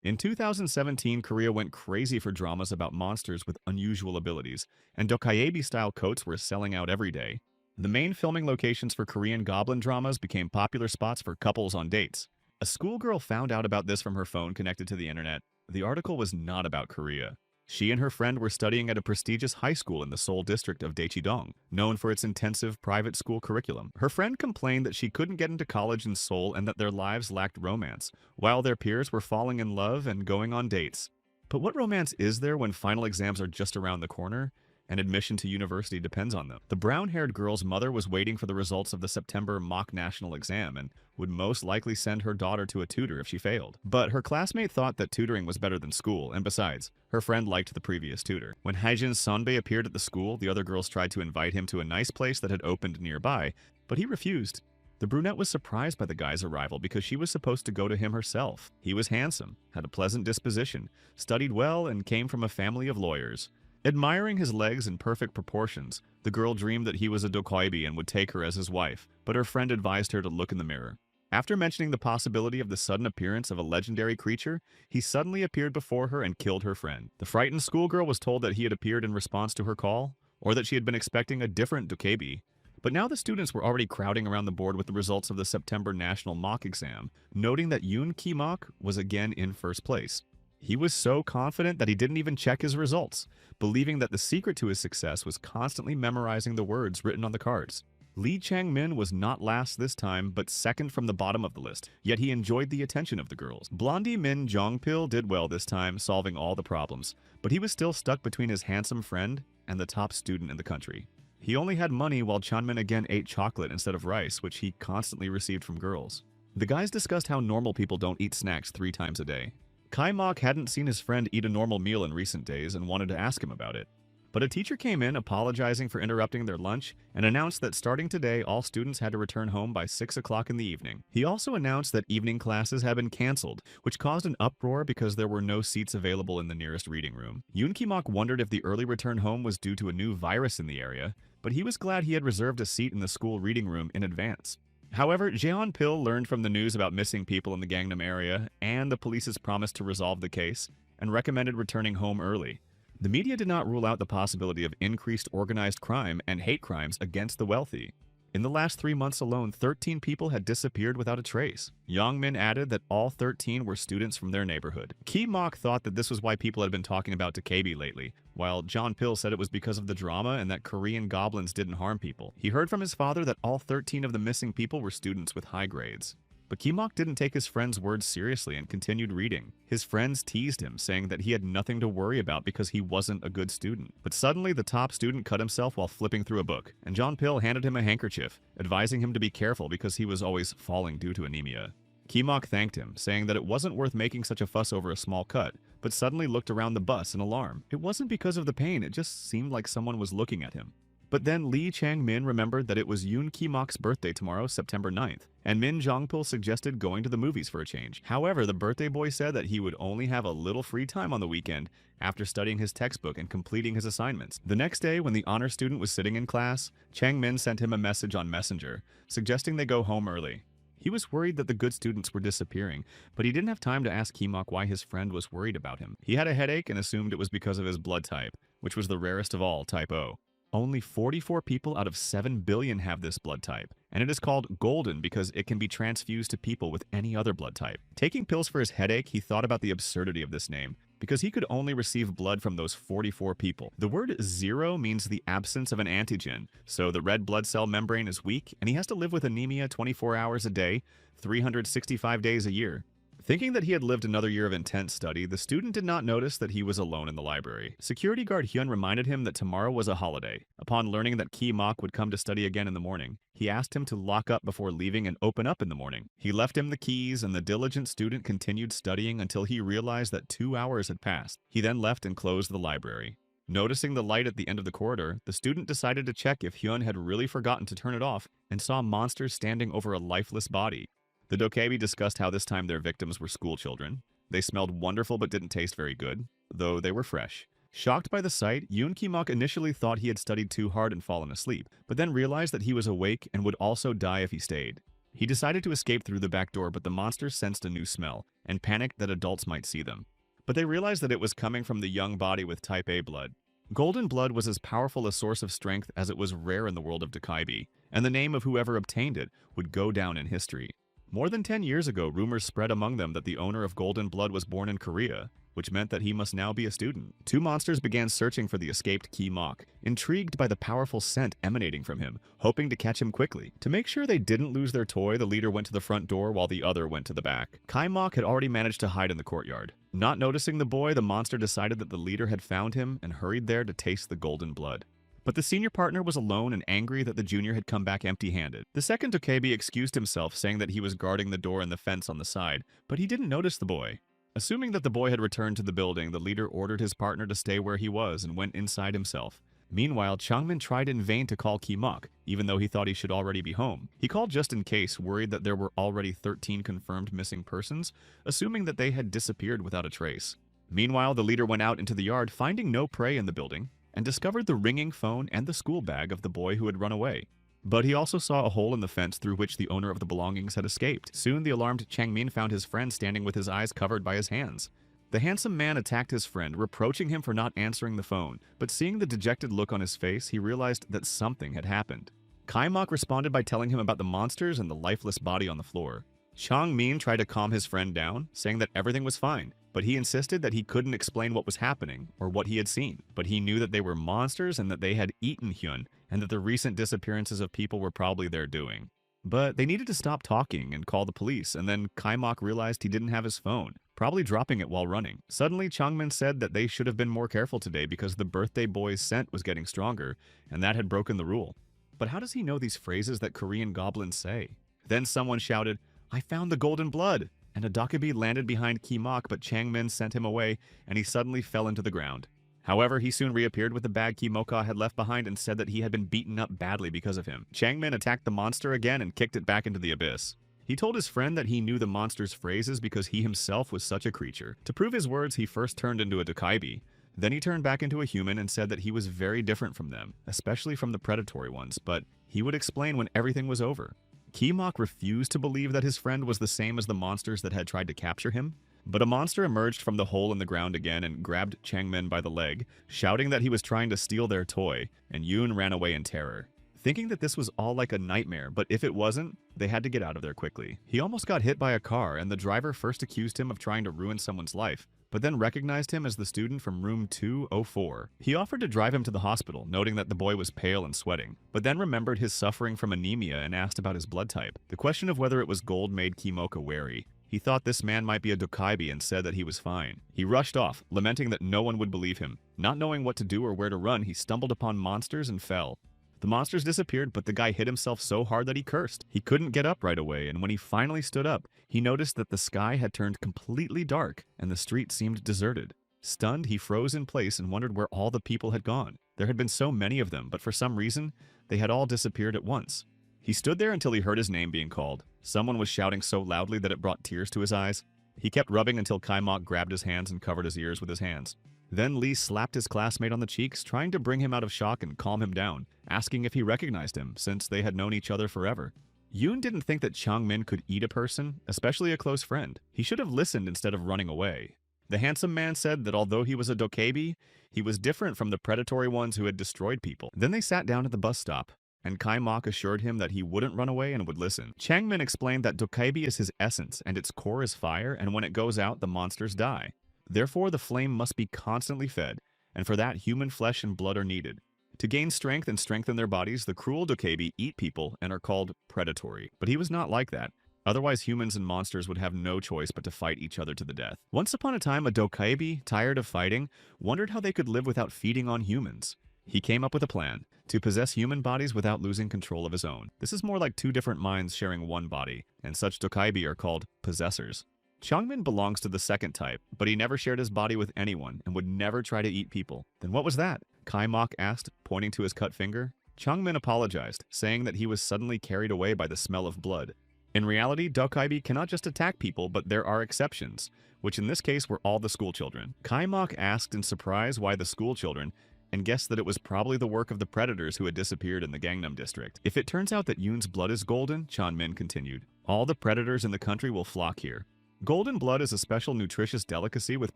In 2017, Korea went crazy for dramas about monsters with unusual abilities, and dokaebi-style coats were selling out every day. The main filming locations for Korean goblin dramas became popular spots for couples on dates. A schoolgirl found out about this from her phone connected to the internet. The article was not about Korea. She and her friend were studying at a prestigious high school in the Seoul district of Daechidong, known for its intensive private school curriculum. Her friend complained that she couldn't get into college in Seoul and that their lives lacked romance, while their peers were falling in love and going on dates. But what romance is there when final exams are just around the corner and admission to university depends on them? The brown-haired girl's mother was waiting for the results of the September mock national exam and would most likely send her daughter to a tutor if she failed. But her classmate thought that tutoring was better than school, and besides, her friend liked the previous tutor. When Haejin Sonbae appeared at the school, the other girls tried to invite him to a nice place that had opened nearby, but he refused. The brunette was surprised by the guy's arrival because she was supposed to go to him herself. He was handsome, had a pleasant disposition, studied well, and came from a family of lawyers. Admiring his legs in perfect proportions, the girl dreamed that he was a dokoibi and would take her as his wife, but her friend advised her to look in the mirror. After mentioning the possibility of the sudden appearance of a legendary creature, he suddenly appeared before her and killed her friend. The frightened schoolgirl was told that he had appeared in response to her call, or that she had been expecting a different dokebi. But now the students were already crowding around the board with the results of the September national mock exam, noting that Yoon Ki-mok was again in first place. He was so confident that he didn't even check his results, believing that the secret to his success was constantly memorizing the words written on the cards. Lee Chang-min was not last this time, but second from the bottom of the list, yet he enjoyed the attention of the girls. Blondie Min Jong-pil did well this time, solving all the problems, but he was still stuck between his handsome friend and the top student in the country. He only had money while Chanmin again ate chocolate instead of rice, which he constantly received from girls. The guys discussed how normal people don't eat snacks 3 times a day. Kai-mok hadn't seen his friend eat a normal meal in recent days and wanted to ask him about it. But a teacher came in apologizing for interrupting their lunch and announced that starting today all students had to return home by 6 o'clock in the evening. He also announced that evening classes had been cancelled, which caused an uproar because there were no seats available in the nearest reading room. Yoon Ki-mok wondered if the early return home was due to a new virus in the area, but he was glad he had reserved a seat in the school reading room in advance. However, Jeon-pil learned from the news about missing people in the Gangnam area and the police's promise to resolve the case and recommended returning home early. The media did not rule out the possibility of increased organized crime and hate crimes against the wealthy. In the last 3 months alone, 13 people had disappeared without a trace. Young-min added that all 13 were students from their neighborhood. Ki-mok thought that this was why people had been talking about dokebi lately, while John Pill said it was because of the drama and that Korean goblins didn't harm people. He heard from his father that all 13 of the missing people were students with high grades. But Ki-mok didn't take his friend's words seriously and continued reading. His friends teased him, saying that he had nothing to worry about because he wasn't a good student. But suddenly, the top student cut himself while flipping through a book, and John Pill handed him a handkerchief, advising him to be careful because he was always falling due to anemia. Ki-mok thanked him, saying that it wasn't worth making such a fuss over a small cut, but suddenly looked around the bus in alarm. It wasn't because of the pain, it just seemed like someone was looking at him. But then Lee Chang-min remembered that it was Yoon Ki-mok's birthday tomorrow, September 9th, and Min Jong-pil suggested going to the movies for a change. However, the birthday boy said that he would only have a little free time on the weekend after studying his textbook and completing his assignments. The next day, when the honor student was sitting in class, Chang-min sent him a message on Messenger, suggesting they go home early. He was worried that the good students were disappearing, but he didn't have time to ask Ki-mok why his friend was worried about him. He had a headache and assumed it was because of his blood type, which was the rarest of all, type O. Only 44 people out of 7 billion have this blood type, and it is called golden because it can be transfused to people with any other blood type. Taking pills for his headache, he thought about the absurdity of this name, because he could only receive blood from those 44 people. The word zero means the absence of an antigen, so the red blood cell membrane is weak, and he has to live with anemia 24 hours a day, 365 days a year. Thinking that he had lived another year of intense study, the student did not notice that he was alone in the library. Security guard Hyun reminded him that tomorrow was a holiday. Upon learning that Ki-mok would come to study again in the morning, he asked him to lock up before leaving and open up in the morning. He left him the keys, and the diligent student continued studying until he realized that 2 hours had passed. He then left and closed the library. Noticing the light at the end of the corridor, the student decided to check if Hyun had really forgotten to turn it off and saw monsters standing over a lifeless body. The dokebi discussed how this time their victims were school children. They smelled wonderful but didn't taste very good, though they were fresh. Shocked by the sight, Yoon Ki-mok initially thought he had studied too hard and fallen asleep, but then realized that he was awake and would also die if he stayed. He decided to escape through the back door, but the monsters sensed a new smell and panicked that adults might see them. But they realized that it was coming from the young body with type A blood. Golden blood was as powerful a source of strength as it was rare in the world of Dokaibi, and the name of whoever obtained it would go down in history. More than 10 years ago, rumors spread among them that the owner of golden blood was born in Korea, which meant that he must now be a student. Two monsters began searching for the escaped Ki Mok, intrigued by the powerful scent emanating from him, hoping to catch him quickly. To make sure they didn't lose their toy, the leader went to the front door while the other went to the back. Ki Mok had already managed to hide in the courtyard. Not noticing the boy, the monster decided that the leader had found him and hurried there to taste the golden blood. But the senior partner was alone and angry that the junior had come back empty-handed. The second Dokaibi excused himself, saying that he was guarding the door and the fence on the side, but he didn't notice the boy. Assuming that the boy had returned to the building, the leader ordered his partner to stay where he was and went inside himself. Meanwhile, Changmin tried in vain to call Ki Mok, even though he thought he should already be home. He called just in case, worried that there were already 13 confirmed missing persons, assuming that they had disappeared without a trace. Meanwhile, the leader went out into the yard, finding no prey in the building, and discovered the ringing phone and the school bag of the boy who had run away. But he also saw a hole in the fence through which the owner of the belongings had escaped. Soon the alarmed Changmin found his friend standing with his eyes covered by his hands. The handsome man attacked his friend, reproaching him for not answering the phone, but seeing the dejected look on his face, he realized that something had happened. Ki Mok responded by telling him about the monsters and the lifeless body on the floor. Changmin tried to calm his friend down, saying that everything was fine, but he insisted that he couldn't explain what was happening or what he had seen. But he knew that they were monsters and that they had eaten Hyun, and that the recent disappearances of people were probably their doing. But they needed to stop talking and call the police, and then Ki Mok realized he didn't have his phone, probably dropping it while running. Suddenly, Changmin said that they should have been more careful today because the birthday boy's scent was getting stronger, and that had broken the rule. But how does he know these phrases that Korean goblins say? Then someone shouted, "I found the golden blood!" And a Dokaibi landed behind Ki Mok, but Changmin sent him away, and he suddenly fell into the ground. However, he soon reappeared with the bag Ki Moka had left behind and said that he had been beaten up badly because of him. Changmin attacked the monster again and kicked it back into the abyss. He told his friend that he knew the monster's phrases because he himself was such a creature. To prove his words, he first turned into a Dokaibi. Then he turned back into a human and said that he was very different from them, especially from the predatory ones, but he would explain when everything was over. Ki Mok refused to believe that his friend was the same as the monsters that had tried to capture him, but a monster emerged from the hole in the ground again and grabbed Changmin by the leg, shouting that he was trying to steal their toy, and Yoon ran away in terror, thinking that this was all like a nightmare, but if it wasn't, they had to get out of there quickly. He almost got hit by a car, and the driver first accused him of trying to ruin someone's life, but then recognized him as the student from room 204. He offered to drive him to the hospital, noting that the boy was pale and sweating, but then remembered his suffering from anemia and asked about his blood type. The question of whether it was gold made Ki Moka wary. He thought this man might be a Dokaibi and said that he was fine. He rushed off, lamenting that no one would believe him. Not knowing what to do or where to run, he stumbled upon monsters and fell. The monsters disappeared, but the guy hit himself so hard that he cursed. He couldn't get up right away, and when he finally stood up, he noticed that the sky had turned completely dark and the street seemed deserted. Stunned, he froze in place and wondered where all the people had gone. There had been so many of them, but for some reason, they had all disappeared at once. He stood there until he heard his name being called. Someone was shouting so loudly that it brought tears to his eyes. He kept rubbing until Ki Mok grabbed his hands and covered his ears with his hands. Then Lee slapped his classmate on the cheeks, trying to bring him out of shock and calm him down, asking if he recognized him, since they had known each other forever. Yoon didn't think that Changmin could eat a person, especially a close friend. He should have listened instead of running away. The handsome man said that although he was a Dokaibi, he was different from the predatory ones who had destroyed people. Then they sat down at the bus stop, and Ki Mok assured him that he wouldn't run away and would listen. Changmin explained that Dokaibi is his essence, and its core is fire, and when it goes out, the monsters die. Therefore, the flame must be constantly fed, and for that, human flesh and blood are needed. To gain strength and strengthen their bodies, the cruel Dokaibi eat people and are called predatory. But he was not like that. Otherwise, humans and monsters would have no choice but to fight each other to the death. Once upon a time, a Dokaibi, tired of fighting, wondered how they could live without feeding on humans. He came up with a plan to possess human bodies without losing control of his own. This is more like two different minds sharing one body, and such Dokaibi are called possessors. Changmin belongs to the second type, but he never shared his body with anyone and would never try to eat people. Then what was that? Ki Mok asked, pointing to his cut finger. Changmin apologized, saying that he was suddenly carried away by the smell of blood. In reality, Dokaibi cannot just attack people, but there are exceptions, which in this case were all the schoolchildren. Ki Mok asked in surprise why the schoolchildren, and guessed that it was probably the work of the predators who had disappeared in the Gangnam district. If it turns out that Yoon's blood is golden, Chanmin continued, all the predators in the country will flock here. Golden blood is a special nutritious delicacy with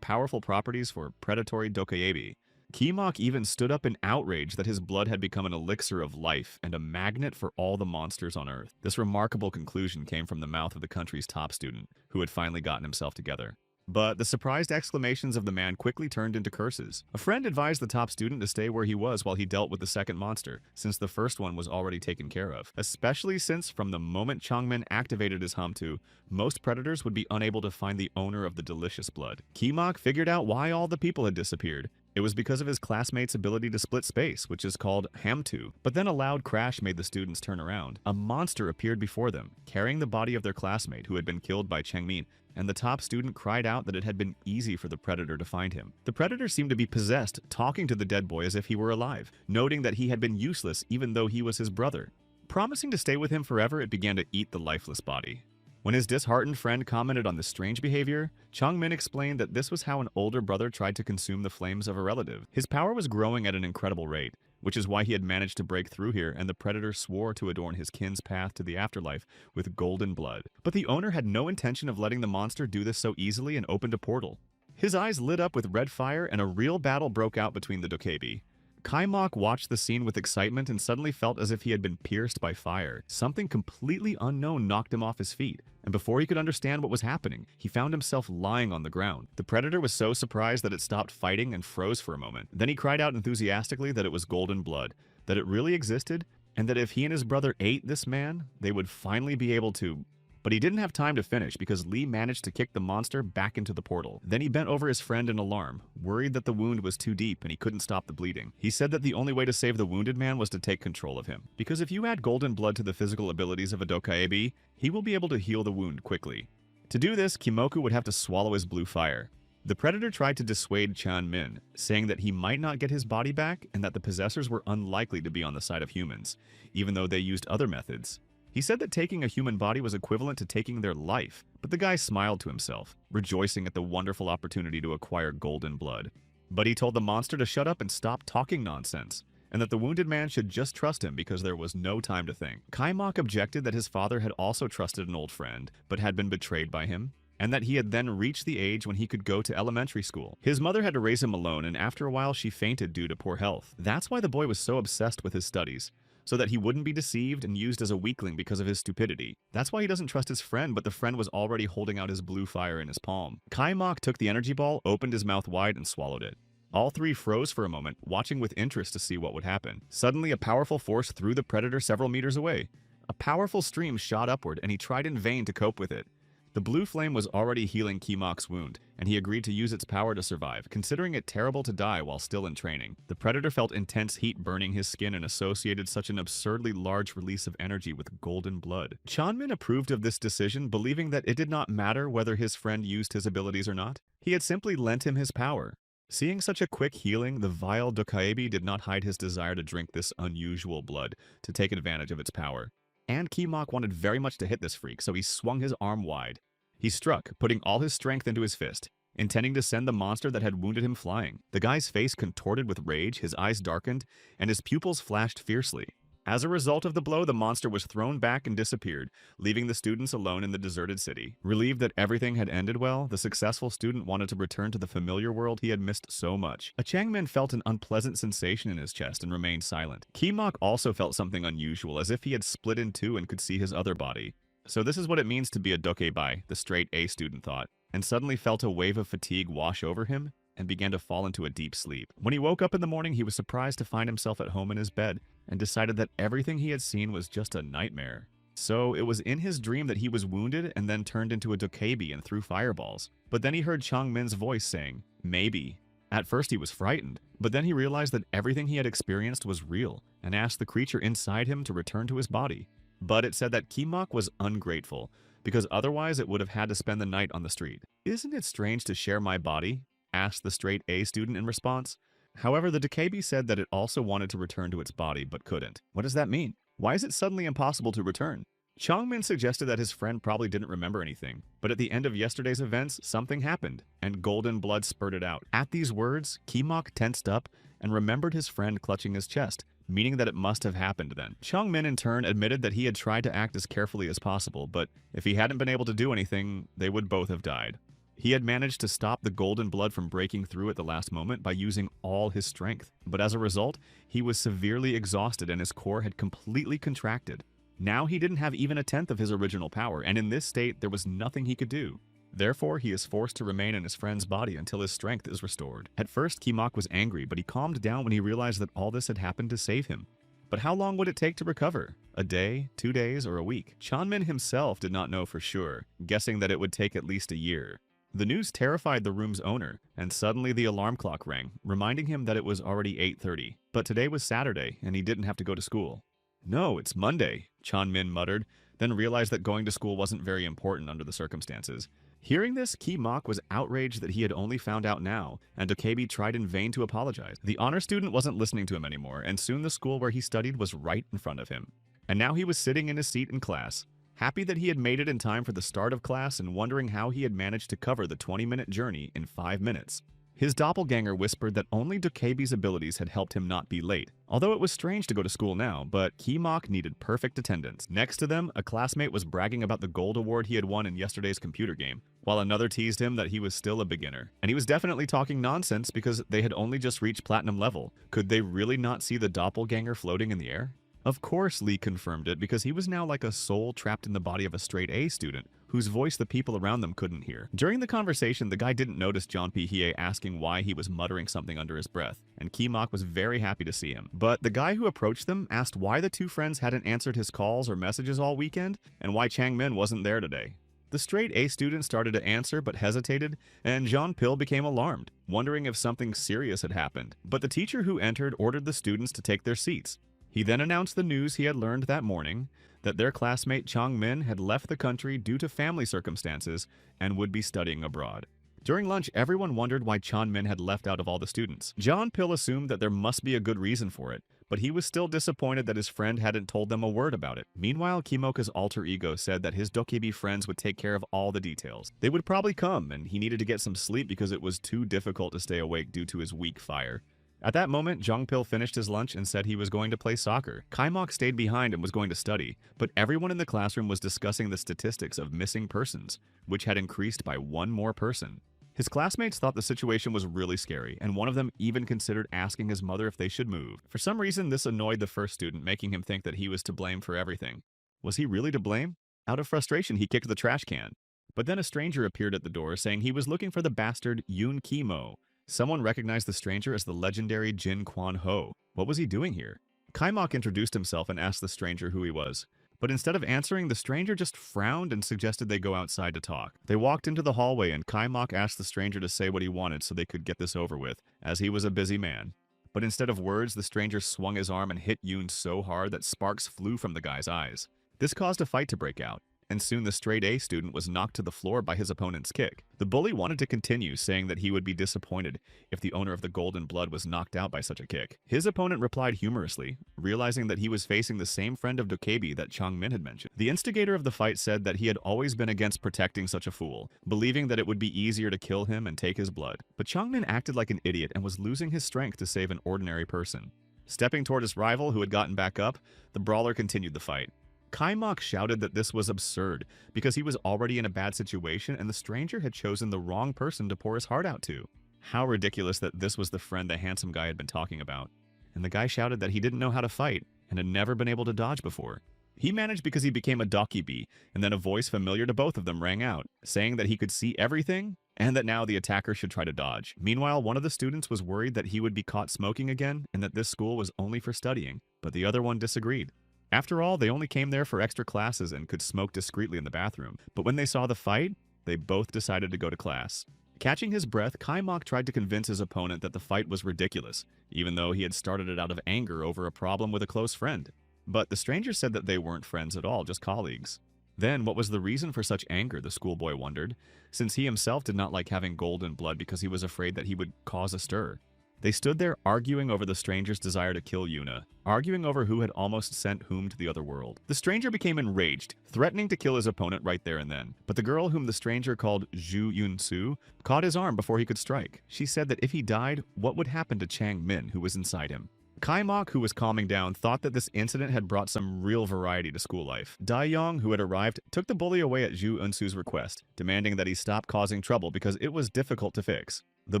powerful properties for predatory dokaebi. Kimok even stood up in outrage that his blood had become an elixir of life and a magnet for all the monsters on Earth. This remarkable conclusion came from the mouth of the country's top student, who had finally gotten himself together. But the surprised exclamations of the man quickly turned into curses. A friend advised the top student to stay where he was while he dealt with the second monster, since the first one was already taken care of. Especially since from the moment Changmin activated his Humtu, most predators would be unable to find the owner of the delicious blood. Kimok figured out why all the people had disappeared. It was because of his classmate's ability to split space, which is called Hamtu. But then a loud crash made the students turn around. A monster appeared before them, carrying the body of their classmate who had been killed by Changmin, and the top student cried out that it had been easy for the predator to find him. The predator seemed to be possessed, talking to the dead boy as if he were alive, noting that he had been useless even though he was his brother. Promising to stay with him forever, it began to eat the lifeless body. When his disheartened friend commented on this strange behavior, Changmin explained that this was how an older brother tried to consume the flames of a relative. His power was growing at an incredible rate, which is why he had managed to break through here, and the predator swore to adorn his kin's path to the afterlife with golden blood. But the owner had no intention of letting the monster do this so easily and opened a portal. His eyes lit up with red fire and a real battle broke out between the dokebi. Kaimok watched the scene with excitement and suddenly felt as if he had been pierced by fire. Something completely unknown knocked him off his feet, and before he could understand what was happening, he found himself lying on the ground. The predator was so surprised that it stopped fighting and froze for a moment. Then he cried out enthusiastically that it was golden blood, that it really existed, and that if he and his brother ate this man, they would finally be able to... But he didn't have time to finish because Lee managed to kick the monster back into the portal. Then he bent over his friend in alarm, worried that the wound was too deep and he couldn't stop the bleeding. He said that the only way to save the wounded man was to take control of him, because if you add golden blood to the physical abilities of a dokaebi, he will be able to heal the wound quickly. To do this, Kimoku would have to swallow his blue fire. The predator tried to dissuade Chanmin, saying that he might not get his body back and that the possessors were unlikely to be on the side of humans, even though they used other methods. He said that taking a human body was equivalent to taking their life, but the guy smiled to himself, rejoicing at the wonderful opportunity to acquire golden blood. But he told the monster to shut up and stop talking nonsense, and that the wounded man should just trust him because there was no time to think. Kaimok objected that his father had also trusted an old friend, but had been betrayed by him, and that he had then reached the age when he could go to elementary school. His mother had to raise him alone, and after a while she fainted due to poor health. That's why the boy was so obsessed with his studies, so that he wouldn't be deceived and used as a weakling because of his stupidity. That's why he doesn't trust his friend, but the friend was already holding out his blue fire in his palm. Kaimok took the energy ball, opened his mouth wide, and swallowed it. All three froze for a moment, watching with interest to see what would happen. Suddenly, a powerful force threw the predator several meters away. A powerful stream shot upward, and he tried in vain to cope with it. The blue flame was already healing Kimok's wound, and he agreed to use its power to survive, considering it terrible to die while still in training. The predator felt intense heat burning his skin and associated such an absurdly large release of energy with golden blood. Chanmin approved of this decision, believing that it did not matter whether his friend used his abilities or not. He had simply lent him his power. Seeing such a quick healing, the vile dokaebi did not hide his desire to drink this unusual blood to take advantage of its power. And Kimok wanted very much to hit this freak, so he swung his arm wide. He struck, putting all his strength into his fist, intending to send the monster that had wounded him flying. The guy's face contorted with rage, his eyes darkened, and his pupils flashed fiercely. As a result of the blow, the monster was thrown back and disappeared, leaving the students alone in the deserted city. Relieved that everything had ended well, the successful student wanted to return to the familiar world he had missed so much. A Changmin felt an unpleasant sensation in his chest and remained silent. Kimok also felt something unusual, as if he had split in two and could see his other body. So this is what it means to be a dokebai, the straight A student thought, and suddenly felt a wave of fatigue wash over him and began to fall into a deep sleep. When he woke up in the morning, he was surprised to find himself at home in his bed and decided that everything he had seen was just a nightmare. So it was in his dream that he was wounded and then turned into a dokebi and threw fireballs. But then he heard Changmin's voice saying, "Maybe." At first he was frightened, but then he realized that everything he had experienced was real and asked the creature inside him to return to his body. But it said that Kimok was ungrateful, because otherwise it would have had to spend the night on the street. "Isn't it strange to share my body?" asked the straight A student in response. However, the dokebi said that it also wanted to return to its body, but couldn't. What does that mean? Why is it suddenly impossible to return? Changmin suggested that his friend probably didn't remember anything, but at the end of yesterday's events, something happened, and golden blood spurted out. At these words, Kimok tensed up and remembered his friend clutching his chest, meaning that it must have happened then. Changmin in turn admitted that he had tried to act as carefully as possible, but if he hadn't been able to do anything, they would both have died. He had managed to stop the golden blood from breaking through at the last moment by using all his strength, but as a result, he was severely exhausted and his core had completely contracted. Now he didn't have even a tenth of his original power, and in this state there was nothing he could do. Therefore, he is forced to remain in his friend's body until his strength is restored. At first, Kimok was angry, but he calmed down when he realized that all this had happened to save him. But how long would it take to recover? A day, 2 days, or a week? Chanmin himself did not know for sure, guessing that it would take at least a year. The news terrified the room's owner, and suddenly the alarm clock rang, reminding him that it was already 8:30. But today was Saturday, and he didn't have to go to school. "No, it's Monday," Chanmin muttered, then realized that going to school wasn't very important under the circumstances. Hearing this, Ki-mok was outraged that he had only found out now, and Dokebi tried in vain to apologize. The honor student wasn't listening to him anymore, and soon the school where he studied was right in front of him. And now he was sitting in his seat in class, happy that he had made it in time for the start of class and wondering how he had managed to cover the 20-minute journey in 5 minutes. His doppelganger whispered that only Dokebi's abilities had helped him not be late, although it was strange to go to school now, but Ki-mok needed perfect attendance. Next to them, a classmate was bragging about the gold award he had won in yesterday's computer game, while another teased him that he was still a beginner. And he was definitely talking nonsense because they had only just reached platinum level. Could they really not see the doppelganger floating in the air? Of course, Lee confirmed it because he was now like a soul trapped in the body of a straight A student, whose voice the people around them couldn't hear. During the conversation, the guy didn't notice John P. Hie asking why he was muttering something under his breath, and Ki-mok was very happy to see him. But the guy who approached them asked why the two friends hadn't answered his calls or messages all weekend, and why Changmin wasn't there today. The straight A student started to answer but hesitated, and Jean Pil became alarmed, wondering if something serious had happened. But the teacher who entered ordered the students to take their seats. He then announced the news he had learned that morning, that their classmate Changmin had left the country due to family circumstances and would be studying abroad. During lunch, everyone wondered why Changmin had left out of all the students. John Pil assumed that there must be a good reason for it, but he was still disappointed that his friend hadn't told them a word about it. Meanwhile, Kimoka's alter ego said that his Dokebi friends would take care of all the details. They would probably come, and he needed to get some sleep because it was too difficult to stay awake due to his weak fire. At that moment, Jongpil finished his lunch and said he was going to play soccer. Kaimok stayed behind and was going to study, but everyone in the classroom was discussing the statistics of missing persons, which had increased by 1 more person. His classmates thought the situation was really scary, and one of them even considered asking his mother if they should move. For some reason, this annoyed the first student, making him think that he was to blame for everything. Was he really to blame? Out of frustration, he kicked the trash can. But then a stranger appeared at the door, saying he was looking for the bastard Yoon Ki-mo. Someone recognized the stranger as the legendary Jin Kwan Ho. What was he doing here? Kaimok introduced himself and asked the stranger who he was. But instead of answering, the stranger just frowned and suggested they go outside to talk. They walked into the hallway and Kaimok asked the stranger to say what he wanted so they could get this over with, as he was a busy man. But instead of words, the stranger swung his arm and hit Yoon so hard that sparks flew from the guy's eyes. This caused a fight to break out, and soon the straight A student was knocked to the floor by his opponent's kick. The bully wanted to continue, saying that he would be disappointed if the owner of the golden blood was knocked out by such a kick. His opponent replied humorously, realizing that he was facing the same friend of Dokebi that Changmin had mentioned. The instigator of the fight said that he had always been against protecting such a fool, believing that it would be easier to kill him and take his blood. But Changmin acted like an idiot and was losing his strength to save an ordinary person. Stepping toward his rival, who had gotten back up, the brawler continued the fight. Kaimok shouted that this was absurd because he was already in a bad situation and the stranger had chosen the wrong person to pour his heart out to. How ridiculous that this was the friend the handsome guy had been talking about. And the guy shouted that he didn't know how to fight and had never been able to dodge before. He managed because he became a dokibi, and then a voice familiar to both of them rang out, saying that he could see everything and that now the attacker should try to dodge. Meanwhile, one of the students was worried that he would be caught smoking again and that this school was only for studying, but the other one disagreed. After all, they only came there for extra classes and could smoke discreetly in the bathroom. But when they saw the fight, they both decided to go to class. Catching his breath, Kaimok tried to convince his opponent that the fight was ridiculous, even though he had started it out of anger over a problem with a close friend. But the stranger said that they weren't friends at all, just colleagues. Then, what was the reason for such anger, the schoolboy wondered, since he himself did not like having golden blood because he was afraid that he would cause a stir. They stood there arguing over the stranger's desire to kill Yuna, arguing over who had almost sent whom to the other world. The stranger became enraged, threatening to kill his opponent right there and then. But the girl whom the stranger called Zhu Yunsu caught his arm before he could strike. She said that if he died, what would happen to Chang Min, who was inside him? Kai Mok, who was calming down, thought that this incident had brought some real variety to school life. Dai Yong, who had arrived, took the bully away at Zhu Unsu's request, demanding that he stop causing trouble because it was difficult to fix. The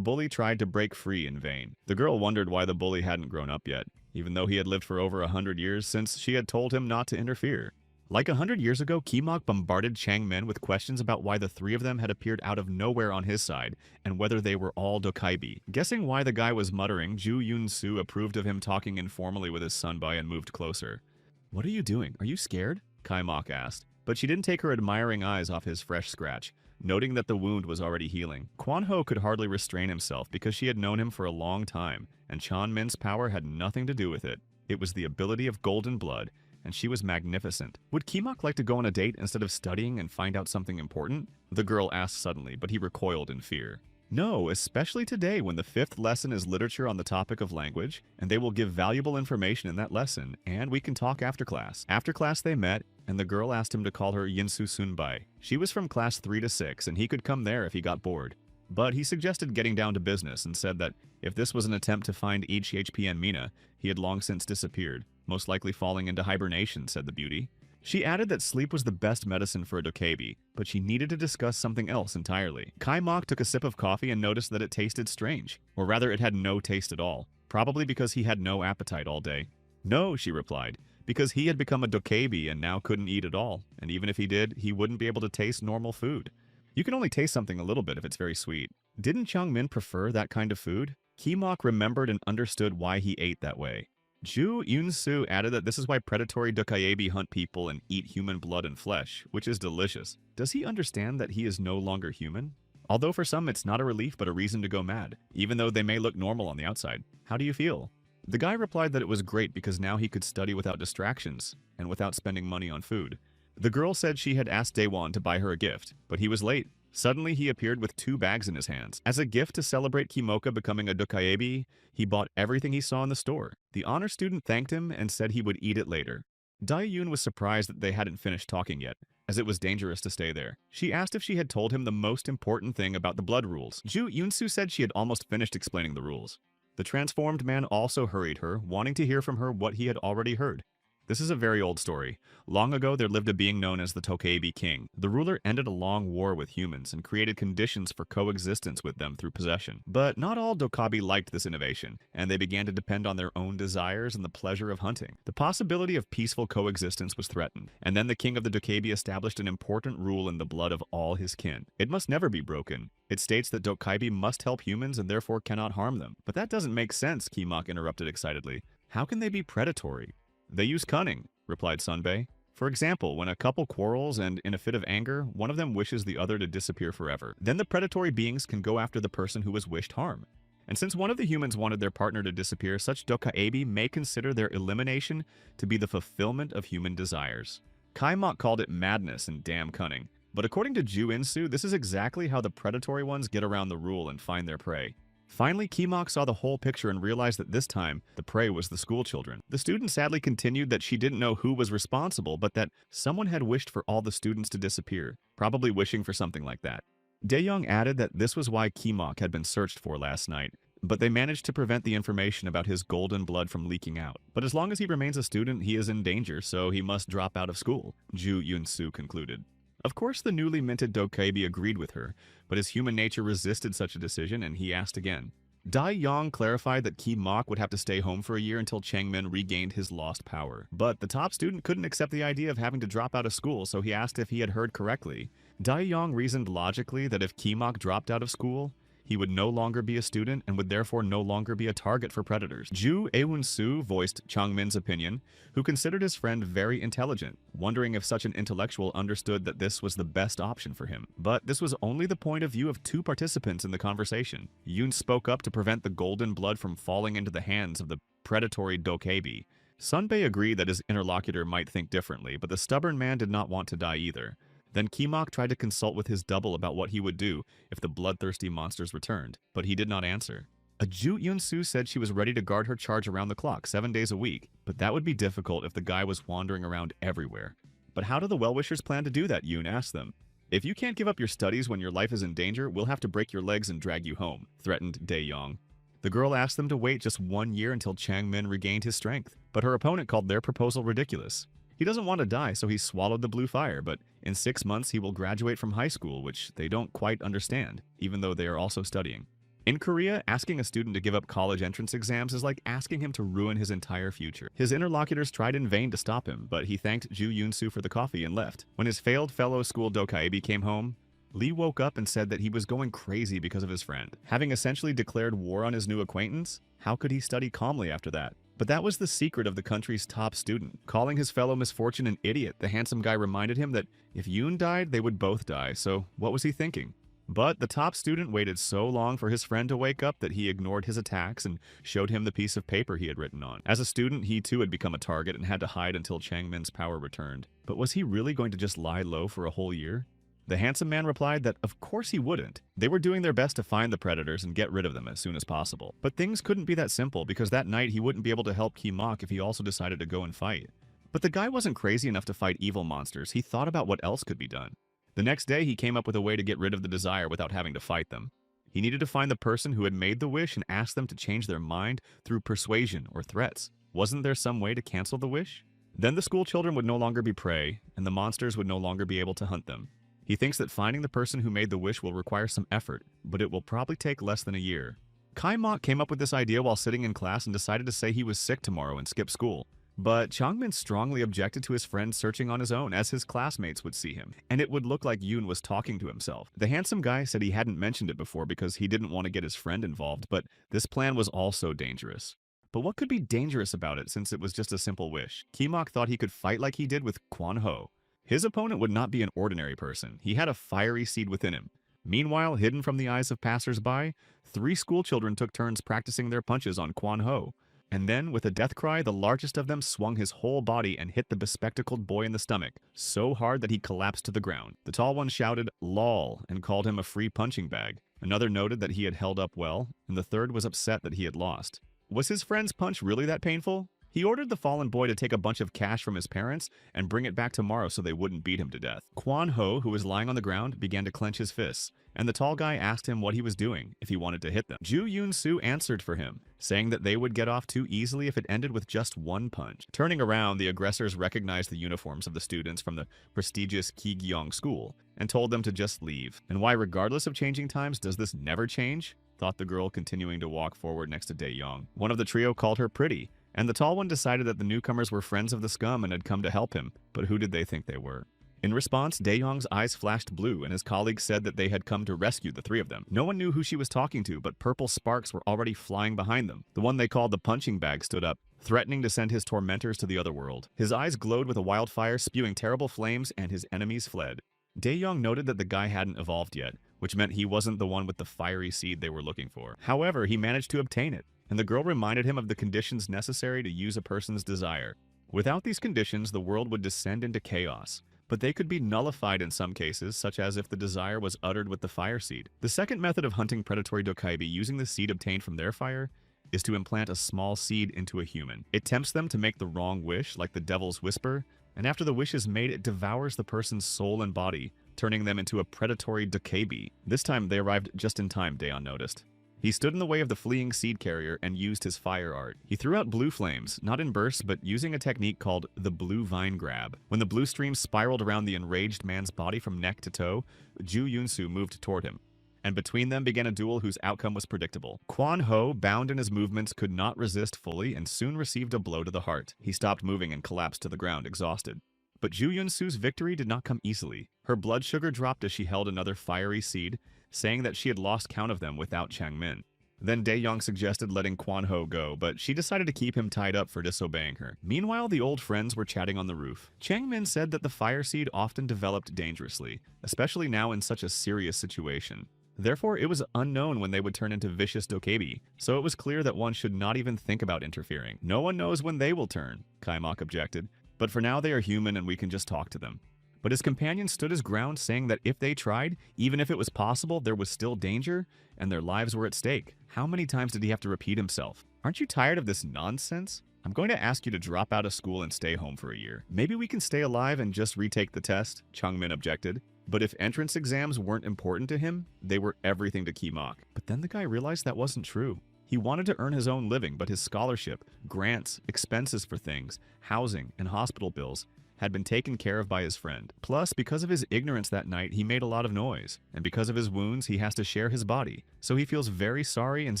bully tried to break free in vain. The girl wondered why the bully hadn't grown up yet, even though he had lived for over 100 years since she had told him not to interfere. Like 100 years ago, Kimok bombarded Chang Min with questions about why the three of them had appeared out of nowhere on his side, and whether they were all Dokaibi. Guessing why the guy was muttering, Zhu Yunsu approved of him talking informally with his sunbai and moved closer. "What are you doing? Are you scared?" Kai Mok asked. But she didn't take her admiring eyes off his fresh scratch, noting that the wound was already healing. Quan Ho could hardly restrain himself because she had known him for a long time, and Chan Min's power had nothing to do with it. It was the ability of golden blood, and she was magnificent. Would Kimok like to go on a date instead of studying and find out something important? The girl asked suddenly, but he recoiled in fear. No, especially today when the 5th lesson is literature on the topic of language, and they will give valuable information in that lesson, and we can talk after class. After class they met, and the girl asked him to call her Yinsu Sunbai. She was from class 3 to 6, and he could come there if he got bored. But he suggested getting down to business and said that if this was an attempt to find HHP and Mina, he had long since disappeared, most likely falling into hibernation, said the beauty. She added that sleep was the best medicine for a dokebi, but she needed to discuss something else entirely. Kai Mok took a sip of coffee and noticed that it tasted strange, or rather it had no taste at all, probably because he had no appetite all day. No, she replied, because he had become a dokebi and now couldn't eat at all, and even if he did, he wouldn't be able to taste normal food. You can only taste something a little bit if it's very sweet. Didn't Chang Min prefer that kind of food? Kimok remembered and understood why he ate that way. Zhu Yunsu added that this is why predatory dokaebi hunt people and eat human blood and flesh, which is delicious. Does he understand that he is no longer human? Although for some it's not a relief but a reason to go mad, even though they may look normal on the outside. How do you feel? The guy replied that it was great because now he could study without distractions and without spending money on food. The girl said she had asked Daewon to buy her a gift, but he was late. Suddenly, he appeared with 2 bags in his hands. As a gift to celebrate Kimoka becoming a dokaebi, he bought everything he saw in the store. The honor student thanked him and said he would eat it later. Dai-Yun was surprised that they hadn't finished talking yet, as it was dangerous to stay there. She asked if she had told him the most important thing about the blood rules. Zhu Yunsu said she had almost finished explaining the rules. The transformed man also hurried her, wanting to hear from her what he had already heard. This is a very old story. Long ago, there lived a being known as the Tokebi King. The ruler ended a long war with humans and created conditions for coexistence with them through possession. But not all Dokabi liked this innovation, and they began to depend on their own desires and the pleasure of hunting. The possibility of peaceful coexistence was threatened, and then the king of the Dokebi established an important rule in the blood of all his kin. It must never be broken. It states that Dokaibi must help humans and therefore cannot harm them. But that doesn't make sense, Kimok interrupted excitedly. How can they be predatory? They use cunning, replied Sunbae. For example, when a couple quarrels and, in a fit of anger, one of them wishes the other to disappear forever. Then the predatory beings can go after the person who was wished harm. And since one of the humans wanted their partner to disappear, such dokaebi may consider their elimination to be the fulfillment of human desires. Kai Mok called it madness and damn cunning. But according to Ju Insu, this is exactly how the predatory ones get around the rule and find their prey. Finally, Kimok saw the whole picture and realized that this time, the prey was the schoolchildren. The student sadly continued that she didn't know who was responsible, but that someone had wished for all the students to disappear, probably wishing for something like that. Daeyoung added that this was why Kimok had been searched for last night, but they managed to prevent the information about his golden blood from leaking out. But as long as he remains a student, he is in danger, so he must drop out of school, Ju Yunsu concluded. Of course, the newly minted Dokaebi agreed with her, but his human nature resisted such a decision, and he asked again. Dai Yong clarified that Kimok would have to stay home for a year until Changmin regained his lost power. But the top student couldn't accept the idea of having to drop out of school, so he asked if he had heard correctly. Dai Yong reasoned logically that if Kimok dropped out of school, he would no longer be a student and would therefore no longer be a target for predators. Ju Eun-soo voiced Changmin's opinion, who considered his friend very intelligent, wondering if such an intellectual understood that this was the best option for him. But this was only the point of view of 2 participants in the conversation. Yoon spoke up to prevent the golden blood from falling into the hands of the predatory Dokaebi. Sunbae agreed that his interlocutor might think differently, but the stubborn man did not want to die either. Then Kimok tried to consult with his double about what he would do if the bloodthirsty monsters returned, but he did not answer. Ju Yun-soo said she was ready to guard her charge around the clock, 7 days a week, but that would be difficult if the guy was wandering around everywhere. But how do the well-wishers plan to do that, Yoon asked them. If you can't give up your studies when your life is in danger, we'll have to break your legs and drag you home, threatened Dae-young. The girl asked them to wait just 1 year until Chang-min regained his strength, but her opponent called their proposal ridiculous. He doesn't want to die, so he swallowed the blue fire, but in 6 months he will graduate from high school, which they don't quite understand, even though they are also studying. In Korea, asking a student to give up college entrance exams is like asking him to ruin his entire future. His interlocutors tried in vain to stop him, but he thanked Ju Yun-soo for the coffee and left. When his failed fellow school dokaebi came home, Lee woke up and said that he was going crazy because of his friend. Having essentially declared war on his new acquaintance, how could he study calmly after that? But that was the secret of the country's top student. Calling his fellow misfortune an idiot, the handsome guy reminded him that if Yoon died, they would both die, so what was he thinking? But the top student waited so long for his friend to wake up that he ignored his attacks and showed him the piece of paper he had written on. As a student, he too had become a target and had to hide until Changmin's power returned. But was he really going to just lie low for a whole year? The handsome man replied that of course he wouldn't. They were doing their best to find the predators and get rid of them as soon as possible. But things couldn't be that simple because that night he wouldn't be able to help Ki-mok if he also decided to go and fight. But the guy wasn't crazy enough to fight evil monsters. He thought about what else could be done. The next day, he came up with a way to get rid of the desire without having to fight them. He needed to find the person who had made the wish and ask them to change their mind through persuasion or threats. Wasn't there some way to cancel the wish? Then the school children would no longer be prey, and the monsters would no longer be able to hunt them. He thinks that finding the person who made the wish will require some effort, but it will probably take less than a year. Ki-mok came up with this idea while sitting in class and decided to say he was sick tomorrow and skip school. But Changmin strongly objected to his friend searching on his own, as his classmates would see him, and it would look like Yoon was talking to himself. The handsome guy said he hadn't mentioned it before because he didn't want to get his friend involved, but this plan was also dangerous. But what could be dangerous about it since it was just a simple wish? Ki-mok thought he could fight like he did with Kwon-ho. His opponent would not be an ordinary person. He had a fiery seed within him. Meanwhile, hidden from the eyes of passers-by, 3 schoolchildren took turns practicing their punches on Kwon-ho. And then, with a death cry, the largest of them swung his whole body and hit the bespectacled boy in the stomach, so hard that he collapsed to the ground. The tall one shouted, "Lol," and called him a free punching bag. Another noted that he had held up well, and the third was upset that he had lost. Was his friend's punch really that painful? He ordered the fallen boy to take a bunch of cash from his parents and bring it back tomorrow so they wouldn't beat him to death. Kwon-ho, who was lying on the ground, began to clench his fists, and the tall guy asked him what he was doing, if he wanted to hit them. Ju Yun-soo answered for him, saying that they would get off too easily if it ended with just one punch. Turning around, the aggressors recognized the uniforms of the students from the prestigious Ki-gyeong school and told them to just leave. And why, regardless of changing times, does this never change? Thought the girl, continuing to walk forward next to Dae-young. One of the trio called her pretty, and the tall one decided that the newcomers were friends of the scum and had come to help him, but who did they think they were? In response, Dae-young's eyes flashed blue, and his colleagues said that they had come to rescue the 3 of them. No one knew who she was talking to, but purple sparks were already flying behind them. The one they called the punching bag stood up, threatening to send his tormentors to the other world. His eyes glowed with a wildfire, spewing terrible flames, and his enemies fled. Dae-young noted that the guy hadn't evolved yet, which meant he wasn't the one with the fiery seed they were looking for. However, he managed to obtain it, and the girl reminded him of the conditions necessary to use a person's desire. Without these conditions, the world would descend into chaos, but they could be nullified in some cases, such as if the desire was uttered with the fire seed. The second method of hunting predatory dokaebi using the seed obtained from their fire is to implant a small seed into a human. It tempts them to make the wrong wish, like the devil's whisper, and after the wish is made, it devours the person's soul and body, turning them into a predatory dokaebi. This time, they arrived just in time, Daeon noticed. He stood in the way of the fleeing seed carrier and used his fire art. He threw out blue flames, not in bursts, but using a technique called the blue vine grab. When the blue stream spiraled around the enraged man's body from neck to toe, Ju Yun-soo moved toward him, and between them began a duel whose outcome was predictable. Kwon-ho, bound in his movements, could not resist fully and soon received a blow to the heart. He stopped moving and collapsed to the ground, exhausted. But Ju Yun-soo's victory did not come easily. Her blood sugar dropped as she held another fiery seed, saying that she had lost count of them without Changmin. Then Dae-young suggested letting Kwon-ho go, but she decided to keep him tied up for disobeying her. Meanwhile, the old friends were chatting on the roof. Changmin said that the fire seed often developed dangerously, especially now in such a serious situation. Therefore, it was unknown when they would turn into vicious dokaebi, so it was clear that one should not even think about interfering. No one knows when they will turn, Ki-mok objected, but for now they are human and we can just talk to them. But his companion stood his ground, saying that if they tried, even if it was possible, there was still danger, and their lives were at stake. How many times did he have to repeat himself? Aren't you tired of this nonsense? I'm going to ask you to drop out of school and stay home for a year. Maybe we can stay alive and just retake the test, Changmin objected. But if entrance exams weren't important to him, they were everything to Ki-mok. But then the guy realized that wasn't true. He wanted to earn his own living, but his scholarship, grants, expenses for things, housing, and hospital bills had been taken care of by his friend. Plus, because of his ignorance that night, he made a lot of noise. And because of his wounds, he has to share his body. So he feels very sorry and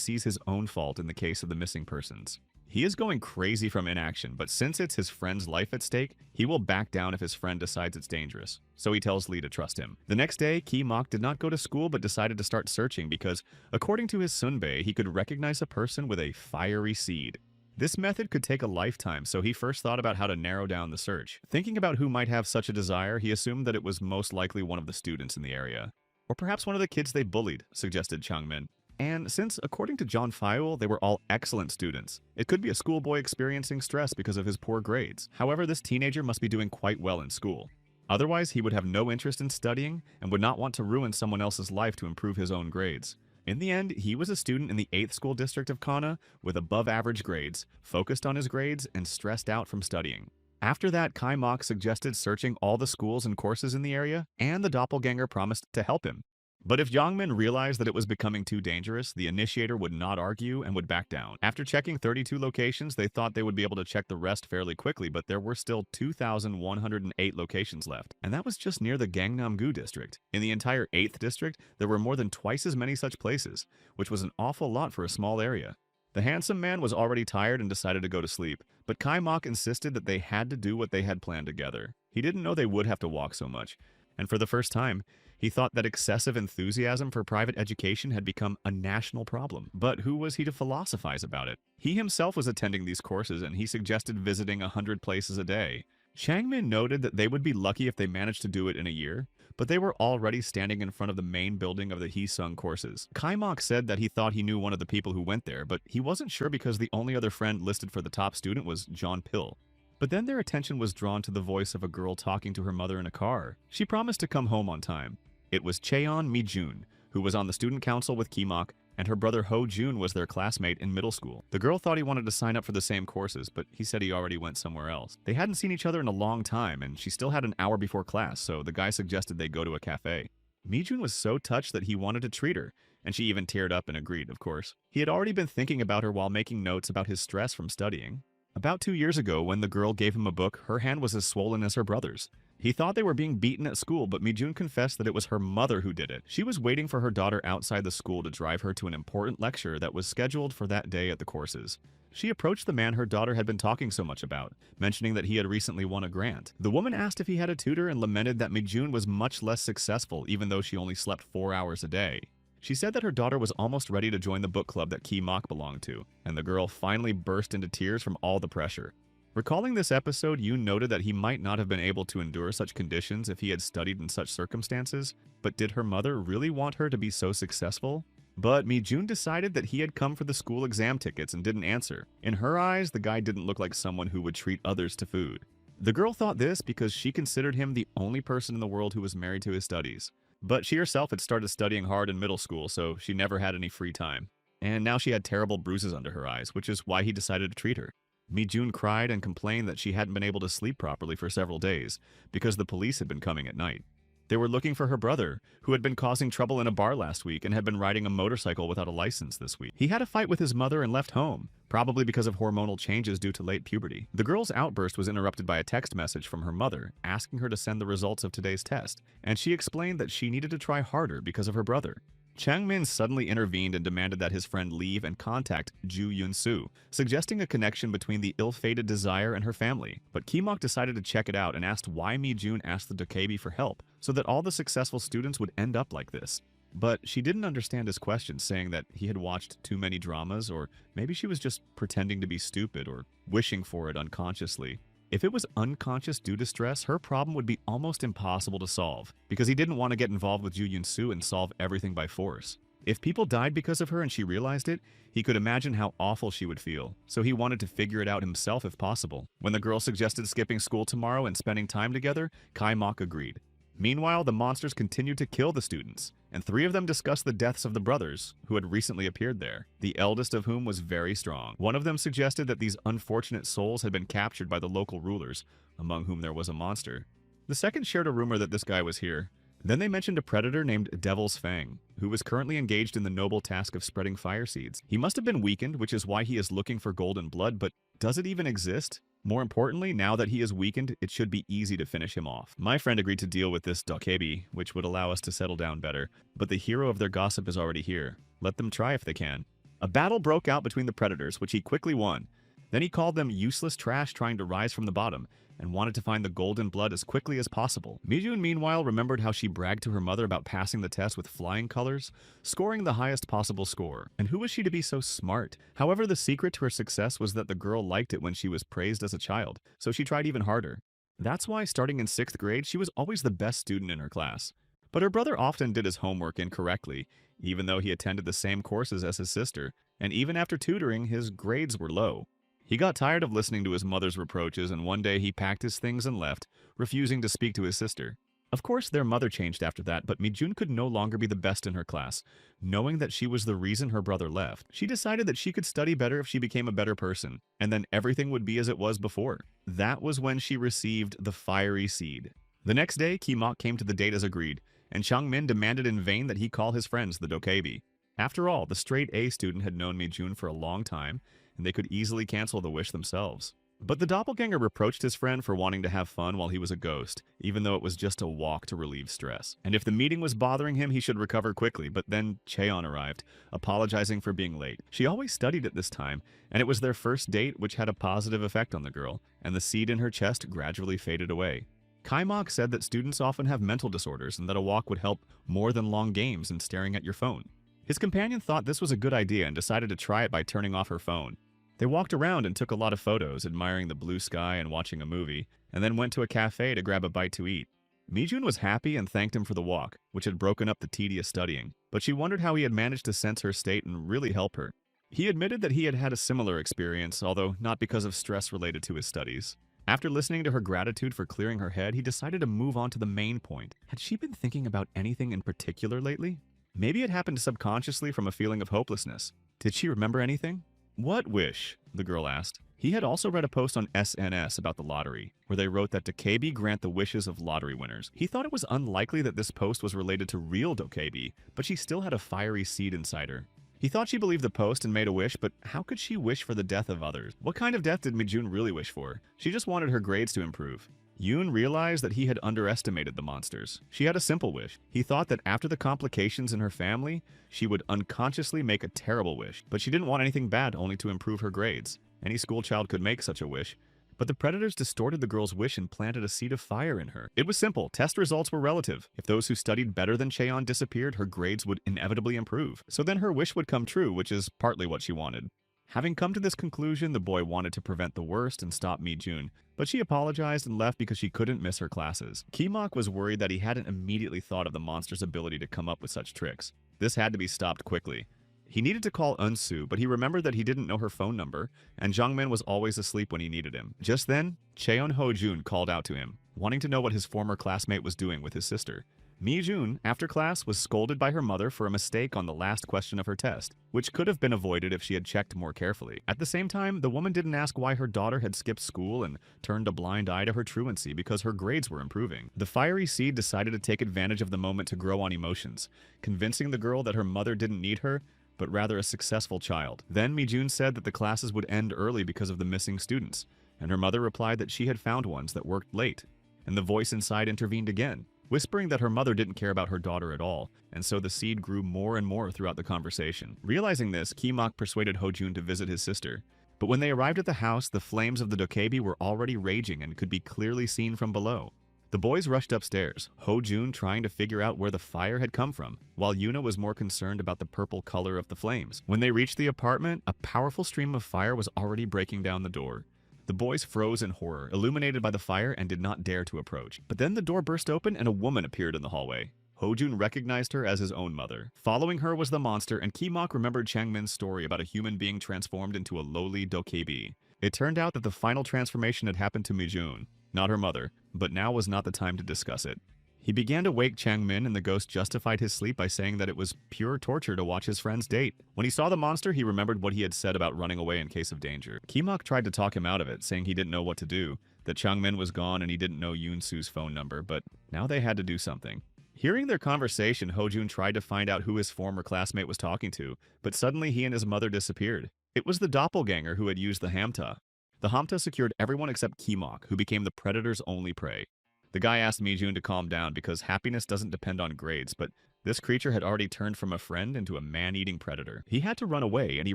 sees his own fault in the case of the missing persons. He is going crazy from inaction, but since it's his friend's life at stake, he will back down if his friend decides it's dangerous. So he tells Lee to trust him. The next day, Ki-mok did not go to school but decided to start searching because, according to his sunbae, he could recognize a person with a fiery seed. This method could take a lifetime, so he first thought about how to narrow down the search. Thinking about who might have such a desire, he assumed that it was most likely one of the students in the area. Or perhaps one of the kids they bullied, suggested Changmin. And since, according to John Fayul, they were all excellent students, it could be a schoolboy experiencing stress because of his poor grades. However, this teenager must be doing quite well in school. Otherwise, he would have no interest in studying and would not want to ruin someone else's life to improve his own grades. In the end, he was a student in the 8th school district of Kana with above-average grades, focused on his grades, and stressed out from studying. After that, Ki-mok suggested searching all the schools and courses in the area, and the doppelganger promised to help him. But if Yangmin realized that it was becoming too dangerous, the initiator would not argue and would back down. After checking 32 locations, they thought they would be able to check the rest fairly quickly, but there were still 2,108 locations left, and that was just near the Gangnam-gu district. In the entire 8th district, there were more than twice as many such places, which was an awful lot for a small area. The handsome man was already tired and decided to go to sleep, but Ki-mok insisted that they had to do what they had planned together. He didn't know they would have to walk so much, and for the first time, he thought that excessive enthusiasm for private education had become a national problem. But who was he to philosophize about it? He himself was attending these courses, and he suggested visiting 100 places a day. Changmin noted that they would be lucky if they managed to do it in a year, but they were already standing in front of the main building of the Heesung courses. Ki-mok said that he thought he knew one of the people who went there, but he wasn't sure because the only other friend listed for the top student was John Pill. But then their attention was drawn to the voice of a girl talking to her mother in a car. She promised to come home on time. It was Cheon Mi-jun, who was on the student council with Ki-mok, and her brother Ho-jun was their classmate in middle school. The girl thought he wanted to sign up for the same courses, but he said he already went somewhere else. They hadn't seen each other in a long time, and she still had an hour before class, so the guy suggested they go to a cafe. Mi-jun was so touched that he wanted to treat her, and she even teared up and agreed, of course. He had already been thinking about her while making notes about his stress from studying. About 2 years ago, when the girl gave him a book, her hand was as swollen as her brother's. He thought they were being beaten at school, but Mi-jun confessed that it was her mother who did it. She was waiting for her daughter outside the school to drive her to an important lecture that was scheduled for that day at the courses. She approached the man her daughter had been talking so much about, mentioning that he had recently won a grant. The woman asked if he had a tutor and lamented that Mi-jun was much less successful, even though she only slept 4 hours a day. She said that her daughter was almost ready to join the book club that Ki-mok belonged to, and the girl finally burst into tears from all the pressure. Recalling this episode, Yoon noted that he might not have been able to endure such conditions if he had studied in such circumstances, but did her mother really want her to be so successful? But Mi-jun decided that he had come for the school exam tickets and didn't answer. In her eyes, the guy didn't look like someone who would treat others to food. The girl thought this because she considered him the only person in the world who was married to his studies. But she herself had started studying hard in middle school, so she never had any free time. And now she had terrible bruises under her eyes, which is why he decided to treat her. Mi-jun cried and complained that she hadn't been able to sleep properly for several days because the police had been coming at night. They were looking for her brother, who had been causing trouble in a bar last week and had been riding a motorcycle without a license this week. He had a fight with his mother and left home, probably because of hormonal changes due to late puberty. The girl's outburst was interrupted by a text message from her mother asking her to send the results of today's test, and she explained that she needed to try harder because of her brother. Changmin suddenly intervened and demanded that his friend leave and contact Ju Yun-soo, suggesting a connection between the ill-fated desire and her family. But Ki-mok decided to check it out and asked why Mi-jun asked the dokebi for help, so that all the successful students would end up like this. But she didn't understand his question, saying that he had watched too many dramas, or maybe she was just pretending to be stupid or wishing for it unconsciously. If it was unconscious due to stress, her problem would be almost impossible to solve, because he didn't want to get involved with Ju Yun-soo and solve everything by force. If people died because of her and she realized it, he could imagine how awful she would feel, so he wanted to figure it out himself if possible. When the girl suggested skipping school tomorrow and spending time together, Kai-mok agreed. Meanwhile, the monsters continued to kill the students, and 3 of them discussed the deaths of the brothers who had recently appeared there, the eldest of whom was very strong. One of them suggested that these unfortunate souls had been captured by the local rulers, among whom there was a monster. The second shared a rumor that this guy was here. Then they mentioned a predator named Devil's Fang, who was currently engaged in the noble task of spreading fire seeds. He must have been weakened, which is why he is looking for golden blood, but does it even exist? More importantly, now that he is weakened, it should be easy to finish him off. My friend agreed to deal with this dokebi, which would allow us to settle down better, but the hero of their gossip is already here. Let them try if they can. A battle broke out between the predators, which he quickly won. Then he called them useless trash trying to rise from the bottom, and wanted to find the golden blood as quickly as possible. Mijun, meanwhile, remembered how she bragged to her mother about passing the test with flying colors, scoring the highest possible score. And who was she to be so smart? However, the secret to her success was that the girl liked it when she was praised as a child, so she tried even harder. That's why, starting in 6th grade, she was always the best student in her class. But her brother often did his homework incorrectly, even though he attended the same courses as his sister, and even after tutoring, his grades were low. He got tired of listening to his mother's reproaches, and one day he packed his things and left, refusing to speak to his sister. Of course, their mother changed after that, but Mijun could no longer be the best in her class. Knowing that she was the reason her brother left, she decided that she could study better if she became a better person, and then everything would be as it was before. That was when she received the fiery seed. The next day, Ki-mok came to the date as agreed, and Changmin demanded in vain that he call his friends the dokebi. After all, the straight A student had known Mijun for a long time, and they could easily cancel the wish themselves. But the doppelganger reproached his friend for wanting to have fun while he was a ghost, even though it was just a walk to relieve stress. And if the meeting was bothering him, he should recover quickly, but then Cheon arrived, apologizing for being late. She always studied at this time, and it was their first date, which had a positive effect on the girl, and the seed in her chest gradually faded away. Kai-mok said that students often have mental disorders and that a walk would help more than long games and staring at your phone. His companion thought this was a good idea and decided to try it by turning off her phone. They walked around and took a lot of photos, admiring the blue sky and watching a movie, and then went to a cafe to grab a bite to eat. Mijun was happy and thanked him for the walk, which had broken up the tedious studying, but she wondered how he had managed to sense her state and really help her. He admitted that he had had a similar experience, although not because of stress related to his studies. After listening to her gratitude for clearing her head, he decided to move on to the main point. Had she been thinking about anything in particular lately? Maybe it happened subconsciously from a feeling of hopelessness. Did she remember anything? What wish? The girl asked. He had also read a post on SNS about the lottery, where they wrote that dokebi grant the wishes of lottery winners. He thought it was unlikely that this post was related to real dokebi, but she still had a fiery seed inside her. He thought she believed the post and made a wish, but how could she wish for the death of others? What kind of death did Mijun really wish for? She just wanted her grades to improve. Yoon realized that he had underestimated the monsters. She had a simple wish. He thought that after the complications in her family, she would unconsciously make a terrible wish, but she didn't want anything bad, only to improve her grades. Any schoolchild could make such a wish, but the predators distorted the girl's wish and planted a seed of fire in her. It was simple. Test results were relative. If those who studied better than Cheon disappeared, her grades would inevitably improve. So then her wish would come true, which is partly what she wanted. Having come to this conclusion, the boy wanted to prevent the worst and stop Mijun, but she apologized and left because she couldn't miss her classes. Ki-mok was worried that he hadn't immediately thought of the monster's ability to come up with such tricks. This had to be stopped quickly. He needed to call Eunsu, but he remembered that he didn't know her phone number, and Jungmin was always asleep when he needed him. Just then, Cheon Ho-jun called out to him, wanting to know what his former classmate was doing with his sister. Mi-jun, after class, was scolded by her mother for a mistake on the last question of her test, which could have been avoided if she had checked more carefully. At the same time, the woman didn't ask why her daughter had skipped school and turned a blind eye to her truancy because her grades were improving. The fiery seed decided to take advantage of the moment to grow on emotions, convincing the girl that her mother didn't need her, but rather a successful child. Then Mi-jun said that the classes would end early because of the missing students, and her mother replied that she had found ones that worked late. And the voice inside intervened again, whispering that her mother didn't care about her daughter at all, and so the seed grew more and more throughout the conversation. Realizing this, Ki-mok persuaded Ho-jun to visit his sister. But when they arrived at the house, the flames of the dokebi were already raging and could be clearly seen from below. The boys rushed upstairs, Ho-jun trying to figure out where the fire had come from, while Yuna was more concerned about the purple color of the flames. When they reached the apartment, a powerful stream of fire was already breaking down the door. The boys froze in horror, illuminated by the fire, and did not dare to approach. But then the door burst open and a woman appeared in the hallway. Hojun recognized her as his own mother. Following her was the monster, and Kimok remembered Changmin's story about a human being transformed into a lowly dokebi. It turned out that the final transformation had happened to Mijun, not her mother, but now was not the time to discuss it. He began to wake Changmin, and the ghost justified his sleep by saying that it was pure torture to watch his friends date. When he saw the monster, he remembered what he had said about running away in case of danger. Kimok tried to talk him out of it, saying he didn't know what to do, that Changmin was gone and he didn't know Yoon-soo's phone number, but now they had to do something. Hearing their conversation, Hojun tried to find out who his former classmate was talking to, but suddenly he and his mother disappeared. It was the doppelganger who had used the Hamta. The Hamta secured everyone except Kimok, who became the predator's only prey. The guy asked Mijun to calm down because happiness doesn't depend on grades, but this creature had already turned from a friend into a man-eating predator. He had to run away, and he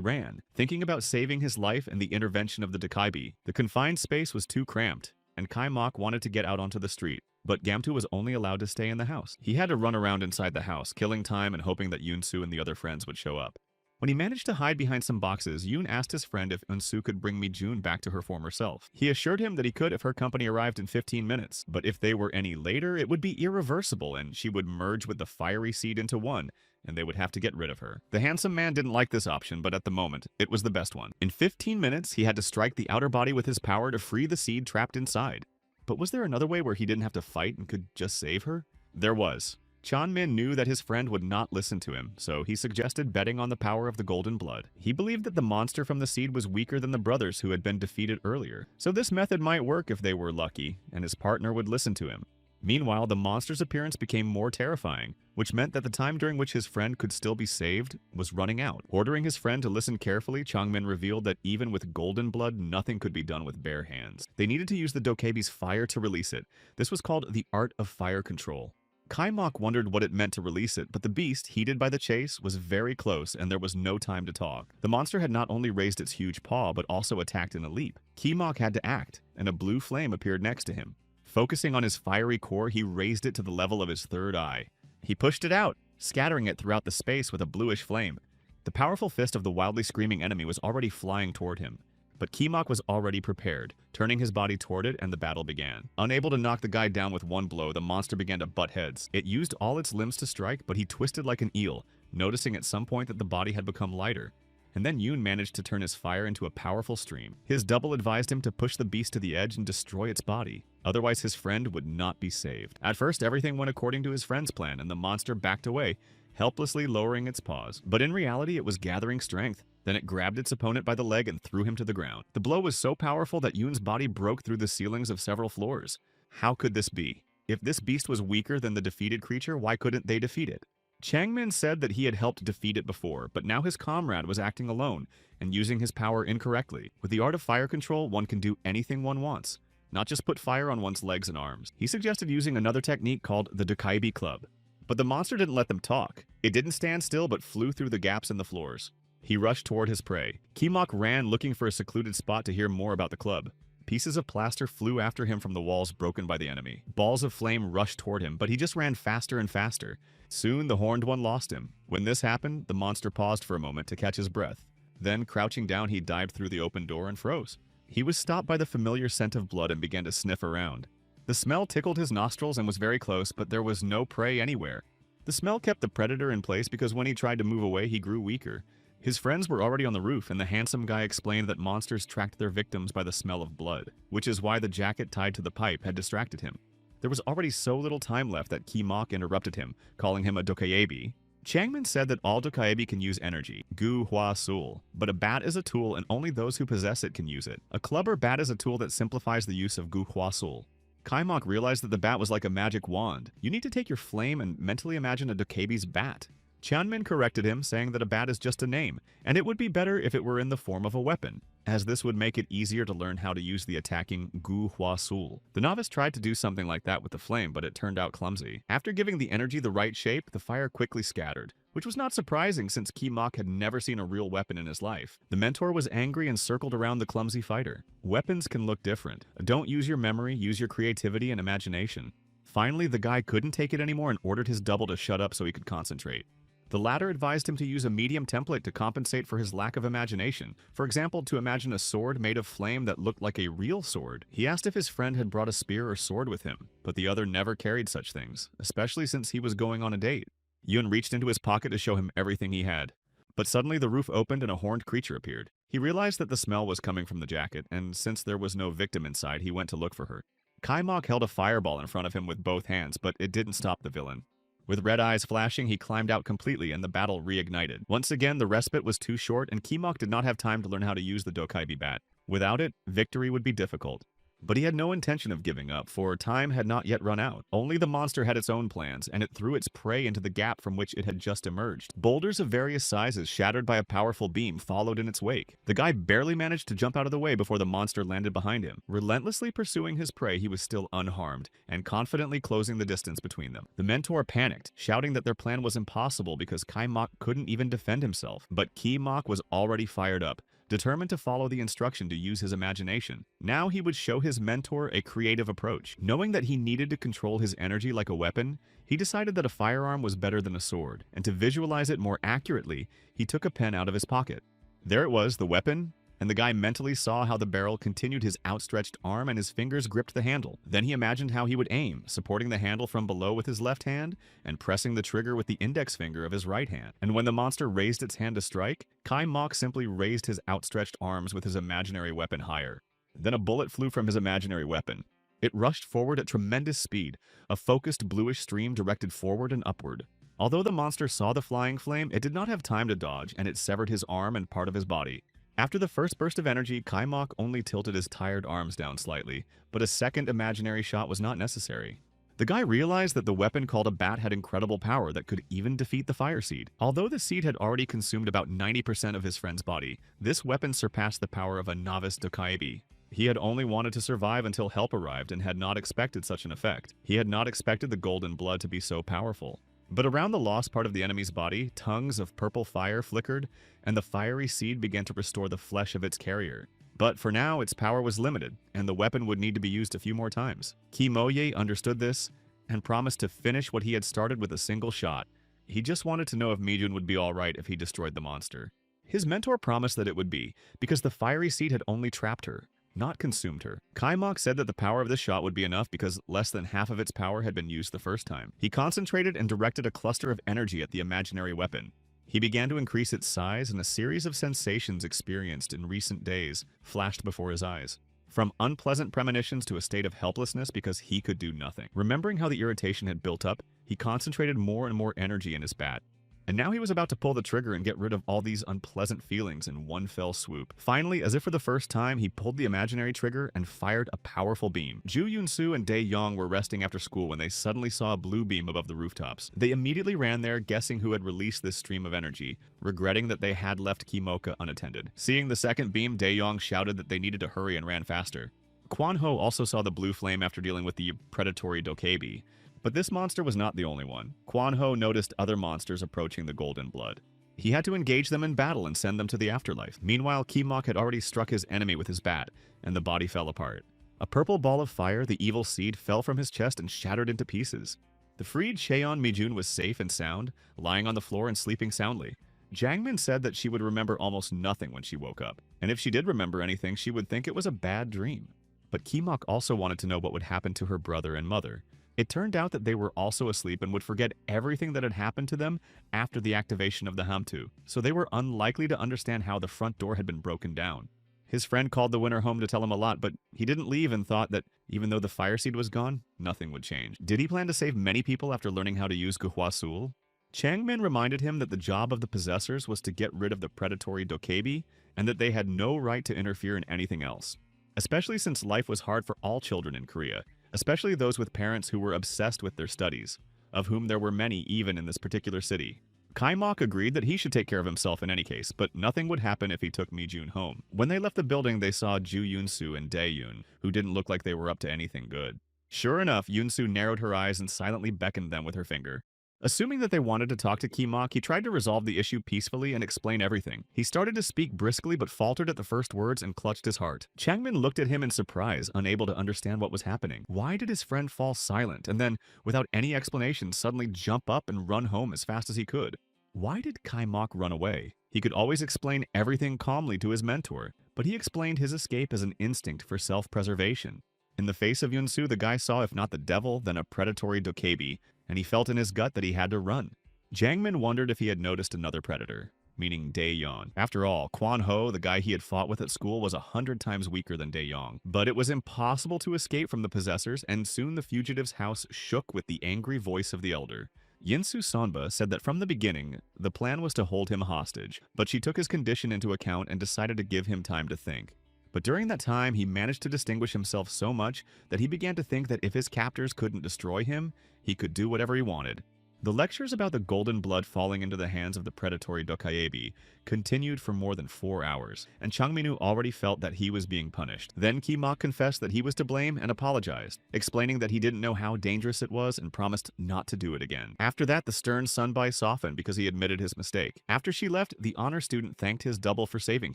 ran, thinking about saving his life and the intervention of the Dokaibi. The confined space was too cramped, and Kaimok wanted to get out onto the street, but Gamtu was only allowed to stay in the house. He had to run around inside the house, killing time and hoping that Yoon-soo and the other friends would show up. When he managed to hide behind some boxes, Yoon asked his friend if Eun-soo could bring Mijun back to her former self. He assured him that he could if her company arrived in 15 minutes, but if they were any later, it would be irreversible and she would merge with the fiery seed into one, and they would have to get rid of her. The handsome man didn't like this option, but at the moment, it was the best one. In 15 minutes, he had to strike the outer body with his power to free the seed trapped inside. But was there another way where he didn't have to fight and could just save her? There was. Chanmin knew that his friend would not listen to him, so he suggested betting on the power of the golden blood. He believed that the monster from the seed was weaker than the brothers who had been defeated earlier, so this method might work if they were lucky, and his partner would listen to him. Meanwhile, the monster's appearance became more terrifying, which meant that the time during which his friend could still be saved was running out. Ordering his friend to listen carefully, Changmin revealed that even with golden blood, nothing could be done with bare hands. They needed to use the Dokebi's fire to release it. This was called the art of fire control. Kaimok wondered what it meant to release it, but the beast, heated by the chase, was very close and there was no time to talk. The monster had not only raised its huge paw, but also attacked in a leap. Kaimok had to act, and a blue flame appeared next to him. Focusing on his fiery core, he raised it to the level of his third eye. He pushed it out, scattering it throughout the space with a bluish flame. The powerful fist of the wildly screaming enemy was already flying toward him. But Kaimok was already prepared, turning his body toward it, and the battle began. Unable to knock the guy down with one blow, the monster began to butt heads. It used all its limbs to strike, but he twisted like an eel, noticing at some point that the body had become lighter. And then Yoon managed to turn his fire into a powerful stream. His double advised him to push the beast to the edge and destroy its body. Otherwise, his friend would not be saved. At first, everything went according to his friend's plan, and the monster backed away, helplessly lowering its paws. But in reality, it was gathering strength. Then it grabbed its opponent by the leg and threw him to the ground. The blow was so powerful that Yoon's body broke through the ceilings of several floors. How could this be? If this beast was weaker than the defeated creature, why couldn't they defeat it? Changmin said that he had helped defeat it before, but now his comrade was acting alone and using his power incorrectly. With the art of fire control, one can do anything one wants, not just put fire on one's legs and arms. He suggested using another technique called the Dokaibi Club. But the monster didn't let them talk. It didn't stand still but flew through the gaps in the floors. He rushed toward his prey. Kaimok ran looking for a secluded spot to hear more about the club. Pieces of plaster flew after him from the walls broken by the enemy. Balls of flame rushed toward him, but he just ran faster and faster. Soon, the horned one lost him. When this happened, the monster paused for a moment to catch his breath. Then, crouching down, he dived through the open door and froze. He was stopped by the familiar scent of blood and began to sniff around. The smell tickled his nostrils and was very close, but there was no prey anywhere. The smell kept the predator in place because when he tried to move away, he grew weaker. His friends were already on the roof, and the handsome guy explained that monsters tracked their victims by the smell of blood, which is why the jacket tied to the pipe had distracted him. There was already so little time left that Kaimok interrupted him, calling him a Dokaebi. Changmin said that all Dokaebi can use energy, Gu Hua Sul, but a bat is a tool and only those who possess it can use it. A club or bat is a tool that simplifies the use of Gu Hua Sul. Kaimok realized that the bat was like a magic wand. You need to take your flame and mentally imagine a Dokaebi's bat. Chanmin corrected him, saying that a bat is just a name, and it would be better if it were in the form of a weapon, as this would make it easier to learn how to use the attacking Gu Hua Sul. The novice tried to do something like that with the flame, but it turned out clumsy. After giving the energy the right shape, the fire quickly scattered, which was not surprising since Kaimok had never seen a real weapon in his life. The mentor was angry and circled around the clumsy fighter. Weapons can look different. Don't use your memory, use your creativity and imagination. Finally, the guy couldn't take it anymore and ordered his double to shut up so he could concentrate. The latter advised him to use a medium template to compensate for his lack of imagination. For example, to imagine a sword made of flame that looked like a real sword. He asked if his friend had brought a spear or sword with him, but the other never carried such things, especially since he was going on a date. Yun reached into his pocket to show him everything he had. But suddenly the roof opened and a horned creature appeared. He realized that the smell was coming from the jacket, and since there was no victim inside, he went to look for her. Kaimok held a fireball in front of him with both hands, but it didn't stop the villain. With red eyes flashing, he climbed out completely and the battle reignited. Once again, the respite was too short and Kimok did not have time to learn how to use the Dokaibi bat. Without it, victory would be difficult. But he had no intention of giving up, for time had not yet run out. Only the monster had its own plans, and it threw its prey into the gap from which it had just emerged. Boulders of various sizes, shattered by a powerful beam, followed in its wake. The guy barely managed to jump out of the way before the monster landed behind him. Relentlessly pursuing his prey, he was still unharmed, and confidently closing the distance between them. The mentor panicked, shouting that their plan was impossible because Kaimok couldn't even defend himself. But Kimok was already fired up, determined to follow the instruction to use his imagination. Now he would show his mentor a creative approach. Knowing that he needed to control his energy like a weapon, he decided that a firearm was better than a sword, and to visualize it more accurately, he took a pen out of his pocket. There it was, the weapon, and the guy mentally saw how the barrel continued his outstretched arm and his fingers gripped the handle. Then he imagined how he would aim, supporting the handle from below with his left hand and pressing the trigger with the index finger of his right hand. And when the monster raised its hand to strike, Kai Mok simply raised his outstretched arms with his imaginary weapon higher. Then a bullet flew from his imaginary weapon. It rushed forward at tremendous speed, a focused bluish stream directed forward and upward. Although the monster saw the flying flame, it did not have time to dodge, and it severed his arm and part of his body. After the first burst of energy, Kaimok only tilted his tired arms down slightly, but a second imaginary shot was not necessary. The guy realized that the weapon called a bat had incredible power that could even defeat the fire seed. Although the seed had already consumed about 90% of his friend's body, this weapon surpassed the power of a novice Dokaibi. He had only wanted to survive until help arrived and had not expected such an effect. He had not expected the golden blood to be so powerful. But around the lost part of the enemy's body, tongues of purple fire flickered, and the fiery seed began to restore the flesh of its carrier. But for now, its power was limited, and the weapon would need to be used a few more times. Kimoye understood this, and promised to finish what he had started with a single shot. He just wanted to know if Mijun would be alright if he destroyed the monster. His mentor promised that it would be, because the fiery seed had only trapped her, not consumed her. Kaimok said that the power of this shot would be enough because less than half of its power had been used the first time. He concentrated and directed a cluster of energy at the imaginary weapon. He began to increase its size, and a series of sensations experienced in recent days flashed before his eyes. From unpleasant premonitions to a state of helplessness because he could do nothing. Remembering how the irritation had built up, he concentrated more and more energy in his bat. And now he was about to pull the trigger and get rid of all these unpleasant feelings in one fell swoop. Finally, as if for the first time, he pulled the imaginary trigger and fired a powerful beam. Ju Yun-soo and Dae Yong were resting after school when they suddenly saw a blue beam above the rooftops. They immediately ran there, guessing who had released this stream of energy, regretting that they had left Kimoka unattended. Seeing the second beam, Dae Yong shouted that they needed to hurry and ran faster. Kwan Ho also saw the blue flame after dealing with the predatory Dokaibi. But this monster was not the only one. Kwan Ho noticed other monsters approaching the golden blood. He had to engage them in battle and send them to the afterlife. Meanwhile, Kimok had already struck his enemy with his bat, and the body fell apart. A purple ball of fire, the evil seed, fell from his chest and shattered into pieces. The freed Cheon Mijun was safe and sound, lying on the floor and sleeping soundly. Jangmin said that she would remember almost nothing when she woke up, and if she did remember anything, she would think it was a bad dream. But Kimok also wanted to know what would happen to her brother and mother. It turned out that they were also asleep and would forget everything that had happened to them after the activation of the Hamtu, so they were unlikely to understand how the front door had been broken down. His friend called the winter home to tell him a lot, but he didn't leave and thought that even though the fire seed was gone, nothing would change. Did he plan to save many people after learning how to use Guhua Sul? Changmin reminded him that the job of the possessors was to get rid of the predatory Dokaibi, and that they had no right to interfere in anything else. Especially since life was hard for all children in Korea, especially those with parents who were obsessed with their studies, of whom there were many even in this particular city. Kaimok agreed that he should take care of himself in any case, but nothing would happen if he took Mijun home. When they left the building, they saw Ju Yun-soo and Dae Yoon, who didn't look like they were up to anything good. Sure enough, Yun-soo narrowed her eyes and silently beckoned them with her finger. Assuming that they wanted to talk to Kimok, he tried to resolve the issue peacefully and explain everything. He started to speak briskly but faltered at the first words and clutched his heart. Changmin looked at him in surprise, unable to understand what was happening. Why did his friend fall silent and then, without any explanation, suddenly jump up and run home as fast as he could? Why did Kai Mok run away? He could always explain everything calmly to his mentor, but he explained his escape as an instinct for self-preservation. In the face of Yunsu, the guy saw if not the devil, then a predatory dokebi, and he felt in his gut that he had to run. Jangmin wondered if he had noticed another predator, meaning Daeyeon. After all, Kwan Ho, the guy he had fought with at school, was 100 times weaker than Daeyeon. But it was impossible to escape from the possessors, and soon the fugitive's house shook with the angry voice of the elder. Yinsu Sonba said that from the beginning, the plan was to hold him hostage, but she took his condition into account and decided to give him time to think. But during that time, he managed to distinguish himself so much that he began to think that if his captors couldn't destroy him, he could do whatever he wanted. The lectures about the golden blood falling into the hands of the predatory dokaebi continued for more than 4 hours, and Changminu already felt that he was being punished. Then Ki-mok confessed that he was to blame and apologized, explaining that he didn't know how dangerous it was and promised not to do it again. After that, the stern Sunbai softened because he admitted his mistake. After she left, the honor student thanked his double for saving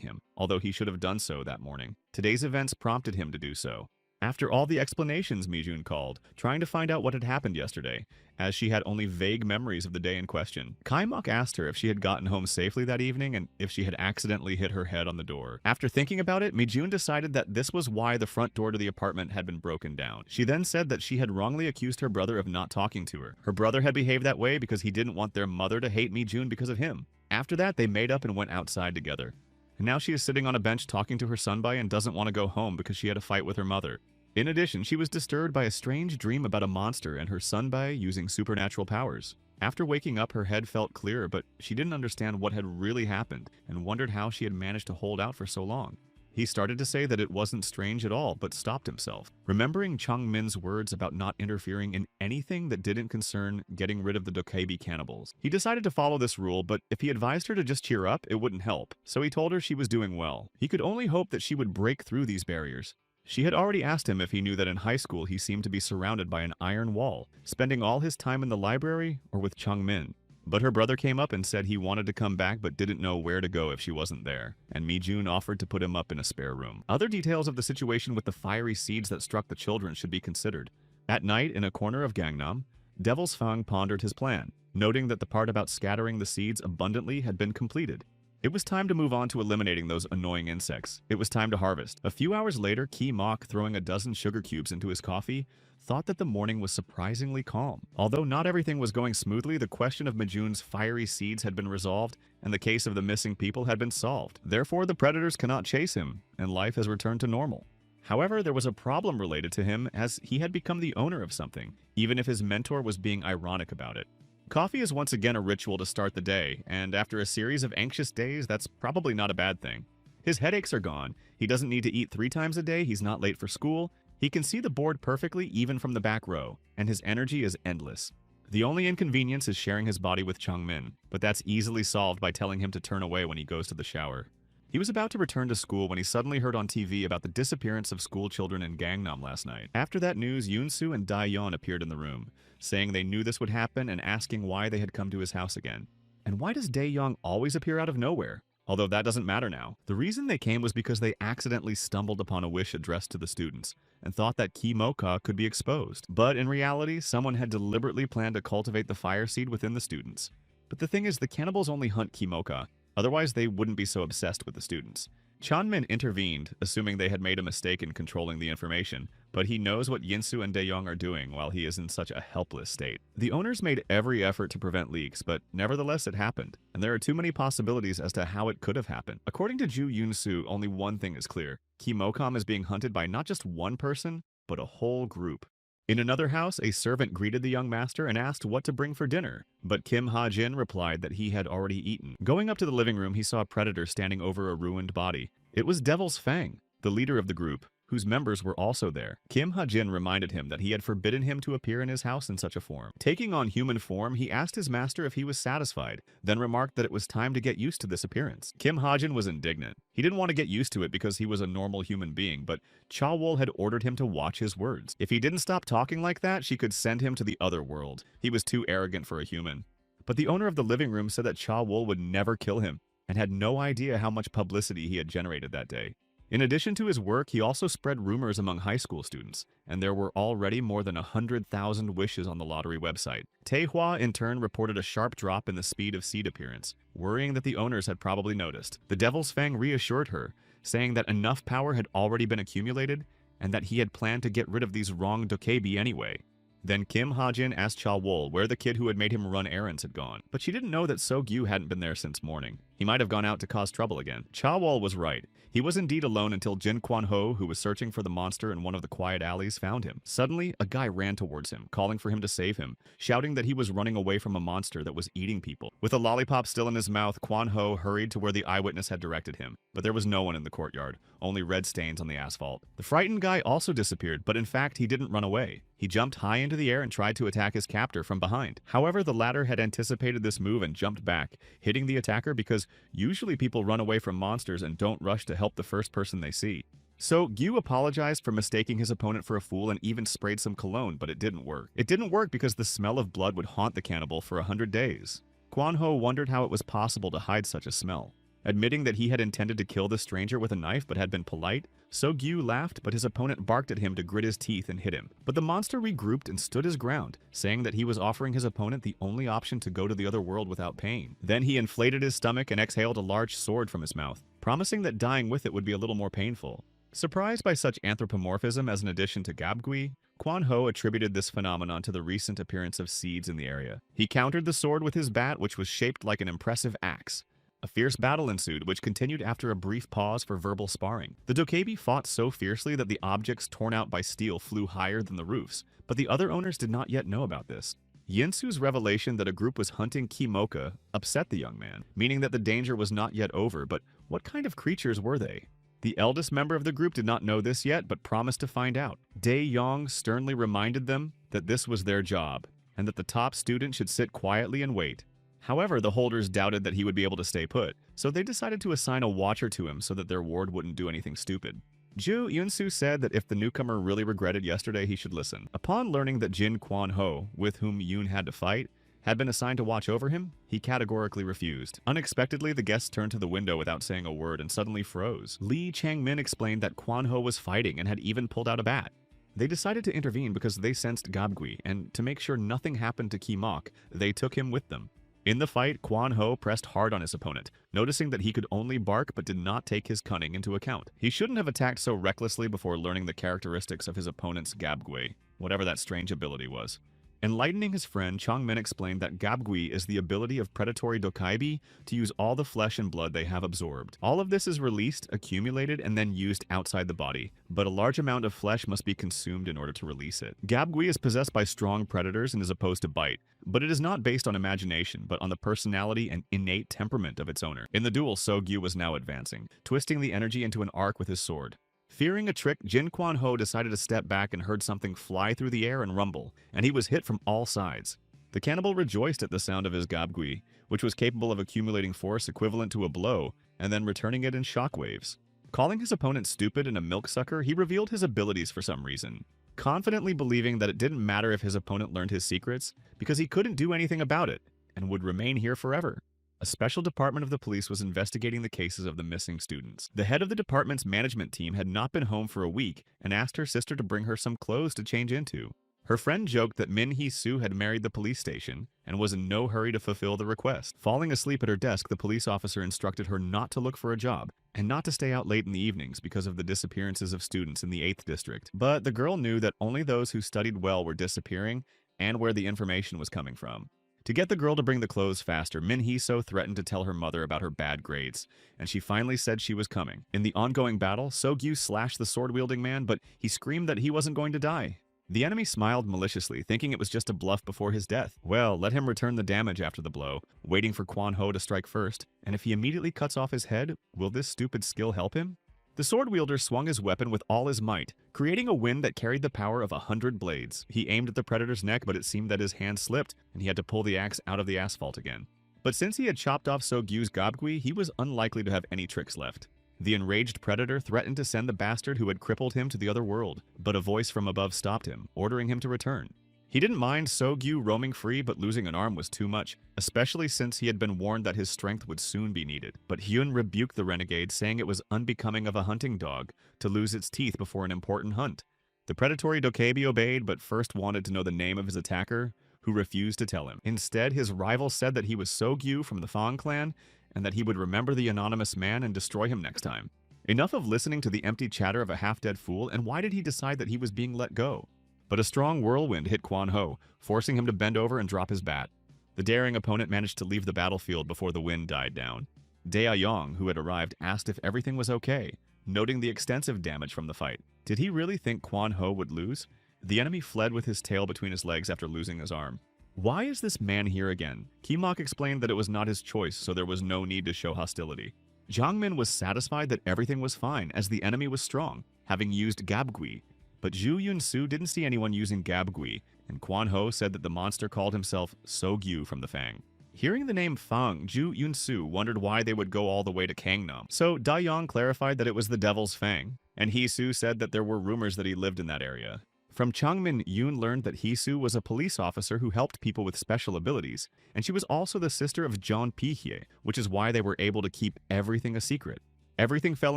him, although he should have done so that morning. Today's events prompted him to do so. After all the explanations, Mijun called, trying to find out what had happened yesterday, as she had only vague memories of the day in question. Kai-mok asked her if she had gotten home safely that evening and if she had accidentally hit her head on the door. After thinking about it, Mijun decided that this was why the front door to the apartment had been broken down. She then said that she had wrongly accused her brother of not talking to her. Her brother had behaved that way because he didn't want their mother to hate Mijun because of him. After that, they made up and went outside together. And now she is sitting on a bench talking to her sunbai and doesn't want to go home because she had a fight with her mother. In addition, she was disturbed by a strange dream about a monster and her sunbai using supernatural powers. After waking up, her head felt clearer, but she didn't understand what had really happened and wondered how she had managed to hold out for so long. He started to say that it wasn't strange at all, but stopped himself, remembering Changmin's words about not interfering in anything that didn't concern getting rid of the dokebi cannibals. He decided to follow this rule, but if he advised her to just cheer up, it wouldn't help, so he told her she was doing well. He could only hope that she would break through these barriers. She had already asked him if he knew that in high school he seemed to be surrounded by an iron wall, spending all his time in the library or with Changmin. But her brother came up and said he wanted to come back but didn't know where to go if she wasn't there, and Mijun offered to put him up in a spare room. Other details of the situation with the fiery seeds that struck the children should be considered. At night, in a corner of Gangnam, Devil's Fang pondered his plan, noting that the part about scattering the seeds abundantly had been completed. It was time to move on to eliminating those annoying insects. It was time to harvest. A few hours later, Ki-mok, throwing a dozen sugar cubes into his coffee, thought that the morning was surprisingly calm. Although not everything was going smoothly, the question of Mijun's fiery seeds had been resolved, and the case of the missing people had been solved. Therefore, the predators cannot chase him, and life has returned to normal. However, there was a problem related to him as he had become the owner of something, even if his mentor was being ironic about it. Coffee is once again a ritual to start the day, and after a series of anxious days, that's probably not a bad thing. His headaches are gone, he doesn't need to eat 3 times a day, he's not late for school, he can see the board perfectly even from the back row, and his energy is endless. The only inconvenience is sharing his body with Changmin, but that's easily solved by telling him to turn away when he goes to the shower. He was about to return to school when he suddenly heard on TV about the disappearance of school children in Gangnam last night. After that news, Yoon-soo and Daeyeon appeared in the room, saying they knew this would happen and asking why they had come to his house again. And why does Daeyeon always appear out of nowhere? Although that doesn't matter now. The reason they came was because they accidentally stumbled upon a wish addressed to the students and thought that Ki-moka could be exposed. But in reality, someone had deliberately planned to cultivate the fire seed within the students. But the thing is, the cannibals only hunt Ki-moka. Otherwise, they wouldn't be so obsessed with the students. Chanmin intervened, assuming they had made a mistake in controlling the information, but he knows what Yinsu and Daeyeon are doing while he is in such a helpless state. The owners made every effort to prevent leaks, but nevertheless it happened, and there are too many possibilities as to how it could have happened. According to Ju Yoon-soo, only one thing is clear. Ki-mokam is being hunted by not just one person, but a whole group. In another house, a servant greeted the young master and asked what to bring for dinner, but Kim Ha-jin replied that he had already eaten. Going up to the living room, he saw a predator standing over a ruined body. It was Devil's Fang, the leader of the group, whose members were also there. Kim Ha-jin reminded him that he had forbidden him to appear in his house in such a form. Taking on human form, he asked his master if he was satisfied, then remarked that it was time to get used to this appearance. Kim Ha-jin was indignant. He didn't want to get used to it because he was a normal human being, but Cha-wol had ordered him to watch his words. If he didn't stop talking like that, she could send him to the other world. He was too arrogant for a human. But the owner of the living room said that Cha-wol would never kill him, and had no idea how much publicity he had generated that day. In addition to his work, he also spread rumors among high school students, and there were already more than 100,000 wishes on the lottery website. Taehua, in turn, reported a sharp drop in the speed of seed appearance, worrying that the owners had probably noticed. The Devil's Fang reassured her, saying that enough power had already been accumulated, and that he had planned to get rid of these wrong dokebi anyway. Then Kim Ha-jin asked Cha-wol where the kid who had made him run errands had gone, but she didn't know that So-gyu hadn't been there since morning. He might have gone out to cause trouble again. Cha-wol was right. He was indeed alone until Jin Kwan-ho, who was searching for the monster in one of the quiet alleys, found him. Suddenly, a guy ran towards him, calling for him to save him, shouting that he was running away from a monster that was eating people. With a lollipop still in his mouth, Kwan-ho hurried to where the eyewitness had directed him, but there was no one in the courtyard, only red stains on the asphalt. The frightened guy also disappeared, but in fact he didn't run away. He jumped high into the air and tried to attack his captor from behind. However, the latter had anticipated this move and jumped back, hitting the attacker because usually people run away from monsters and don't rush to help the first person they see. So, Gyu apologized for mistaking his opponent for a fool and even sprayed some cologne, but it didn't work. It didn't work because the smell of blood would haunt the cannibal for 100 days. Kwan-ho wondered how it was possible to hide such a smell. Admitting that he had intended to kill the stranger with a knife but had been polite, So-gyu laughed, but his opponent barked at him to grit his teeth and hit him. But the monster regrouped and stood his ground, saying that he was offering his opponent the only option to go to the other world without pain. Then he inflated his stomach and exhaled a large sword from his mouth, promising that dying with it would be a little more painful. Surprised by such anthropomorphism as an addition to gabgui, Kwan-ho attributed this phenomenon to the recent appearance of seeds in the area. He countered the sword with his bat, which was shaped like an impressive axe. A fierce battle ensued, which continued after a brief pause for verbal sparring. The dokebi fought so fiercely that the objects torn out by steel flew higher than the roofs, but the other owners did not yet know about this. Yinsu's revelation that a group was hunting Kimoka upset the young man, meaning that the danger was not yet over, but what kind of creatures were they? The eldest member of the group did not know this yet, but promised to find out. Dae-yong sternly reminded them that this was their job, and that the top student should sit quietly and wait. However, the holders doubted that he would be able to stay put, so they decided to assign a watcher to him so that their ward wouldn't do anything stupid. Yunsu said that if the newcomer really regretted yesterday, he should listen. Upon learning that Jin Kwan-ho, with whom Yoon had to fight, had been assigned to watch over him, he categorically refused. Unexpectedly, the guest turned to the window without saying a word and suddenly froze. Lee Chang-min explained that Kwan-ho was fighting and had even pulled out a bat. They decided to intervene because they sensed gabgui, and to make sure nothing happened to Ki-mok, they took him with them. In the fight, Kwan-ho pressed hard on his opponent, noticing that he could only bark but did not take his cunning into account. He shouldn't have attacked so recklessly before learning the characteristics of his opponent's gabgui, whatever that strange ability was. Enlightening his friend, Changmin explained that gabgui is the ability of predatory dokaibi to use all the flesh and blood they have absorbed. All of this is released, accumulated, and then used outside the body, but a large amount of flesh must be consumed in order to release it. Gabgui is possessed by strong predators and is opposed to bite, but it is not based on imagination, but on the personality and innate temperament of its owner. In the duel, So-gyu was now advancing, twisting the energy into an arc with his sword. Fearing a trick, Jin Kwan-ho decided to step back and heard something fly through the air and rumble, and he was hit from all sides. The cannibal rejoiced at the sound of his gabgui, which was capable of accumulating force equivalent to a blow, and then returning it in shockwaves. Calling his opponent stupid and a milksucker, he revealed his abilities for some reason, confidently believing that it didn't matter if his opponent learned his secrets, because he couldn't do anything about it, and would remain here forever. A special department of the police was investigating the cases of the missing students. The head of the department's management team had not been home for a week and asked her sister to bring her some clothes to change into. Her friend joked that Min Hee-soo had married the police station and was in no hurry to fulfill the request. Falling asleep at her desk, the police officer instructed her not to look for a job and not to stay out late in the evenings because of the disappearances of students in the 8th district. But the girl knew that only those who studied well were disappearing and where the information was coming from. To get the girl to bring the clothes faster, Min Hee-soo threatened to tell her mother about her bad grades, and she finally said she was coming. In the ongoing battle, So-gyu slashed the sword-wielding man, but he screamed that he wasn't going to die. The enemy smiled maliciously, thinking it was just a bluff before his death. Well, let him return the damage after the blow, waiting for Kwan-ho to strike first, and if he immediately cuts off his head, will this stupid skill help him? The sword wielder swung his weapon with all his might, creating a wind that carried the power of 100 blades. He aimed at the predator's neck, but it seemed that his hand slipped, and he had to pull the axe out of the asphalt again. But since he had chopped off So-gyu's gabgui, he was unlikely to have any tricks left. The enraged predator threatened to send the bastard who had crippled him to the other world, but a voice from above stopped him, ordering him to return. He didn't mind So-gyu roaming free, but losing an arm was too much, especially since he had been warned that his strength would soon be needed. But Hyun rebuked the renegade, saying it was unbecoming of a hunting dog to lose its teeth before an important hunt. The predatory Dokebi obeyed, but first wanted to know the name of his attacker, who refused to tell him. Instead, his rival said that he was So-gyu from the Fang clan, and that he would remember the anonymous man and destroy him next time. Enough of listening to the empty chatter of a half-dead fool, and why did he decide that he was being let go? But a strong whirlwind hit Kwon Ho, forcing him to bend over and drop his bat. The daring opponent managed to leave the battlefield before the wind died down. Dae-yong, who had arrived, asked if everything was okay, noting the extensive damage from the fight. Did he really think Kwon Ho would lose? The enemy fled with his tail between his legs after losing his arm. Why is this man here again? Ki-mok explained that it was not his choice, so there was no need to show hostility. Jongmin was satisfied that everything was fine, as the enemy was strong, having used Gabgui. But Ju Yun-soo didn't see anyone using Gabgui, and Kwon Ho said that the monster called himself So-gyu from the Fang. Hearing the name Fang, Ju Yun-soo wondered why they would go all the way to Gangnam. So Dae-yong clarified that it was the Devil's Fang, and Hee-soo said that there were rumors that he lived in that area. From Changmin, Yoon learned that Hee-soo was a police officer who helped people with special abilities, and she was also the sister of Jeon Pi-hye, which is why they were able to keep everything a secret. Everything fell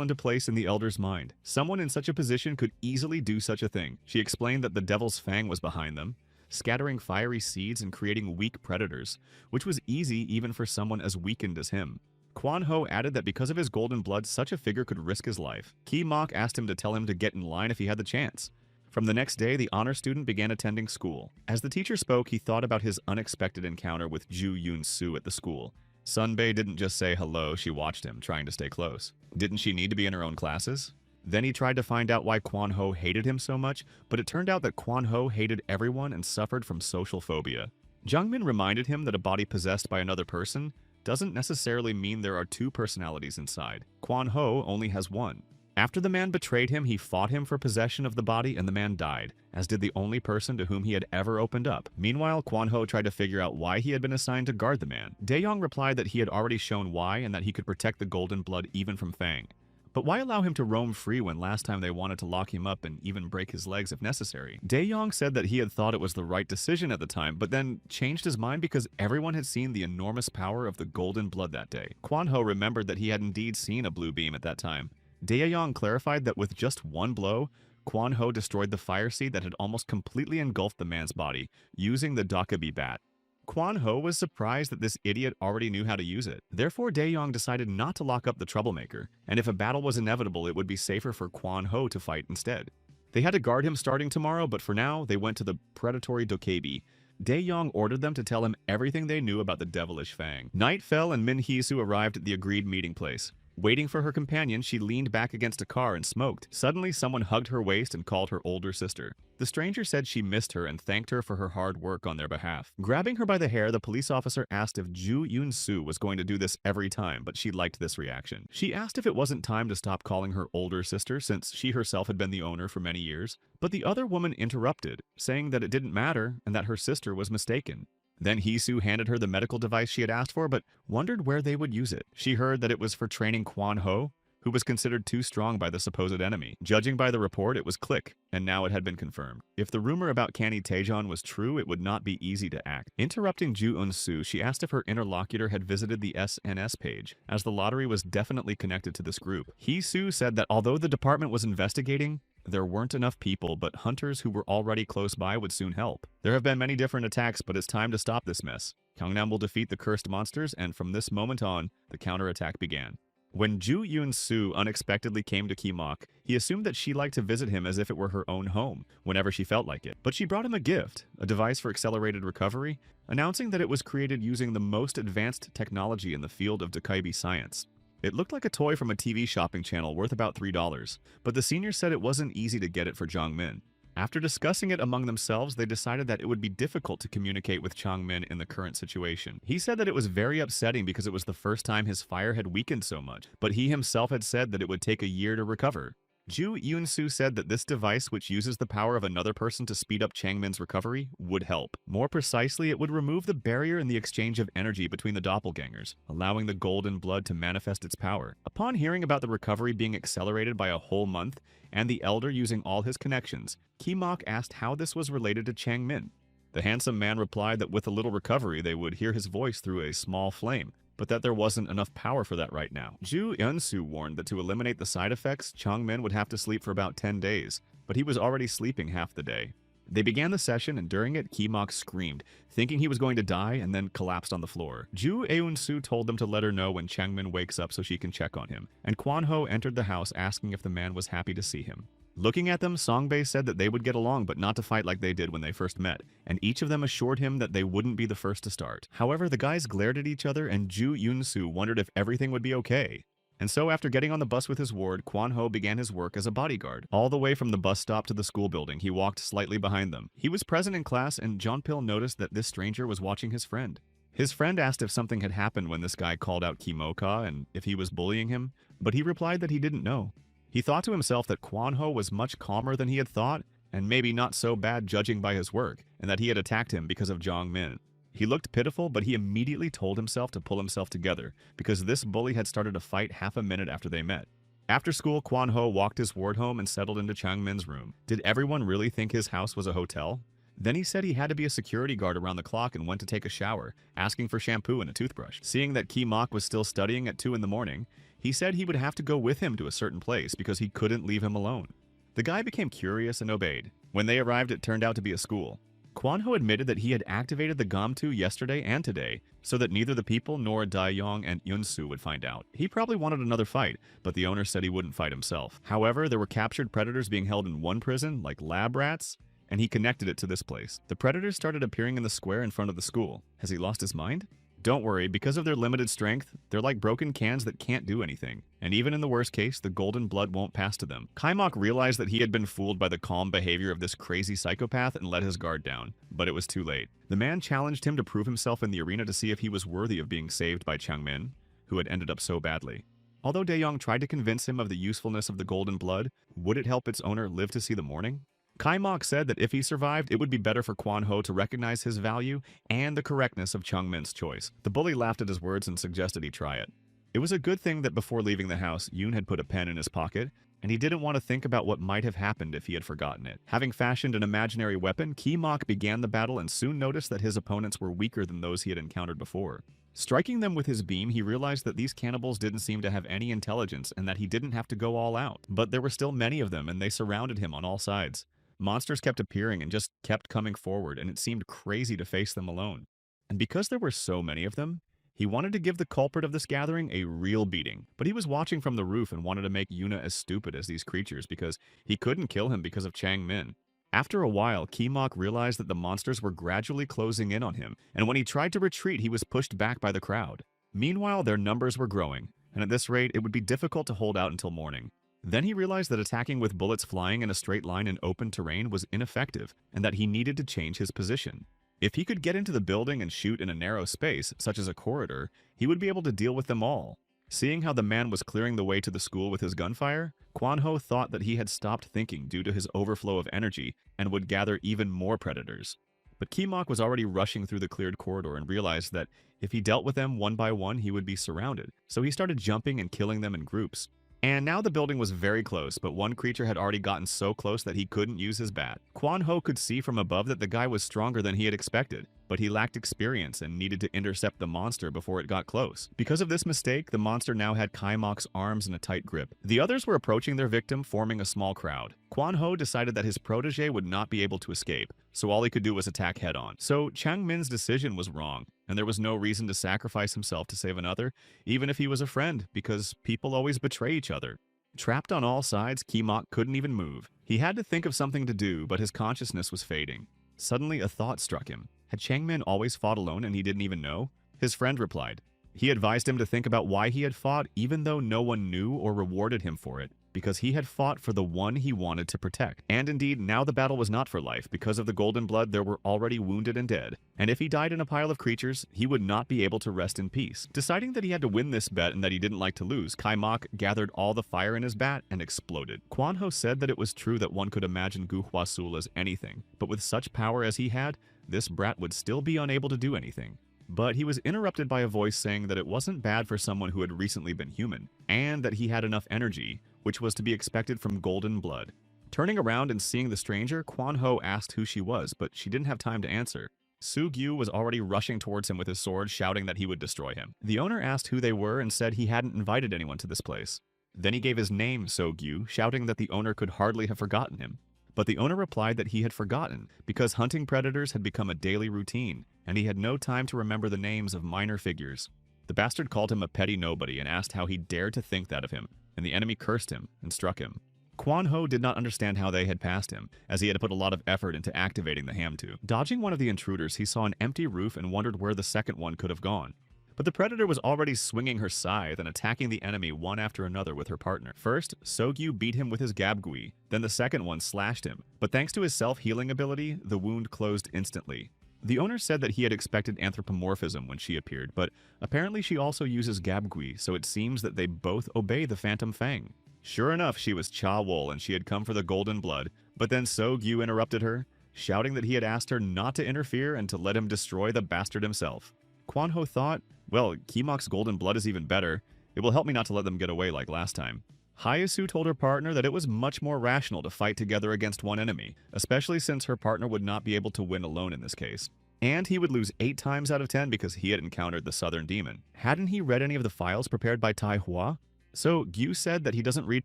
into place in the elder's mind. Someone in such a position could easily do such a thing. She explained that the Devil's Fang was behind them, scattering fiery seeds and creating weak predators, which was easy even for someone as weakened as him. Kwon Ho added that because of his golden blood, such a figure could risk his life. Ki-mok asked him to tell him to get in line if he had the chance. From the next day, the honor student began attending school. As the teacher spoke, he thought about his unexpected encounter with Ju Yun-soo at the school. Sunbae didn't just say hello, she watched him, trying to stay close. Didn't she need to be in her own classes? Then he tried to find out why Kwon Ho hated him so much, but it turned out that Kwon Ho hated everyone and suffered from social phobia. Jungmin reminded him that a body possessed by another person doesn't necessarily mean there are two personalities inside. Kwon Ho only has one. After the man betrayed him, he fought him for possession of the body and the man died, as did the only person to whom he had ever opened up. Meanwhile, Kwon Ho tried to figure out why he had been assigned to guard the man. Dae-yong replied that he had already shown why and that he could protect the golden blood even from Fang. But why allow him to roam free when last time they wanted to lock him up and even break his legs if necessary? Dae-yong said that he had thought it was the right decision at the time, but then changed his mind because everyone had seen the enormous power of the golden blood that day. Kwon Ho remembered that he had indeed seen a blue beam at that time. Dae-yong clarified that with just one blow, Kwon Ho destroyed the fire seed that had almost completely engulfed the man's body, using the Dokebi bat. Kwon Ho was surprised that this idiot already knew how to use it. Therefore, Dae-yong decided not to lock up the troublemaker, and if a battle was inevitable, it would be safer for Kwon Ho to fight instead. They had to guard him starting tomorrow, but for now, they went to the predatory Dokebi. Dae-yong ordered them to tell him everything they knew about the devilish Fang. Night fell and Min Hee-soo arrived at the agreed meeting place. Waiting for her companion, she leaned back against a car and smoked. Suddenly, someone hugged her waist and called her older sister. The stranger said she missed her and thanked her for her hard work on their behalf. Grabbing her by the hair, the police officer asked if Ju Yun-soo was going to do this every time, but she liked this reaction. She asked if it wasn't time to stop calling her older sister since she herself had been the owner for many years, but the other woman interrupted, saying that it didn't matter and that her sister was mistaken. Then Hee-soo handed her the medical device she had asked for, but wondered where they would use it. She heard that it was for training Kwon Ho, who was considered too strong by the supposed enemy. Judging by the report, it was click, and now it had been confirmed. If the rumor about Canny Taejeon was true, it would not be easy to act. Interrupting Ju Eun-soo, she asked if her interlocutor had visited the SNS page, as the lottery was definitely connected to this group. Hee-soo said that although the department was investigating, there weren't enough people, but hunters who were already close by would soon help. There have been many different attacks, but it's time to stop this mess. Gangnam will defeat the cursed monsters, and from this moment on, the counterattack began. When Ju Yun-soo unexpectedly came to Ki-mok, he assumed that she liked to visit him as if it were her own home, whenever she felt like it. But she brought him a gift, a device for accelerated recovery, announcing that it was created using the most advanced technology in the field of Dokebi science. It looked like a toy from a TV shopping channel worth about $3, but the senior said it wasn't easy to get it for Jongmin. After discussing it among themselves, they decided that it would be difficult to communicate with Changmin in the current situation. He said that it was very upsetting because it was the first time his fire had weakened so much, but he himself had said that it would take a year to recover. Ju Yun-soo said that this device, which uses the power of another person to speed up Changmin's recovery, would help. More precisely, it would remove the barrier in the exchange of energy between the doppelgangers, allowing the golden blood to manifest its power. Upon hearing about the recovery being accelerated by a whole month, and the elder using all his connections, Ki-mok asked how this was related to Changmin. The handsome man replied that with a little recovery they would hear his voice through a small flame, but that there wasn't enough power for that right now. Ju Eun-soo warned that to eliminate the side effects, Changmin would have to sleep for about 10 days, but he was already sleeping half the day. They began the session, and during it, Ki-mok screamed, thinking he was going to die, and then collapsed on the floor. Ju Eun-soo told them to let her know when Changmin wakes up so she can check on him, and Kwan-ho entered the house asking if the man was happy to see him. Looking at them, Songbei said that they would get along but not to fight like they did when they first met, and each of them assured him that they wouldn't be the first to start. However, the guys glared at each other, and Ju Eun-soo wondered if everything would be okay. And so after getting on the bus with his ward, Kwan-ho began his work as a bodyguard. All the way from the bus stop to the school building, he walked slightly behind them. He was present in class, and Jeonpil noticed that this stranger was watching his friend. His friend asked if something had happened when this guy called out Kimoka and if he was bullying him, but he replied that he didn't know. He thought to himself that Kwan-ho was much calmer than he had thought, and maybe not so bad judging by his work, and that he had attacked him because of Jong-min. He looked pitiful, but he immediately told himself to pull himself together, because this bully had started a fight half a minute after they met. After school, Kwan-ho walked his ward home and settled into Changmin's room. Did everyone really think his house was a hotel? Then he said he had to be a security guard around the clock and went to take a shower, asking for shampoo and a toothbrush. Seeing that Ki-mok was still studying at 2 in the morning, he said he would have to go with him to a certain place because he couldn't leave him alone. The guy became curious and obeyed. When they arrived, it turned out to be a school. Kwan-ho admitted that he had activated the Gomtu yesterday and today, so that neither the people nor Dae-yong and Eun-soo would find out. He probably wanted another fight, but the owner said he wouldn't fight himself. However, there were captured predators being held in one prison, like lab rats, and he connected it to this place. The predators started appearing in the square in front of the school. Has he lost his mind? Don't worry, because of their limited strength, they're like broken cans that can't do anything. And even in the worst case, the golden blood won't pass to them. Ki-mok realized that he had been fooled by the calm behavior of this crazy psychopath and let his guard down. But it was too late. The man challenged him to prove himself in the arena to see if he was worthy of being saved by Changmin, who had ended up so badly. Although Dae-yong tried to convince him of the usefulness of the golden blood, would it help its owner live to see the morning? Ki-mok said that if he survived, it would be better for Kwan-ho to recognize his value and the correctness of Changmin's choice. The bully laughed at his words and suggested he try it. It was a good thing that before leaving the house, Yoon had put a pen in his pocket, and he didn't want to think about what might have happened if he had forgotten it. Having fashioned an imaginary weapon, Ki-mok began the battle and soon noticed that his opponents were weaker than those he had encountered before. Striking them with his beam, he realized that these cannibals didn't seem to have any intelligence and that he didn't have to go all out. But there were still many of them, and they surrounded him on all sides. Monsters kept appearing and just kept coming forward, and it seemed crazy to face them alone. And because there were so many of them, he wanted to give the culprit of this gathering a real beating. But he was watching from the roof and wanted to make Yuna as stupid as these creatures because he couldn't kill him because of Changmin. After a while, Ki-mok realized that the monsters were gradually closing in on him, and when he tried to retreat, he was pushed back by the crowd. Meanwhile, their numbers were growing, and at this rate, it would be difficult to hold out until morning. Then he realized that attacking with bullets flying in a straight line in open terrain was ineffective, and that he needed to change his position. If he could get into the building and shoot in a narrow space, such as a corridor, he would be able to deal with them all. Seeing how the man was clearing the way to the school with his gunfire, Kwan-ho thought that he had stopped thinking due to his overflow of energy and would gather even more predators. But Ki-mok was already rushing through the cleared corridor and realized that if he dealt with them one by one, he would be surrounded. So he started jumping and killing them in groups. And now the building was very close, but one creature had already gotten so close that he couldn't use his bat. Kwan-ho could see from above that the guy was stronger than he had expected, but he lacked experience and needed to intercept the monster before it got close. Because of this mistake, the monster now had Ki-mok's arms in a tight grip. The others were approaching their victim, forming a small crowd. Kwan-ho decided that his protege would not be able to escape, so all he could do was attack head-on. So Changmin's decision was wrong, and there was no reason to sacrifice himself to save another, even if he was a friend, because people always betray each other. Trapped on all sides, Ki-mok couldn't even move. He had to think of something to do, but his consciousness was fading. Suddenly, a thought struck him. Had Changmin always fought alone and he didn't even know? His friend replied. He advised him to think about why he had fought even though no one knew or rewarded him for it, because he had fought for the one he wanted to protect. And indeed, now the battle was not for life. Because of the golden blood, there were already wounded and dead. And if he died in a pile of creatures, he would not be able to rest in peace. Deciding that he had to win this bet and that he didn't like to lose, Ki-mok gathered all the fire in his bat and exploded. Kwan-ho said that it was true that one could imagine Gu Hwa-sul as anything, but with such power as he had, this brat would still be unable to do anything. But he was interrupted by a voice saying that it wasn't bad for someone who had recently been human, and that he had enough energy, which was to be expected from golden blood. Turning around and seeing the stranger, Kwan Ho asked who she was, but she didn't have time to answer. Su-gyu was already rushing towards him with his sword, shouting that he would destroy him. The owner asked who they were and said he hadn't invited anyone to this place. Then he gave his name, So-gyu, shouting that the owner could hardly have forgotten him. But the owner replied that he had forgotten, because hunting predators had become a daily routine, and he had no time to remember the names of minor figures. The bastard called him a petty nobody and asked how he dared to think that of him, and the enemy cursed him and struck him. Kwan Ho did not understand how they had passed him, as he had put a lot of effort into activating the Hamtu. Dodging one of the intruders, he saw an empty roof and wondered where the second one could have gone. But the predator was already swinging her scythe and attacking the enemy one after another with her partner. First, So-gyu beat him with his gabgui, then the second one slashed him. But thanks to his self-healing ability, the wound closed instantly. The owner said that he had expected anthropomorphism when she appeared, but apparently she also uses gabgui, so it seems that they both obey the Phantom Fang. Sure enough, she was Cha-Wol and she had come for the golden blood, but then So-gyu interrupted her, shouting that he had asked her not to interfere and to let him destroy the bastard himself. Kwan Ho thought, well, Kimok's golden blood is even better. It will help me not to let them get away like last time. Hayasu told her partner that it was much more rational to fight together against one enemy, especially since her partner would not be able to win alone in this case. And he would lose 8 times out of 10 because he had encountered the Southern Demon. Hadn't he read any of the files prepared by Tai Hua? So Gyu said that he doesn't read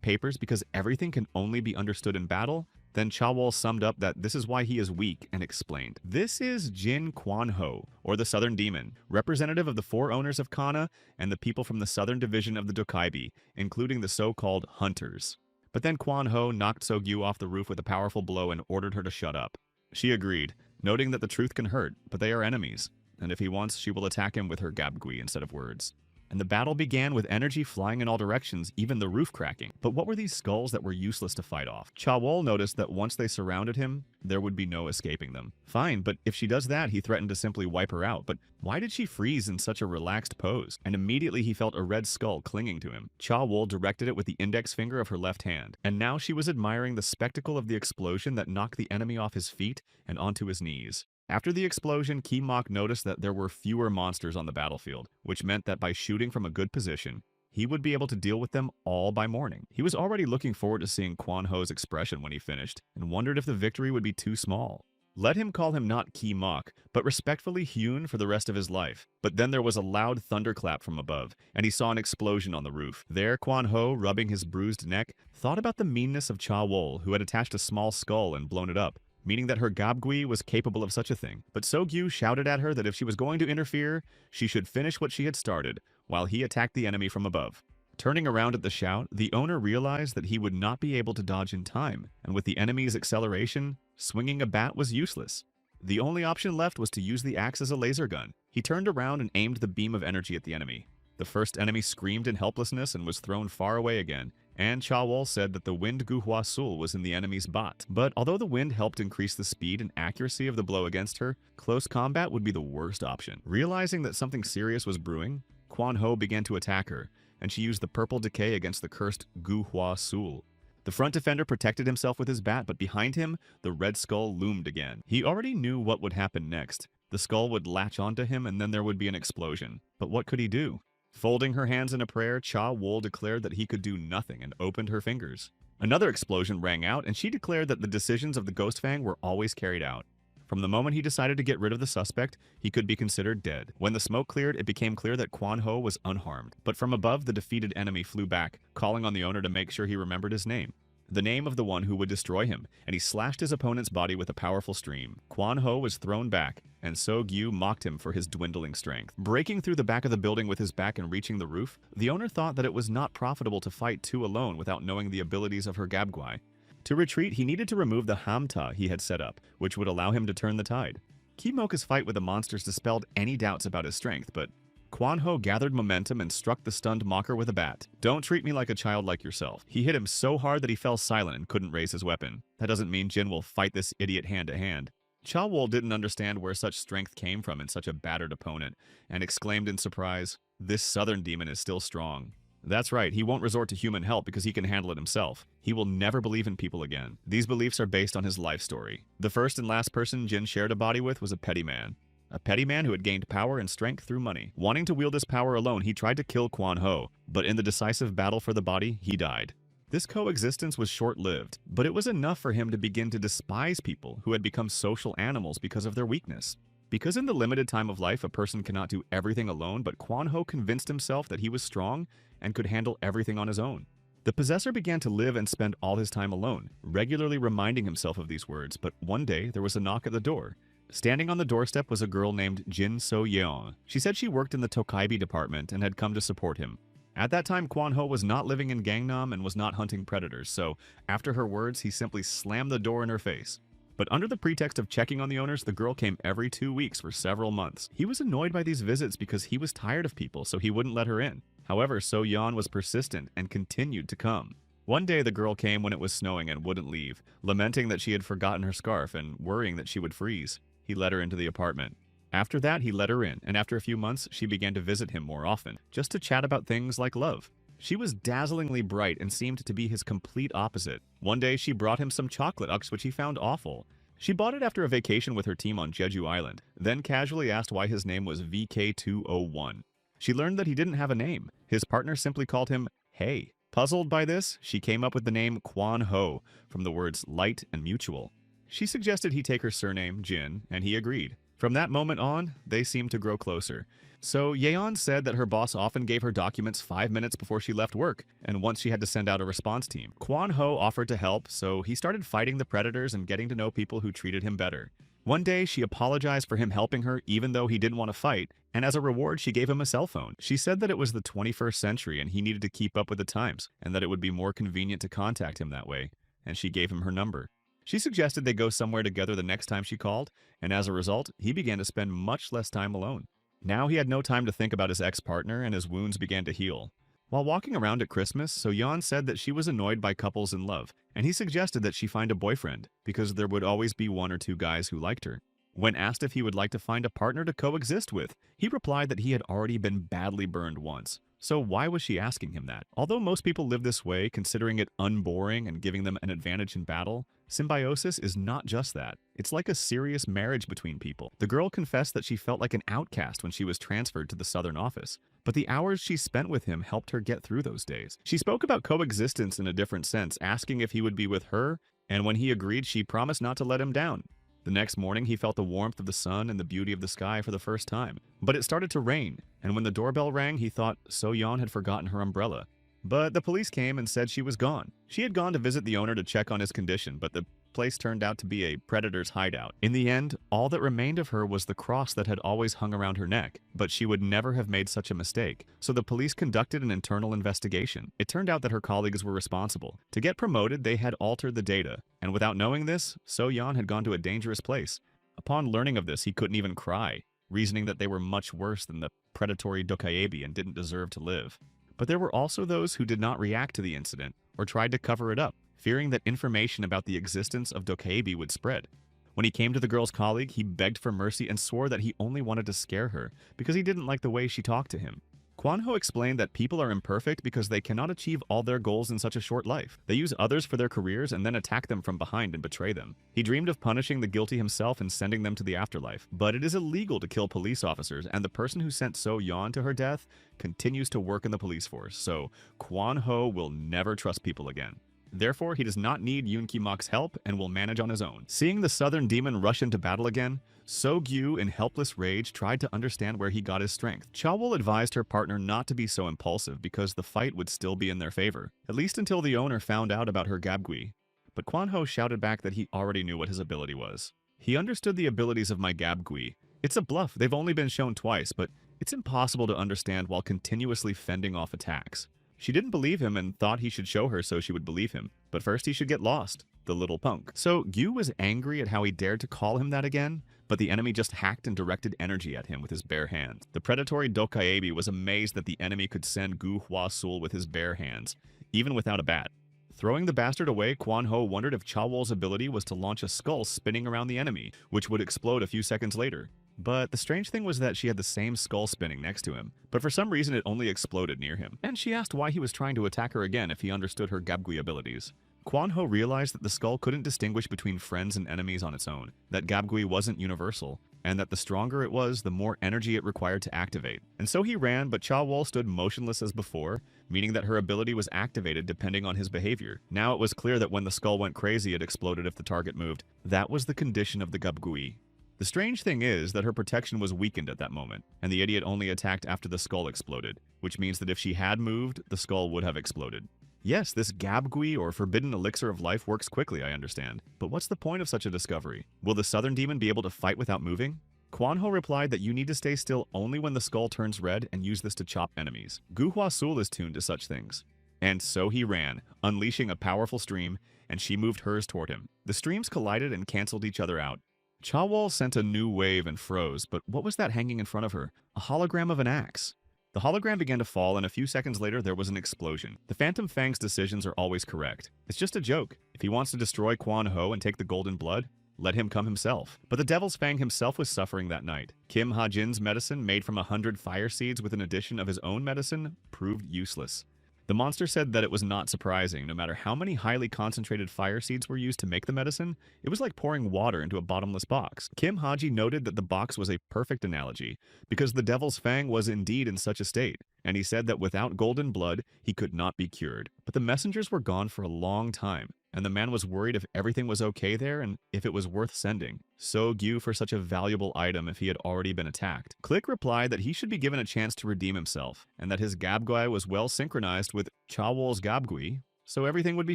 papers because everything can only be understood in battle. Then Cha-Wol summed up that this is why he is weak and explained. This is Jin Kwan Ho, or the Southern Demon, representative of the 4 owners of Kana and the people from the southern division of the Dokaibi, including the so-called Hunters. But then Kwan Ho knocked So-gyu off the roof with a powerful blow and ordered her to shut up. She agreed, noting that the truth can hurt, but they are enemies, and if he wants, she will attack him with her gabgui instead of words. And the battle began with energy flying in all directions, even the roof cracking. But what were these skulls that were useless to fight off? Cha-Wol noticed that once they surrounded him, there would be no escaping them. Fine, but if she does that, he threatened to simply wipe her out. But why did she freeze in such a relaxed pose? And immediately he felt a red skull clinging to him. Cha-Wol directed it with the index finger of her left hand. And now she was admiring the spectacle of the explosion that knocked the enemy off his feet and onto his knees. After the explosion, Kimok noticed that there were fewer monsters on the battlefield, which meant that by shooting from a good position, he would be able to deal with them all by morning. He was already looking forward to seeing Kwan Ho's expression when he finished, and wondered if the victory would be too small. Let him call him not Kimok, but respectfully Hyun for the rest of his life. But then there was a loud thunderclap from above, and he saw an explosion on the roof. There, Kwan Ho, rubbing his bruised neck, thought about the meanness of Cha-Wol, who had attached a small skull and blown it up, meaning that her gabgui was capable of such a thing. But So-gyu shouted at her that if she was going to interfere, she should finish what she had started, while he attacked the enemy from above. Turning around at the shout, the owner realized that he would not be able to dodge in time, and with the enemy's acceleration, swinging a bat was useless. The only option left was to use the axe as a laser gun. He turned around and aimed the beam of energy at the enemy. The first enemy screamed in helplessness and was thrown far away again, and Cha-Wol said that the wind Guhua Sul was in the enemy's bot. But although the wind helped increase the speed and accuracy of the blow against her, close combat would be the worst option. Realizing that something serious was brewing, Kwan Ho began to attack her, and she used the purple decay against the cursed Guhua Sul. The front defender protected himself with his bat, but behind him, the red skull loomed again. He already knew what would happen next. The skull would latch onto him, and then there would be an explosion. But what could he do? Folding her hands in a prayer, Cha-Wol declared that he could do nothing and opened her fingers. Another explosion rang out, and she declared that the decisions of the Ghost Fang were always carried out. From the moment he decided to get rid of the suspect, he could be considered dead. When the smoke cleared, it became clear that Kwan Ho was unharmed. But from above, the defeated enemy flew back, calling on the owner to make sure he remembered his name. The name of the one who would destroy him, and he slashed his opponent's body with a powerful stream. Kwan Ho was thrown back, and So-gyu mocked him for his dwindling strength. Breaking through the back of the building with his back and reaching the roof, the owner thought that it was not profitable to fight 2 alone without knowing the abilities of her gabgui. To retreat, he needed to remove the hamta he had set up, which would allow him to turn the tide. Kimoka's fight with the monsters dispelled any doubts about his strength, but Kwan Ho gathered momentum and struck the stunned mocker with a bat. "Don't treat me like a child like yourself." He hit him so hard that he fell silent and couldn't raise his weapon. That doesn't mean Jin will fight this idiot hand to hand. Cha-Wol didn't understand where such strength came from in such a battered opponent, and exclaimed in surprise, "This southern demon is still strong." That's right, he won't resort to human help because he can handle it himself. He will never believe in people again. These beliefs are based on his life story. The first and last person Jin shared a body with was a petty man. A petty man who had gained power and strength through money. Wanting to wield this power alone, he tried to kill Kwan Ho, but in the decisive battle for the body, he died. This coexistence was short-lived, but it was enough for him to begin to despise people who had become social animals because of their weakness. Because in the limited time of life a person cannot do everything alone, but Kwon Ho convinced himself that he was strong and could handle everything on his own. The possessor began to live and spend all his time alone, regularly reminding himself of these words, but one day there was a knock at the door. Standing on the doorstep was a girl named Jin So-yeon. She said she worked in the Tokaibi department and had come to support him. At that time, Kwon Ho was not living in Gangnam and was not hunting predators, so after her words, he simply slammed the door in her face. But under the pretext of checking on the owners, the girl came every 2 weeks for several months. He was annoyed by these visits because he was tired of people, so he wouldn't let her in. However, So-yeon was persistent and continued to come. One day, the girl came when it was snowing and wouldn't leave, lamenting that she had forgotten her scarf and worrying that she would freeze. He let her into the apartment. After that, he let her in, and after a few months, she began to visit him more often, just to chat about things like love. She was dazzlingly bright and seemed to be his complete opposite. One day, she brought him some chocolate ucks which he found awful. She bought it after a vacation with her team on Jeju Island, then casually asked why his name was VK201. She learned that he didn't have a name. His partner simply called him Hey. Puzzled by this, she came up with the name Kwon Ho, from the words light and mutual. She suggested he take her surname, Jin, and he agreed. From that moment on, they seemed to grow closer. So Yeon said that her boss often gave her documents 5 minutes before she left work, and once she had to send out a response team. Kwon Ho offered to help, so he started fighting the predators and getting to know people who treated him better. One day, she apologized for him helping her even though he didn't want to fight, and as a reward, she gave him a cell phone. She said that it was the 21st century and he needed to keep up with the times, and that it would be more convenient to contact him that way, and she gave him her number. She suggested they go somewhere together the next time she called, and as a result, he began to spend much less time alone. Now he had no time to think about his ex-partner and his wounds began to heal. While walking around at Christmas, So-yeon said that she was annoyed by couples in love, and he suggested that she find a boyfriend, because there would always be 1 or 2 guys who liked her. When asked if he would like to find a partner to coexist with, he replied that he had already been badly burned once. So why was she asking him that? Although most people live this way, considering it unboring and giving them an advantage in battle, symbiosis is not just that. It's like a serious marriage between people. The girl confessed that she felt like an outcast when she was transferred to the southern office, but the hours she spent with him helped her get through those days. She spoke about coexistence in a different sense, asking if he would be with her, and when he agreed, she promised not to let him down. The next morning, he felt the warmth of the sun and the beauty of the sky for the first time. But it started to rain, and when the doorbell rang, he thought So-yeon had forgotten her umbrella. But the police came and said she was gone. She had gone to visit the owner to check on his condition, but the place turned out to be a predator's hideout. In the end, all that remained of her was the cross that had always hung around her neck, but she would never have made such a mistake. So the police conducted an internal investigation. It turned out that her colleagues were responsible. To get promoted, they had altered the data, and without knowing this, So-yeon had gone to a dangerous place. Upon learning of this, he couldn't even cry, reasoning that they were much worse than the predatory Dokaebi and didn't deserve to live. But there were also those who did not react to the incident, or tried to cover it up, fearing that information about the existence of Dokaebi would spread. When he came to the girl's colleague, he begged for mercy and swore that he only wanted to scare her, because he didn't like the way she talked to him. Kwon Ho explained that people are imperfect because they cannot achieve all their goals in such a short life. They use others for their careers and then attack them from behind and betray them. He dreamed of punishing the guilty himself and sending them to the afterlife, but it is illegal to kill police officers, and the person who sent So-yeon to her death continues to work in the police force, so Kwon Ho will never trust people again. Therefore, he does not need Yoon Ki-mok's help and will manage on his own. Seeing the southern demon rush into battle again, So-gyu, in helpless rage, tried to understand where he got his strength. Cha-wol advised her partner not to be so impulsive because the fight would still be in their favor, at least until the owner found out about her gabgui. But Kwon Ho shouted back that he already knew what his ability was. He understood the abilities of my gabgui. It's a bluff, they've only been shown twice, but it's impossible to understand while continuously fending off attacks. She didn't believe him and thought he should show her so she would believe him, but first he should get lost, the little punk. So Gyu was angry at how he dared to call him that again, but the enemy just hacked and directed energy at him with his bare hands. The predatory Dokaebi was amazed that the enemy could send Gu Hwa-sul with his bare hands, even without a bat. Throwing the bastard away, Kwon Ho wondered if Cha-wol's ability was to launch a skull spinning around the enemy, which would explode a few seconds later. But the strange thing was that she had the same skull spinning next to him, but for some reason it only exploded near him. And she asked why he was trying to attack her again if he understood her gabgui abilities. Kwon Ho realized that the skull couldn't distinguish between friends and enemies on its own, that gabgui wasn't universal, and that the stronger it was, the more energy it required to activate. And so he ran, but Cha Wol stood motionless as before, meaning that her ability was activated depending on his behavior. Now it was clear that when the skull went crazy, it exploded if the target moved. That was the condition of the Gabgui. The strange thing is that her protection was weakened at that moment, and the idiot only attacked after the skull exploded, which means that if she had moved, the skull would have exploded. Yes, this Gabgui or forbidden elixir of life works quickly, I understand. But what's the point of such a discovery? Will the southern demon be able to fight without moving? Kwan Ho replied that you need to stay still only when the skull turns red and use this to chop enemies. Gu Hua Sul is tuned to such things. And so he ran, unleashing a powerful stream, and she moved hers toward him. The streams collided and canceled each other out. Cha Wol sent a new wave and froze, but what was that hanging in front of her? A hologram of an axe. The hologram began to fall, and a few seconds later there was an explosion. The Phantom Fang's decisions are always correct. It's just a joke. If he wants to destroy Kwan Ho and take the golden blood, let him come himself. But the Devil's Fang himself was suffering that night. Kim Ha Jin's medicine, made from 100 fire seeds with an addition of his own medicine, proved useless. The monster said that it was not surprising. No matter how many highly concentrated fire seeds were used to make the medicine, it was like pouring water into a bottomless box. Kim Haji noted that the box was a perfect analogy, because the Devil's Fang was indeed in such a state, and he said that without golden blood, he could not be cured. But the messengers were gone for a long time, and the man was worried if everything was okay there and if it was worth sending. So Gyu for such a valuable item if he had already been attacked. Click replied that he should be given a chance to redeem himself, and that his Gabgui was well synchronized with Cha Wol's Gabgui, so everything would be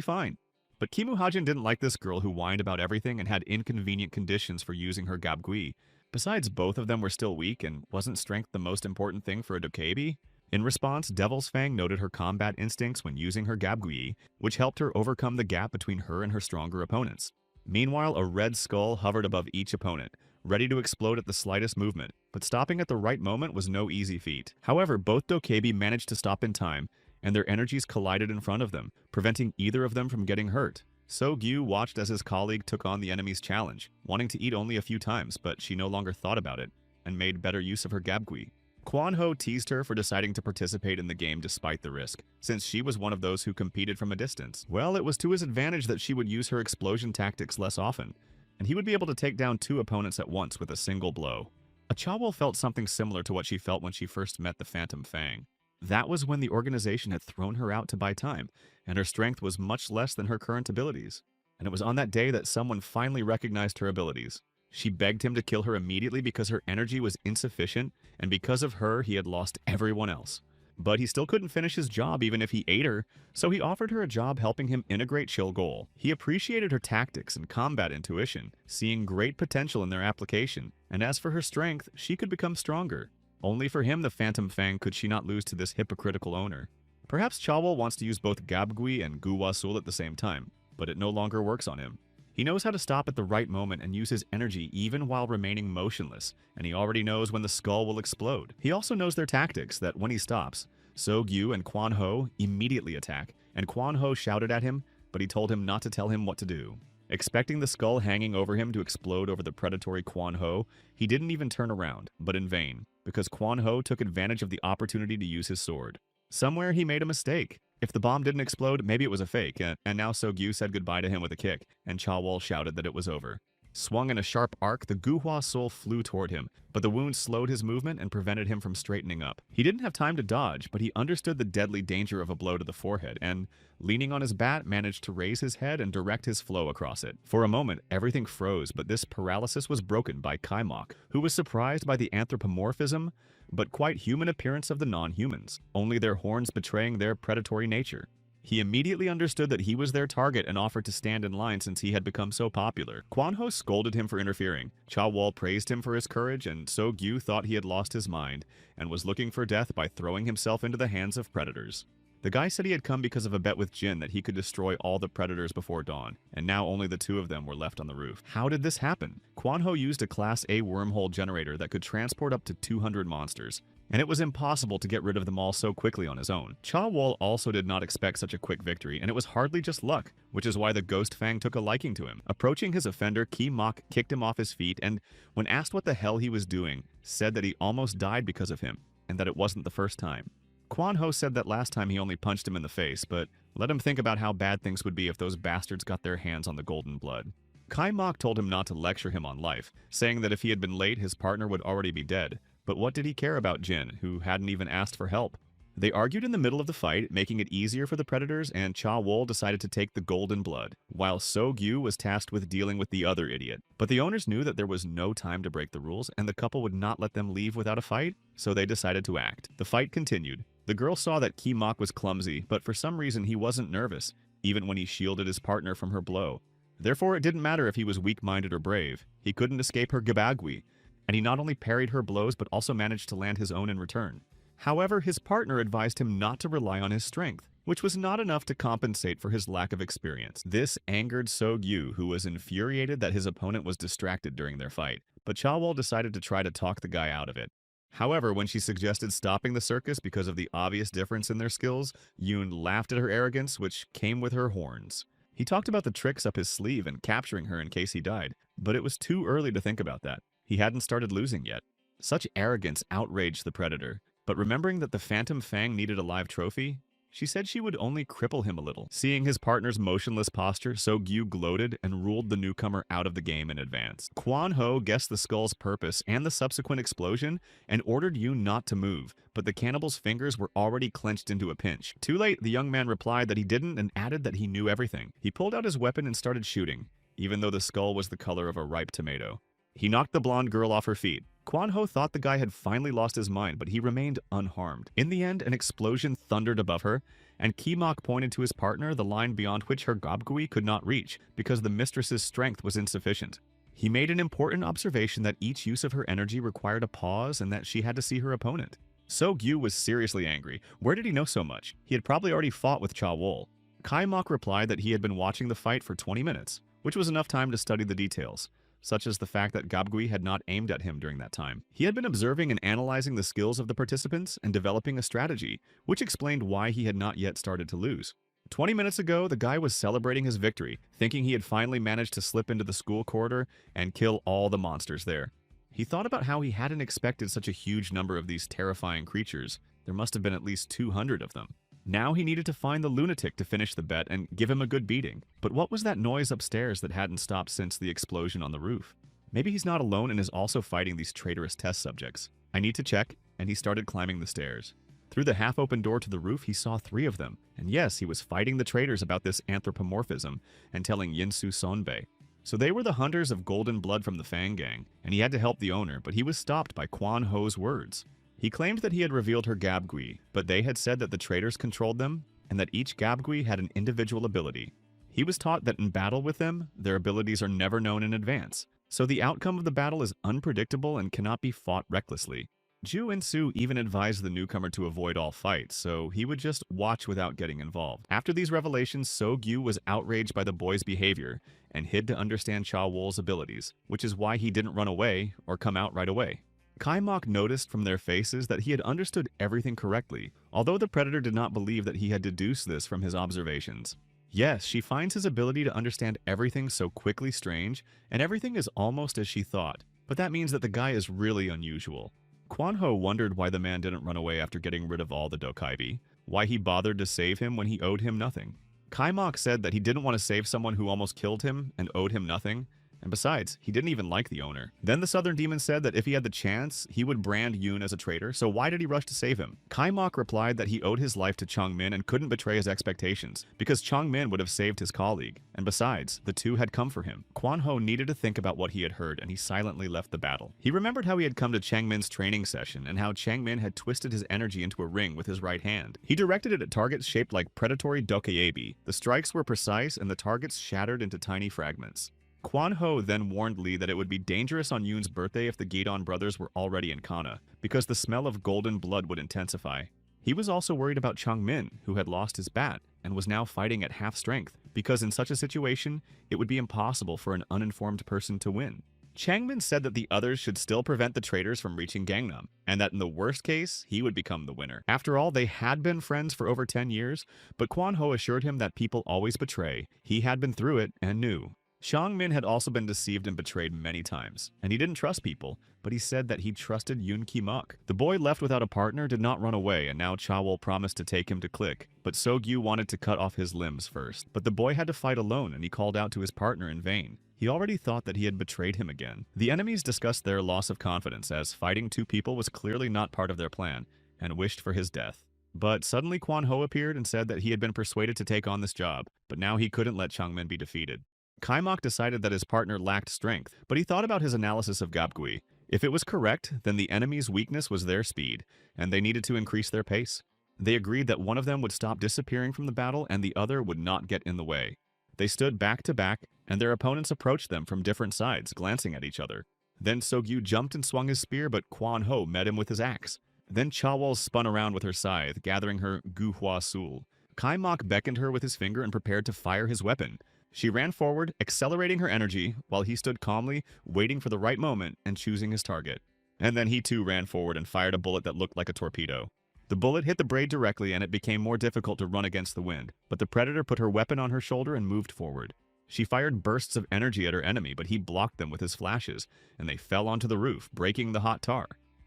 fine. But Kimu Hajin didn't like this girl who whined about everything and had inconvenient conditions for using her Gabgui. Besides, both of them were still weak, and wasn't strength the most important thing for a dokebi? In response, Devil's Fang noted her combat instincts when using her Gabgui, which helped her overcome the gap between her and her stronger opponents. Meanwhile, a red skull hovered above each opponent, ready to explode at the slightest movement, but stopping at the right moment was no easy feat. However, both dokebi managed to stop in time, and their energies collided in front of them, preventing either of them from getting hurt. So Gyu watched as his colleague took on the enemy's challenge, wanting to eat only a few times, but she no longer thought about it, and made better use of her Gabgui. Kwan Ho teased her for deciding to participate in the game despite the risk, since she was one of those who competed from a distance. Well, it was to his advantage that she would use her explosion tactics less often, and he would be able to take down 2 opponents at once with a single blow. Cha Wol felt something similar to what she felt when she first met the Phantom Fang. That was when the organization had thrown her out to buy time, and her strength was much less than her current abilities. And it was on that day that someone finally recognized her abilities. She begged him to kill her immediately because her energy was insufficient, and because of her, he had lost everyone else. But he still couldn't finish his job even if he ate her, so he offered her a job helping him integrate Chill Goal. He appreciated her tactics and combat intuition, seeing great potential in their application, and as for her strength, she could become stronger. Only for him, the Phantom Fang, could she not lose to this hypocritical owner. Perhaps Cha Wol wants to use both Gabgui and Gu Wasul at the same time, but it no longer works on him. He knows how to stop at the right moment and use his energy even while remaining motionless, and he already knows when the skull will explode. He also knows their tactics, that when he stops, So Gyu and Kwan Ho immediately attack, and Kwan Ho shouted at him, but he told him not to tell him what to do. Expecting the skull hanging over him to explode over the predatory Kwan Ho, he didn't even turn around, but in vain, because Kwan Ho took advantage of the opportunity to use his sword. Somewhere he made a mistake. If the bomb didn't explode, maybe it was a fake, and now So Gyu said goodbye to him with a kick, and Cha Wol shouted that it was over. Swung in a sharp arc, the Gu Hua Soul flew toward him, but the wound slowed his movement and prevented him from straightening up. He didn't have time to dodge, but he understood the deadly danger of a blow to the forehead, and, leaning on his bat, managed to raise his head and direct his flow across it. For a moment, everything froze, but this paralysis was broken by Kaimok, who was surprised by the anthropomorphism, but quite human appearance of the non-humans, only their horns betraying their predatory nature. He immediately understood that he was their target and offered to stand in line since he had become so popular. Kwan Ho scolded him for interfering. Cha Wol praised him for his courage, and So Gyu thought he had lost his mind and was looking for death by throwing himself into the hands of predators. The guy said he had come because of a bet with Jin that he could destroy all the predators before dawn, and now only the 2 of them were left on the roof. How did this happen? Kwan Ho used a Class A wormhole generator that could transport up to 200 monsters, and it was impossible to get rid of them all so quickly on his own. Cha Wol also did not expect such a quick victory, and it was hardly just luck, which is why the Ghost Fang took a liking to him. Approaching his offender, Ki Mok kicked him off his feet, and when asked what the hell he was doing, said that he almost died because of him, and that it wasn't the first time. Kwan Ho said that last time he only punched him in the face, but let him think about how bad things would be if those bastards got their hands on the golden blood. Kai Mok told him not to lecture him on life, saying that if he had been late, his partner would already be dead. But what did he care about Jin, who hadn't even asked for help? They argued in the middle of the fight, making it easier for the predators, and Cha Wol decided to take the golden blood, while So Gyu was tasked with dealing with the other idiot. But the owners knew that there was no time to break the rules, and the couple would not let them leave without a fight, so they decided to act. The fight continued. The girl saw that Ki Mok was clumsy, but for some reason he wasn't nervous, even when he shielded his partner from her blow. Therefore, it didn't matter if he was weak-minded or brave. He couldn't escape her gabagui, and he not only parried her blows but also managed to land his own in return. However, his partner advised him not to rely on his strength, which was not enough to compensate for his lack of experience. This angered So Gyu, who was infuriated that his opponent was distracted during their fight, but Cha Wol decided to try to talk the guy out of it. However, when she suggested stopping the circus because of the obvious difference in their skills, Yoon laughed at her arrogance, which came with her horns. He talked about the tricks up his sleeve and capturing her in case he died, but it was too early to think about that. He hadn't started losing yet. Such arrogance outraged the predator, but remembering that the Phantom Fang needed a live trophy, she said she would only cripple him a little. Seeing his partner's motionless posture, So Gyu gloated and ruled the newcomer out of the game in advance. Kwan Ho guessed the skull's purpose and the subsequent explosion and ordered Yoon not to move, but the cannibal's fingers were already clenched into a pinch. Too late, the young man replied that he didn't and added that he knew everything. He pulled out his weapon and started shooting, even though the skull was the color of a ripe tomato. He knocked the blonde girl off her feet. Kwan Ho thought the guy had finally lost his mind, but he remained unharmed. In the end, an explosion thundered above her, and Ki Mok pointed to his partner the line beyond which her gabgui could not reach, because the mistress's strength was insufficient. He made an important observation that each use of her energy required a pause and that she had to see her opponent. So Gyu was seriously angry. Where did he know so much? He had probably already fought with Cha Wol. Kai Mok replied that he had been watching the fight for 20 minutes, which was enough time to study the details, such as the fact that Gabgui had not aimed at him during that time. He had been observing and analyzing the skills of the participants and developing a strategy, which explained why he had not yet started to lose. 20 minutes ago, the guy was celebrating his victory, thinking he had finally managed to slip into the school corridor and kill all the monsters there. He thought about how he hadn't expected such a huge number of these terrifying creatures. There must have been at least 200 of them. Now he needed to find the lunatic to finish the bet and give him a good beating. But what was that noise upstairs that hadn't stopped since the explosion on the roof? Maybe he's not alone and is also fighting these traitorous test subjects. I need to check, and he started climbing the stairs. Through the half-open door to the roof, he saw 3 of them. And yes, he was fighting the traitors about this anthropomorphism and telling Yinsu Sonbei. So they were the hunters of golden blood from the Fang Gang, and he had to help the owner, but he was stopped by Kwan Ho's words. He claimed that he had revealed her Gabgui, but they had said that the traitors controlled them, and that each Gabgui had an individual ability. He was taught that in battle with them, their abilities are never known in advance, so the outcome of the battle is unpredictable and cannot be fought recklessly. Ju and Su even advised the newcomer to avoid all fights, so he would just watch without getting involved. After these revelations, So Gyu was outraged by the boy's behavior and hid to understand Cha Wol's abilities, which is why he didn't run away or come out right away. Kai Mok noticed from their faces that he had understood everything correctly, although the predator did not believe that he had deduced this from his observations. Yes, she finds his ability to understand everything so quickly strange, and everything is almost as she thought, but that means that the guy is really unusual. Kwan Ho wondered why the man didn't run away after getting rid of all the Dokaibi, why he bothered to save him when he owed him nothing. Kai Mok said that he didn't want to save someone who almost killed him and owed him nothing, and besides, he didn't even like the owner. Then the Southern Demon said that if he had the chance, he would brand Yoon as a traitor, so why did he rush to save him? Kai Mok replied that he owed his life to Chong Min and couldn't betray his expectations, because Chong Min would have saved his colleague, and besides, the two had come for him. Kwan Ho needed to think about what he had heard, and he silently left the battle. He remembered how he had come to Chang Min's training session, and how Chang Min had twisted his energy into a ring with his right hand. He directed it at targets shaped like predatory dokaebi. The strikes were precise, and the targets shattered into tiny fragments. Kwan Ho then warned Lee that it would be dangerous on Yoon's birthday if the Gidon brothers were already in Kana, because the smell of golden blood would intensify. He was also worried about Chong Min, who had lost his bat and was now fighting at half strength, because in such a situation, it would be impossible for an uninformed person to win. Chang Min said that the others should still prevent the traitors from reaching Gangnam, and that in the worst case, he would become the winner. After all, they had been friends for over 10 years, but Kwan Ho assured him that people always betray. He had been through it and knew. Chong Min had also been deceived and betrayed many times, and he didn't trust people, but he said that he trusted Yoon Ki Mok. The boy left without a partner did not run away, and now Cha Wol promised to take him to Click, but So Gyu wanted to cut off his limbs first. But the boy had to fight alone, and he called out to his partner in vain. He already thought that he had betrayed him again. The enemies discussed their loss of confidence, as fighting two people was clearly not part of their plan, and wished for his death. But suddenly Quan Ho appeared and said that he had been persuaded to take on this job, but now he couldn't let Changmin be defeated. Kaimok decided that his partner lacked strength, but he thought about his analysis of Gapgui. If it was correct, then the enemy's weakness was their speed, and they needed to increase their pace. They agreed that one of them would stop disappearing from the battle and the other would not get in the way. They stood back to back, and their opponents approached them from different sides, glancing at each other. Then Sogyu jumped and swung his spear, but Quan Ho met him with his axe. Then Chawol spun around with her scythe, gathering her Gu Hua Sul. Kaimok beckoned her with his finger and prepared to fire his weapon. She ran forward, accelerating her energy, while he stood calmly, waiting for the right moment and choosing his target. And then he too ran forward and fired a bullet that looked like a torpedo. The bullet hit the braid directly and it became more difficult to run against the wind, but the predator put her weapon on her shoulder and moved forward. She fired bursts of energy at her enemy, but he blocked them with his flashes, and they fell onto the roof, breaking the hot tar.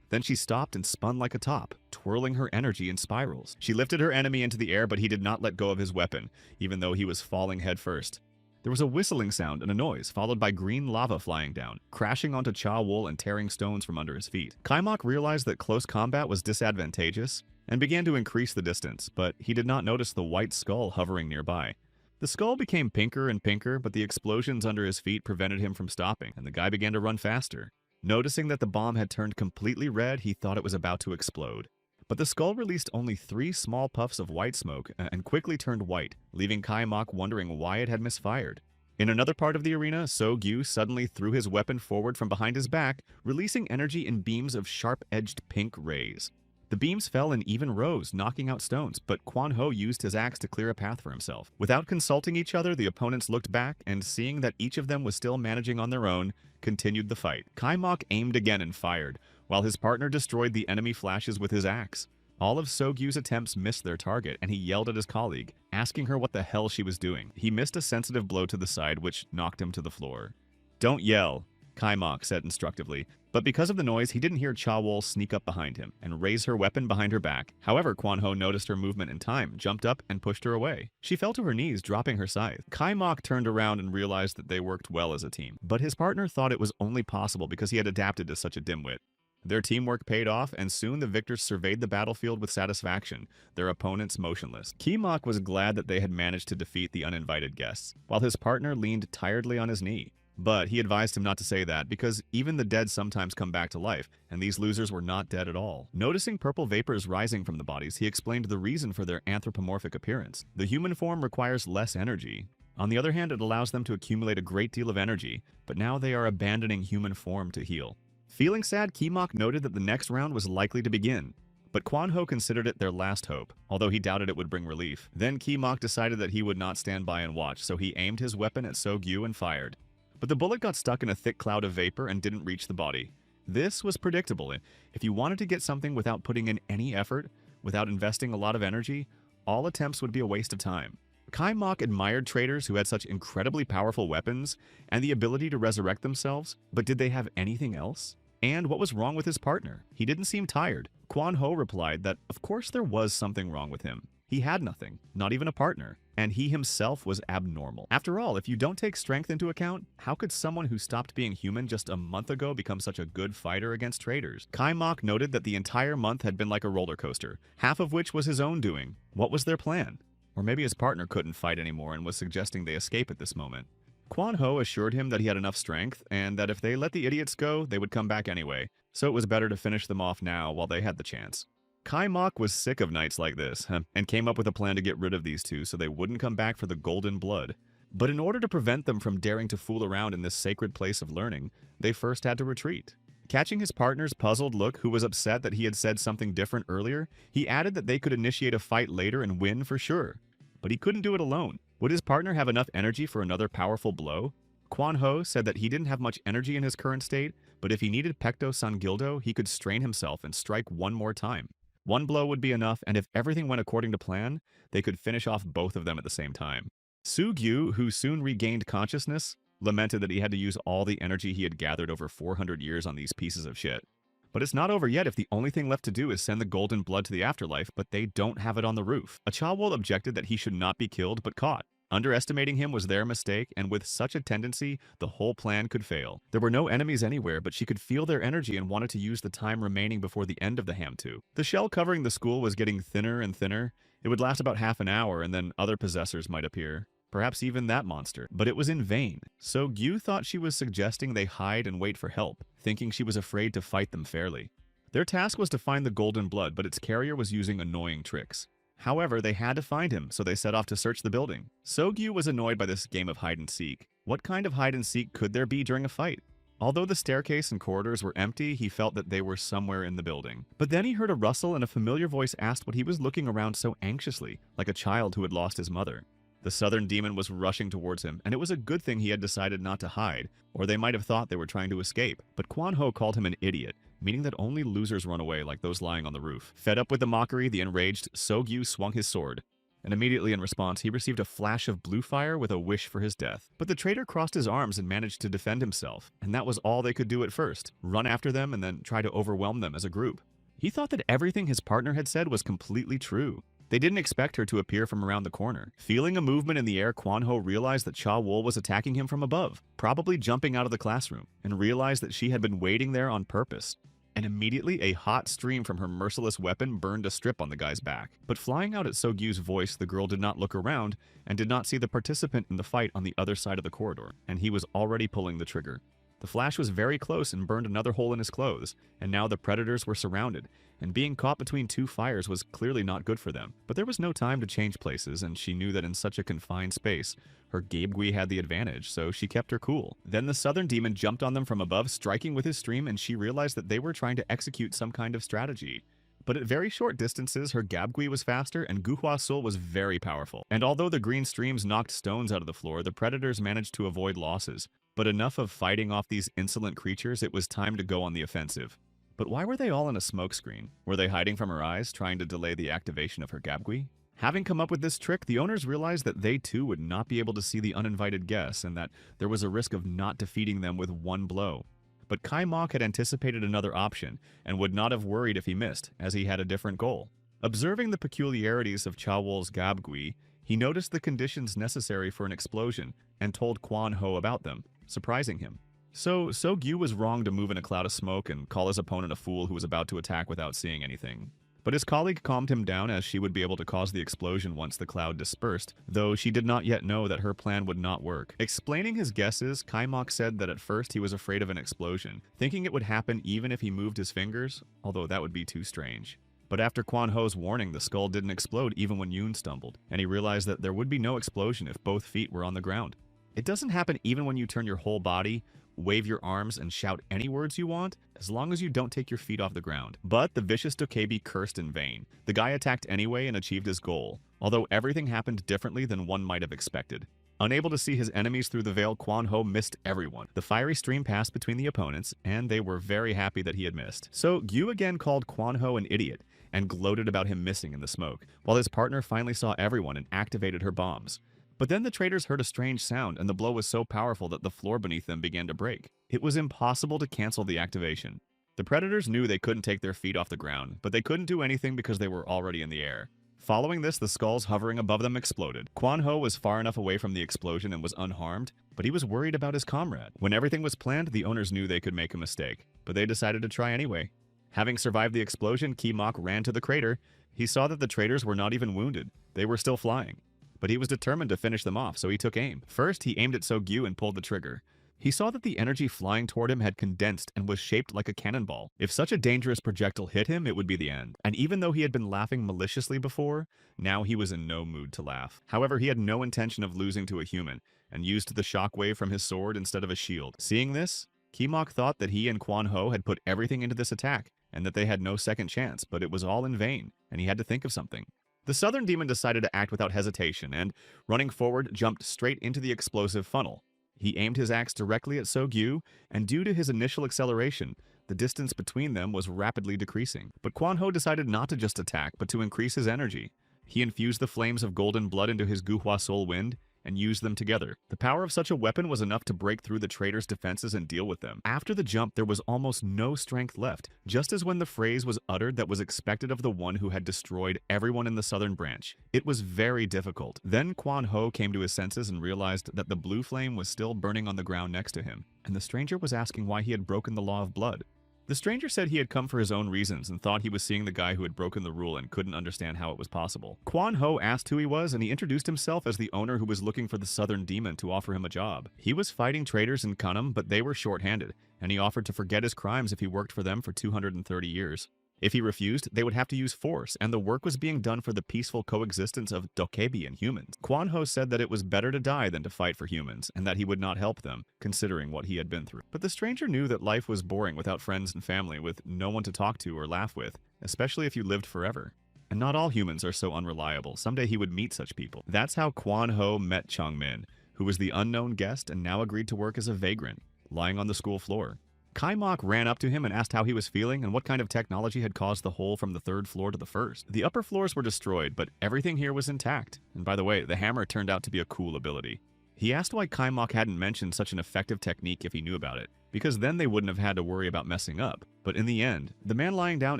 Then she stopped and spun like a top, twirling her energy in spirals. She lifted her enemy into the air, but he did not let go of his weapon, even though he was falling headfirst. There was a whistling sound and a noise, followed by green lava flying down, crashing onto Chawol and tearing stones from under his feet. Kaimok realized that close combat was disadvantageous and began to increase the distance, but he did not notice the white skull hovering nearby. The skull became pinker and pinker, but the explosions under his feet prevented him from stopping, and the guy began to run faster. Noticing that the bomb had turned completely red, he thought it was about to explode. But the skull released only 3 small puffs of white smoke and quickly turned white, leaving Kaimok wondering why it had misfired. In another part of the arena, Sogyu suddenly threw his weapon forward from behind his back, releasing energy in beams of sharp-edged pink rays. The beams fell in even rows, knocking out stones, but Quan Ho used his axe to clear a path for himself. Without consulting each other, the opponents looked back, and seeing that each of them was still managing on their own, continued the fight. Kaimok aimed again and fired, while his partner destroyed the enemy flashes with his axe. All of Sogyu's attempts missed their target, and he yelled at his colleague, asking her what the hell she was doing. He missed a sensitive blow to the side, which knocked him to the floor. "Don't yell," Kaimok said instructively, but because of the noise, he didn't hear Chawol sneak up behind him and raise her weapon behind her back. However, Quan Ho noticed her movement in time, jumped up, and pushed her away. She fell to her knees, dropping her scythe. Kaimok turned around and realized that they worked well as a team, but his partner thought it was only possible because he had adapted to such a dimwit. Their teamwork paid off, and soon the victors surveyed the battlefield with satisfaction, their opponents motionless. Kaimok was glad that they had managed to defeat the uninvited guests, while his partner leaned tiredly on his knee. But he advised him not to say that, because even the dead sometimes come back to life, and these losers were not dead at all. Noticing purple vapors rising from the bodies, he explained the reason for their anthropomorphic appearance. The human form requires less energy. On the other hand, it allows them to accumulate a great deal of energy, but now they are abandoning human form to heal. Feeling sad, Kaimok noted that the next round was likely to begin, but Quan Ho considered it their last hope, although he doubted it would bring relief. Then Kaimok decided that he would not stand by and watch, so he aimed his weapon at Sogyu and fired. But the bullet got stuck in a thick cloud of vapor and didn't reach the body. This was predictable. If you wanted to get something without putting in any effort, without investing a lot of energy, all attempts would be a waste of time. Kaimok admired traders who had such incredibly powerful weapons and the ability to resurrect themselves, but did they have anything else? And what was wrong with his partner? He didn't seem tired. Quan Ho replied that of course there was something wrong with him. He had nothing, not even a partner, and he himself was abnormal. After all, if you don't take strength into account, how could someone who stopped being human just a month ago become such a good fighter against traders? Kaimok noted that the entire month had been like a roller coaster, half of which was his own doing. What was their plan? Or maybe his partner couldn't fight anymore and was suggesting they escape at this moment. Quan Ho assured him that he had enough strength, and that if they let the idiots go, they would come back anyway, so it was better to finish them off now while they had the chance. Kaimok was sick of nights like this, and came up with a plan to get rid of these two so they wouldn't come back for the golden blood. But in order to prevent them from daring to fool around in this sacred place of learning, they first had to retreat. Catching his partner's puzzled look, who was upset that he had said something different earlier, he added that they could initiate a fight later and win for sure. But he couldn't do it alone. Would his partner have enough energy for another powerful blow? Quan Ho said that he didn't have much energy in his current state, but if he needed Pecto Sangildo, he could strain himself and strike one more time. One blow would be enough, and if everything went according to plan, they could finish off both of them at the same time. Sugyu, who soon regained consciousness, lamented that he had to use all the energy he had gathered over 400 years on these pieces of shit. But it's not over yet if the only thing left to do is send the golden blood to the afterlife, but they don't have it on the roof. A Chawol objected that he should not be killed but caught. Underestimating him was their mistake, and with such a tendency, the whole plan could fail. There were no enemies anywhere, but she could feel their energy and wanted to use the time remaining before the end of the Ham-2. The shell covering the school was getting thinner and thinner. It would last about half an hour, and then other possessors might appear. Perhaps even that monster. But it was in vain. So Gyu thought she was suggesting they hide and wait for help, thinking she was afraid to fight them fairly. Their task was to find the golden blood, but its carrier was using annoying tricks. However, they had to find him, so they set off to search the building. So-gyu was annoyed by this game of hide-and-seek. What kind of hide-and-seek could there be during a fight? Although the staircase and corridors were empty, he felt that they were somewhere in the building. But then he heard a rustle and a familiar voice asked what he was looking around so anxiously, like a child who had lost his mother. The southern demon was rushing towards him, and it was a good thing he had decided not to hide, or they might have thought they were trying to escape. But Kwan Ho called him an idiot, meaning that only losers run away like those lying on the roof. Fed up with the mockery, the enraged So-gyu swung his sword, and immediately in response he received a flash of blue fire with a wish for his death. But the traitor crossed his arms and managed to defend himself, and that was all they could do at first, run after them and then try to overwhelm them as a group. He thought that everything his partner had said was completely true. They didn't expect her to appear from around the corner. Feeling a movement in the air, Kwan Ho realized that Cha Wol was attacking him from above, probably jumping out of the classroom, and realized that she had been waiting there on purpose. And immediately a hot stream from her merciless weapon burned a strip on the guy's back. But flying out at So-gyu's voice, the girl did not look around and did not see the participant in the fight on the other side of the corridor, and he was already pulling the trigger. The flash was very close and burned another hole in his clothes, and now the predators were surrounded, and being caught between two fires was clearly not good for them. But there was no time to change places, and she knew that in such a confined space, her Gaebgui had the advantage, so she kept her cool. Then the southern demon jumped on them from above, striking with his stream, and she realized that they were trying to execute some kind of strategy. But at very short distances, her Gaebgui was faster and Guhua Sul was very powerful. And although the green streams knocked stones out of the floor, the predators managed to avoid losses. But enough of fighting off these insolent creatures, it was time to go on the offensive. But why were they all in a smokescreen? Were they hiding from her eyes, trying to delay the activation of her Gaebgui? Having come up with this trick, the owners realized that they too would not be able to see the uninvited guests and that there was a risk of not defeating them with one blow. But Kai Mok had anticipated another option and would not have worried if he missed, as he had a different goal. Observing the peculiarities of Cha Wol's Gaebgui, he noticed the conditions necessary for an explosion and told Kwan Ho about them, surprising him. So Gyu was wrong to move in a cloud of smoke and call his opponent a fool who was about to attack without seeing anything. But his colleague calmed him down as she would be able to cause the explosion once the cloud dispersed, though she did not yet know that her plan would not work. Explaining his guesses, Kai Mok said that at first he was afraid of an explosion, thinking it would happen even if he moved his fingers, although that would be too strange. But after Kwan Ho's warning, the skull didn't explode even when Yoon stumbled, and he realized that there would be no explosion if both feet were on the ground. It doesn't happen even when you turn your whole body, wave your arms, and shout any words you want, as long as you don't take your feet off the ground. But the vicious Dokebi cursed in vain. The guy attacked anyway and achieved his goal, although everything happened differently than one might have expected. Unable to see his enemies through the veil, Kwan Ho missed everyone. The fiery stream passed between the opponents, and they were very happy that he had missed. So Gyu again called Kwan Ho an idiot, and gloated about him missing in the smoke, while his partner finally saw everyone and activated her bombs. But then the traitors heard a strange sound, and the blow was so powerful that the floor beneath them began to break. It was impossible to cancel the activation. The predators knew they couldn't take their feet off the ground, but they couldn't do anything because they were already in the air. Following this, the skulls hovering above them exploded. Kwan Ho was far enough away from the explosion and was unharmed, but he was worried about his comrade. When everything was planned, the owners knew they could make a mistake, but they decided to try anyway. Having survived the explosion, Ki Mok ran to the crater. He saw that the traitors were not even wounded. They were still flying. But he was determined to finish them off, so he took aim. First, he aimed at So-gyu and pulled the trigger. He saw that the energy flying toward him had condensed and was shaped like a cannonball. If such a dangerous projectile hit him, it would be the end. And even though he had been laughing maliciously before, now he was in no mood to laugh. However, he had no intention of losing to a human, and used the shockwave from his sword instead of a shield. Seeing this, Ki Mok thought that he and Kwan Ho had put everything into this attack, and that they had no second chance, but it was all in vain, and he had to think of something. The southern demon decided to act without hesitation and, running forward, jumped straight into the explosive funnel. He aimed his axe directly at So-gyu, and due to his initial acceleration, the distance between them was rapidly decreasing. But Kwan Ho decided not to just attack, but to increase his energy. He infused the flames of golden blood into his Guhua Soul wind, and use them together. The power of such a weapon was enough to break through the traitor's defenses and deal with them. After the jump, there was almost no strength left, just as when the phrase was uttered that was expected of the one who had destroyed everyone in the southern branch. It was very difficult. Then Quan Ho came to his senses and realized that the blue flame was still burning on the ground next to him, and the stranger was asking why he had broken the law of blood. The stranger said he had come for his own reasons and thought he was seeing the guy who had broken the rule and couldn't understand how it was possible. Quan Ho asked who he was, and he introduced himself as the owner who was looking for the southern demon to offer him a job. He was fighting traitors in Kunam, but they were short-handed, and he offered to forget his crimes if he worked for them for 230 years. If he refused, they would have to use force, and the work was being done for the peaceful coexistence of dokebi and humans. Quan Ho said that it was better to die than to fight for humans, and that he would not help them, considering what he had been through. But the stranger knew that life was boring without friends and family, with no one to talk to or laugh with, especially if you lived forever. And not all humans are so unreliable. Someday he would meet such people. That's how Quan Ho met Chung Min, who was the unknown guest and now agreed to work as a vagrant, lying on the school floor. Kai Mok ran up to him and asked how he was feeling and what kind of technology had caused the hole from the third floor to the first. The upper floors were destroyed, but everything here was intact. And by the way, the hammer turned out to be a cool ability. He asked why Kai Mok hadn't mentioned such an effective technique if he knew about it, because then they wouldn't have had to worry about messing up. But in the end, the man lying down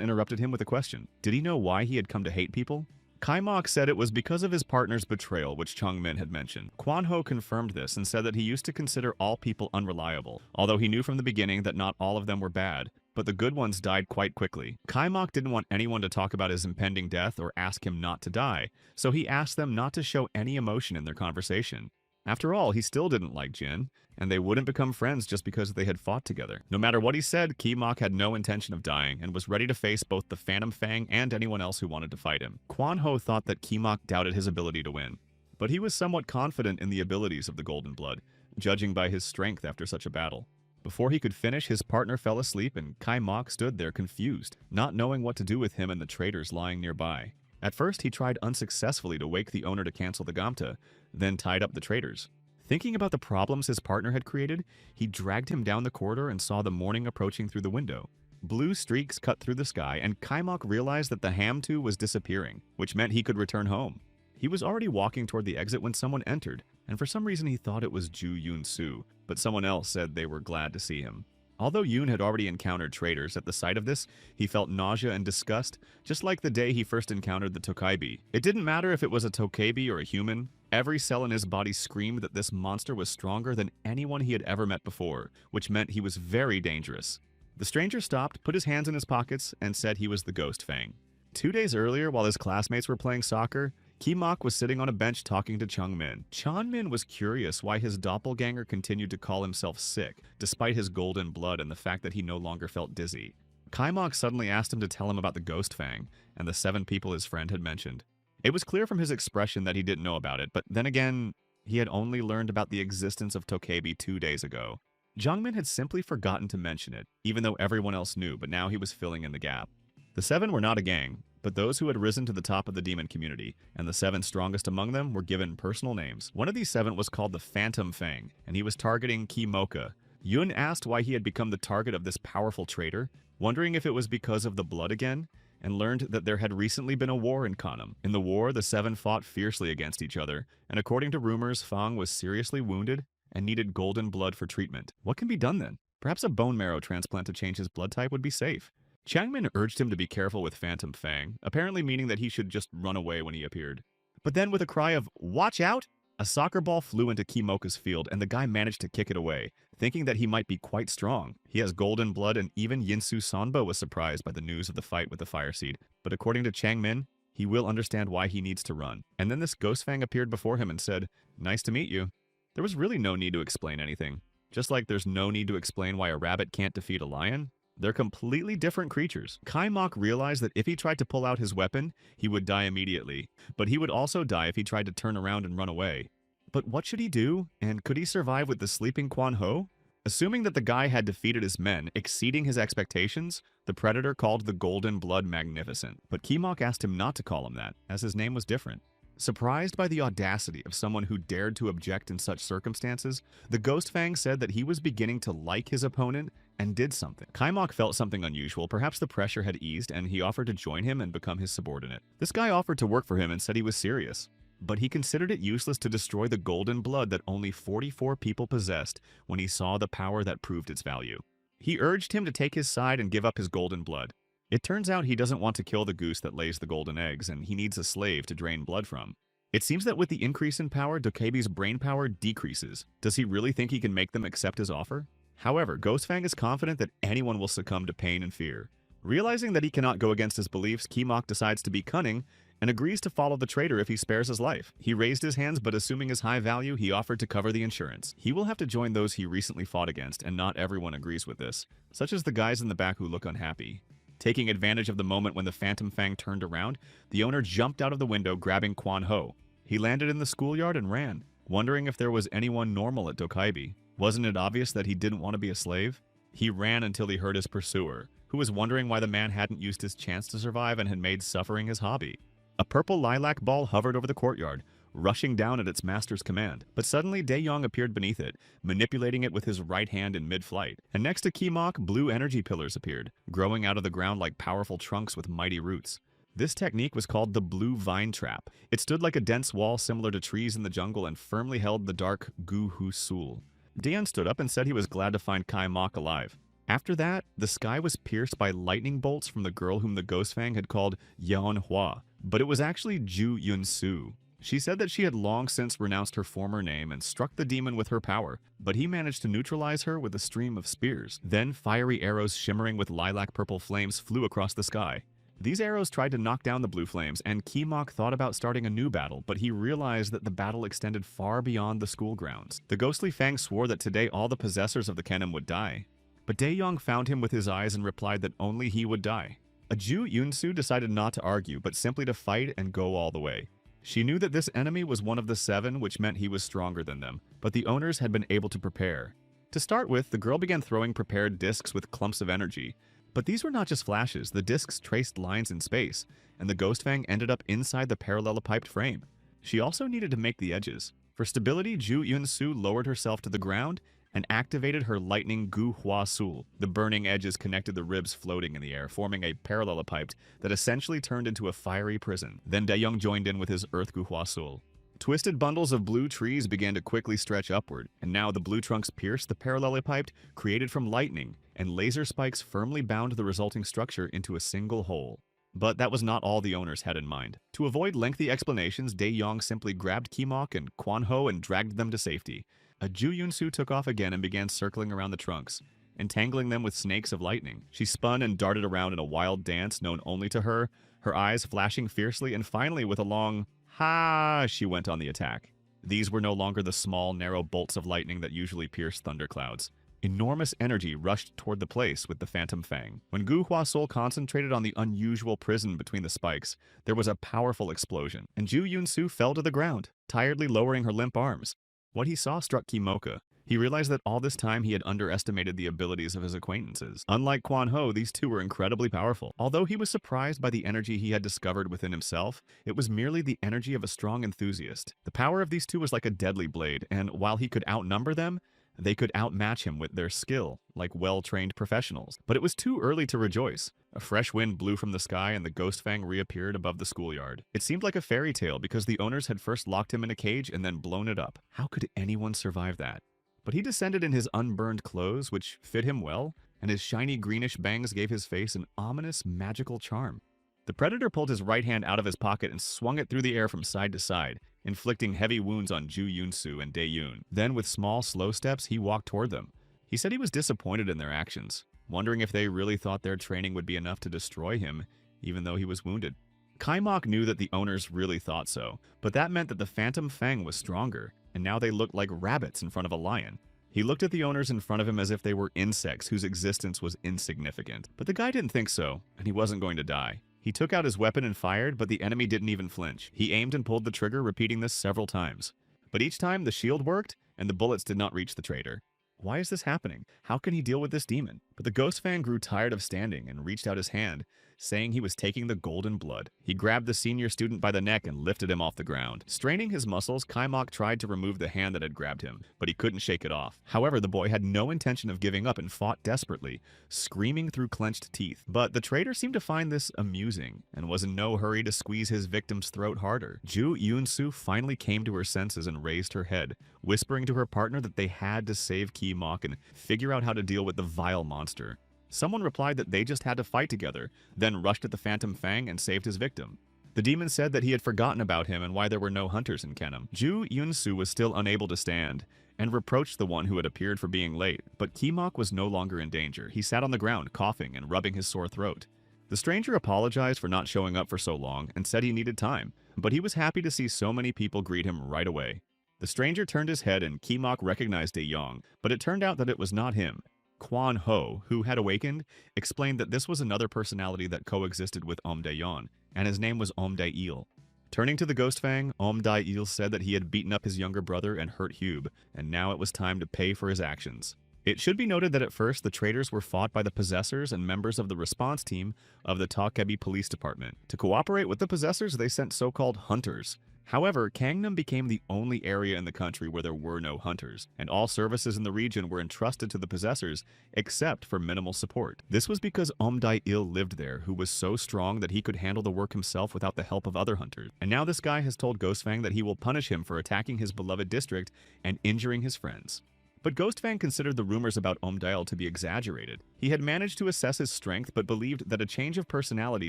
interrupted him with a question. Did he know why he had come to hate people? Kai Mok said it was because of his partner's betrayal, which Chung Min had mentioned. Quan Ho confirmed this and said that he used to consider all people unreliable, although he knew from the beginning that not all of them were bad, but the good ones died quite quickly. Kai Mok didn't want anyone to talk about his impending death or ask him not to die, so he asked them not to show any emotion in their conversation. After all, he still didn't like Jin, and they wouldn't become friends just because they had fought together. No matter what he said, Ki Mok had no intention of dying and was ready to face both the Phantom Fang and anyone else who wanted to fight him. Quan Ho thought that Ki Mok doubted his ability to win, but he was somewhat confident in the abilities of the Golden Blood, judging by his strength after such a battle. Before he could finish, his partner fell asleep and Kai Mok stood there confused, not knowing what to do with him and the traitors lying nearby. At first, he tried unsuccessfully to wake the owner to cancel the Gamta, then tied up the traitors. Thinking about the problems his partner had created, he dragged him down the corridor and saw the morning approaching through the window. Blue streaks cut through the sky, and Kai Mok realized that the Ham-Tu was disappearing, which meant he could return home. He was already walking toward the exit when someone entered, and for some reason he thought it was Ju Yun-Soo, but someone else said they were glad to see him. Although Yoon had already encountered traitors, at the sight of this, he felt nausea and disgust, just like the day he first encountered the Tokaibi. It didn't matter if it was a Tokebi or a human. Every cell in his body screamed that this monster was stronger than anyone he had ever met before, which meant he was very dangerous. The stranger stopped, put his hands in his pockets, and said he was the Ghost Fang. 2 days earlier, while his classmates were playing soccer, Ki Mok was sitting on a bench talking to Chung Min. Chung Min was curious why his doppelganger continued to call himself sick, despite his golden blood and the fact that he no longer felt dizzy. Kai Mok suddenly asked him to tell him about the Ghost Fang, and the 7 people his friend had mentioned. It was clear from his expression that he didn't know about it, but then again, he had only learned about the existence of Tokebi 2 days ago. Jung Min had simply forgotten to mention it, even though everyone else knew, but now he was filling in the gap. The 7 were not a gang, but those who had risen to the top of the demon community, and the 7 strongest among them were given personal names. One of these 7 was called the Phantom Fang, and he was targeting Ki Moka. Yun asked why he had become the target of this powerful traitor, wondering if it was because of the blood again, and learned that there had recently been a war in Kanam. In the war, the 7 fought fiercely against each other, and according to rumors, Fang was seriously wounded and needed golden blood for treatment. What can be done then? Perhaps a bone marrow transplant to change his blood type would be safe. Changmin urged him to be careful with Phantom Fang, apparently meaning that he should just run away when he appeared. But then with a cry of, "Watch out!" a soccer ball flew into Kimoka's field and the guy managed to kick it away, thinking that he might be quite strong. He has golden blood and even Yinsu Sanbo was surprised by the news of the fight with the Fire Seed. But according to Changmin, he will understand why he needs to run. And then this Ghost Fang appeared before him and said, "Nice to meet you." There was really no need to explain anything. Just like there's no need to explain why a rabbit can't defeat a lion. They're completely different creatures. Kai Mok realized that if he tried to pull out his weapon, he would die immediately. But he would also die if he tried to turn around and run away. But what should he do? And could he survive with the sleeping Quan Ho? Assuming that the guy had defeated his men, exceeding his expectations, the Predator called the Golden Blood magnificent. But Ki Mok asked him not to call him that, as his name was different. Surprised by the audacity of someone who dared to object in such circumstances, the Ghost Fang said that he was beginning to like his opponent and did something. Kai Mok felt something unusual, perhaps the pressure had eased, and he offered to join him and become his subordinate. This guy offered to work for him and said he was serious. but he considered it useless to destroy the golden blood that only 44 people possessed when he saw the power that proved its value. He urged him to take his side and give up his golden blood. It turns out he doesn't want to kill the goose that lays the golden eggs, and he needs a slave to drain blood from. It seems that with the increase in power, Dokebi's brain power decreases. Does he really think he can make them accept his offer? However, Ghostfang is confident that anyone will succumb to pain and fear. Realizing that he cannot go against his beliefs, Kimok decides to be cunning and agrees to follow the traitor if he spares his life. He raised his hands, but assuming his high value, he offered to cover the insurance. He will have to join those he recently fought against, and not everyone agrees with this, such as the guys in the back who look unhappy. Taking advantage of the moment when the Phantom Fang turned around, the owner jumped out of the window, grabbing Quan Ho. He landed in the schoolyard and ran, wondering if there was anyone normal at Dokaibi. Wasn't it obvious that he didn't want to be a slave? He ran until he heard his pursuer, who was wondering why the man hadn't used his chance to survive and had made suffering his hobby. A purple lilac ball hovered over the courtyard, rushing down at its master's command, but suddenly Dae-young appeared beneath it, manipulating it with his right hand in mid-flight. And next to Kimok, blue energy pillars appeared, growing out of the ground like powerful trunks with mighty roots. This technique was called the Blue Vine Trap. It stood like a dense wall similar to trees in the jungle and firmly held the dark Gu Hu Sul. Dae-young stood up and said he was glad to find Kai Mok alive. After that, the sky was pierced by lightning bolts from the girl whom the Ghostfang had called Yeon Hwa, but it was actually Ju Yun-soo. She said that she had long since renounced her former name and struck the demon with her power, but he managed to neutralize her with a stream of spears. Then fiery arrows shimmering with lilac-purple flames flew across the sky. These arrows tried to knock down the blue flames, and Kimok thought about starting a new battle, but he realized that the battle extended far beyond the school grounds. The ghostly Fang swore that today all the possessors of the Kenem would die. But Dae-young found him with his eyes and replied that only he would die. A Ju Yun-soo decided not to argue, but simply to fight and go all the way. She knew that this enemy was one of the 7, which meant he was stronger than them, but the owners had been able to prepare. To start with, the girl began throwing prepared discs with clumps of energy. But these were not just flashes, the discs traced lines in space, and the Ghostfang ended up inside the parallelepiped frame. She also needed to make the edges. For stability, Ju Yun-soo lowered herself to the ground and activated her lightning Gu Hua Sul. The burning edges connected the ribs floating in the air, forming a parallelepiped that essentially turned into a fiery prison. Then Dae-young joined in with his Earth Gu Hua Sul. Twisted bundles of blue trees began to quickly stretch upward, and now the blue trunks pierced the parallelepiped created from lightning, and laser spikes firmly bound the resulting structure into a single hole. But that was not all the owners had in mind. To avoid lengthy explanations, Dae-young simply grabbed Kimok and Quan Ho and dragged them to safety. A Ju Yun-soo took off again and began circling around the trunks, entangling them with snakes of lightning. She spun and darted around in a wild dance known only to her, her eyes flashing fiercely, and finally with a long "ha!" she went on the attack. These were no longer the small, narrow bolts of lightning that usually pierce thunderclouds. Enormous energy rushed toward the place with the Phantom Fang. When Gu Hua Sol concentrated on the unusual prison between the spikes, there was a powerful explosion, and Ju Yun-soo fell to the ground, tiredly lowering her limp arms. What he saw struck Kimoka. He realized that all this time he had underestimated the abilities of his acquaintances. Unlike Quan Ho, these two were incredibly powerful. Although he was surprised by the energy he had discovered within himself, it was merely the energy of a strong enthusiast. The power of these two was like a deadly blade, and while he could outnumber them, they could outmatch him with their skill, like well-trained professionals. But it was too early to rejoice. A fresh wind blew from the sky and the Ghostfang reappeared above the schoolyard. It seemed like a fairy tale because the owners had first locked him in a cage and then blown it up. How could anyone survive that? But he descended in his unburned clothes, which fit him well, and his shiny greenish bangs gave his face an ominous, magical charm. The predator pulled his right hand out of his pocket and swung it through the air from side to side, inflicting heavy wounds on Ju Yun-soo and Dae-yoon. Then, with small, slow steps, he walked toward them. He said he was disappointed in their actions, wondering if they really thought their training would be enough to destroy him, even though he was wounded. Kai Mok knew that the owners really thought so, but that meant that the Phantom Fang was stronger, and now they looked like rabbits in front of a lion. He looked at the owners in front of him as if they were insects whose existence was insignificant. But the guy didn't think so, and he wasn't going to die. He took out his weapon and fired, but the enemy didn't even flinch. He aimed and pulled the trigger, repeating this several times. But each time, the shield worked, and the bullets did not reach the traitor. Why is this happening? How can he deal with this demon? But the Ghostfang grew tired of standing and reached out his hand, saying he was taking the golden blood. He grabbed the senior student by the neck and lifted him off the ground. Straining his muscles, Kaimok tried to remove the hand that had grabbed him, but he couldn't shake it off. However, the boy had no intention of giving up and fought desperately, screaming through clenched teeth. But the traitor seemed to find this amusing and was in no hurry to squeeze his victim's throat harder. Ju Yoon-soo finally came to her senses and raised her head, whispering to her partner that they had to save Ki-mok and figure out how to deal with the vile monster. Someone replied that they just had to fight together, then rushed at the Phantom Fang and saved his victim. The demon said that he had forgotten about him and why there were no hunters in Kenem. Ju Yoon-soo was still unable to stand and reproached the one who had appeared for being late, but Ki-mok was no longer in danger. He sat on the ground, coughing and rubbing his sore throat. The stranger apologized for not showing up for so long and said he needed time, but he was happy to see so many people greet him right away. The stranger turned his head and Ki-mok recognized Dae-young, but it turned out that it was not him. Kwan Ho, who had awakened, explained that this was another personality that coexisted with Dae-yeon, and his name was Dae-il. Turning to the Ghost Fang, Dae-il said that he had beaten up his younger brother and hurt Hube, and now it was time to pay for his actions. It should be noted that at first the traitors were fought by the possessors and members of the response team of the Takebi Police Department. To cooperate with the possessors, they sent so-called hunters. However, Gangnam became the only area in the country where there were no hunters, and all services in the region were entrusted to the possessors, except for minimal support. This was because Dae-il lived there, who was so strong that he could handle the work himself without the help of other hunters. And now this guy has told Ghostfang that he will punish him for attacking his beloved district and injuring his friends. But Ghostfang considered the rumors about Dae-il to be exaggerated. He had managed to assess his strength but believed that a change of personality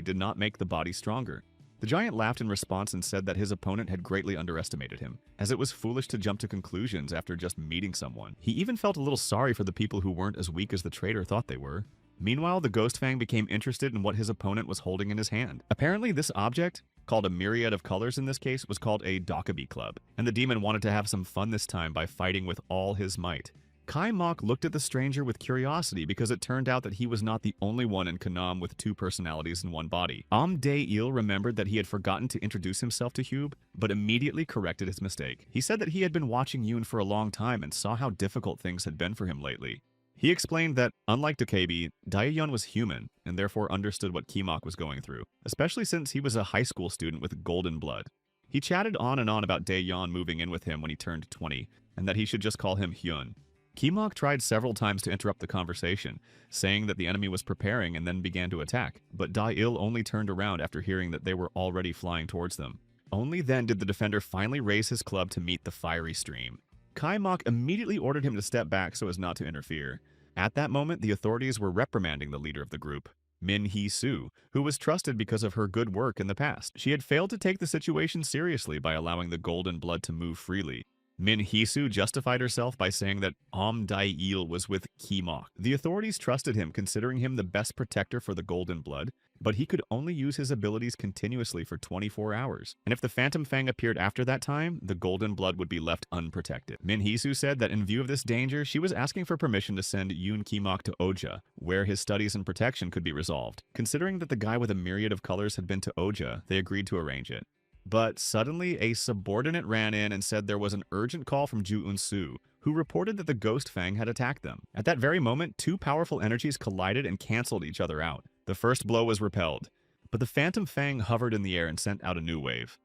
did not make the body stronger. The giant laughed in response and said that his opponent had greatly underestimated him, as it was foolish to jump to conclusions after just meeting someone. He even felt a little sorry for the people who weren't as weak as the traitor thought they were. Meanwhile, the Ghostfang became interested in what his opponent was holding in his hand. Apparently, this object, called a myriad of colors in this case, was called a Dokabi club, and the demon wanted to have some fun this time by fighting with all his might. Kaimok looked at the stranger with curiosity because it turned out that he was not the only one in Kanam with two personalities in one body. Dae-il remembered that he had forgotten to introduce himself to Hube, but immediately corrected his mistake. He said that he had been watching Yoon for a long time and saw how difficult things had been for him lately. He explained that, unlike Dokebi, Dae-yeon was human and therefore understood what Ki-mok was going through, especially since he was a high school student with golden blood. He chatted on and on about Dae-yeon moving in with him when he turned 20, and that he should just call him Hyun. Ki-mok tried several times to interrupt the conversation, saying that the enemy was preparing and then began to attack, but Dae-il only turned around after hearing that they were already flying towards them. Only then did the defender finally raise his club to meet the fiery stream. Kaimok immediately ordered him to step back so as not to interfere. At that moment, the authorities were reprimanding the leader of the group, Min Hee-soo, who was trusted because of her good work in the past. She had failed to take the situation seriously by allowing the golden blood to move freely. Min Hee-soo justified herself by saying that Dae-il was with Ki-mok. The authorities trusted him, considering him the best protector for the golden blood, but he could only use his abilities continuously for 24 hours. And if the Phantom Fang appeared after that time, the golden blood would be left unprotected. Min Hee-soo said that in view of this danger, she was asking for permission to send Yoon Ki-mok to Oja, where his studies and protection could be resolved. Considering that the guy with a myriad of colors had been to Oja, they agreed to arrange it. But suddenly, a subordinate ran in and said there was an urgent call from Ju Eun-soo, who reported that the Ghost Fang had attacked them. At that very moment, two powerful energies collided and canceled each other out. The first blow was repelled, but the Phantom Fang hovered in the air and sent out a new wave.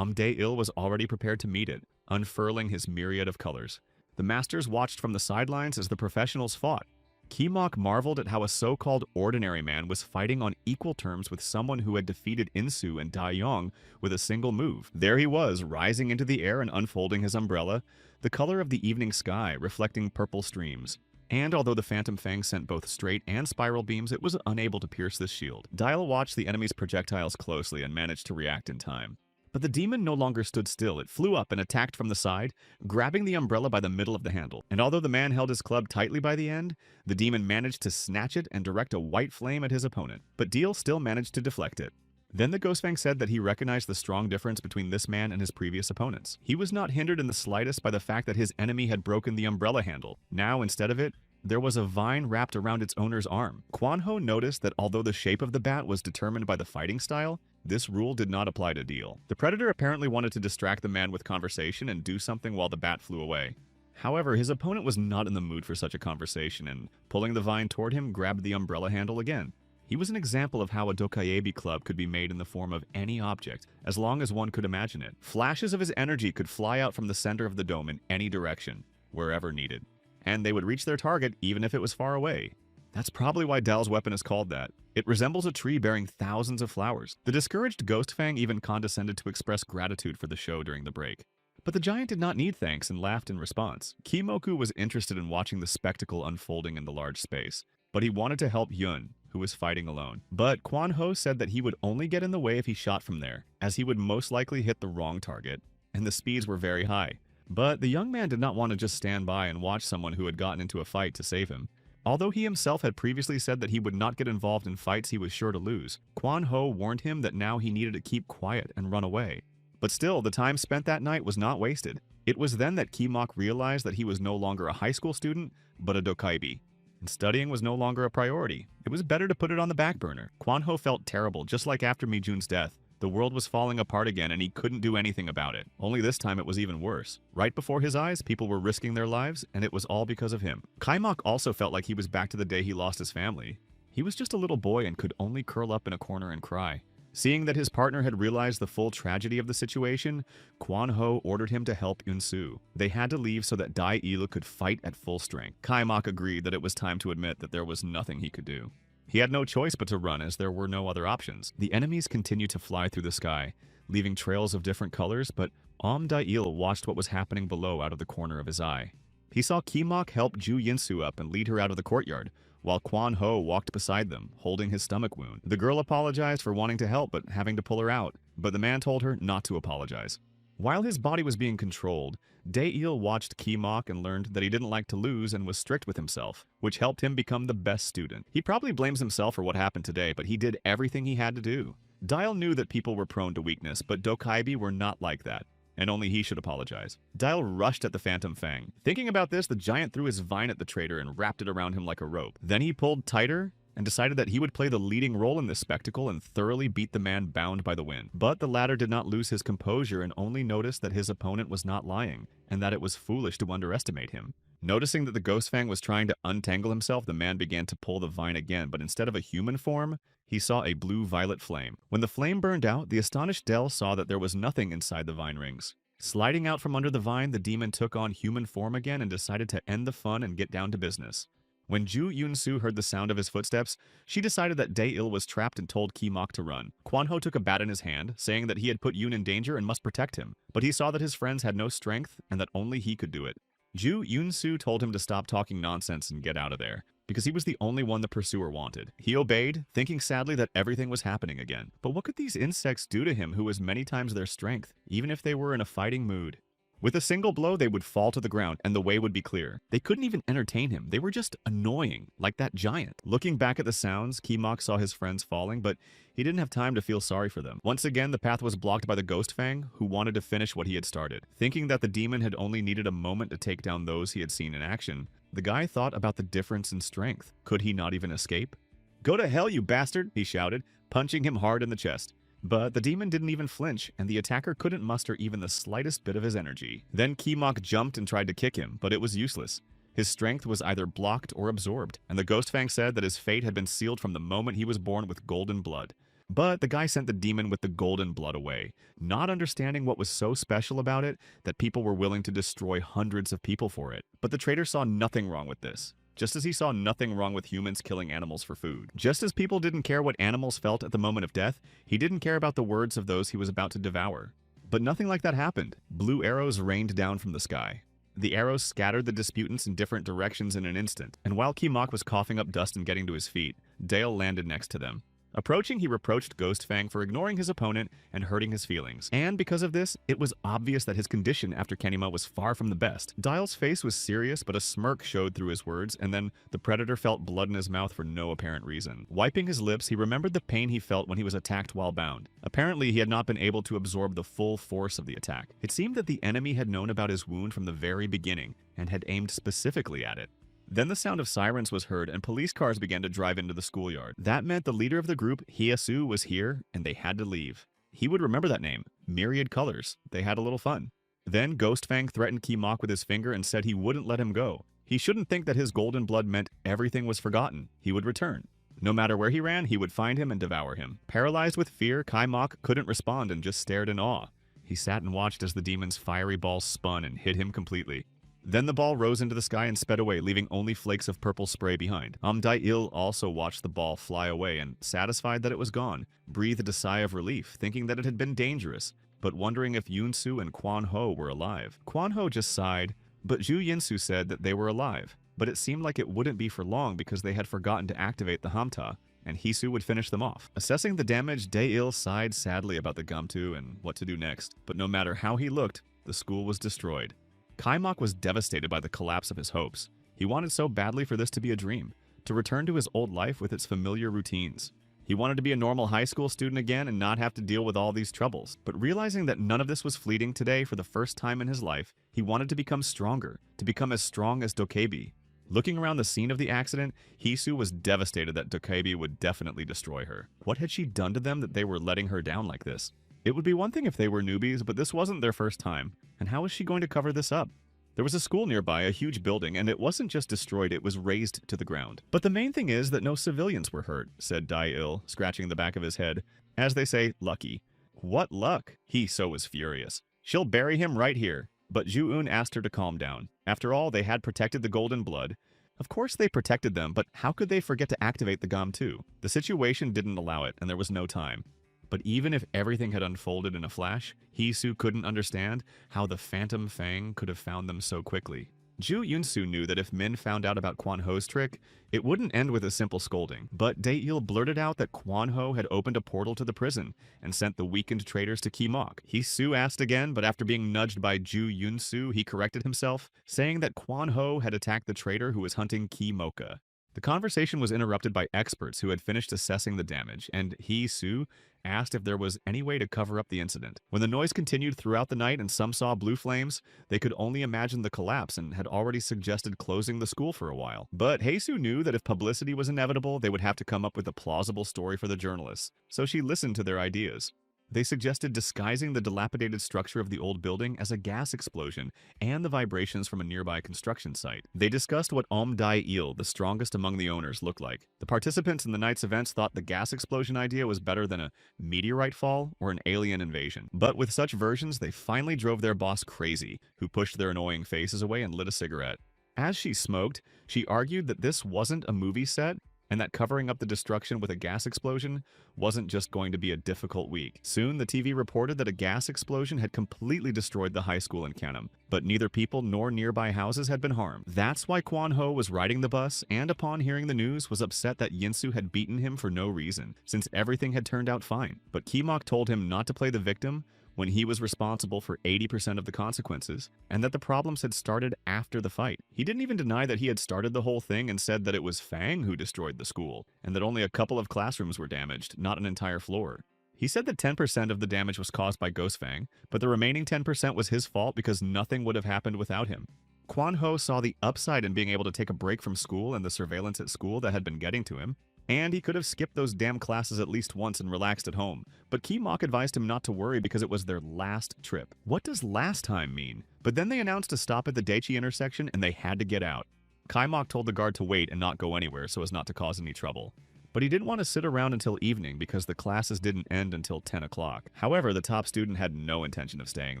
Dae-il was already prepared to meet it, unfurling his myriad of colors. The masters watched from the sidelines as the professionals fought. Ki-mok marveled at how a so-called ordinary man was fighting on equal terms with someone who had defeated Insu and Dae-yeon with a single move. There he was, rising into the air and unfolding his umbrella, the color of the evening sky, reflecting purple streams. And although the Phantom Fang sent both straight and spiral beams, it was unable to pierce this shield. Dae-il watched the enemy's projectiles closely and managed to react in time. But the demon no longer stood still. It flew up and attacked from the side, grabbing the umbrella by the middle of the handle. And although the man held his club tightly by the end, the demon managed to snatch it and direct a white flame at his opponent. But Dae-il still managed to deflect it. Then the Ghostfang said that he recognized the strong difference between this man and his previous opponents. He was not hindered in the slightest by the fact that his enemy had broken the umbrella handle. Now, instead of it, there was a vine wrapped around its owner's arm. Kwan Ho noticed that although the shape of the bat was determined by the fighting style, this rule did not apply to Dae-il. The predator apparently wanted to distract the man with conversation and do something while the bat flew away. However, his opponent was not in the mood for such a conversation and, pulling the vine toward him, grabbed the umbrella handle again. He was an example of how a Dokaebi club could be made in the form of any object, as long as one could imagine it. Flashes of his energy could fly out from the center of the dome in any direction, wherever needed. And they would reach their target even if it was far away. That's probably why Dal's weapon is called that. It resembles a tree bearing thousands of flowers. The discouraged Ghost Fang even condescended to express gratitude for the show during the break. But the giant did not need thanks and laughed in response. Kimoku was interested in watching the spectacle unfolding in the large space, but he wanted to help Yun, who was fighting alone. But Quan Ho said that he would only get in the way if he shot from there, as he would most likely hit the wrong target, and the speeds were very high. But the young man did not want to just stand by and watch someone who had gotten into a fight to save him. Although he himself had previously said that he would not get involved in fights he was sure to lose, Quan Ho warned him that now he needed to keep quiet and run away. But still, the time spent that night was not wasted. It was then that Kimok realized that he was no longer a high school student, but a Dokaibi. And studying was no longer a priority. It was better to put it on the back burner. Quan Ho felt terrible, just like after Mijun's death. The world was falling apart again and he couldn't do anything about it. Only this time it was even worse. Right before his eyes, people were risking their lives, and it was all because of him. Kaimok also felt like he was back to the day he lost his family. He was just a little boy and could only curl up in a corner and cry. Seeing that his partner had realized the full tragedy of the situation, Quan Ho ordered him to help Yunsu. They had to leave so that Dai Il could fight at full strength. Kaimok agreed that it was time to admit that there was nothing he could do. He had no choice but to run, as there were no other options. The enemies continued to fly through the sky, leaving trails of different colors, but Dai Il watched what was happening below out of the corner of his eye. He saw Kimok help Ju Yinsu up and lead her out of the courtyard, while Quan Ho walked beside them, holding his stomach wound. The girl apologized for wanting to help but having to pull her out, but the man told her not to apologize. While his body was being controlled, Dae-il watched Kimok and learned that he didn't like to lose and was strict with himself, which helped him become the best student. He probably blames himself for what happened today, but he did everything he had to do. Dial knew that people were prone to weakness, but Dokaibi were not like that, and only he should apologize. Dial rushed at the Phantom Fang. Thinking about this, the giant threw his vine at the traitor and wrapped it around him like a rope. Then he pulled tighter and decided that he would play the leading role in this spectacle and thoroughly beat the man bound by the wind. But the latter did not lose his composure and only noticed that his opponent was not lying, and that it was foolish to underestimate him. Noticing that the Ghost Fang was trying to untangle himself, the man began to pull the vine again, but instead of a human form, he saw a blue-violet flame. When the flame burned out, the astonished Del saw that there was nothing inside the vine rings. Sliding out from under the vine, the demon took on human form again and decided to end the fun and get down to business. When Ju Yunsu heard the sound of his footsteps, she decided that Dae-il was trapped and told Kimok to run. Quan Ho took a bat in his hand, saying that he had put Yun in danger and must protect him, but he saw that his friends had no strength and that only he could do it. Ju Yunsu told him to stop talking nonsense and get out of there, because he was the only one the pursuer wanted. He obeyed, thinking sadly that everything was happening again. But what could these insects do to him who was many times their strength, even if they were in a fighting mood? With a single blow, they would fall to the ground, and the way would be clear. They couldn't even entertain him. They were just annoying, like that giant. Looking back at the sounds, Kimok saw his friends falling, but he didn't have time to feel sorry for them. Once again, the path was blocked by the Ghost Fang, who wanted to finish what he had started. Thinking that the demon had only needed a moment to take down those he had seen in action, the guy thought about the difference in strength. Could he not even escape? "Go to hell, you bastard!" he shouted, punching him hard in the chest. But the demon didn't even flinch, and the attacker couldn't muster even the slightest bit of his energy. Then Kimok jumped and tried to kick him, but it was useless. His strength was either blocked or absorbed, and the Ghost Fang said that his fate had been sealed from the moment he was born with golden blood. But the guy sent the demon with the golden blood away, not understanding what was so special about it that people were willing to destroy hundreds of people for it. But the traitor saw nothing wrong with this, just as he saw nothing wrong with humans killing animals for food. Just as people didn't care what animals felt at the moment of death, he didn't care about the words of those he was about to devour. But nothing like that happened. Blue arrows rained down from the sky. The arrows scattered the disputants in different directions in an instant, and while Kimok was coughing up dust and getting to his feet, Dale landed next to them. Approaching, he reproached Ghost Fang for ignoring his opponent and hurting his feelings. And because of this, it was obvious that his condition after Kenima was far from the best. Dial's face was serious, but a smirk showed through his words, and then the predator felt blood in his mouth for no apparent reason. Wiping his lips, he remembered the pain he felt when he was attacked while bound. Apparently, he had not been able to absorb the full force of the attack. It seemed that the enemy had known about his wound from the very beginning, and had aimed specifically at it. Then the sound of sirens was heard and police cars began to drive into the schoolyard. That meant the leader of the group, Hyasu, was here and they had to leave. He would remember that name, Myriad Colors. They had a little fun. Then Ghost Fang threatened Kimok with his finger and said he wouldn't let him go. He shouldn't think that his golden blood meant everything was forgotten. He would return. No matter where he ran, he would find him and devour him. Paralyzed with fear, Kai Mok couldn't respond and just stared in awe. He sat and watched as the demon's fiery ball spun and hit him completely. Then the ball rose into the sky and sped away, leaving only flakes of purple spray behind. Dae-il also watched the ball fly away and, satisfied that it was gone, breathed a sigh of relief, thinking that it had been dangerous, but wondering if Yunsu and Kwan Ho were alive. Kwan Ho just sighed, but Zhu Yinsu said that they were alive, but it seemed like it wouldn't be for long because they had forgotten to activate the Hamta, and Hisu would finish them off. Assessing the damage, Dae-il sighed sadly about the Gumtu and what to do next, but no matter how he looked, the school was destroyed. Kai Mok was devastated by the collapse of his hopes. He wanted so badly for this to be a dream, to return to his old life with its familiar routines. He wanted to be a normal high school student again and not have to deal with all these troubles. But realizing that none of this was fleeting today for the first time in his life, he wanted to become stronger, to become as strong as Dokebi. Looking around the scene of the accident, Hisu was devastated that Dokebi would definitely destroy her. What had she done to them that they were letting her down like this? It would be one thing if they were newbies, but this wasn't their first time. And how was she going to cover this up? There was a school nearby, a huge building, and it wasn't just destroyed, it was razed to the ground. But the main thing is that no civilians were hurt, said Dae-il, scratching the back of his head. As they say, lucky. What luck? Hiso was furious. She'll bury him right here. But Ju-un asked her to calm down. After all, they had protected the Golden Blood. Of course they protected them, but how could they forget to activate the Gam-tu? The situation didn't allow it, and there was no time. But even if everything had unfolded in a flash, Hisu couldn't understand how the Phantom Fang could have found them so quickly. Ju Yunsu knew that if Min found out about Kwan Ho's trick, it wouldn't end with a simple scolding. But Dae-il blurted out that Kwan Ho had opened a portal to the prison and sent the weakened traitors to Kimok. Hisu asked again, but after being nudged by Ju Yunsu, he corrected himself, saying that Kwan Ho had attacked the traitor who was hunting Kimoka. The conversation was interrupted by experts who had finished assessing the damage, and Hisu asked if there was any way to cover up the incident. When the noise continued throughout the night and some saw blue flames, they could only imagine the collapse and had already suggested closing the school for a while. But Heisu knew that if publicity was inevitable, they would have to come up with a plausible story for the journalists, so she listened to their ideas. They suggested disguising the dilapidated structure of the old building as a gas explosion and the vibrations from a nearby construction site. They discussed what Dae-il, the strongest among the owners, looked like. The participants in the night's events thought the gas explosion idea was better than a meteorite fall or an alien invasion. But with such versions, they finally drove their boss crazy, who pushed their annoying faces away and lit a cigarette. As she smoked, she argued that this wasn't a movie set, and that covering up the destruction with a gas explosion wasn't just going to be a difficult week. Soon, the TV reported that a gas explosion had completely destroyed the high school in Kanam, but neither people nor nearby houses had been harmed. That's why Kwan Ho was riding the bus, and upon hearing the news, was upset that Yinsu had beaten him for no reason, since everything had turned out fine. But Kimok told him not to play the victim when he was responsible for 80% of the consequences, and that the problems had started after the fight. He didn't even deny that he had started the whole thing and said that it was Fang who destroyed the school, and that only a couple of classrooms were damaged, not an entire floor. He said that 10% of the damage was caused by Ghost Fang, but the remaining 10% was his fault because nothing would have happened without him. Kwan Ho saw the upside in being able to take a break from school and the surveillance at school that had been getting to him, and he could have skipped those damn classes at least once and relaxed at home. But Kimok advised him not to worry because it was their last trip. What does last time mean? But then they announced a stop at the Daichi intersection and they had to get out. Kimok told the guard to wait and not go anywhere so as not to cause any trouble. But he didn't want to sit around until evening because the classes didn't end until 10 o'clock. However, the top student had no intention of staying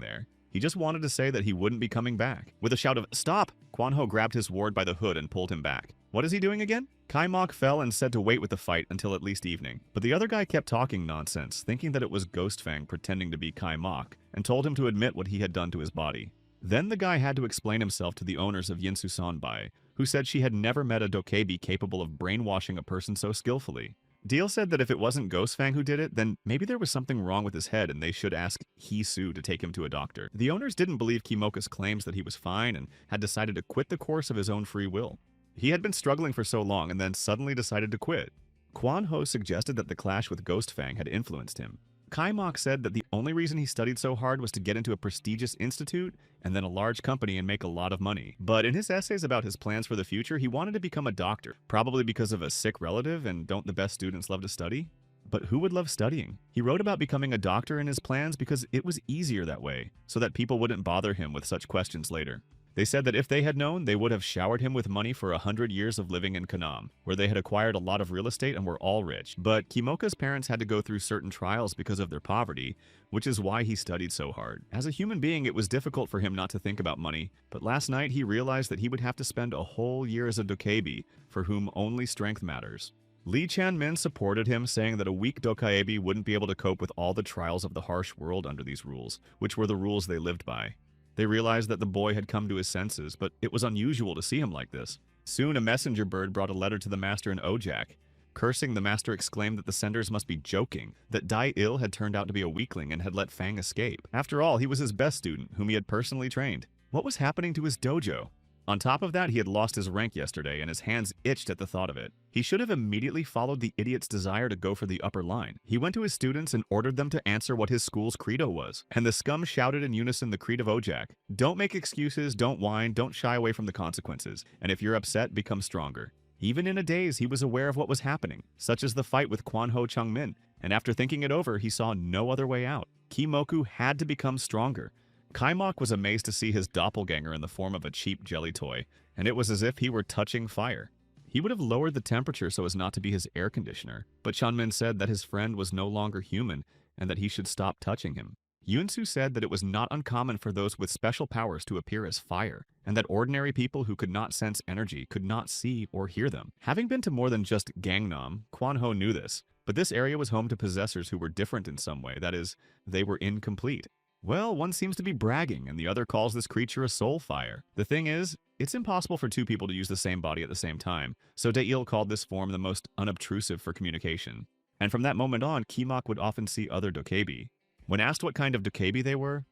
there. He just wanted to say that he wouldn't be coming back. With a shout of, "Stop!" Kwan Ho grabbed his ward by the hood and pulled him back. What is he doing again? Kimok fell and said to wait with the fight until at least evening. But the other guy kept talking nonsense, thinking that it was Ghost Fang pretending to be Kimok, and told him to admit what he had done to his body. Then the guy had to explain himself to the owners of Yinsu Sanbai, who said she had never met a dokebi capable of brainwashing a person so skillfully. Deal said that if it wasn't Ghost Fang who did it, then maybe there was something wrong with his head and they should ask Hisu to take him to a doctor. The owners didn't believe Kimoka's claims that he was fine and had decided to quit the course of his own free will. He had been struggling for so long and then suddenly decided to quit. Kwan Ho suggested that the clash with Ghost Fang had influenced him. Kimok said that the only reason he studied so hard was to get into a prestigious institute and then a large company and make a lot of money. But in his essays about his plans for the future, he wanted to become a doctor, probably because of a sick relative, and don't the best students love to study? But who would love studying? He wrote about becoming a doctor in his plans because it was easier that way, so that people wouldn't bother him with such questions later. They said that if they had known, they would have showered him with money for 100 years of living in Kanam, where they had acquired a lot of real estate and were all rich. But Kimoka's parents had to go through certain trials because of their poverty, which is why he studied so hard. As a human being, it was difficult for him not to think about money, but last night he realized that he would have to spend a whole year as a dokebi, for whom only strength matters. Lee Chan-min supported him, saying that a weak dokaebi wouldn't be able to cope with all the trials of the harsh world under these rules, which were the rules they lived by. They realized that the boy had come to his senses, but it was unusual to see him like this. Soon a messenger bird brought a letter to the master in Ojak. Cursing, the master exclaimed that the senders must be joking, that Dai-il had turned out to be a weakling and had let Fang escape. After all, he was his best student, whom he had personally trained. What was happening to his dojo? On top of that, he had lost his rank yesterday, and his hands itched at the thought of it. He should have immediately followed the idiot's desire to go for the upper line. He went to his students and ordered them to answer what his school's credo was. And the scum shouted in unison the creed of Ojak. Don't make excuses, don't whine, don't shy away from the consequences. And if you're upset, become stronger. Even in a daze, he was aware of what was happening, such as the fight with Kwanho Chungmin. And after thinking it over, he saw no other way out. Kimoku had to become stronger. Kaimok was amazed to see his doppelganger in the form of a cheap jelly toy, and it was as if he were touching fire. He would have lowered the temperature so as not to be his air conditioner, but Chanmin said that his friend was no longer human and that he should stop touching him. Yunsu said that it was not uncommon for those with special powers to appear as fire, and that ordinary people who could not sense energy could not see or hear them. Having been to more than just Gangnam, Kwanho knew this, but this area was home to possessors who were different in some way, that is, they were incomplete. Well, one seems to be bragging, and the other calls this creature a soul fire. The thing is, it's impossible for two people to use the same body at the same time, so Dail called this form the most unobtrusive for communication. And from that moment on, Kimok would often see other dokebi. When asked what kind of dokebi they were,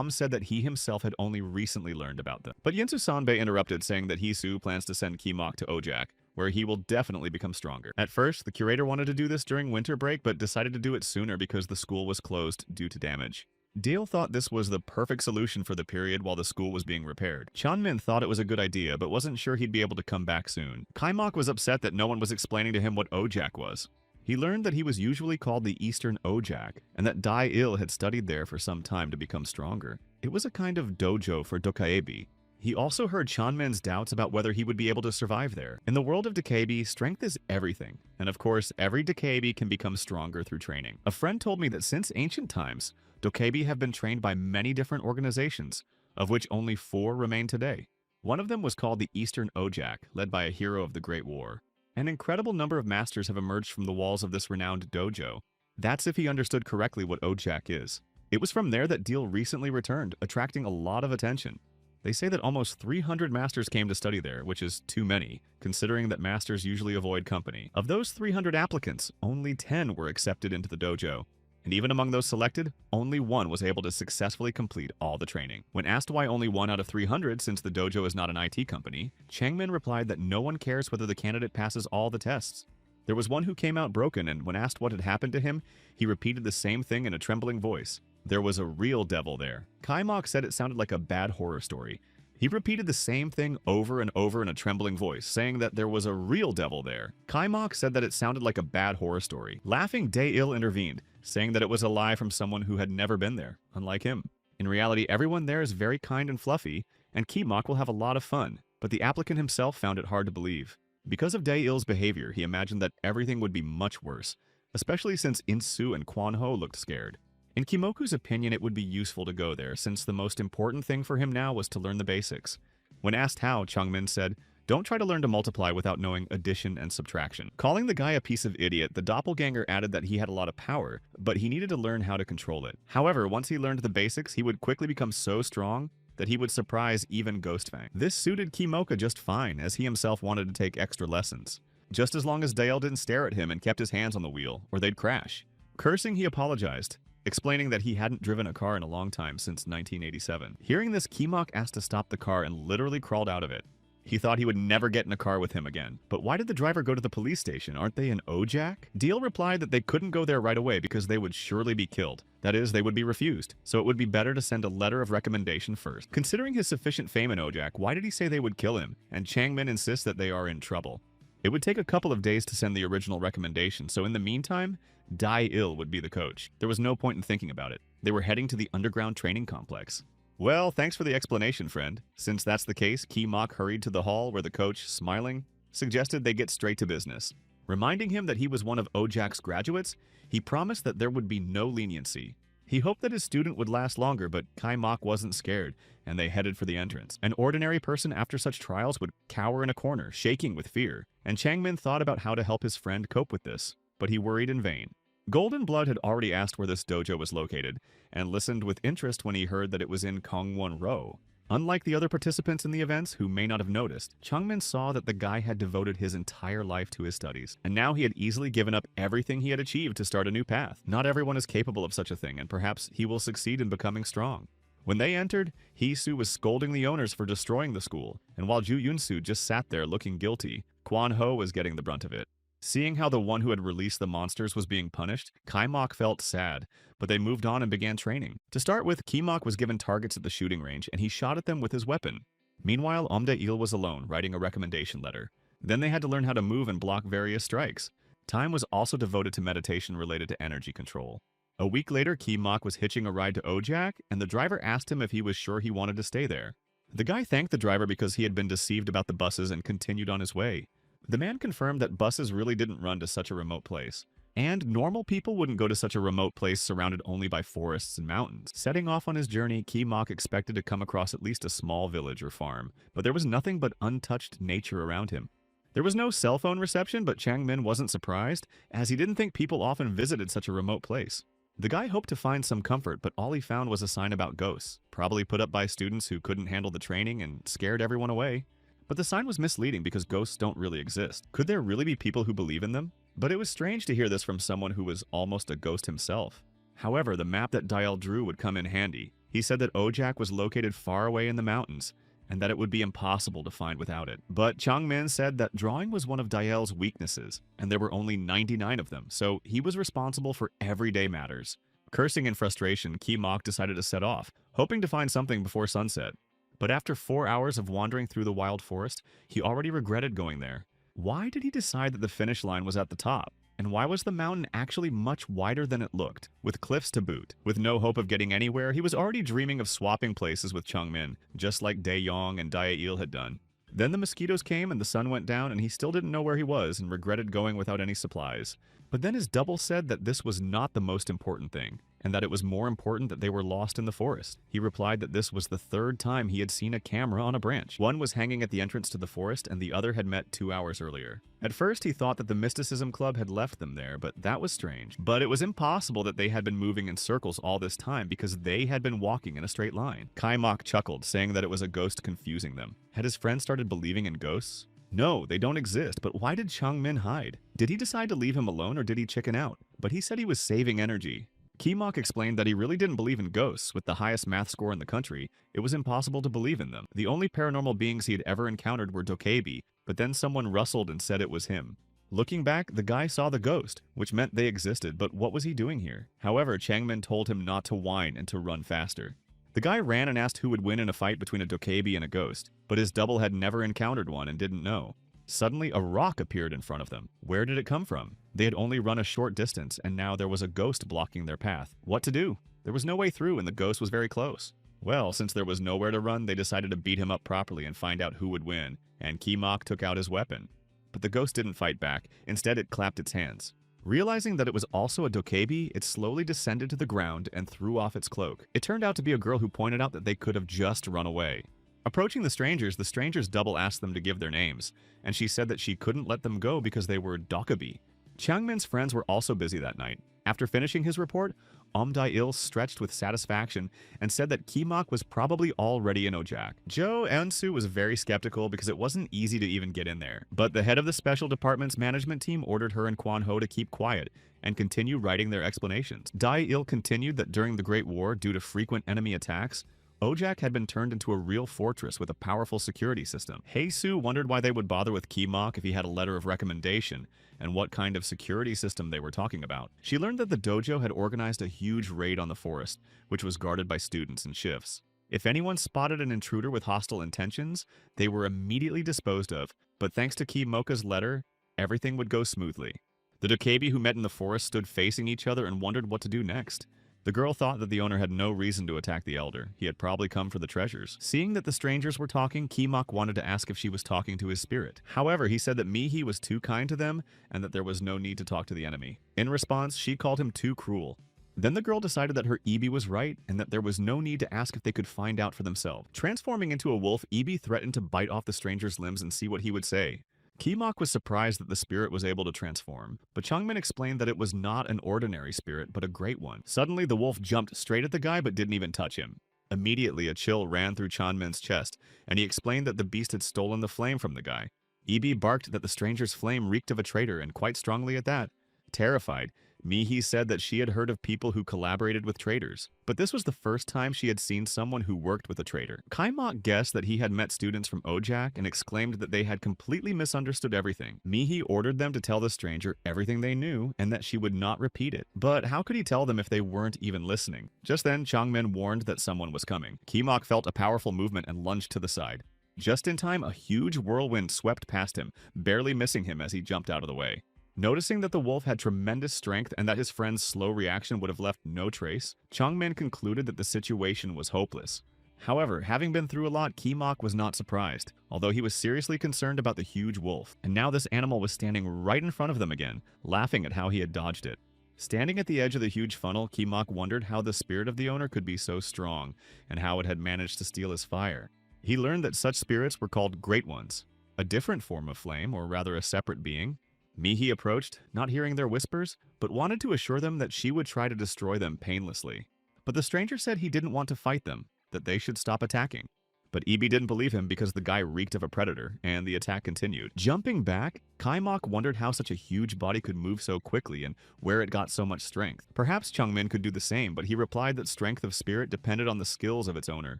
said that he himself had only recently learned about them. But Yinsu Sanbei interrupted, saying that Hisu plans to send Kimok to Ojak, where he will definitely become stronger. At first, the curator wanted to do this during winter break, but decided to do it sooner because the school was closed due to damage. Dale thought this was the perfect solution for the period while the school was being repaired. Chanmin thought it was a good idea, but wasn't sure he'd be able to come back soon. Kaimok was upset that no one was explaining to him what Ojak was. He learned that he was usually called the Eastern Ojak, and that Dai-il had studied there for some time to become stronger. It was a kind of dojo for dokaebi. He also heard Chanmin's doubts about whether he would be able to survive there. In the world of dokebi, strength is everything, and of course, every dokebi can become stronger through training. A friend told me that since ancient times, dokebi have been trained by many different organizations, of which only 4 remain today. One of them was called the Eastern Ojak, led by a hero of the Great War. An incredible number of masters have emerged from the walls of this renowned dojo. That's if he understood correctly what Ojak is. It was from there that Deal recently returned, attracting a lot of attention. They say that almost 300 masters came to study there, which is too many, considering that masters usually avoid company. Of those 300 applicants, only 10 were accepted into the dojo. And even among those selected, only 1 was able to successfully complete all the training. When asked why only 1 out of 300, since the dojo is not an IT company, Changmin replied that no one cares whether the candidate passes all the tests. There was one who came out broken, and when asked what had happened to him, he repeated the same thing in a trembling voice. There was a real devil there. Kaimok said it sounded like a bad horror story. He repeated the same thing over and over in a trembling voice, saying that there was a real devil there. Kaimok said that it sounded like a bad horror story. Laughing, Dail intervened, saying that it was a lie from someone who had never been there, unlike him. In reality, everyone there is very kind and fluffy, and Kimok will have a lot of fun, but the applicant himself found it hard to believe. Because of Dail's behavior, he imagined that everything would be much worse, especially since Insu and Kwanho looked scared. In Kimoku's opinion, it would be useful to go there, since the most important thing for him now was to learn the basics. When asked how, Changmin said, "Don't try to learn to multiply without knowing addition and subtraction." Calling the guy a piece of idiot, the doppelganger added that he had a lot of power, but he needed to learn how to control it. However, once he learned the basics, he would quickly become so strong that he would surprise even Ghostfang. This suited Kimoka just fine, as he himself wanted to take extra lessons. Just as long as Dale didn't stare at him and kept his hands on the wheel, or they'd crash. Cursing, he apologized, explaining that he hadn't driven a car in a long time since 1987. Hearing this, Kimok asked to stop the car and literally crawled out of it. He thought he would never get in a car with him again. But why did the driver go to the police station? Aren't they in Ojak? Deal replied that they couldn't go there right away because they would surely be killed. That is, they would be refused. So it would be better to send a letter of recommendation first. Considering his sufficient fame in Ojak, why did he say they would kill him? And Changmin insists that they are in trouble. It would take a couple of days to send the original recommendation, so in the meantime, Dai-il would be the coach. There was no point in thinking about it. They were heading to the underground training complex. Well, thanks for the explanation, friend. Since that's the case, Mok hurried to the hall where the coach, smiling, suggested they get straight to business. Reminding him that he was one of Ojak's graduates, he promised that there would be no leniency. He hoped that his student would last longer, but Mok wasn't scared, and they headed for the entrance. An ordinary person after such trials would cower in a corner, shaking with fear, and Changmin thought about how to help his friend cope with this, but he worried in vain. Golden Blood had already asked where this dojo was located, and listened with interest when he heard that it was in Gangwon-ro. Unlike the other participants in the events who may not have noticed, Changmin saw that the guy had devoted his entire life to his studies, and now he had easily given up everything he had achieved to start a new path. Not everyone is capable of such a thing, and perhaps he will succeed in becoming strong. When they entered, Hee-soo was scolding the owners for destroying the school, and while Ju Yun-soo just sat there looking guilty, Kwon-ho was getting the brunt of it. Seeing how the one who had released the monsters was being punished, Mok felt sad, but they moved on and began training. To start with, Mok was given targets at the shooting range, and he shot at them with his weapon. Meanwhile, Dae-il was alone, writing a recommendation letter. Then they had to learn how to move and block various strikes. Time was also devoted to meditation related to energy control. A week later, Mok was hitching a ride to Ojak, and the driver asked him if he was sure he wanted to stay there. The guy thanked the driver because he had been deceived about the buses and continued on his way. The man confirmed that buses really didn't run to such a remote place. And normal people wouldn't go to such a remote place surrounded only by forests and mountains. Setting off on his journey, Mok expected to come across at least a small village or farm, but there was nothing but untouched nature around him. There was no cell phone reception, but Changmin wasn't surprised, as he didn't think people often visited such a remote place. The guy hoped to find some comfort, but all he found was a sign about ghosts, probably put up by students who couldn't handle the training and scared everyone away. But the sign was misleading because ghosts don't really exist. Could there really be people who believe in them? But it was strange to hear this from someone who was almost a ghost himself. However, the map that Dae-il drew would come in handy. He said that Ojak was located far away in the mountains, and that it would be impossible to find without it. But Changmin said that drawing was one of Dae-il's weaknesses, and there were only 99 of them, so he was responsible for everyday matters. Cursing in frustration, Mok decided to set off, hoping to find something before sunset. But after 4 hours of wandering through the wild forest, he already regretted going there. Why did he decide that the finish line was at the top? And why was the mountain actually much wider than it looked, with cliffs to boot? With no hope of getting anywhere, he was already dreaming of swapping places with Changmin, just like Dae-yong and Dae-il had done. Then the mosquitoes came and the sun went down, and he still didn't know where he was and regretted going without any supplies. But then his double said that this was not the most important thing, and that it was more important that they were lost in the forest. He replied that this was the third time he had seen a camera on a branch. One was hanging at the entrance to the forest, and the other had met 2 hours earlier. At first, he thought that the Mysticism Club had left them there, but that was strange. But it was impossible that they had been moving in circles all this time because they had been walking in a straight line. Mok chuckled, saying that it was a ghost confusing them. Had his friend started believing in ghosts? No, they don't exist, but why did Changmin hide? Did he decide to leave him alone or did he chicken out? But he said he was saving energy. Mok explained that he really didn't believe in ghosts. With the highest math score in the country, it was impossible to believe in them. The only paranormal beings he had ever encountered were dokebi, but then someone rustled and said it was him. Looking back, the guy saw the ghost, which meant they existed, but what was he doing here? However, Changmin told him not to whine and to run faster. The guy ran and asked who would win in a fight between a dokebi and a ghost, but his double had never encountered one and didn't know. Suddenly, a rock appeared in front of them. Where did it come from? They had only run a short distance, and now there was a ghost blocking their path. What to do? There was no way through, and the ghost was very close. Well, since there was nowhere to run, they decided to beat him up properly and find out who would win, and Mok took out his weapon. But the ghost didn't fight back. Instead, it clapped its hands. Realizing that it was also a dokebi, it slowly descended to the ground and threw off its cloak. It turned out to be a girl who pointed out that they could have just run away. Approaching the strangers double asked them to give their names, and she said that she couldn't let them go because they were dokebi. Changmin's friends were also busy that night. After finishing his report, Dae-il stretched with satisfaction and said that Mok was probably already in Ojak. Jo Eun-soo was very skeptical because it wasn't easy to even get in there, but the head of the special department's management team ordered her and Kwon-ho to keep quiet and continue writing their explanations. Dae-il continued that during the Great War, due to frequent enemy attacks, Ojak had been turned into a real fortress with a powerful security system. Hee-soo wondered why they would bother with Mok if he had a letter of recommendation, and what kind of security system they were talking about. She learned that the dojo had organized a huge raid on the forest, which was guarded by students in shifts. If anyone spotted an intruder with hostile intentions, they were immediately disposed of, but thanks to Kimoka's letter, everything would go smoothly. The dokebi who met in the forest stood facing each other and wondered what to do next. The girl thought that the owner had no reason to attack the elder. He had probably come for the treasures. Seeing that the strangers were talking, Kimok wanted to ask if she was talking to his spirit. However, he said that Mihi was too kind to them and that there was no need to talk to the enemy. In response, she called him too cruel. Then the girl decided that her Ibi was right and that there was no need to ask if they could find out for themselves. Transforming into a wolf, Ibi threatened to bite off the stranger's limbs and see what he would say. Kimok was surprised that the spirit was able to transform, but Changmin explained that it was not an ordinary spirit, but a great one. Suddenly, the wolf jumped straight at the guy but didn't even touch him. Immediately, a chill ran through Changmin's chest, and he explained that the beast had stolen the flame from the guy. Ibi barked that the stranger's flame reeked of a traitor, and quite strongly at that. Terrified, Mihi said that she had heard of people who collaborated with traitors, but this was the first time she had seen someone who worked with a traitor. Kaimok guessed that he had met students from Ojak and exclaimed that they had completely misunderstood everything. Mihi ordered them to tell the stranger everything they knew and that she would not repeat it. But how could he tell them if they weren't even listening? Just then, Changmin warned that someone was coming. Kimok felt a powerful movement and lunged to the side. Just in time, a huge whirlwind swept past him, barely missing him as he jumped out of the way. Noticing that the wolf had tremendous strength and that his friend's slow reaction would have left no trace, Changmin concluded that the situation was hopeless. However, having been through a lot, Kimok was not surprised, although he was seriously concerned about the huge wolf, and now this animal was standing right in front of them again, laughing at how he had dodged it. Standing at the edge of the huge funnel, Kimok wondered how the spirit of the owner could be so strong, and how it had managed to steal his fire. He learned that such spirits were called Great Ones, a different form of flame, or rather a separate being. Mihi approached, not hearing their whispers, but wanted to assure them that she would try to destroy them painlessly. But the stranger said he didn't want to fight them, that they should stop attacking. But Ibi didn't believe him because the guy reeked of a predator, and the attack continued. Jumping back, Kaimok wondered how such a huge body could move so quickly and where it got so much strength. Perhaps Changmin could do the same, but he replied that strength of spirit depended on the skills of its owner.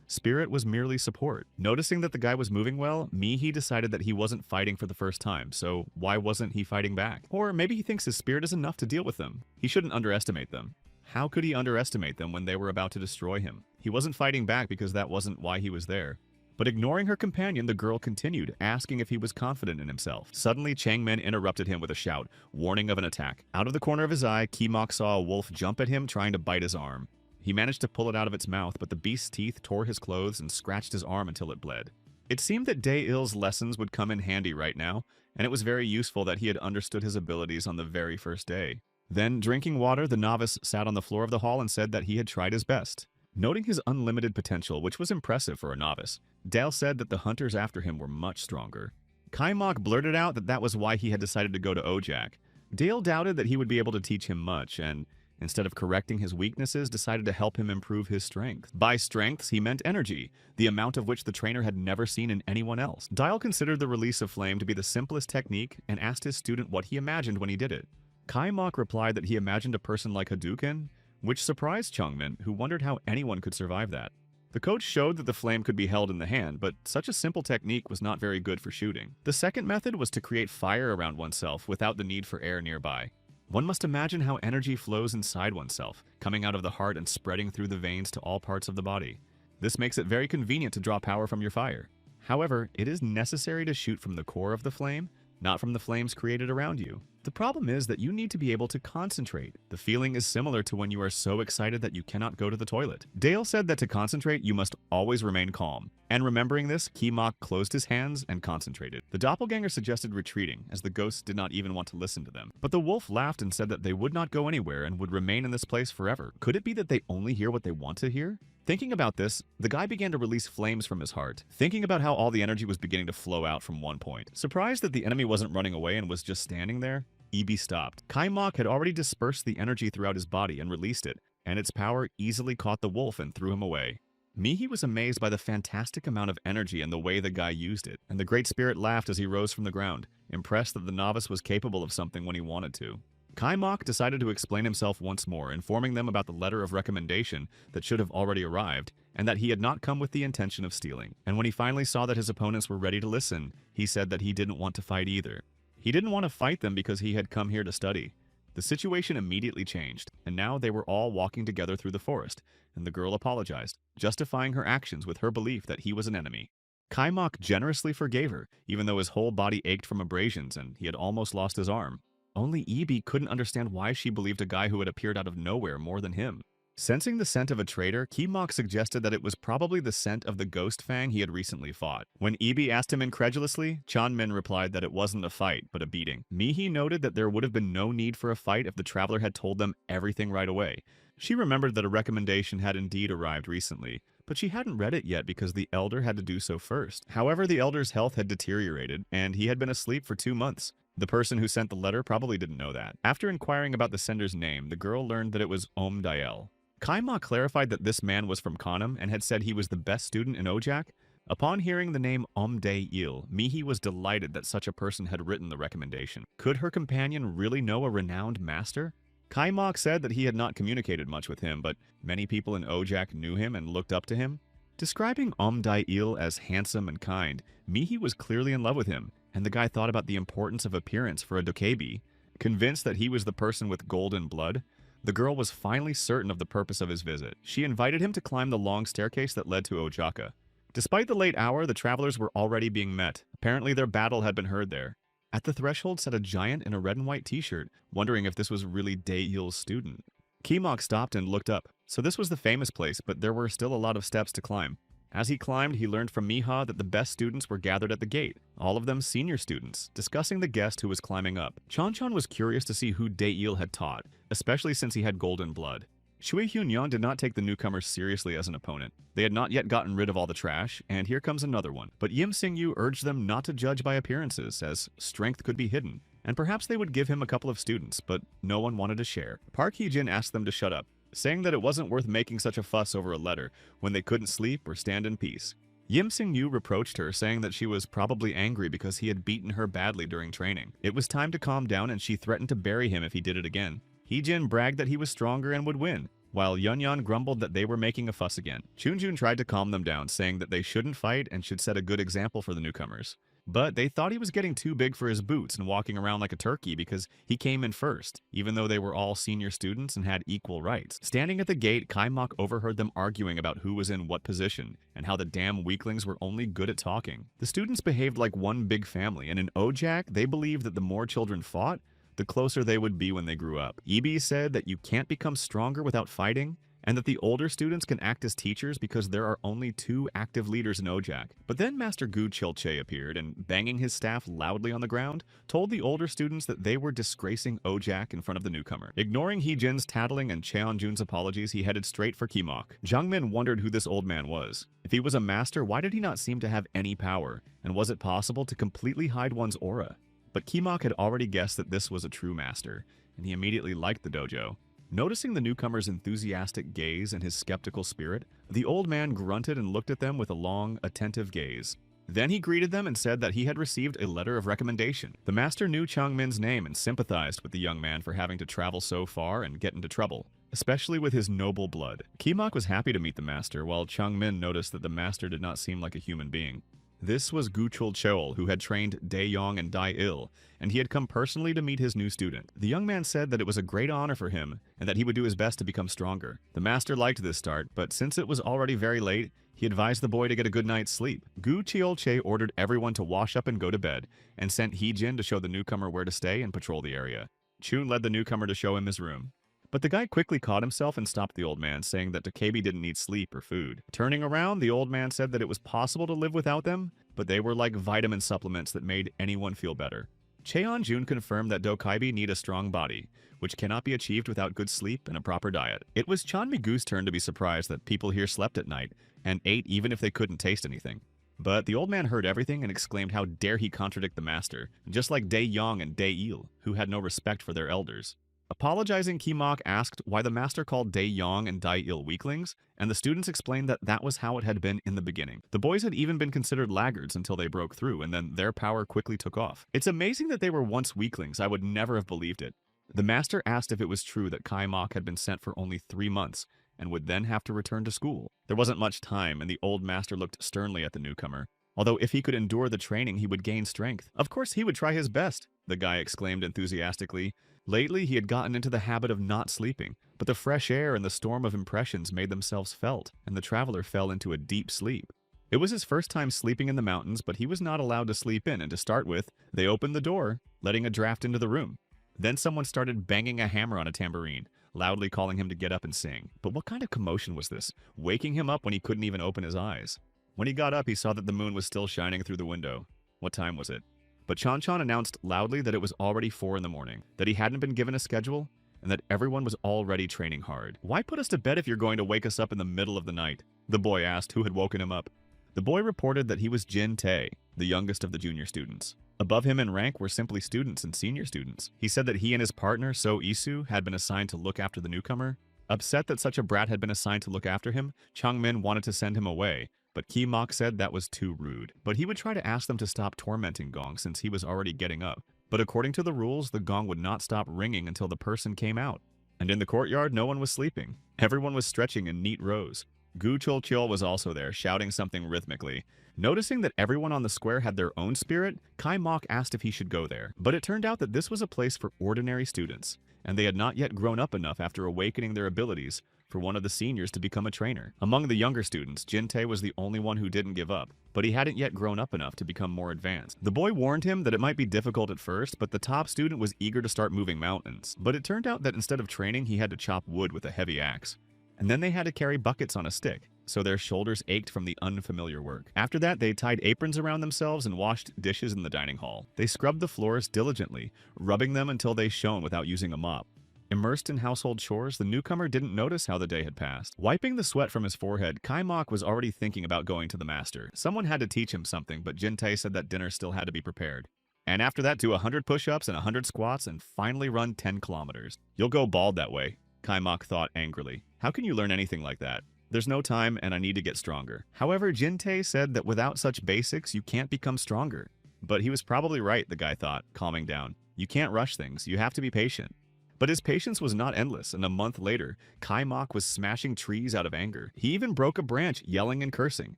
Spirit was merely support. Noticing that the guy was moving well, Mihi decided that he wasn't fighting for the first time, so why wasn't he fighting back? Or maybe he thinks his spirit is enough to deal with them. He shouldn't underestimate them. How could he underestimate them when they were about to destroy him? He wasn't fighting back because that wasn't why he was there. But ignoring her companion, the girl continued, asking if he was confident in himself. Suddenly, Changmin interrupted him with a shout, warning of an attack. Out of the corner of his eye, Kimok saw a wolf jump at him, trying to bite his arm. He managed to pull it out of its mouth, but the beast's teeth tore his clothes and scratched his arm until it bled. It seemed that Dae-il's lessons would come in handy right now, and it was very useful that he had understood his abilities on the very first day. Then, drinking water, the novice sat on the floor of the hall and said that he had tried his best. Noting his unlimited potential, which was impressive for a novice, Dale said that the hunters after him were much stronger. Kaimok blurted out that that was why he had decided to go to Ojak. Dale doubted that he would be able to teach him much, and instead of correcting his weaknesses, decided to help him improve his strength. By strengths, he meant energy, the amount of which the trainer had never seen in anyone else. Dale considered the release of flame to be the simplest technique and asked his student what he imagined when he did it. Kaimok replied that he imagined a person like Hadouken, which surprised Changmin, who wondered how anyone could survive that. The coach showed that the flame could be held in the hand, but such a simple technique was not very good for shooting. The second method was to create fire around oneself without the need for air nearby. One must imagine how energy flows inside oneself, coming out of the heart and spreading through the veins to all parts of the body. This makes it very convenient to draw power from your fire. However, it is necessary to shoot from the core of the flame, not from the flames created around you. The problem is that you need to be able to concentrate. The feeling is similar to when you are so excited that you cannot go to the toilet. Dale said that to concentrate, you must always remain calm. And remembering this, Kimok closed his hands and concentrated. The doppelganger suggested retreating, as the ghosts did not even want to listen to them. But the wolf laughed and said that they would not go anywhere and would remain in this place forever. Could it be that they only hear what they want to hear? Thinking about this, the guy began to release flames from his heart, thinking about how all the energy was beginning to flow out from one point. Surprised that the enemy wasn't running away and was just standing there, Ibi stopped. Kaimok had already dispersed the energy throughout his body and released it, and its power easily caught the wolf and threw him away. Mihi was amazed by the fantastic amount of energy and the way the guy used it, and the Great Spirit laughed as he rose from the ground, impressed that the novice was capable of something when he wanted to. Kaimok decided to explain himself once more, informing them about the letter of recommendation that should have already arrived, and that he had not come with the intention of stealing. And when he finally saw that his opponents were ready to listen, he said that he didn't want to fight either. He didn't want to fight them because he had come here to study. The situation immediately changed, and now they were all walking together through the forest, and the girl apologized, justifying her actions with her belief that he was an enemy. Kaimok generously forgave her, even though his whole body ached from abrasions and he had almost lost his arm. Only Ibi couldn't understand why she believed a guy who had appeared out of nowhere more than him. Sensing the scent of a traitor, Kimok suggested that it was probably the scent of the ghost fang he had recently fought. When Ibi asked him incredulously, Chanmin replied that it wasn't a fight, but a beating. Mihi noted that there would have been no need for a fight if the traveler had told them everything right away. She remembered that a recommendation had indeed arrived recently, but she hadn't read it yet because the elder had to do so first. However, the elder's health had deteriorated, and he had been asleep for 2 months. The person who sent the letter probably didn't know that. After inquiring about the sender's name, the girl learned that it was Dael. Kaima clarified that this man was from Kanem and had said he was the best student in Ojak. Upon hearing the name Dael, Mihi was delighted that such a person had written the recommendation. Could her companion really know a renowned master? Kaimok said that he had not communicated much with him, but many people in Ojak knew him and looked up to him. Describing Dael as handsome and kind, Mihi was clearly in love with him, and the guy thought about the importance of appearance for a dokebi. Convinced that he was the person with golden blood, the girl was finally certain of the purpose of his visit. She invited him to climb the long staircase that led to Ojaka. Despite the late hour, the travelers were already being met. Apparently their battle had been heard there. At the threshold sat a giant in a red and white t-shirt, wondering if this was really Daeil's student. Kimok stopped and looked up. So this was the famous place, but there were still a lot of steps to climb. As he climbed, he learned from Miha that the best students were gathered at the gate, all of them senior students, discussing the guest who was climbing up. Chanchan was curious to see who Daeil had taught, especially since he had golden blood. Shui Hyunyeon did not take the newcomers seriously as an opponent. They had not yet gotten rid of all the trash, and here comes another one. But Yim Sing-yu urged them not to judge by appearances, as strength could be hidden, and perhaps they would give him a couple of students, but no one wanted to share. Park Hee-jin asked them to shut up, saying that it wasn't worth making such a fuss over a letter when they couldn't sleep or stand in peace. Yim Sing-yu reproached her, saying that she was probably angry because he had beaten her badly during training. It was time to calm down, and she threatened to bury him if he did it again. Hee-jin bragged that he was stronger and would win, while Yeon-yeon grumbled that they were making a fuss again. Chun-jun tried to calm them down, saying that they shouldn't fight and should set a good example for the newcomers. But they thought he was getting too big for his boots and walking around like a turkey because he came in first, even though they were all senior students and had equal rights. Standing at the gate, Kaimok overheard them arguing about who was in what position and how the damn weaklings were only good at talking. The students behaved like one big family, and in Ojak, they believed that the more children fought, the closer they would be when they grew up. Ibi said that you can't become stronger without fighting, and that the older students can act as teachers because there are only 2 active leaders in Ojak. But then Master Gu Chilche appeared and, banging his staff loudly on the ground, told the older students that they were disgracing Ojak in front of the newcomer. Ignoring Hee-jin's tattling and Cheon-jun's apologies, he headed straight for Kimok. Jungmin wondered who this old man was. If he was a master, why did he not seem to have any power? And was it possible to completely hide one's aura? But Kimok had already guessed that this was a true master, and he immediately liked the dojo. Noticing the newcomer's enthusiastic gaze and his skeptical spirit, the old man grunted and looked at them with a long, attentive gaze. Then he greeted them and said that he had received a letter of recommendation. The master knew Changmin's name and sympathized with the young man for having to travel so far and get into trouble, especially with his noble blood. Kimok was happy to meet the master, while Changmin noticed that the master did not seem like a human being. This was Guchul Cheol, who had trained Daeyong and Dae-il, and he had come personally to meet his new student. The young man said that it was a great honor for him, and that he would do his best to become stronger. The master liked this start, but since it was already very late, he advised the boy to get a good night's sleep. Gu Cheol-che ordered everyone to wash up and go to bed, and sent Hee-jin to show the newcomer where to stay and patrol the area. Chun led the newcomer to show him his room. But the guy quickly caught himself and stopped the old man, saying that Dokebi didn't need sleep or food. Turning around, the old man said that it was possible to live without them, but they were like vitamin supplements that made anyone feel better. Cheon-jun confirmed that Dokebi need a strong body, which cannot be achieved without good sleep and a proper diet. It was Chanmi-gu's turn to be surprised that people here slept at night, and ate even if they couldn't taste anything. But the old man heard everything and exclaimed how dare he contradict the master, just like Dae-yong and Dae-il, who had no respect for their elders. Apologizing, Kimok asked why the master called Dae-yong and Dae-il weaklings, and the students explained that that was how it had been in the beginning. The boys had even been considered laggards until they broke through, and then their power quickly took off. It's amazing that they were once weaklings. I would never have believed it. The master asked if it was true that Kaimok had been sent for only 3 months, and would then have to return to school. There wasn't much time, and the old master looked sternly at the newcomer. Although if he could endure the training, he would gain strength. Of course he would try his best, the guy exclaimed enthusiastically. Lately, he had gotten into the habit of not sleeping, but the fresh air and the storm of impressions made themselves felt, and the traveler fell into a deep sleep. It was his first time sleeping in the mountains, but he was not allowed to sleep in, and to start with, they opened the door, letting a draft into the room. Then someone started banging a hammer on a tambourine, loudly calling him to get up and sing. But what kind of commotion was this, waking him up when he couldn't even open his eyes? When he got up, he saw that the moon was still shining through the window. What time was it? But Chan announced loudly that it was already 4 in the morning, that he hadn't been given a schedule, and that everyone was already training hard. "Why put us to bed if you're going to wake us up in the middle of the night?" the boy asked who had woken him up. The boy reported that he was Jin Tae, the youngest of the junior students. Above him in rank were simply students and senior students. He said that he and his partner, So Isu, had been assigned to look after the newcomer. Upset that such a brat had been assigned to look after him, Changmin wanted to send him away, but Ki Mok said that was too rude. But he would try to ask them to stop tormenting Gong since he was already getting up. But according to the rules, the gong would not stop ringing until the person came out. And in the courtyard, no one was sleeping. Everyone was stretching in neat rows. Gu Chol was also there, shouting something rhythmically. Noticing that everyone on the square had their own spirit, Kai Mok asked if he should go there. But it turned out that this was a place for ordinary students, and they had not yet grown up enough after awakening their abilities for one of the seniors to become a trainer. Among the younger students, Jin Tae was the only one who didn't give up, but he hadn't yet grown up enough to become more advanced. The boy warned him that it might be difficult at first, but the top student was eager to start moving mountains. But it turned out that instead of training, he had to chop wood with a heavy axe. And then they had to carry buckets on a stick, so their shoulders ached from the unfamiliar work. After that, they tied aprons around themselves and washed dishes in the dining hall. They scrubbed the floors diligently, rubbing them until they shone without using a mop. Immersed in household chores, the newcomer didn't notice how the day had passed. Wiping the sweat from his forehead, Kai Mok was already thinking about going to the master. Someone had to teach him something, but Jin Tae said that dinner still had to be prepared. And after that, do 100 push-ups and 100 squats and finally run 10 kilometers. You'll go bald that way, Kai Mok thought angrily. How can you learn anything like that? There's no time and I need to get stronger. However, Jin Tae said that without such basics, you can't become stronger. But he was probably right, the guy thought, calming down. You can't rush things, you have to be patient. But his patience was not endless, and a month later, Kai Mok was smashing trees out of anger. He even broke a branch, yelling and cursing,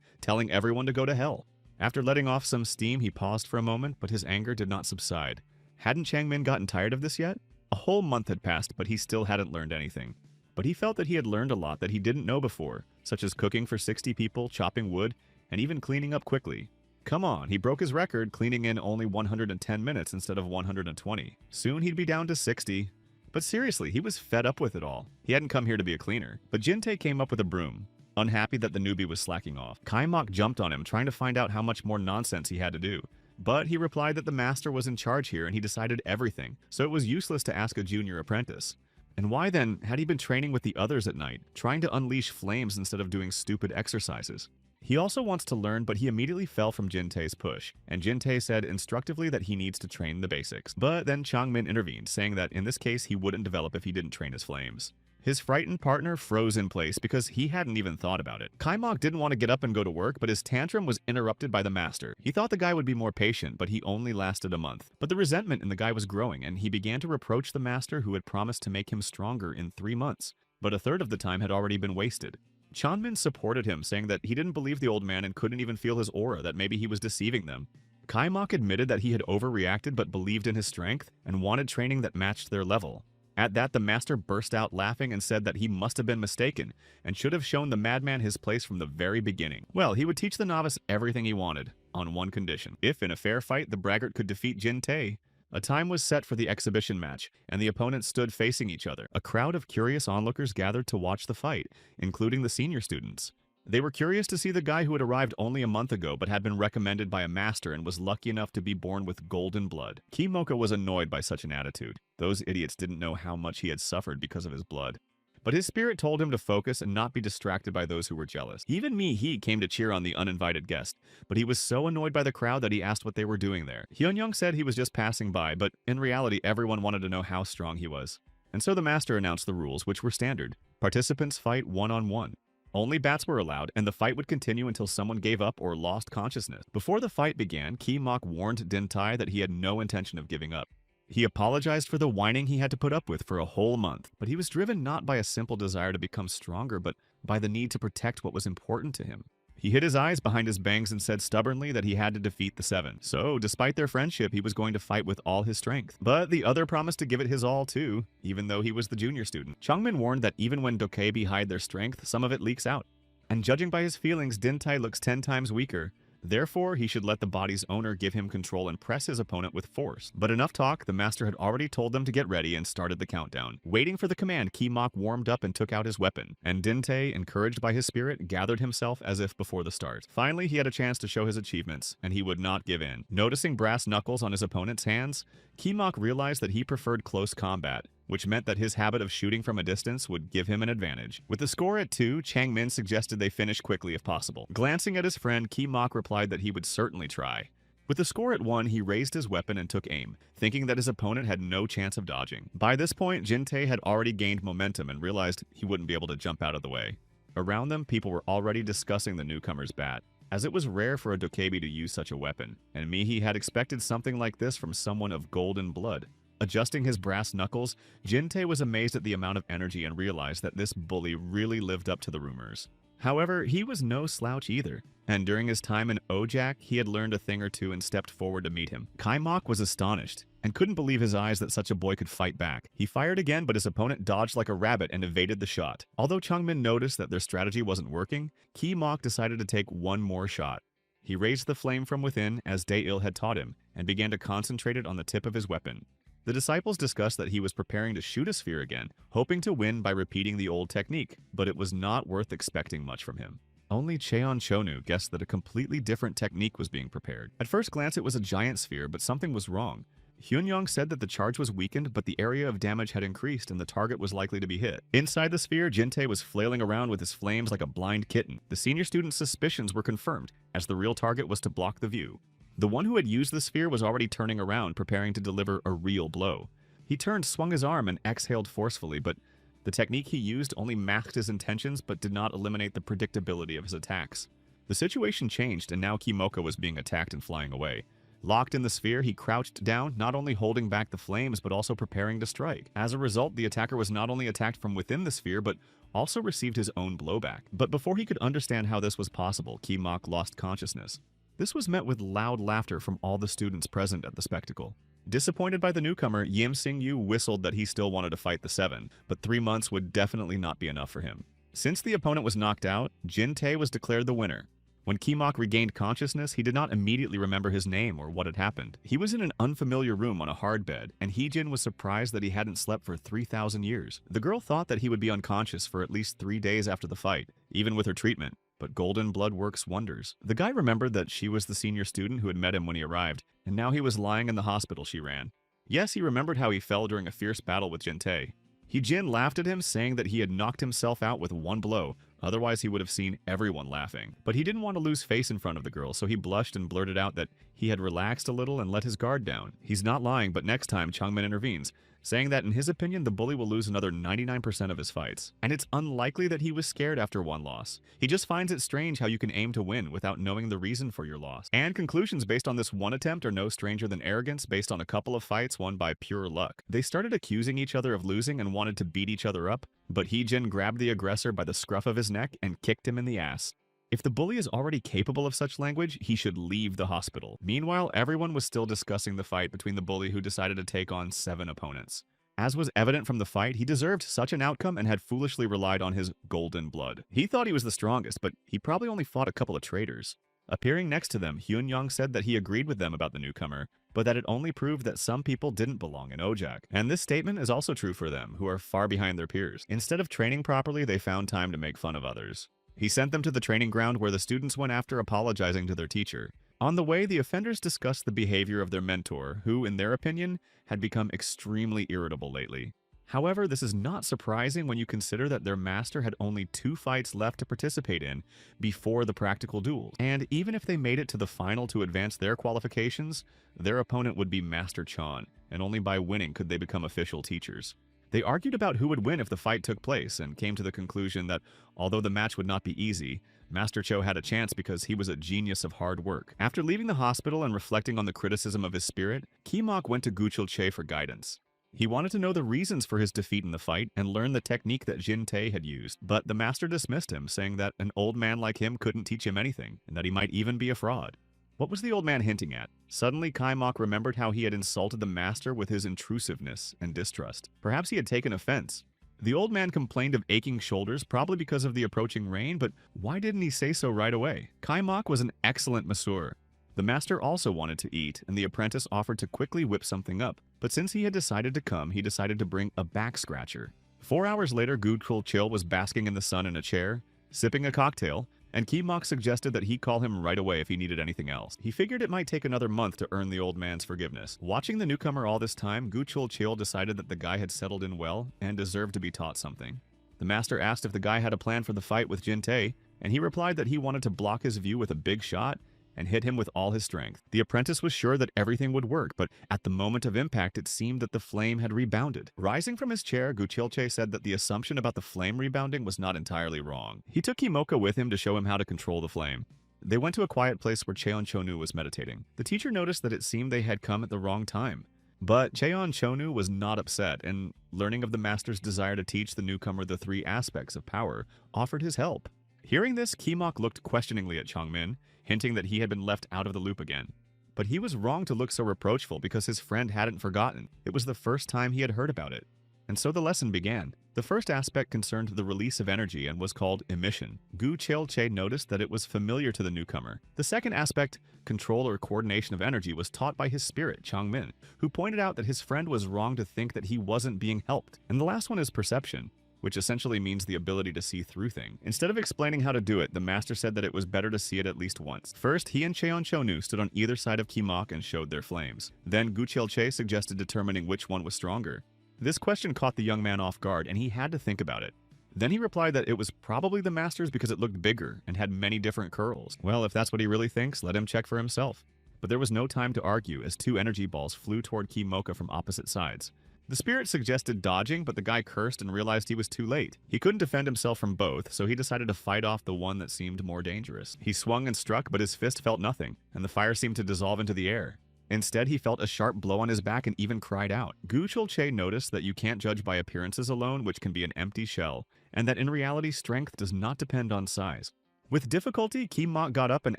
telling everyone to go to hell. After letting off some steam, he paused for a moment, but his anger did not subside. Hadn't Changmin gotten tired of this yet? A whole month had passed, but he still hadn't learned anything. But he felt that he had learned a lot that he didn't know before, such as cooking for 60 people, chopping wood, and even cleaning up quickly. Come on, he broke his record, cleaning in only 110 minutes instead of 120. Soon he'd be down to 60. But seriously, he was fed up with it all. He hadn't come here to be a cleaner. But Jin Tae came up with a broom, unhappy that the newbie was slacking off. Kai Mok jumped on him, trying to find out how much more nonsense he had to do. But he replied that the master was in charge here and he decided everything, so it was useless to ask a junior apprentice. And why then had he been training with the others at night, trying to unleash flames instead of doing stupid exercises? He also wants to learn, but he immediately fell from Jin Tae's push, and Jin Tae said instructively that he needs to train the basics. But then Changmin intervened, saying that in this case he wouldn't develop if he didn't train his flames. His frightened partner froze in place because he hadn't even thought about it. Kai Mok didn't want to get up and go to work, but his tantrum was interrupted by the master. He thought the guy would be more patient, but he only lasted a month. But the resentment in the guy was growing, and he began to reproach the master who had promised to make him stronger in 3 months. But a third of the time had already been wasted. Chanmin supported him, saying that he didn't believe the old man and couldn't even feel his aura, that maybe he was deceiving them. Kai Mok admitted that he had overreacted but believed in his strength and wanted training that matched their level. At that, the master burst out laughing and said that he must have been mistaken and should have shown the madman his place from the very beginning. Well, he would teach the novice everything he wanted, on one condition. If in a fair fight the braggart could defeat Jin Tae. A time was set for the exhibition match, and the opponents stood facing each other. A crowd of curious onlookers gathered to watch the fight, including the senior students. They were curious to see the guy who had arrived only a month ago but had been recommended by a master and was lucky enough to be born with golden blood. Kimoka was annoyed by such an attitude. Those idiots didn't know how much he had suffered because of his blood. But his spirit told him to focus and not be distracted by those who were jealous. Even he came to cheer on the uninvited guest, but he was so annoyed by the crowd that he asked what they were doing there. Hyunyoung said he was just passing by, but in reality everyone wanted to know how strong he was. And so the master announced the rules, which were standard. Participants fight one-on-one. Only bats were allowed, and the fight would continue until someone gave up or lost consciousness. Before the fight began, Ki Mok warned Din Tai that he had no intention of giving up. He apologized for the whining he had to put up with for a whole month, but he was driven not by a simple desire to become stronger, but by the need to protect what was important to him. He hid his eyes behind his bangs and said stubbornly that he had to defeat the 7. So, despite their friendship, he was going to fight with all his strength. But the other promised to give it his all too, even though he was the junior student. Changmin warned that even when Dokebi hide their strength, some of it leaks out. And judging by his feelings, Din Tai looks 10 times weaker. Therefore, he should let the body's owner give him control and press his opponent with force. But enough talk, the master had already told them to get ready and started the countdown. Waiting for the command, Kimok warmed up and took out his weapon, and Dinte, encouraged by his spirit, gathered himself as if before the start. Finally, he had a chance to show his achievements, and he would not give in. Noticing brass knuckles on his opponent's hands, Kimok realized that he preferred close combat, which meant that his habit of shooting from a distance would give him an advantage. With the score at 2, Changmin suggested they finish quickly if possible. Glancing at his friend, Kimok replied that he would certainly try. With the score at 1, he raised his weapon and took aim, thinking that his opponent had no chance of dodging. By this point, Jinte had already gained momentum and realized he wouldn't be able to jump out of the way. Around them, people were already discussing the newcomer's bat, as it was rare for a dokebi to use such a weapon, and Mihi had expected something like this from someone of golden blood. Adjusting his brass knuckles, Jinte was amazed at the amount of energy and realized that this bully really lived up to the rumors. However, he was no slouch either, and during his time in Ojak, he had learned a thing or two and stepped forward to meet him. Kaimok was astonished, and couldn't believe his eyes that such a boy could fight back. He fired again, but his opponent dodged like a rabbit and evaded the shot. Although Changmin noticed that their strategy wasn't working, Kimok decided to take one more shot. He raised the flame from within, as Dail had taught him, and began to concentrate it on the tip of his weapon. The disciples discussed that he was preparing to shoot a sphere again, hoping to win by repeating the old technique, but it was not worth expecting much from him. Only Cheon Chonu guessed that a completely different technique was being prepared. At first glance, it was a giant sphere, but something was wrong. Hyunyong said that the charge was weakened, but the area of damage had increased and the target was likely to be hit. Inside the sphere, Jinte was flailing around with his flames like a blind kitten. The senior student's suspicions were confirmed, as the real target was to block the view. The one who had used the sphere was already turning around, preparing to deliver a real blow. He turned, swung his arm, and exhaled forcefully, but the technique he used only masked his intentions but did not eliminate the predictability of his attacks. The situation changed, and now Kimoka was being attacked and flying away. Locked in the sphere, he crouched down, not only holding back the flames, but also preparing to strike. As a result, the attacker was not only attacked from within the sphere, but also received his own blowback. But before he could understand how this was possible, Kimok lost consciousness. This was met with loud laughter from all the students present at the spectacle. Disappointed by the newcomer, Yim Sing-yu whistled that he still wanted to fight the 7, but 3 months would definitely not be enough for him. Since the opponent was knocked out, Jin-tae was declared the winner. When Kimok regained consciousness, he did not immediately remember his name or what had happened. He was in an unfamiliar room on a hard bed, and Heejin was surprised that he hadn't slept for 3,000 years. The girl thought that he would be unconscious for at least 3 days after the fight, even with her treatment. But golden blood works wonders. The guy remembered that she was the senior student who had met him when he arrived, and now he was lying in the hospital she ran. Yes, he remembered how he fell during a fierce battle with Jin-tae. Heejin laughed at him, saying that he had knocked himself out with one blow, otherwise he would have seen everyone laughing. But he didn't want to lose face in front of the girl, so he blushed and blurted out that he had relaxed a little and let his guard down. He's not lying, but next time Changmin intervenes, saying that in his opinion the bully will lose another 99% of his fights. And it's unlikely that he was scared after one loss. He just finds it strange how you can aim to win without knowing the reason for your loss. And conclusions based on this one attempt are no stranger than arrogance based on a couple of fights won by pure luck. They started accusing each other of losing and wanted to beat each other up, but Heejin grabbed the aggressor by the scruff of his neck and kicked him in the ass. If the bully is already capable of such language, he should leave the hospital. Meanwhile, everyone was still discussing the fight between the bully who decided to take on 7 opponents. As was evident from the fight, he deserved such an outcome and had foolishly relied on his golden blood. He thought he was the strongest, but he probably only fought a couple of traitors. Appearing next to them, Hyun-young said that he agreed with them about the newcomer, but that it only proved that some people didn't belong in Ojak. And this statement is also true for them, who are far behind their peers. Instead of training properly, they found time to make fun of others. He sent them to the training ground where the students went after apologizing to their teacher. On the way, the offenders discussed the behavior of their mentor, who, in their opinion, had become extremely irritable lately. However, this is not surprising when you consider that their master had only 2 fights left to participate in before the practical duel. And even if they made it to the final to advance their qualifications, their opponent would be Master Chan, and only by winning could they become official teachers. They argued about who would win if the fight took place, and came to the conclusion that, although the match would not be easy, Master Cho had a chance because he was a genius of hard work. After leaving the hospital and reflecting on the criticism of his spirit, Kimok went to Guchul Che for guidance. He wanted to know the reasons for his defeat in the fight and learn the technique that Jin-tae had used, but the master dismissed him, saying that an old man like him couldn't teach him anything, and that he might even be a fraud. What was the old man hinting at? Suddenly, Kaimok remembered how he had insulted the master with his intrusiveness and distrust. Perhaps he had taken offense. The old man complained of aching shoulders, probably because of the approaching rain, but why didn't he say so right away? Kai Mok was an excellent masseur. The master also wanted to eat, and the apprentice offered to quickly whip something up, but since he had decided to come, he decided to bring a back scratcher. 4 hours later, Gu Chul was basking in the sun in a chair, sipping a cocktail, and Ki Mok suggested that he call him right away if he needed anything else. He figured it might take another month to earn the old man's forgiveness. Watching the newcomer all this time, Gu Chul decided that the guy had settled in well and deserved to be taught something. The master asked if the guy had a plan for the fight with Jin Tae, and he replied that he wanted to block his view with a big shot and hit him with all his strength. The apprentice was sure that everything would work, but at the moment of impact, it seemed that the flame had rebounded. Rising from his chair, Gu Chilche said that the assumption about the flame rebounding was not entirely wrong. He took Kimoka with him to show him how to control the flame. They went to a quiet place where Cheon Chonu was meditating. The teacher noticed that it seemed they had come at the wrong time. But Cheon Chonu was not upset, and learning of the master's desire to teach the newcomer the 3 aspects of power, offered his help. Hearing this, Kimok looked questioningly at Changmin, hinting that he had been left out of the loop again. But he was wrong to look so reproachful because his friend hadn't forgotten. It was the first time he had heard about it. And so the lesson began. The first aspect concerned the release of energy and was called emission. Gu Cheolche noticed that it was familiar to the newcomer. The second aspect, control or coordination of energy, was taught by his spirit, Changmin, who pointed out that his friend was wrong to think that he wasn't being helped. And the last one is perception, which essentially means the ability to see through things. Instead of explaining how to do it, the master said that it was better to see it at least once. First, he and Cheon Chonu stood on either side of Kimok and showed their flames. Then Gu Cheolche suggested determining which one was stronger. This question caught the young man off guard, and he had to think about it. Then he replied that it was probably the master's because it looked bigger and had many different curls. Well, if that's what he really thinks, let him check for himself. But there was no time to argue as 2 energy balls flew toward Kimoka from opposite sides. The spirit suggested dodging, but the guy cursed and realized he was too late. He couldn't defend himself from both, so he decided to fight off the one that seemed more dangerous. He swung and struck, but his fist felt nothing, and the fire seemed to dissolve into the air. Instead, he felt a sharp blow on his back and even cried out. Gu Chulche noticed that you can't judge by appearances alone, which can be an empty shell, and that in reality, strength does not depend on size. With difficulty, Kimok got up and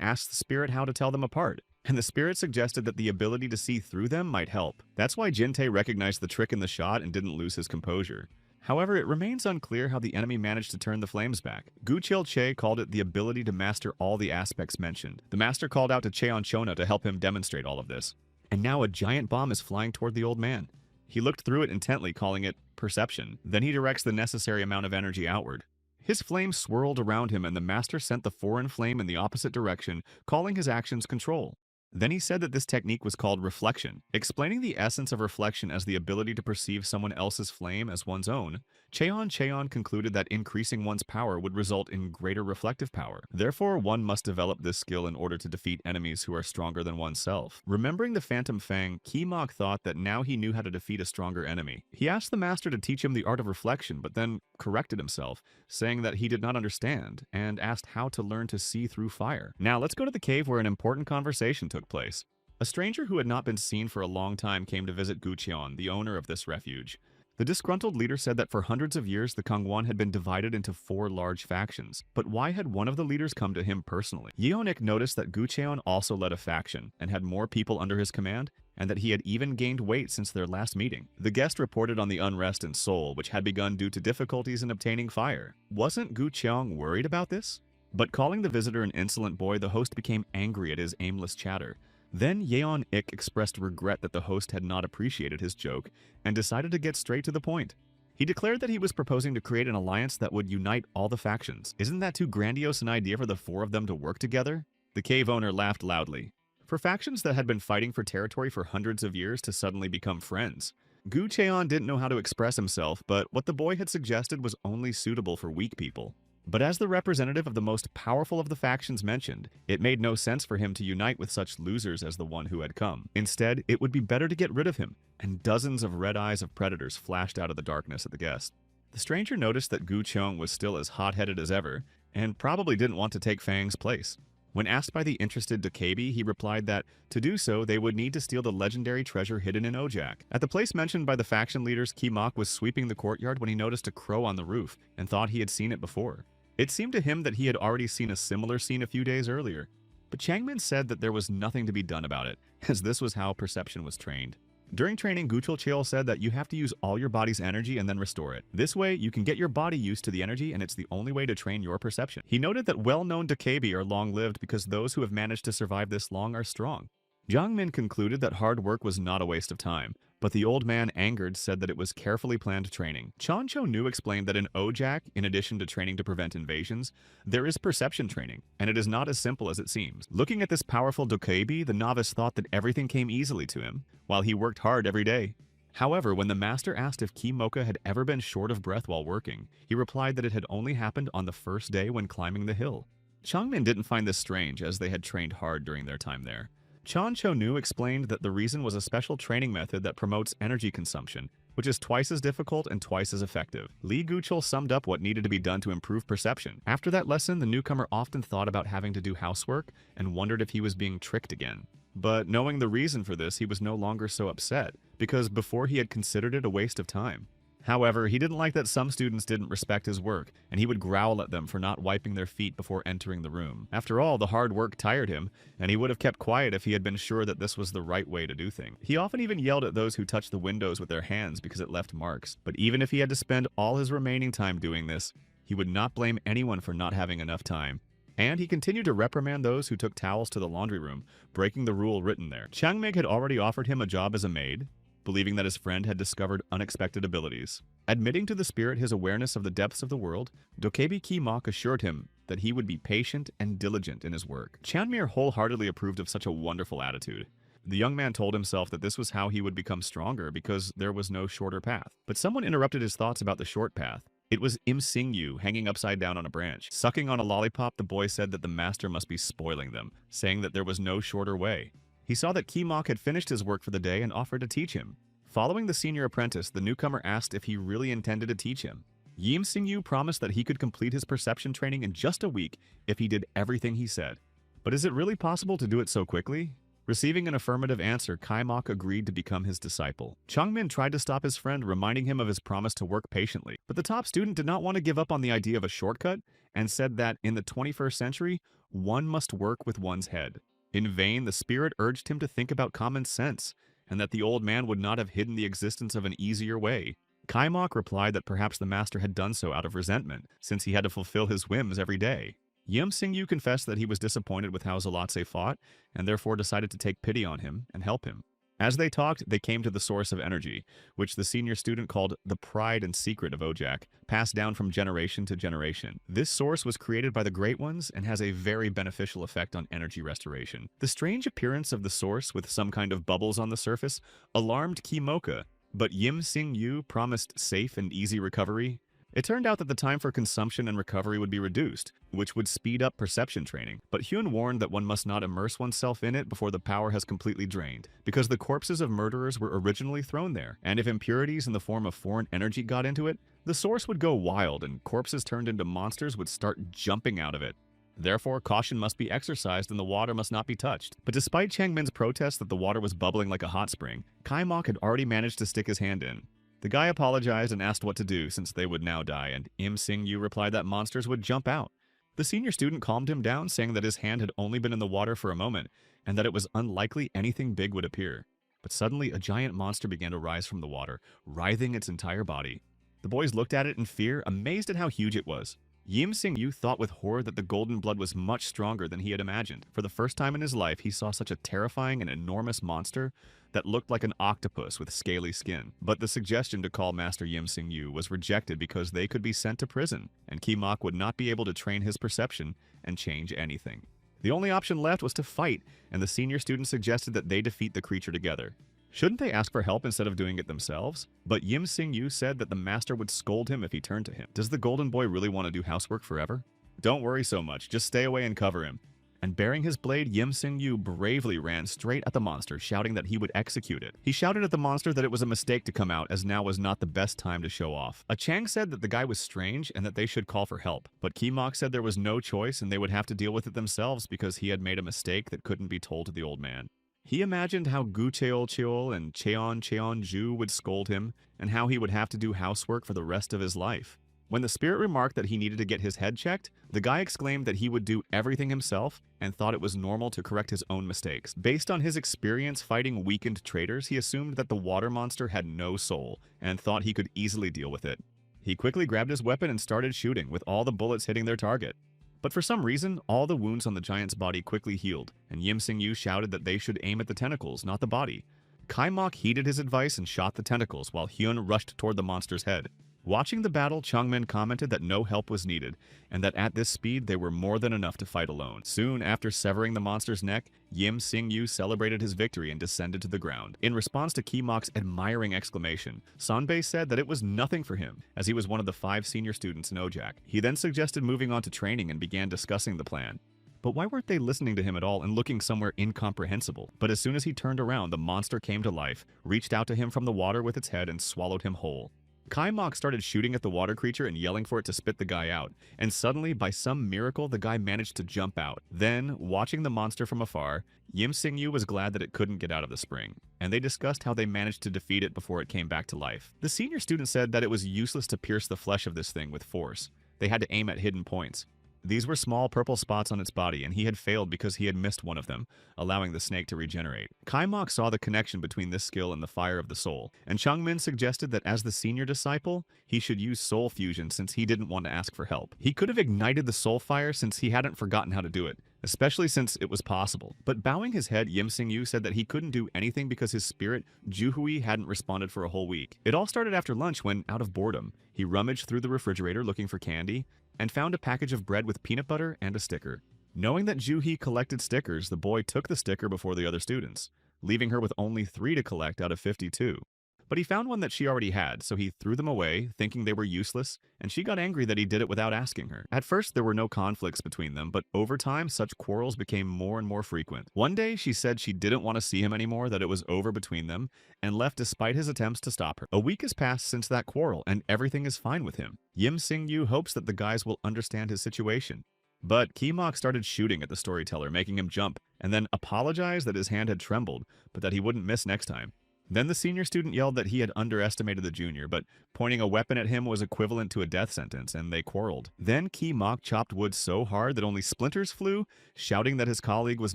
asked the spirit how to tell them apart, and the spirit suggested that the ability to see through them might help. That's why Jin-tae recognized the trick in the shot and didn't lose his composure. However, it remains unclear how the enemy managed to turn the flames back. Gu Chil-che called it the ability to master all the aspects mentioned. The master called out to Cheon Chona to help him demonstrate all of this. And now a giant bomb is flying toward the old man. He looked through it intently, calling it perception. Then he directs the necessary amount of energy outward. His flame swirled around him, and the master sent the foreign flame in the opposite direction, calling his actions control. Then he said that this technique was called reflection. Explaining the essence of reflection as the ability to perceive someone else's flame as one's own, Cheon concluded that increasing one's power would result in greater reflective power. Therefore, one must develop this skill in order to defeat enemies who are stronger than oneself. Remembering the Phantom Fang, Kimok thought that now he knew how to defeat a stronger enemy. He asked the master to teach him the art of reflection, but then corrected himself, saying that he did not understand, and asked how to learn to see through fire. Now let's go to the cave where an important conversation took place. A stranger who had not been seen for a long time came to visit Gucheon, the owner of this refuge. The disgruntled leader said that for hundreds of years the Kangwon had been divided into 4 large factions. But why had one of the leaders come to him personally? Yeonik noticed that Gucheon also led a faction and had more people under his command, and that he had even gained weight since their last meeting. The guest reported on the unrest in Seoul, which had begun due to difficulties in obtaining fire. Wasn't Gucheon worried about this? But calling the visitor an insolent boy, the host became angry at his aimless chatter. Then Yeon Ik expressed regret that the host had not appreciated his joke and decided to get straight to the point. He declared that he was proposing to create an alliance that would unite all the factions. Isn't that too grandiose an idea for the 4 of them to work together? The cave owner laughed loudly. For factions that had been fighting for territory for hundreds of years to suddenly become friends. Gu Cheon didn't know how to express himself, but what the boy had suggested was only suitable for weak people. But as the representative of the most powerful of the factions mentioned, it made no sense for him to unite with such losers as the one who had come. Instead, it would be better to get rid of him, and dozens of red eyes of predators flashed out of the darkness at the guest. The stranger noticed that Gu Cheong was still as hot-headed as ever, and probably didn't want to take Fang's place. When asked by the interested Dokebi, he replied that, to do so, they would need to steal the legendary treasure hidden in Ojak. At the place mentioned by the faction leaders, Kimok was sweeping the courtyard when he noticed a crow on the roof, and thought he had seen it before. It seemed to him that he had already seen a similar scene a few days earlier, but Changmin said that there was nothing to be done about it, as this was how perception was trained. During training, Guchul Cheol said that you have to use all your body's energy and then restore it. This way, you can get your body used to the energy, and it's the only way to train your perception. He noted that well-known Dokebi are long-lived because those who have managed to survive this long are strong. Jiang Min concluded that hard work was not a waste of time, but the old man, angered, said that it was carefully planned training. Chan Cho Nu explained that in Ojak, in addition to training to prevent invasions, there is perception training, and it is not as simple as it seems. Looking at this powerful Dokebi, the novice thought that everything came easily to him, while he worked hard every day. However, when the master asked if Kimoka had ever been short of breath while working, he replied that it had only happened on the first day when climbing the hill. Changmin didn't find this strange, as they had trained hard during their time there. Chan Cho Nu explained that the reason was a special training method that promotes energy consumption, which is twice as difficult and twice as effective. Li Guchul summed up what needed to be done to improve perception. After that lesson, the newcomer often thought about having to do housework and wondered if he was being tricked again. But knowing the reason for this, he was no longer so upset, because before he had considered it a waste of time. However, he didn't like that some students didn't respect his work, and he would growl at them for not wiping their feet before entering the room. After all, the hard work tired him, and he would have kept quiet if he had been sure that this was the right way to do things. He often even yelled at those who touched the windows with their hands because it left marks. But even if he had to spend all his remaining time doing this, he would not blame anyone for not having enough time. And he continued to reprimand those who took towels to the laundry room, breaking the rule written there. Changmig had already offered him a job as a maid, believing that his friend had discovered unexpected abilities. Admitting to the spirit his awareness of the depths of the world, Dokebi Ki-mok assured him that he would be patient and diligent in his work. Chanmir wholeheartedly approved of such a wonderful attitude. The young man told himself that this was how he would become stronger because there was no shorter path. But someone interrupted his thoughts about the short path. It was Im Sing-yu hanging upside down on a branch. Sucking on a lollipop, the boy said that the master must be spoiling them, saying that there was no shorter way. He saw that Ki-mok had finished his work for the day and offered to teach him. Following the senior apprentice, the newcomer asked if he really intended to teach him. Yim Sing-yu promised that he could complete his perception training in just a week if he did everything he said. But is it really possible to do it so quickly? Receiving an affirmative answer, Ki-mok agreed to become his disciple. Changmin tried to stop his friend, reminding him of his promise to work patiently. But the top student did not want to give up on the idea of a shortcut and said that in the 21st century, one must work with one's head. In vain, the spirit urged him to think about common sense, and that the old man would not have hidden the existence of an easier way. Ki-mok replied that perhaps the master had done so out of resentment, since he had to fulfill his whims every day. Yim Sing-yu confessed that he was disappointed with how Zalatse fought, and therefore decided to take pity on him and help him. As they talked, they came to the source of energy, which the senior student called the pride and secret of Ojak, passed down from generation to generation. This source was created by the Great Ones and has a very beneficial effect on energy restoration. The strange appearance of the source with some kind of bubbles on the surface alarmed Kimoka, but Yim Sing-yu promised safe and easy recovery. It turned out that the time for consumption and recovery would be reduced, which would speed up perception training. But Hyun warned that one must not immerse oneself in it before the power has completely drained, because the corpses of murderers were originally thrown there, and if impurities in the form of foreign energy got into it, the source would go wild and corpses turned into monsters would start jumping out of it. Therefore, caution must be exercised and the water must not be touched. But despite Changmin's protest that the water was bubbling like a hot spring, Ki-mok had already managed to stick his hand in. The guy apologized and asked what to do since they would now die, and Im Sing-yu replied that monsters would jump out. The senior student calmed him down, saying that his hand had only been in the water for a moment, and that it was unlikely anything big would appear. But suddenly, a giant monster began to rise from the water, writhing its entire body. The boys looked at it in fear, amazed at how huge it was. Yim Sing-yu thought with horror that the golden blood was much stronger than he had imagined. For the first time in his life, he saw such a terrifying and enormous monster that looked like an octopus with scaly skin. But the suggestion to call Master Yim Sing-yu was rejected because they could be sent to prison, and Ki-mok would not be able to train his perception and change anything. The only option left was to fight, and the senior student suggested that they defeat the creature together. Shouldn't they ask for help instead of doing it themselves? But Yim Sing-yu said that the master would scold him if he turned to him. Does the golden boy really want to do housework forever? Don't worry so much, just stay away and cover him. And bearing his blade, Yim Sing-yu bravely ran straight at the monster, shouting that he would execute it. He shouted at the monster that it was a mistake to come out, as now was not the best time to show off. A Chang said that the guy was strange and that they should call for help, but Ki-mok said there was no choice and they would have to deal with it themselves because he had made a mistake that couldn't be told to the old man. He imagined how Gu Cheol and Cheon Ju would scold him, and how he would have to do housework for the rest of his life. When the spirit remarked that he needed to get his head checked, the guy exclaimed that he would do everything himself and thought it was normal to correct his own mistakes. Based on his experience fighting weakened traitors, he assumed that the water monster had no soul and thought he could easily deal with it. He quickly grabbed his weapon and started shooting, with all the bullets hitting their target. But for some reason, all the wounds on the giant's body quickly healed, and Yim Sing-yu shouted that they should aim at the tentacles, not the body. Kai Mok heeded his advice and shot the tentacles, while Hyun rushed toward the monster's head. Watching the battle, Changmin commented that no help was needed, and that at this speed they were more than enough to fight alone. Soon after severing the monster's neck, Yim Sing-yu celebrated his victory and descended to the ground. In response to Ki Mok's admiring exclamation, Sanbei said that it was nothing for him, as he was one of the 5 senior students in OJAC. He then suggested moving on to training and began discussing the plan. But why weren't they listening to him at all and looking somewhere incomprehensible? But as soon as he turned around, the monster came to life, reached out to him from the water with its head, and swallowed him whole. Kai Mok started shooting at the water creature and yelling for it to spit the guy out, and suddenly, by some miracle, the guy managed to jump out. Then, watching the monster from afar, Yim Sing-yu was glad that it couldn't get out of the spring, and they discussed how they managed to defeat it before it came back to life. The senior student said that it was useless to pierce the flesh of this thing with force. They had to aim at hidden points. These were small purple spots on its body, and he had failed because he had missed one of them, allowing the snake to regenerate. Kai Mok saw the connection between this skill and the fire of the soul, and Changmin suggested that as the senior disciple, he should use soul fusion since he didn't want to ask for help. He could have ignited the soul fire since he hadn't forgotten how to do it, especially since it was possible. But bowing his head, Yim Sing-yu said that he couldn't do anything because his spirit, Juhui, hadn't responded for a whole week. It all started after lunch when, out of boredom, he rummaged through the refrigerator looking for candy, and found a package of bread with peanut butter and a sticker. Knowing that Juhi collected stickers, the boy took the sticker before the other students, leaving her with only 3 to collect out of 52. But he found one that she already had, so he threw them away, thinking they were useless, and she got angry that he did it without asking her. At first, there were no conflicts between them, but over time, such quarrels became more and more frequent. One day, she said she didn't want to see him anymore, that it was over between them, and left despite his attempts to stop her. A week has passed since that quarrel, and everything is fine with him. Yim Sing-yu hopes that the guys will understand his situation. But Ki Mok started shooting at the storyteller, making him jump, and then apologized that his hand had trembled, but that he wouldn't miss next time. Then the senior student yelled that he had underestimated the junior, but pointing a weapon at him was equivalent to a death sentence, and they quarreled. Then Ki Mok chopped wood so hard that only splinters flew, shouting that his colleague was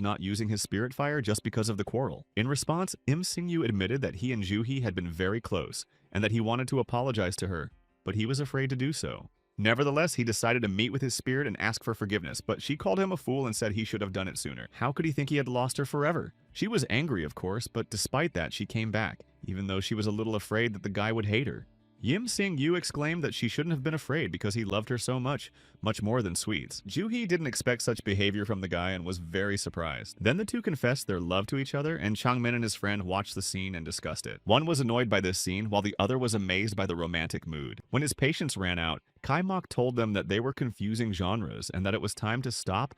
not using his spirit fire just because of the quarrel. In response, Im Sing-yu admitted that he and Juhi had been very close, and that he wanted to apologize to her, but he was afraid to do so. Nevertheless, he decided to meet with his spirit and ask for forgiveness, but she called him a fool and said he should have done it sooner. How could he think he had lost her forever? She was angry, of course, but despite that, she came back, even though she was a little afraid that the guy would hate her. Yim Sing-yu exclaimed that she shouldn't have been afraid because he loved her so much more than sweets. Juhi didn't expect such behavior from the guy and was very surprised. Then the two confessed their love to each other, and Changmin and his friend watched the scene and discussed it. One was annoyed by this scene, while the other was amazed by the romantic mood. When his patience ran out, Kai Mok told them that they were confusing genres and that it was time to stop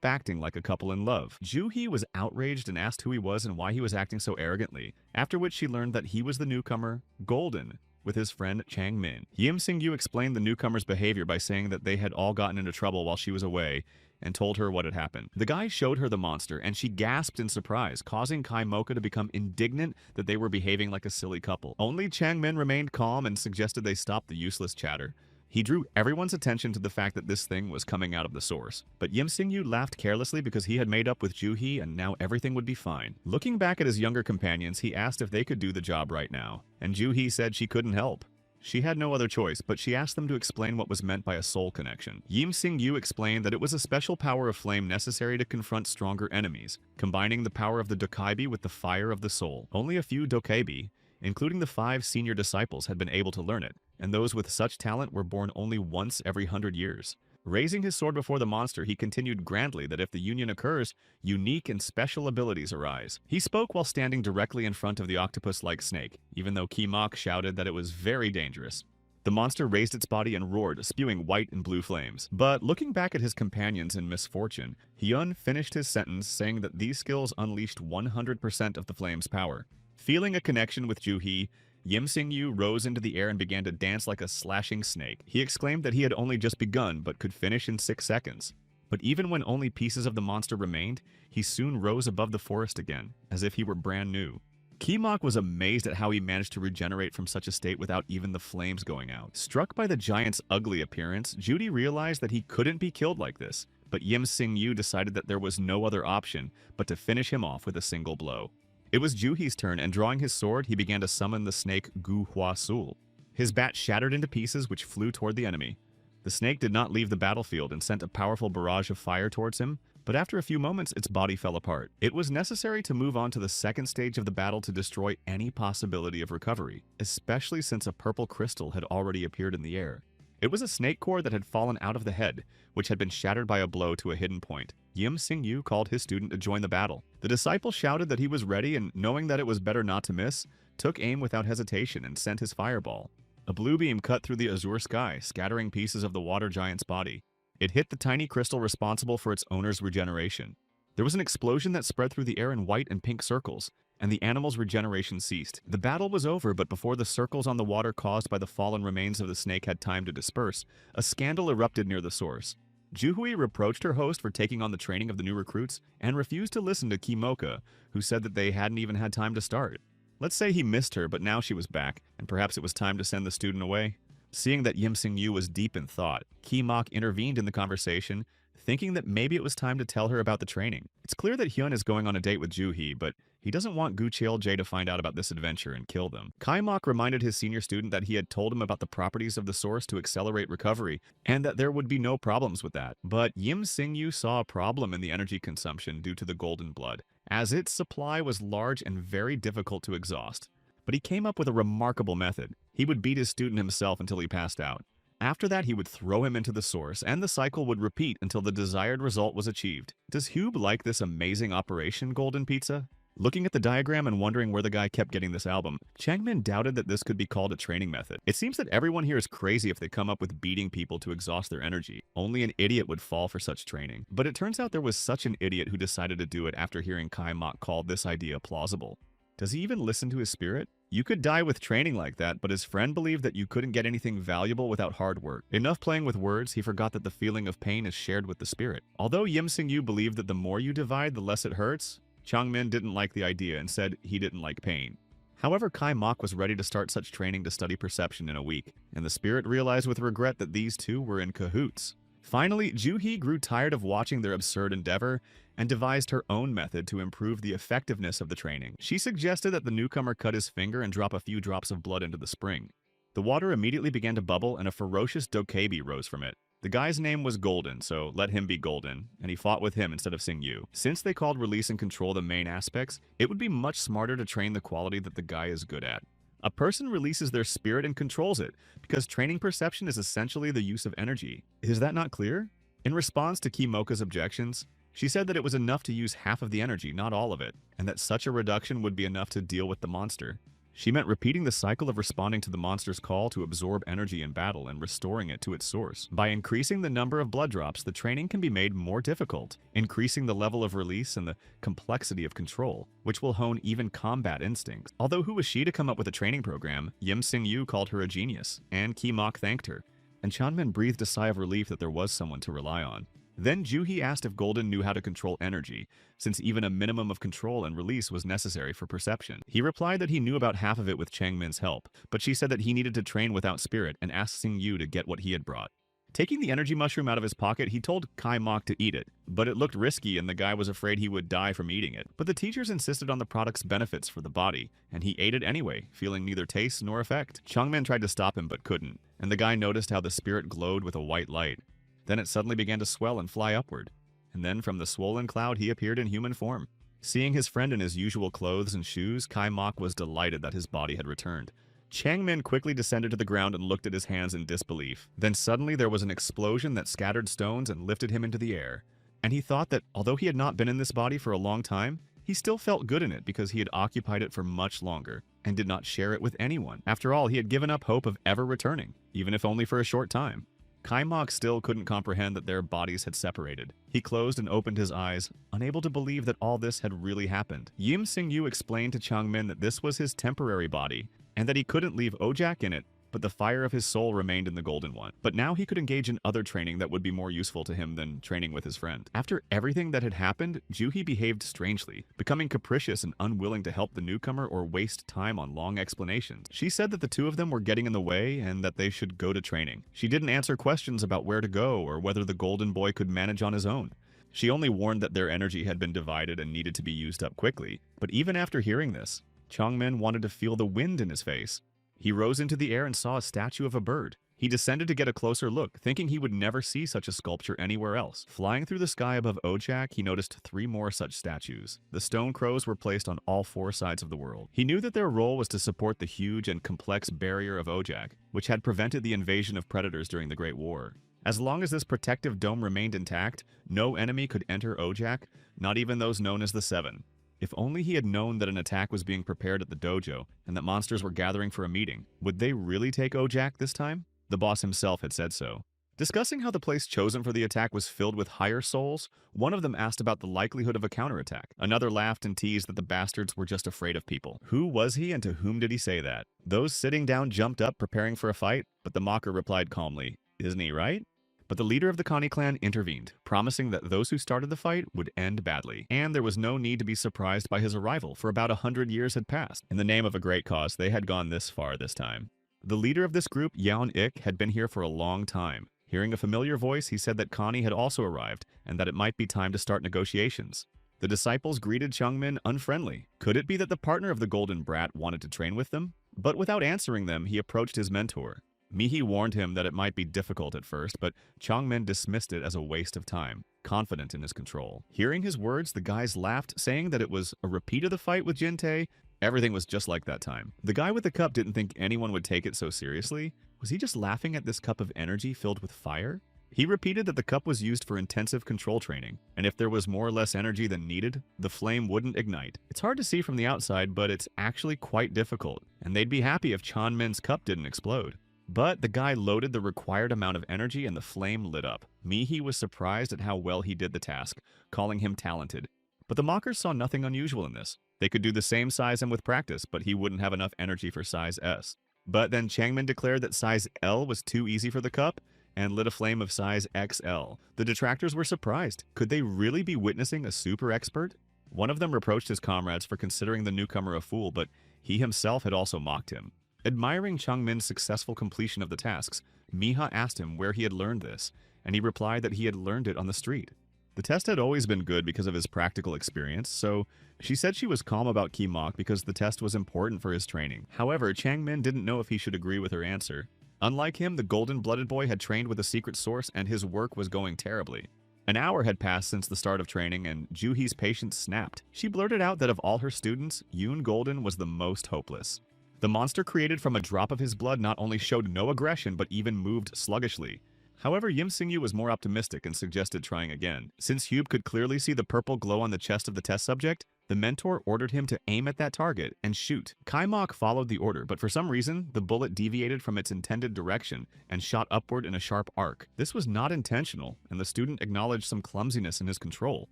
acting like a couple in love. Juhi was outraged and asked who he was and why he was acting so arrogantly, after which she learned that he was the newcomer, Golden, with his friend Changmin. Yim Sing-yu explained the newcomer's behavior by saying that they had all gotten into trouble while she was away, and told her what had happened. The guy showed her the monster, and she gasped in surprise, causing Kai Mocha to become indignant that they were behaving like a silly couple. Only Changmin remained calm and suggested they stop the useless chatter. He drew everyone's attention to the fact that this thing was coming out of the source. But Yim Sing-yu laughed carelessly because he had made up with Juhi and now everything would be fine. Looking back at his younger companions, he asked if they could do the job right now, and Juhi said she couldn't help. She had no other choice, but she asked them to explain what was meant by a soul connection. Yim Sing-yu explained that it was a special power of flame necessary to confront stronger enemies, combining the power of the Dokaibi with the fire of the soul. Only a few Dokaibi, including the 5 senior disciples, had been able to learn it, and those with such talent were born only once every 100 years. Raising his sword before the monster, he continued grandly that if the union occurs, unique and special abilities arise. He spoke while standing directly in front of the octopus-like snake, even though Ki Mok shouted that it was very dangerous. The monster raised its body and roared, spewing white and blue flames. But looking back at his companions in misfortune, Hyun finished his sentence saying that these skills unleashed 100% of the flame's power. Feeling a connection with Juhi, Yim Sing-yu rose into the air and began to dance like a slashing snake. He exclaimed that he had only just begun but could finish in 6 seconds. But even when only pieces of the monster remained, he soon rose above the forest again, as if he were brand new. Kimok was amazed at how he managed to regenerate from such a state without even the flames going out. Struck by the giant's ugly appearance, Judy realized that he couldn't be killed like this, but Yim Sing-yu decided that there was no other option but to finish him off with a single blow. It was Juhi's turn, and drawing his sword, he began to summon the snake Gu Hua Sul. His bat shattered into pieces which flew toward the enemy. The snake did not leave the battlefield and sent a powerful barrage of fire towards him, but after a few moments, its body fell apart. It was necessary to move on to the second stage of the battle to destroy any possibility of recovery, especially since a purple crystal had already appeared in the air. It was a snake core that had fallen out of the head, which had been shattered by a blow to a hidden point. Yim Sing-yu called his student to join the battle. The disciple shouted that he was ready and, knowing that it was better not to miss, took aim without hesitation and sent his fireball. A blue beam cut through the azure sky, scattering pieces of the water giant's body. It hit the tiny crystal responsible for its owner's regeneration. There was an explosion that spread through the air in white and pink circles, and the animal's regeneration ceased. The battle was over, but before the circles on the water caused by the fallen remains of the snake had time to disperse, a scandal erupted near the source. Juhui reproached her host for taking on the training of the new recruits and refused to listen to Kimoka, who said that they hadn't even had time to start. Let's say he missed her, but now she was back, and perhaps it was time to send the student away. Seeing that Yim Sing-yu was deep in thought, Kimok intervened in the conversation, thinking that maybe it was time to tell her about the training. It's clear that Hyun is going on a date with Juhi, but he doesn't want Gu Cheol-jae to find out about this adventure and kill them. Kimok reminded his senior student that he had told him about the properties of the source to accelerate recovery, and that there would be no problems with that. But Yim Sing-yu saw a problem in the energy consumption due to the golden blood, as its supply was large and very difficult to exhaust. But he came up with a remarkable method. He would beat his student himself until he passed out. After that, he would throw him into the source, and the cycle would repeat until the desired result was achieved. Does Hube like this amazing operation, Golden Pizza? Looking at the diagram and wondering where the guy kept getting this album, Changmin doubted that this could be called a training method. It seems that everyone here is crazy if they come up with beating people to exhaust their energy. Only an idiot would fall for such training. But it turns out there was such an idiot who decided to do it after hearing Kai Mok call this idea plausible. Does he even listen to his spirit? You could die with training like that, but his friend believed that you couldn't get anything valuable without hard work. Enough playing with words, he forgot that the feeling of pain is shared with the spirit. Although Yim Sing-yu believed that the more you divide, the less it hurts, Changmin didn't like the idea and said he didn't like pain. However, Kai Mok was ready to start such training to study perception in a week, and the spirit realized with regret that these two were in cahoots. Finally, Juhi grew tired of watching their absurd endeavor and devised her own method to improve the effectiveness of the training. She suggested that the newcomer cut his finger and drop a few drops of blood into the spring. The water immediately began to bubble and a ferocious dokebi rose from it. The guy's name was Golden, so let him be Golden, and he fought with him instead of Sing-yu. Since they called release and control the main aspects, it would be much smarter to train the quality that the guy is good at. A person releases their spirit and controls it, because training perception is essentially the use of energy. Is that not clear? In response to Kimoka's objections, she said that it was enough to use half of the energy, not all of it, and that such a reduction would be enough to deal with the monster. She meant repeating the cycle of responding to the monster's call to absorb energy in battle and restoring it to its source. By increasing the number of blood drops, the training can be made more difficult, increasing the level of release and the complexity of control, which will hone even combat instincts. Although who was she to come up with a training program, Yim Sing-yu called her a genius, and Kimok thanked her. And Chanmin breathed a sigh of relief that there was someone to rely on. Then Juhi asked if Golden knew how to control energy, since even a minimum of control and release was necessary for perception. He replied that he knew about half of it with Changmin's help, but she said that he needed to train without spirit and asked Sing-yu to get what he had brought. Taking the energy mushroom out of his pocket, he told Kai Mok to eat it, but it looked risky and the guy was afraid he would die from eating it. But the teachers insisted on the product's benefits for the body, and he ate it anyway, feeling neither taste nor effect. Changmin tried to stop him but couldn't, and the guy noticed how the spirit glowed with a white light. Then it suddenly began to swell and fly upward, and then from the swollen cloud he appeared in human form. Seeing his friend in his usual clothes and shoes, Kai Mok was delighted that his body had returned. Changmin quickly descended to the ground and looked at his hands in disbelief. Then suddenly there was an explosion that scattered stones and lifted him into the air. And he thought that although he had not been in this body for a long time, he still felt good in it because he had occupied it for much longer and did not share it with anyone. After all, he had given up hope of ever returning, even if only for a short time. Kai Mok still couldn't comprehend that their bodies had separated. He closed and opened his eyes, unable to believe that all this had really happened. Yim Sing-yu explained to Changmin that this was his temporary body, and that he couldn't leave Ojak in it, but the fire of his soul remained in the golden one. But now he could engage in other training that would be more useful to him than training with his friend. After everything that had happened, Juhi behaved strangely, becoming capricious and unwilling to help the newcomer or waste time on long explanations. She said that the two of them were getting in the way and that they should go to training. She didn't answer questions about where to go or whether the golden boy could manage on his own. She only warned that their energy had been divided and needed to be used up quickly. But even after hearing this, Changmin wanted to feel the wind in his face. He rose into the air and saw a statue of a bird. He descended to get a closer look, thinking he would never see such a sculpture anywhere else. Flying through the sky above Ojak, he noticed 3 more such statues. The stone crows were placed on all 4 sides of the world. He knew that their role was to support the huge and complex barrier of Ojak, which had prevented the invasion of predators during the Great War. As long as this protective dome remained intact, no enemy could enter Ojak, not even those known as the Seven. If only he had known that an attack was being prepared at the dojo and that monsters were gathering for a meeting. Would they really take Ojak this time? The boss himself had said so. Discussing how the place chosen for the attack was filled with higher souls, one of them asked about the likelihood of a counterattack. Another laughed and teased that the bastards were just afraid of people. Who was he and to whom did he say that? Those sitting down jumped up, preparing for a fight, but the mocker replied calmly, "Isn't he right?" But the leader of the Kani clan intervened, promising that those who started the fight would end badly. And there was no need to be surprised by his arrival, for about 100 years had passed. In the name of a great cause, they had gone this far this time. The leader of this group, Yaon Ik, had been here for a long time. Hearing a familiar voice, he said that Kani had also arrived, and that it might be time to start negotiations. The disciples greeted Changmin unfriendly. Could it be that the partner of the Golden Brat wanted to train with them? But without answering them, he approached his mentor. Mihi warned him that it might be difficult at first, but Changmin dismissed it as a waste of time, confident in his control. Hearing his words, the guys laughed, saying that it was a repeat of the fight with Jintei. Everything was just like that time. The guy with the cup didn't think anyone would take it so seriously. Was he just laughing at this cup of energy filled with fire? He repeated that the cup was used for intensive control training, and if there was more or less energy than needed, the flame wouldn't ignite. It's hard to see from the outside, but it's actually quite difficult, and they'd be happy if Chanmin's cup didn't explode. But the guy loaded the required amount of energy and the flame lit up. Mihi was surprised at how well he did the task, calling him talented. But the mockers saw nothing unusual in this. They could do the same size M with practice, but he wouldn't have enough energy for size S. But then Changmin declared that size L was too easy for the cup and lit a flame of size XL. The detractors were surprised. Could they really be witnessing a super expert? One of them reproached his comrades for considering the newcomer a fool, but he himself had also mocked him. Admiring Changmin's successful completion of the tasks, Miha asked him where he had learned this, and he replied that he had learned it on the street. The test had always been good because of his practical experience, so she said she was calm about Kimok because the test was important for his training. However, Changmin didn't know if he should agree with her answer. Unlike him, the golden-blooded boy had trained with a secret source and his work was going terribly. An hour had passed since the start of training and Juhi's patience snapped. She blurted out that of all her students, Yoon Golden was the most hopeless. The monster created from a drop of his blood not only showed no aggression but even moved sluggishly. However, Yim Singyu was more optimistic and suggested trying again. Since Hube could clearly see the purple glow on the chest of the test subject, the mentor ordered him to aim at that target and shoot. Kaimok followed the order, but for some reason, the bullet deviated from its intended direction and shot upward in a sharp arc. This was not intentional, and the student acknowledged some clumsiness in his control,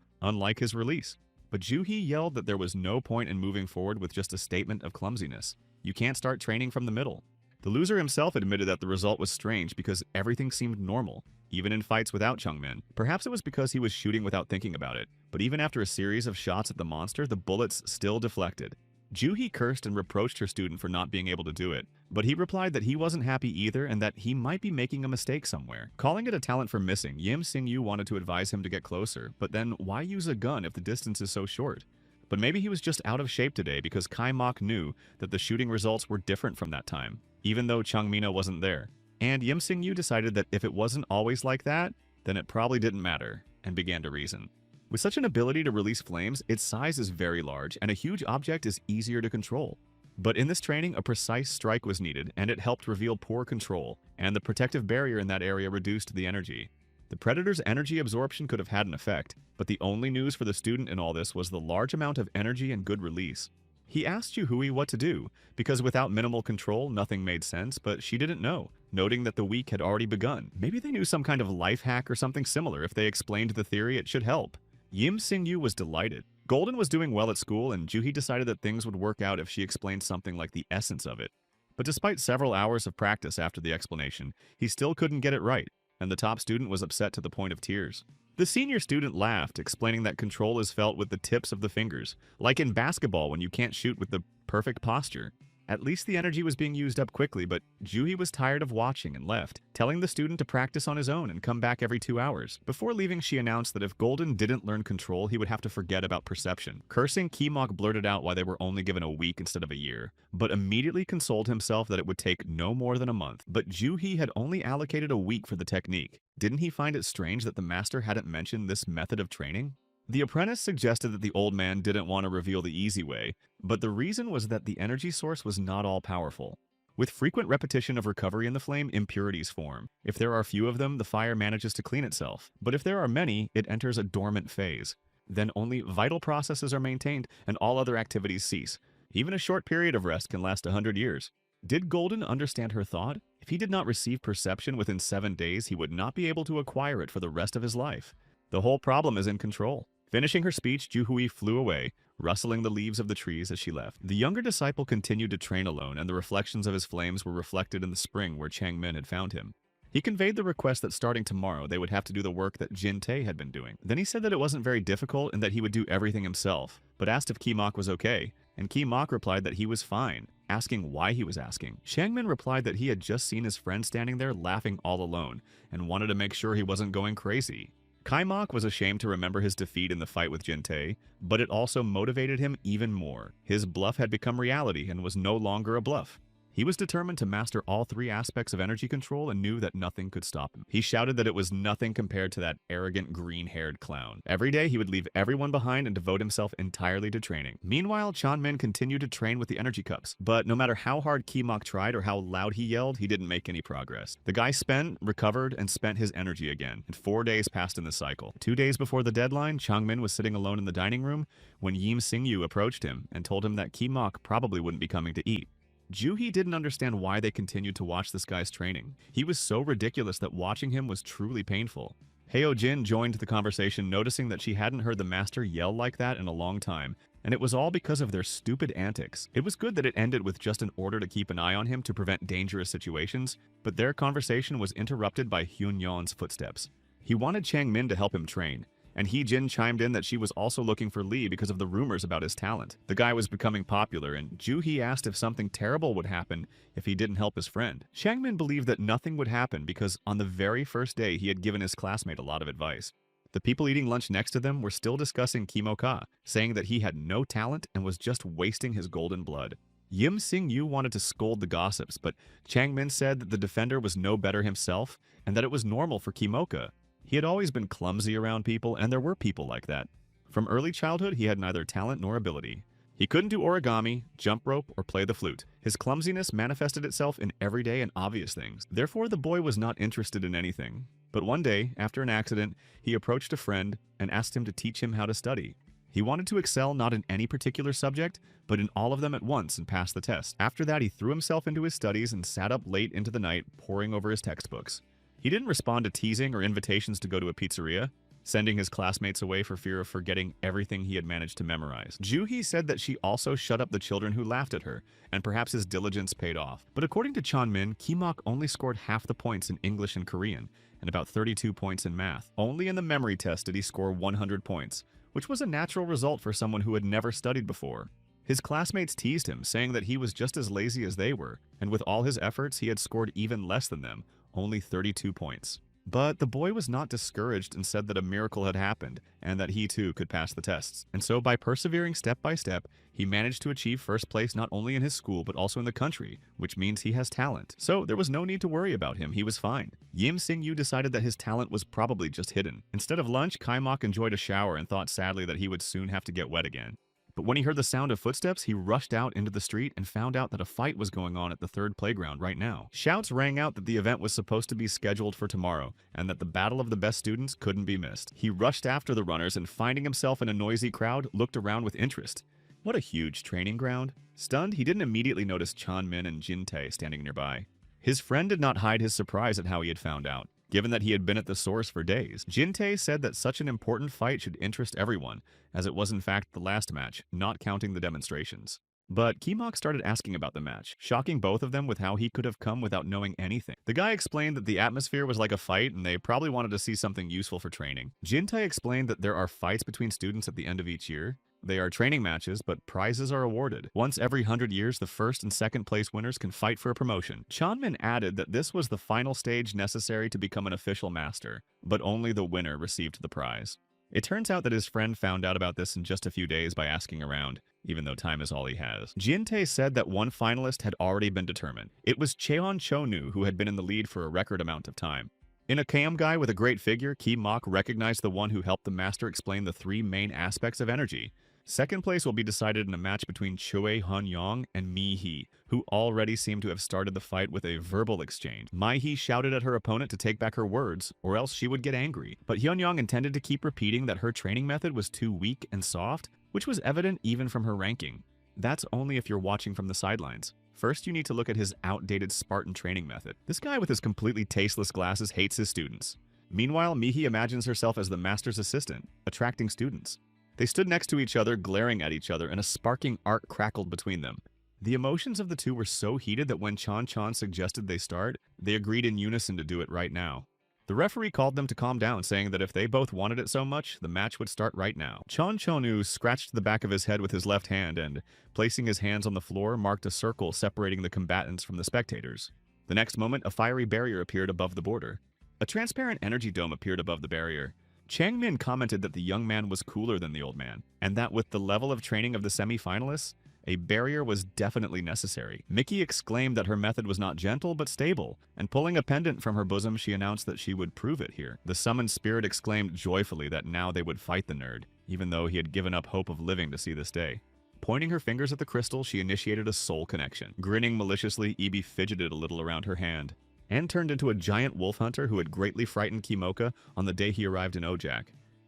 unlike his release. But Juhi yelled that there was no point in moving forward with just a statement of clumsiness. You can't start training from the middle. The loser himself admitted that the result was strange because everything seemed normal, even in fights without Changmin. Perhaps it was because he was shooting without thinking about it, but even after a series of shots at the monster, the bullets still deflected. Juhi cursed and reproached her student for not being able to do it, but he replied that he wasn't happy either and that he might be making a mistake somewhere. Calling it a talent for missing, Yim Singyu wanted to advise him to get closer, but then why use a gun if the distance is so short? But maybe he was just out of shape today because Kai Mok knew that the shooting results were different from that time, even though Changmina wasn't there. And Yim Singyu decided that if it wasn't always like that, then it probably didn't matter, and began to reason. With such an ability to release flames, its size is very large, and a huge object is easier to control. But in this training, a precise strike was needed, and it helped reveal poor control, and the protective barrier in that area reduced the energy. The Predator's energy absorption could have had an effect, but the only news for the student in all this was the large amount of energy and good release. He asked Yuhui what to do, because without minimal control, nothing made sense, but she didn't know, noting that the week had already begun. Maybe they knew some kind of life hack or something similar. If they explained the theory, it should help. Yim Singyu was delighted. Golden was doing well at school, and Juhi decided that things would work out if she explained something like the essence of it. But despite several hours of practice after the explanation, he still couldn't get it right, and the top student was upset to the point of tears. The senior student laughed, explaining that control is felt with the tips of the fingers, like in basketball when you can't shoot with the perfect posture. At least the energy was being used up quickly, but Juhi was tired of watching and left, telling the student to practice on his own and come back every 2 hours. Before leaving, she announced that if Golden didn't learn control, he would have to forget about perception. Cursing, Kimok blurted out why they were only given a week instead of a year, but immediately consoled himself that it would take no more than a month. But Juhi had only allocated a week for the technique. Didn't he find it strange that the master hadn't mentioned this method of training? The apprentice suggested that the old man didn't want to reveal the easy way, but the reason was that the energy source was not all powerful. With frequent repetition of recovery in the flame, impurities form. If there are few of them, the fire manages to clean itself, but if there are many, it enters a dormant phase. Then only vital processes are maintained and all other activities cease. Even a short period of rest can last 100 years. Did Golden understand her thought? If he did not receive perception within 7 days, he would not be able to acquire it for the rest of his life. The whole problem is in control. Finishing her speech, Juhui flew away, rustling the leaves of the trees as she left. The younger disciple continued to train alone, and the reflections of his flames were reflected in the spring where Changmin had found him. He conveyed the request that starting tomorrow they would have to do the work that Jin Tae had been doing. Then he said that it wasn't very difficult and that he would do everything himself, but asked if Kimok was okay, and Kimok replied that he was fine, asking why he was asking. Changmin replied that he had just seen his friend standing there laughing all alone, and wanted to make sure he wasn't going crazy. Kaimok was ashamed to remember his defeat in the fight with Jin Tae, but it also motivated him even more. His bluff had become reality and was no longer a bluff. He was determined to master all 3 aspects of energy control and knew that nothing could stop him. He shouted that it was nothing compared to that arrogant green-haired clown. Every day he would leave everyone behind and devote himself entirely to training. Meanwhile, Chanmin continued to train with the energy cups, but no matter how hard Kimok tried or how loud he yelled, he didn't make any progress. The guy recovered, and spent his energy again, and 4 days passed in the cycle. 2 days before the deadline, Changmin was sitting alone in the dining room when Yim Sing-yu approached him and told him that Kimok probably wouldn't be coming to eat. Juhi didn't understand why they continued to watch this guy's training. He was so ridiculous that watching him was truly painful. Heo Jin joined the conversation, noticing that she hadn't heard the master yell like that in a long time, and it was all because of their stupid antics. It was good that it ended with just an order to keep an eye on him to prevent dangerous situations, but their conversation was interrupted by Hyun Yeon's footsteps. He wanted Changmin to help him train, and Hee Jin chimed in that she was also looking for Lee because of the rumors about his talent. The guy was becoming popular, and Juhi asked if something terrible would happen if he didn't help his friend. Changmin believed that nothing would happen because on the very first day he had given his classmate a lot of advice. The people eating lunch next to them were still discussing Kimoka, saying that he had no talent and was just wasting his golden blood. Yim Sing-yu wanted to scold the gossips, but Changmin said that the defender was no better himself and that it was normal for Kimoka. He had always been clumsy around people, and there were people like that. From early childhood, he had neither talent nor ability. He couldn't do origami, jump rope, or play the flute. His clumsiness manifested itself in everyday and obvious things. Therefore, the boy was not interested in anything. But one day, after an accident, he approached a friend and asked him to teach him how to study. He wanted to excel not in any particular subject, but in all of them at once and pass the test. After that, he threw himself into his studies and sat up late into the night, poring over his textbooks. He didn't respond to teasing or invitations to go to a pizzeria, sending his classmates away for fear of forgetting everything he had managed to memorize. Juhi said that she also shut up the children who laughed at her, and perhaps his diligence paid off. But according to Chanmin, Kimok only scored half the points in English and Korean, and about 32 points in math. Only in the memory test did he score 100 points, which was a natural result for someone who had never studied before. His classmates teased him, saying that he was just as lazy as they were, and with all his efforts, he had scored even less than them, only 32 points. But the boy was not discouraged and said that a miracle had happened and that he too could pass the tests. And so by persevering step by step, he managed to achieve first place not only in his school but also in the country, which means he has talent. So there was no need to worry about him, he was fine. Yim Sing-yu decided that his talent was probably just hidden. Instead of lunch, Kaimok enjoyed a shower and thought sadly that he would soon have to get wet again. But when he heard the sound of footsteps, he rushed out into the street and found out that a fight was going on at the third playground right now. Shouts rang out that the event was supposed to be scheduled for tomorrow, and that the battle of the best students couldn't be missed. He rushed after the runners and, finding himself in a noisy crowd, looked around with interest. What a huge training ground. Stunned, he didn't immediately notice Chanmin and Jin Tae standing nearby. His friend did not hide his surprise at how he had found out, given that he had been at the source for days. Jin Tae said that such an important fight should interest everyone, as it was in fact the last match, not counting the demonstrations. But Kimok started asking about the match, shocking both of them with how he could have come without knowing anything. The guy explained that the atmosphere was like a fight and they probably wanted to see something useful for training. Jintae explained that there are fights between students at the end of each year. They are training matches, but prizes are awarded. Once every 100 years, the first and second place winners can fight for a promotion. Chanmin added that this was the final stage necessary to become an official master, but only the winner received the prize. It turns out that his friend found out about this in just a few days by asking around, even though time is all he has. Jintae said that one finalist had already been determined. It was Cheon Chonu, who had been in the lead for a record amount of time. In a cam guy with a great figure, Ki Mok recognized the one who helped the master explain the three main aspects of energy. Second place will be decided in a match between Choi Hun-yong and Mi Hee, who already seemed to have started the fight with a verbal exchange. Mi Hee shouted at her opponent to take back her words, or else she would get angry. But Hyun-yong intended to keep repeating that her training method was too weak and soft, which was evident even from her ranking. That's only if you're watching from the sidelines. First, you need to look at his outdated Spartan training method. This guy with his completely tasteless glasses hates his students. Meanwhile, Mi Hee imagines herself as the master's assistant, attracting students. They stood next to each other, glaring at each other, and a sparking arc crackled between them. The emotions of the two were so heated that when Chan suggested they start, they agreed in unison to do it right now. The referee called them to calm down, saying that if they both wanted it so much, the match would start right now. Chan Chonu scratched the back of his head with his left hand and, placing his hands on the floor, marked a circle separating the combatants from the spectators. The next moment, a fiery barrier appeared above the border. A transparent energy dome appeared above the barrier. Changmin commented that the young man was cooler than the old man, and that with the level of training of the semi-finalists, a barrier was definitely necessary. Mickey exclaimed that her method was not gentle but stable, and pulling a pendant from her bosom, she announced that she would prove it here. The summoned spirit exclaimed joyfully that now they would fight the nerd, even though he had given up hope of living to see this day. Pointing her fingers at the crystal, she initiated a soul connection. Grinning maliciously, Ibi fidgeted a little around her hand, and turned into a giant wolf hunter who had greatly frightened Kimoka on the day he arrived in Ojak.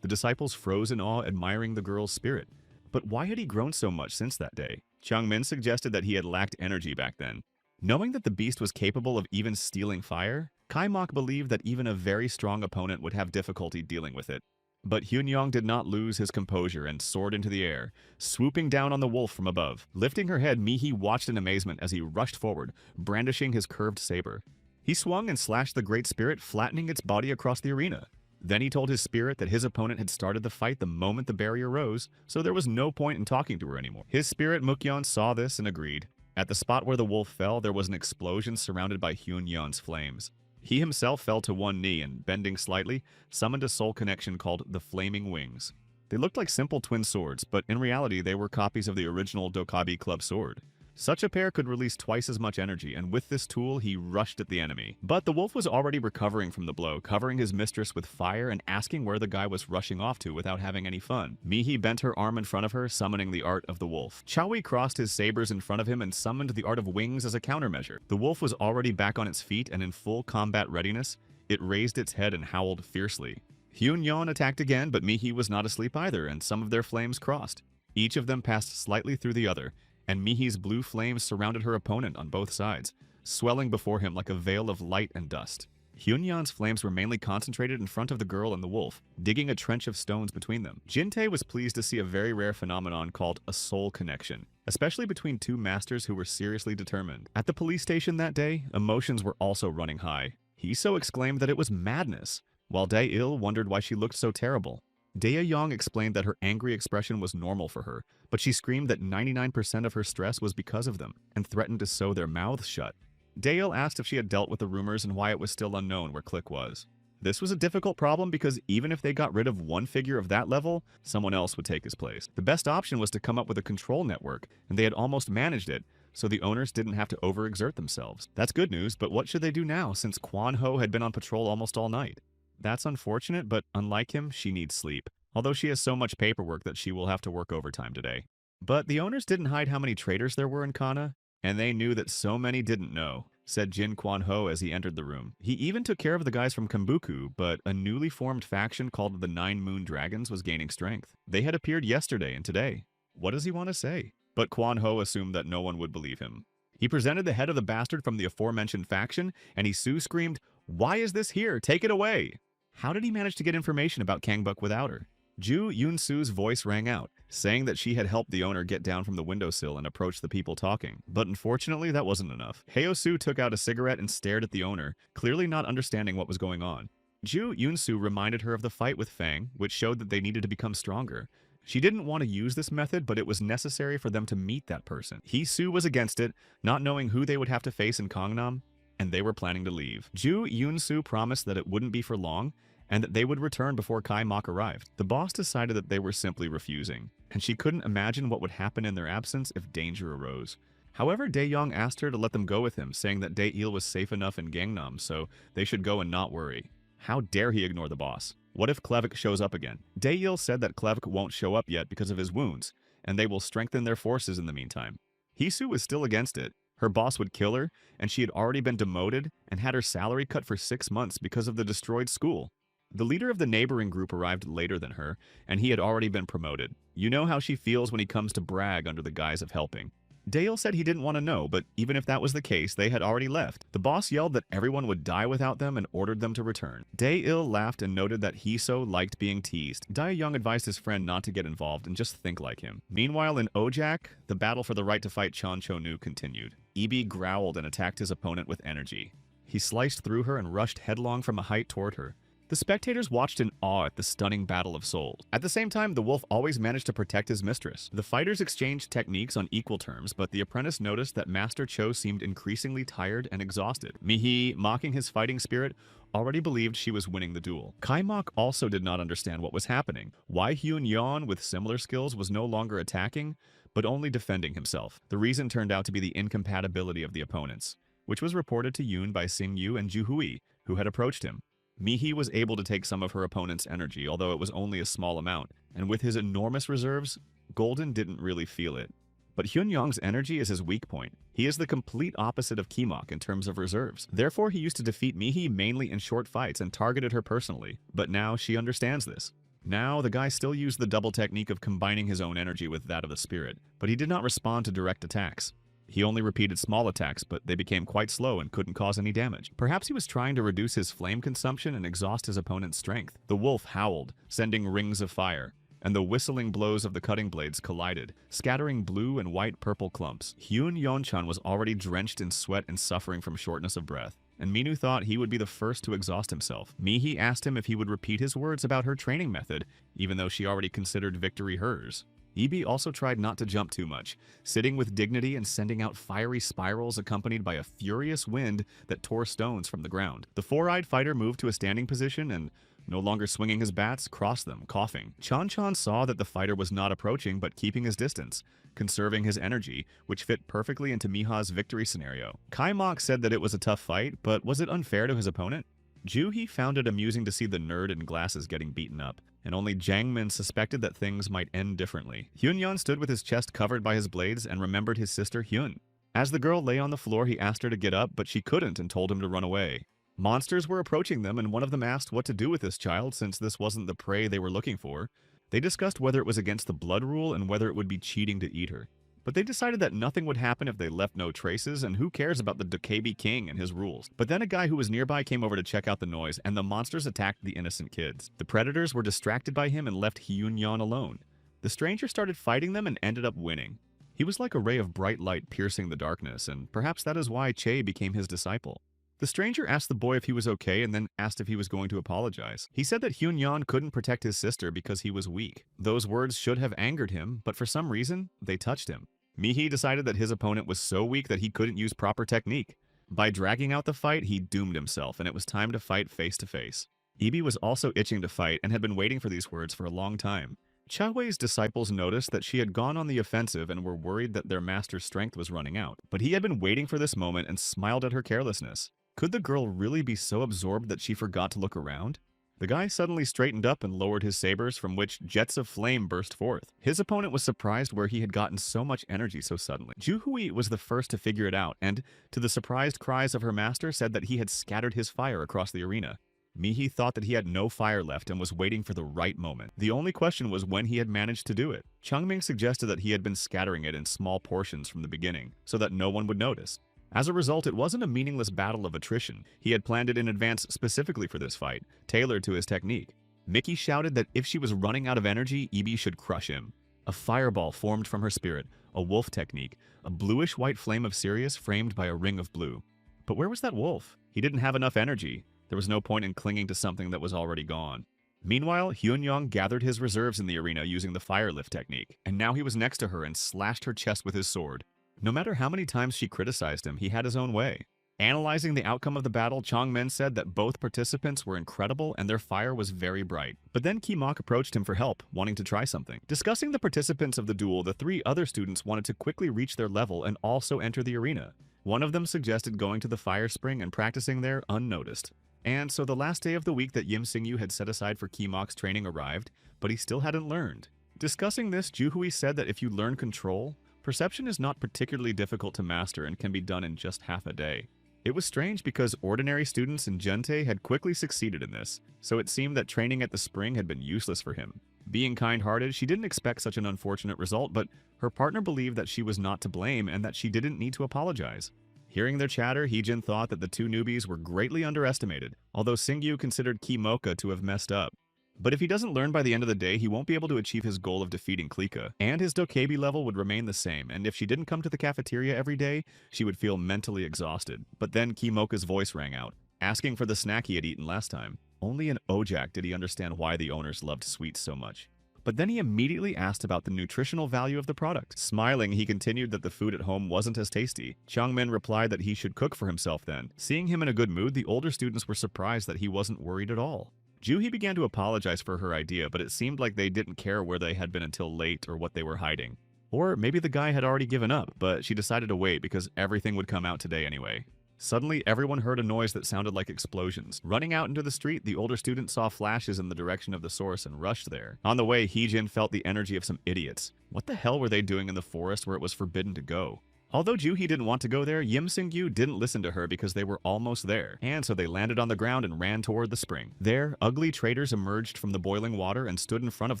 The disciples froze in awe, admiring the girl's spirit. But why had he grown so much since that day? Changmin suggested that he had lacked energy back then. Knowing that the beast was capable of even stealing fire, Kai Mok believed that even a very strong opponent would have difficulty dealing with it. But Hyun-yong did not lose his composure and soared into the air, swooping down on the wolf from above. Lifting her head, Mi-hee watched in amazement as he rushed forward, brandishing his curved saber. He swung and slashed the great spirit, flattening its body across the arena. Then he told his spirit that his opponent had started the fight the moment the barrier rose, so there was no point in talking to her anymore. His spirit Mukyeon saw this and agreed. At the spot where the wolf fell, there was an explosion surrounded by Hyun-yeon's flames. He himself fell to one knee and, bending slightly, summoned a soul connection called the Flaming Wings. They looked like simple twin swords, but in reality they were copies of the original Dokkaebi Club sword. Such a pair could release twice as much energy, and with this tool, he rushed at the enemy. But the wolf was already recovering from the blow, covering his mistress with fire and asking where the guy was rushing off to without having any fun. Mi-hee bent her arm in front of her, summoning the Art of the Wolf. Chowie crossed his sabers in front of him and summoned the Art of Wings as a countermeasure. The wolf was already back on its feet and in full combat readiness. It raised its head and howled fiercely. Hyun-yeon attacked again, but Mi-hee was not asleep either, and some of their flames crossed. Each of them passed slightly through the other, and Mi-hee's blue flames surrounded her opponent on both sides, swelling before him like a veil of light and dust. Hyun-yeon's flames were mainly concentrated in front of the girl and the wolf, digging a trench of stones between them. Jintae was pleased to see a very rare phenomenon called a soul connection, especially between two masters who were seriously determined. At the police station that day, emotions were also running high. He so exclaimed that it was madness, while Dae-il wondered why she looked so terrible. Dae-yong explained that her angry expression was normal for her, but she screamed that 99% of her stress was because of them, and threatened to sew their mouths shut. Dae-il asked if she had dealt with the rumors and why it was still unknown where Click was. This was a difficult problem because even if they got rid of one figure of that level, someone else would take his place. The best option was to come up with a control network, and they had almost managed it, so the owners didn't have to overexert themselves. That's good news, but what should they do now since Kwan Ho had been on patrol almost all night? That's unfortunate, but unlike him, she needs sleep, although she has so much paperwork that she will have to work overtime today. But the owners didn't hide how many traitors there were in Kana, and they knew that so many didn't know, said Jin Kwan Ho as he entered the room. He even took care of the guys from Kambuku, but a newly formed faction called the Nine Moon Dragons was gaining strength. They had appeared yesterday and today. What does he want to say? But Kwan Ho assumed that no one would believe him. He presented the head of the bastard from the aforementioned faction, and Isu screamed, "Why is this here? Take it away!" How did he manage to get information about Kangbuk without her? Ju Yun-su's voice rang out. saying that she had helped the owner get down from the windowsill and approach the people talking. But unfortunately, that wasn't enough. Haeyosu took out a cigarette and stared at the owner, clearly not understanding what was going on. Ju Yunsu reminded her of the fight with Fang, which showed that they needed to become stronger. She didn't want to use this method, but it was necessary for them to meet that person. Hee-soo was against it, not knowing who they would have to face in Gangnam, and they were planning to leave. Ju Yunsu promised that it wouldn't be for long, and that they would return before Kai Mok arrived. The boss decided that they were simply refusing, and she couldn't imagine what would happen in their absence if danger arose. However, Dae-young asked her to let them go with him, saying that Dae-il was safe enough in Gangnam, so they should go and not worry. How dare he ignore the boss? What if Klevik shows up again? Dae-il said that Klevik won't show up yet because of his wounds, and they will strengthen their forces in the meantime. Hee-soo was still against it. Her boss would kill her, and she had already been demoted and had her salary cut for 6 months because of the destroyed school. The leader of the neighboring group arrived later than her, and he had already been promoted. You know how she feels when he comes to brag under the guise of helping. Dae-il said he didn't want to know, but even if that was the case, they had already left. The boss yelled that everyone would die without them and ordered them to return. Dae-il laughed and noted that Hee-soo liked being teased. Dae-young advised his friend not to get involved and just think like him. Meanwhile, in Ojak, the battle for the right to fight Chon Cho-nu continued. Ibi growled and attacked his opponent with energy. He sliced through her and rushed headlong from a height toward her. The spectators watched in awe at the stunning battle of souls. At the same time, the wolf always managed to protect his mistress. The fighters exchanged techniques on equal terms, but the apprentice noticed that Master Cho seemed increasingly tired and exhausted. Mihi, mocking his fighting spirit, already believed she was winning the duel. Kai Mok also did not understand what was happening. Why Hyun Yeon, with similar skills, was no longer attacking, but only defending himself. The reason turned out to be the incompatibility of the opponents, which was reported to Yoon by Sing Yu and Ju Hui, who had approached him. Mihi was able to take some of her opponent's energy, although it was only a small amount, and with his enormous reserves, Golden didn't really feel it. But Hyun-young's energy is his weak point. He is the complete opposite of Kimok in terms of reserves. Therefore, he used to defeat Mihi mainly in short fights and targeted her personally, but now she understands this. Now, the guy still used the double technique of combining his own energy with that of the spirit, but he did not respond to direct attacks. He only repeated small attacks, but they became quite slow and couldn't cause any damage. Perhaps he was trying to reduce his flame consumption and exhaust his opponent's strength. The wolf howled, sending rings of fire, and the whistling blows of the cutting blades collided, scattering blue and white-purple clumps. Hyun Yeon-chan was already drenched in sweat and suffering from shortness of breath, and Minu thought he would be the first to exhaust himself. Mihi asked him if he would repeat his words about her training method, even though she already considered victory hers. Ibi also tried not to jump too much, sitting with dignity and sending out fiery spirals accompanied by a furious wind that tore stones from the ground. The four-eyed fighter moved to a standing position and, no longer swinging his bats, crossed them, coughing. Chan saw that the fighter was not approaching but keeping his distance, conserving his energy, which fit perfectly into Miha's victory scenario. Kai Mok said that it was a tough fight, but was it unfair to his opponent? Juhi found it amusing to see the nerd in glasses getting beaten up, and only Jangmin suspected that things might end differently. Hyunyeon stood with his chest covered by his blades and remembered his sister Hyun. As the girl lay on the floor, he asked her to get up, but she couldn't and told him to run away. Monsters were approaching them, and one of them asked what to do with this child since this wasn't the prey they were looking for. They discussed whether it was against the blood rule and whether it would be cheating to eat her. But they decided that nothing would happen if they left no traces, and who cares about the Dokebi King and his rules. But then a guy who was nearby came over to check out the noise, and the monsters attacked the innocent kids. The predators were distracted by him and left Hyunyeon alone. The stranger started fighting them and ended up winning. He was like a ray of bright light piercing the darkness, and perhaps that is why Che became his disciple. The stranger asked the boy if he was okay and then asked if he was going to apologize. He said that Hyunyeon couldn't protect his sister because he was weak. Those words should have angered him, but for some reason, they touched him. Mihi decided that his opponent was so weak that he couldn't use proper technique. By dragging out the fight, he doomed himself, and it was time to fight face to face. Ibi was also itching to fight and had been waiting for these words for a long time. Chao's disciples noticed that she had gone on the offensive and were worried that their master's strength was running out. But he had been waiting for this moment and smiled at her carelessness. Could the girl really be so absorbed that she forgot to look around? The guy suddenly straightened up and lowered his sabers, from which jets of flame burst forth. His opponent was surprised where he had gotten so much energy so suddenly. Juhui was the first to figure it out, and, to the surprised cries of her master, said that he had scattered his fire across the arena. Mihi thought that he had no fire left and was waiting for the right moment. The only question was when he had managed to do it. Changming suggested that he had been scattering it in small portions from the beginning, so that no one would notice. As a result, it wasn't a meaningless battle of attrition. He had planned it in advance specifically for this fight, tailored to his technique. Mickey shouted that if she was running out of energy, Ibi should crush him. A fireball formed from her spirit, a wolf technique, a bluish-white flame of Sirius framed by a ring of blue. But where was that wolf? He didn't have enough energy. There was no point in clinging to something that was already gone. Meanwhile, Hyun-young gathered his reserves in the arena using the fire lift technique, and now he was next to her and slashed her chest with his sword. No matter how many times she criticized him, he had his own way. Analyzing the outcome of the battle, Changmin said that both participants were incredible and their fire was very bright. But then Ki-mok approached him for help, wanting to try something. Discussing the participants of the duel, the three other students wanted to quickly reach their level and also enter the arena. One of them suggested going to the fire spring and practicing there unnoticed. And so the last day of the week that Yim Sing-yu had set aside for Ki-mok's training arrived, but he still hadn't learned. Discussing this, Ju-hui said that if you learn control, perception is not particularly difficult to master and can be done in just half a day. It was strange because ordinary students in Gente had quickly succeeded in this, so it seemed that training at the spring had been useless for him. Being kind-hearted, she didn't expect such an unfortunate result, but her partner believed that she was not to blame and that she didn't need to apologize. Hearing their chatter, Heejin thought that the two newbies were greatly underestimated, although Singyu considered Kimoka to have messed up. But if he doesn't learn by the end of the day, he won't be able to achieve his goal of defeating Klika, and his dokebi level would remain the same, and if she didn't come to the cafeteria every day, she would feel mentally exhausted. But then Kimoka's voice rang out, asking for the snack he had eaten last time. Only in Ojak did he understand why the owners loved sweets so much. But then he immediately asked about the nutritional value of the product. Smiling, he continued that the food at home wasn't as tasty. Changmin replied that he should cook for himself then. Seeing him in a good mood, the older students were surprised that he wasn't worried at all. Juhi began to apologize for her idea, but it seemed like they didn't care where they had been until late or what they were hiding. Or maybe the guy had already given up, but she decided to wait because everything would come out today anyway. Suddenly, everyone heard a noise that sounded like explosions. Running out into the street, the older student saw flashes in the direction of the source and rushed there. On the way, Heejin felt the energy of some idiots. What the hell were they doing in the forest where it was forbidden to go? Although Juhi didn't want to go there, Yim Sing-yu didn't listen to her because they were almost there, and so they landed on the ground and ran toward the spring. There, ugly traders emerged from the boiling water and stood in front of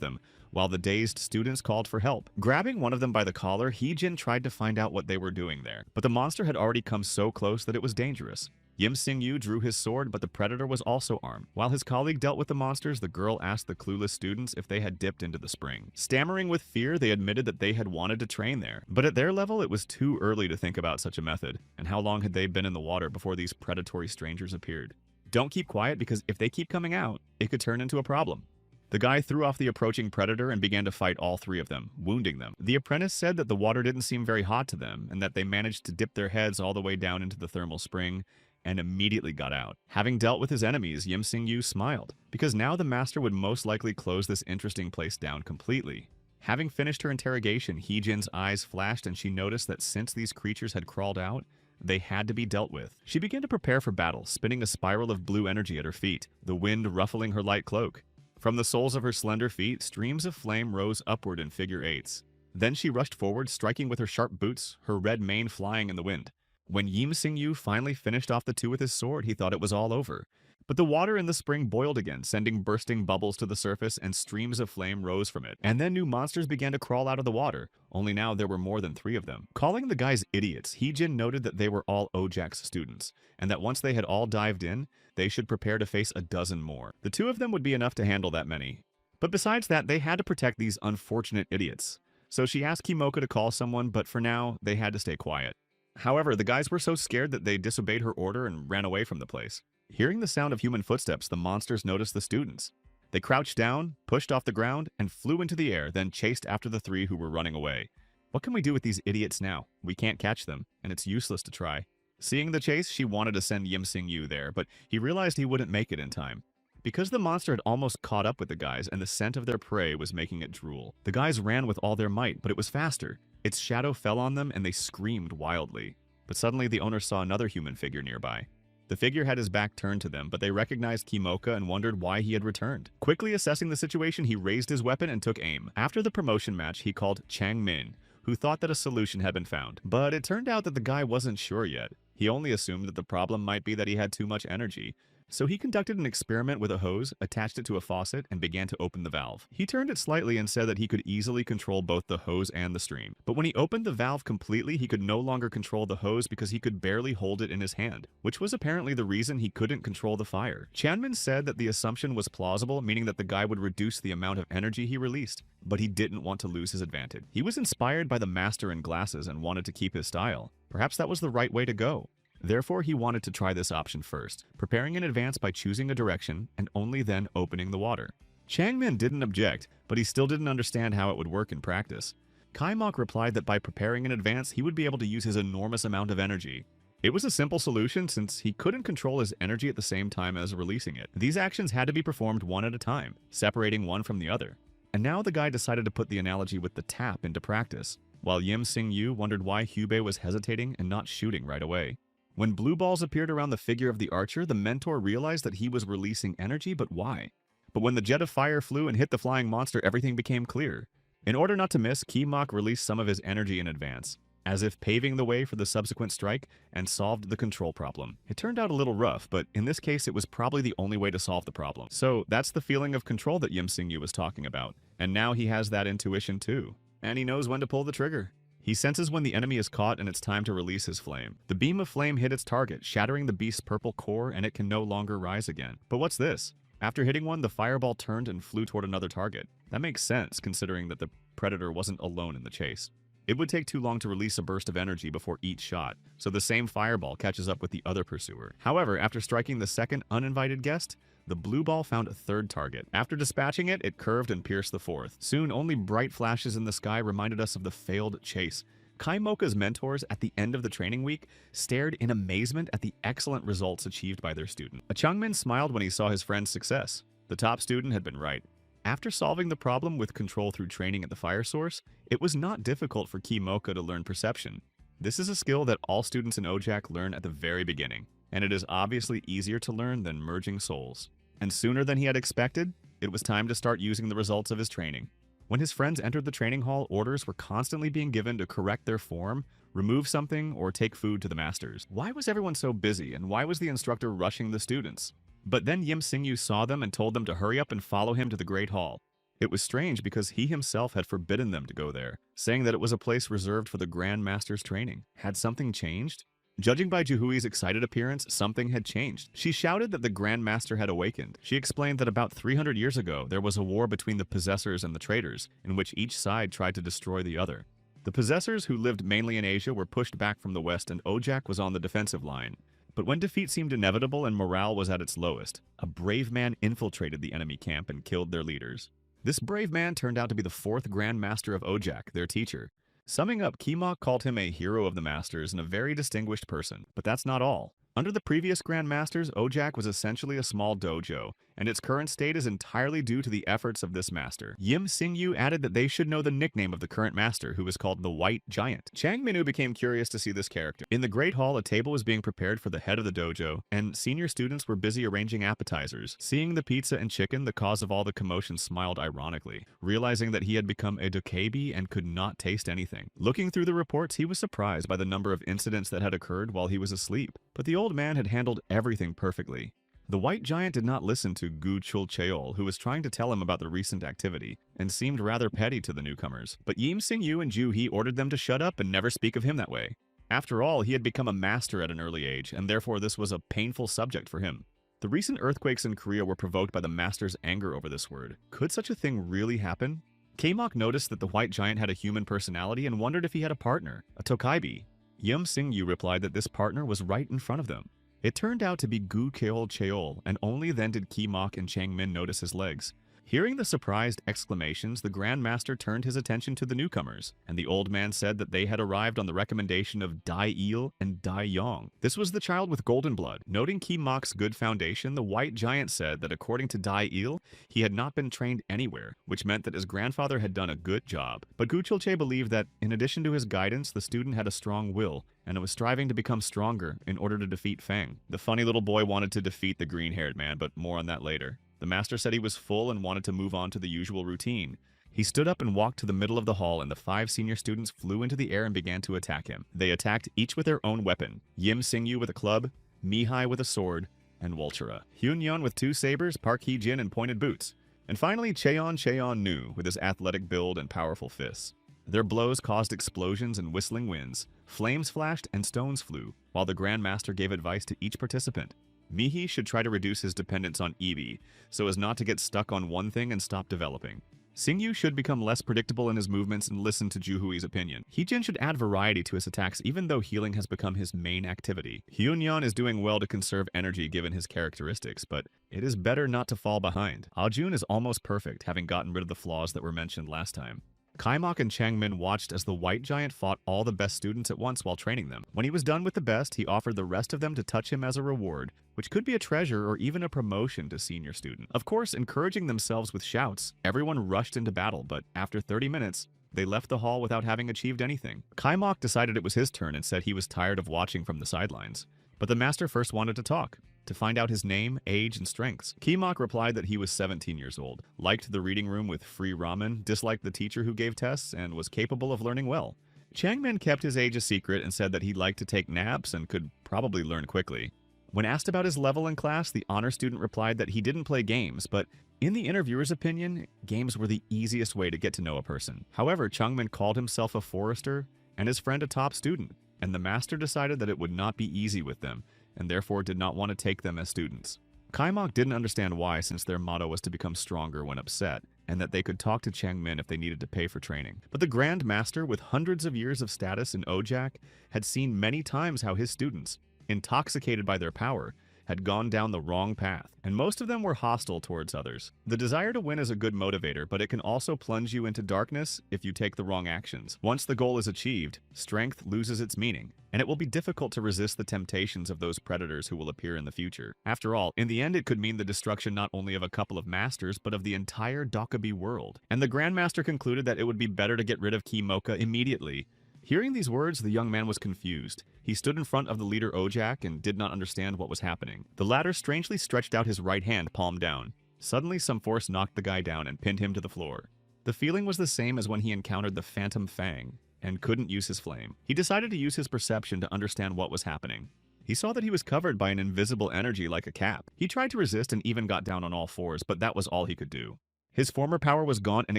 them, while the dazed students called for help. Grabbing one of them by the collar, Heejin tried to find out what they were doing there, but the monster had already come so close that it was dangerous. Yim Sing-yu drew his sword, but the predator was also armed. While his colleague dealt with the monsters, the girl asked the clueless students if they had dipped into the spring. Stammering with fear, they admitted that they had wanted to train there. But at their level, it was too early to think about such a method. And how long had they been in the water before these predatory strangers appeared? Don't keep quiet, because if they keep coming out, it could turn into a problem. The guy threw off the approaching predator and began to fight all three of them, wounding them. The apprentice said that the water didn't seem very hot to them, and that they managed to dip their heads all the way down into the thermal spring, and immediately got out. Having dealt with his enemies, Yim Sing-yu smiled, because now the master would most likely close this interesting place down completely. Having finished her interrogation, Heejin's eyes flashed and she noticed that since these creatures had crawled out, they had to be dealt with. She began to prepare for battle, spinning a spiral of blue energy at her feet, the wind ruffling her light cloak. From the soles of her slender feet, streams of flame rose upward in figure eights. Then she rushed forward, striking with her sharp boots, her red mane flying in the wind. When Yim Sing-yu finally finished off the two with his sword, he thought it was all over. But the water in the spring boiled again, sending bursting bubbles to the surface, and streams of flame rose from it. And then new monsters began to crawl out of the water, only now there were more than 3 of them. Calling the guys idiots, Heejin noted that they were all Ojak's students, and that once they had all dived in, they should prepare to face a dozen more. The 2 of them would be enough to handle that many. But besides that, they had to protect these unfortunate idiots. So she asked Kimoka to call someone, but for now, they had to stay quiet. However, the guys were so scared that they disobeyed her order and ran away from the place. Hearing the sound of human footsteps, the monsters noticed the students. They crouched down, pushed off the ground, and flew into the air, then chased after the 3 who were running away. What can we do with these idiots now? We can't catch them, and it's useless to try. Seeing the chase, she wanted to send Yim Sing-yu there, but he realized he wouldn't make it in time. Because the monster had almost caught up with the guys, and the scent of their prey was making it drool. The guys ran with all their might, but it was faster. Its shadow fell on them, and they screamed wildly. But suddenly the owner saw another human figure nearby. The figure had his back turned to them, but they recognized Kimoka and wondered why he had returned. Quickly assessing the situation, he raised his weapon and took aim. After the promotion match, he called Changmin, who thought that a solution had been found. But it turned out that the guy wasn't sure yet. He only assumed that the problem might be that he had too much energy. So he conducted an experiment with a hose, attached it to a faucet, and began to open the valve. He turned it slightly and said that he could easily control both the hose and the stream. But when he opened the valve completely, he could no longer control the hose because he could barely hold it in his hand, which was apparently the reason he couldn't control the fire. Chanmin said that the assumption was plausible, meaning that the guy would reduce the amount of energy he released, but he didn't want to lose his advantage. He was inspired by the master in glasses and wanted to keep his style. Perhaps that was the right way to go. Therefore, he wanted to try this option first, preparing in advance by choosing a direction and only then opening the water. Changmin didn't object, but he still didn't understand how it would work in practice. Kaimok replied that by preparing in advance, he would be able to use his enormous amount of energy. It was a simple solution since he couldn't control his energy at the same time as releasing it. These actions had to be performed one at a time, separating one from the other. And now the guy decided to put the analogy with the tap into practice, while Yim Sing-yu wondered why Hubei was hesitating and not shooting right away. When blue balls appeared around the figure of the archer, the mentor realized that he was releasing energy, but why? But when the jet of fire flew and hit the flying monster, everything became clear. In order not to miss, Kimok released some of his energy in advance, as if paving the way for the subsequent strike, and solved the control problem. It turned out a little rough, but in this case it was probably the only way to solve the problem. So that's the feeling of control that Yim Sing-yu was talking about, and now he has that intuition too. And he knows when to pull the trigger. He senses when the enemy is caught and it's time to release his flame. The beam of flame hit its target, shattering the beast's purple core, and it can no longer rise again. But what's this? After hitting one, the fireball turned and flew toward another target. That makes sense, considering that the predator wasn't alone in the chase. It would take too long to release a burst of energy before each shot, so the same fireball catches up with the other pursuer. However, after striking the second uninvited guest, the blue ball found a third target. After dispatching it, it curved and pierced the fourth. Soon, only bright flashes in the sky reminded us of the failed chase. Kaimoka's mentors at the end of the training week stared in amazement at the excellent results achieved by their student. Changmin smiled when he saw his friend's success. The top student had been right. After solving the problem with control through training at the fire source, it was not difficult for Kimoka to learn perception. This is a skill that all students in OJAC learn at the very beginning, and it is obviously easier to learn than merging souls. And sooner than he had expected, it was time to start using the results of his training. When his friends entered the training hall, orders were constantly being given to correct their form, remove something, or take food to the masters. Why was everyone so busy, and why was the instructor rushing the students? But then Yim Sing-yu saw them and told them to hurry up and follow him to the Great Hall. It was strange because he himself had forbidden them to go there, saying that it was a place reserved for the Grand Master's training. Had something changed? Judging by Juhui's excited appearance, something had changed. She shouted that the Grand Master had awakened. She explained that about 300 years ago, there was a war between the possessors and the traitors, in which each side tried to destroy the other. The possessors, who lived mainly in Asia, were pushed back from the west, and OJAC was on the defensive line. But when defeat seemed inevitable and morale was at its lowest, a brave man infiltrated the enemy camp and killed their leaders. This brave man turned out to be the fourth Grand Master of OJAC, their teacher. Summing up, Kimok called him a hero of the masters and a very distinguished person. But that's not all. Under the previous Grand Masters, OJAC was essentially a small dojo, and its current state is entirely due to the efforts of this master. Yim Sing-yu added that they should know the nickname of the current master, who was called the White Giant. Chang Minu became curious to see this character. In the Great Hall, a table was being prepared for the head of the dojo, and senior students were busy arranging appetizers. Seeing the pizza and chicken, the cause of all the commotion smiled ironically, realizing that he had become a dokebi and could not taste anything. Looking through the reports, he was surprised by the number of incidents that had occurred while he was asleep. But the old man had handled everything perfectly. The White Giant did not listen to Gu Chul Cheol, who was trying to tell him about the recent activity, and seemed rather petty to the newcomers. But Yim Sing-yu and Ju Hee ordered them to shut up and never speak of him that way. After all, he had become a master at an early age, and therefore this was a painful subject for him. The recent earthquakes in Korea were provoked by the master's anger over this word. Could such a thing really happen? K-Mok noticed that the White Giant had a human personality and wondered if he had a partner, a Tokaibi. Yim Sing-yu replied that this partner was right in front of them. It turned out to be Gu Keol Cheol, and only then did Ki-Mok and Chang-min notice his legs. Hearing the surprised exclamations, the Grand Master turned his attention to the newcomers, and the old man said that they had arrived on the recommendation of Dai-il and Dai-yong. This was the child with golden blood. Noting Ki-Mok's good foundation, the White Giant said that according to Dai-il, he had not been trained anywhere, which meant that his grandfather had done a good job. But Gu Chulche believed that, in addition to his guidance, the student had a strong will, and was striving to become stronger in order to defeat Feng. The funny little boy wanted to defeat the green-haired man, but more on that later. The master said he was full and wanted to move on to the usual routine. He stood up and walked to the middle of the hall, and the 5 senior students flew into the air and began to attack him. They attacked each with their own weapon. Yim Singyu with a club, Mihai with a sword, and Wolchera. Hyunyeon with 2 sabers, Park Hee-jin and pointed boots. And finally, Cheon Nu with his athletic build and powerful fists. Their blows caused explosions and whistling winds. Flames flashed and stones flew, while the Grandmaster gave advice to each participant. Mihi should try to reduce his dependence on Ebi, so as not to get stuck on one thing and stop developing. Singyu should become less predictable in his movements and listen to Juhui's opinion. Heejin should add variety to his attacks even though healing has become his main activity. Hyunyeon is doing well to conserve energy given his characteristics, but it is better not to fall behind. Ajun is almost perfect, having gotten rid of the flaws that were mentioned last time. Kaimok and Changmin watched as the White Giant fought all the best students at once while training them. When he was done with the best, he offered the rest of them to touch him as a reward, which could be a treasure or even a promotion to senior student. Of course, encouraging themselves with shouts, everyone rushed into battle, but after 30 minutes, they left the hall without having achieved anything. Kaimok decided it was his turn and said he was tired of watching from the sidelines. But the master first wanted to talk, to find out his name, age, and strengths. Kimok replied that he was 17 years old, liked the reading room with free ramen, disliked the teacher who gave tests, and was capable of learning well. Changmin kept his age a secret and said that he liked to take naps and could probably learn quickly. When asked about his level in class, the honor student replied that he didn't play games, but in the interviewer's opinion, games were the easiest way to get to know a person. However, Changmin called himself a forester and his friend a top student, and the master decided that it would not be easy with them, and therefore did not want to take them as students. Kaimok didn't understand why, since their motto was to become stronger when upset, and that they could talk to Changmin if they needed to pay for training. But the Grand Master, with hundreds of years of status in Ojak, had seen many times how his students, intoxicated by their power, had gone down the wrong path, and most of them were hostile towards others. The desire to win is a good motivator, but it can also plunge you into darkness if you take the wrong actions. Once the goal is achieved, strength loses its meaning, and it will be difficult to resist the temptations of those predators who will appear in the future. After all, in the end it could mean the destruction not only of a couple of masters, but of the entire Dokubi world. And the Grandmaster concluded that it would be better to get rid of Kimoka immediately. Hearing these words, the young man was confused. He stood in front of the leader Ojak and did not understand what was happening. The latter strangely stretched out his right hand, palm down. Suddenly, some force knocked the guy down and pinned him to the floor. The feeling was the same as when he encountered the Phantom Fang and couldn't use his flame. He decided to use his perception to understand what was happening. He saw that he was covered by an invisible energy like a cap. He tried to resist and even got down on all fours, but that was all he could do. His former power was gone, and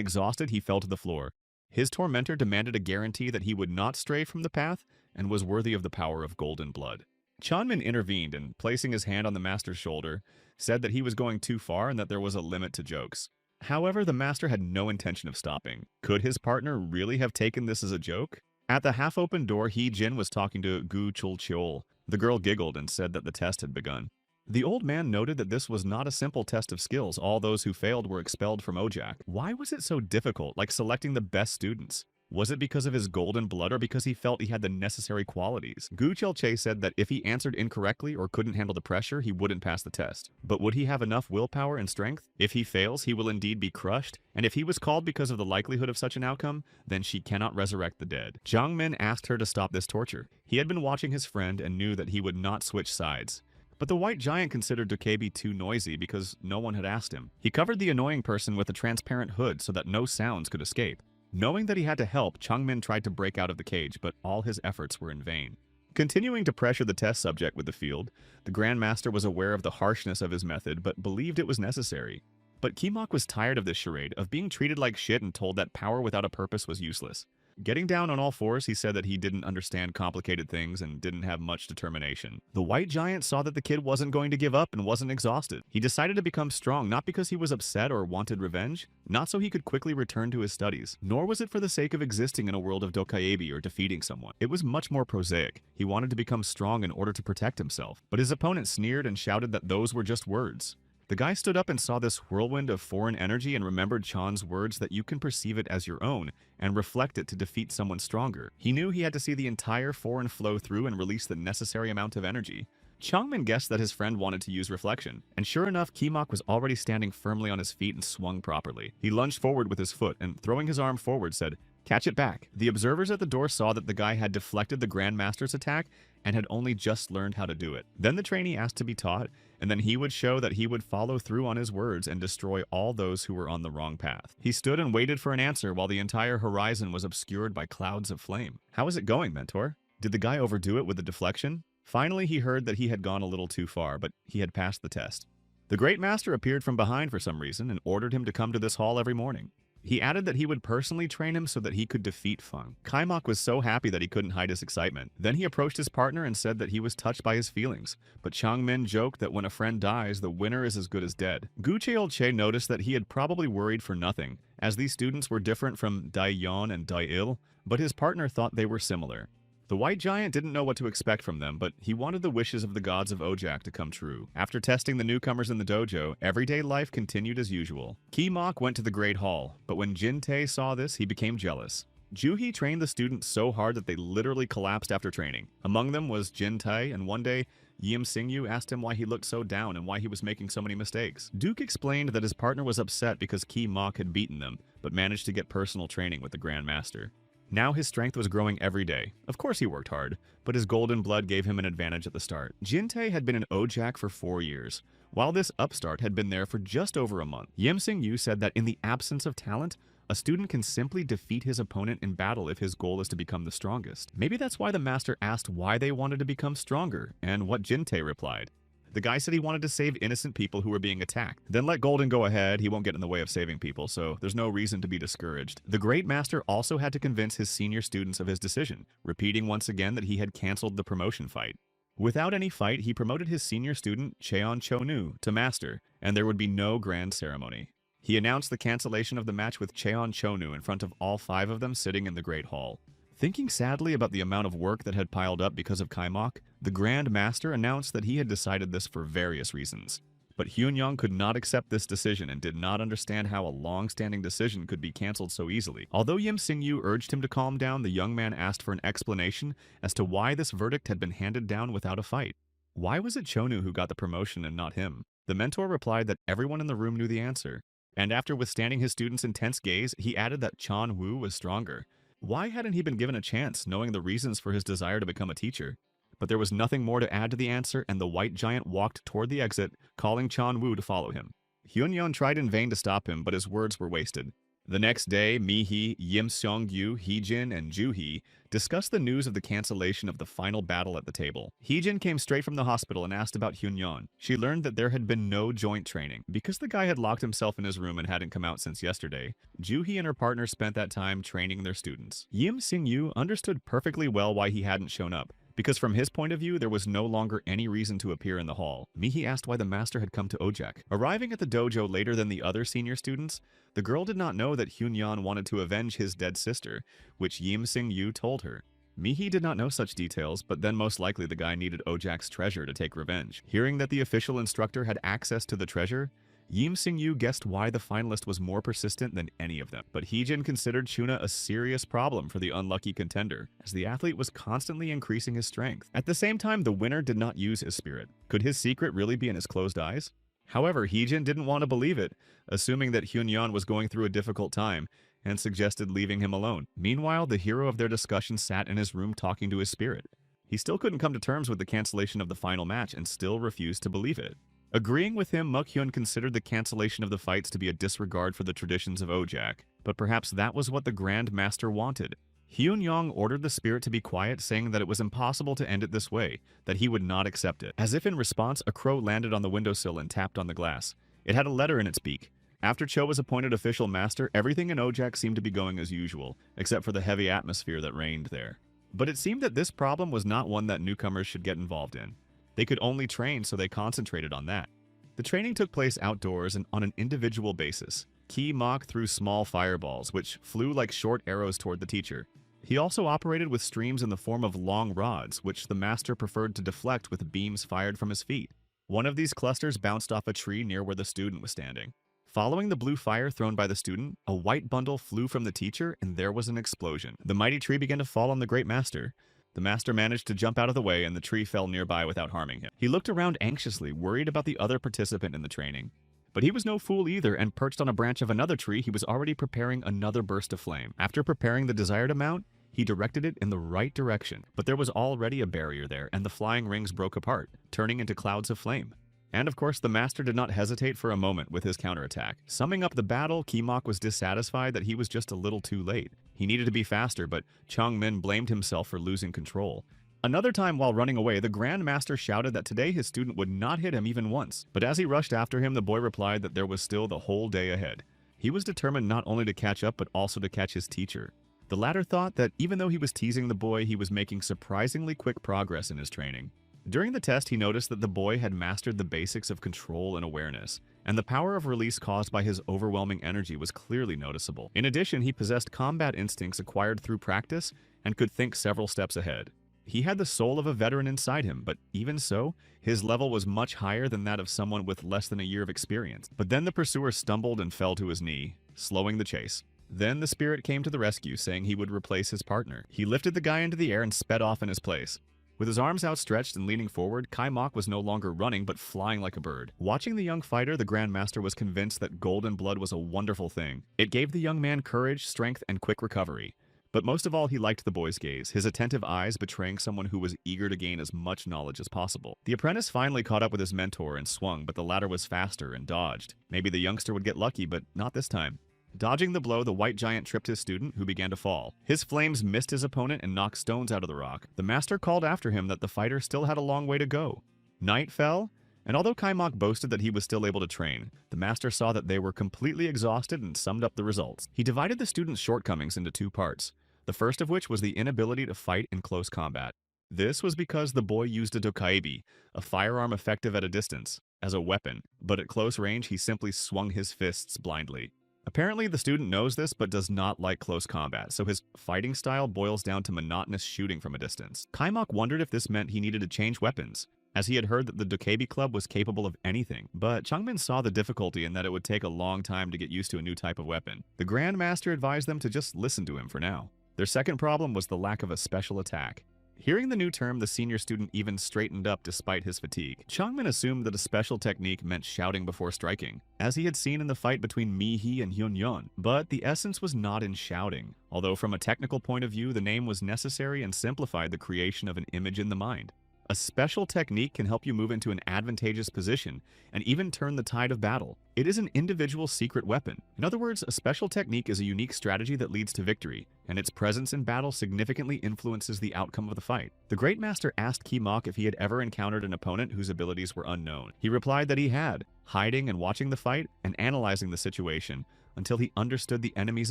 exhausted, he fell to the floor. His tormentor demanded a guarantee that he would not stray from the path and was worthy of the power of golden blood. Chanmin intervened and, placing his hand on the master's shoulder, said that he was going too far and that there was a limit to jokes. However, the master had no intention of stopping. Could his partner really have taken this as a joke? At the half-open door, Hee-jin was talking to Gu Chul-cheol. The girl giggled and said that the test had begun. The old man noted that this was not a simple test of skills. All those who failed were expelled from Ojak. Why was it so difficult, like selecting the best students? Was it because of his golden blood or because he felt he had the necessary qualities? Gu Chelche said that if he answered incorrectly or couldn't handle the pressure, he wouldn't pass the test. But would he have enough willpower and strength? If he fails, he will indeed be crushed. And if he was called because of the likelihood of such an outcome, then she cannot resurrect the dead. Jiang Min asked her to stop this torture. He had been watching his friend and knew that he would not switch sides. But the White Giant considered Dokebi too noisy because no one had asked him. He covered the annoying person with a transparent hood so that no sounds could escape. Knowing that he had to help, Changmin tried to break out of the cage, but all his efforts were in vain. Continuing to pressure the test subject with the field, the Grandmaster was aware of the harshness of his method, but believed it was necessary. But Kimok was tired of this charade, of being treated like shit and told that power without a purpose was useless. Getting down on all fours, he said that he didn't understand complicated things and didn't have much determination. The White Giant saw that the kid wasn't going to give up and wasn't exhausted. He decided to become strong, not because he was upset or wanted revenge, not so he could quickly return to his studies, nor was it for the sake of existing in a world of Dokaebi or defeating someone. It was much more prosaic. He wanted to become strong in order to protect himself, but his opponent sneered and shouted that those were just words. The guy stood up and saw this whirlwind of foreign energy and remembered Chan's words that you can perceive it as your own and reflect it to defeat someone stronger. He knew he had to see the entire foreign flow through and release the necessary amount of energy. Changmin guessed that his friend wanted to use reflection, and sure enough, Kimok was already standing firmly on his feet and swung properly. He lunged forward with his foot and, throwing his arm forward, said, Catch it back. The observers at the door saw that the guy had deflected the Grandmaster's attack and had only just learned how to do it. Then the trainee asked to be taught, and then he would show that he would follow through on his words and destroy all those who were on the wrong path. He stood and waited for an answer while the entire horizon was obscured by clouds of flame. How is it going, mentor? Did the guy overdo it with the deflection? Finally, he heard that he had gone a little too far, but he had passed the test. The Great Master appeared from behind for some reason and ordered him to come to this hall every morning. He added that he would personally train him so that he could defeat Feng. Kaimok was so happy that he couldn't hide his excitement. Then he approached his partner and said that he was touched by his feelings. But Changmin joked that when a friend dies, the winner is as good as dead. Gu Cheolche noticed that he had probably worried for nothing, as these students were different from Dai Yon and Dai Il, but his partner thought they were similar. The white giant didn't know what to expect from them, but he wanted the wishes of the gods of Ojak to come true. After testing the newcomers in the dojo, everyday life continued as usual. Ki-mok went to the Great Hall, but when Jin-tae saw this, he became jealous. Juhi trained the students so hard that they literally collapsed after training. Among them was Jin-tae, and one day, Yim Singyu asked him why he looked so down and why he was making so many mistakes. Duke explained that his partner was upset because Ki-mok had beaten them, but managed to get personal training with the Grand Master. Now his strength was growing every day. Of course he worked hard, but his golden blood gave him an advantage at the start. Jin-tae had been in Ojak for 4 years, while this upstart had been there for just over a month. Yim Sing-yu said that in the absence of talent, a student can simply defeat his opponent in battle if his goal is to become the strongest. Maybe that's why the master asked why they wanted to become stronger, and what Jin-tae replied. The guy said he wanted to save innocent people who were being attacked. Then let Golden go ahead, he won't get in the way of saving people, so there's no reason to be discouraged. The Great Master also had to convince his senior students of his decision, repeating once again that he had canceled the promotion fight. Without any fight, he promoted his senior student, Cheon Chonu, to Master, and there would be no grand ceremony. He announced the cancellation of the match with Cheon Chonu in front of all 5 of them sitting in the Great Hall. Thinking sadly about the amount of work that had piled up because of Kaimok, the Grand Master announced that he had decided this for various reasons. But Hyun-young could not accept this decision and did not understand how a long-standing decision could be cancelled so easily. Although Yim Sing-yu urged him to calm down, the young man asked for an explanation as to why this verdict had been handed down without a fight. Why was it Chonu who got the promotion and not him? The mentor replied that everyone in the room knew the answer. And after withstanding his students' intense gaze, he added that Chan Woo was stronger. Why hadn't he been given a chance, knowing the reasons for his desire to become a teacher? But there was nothing more to add to the answer, and the white giant walked toward the exit, calling Chan Woo to follow him. Hyun-yeon tried in vain to stop him, but his words were wasted. The next day, Mi-hee, Yim Seong-gyu, Hee-jin, and Ju-hee discussed the news of the cancellation of the final battle at the table. Hee-jin came straight from the hospital and asked about Hyun-yeon. She learned that there had been no joint training. Because the guy had locked himself in his room and hadn't come out since yesterday, Ju-hee and her partner spent that time training their students. Yim Sing-yu understood perfectly well why he hadn't shown up, because from his point of view, there was no longer any reason to appear in the hall. Mi-hee asked why the master had come to Ojak. Arriving at the dojo later than the other senior students, the girl did not know that Hyun-yeon wanted to avenge his dead sister, which Yim Sing-yu told her. Mi-hee did not know such details, but then most likely the guy needed Ojak's treasure to take revenge. Hearing that the official instructor had access to the treasure, Yim Sing-yu guessed why the finalist was more persistent than any of them. But Hee-jin considered Chuna a serious problem for the unlucky contender, as the athlete was constantly increasing his strength. At the same time, the winner did not use his spirit. Could his secret really be in his closed eyes? However, Hee-jin didn't want to believe it, assuming that Hyun-yeon was going through a difficult time, and suggested leaving him alone. Meanwhile, the hero of their discussion sat in his room talking to his spirit. He still couldn't come to terms with the cancellation of the final match and still refused to believe it. Agreeing with him, Muk-hyun considered the cancellation of the fights to be a disregard for the traditions of Ojak, but perhaps that was what the Grand Master wanted. Hyun-yeong ordered the spirit to be quiet, saying that it was impossible to end it this way, that he would not accept it. As if in response, a crow landed on the windowsill and tapped on the glass. It had a letter in its beak. After Cho was appointed official master, everything in Ojak seemed to be going as usual, except for the heavy atmosphere that reigned there. But it seemed that this problem was not one that newcomers should get involved in. They could only train, so they concentrated on that. The training took place outdoors and on an individual basis. Ki-mok threw small fireballs, which flew like short arrows toward the teacher. He also operated with streams in the form of long rods, which the master preferred to deflect with beams fired from his feet. One of these clusters bounced off a tree near where the student was standing. Following the blue fire thrown by the student, a white bundle flew from the teacher, and there was an explosion. The mighty tree began to fall on the great master. The master managed to jump out of the way, and the tree fell nearby without harming him. He looked around anxiously, worried about the other participant in the training. But he was no fool either, and perched on a branch of another tree, he was already preparing another burst of flame. After preparing the desired amount, he directed it in the right direction, but there was already a barrier there, and the flying rings broke apart, turning into clouds of flame. And of course, the master did not hesitate for a moment with his counterattack. Summing up the battle, Kimok was dissatisfied that he was just a little too late. He needed to be faster, but Changmin blamed himself for losing control. Another time while running away, the Grand Master shouted that today his student would not hit him even once. But as he rushed after him, the boy replied that there was still the whole day ahead. He was determined not only to catch up, but also to catch his teacher. The latter thought that even though he was teasing the boy, he was making surprisingly quick progress in his training. During the test, he noticed that the boy had mastered the basics of control and awareness, and the power of release caused by his overwhelming energy was clearly noticeable. In addition, he possessed combat instincts acquired through practice and could think several steps ahead. He had the soul of a veteran inside him, but even so, his level was much higher than that of someone with less than a year of experience. But then the pursuer stumbled and fell to his knee, slowing the chase. Then the spirit came to the rescue, saying he would replace his partner. He lifted the guy into the air and sped off in his place. With his arms outstretched and leaning forward, Kaimok was no longer running but flying like a bird. Watching the young fighter, the Grand Master was convinced that golden blood was a wonderful thing. It gave the young man courage, strength, and quick recovery. But most of all, he liked the boy's gaze, his attentive eyes betraying someone who was eager to gain as much knowledge as possible. The apprentice finally caught up with his mentor and swung, but the latter was faster and dodged. Maybe the youngster would get lucky, but not this time. Dodging the blow, the white giant tripped his student, who began to fall. His flames missed his opponent and knocked stones out of the rock. The master called after him that the fighter still had a long way to go. Night fell, and although Kaimok boasted that he was still able to train, the master saw that they were completely exhausted and summed up the results. He divided the student's shortcomings into two parts, the first of which was the inability to fight in close combat. This was because the boy used a dokaibi, a firearm effective at a distance, as a weapon, but at close range he simply swung his fists blindly. Apparently, the student knows this but does not like close combat, so his fighting style boils down to monotonous shooting from a distance. Kaimok wondered if this meant he needed to change weapons, as he had heard that the Dokebi Club was capable of anything, but Changmin saw the difficulty in that it would take a long time to get used to a new type of weapon. The Grand Master advised them to just listen to him for now. Their second problem was the lack of a special attack. Hearing the new term, the senior student even straightened up despite his fatigue. Changmin assumed that a special technique meant shouting before striking, as he had seen in the fight between Mi-hee and Hyun-yeon. But the essence was not in shouting, although from a technical point of view, the name was necessary and simplified the creation of an image in the mind. A special technique can help you move into an advantageous position and even turn the tide of battle. It is an individual secret weapon. In other words, a special technique is a unique strategy that leads to victory, and its presence in battle significantly influences the outcome of the fight. The Great Master asked Kimok if he had ever encountered an opponent whose abilities were unknown. He replied that he had, hiding and watching the fight and analyzing the situation until he understood the enemy's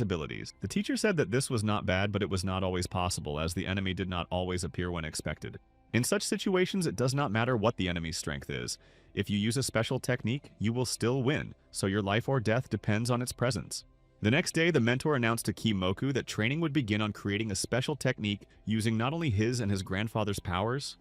abilities. The teacher said that this was not bad, but it was not always possible, as the enemy did not always appear when expected. In such situations, it does not matter what the enemy's strength is. If you use a special technique, you will still win, so your life or death depends on its presence. The next day, the mentor announced to Kimoku that training would begin on creating a special technique using not only his and his grandfather's powers,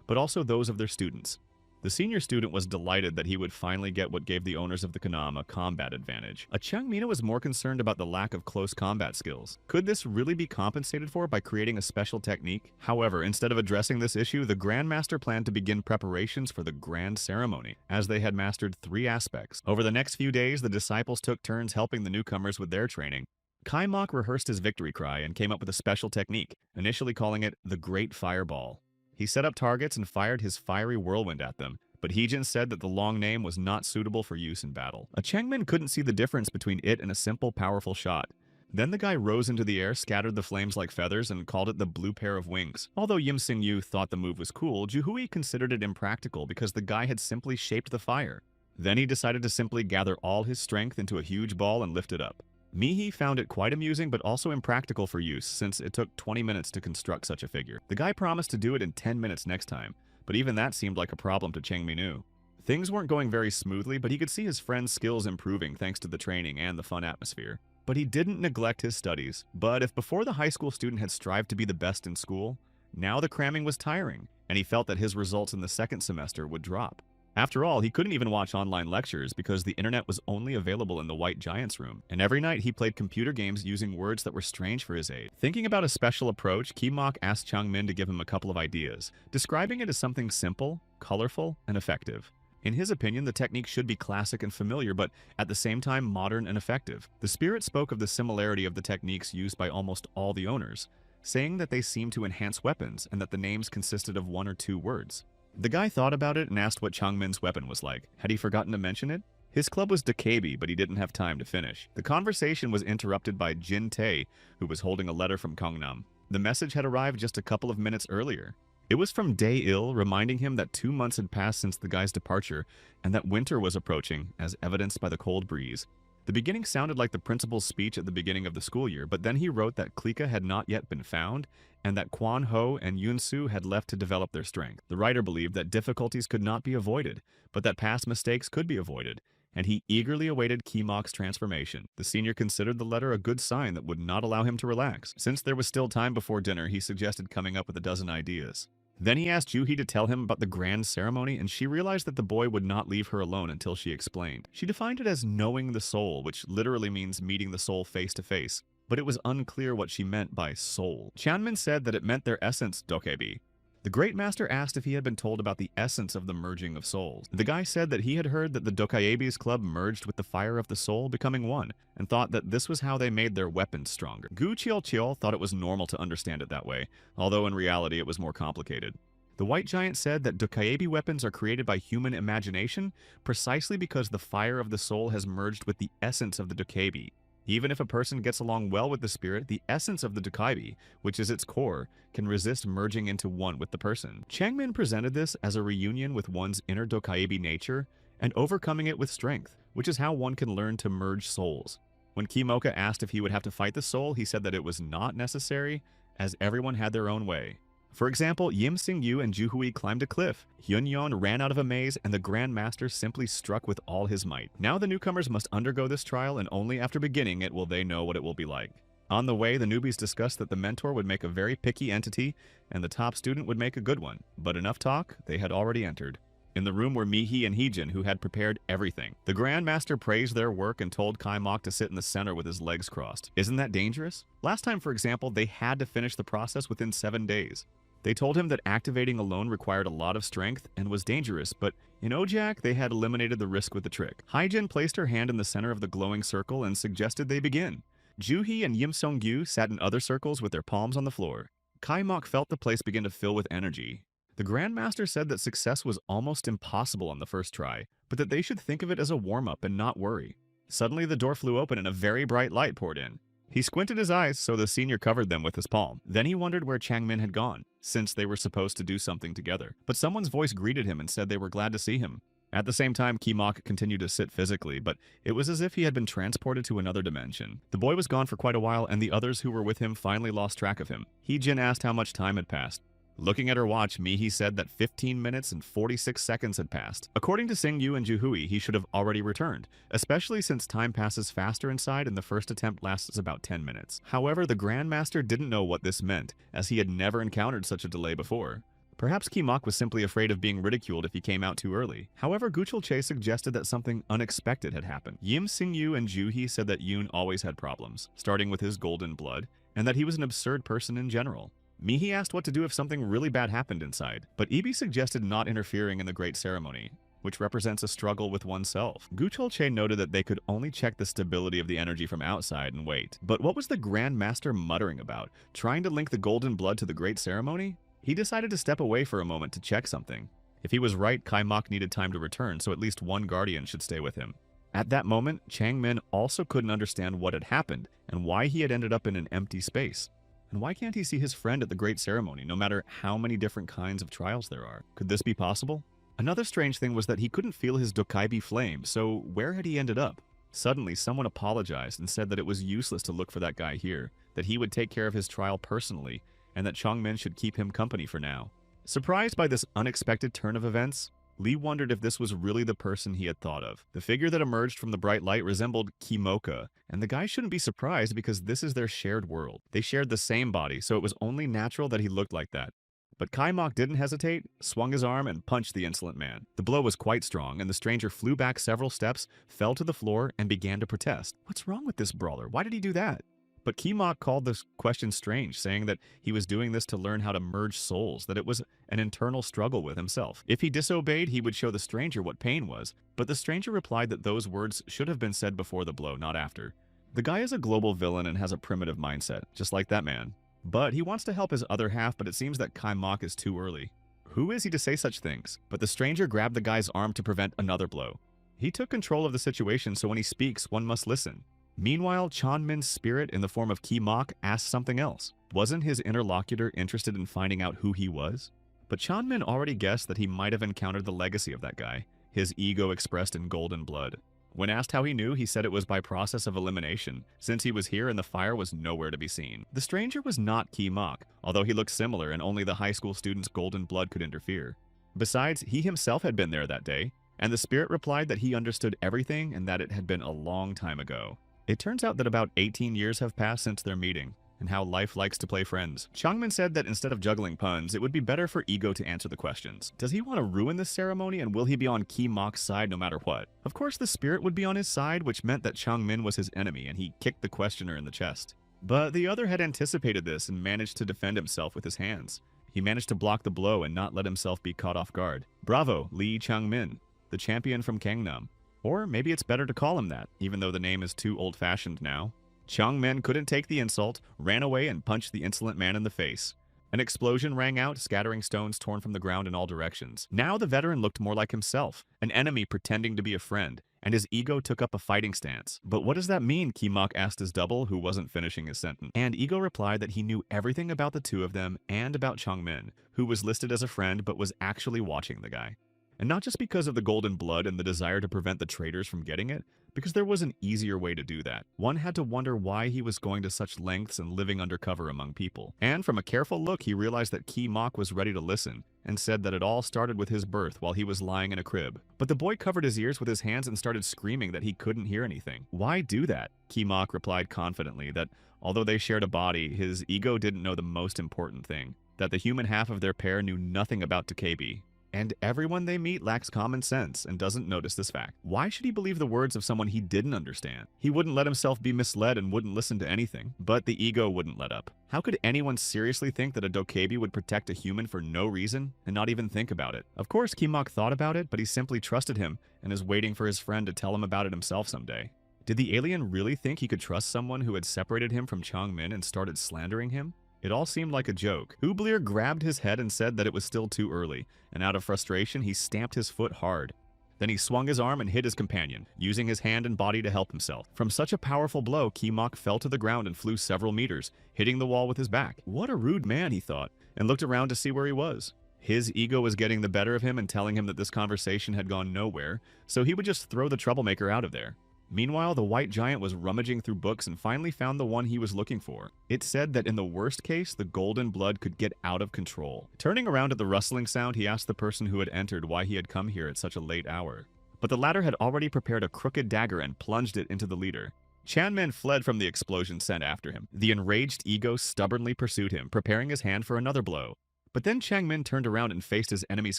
but also those of their students. The senior student was delighted that he would finally get what gave the owners of the Kanam a combat advantage. Changmina was more concerned about the lack of close combat skills. Could this really be compensated for by creating a special technique? However, instead of addressing this issue, the Grand Master planned to begin preparations for the grand ceremony, as they had mastered 3 aspects. Over the next few days, the disciples took turns helping the newcomers with their training. Kaimok rehearsed his victory cry and came up with a special technique, initially calling it the Great Fireball. He set up targets and fired his fiery whirlwind at them, but Heejin said that the long name was not suitable for use in battle. Changmin couldn't see the difference between it and a simple, powerful shot. Then the guy rose into the air, scattered the flames like feathers, and called it the blue pair of wings. Although Yim Sing-yu thought the move was cool, Juhui considered it impractical because the guy had simply shaped the fire. Then he decided to simply gather all his strength into a huge ball and lift it up. Mi-hee found it quite amusing but also impractical for use, since it took 20 minutes to construct such a figure. The guy promised to do it in 10 minutes next time, but even that seemed like a problem to Changminu. Things weren't going very smoothly, but he could see his friend's skills improving thanks to the training and the fun atmosphere. But he didn't neglect his studies. But if before the high school student had strived to be the best in school, now the cramming was tiring, and he felt that his results in the second semester would drop. After all, he couldn't even watch online lectures because the internet was only available in the White Giant's room, and every night he played computer games using words that were strange for his age. Thinking about a special approach, Kimok asked Changmin to give him a couple of ideas, describing it as something simple, colorful, and effective. In his opinion, the technique should be classic and familiar, but at the same time modern and effective. The spirit spoke of the similarity of the techniques used by almost all the owners, saying that they seemed to enhance weapons and that the names consisted of 1 or 2 words. The guy thought about it and asked what Changmin's weapon was like. Had he forgotten to mention it? His club was Dokebi, but he didn't have time to finish. The conversation was interrupted by Jin Tae, who was holding a letter from Kongnam. The message had arrived just a couple of minutes earlier. It was from Dae-il, reminding him that 2 months had passed since the guy's departure, and that winter was approaching, as evidenced by the cold breeze. The beginning sounded like the principal's speech at the beginning of the school year, but then he wrote that Klika had not yet been found, and that Kwan Ho and Yunsu had left to develop their strength. The writer believed that difficulties could not be avoided, but that past mistakes could be avoided, and he eagerly awaited Kimok's transformation. The senior considered the letter a good sign that would not allow him to relax. Since there was still time before dinner, he suggested coming up with a dozen ideas. Then he asked Juhi to tell him about the grand ceremony, and she realized that the boy would not leave her alone until she explained. She defined it as knowing the soul, which literally means meeting the soul face to face, but it was unclear what she meant by soul. Chanmin said that it meant their essence, Dokebi. The Great Master asked if he had been told about the essence of the merging of souls. The guy said that he had heard that the Dokaebi's club merged with the fire of the soul, becoming one, and thought that this was how they made their weapons stronger. Gu Chiol thought it was normal to understand it that way, although in reality it was more complicated. The White Giant said that Dokaebi weapons are created by human imagination precisely because the fire of the soul has merged with the essence of the Dokaebi. Even if a person gets along well with the spirit, the essence of the Dokaebi, which is its core, can resist merging into one with the person. Changmin presented this as a reunion with one's inner Dokaebi nature and overcoming it with strength, which is how one can learn to merge souls. When Kimoka asked if he would have to fight the soul, he said that it was not necessary, as everyone had their own way. For example, Yim Sing-yu and Juhui climbed a cliff, Hyun-yeon ran out of a maze, and the Grand Master simply struck with all his might. Now the newcomers must undergo this trial, and only after beginning it will they know what it will be like. On the way, the newbies discussed that the mentor would make a very picky entity, and the top student would make a good one. But enough talk, they had already entered. In the room were Mihi and Heejin, who had prepared everything. The Grand Master praised their work and told Kai Mok to sit in the center with his legs crossed. Isn't that dangerous? Last time, for example, they had to finish the process within 7 days. They told him that activating alone required a lot of strength and was dangerous, but in Ojak, they had eliminated the risk with the trick. Haijin placed her hand in the center of the glowing circle and suggested they begin. Juhi and Yim Song-gyu sat in other circles with their palms on the floor. Kai Mok felt the place begin to fill with energy. The Grand Master said that success was almost impossible on the first try, but that they should think of it as a warm-up and not worry. Suddenly, the door flew open and a very bright light poured in. He squinted his eyes, so the senior covered them with his palm. Then he wondered where Changmin had gone, since they were supposed to do something together. But someone's voice greeted him and said they were glad to see him. At the same time, Kimok continued to sit physically, but it was as if he had been transported to another dimension. The boy was gone for quite a while, and the others who were with him finally lost track of him. Heejin asked how much time had passed. Looking at her watch, Mihi said that 15 minutes and 46 seconds had passed. According to Sing-yu and Juhui, he should have already returned, especially since time passes faster inside and the first attempt lasts about 10 minutes. However, the Grand Master didn't know what this meant, as he had never encountered such a delay before. Perhaps Kimok was simply afraid of being ridiculed if he came out too early. However, Guchul-che suggested that something unexpected had happened. Yim Sing-yu and Juhi said that Yoon always had problems, starting with his golden blood, and that he was an absurd person in general. Mihi asked what to do if something really bad happened inside, but Ibi suggested not interfering in the great ceremony, which represents a struggle with oneself. Guchul-che noted that they could only check the stability of the energy from outside and wait. But what was the Grand Master muttering about? Trying to link the golden blood to the great ceremony? He decided to step away for a moment to check something. If he was right, Kai Mok needed time to return, so at least one guardian should stay with him. At that moment, Changmin also couldn't understand what had happened and why he had ended up in an empty space. And why can't he see his friend at the great ceremony, no matter how many different kinds of trials there are? Could this be possible? Another strange thing was that he couldn't feel his Dokaibi flame, so where had he ended up? Suddenly, someone apologized and said that it was useless to look for that guy here, that he would take care of his trial personally, and that Changmin should keep him company for now. Surprised by this unexpected turn of events, Lee wondered if this was really the person he had thought of. The figure that emerged from the bright light resembled Kimoka, and the guy shouldn't be surprised because this is their shared world. They shared the same body, so it was only natural that he looked like that. But Kai Mok didn't hesitate, swung his arm, and punched the insolent man. The blow was quite strong, and the stranger flew back several steps, fell to the floor, and began to protest. What's wrong with this brawler? Why did he do that? But Kimok called this question strange, saying that he was doing this to learn how to merge souls, that it was an internal struggle with himself. If he disobeyed, he would show the stranger what pain was, but the stranger replied that those words should have been said before the blow, not after. The guy is a global villain and has a primitive mindset, just like that man. But he wants to help his other half, but it seems that Kimok is too early. Who is he to say such things? But the stranger grabbed the guy's arm to prevent another blow. He took control of the situation, so when he speaks, one must listen. Meanwhile, Chanmin's spirit in the form of Kimok asked something else. Wasn't his interlocutor interested in finding out who he was? But Chanmin already guessed that he might have encountered the legacy of that guy, his ego expressed in golden blood. When asked how he knew, he said it was by process of elimination, since he was here and the fire was nowhere to be seen. The stranger was not Kimok, although he looked similar and only the high school student's golden blood could interfere. Besides, he himself had been there that day, and the spirit replied that he understood everything and that it had been a long time ago. It turns out that about 18 years have passed since their meeting, and how life likes to play friends. Changmin said that instead of juggling puns, it would be better for Ego to answer the questions. Does he want to ruin this ceremony, and will he be on Kimok's side no matter what? Of course the spirit would be on his side, which meant that Changmin was his enemy, and he kicked the questioner in the chest. But the other had anticipated this and managed to defend himself with his hands. He managed to block the blow and not let himself be caught off guard. Bravo, Lee Changmin, the champion from Gangnam. Or maybe it's better to call him that, even though the name is too old-fashioned now. Changmin couldn't take the insult, ran away and punched the insolent man in the face. An explosion rang out, scattering stones torn from the ground in all directions. Now the veteran looked more like himself, an enemy pretending to be a friend, and his ego took up a fighting stance. But what does that mean? Kimok asked his double, who wasn't finishing his sentence. And Ego replied that he knew everything about the two of them and about Changmin, who was listed as a friend but was actually watching the guy. And not just because of the golden blood and the desire to prevent the traitors from getting it, because there was an easier way to do that. One had to wonder why he was going to such lengths and living undercover among people. And from a careful look, he realized that Kimok was ready to listen, and said that it all started with his birth while he was lying in a crib. But the boy covered his ears with his hands and started screaming that he couldn't hear anything. Why do that? Kimok replied confidently that although they shared a body, his ego didn't know the most important thing, that the human half of their pair knew nothing about Takebi. And everyone they meet lacks common sense and doesn't notice this fact. Why should he believe the words of someone he didn't understand? He wouldn't let himself be misled and wouldn't listen to anything. But the ego wouldn't let up. How could anyone seriously think that a dokebi would protect a human for no reason and not even think about it? Of course, Kimok thought about it, but he simply trusted him and is waiting for his friend to tell him about it himself someday. Did the alien really think he could trust someone who had separated him from Changmin and started slandering him? It all seemed like a joke. Hublier grabbed his head and said that it was still too early, and out of frustration, he stamped his foot hard. Then he swung his arm and hit his companion, using his hand and body to help himself. From such a powerful blow, Kimok fell to the ground and flew several meters, hitting the wall with his back. What a rude man, he thought, and looked around to see where he was. His ego was getting the better of him and telling him that this conversation had gone nowhere, so he would just throw the troublemaker out of there. Meanwhile, the white giant was rummaging through books and finally found the one he was looking for. It said that in the worst case, the golden blood could get out of control. Turning around at the rustling sound, he asked the person who had entered why he had come here at such a late hour. But the latter had already prepared a crooked dagger and plunged it into the leader. Chanmin fled from the explosion sent after him. The enraged ego stubbornly pursued him, preparing his hand for another blow. But then Changmin turned around and faced his enemy's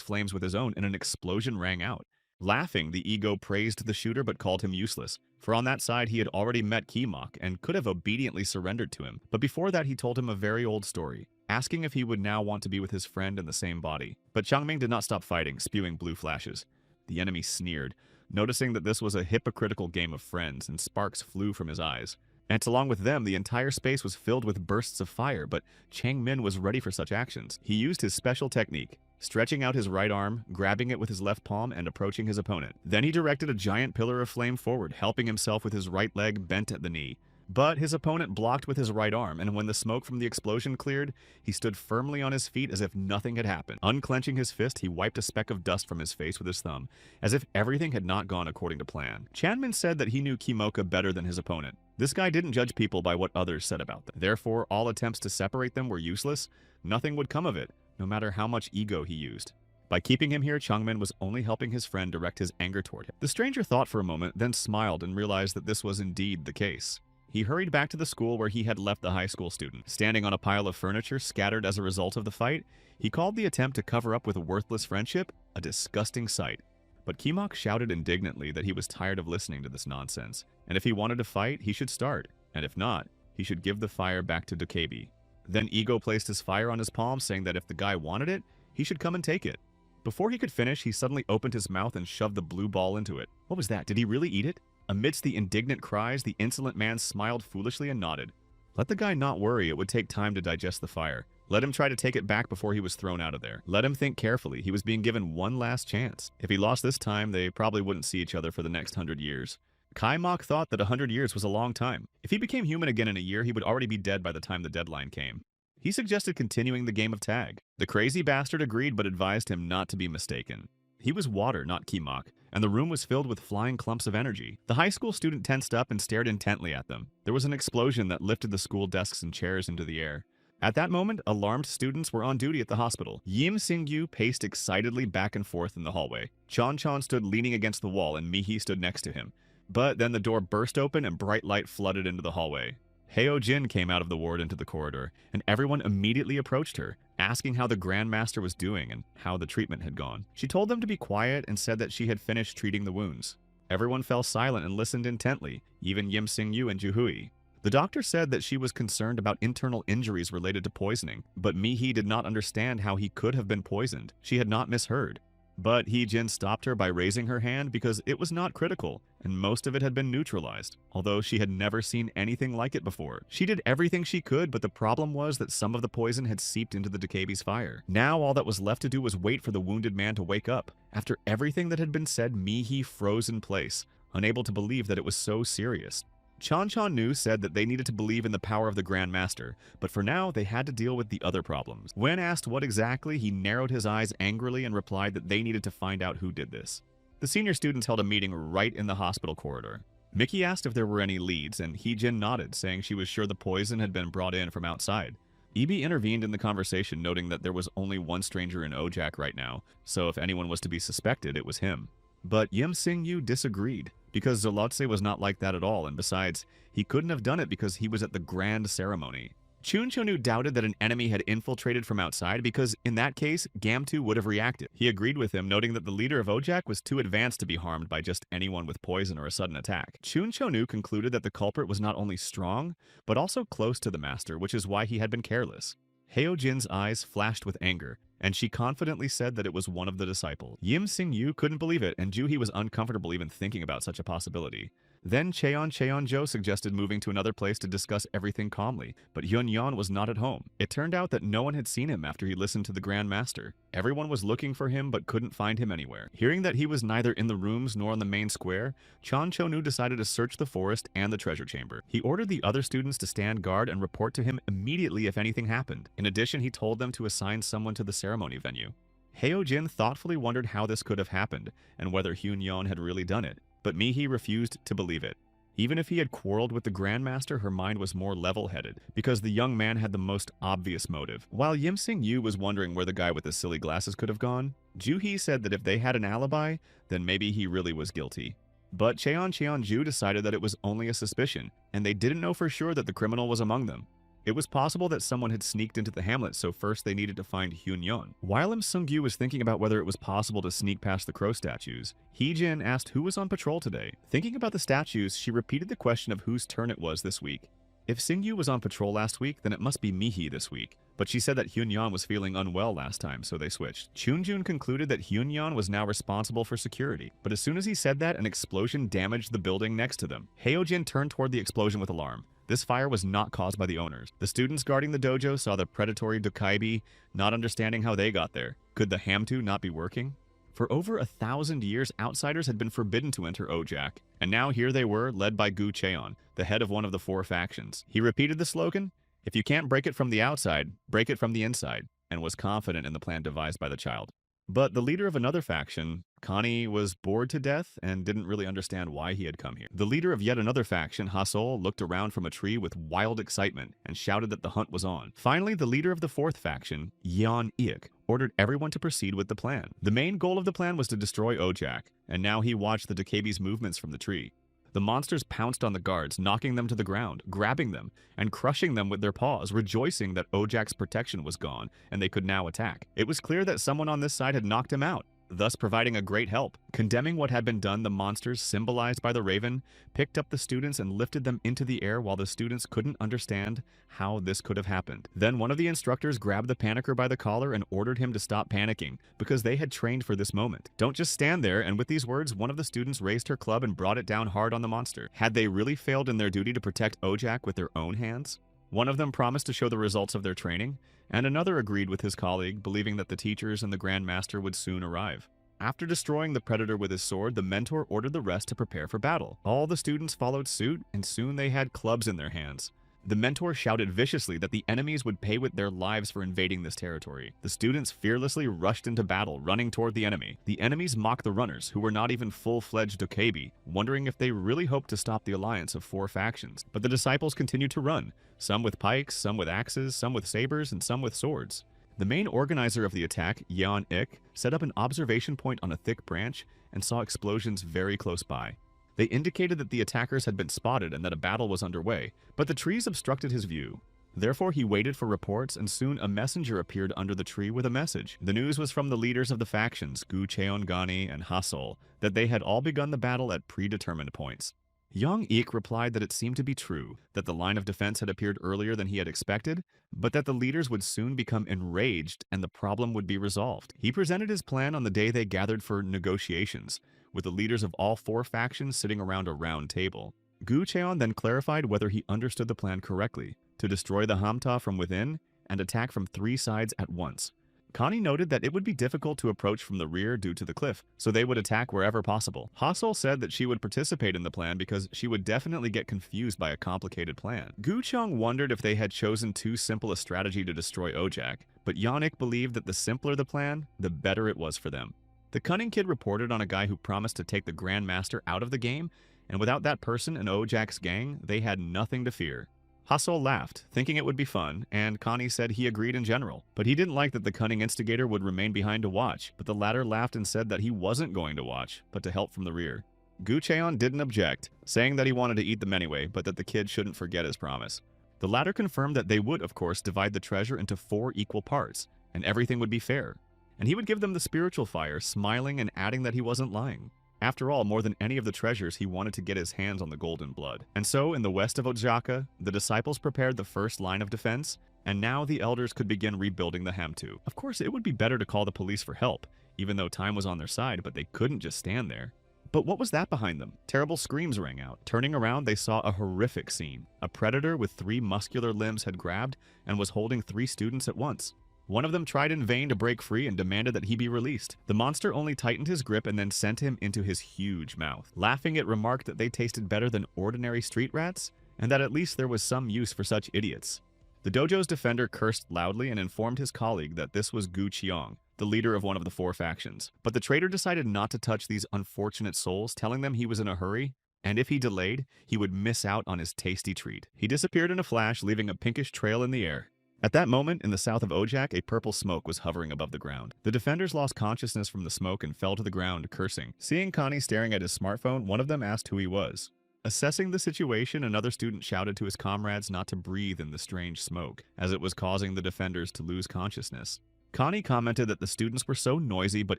flames with his own, and an explosion rang out. Laughing, the ego praised the shooter but called him useless, for on that side he had already met Kimok and could have obediently surrendered to him. But before that he told him a very old story, asking if he would now want to be with his friend in the same body. But Changmin did not stop fighting, spewing blue flashes. The enemy sneered, noticing that this was a hypocritical game of friends, and sparks flew from his eyes. And along with them, the entire space was filled with bursts of fire, but Changmin was ready for such actions. He used his special technique, stretching out his right arm, grabbing it with his left palm, and approaching his opponent. Then he directed a giant pillar of flame forward, helping himself with his right leg bent at the knee. But his opponent blocked with his right arm, and when the smoke from the explosion cleared, he stood firmly on his feet as if nothing had happened. Unclenching his fist, he wiped a speck of dust from his face with his thumb, as if everything had not gone according to plan. Chanmin said that he knew Kimoka better than his opponent. This guy didn't judge people by what others said about them. Therefore, all attempts to separate them were useless. Nothing would come of it, no matter how much ego he used. By keeping him here, Changmin was only helping his friend direct his anger toward him. The stranger thought for a moment, then smiled and realized that this was indeed the case. He hurried back to the school where he had left the high school student. Standing on a pile of furniture scattered as a result of the fight, he called the attempt to cover up with a worthless friendship a disgusting sight. But Kimok shouted indignantly that he was tired of listening to this nonsense, and if he wanted to fight, he should start, and if not, he should give the fire back to Dokebi. Then Ego placed his fire on his palm, saying that if the guy wanted it, he should come and take it. Before he could finish, he suddenly opened his mouth and shoved the blue ball into it. What was that? Did he really eat it? Amidst the indignant cries, the insolent man smiled foolishly and nodded. Let the guy not worry, it would take time to digest the fire. Let him try to take it back before he was thrown out of there. Let him think carefully, he was being given one last chance. If he lost this time, they probably wouldn't see each other for the next 100 years. Kai Mok thought that 100 years was a long time. If he became human again in a year, he would already be dead by the time the deadline came. He suggested continuing the game of tag. The crazy bastard agreed but advised him not to be mistaken. He was water, not Kimok, and the room was filled with flying clumps of energy. The high school student tensed up and stared intently at them. There was an explosion that lifted the school desks and chairs into the air. At that moment, alarmed students were on duty at the hospital. Yim Sing-yu paced excitedly back and forth in the hallway. Chan-chan stood leaning against the wall and Mihi stood next to him. But then the door burst open and bright light flooded into the hallway. Heo-jin came out of the ward into the corridor, and everyone immediately approached her, asking how the Grandmaster was doing and how the treatment had gone. She told them to be quiet and said that she had finished treating the wounds. Everyone fell silent and listened intently, even Yim Sing-yu and Juhui. The doctor said that she was concerned about internal injuries related to poisoning, but Mihi did not understand how he could have been poisoned. She had not misheard. But Hee-jin stopped her by raising her hand because it was not critical, and most of it had been neutralized, although she had never seen anything like it before. She did everything she could, but the problem was that some of the poison had seeped into the Dokebi's fire. Now all that was left to do was wait for the wounded man to wake up. After everything that had been said, Mihi froze in place, unable to believe that it was so serious. Chan-chan-nu said that they needed to believe in the power of the Grand Master, but for now they had to deal with the other problems. When asked what exactly, he narrowed his eyes angrily and replied that they needed to find out who did this. The senior students held a meeting right in the hospital corridor. Mickey asked if there were any leads, and Hee-jin nodded, saying she was sure the poison had been brought in from outside. Ibi intervened in the conversation, noting that there was only one stranger in Ojak right now, so if anyone was to be suspected, it was him. But Yim Sing-yu disagreed, because Zolotse was not like that at all, and besides, he couldn't have done it because he was at the grand ceremony. Chun-Chonu doubted that an enemy had infiltrated from outside because, in that case, Gamtu would have reacted. He agreed with him, noting that the leader of Ojak was too advanced to be harmed by just anyone with poison or a sudden attack. Chun-Chonu concluded that the culprit was not only strong, but also close to the master, which is why he had been careless. Heo-jin's eyes flashed with anger, and she confidently said that it was one of the disciples. Yim Sing-yu couldn't believe it, and Juhi was uncomfortable even thinking about such a possibility. Then Cheon-jo suggested moving to another place to discuss everything calmly, but Hyun-yeon was not at home. It turned out that no one had seen him after he listened to the Grand Master. Everyone was looking for him but couldn't find him anywhere. Hearing that he was neither in the rooms nor on the main square, Chan-Chonu decided to search the forest and the treasure chamber. He ordered the other students to stand guard and report to him immediately if anything happened. In addition, he told them to assign someone to the ceremony venue. Heo-jin thoughtfully wondered how this could have happened, and whether Hyun-yeon had really done it. But Mihi refused to believe it. Even if he had quarreled with the Grandmaster, her mind was more level-headed, because the young man had the most obvious motive. While Yim Sing-yu was wondering where the guy with the silly glasses could have gone, Juhi said that if they had an alibi, then maybe he really was guilty. But Cheon-ju decided that it was only a suspicion, and they didn't know for sure that the criminal was among them. It was possible that someone had sneaked into the hamlet, so first they needed to find Hyun-yeon. While Im Sung-gyu was thinking about whether it was possible to sneak past the crow statues, Hee-jin asked who was on patrol today. Thinking about the statues, she repeated the question of whose turn it was this week. If Sing-gyu was on patrol last week, then it must be Mihi this week. But she said that Hyun-yeon was feeling unwell last time, so they switched. Chun-jun concluded that Hyun-yeon was now responsible for security. But as soon as he said that, an explosion damaged the building next to them. Heo-jin turned toward the explosion with alarm. This fire was not caused by the owners. The students guarding the dojo saw the predatory Dokaibi, not understanding how they got there. Could the Hamtu not be working? For over 1,000 years, outsiders had been forbidden to enter Ojak, and now here they were, led by Gu Cheon, the head of one of the 4 factions. He repeated the slogan, "If you can't break it from the outside, break it from the inside," and was confident in the plan devised by the child. But the leader of another faction, Connie, was bored to death and didn't really understand why he had come here. The leader of yet another faction, Hasol, looked around from a tree with wild excitement and shouted that the hunt was on. Finally, the leader of the 4th faction, Yeon Ik, ordered everyone to proceed with the plan. The main goal of the plan was to destroy Ojak, and now he watched the Dokebi's movements from the tree. The monsters pounced on the guards, knocking them to the ground, grabbing them, and crushing them with their paws, rejoicing that Ojak's protection was gone and they could now attack. It was clear that someone on this side had knocked him out. thus providing a great help. Condemning what had been done, the monsters, symbolized by the raven, picked up the students and lifted them into the air while the students couldn't understand how this could have happened. Then one of the instructors grabbed the panicker by the collar and ordered him to stop panicking, because they had trained for this moment. Don't just stand there, and with these words, one of the students raised her club and brought it down hard on the monster. Had they really failed in their duty to protect Ojak with their own hands? One of them promised to show the results of their training, and another agreed with his colleague, believing that the teachers and the Grand Master would soon arrive. After destroying the predator with his sword, the mentor ordered the rest to prepare for battle. All the students followed suit, and soon they had clubs in their hands. The mentor shouted viciously that the enemies would pay with their lives for invading this territory. The students fearlessly rushed into battle, running toward the enemy. The enemies mocked the runners, who were not even full-fledged dokebi, wondering if they really hoped to stop the alliance of 4 factions. But the disciples continued to run, some with pikes, some with axes, some with sabers, and some with swords. The main organizer of the attack, Yeon Ik, set up an observation point on a thick branch and saw explosions very close by. They indicated that the attackers had been spotted and that a battle was underway, but the trees obstructed his view. Therefore, he waited for reports, and soon a messenger appeared under the tree with a message. The news was from the leaders of the factions, Gu Cheongani and Hasol, that they had all begun the battle at predetermined points. Young Ik replied that it seemed to be true, that the line of defense had appeared earlier than he had expected, but that the leaders would soon become enraged and the problem would be resolved. He presented his plan on the day they gathered for negotiations, with the leaders of all 4 factions sitting around a round table. Gu Cheon then clarified whether he understood the plan correctly, to destroy the Hamta from within and attack from 3 sides at once. Connie noted that it would be difficult to approach from the rear due to the cliff, so they would attack wherever possible. Hasol said that she would participate in the plan because she would definitely get confused by a complicated plan. Gu Cheong wondered if they had chosen too simple a strategy to destroy Ojak, but Yannick believed that the simpler the plan, the better it was for them. The cunning kid reported on a guy who promised to take the Grand Master out of the game, and without that person and Ojak's gang, they had nothing to fear. Hasol laughed, thinking it would be fun, and Connie said he agreed in general. But he didn't like that the cunning instigator would remain behind to watch, but the latter laughed and said that he wasn't going to watch, but to help from the rear. Gu Cheon didn't object, saying that he wanted to eat them anyway, but that the kid shouldn't forget his promise. The latter confirmed that they would, of course, divide the treasure into 4 equal parts, and everything would be fair. And he would give them the spiritual fire, smiling and adding that he wasn't lying. After all, more than any of the treasures, he wanted to get his hands on the golden blood. And so, in the west of Ojaka, the disciples prepared the first line of defense, and now the elders could begin rebuilding the Hamtu. Of course, it would be better to call the police for help, even though time was on their side, but they couldn't just stand there. But what was that behind them? Terrible screams rang out. Turning around, they saw a horrific scene. A predator with 3 muscular limbs had grabbed and was holding 3 students at once. One of them tried in vain to break free and demanded that he be released. The monster only tightened his grip and then sent him into his huge mouth. Laughing, it remarked that they tasted better than ordinary street rats, and that at least there was some use for such idiots. The dojo's defender cursed loudly and informed his colleague that this was Gu Cheong, the leader of one of the 4 factions. But the traitor decided not to touch these unfortunate souls, telling them he was in a hurry, and if he delayed, he would miss out on his tasty treat. He disappeared in a flash, leaving a pinkish trail in the air. At that moment, in the south of Ojak, a purple smoke was hovering above the ground. The defenders lost consciousness from the smoke and fell to the ground, cursing. Seeing Connie staring at his smartphone, one of them asked who he was. Assessing the situation, another student shouted to his comrades not to breathe in the strange smoke, as it was causing the defenders to lose consciousness. Connie commented that the students were so noisy but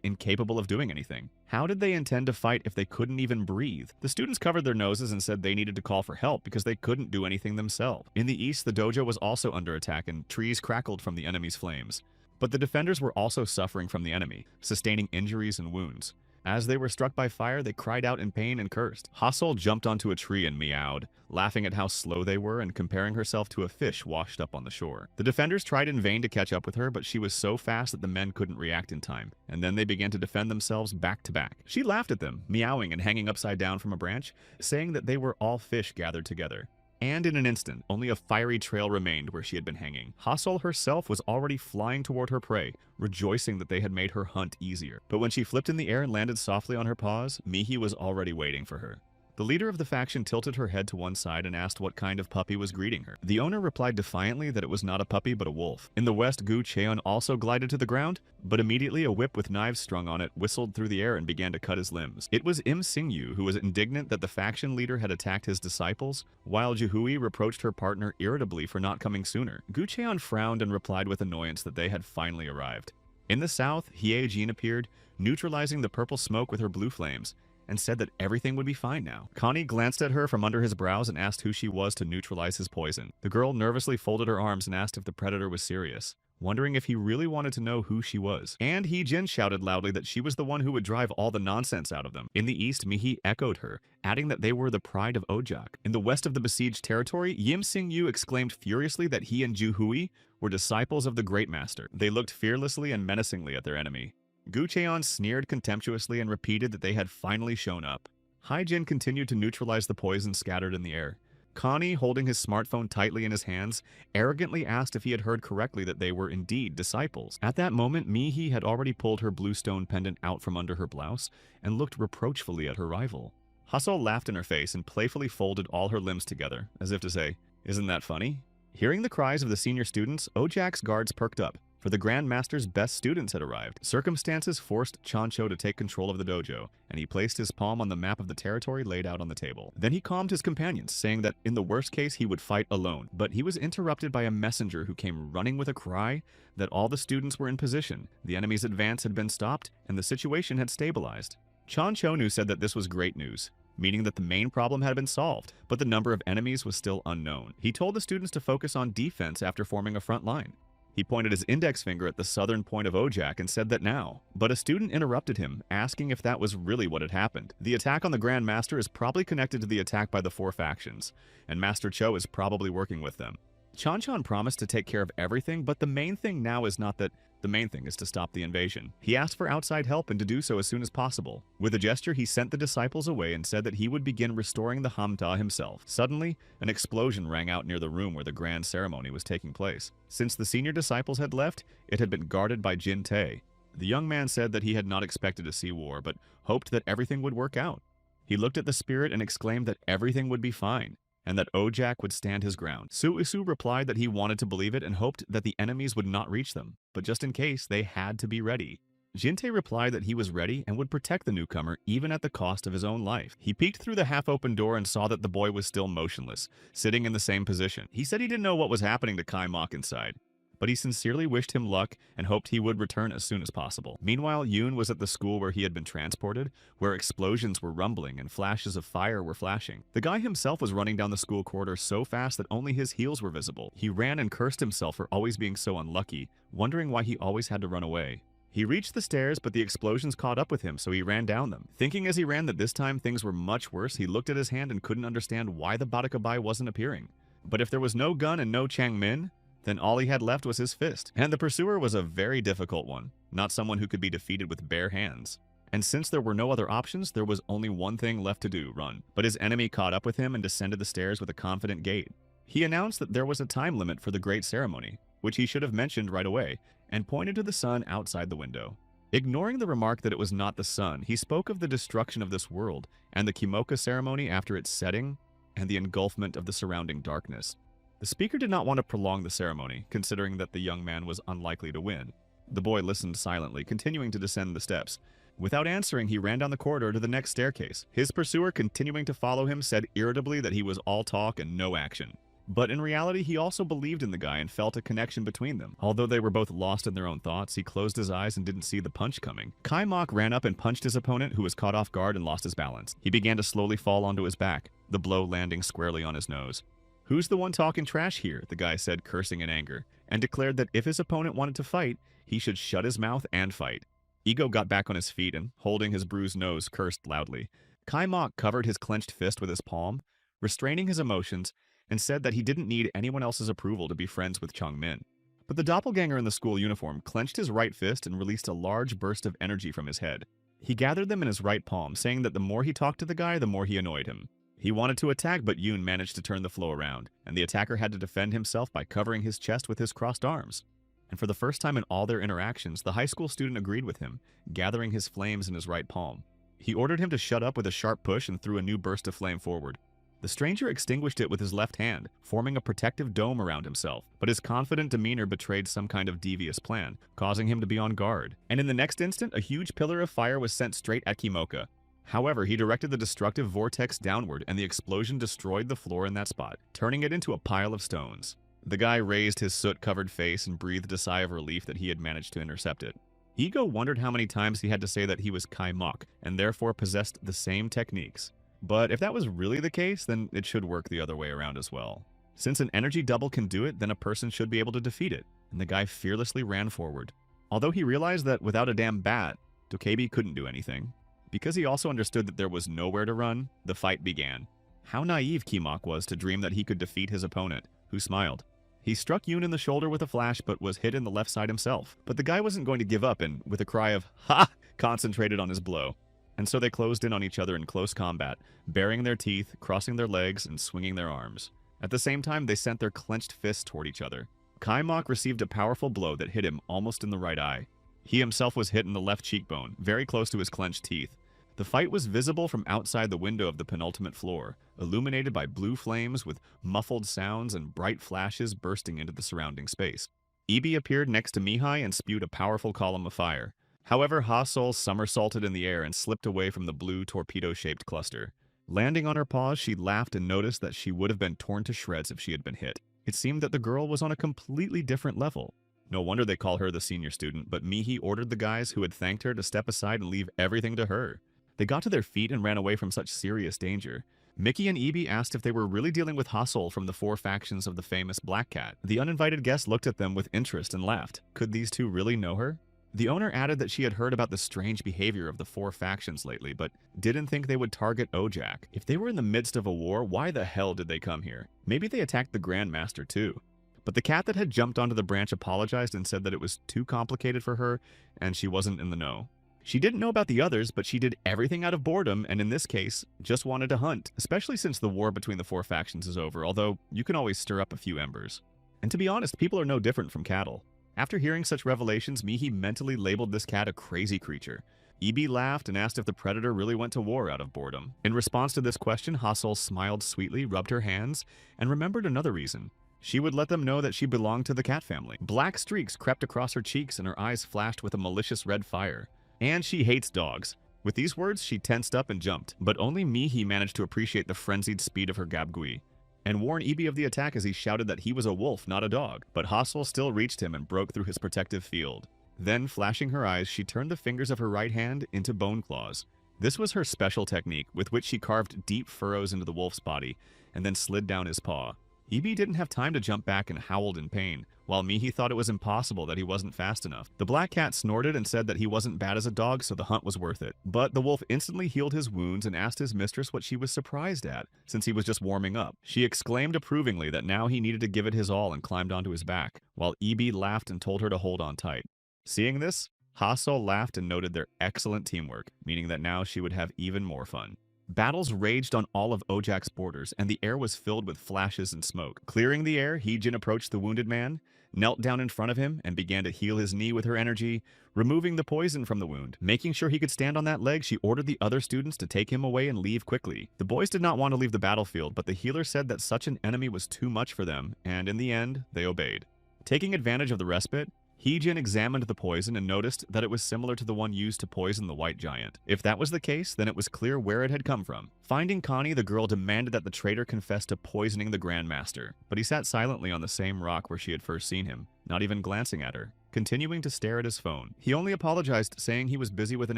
incapable of doing anything. How did they intend to fight if they couldn't even breathe? The students covered their noses and said they needed to call for help because they couldn't do anything themselves. In the east, the dojo was also under attack and trees crackled from the enemy's flames. But the defenders were also suffering from the enemy, sustaining injuries and wounds. As they were struck by fire, they cried out in pain and cursed. Hasol jumped onto a tree and meowed, laughing at how slow they were and comparing herself to a fish washed up on the shore. The defenders tried in vain to catch up with her, but she was so fast that the men couldn't react in time, and then they began to defend themselves back to back. She laughed at them, meowing and hanging upside down from a branch, saying that they were all fish gathered together. And in an instant, only a fiery trail remained where she had been hanging. Hasol herself was already flying toward her prey, rejoicing that they had made her hunt easier. But when she flipped in the air and landed softly on her paws, Mihi was already waiting for her. The leader of the faction tilted her head to one side and asked what kind of puppy was greeting her. The owner replied defiantly that it was not a puppy but a wolf. In the west, Gu Cheon also glided to the ground, but immediately a whip with knives strung on it whistled through the air and began to cut his limbs. It was Im Singyu who was indignant that the faction leader had attacked his disciples, while Juhui reproached her partner irritably for not coming sooner. Gu Cheon frowned and replied with annoyance that they had finally arrived. In the south, Hyejin appeared, neutralizing the purple smoke with her blue flames, and said that everything would be fine now. Connie glanced at her from under his brows and asked who she was to neutralize his poison. The girl nervously folded her arms and asked if the predator was serious, wondering if he really wanted to know who she was. And Heejin shouted loudly that she was the one who would drive all the nonsense out of them. In the east, Mihi echoed her, adding that they were the pride of Ojak. In the west of the besieged territory, Yim Sing-yu exclaimed furiously that he and Ju Hui were disciples of the Great Master. They looked fearlessly and menacingly at their enemy. Gu Cheon sneered contemptuously and repeated that they had finally shown up. Haijin continued to neutralize the poison scattered in the air. Connie, holding his smartphone tightly in his hands, arrogantly asked if he had heard correctly that they were indeed disciples. At that moment, Mihi had already pulled her blue stone pendant out from under her blouse and looked reproachfully at her rival. Haso laughed in her face and playfully folded all her limbs together, as if to say, "Isn't that funny?" Hearing the cries of the senior students, Ojak's guards perked up, for the Grand Master's best students had arrived. Circumstances forced Chancho to take control of the dojo, and he placed his palm on the map of the territory laid out on the table. Then he calmed his companions, saying that in the worst case he would fight alone, but he was interrupted by a messenger who came running with a cry that all the students were in position, the enemy's advance had been stopped, and the situation had stabilized. Chancho said that this was great news, meaning that the main problem had been solved, but the number of enemies was still unknown. He told the students to focus on defense after forming a front line. He pointed his index finger at the southern point of Ojak and said that now. But a student interrupted him, asking if that was really what had happened. The attack on the Grand Master is probably connected to the attack by the four factions, and Master Cho is probably working with them. Chanchan promised to take care of everything, but the main thing now is not that. The main thing is to stop the invasion. He asked for outside help and to do so as soon as possible. With a gesture, he sent the disciples away and said that he would begin restoring the Hamta himself. Suddenly, an explosion rang out near the room where the grand ceremony was taking place. Since the senior disciples had left, it had been guarded by Jin Tae. The young man said that he had not expected to see war, but hoped that everything would work out. He looked at the spirit and exclaimed that everything would be fine, and that Ojak would stand his ground. Su-Isu replied that he wanted to believe it and hoped that the enemies would not reach them, but just in case, they had to be ready. Jinte replied that he was ready and would protect the newcomer even at the cost of his own life. He peeked through the half-open door and saw that the boy was still motionless, sitting in the same position. He said he didn't know what was happening to Kai Mok inside, but he sincerely wished him luck and hoped he would return as soon as possible. Meanwhile, Yoon was at the school where he had been transported, where explosions were rumbling and flashes of fire were flashing. The guy himself was running down the school corridor so fast that only his heels were visible. He ran and cursed himself for always being so unlucky, wondering why he always had to run away. He reached the stairs, but the explosions caught up with him, so he ran down them. Thinking as he ran that this time things were much worse, he looked at his hand and couldn't understand why the Batakabai wasn't appearing. But if there was no gun and no Changmin, then all he had left was his fist. And the pursuer was a very difficult one, not someone who could be defeated with bare hands. And since there were no other options, there was only one thing left to do, run. But his enemy caught up with him and descended the stairs with a confident gait. He announced that there was a time limit for the great ceremony, which he should have mentioned right away, and pointed to the sun outside the window. Ignoring the remark that it was not the sun, he spoke of the destruction of this world, and the Kimoka ceremony after its setting, and the engulfment of the surrounding darkness. The speaker did not want to prolong the ceremony, considering that the young man was unlikely to win. The boy listened silently, continuing to descend the steps. Without answering, he ran down the corridor to the next staircase. His pursuer, continuing to follow him, said irritably that he was all talk and no action. But in reality, he also believed in the guy and felt a connection between them. Although they were both lost in their own thoughts, he closed his eyes and didn't see the punch coming. Kai Mok ran up and punched his opponent, who was caught off guard and lost his balance. He began to slowly fall onto his back, the blow landing squarely on his nose. "Who's the one talking trash here?" the guy said, cursing in anger, and declared that if his opponent wanted to fight, he should shut his mouth and fight. Ego got back on his feet and, holding his bruised nose, cursed loudly. Kai Mok covered his clenched fist with his palm, restraining his emotions, and said that he didn't need anyone else's approval to be friends with Changmin. But the doppelganger in the school uniform clenched his right fist and released a large burst of energy from his head. He gathered them in his right palm, saying that the more he talked to the guy, the more he annoyed him. He wanted to attack, but Yoon managed to turn the flow around, and the attacker had to defend himself by covering his chest with his crossed arms. And for the first time in all their interactions, the high school student agreed with him, gathering his flames in his right palm. He ordered him to shut up with a sharp push and threw a new burst of flame forward. The stranger extinguished it with his left hand, forming a protective dome around himself, but his confident demeanor betrayed some kind of devious plan, causing him to be on guard. And in the next instant, a huge pillar of fire was sent straight at Kimoka. However, he directed the destructive vortex downward, and the explosion destroyed the floor in that spot, turning it into a pile of stones. The guy raised his soot-covered face and breathed a sigh of relief that he had managed to intercept it. Higo wondered how many times he had to say that he was Kai Mok, and therefore possessed the same techniques. But if that was really the case, then it should work the other way around as well. Since an energy double can do it, then a person should be able to defeat it, and the guy fearlessly ran forward. Although he realized that without a damn bat, Dokebi couldn't do anything. Because he also understood that there was nowhere to run, the fight began. How naive Kimok was to dream that he could defeat his opponent, who smiled. He struck Yoon in the shoulder with a flash but was hit in the left side himself. But the guy wasn't going to give up and, with a cry of "Ha!" concentrated on his blow. And so they closed in on each other in close combat, baring their teeth, crossing their legs, and swinging their arms. At the same time, they sent their clenched fists toward each other. Kai Mok received a powerful blow that hit him almost in the right eye. He himself was hit in the left cheekbone, very close to his clenched teeth. The fight was visible from outside the window of the penultimate floor, illuminated by blue flames with muffled sounds and bright flashes bursting into the surrounding space. Ibi appeared next to Mihai and spewed a powerful column of fire. However, Ha-Sol somersaulted in the air and slipped away from the blue torpedo-shaped cluster. Landing on her paws, she laughed and noticed that she would have been torn to shreds if she had been hit. It seemed that the girl was on a completely different level. No wonder they call her the senior student, but Mihi ordered the guys who had thanked her to step aside and leave everything to her. They got to their feet and ran away from such serious danger. Mickey and Ibi asked if they were really dealing with Ha-Sol from the 4 factions of the famous Black Cat. The uninvited guest looked at them with interest and laughed. Could these two really know her? The owner added that she had heard about the strange behavior of the 4 factions lately, but didn't think they would target Ojak. If they were in the midst of a war, why the hell did they come here? Maybe they attacked the Grandmaster too. But the cat that had jumped onto the branch apologized and said that it was too complicated for her and she wasn't in the know. She didn't know about the others, but she did everything out of boredom and in this case, just wanted to hunt, especially since the war between the 4 factions is over, although you can always stir up a few embers. And to be honest, people are no different from cattle. After hearing such revelations, Mihi mentally labeled this cat a crazy creature. Ibi laughed and asked if the predator really went to war out of boredom. In response to this question, Ha-Sol smiled sweetly, rubbed her hands, and remembered another reason. She would let them know that she belonged to the cat family. Black streaks crept across her cheeks and her eyes flashed with a malicious red fire. And she hates dogs. With these words, she tensed up and jumped, but only Mihi managed to appreciate the frenzied speed of her Gabgui, and warn Ibi of the attack as he shouted that he was a wolf, not a dog. But Ha-Sol still reached him and broke through his protective field. Then, flashing her eyes, she turned the fingers of her right hand into bone claws. This was her special technique, with which she carved deep furrows into the wolf's body, and then slid down his paw. Ibi didn't have time to jump back and howled in pain, while Mihi thought it was impossible that he wasn't fast enough. The black cat snorted and said that he wasn't bad as a dog, so the hunt was worth it. But the wolf instantly healed his wounds and asked his mistress what she was surprised at, since he was just warming up. She exclaimed approvingly that now he needed to give it his all and climbed onto his back, while Ibi laughed and told her to hold on tight. Seeing this, Ha-Sol laughed and noted their excellent teamwork, meaning that now she would have even more fun. Battles raged on all of Ojak's borders, and the air was filled with flashes and smoke. Clearing the air, Heejin approached the wounded man, knelt down in front of him, and began to heal his knee with her energy, removing the poison from the wound. Making sure he could stand on that leg, she ordered the other students to take him away and leave quickly. The boys did not want to leave the battlefield, but the healer said that such an enemy was too much for them, and in the end, they obeyed. Taking advantage of the respite, Heejin examined the poison and noticed that it was similar to the one used to poison the white giant. If that was the case, then it was clear where it had come from. Finding Connie, the girl demanded that the traitor confess to poisoning the Grandmaster, but he sat silently on the same rock where she had first seen him, not even glancing at her, continuing to stare at his phone. He only apologized, saying he was busy with an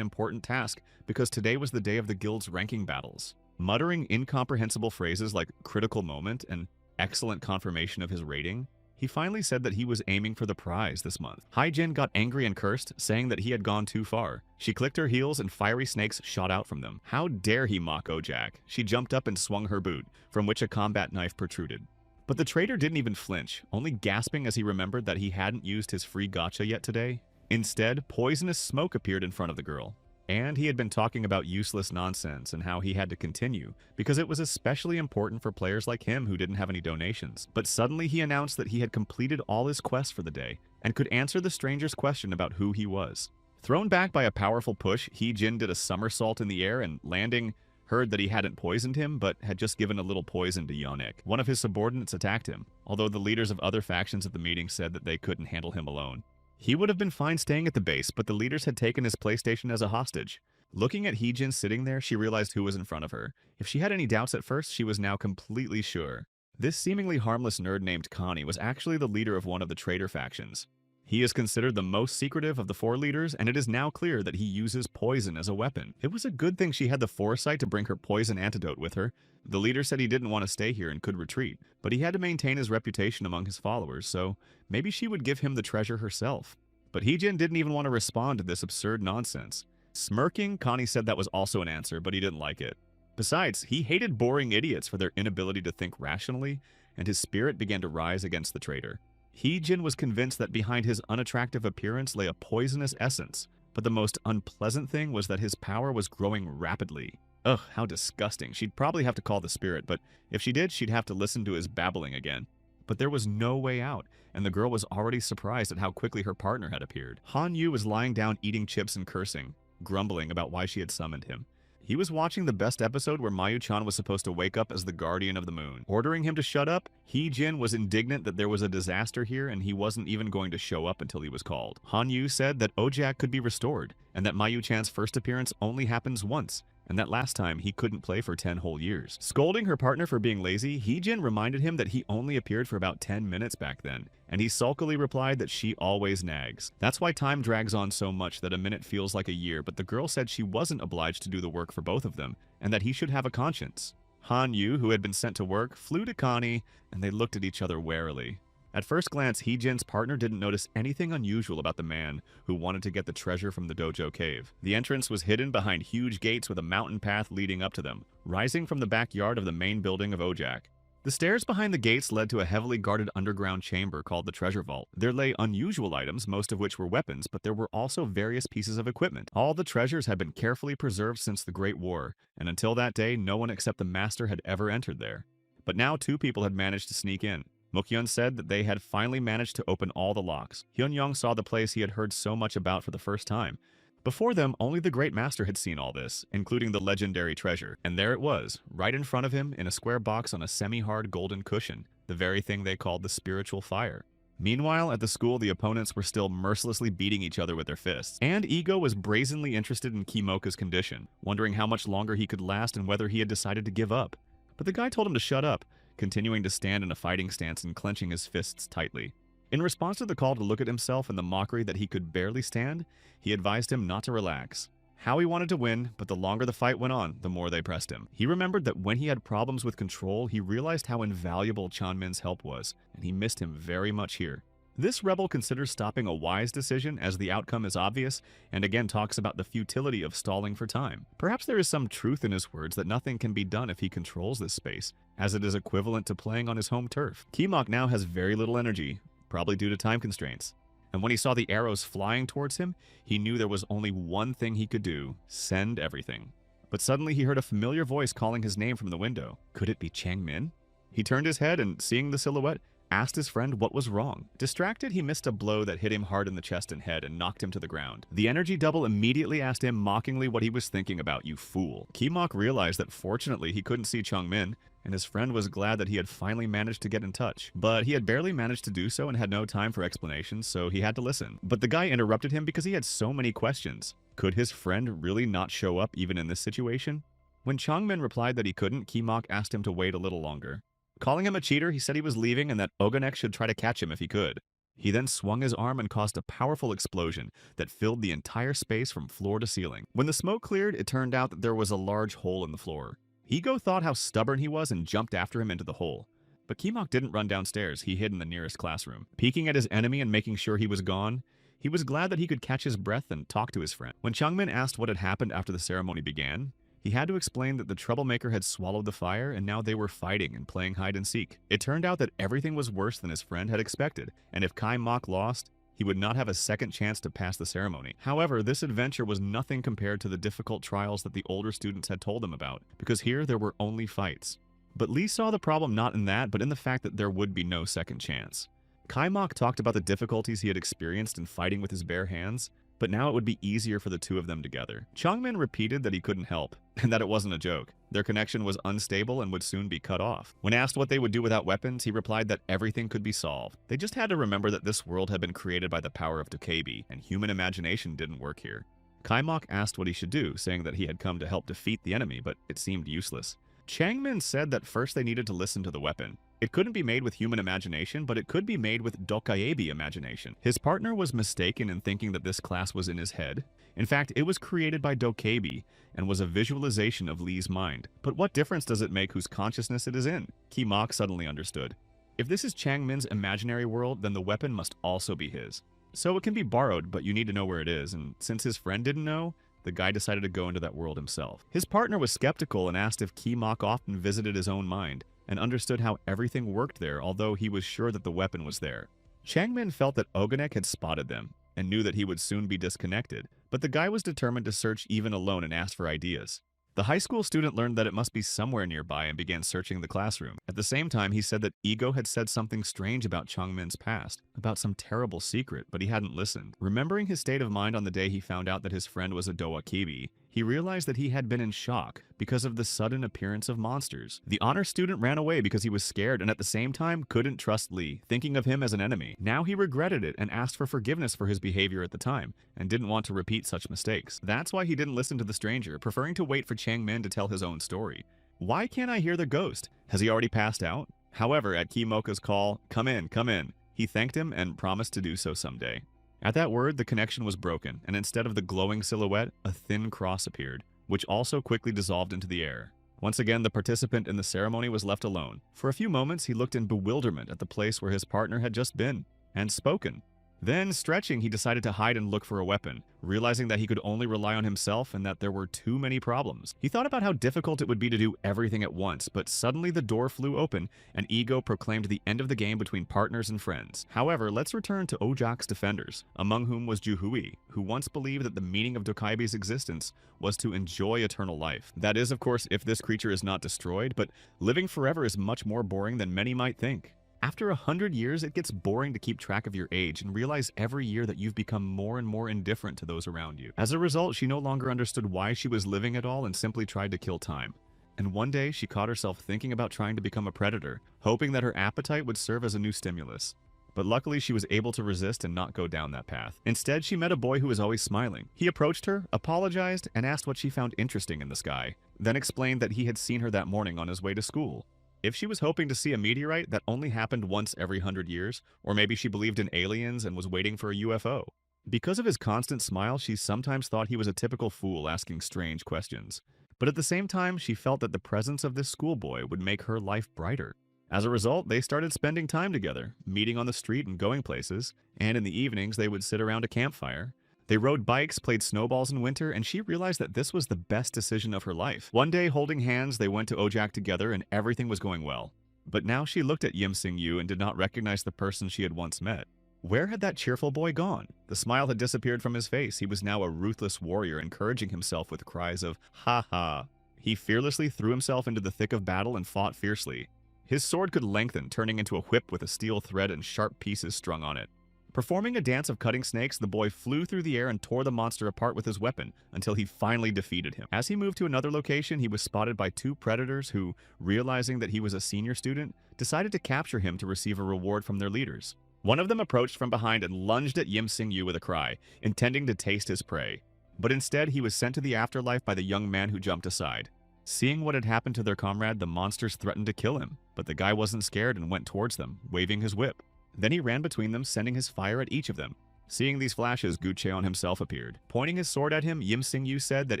important task because today was the day of the guild's ranking battles. Muttering incomprehensible phrases like critical moment and excellent confirmation of his rating, he finally said that he was aiming for the prize this month. Haijin got angry and cursed, saying that he had gone too far. She clicked her heels and fiery snakes shot out from them. How dare he mock Ojak? She jumped up and swung her boot, from which a combat knife protruded. But the traitor didn't even flinch, only gasping as he remembered that he hadn't used his free gotcha yet today. Instead, poisonous smoke appeared in front of the girl. And he had been talking about useless nonsense and how he had to continue, because it was especially important for players like him who didn't have any donations. But suddenly he announced that he had completed all his quests for the day, and could answer the stranger's question about who he was. Thrown back by a powerful push, Heejin did a somersault in the air and, landing, heard that he hadn't poisoned him, but had just given a little poison to Yonik. One of his subordinates attacked him, although the leaders of other factions at the meeting said that they couldn't handle him alone. He would have been fine staying at the base, but the leaders had taken his PlayStation as a hostage. Looking at Heejin sitting there, she realized who was in front of her. If she had any doubts at first, she was now completely sure. This seemingly harmless nerd named Connie was actually the leader of one of the traitor factions. He is considered the most secretive of the four leaders, and it is now clear that he uses poison as a weapon. It was a good thing she had the foresight to bring her poison antidote with her. The leader said he didn't want to stay here and could retreat, but he had to maintain his reputation among his followers, so maybe she would give him the treasure herself. But Heejin didn't even want to respond to this absurd nonsense. Smirking, Connie said that was also an answer, but he didn't like it. Besides, he hated boring idiots for their inability to think rationally, and his spirit began to rise against the traitor. Heejin was convinced that behind his unattractive appearance lay a poisonous essence, but the most unpleasant thing was that his power was growing rapidly. Ugh, how disgusting. She'd probably have to call the spirit, but if she did, she'd have to listen to his babbling again. But there was no way out, and the girl was already surprised at how quickly her partner had appeared. Han Yu was lying down eating chips and cursing, grumbling about why she had summoned him. He was watching the best episode where Mayu-chan was supposed to wake up as the guardian of the moon. Ordering him to shut up, Heejin was indignant that there was a disaster here and he wasn't even going to show up until he was called. Han Yu said that Ojak could be restored, and that Mayu-chan's first appearance only happens once, and that last time he couldn't play for 10 whole years. Scolding her partner for being lazy, Heejin reminded him that he only appeared for about 10 minutes back then, and he sulkily replied that she always nags. That's why time drags on so much that a minute feels like a year, but the girl said she wasn't obliged to do the work for both of them, and that he should have a conscience. Han Yu, who had been sent to work, flew to Connie, and they looked at each other warily. At first glance, Heejin's partner didn't notice anything unusual about the man who wanted to get the treasure from the dojo cave. The entrance was hidden behind huge gates with a mountain path leading up to them, rising from the backyard of the main building of Ojak. The stairs behind the gates led to a heavily guarded underground chamber called the Treasure Vault. There lay unusual items, most of which were weapons, but there were also various pieces of equipment. All the treasures had been carefully preserved since the Great War, and until that day, no one except the master had ever entered there. But now 2 people had managed to sneak in. Mokyeon said that they had finally managed to open all the locks. Hyunyong saw the place he had heard so much about for the first time. Before them, only the Great Master had seen all this, including the legendary treasure. And there it was, right in front of him, in a square box on a semi-hard golden cushion, the very thing they called the spiritual fire. Meanwhile, at the school, the opponents were still mercilessly beating each other with their fists. And Ego was brazenly interested in Kimoka's condition, wondering how much longer he could last and whether he had decided to give up. But the guy told him to shut up, continuing to stand in a fighting stance and clenching his fists tightly. In response to the call to look at himself and the mockery that he could barely stand, he advised him not to relax. How he wanted to win, but the longer the fight went on, the more they pressed him. He remembered that when he had problems with control, he realized how invaluable Chanmin's help was, and he missed him very much here. This rebel considers stopping a wise decision as the outcome is obvious, and again talks about the futility of stalling for time. Perhaps there is some truth in his words that nothing can be done if he controls this space, as it is equivalent to playing on his home turf. Kimok now has very little energy, probably due to time constraints. And when he saw the arrows flying towards him, he knew there was only one thing he could do: send everything. But suddenly he heard a familiar voice calling his name from the window. Could it be Changmin? He turned his head and, seeing the silhouette, asked his friend what was wrong. Distracted, he missed a blow that hit him hard in the chest and head and knocked him to the ground. The energy double immediately asked him mockingly what he was thinking about, you fool. Kimok realized that fortunately he couldn't see Changmin, and his friend was glad that he had finally managed to get in touch. But he had barely managed to do so and had no time for explanations, so he had to listen. But the guy interrupted him because he had so many questions. Could his friend really not show up even in this situation? When Changmin replied that he couldn't, Kimok asked him to wait a little longer. Calling him a cheater, he said he was leaving and that Oganek should try to catch him if he could. He then swung his arm and caused a powerful explosion that filled the entire space from floor to ceiling. When the smoke cleared, it turned out that there was a large hole in the floor. Ego thought how stubborn he was and jumped after him into the hole. But Kimok didn't run downstairs, he hid in the nearest classroom. Peeking at his enemy and making sure he was gone, he was glad that he could catch his breath and talk to his friend. When Changmin asked what had happened after the ceremony began, he had to explain that the troublemaker had swallowed the fire and now they were fighting and playing hide and seek. It turned out that everything was worse than his friend had expected, and if Kai Mok lost, he would not have a second chance to pass the ceremony. However, this adventure was nothing compared to the difficult trials that the older students had told him about, because here there were only fights. But Lee saw the problem not in that, but in the fact that there would be no second chance. Kai Mok talked about the difficulties he had experienced in fighting with his bare hands, but now it would be easier for the two of them together. Changmin repeated that he couldn't help, and that it wasn't a joke. Their connection was unstable and would soon be cut off. When asked what they would do without weapons, he replied that everything could be solved. They just had to remember that this world had been created by the power of Dokebi, and human imagination didn't work here. Kai Mok asked what he should do, saying that he had come to help defeat the enemy, but it seemed useless. Changmin said that first they needed to listen to the weapon. It couldn't be made with human imagination, but it could be made with dokaebi imagination. His partner was mistaken in thinking that this class was in his head. In fact, it was created by dokaebi and was a visualization of Lee's mind. But what difference does it make whose consciousness it is in? Ki-mok suddenly understood. If this is Changmin's imaginary world, then the weapon must also be his. So it can be borrowed, but you need to know where it is, and since his friend didn't know, the guy decided to go into that world himself. His partner was skeptical and asked if Ki-mok often visited his own mind, and understood how everything worked there, although he was sure that the weapon was there. Changmin felt that Oganek had spotted them, and knew that he would soon be disconnected, but the guy was determined to search even alone and asked for ideas. The high school student learned that it must be somewhere nearby and began searching the classroom. At the same time, he said that Ego had said something strange about Changmin's past, about some terrible secret, but he hadn't listened. Remembering his state of mind on the day he found out that his friend was a doakibi, he realized that he had been in shock because of the sudden appearance of monsters. The honor student ran away because he was scared and at the same time couldn't trust Lee, thinking of him as an enemy. Now he regretted it and asked for forgiveness for his behavior at the time, and didn't want to repeat such mistakes. That's why he didn't listen to the stranger, preferring to wait for Changmin to tell his own story. Why can't I hear the ghost? Has he already passed out? However, at Ki-moka's call, come in, he thanked him and promised to do so someday. At that word, the connection was broken, and instead of the glowing silhouette, a thin cross appeared, which also quickly dissolved into the air. Once again, the participant in the ceremony was left alone. For a few moments, he looked in bewilderment at the place where his partner had just been, and spoken. Then, stretching, he decided to hide and look for a weapon, realizing that he could only rely on himself and that there were too many problems. He thought about how difficult it would be to do everything at once, but suddenly the door flew open, and Ego proclaimed the end of the game between partners and friends. However, let's return to Ojak's defenders, among whom was Juhui, who once believed that the meaning of Dokaibi's existence was to enjoy eternal life. That is, of course, if this creature is not destroyed, but living forever is much more boring than many might think. After 100 years, it gets boring to keep track of your age and realize every year that you've become more and more indifferent to those around you. As a result, she no longer understood why she was living at all and simply tried to kill time. And one day, she caught herself thinking about trying to become a predator, hoping that her appetite would serve as a new stimulus. But luckily, she was able to resist and not go down that path. Instead, she met a boy who was always smiling. He approached her, apologized, and asked what she found interesting in the sky, then explained that he had seen her that morning on his way to school. If she was hoping to see a meteorite that only happened once every 100 years, or maybe she believed in aliens and was waiting for a UFO. Because of his constant smile, she sometimes thought he was a typical fool asking strange questions. But at the same time, she felt that the presence of this schoolboy would make her life brighter. As a result, they started spending time together, meeting on the street and going places, and in the evenings they would sit around a campfire. They rode bikes, played snowballs in winter, and she realized that this was the best decision of her life. One day, holding hands, they went to Ojak together and everything was going well. But now she looked at Yim Sing-yu and did not recognize the person she had once met. Where had that cheerful boy gone? The smile had disappeared from his face. He was now a ruthless warrior, encouraging himself with cries of, "Ha ha." He fearlessly threw himself into the thick of battle and fought fiercely. His sword could lengthen, turning into a whip with a steel thread and sharp pieces strung on it. Performing a dance of cutting snakes, the boy flew through the air and tore the monster apart with his weapon until he finally defeated him. As he moved to another location, he was spotted by two predators who, realizing that he was a senior student, decided to capture him to receive a reward from their leaders. One of them approached from behind and lunged at Yim Sing-yu with a cry, intending to taste his prey. But instead, he was sent to the afterlife by the young man who jumped aside. Seeing what had happened to their comrade, the monsters threatened to kill him, but the guy wasn't scared and went towards them, waving his whip. Then he ran between them, sending his fire at each of them. Seeing these flashes, Gucheon himself appeared. Pointing his sword at him, Yim Sing-yu said that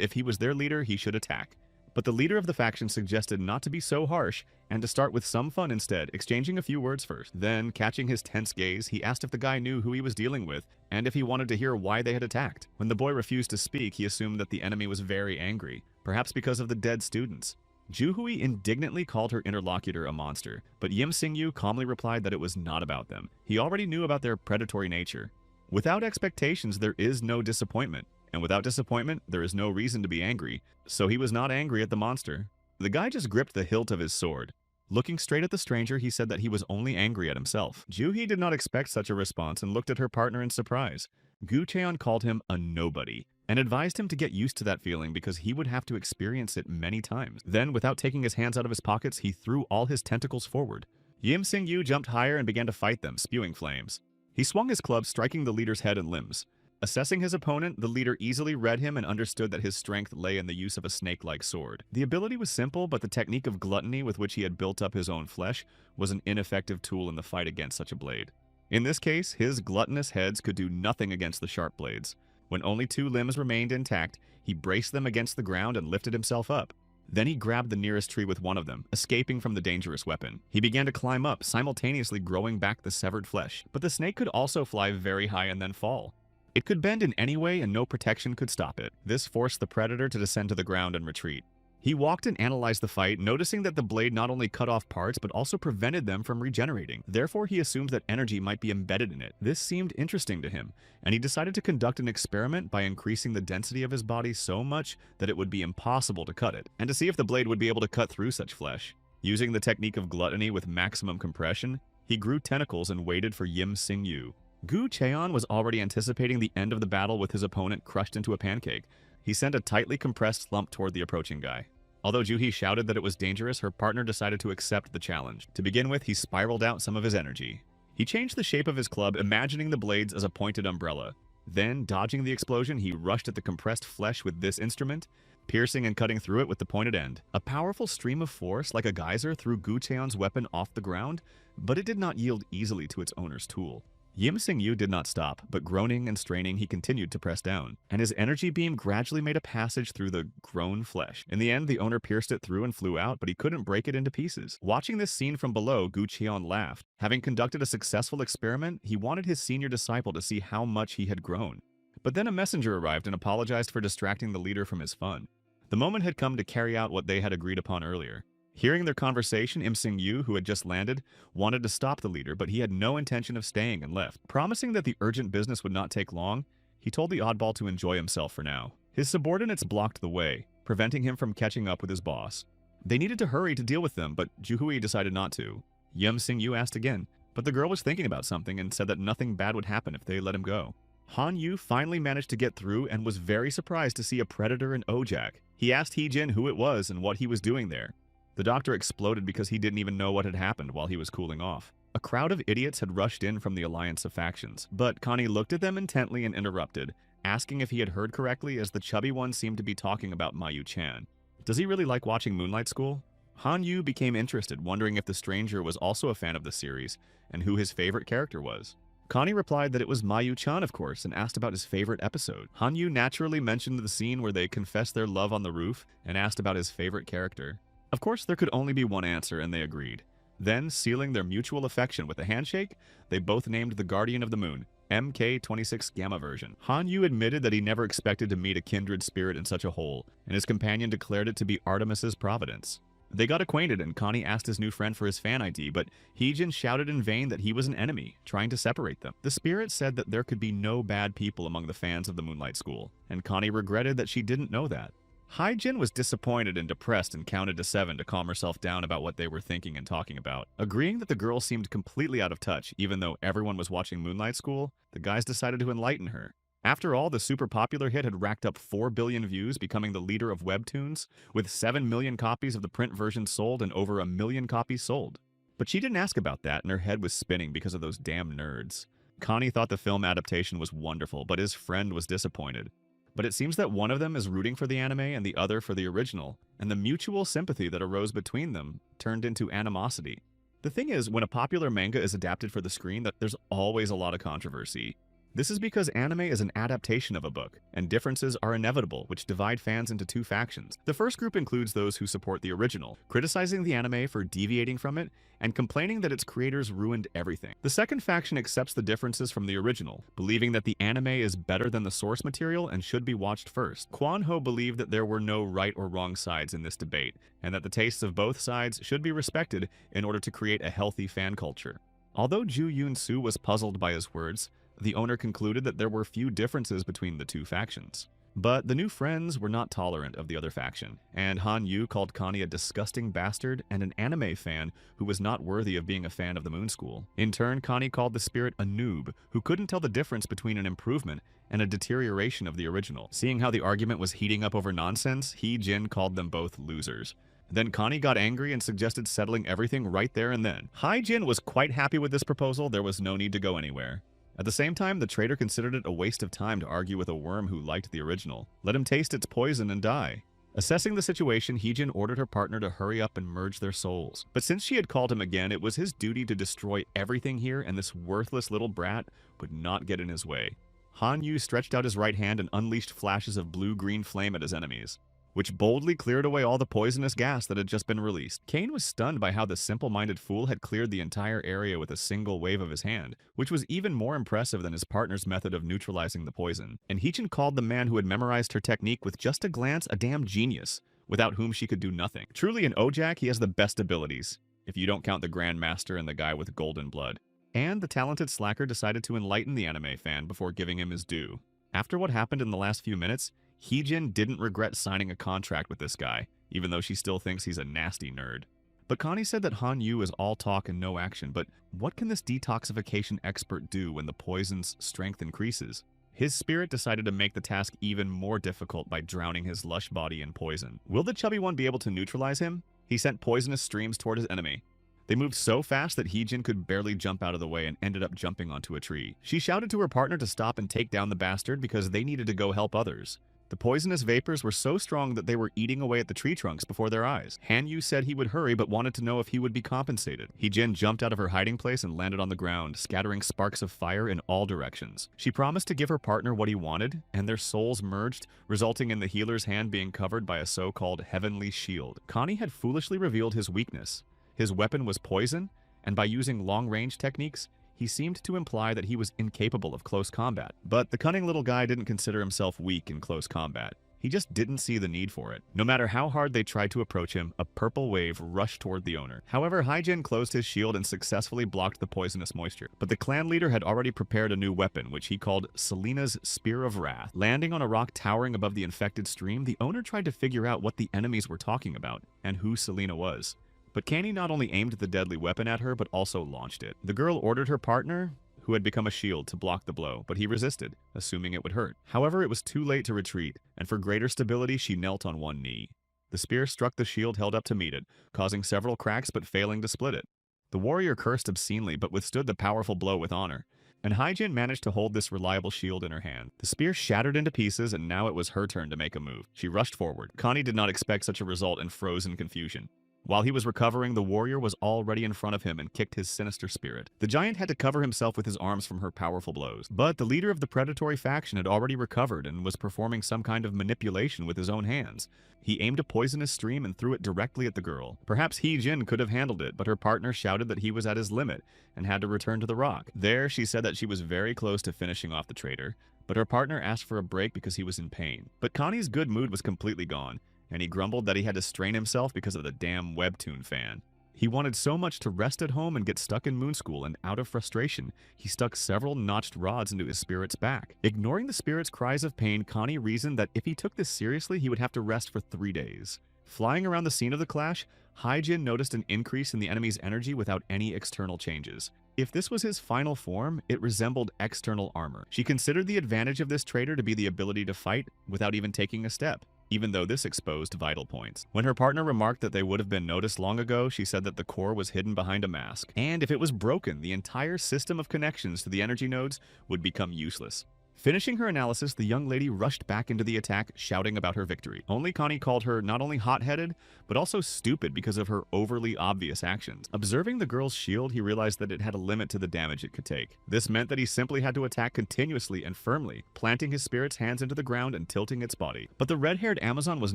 if he was their leader, he should attack. But the leader of the faction suggested not to be so harsh and to start with some fun instead, exchanging a few words first. Then, catching his tense gaze, he asked if the guy knew who he was dealing with and if he wanted to hear why they had attacked. When the boy refused to speak, he assumed that the enemy was very angry, perhaps because of the dead students. Juhui indignantly called her interlocutor a monster, but Yim Sing-yu calmly replied that it was not about them. He already knew about their predatory nature. Without expectations, there is no disappointment. And without disappointment, there is no reason to be angry, so he was not angry at the monster. The guy just gripped the hilt of his sword. Looking straight at the stranger, he said that he was only angry at himself. Juhi did not expect such a response and looked at her partner in surprise. Gucheon called him a nobody, and advised him to get used to that feeling because he would have to experience it many times. Then, without taking his hands out of his pockets, he threw all his tentacles forward. Yim Sing-yu jumped higher and began to fight them, spewing flames. He swung his club, striking the leader's head and limbs. Assessing his opponent, the leader easily read him and understood that his strength lay in the use of a snake-like sword. The ability was simple, but the technique of gluttony with which he had built up his own flesh was an ineffective tool in the fight against such a blade. In this case, his gluttonous heads could do nothing against the sharp blades. When only 2 limbs remained intact, he braced them against the ground and lifted himself up. Then he grabbed the nearest tree with one of them, escaping from the dangerous weapon. He began to climb up, simultaneously growing back the severed flesh. But the snake could also fly very high and then fall. It could bend in any way and no protection could stop it. This forced the predator to descend to the ground and retreat. He walked and analyzed the fight, noticing that the blade not only cut off parts but also prevented them from regenerating. Therefore, he assumed that energy might be embedded in it. This seemed interesting to him, and he decided to conduct an experiment by increasing the density of his body so much that it would be impossible to cut it, and to see if the blade would be able to cut through such flesh. Using the technique of gluttony with maximum compression, he grew tentacles and waited for Yim Sing-yu. Gu Cheon was already anticipating the end of the battle with his opponent crushed into a pancake. He sent a tightly compressed lump toward the approaching guy. Although Juhi shouted that it was dangerous, her partner decided to accept the challenge. To begin with, he spiraled out some of his energy. He changed the shape of his club, imagining the blades as a pointed umbrella. Then, dodging the explosion, he rushed at the compressed flesh with this instrument, piercing and cutting through it with the pointed end. A powerful stream of force, like a geyser, threw Gu Cheon's weapon off the ground, but it did not yield easily to its owner's tool. Yim Sing-yu did not stop, but groaning and straining, he continued to press down, and his energy beam gradually made a passage through the grown flesh. In the end, the owner pierced it through and flew out, but he couldn't break it into pieces. Watching this scene from below, Gu Cheon laughed. Having conducted a successful experiment, he wanted his senior disciple to see how much he had grown. But then a messenger arrived and apologized for distracting the leader from his fun. The moment had come to carry out what they had agreed upon earlier. Hearing their conversation, Im Sing-yu, who had just landed, wanted to stop the leader, but he had no intention of staying and left. Promising that the urgent business would not take long, he told the oddball to enjoy himself for now. His subordinates blocked the way, preventing him from catching up with his boss. They needed to hurry to deal with them, but Juhui decided not to. Yim Sing-yu asked again, but the girl was thinking about something and said that nothing bad would happen if they let him go. Han Yu finally managed to get through and was very surprised to see a predator in Ojak. He asked Hee-jin who it was and what he was doing there. The doctor exploded because he didn't even know what had happened while he was cooling off. A crowd of idiots had rushed in from the alliance of factions, but Connie looked at them intently and interrupted, asking if he had heard correctly as the chubby one seemed to be talking about Mayu-chan. Does he really like watching Moonlight School? Han Yu became interested, wondering if the stranger was also a fan of the series, and who his favorite character was. Connie replied that it was Mayu-chan, of course, and asked about his favorite episode. Han Yu naturally mentioned the scene where they confessed their love on the roof and asked about his favorite character. Of course, there could only be one answer, and they agreed. Then, sealing their mutual affection with a handshake, they both named the Guardian of the Moon, MK26 Gamma version. Han Yu admitted that he never expected to meet a kindred spirit in such a hole, and his companion declared it to be Artemis's providence. They got acquainted, and Connie asked his new friend for his fan ID, but Hee-jin shouted in vain that he was an enemy, trying to separate them. The spirit said that there could be no bad people among the fans of the Moonlight School, and Connie regretted that she didn't know that. Hai-jin was disappointed and depressed and counted to 7 to calm herself down about what they were thinking and talking about. Agreeing that the girl seemed completely out of touch, even though everyone was watching Moonlight School, the guys decided to enlighten her. After all, the super popular hit had racked up 4 billion views, becoming the leader of webtoons, with 7 million copies of the print version sold and over 1 million copies sold. But she didn't ask about that, and her head was spinning because of those damn nerds. Connie thought the film adaptation was wonderful, but his friend was disappointed. But it seems that one of them is rooting for the anime and the other for the original, and the mutual sympathy that arose between them turned into animosity. The thing is, when a popular manga is adapted for the screen, there's always a lot of controversy. This is because anime is an adaptation of a book, and differences are inevitable, which divide fans into 2 factions. The first group includes those who support the original, criticizing the anime for deviating from it, and complaining that its creators ruined everything. The second faction accepts the differences from the original, believing that the anime is better than the source material and should be watched first. Kwon Ho believed that there were no right or wrong sides in this debate, and that the tastes of both sides should be respected in order to create a healthy fan culture. Although Ju Yoon-soo was puzzled by his words, the owner concluded that there were few differences between the 2 factions. But the new friends were not tolerant of the other faction, and Han Yu called Connie a disgusting bastard and an anime fan who was not worthy of being a fan of the Moon School. In turn, Connie called the spirit a noob who couldn't tell the difference between an improvement and a deterioration of the original. Seeing how the argument was heating up over nonsense, Hee-jin called them both losers. Then Connie got angry and suggested settling everything right there and then. Hai-jin was quite happy with this proposal. There was no need to go anywhere. At the same time, the traitor considered it a waste of time to argue with a worm who liked the original. Let him taste its poison and die. Assessing the situation, Heejin ordered her partner to hurry up and merge their souls. But since she had called him again, it was his duty to destroy everything here, and this worthless little brat would not get in his way. Han Yu stretched out his right hand and unleashed flashes of blue-green flame at his enemies, which boldly cleared away all the poisonous gas that had just been released. Cain was stunned by how the simple-minded fool had cleared the entire area with a single wave of his hand, which was even more impressive than his partner's method of neutralizing the poison. And Heejin called the man who had memorized her technique with just a glance a damn genius, without whom she could do nothing. Truly an Ojak, he has the best abilities, if you don't count the Grand Master and the guy with golden blood. And the talented slacker decided to enlighten the anime fan before giving him his due. After what happened in the last few minutes, Heejin didn't regret signing a contract with this guy, even though she still thinks he's a nasty nerd. But Connie said that Han Yu is all talk and no action, but what can this detoxification expert do when the poison's strength increases? His spirit decided to make the task even more difficult by drowning his lush body in poison. Will the chubby one be able to neutralize him? He sent poisonous streams toward his enemy. They moved so fast that Heejin could barely jump out of the way and ended up jumping onto a tree. She shouted to her partner to stop and take down the bastard because they needed to go help others. The poisonous vapors were so strong that they were eating away at the tree trunks before their eyes. Han Yu said he would hurry but wanted to know if he would be compensated. Heejin jumped out of her hiding place and landed on the ground, scattering sparks of fire in all directions. She promised to give her partner what he wanted, and their souls merged, resulting in the healer's hand being covered by a so-called heavenly shield. Connie had foolishly revealed his weakness. His weapon was poison, and by using long-range techniques, he seemed to imply that he was incapable of close combat. But the cunning little guy didn't consider himself weak in close combat. He just didn't see the need for it. No matter how hard they tried to approach him, a purple wave rushed toward the owner. However, Heejin closed his shield and successfully blocked the poisonous moisture. But the clan leader had already prepared a new weapon, which he called Selena's Spear of Wrath. Landing on a rock towering above the infected stream, the owner tried to figure out what the enemies were talking about and who Selena was. But Canny not only aimed the deadly weapon at her, but also launched it. The girl ordered her partner, who had become a shield, to block the blow, but he resisted, assuming it would hurt. However, it was too late to retreat, and for greater stability, she knelt on one knee. The spear struck the shield held up to meet it, causing several cracks but failing to split it. The warrior cursed obscenely, but withstood the powerful blow with honor, and Heejin managed to hold this reliable shield in her hand. The spear shattered into pieces, and now it was her turn to make a move. She rushed forward. Connie did not expect such a result and froze in confusion. While he was recovering, the warrior was already in front of him and kicked his sinister spirit. The giant had to cover himself with his arms from her powerful blows. But the leader of the predatory faction had already recovered and was performing some kind of manipulation with his own hands. He aimed a poisonous stream and threw it directly at the girl. Perhaps Heejin could have handled it, but her partner shouted that he was at his limit and had to return to the rock. There, she said that she was very close to finishing off the traitor, but her partner asked for a break because he was in pain. But Connie's good mood was completely gone, and he grumbled that he had to strain himself because of the damn webtoon fan. He wanted so much to rest at home and get stuck in moon school, and out of frustration, he stuck several notched rods into his spirit's back. Ignoring the spirit's cries of pain, Connie reasoned that if he took this seriously, he would have to rest for 3 days. Flying around the scene of the clash, Heejin noticed an increase in the enemy's energy without any external changes. If this was his final form, it resembled external armor. She considered the advantage of this traitor to be the ability to fight without even taking a step, even though this exposed vital points. When her partner remarked that they would have been noticed long ago, she said that the core was hidden behind a mask, and if it was broken, the entire system of connections to the energy nodes would become useless. Finishing her analysis, the young lady rushed back into the attack, shouting about her victory. Only Connie called her not only hot-headed, but also stupid because of her overly obvious actions. Observing the girl's shield, he realized that it had a limit to the damage it could take. This meant that he simply had to attack continuously and firmly, planting his spirit's hands into the ground and tilting its body. But the red-haired Amazon was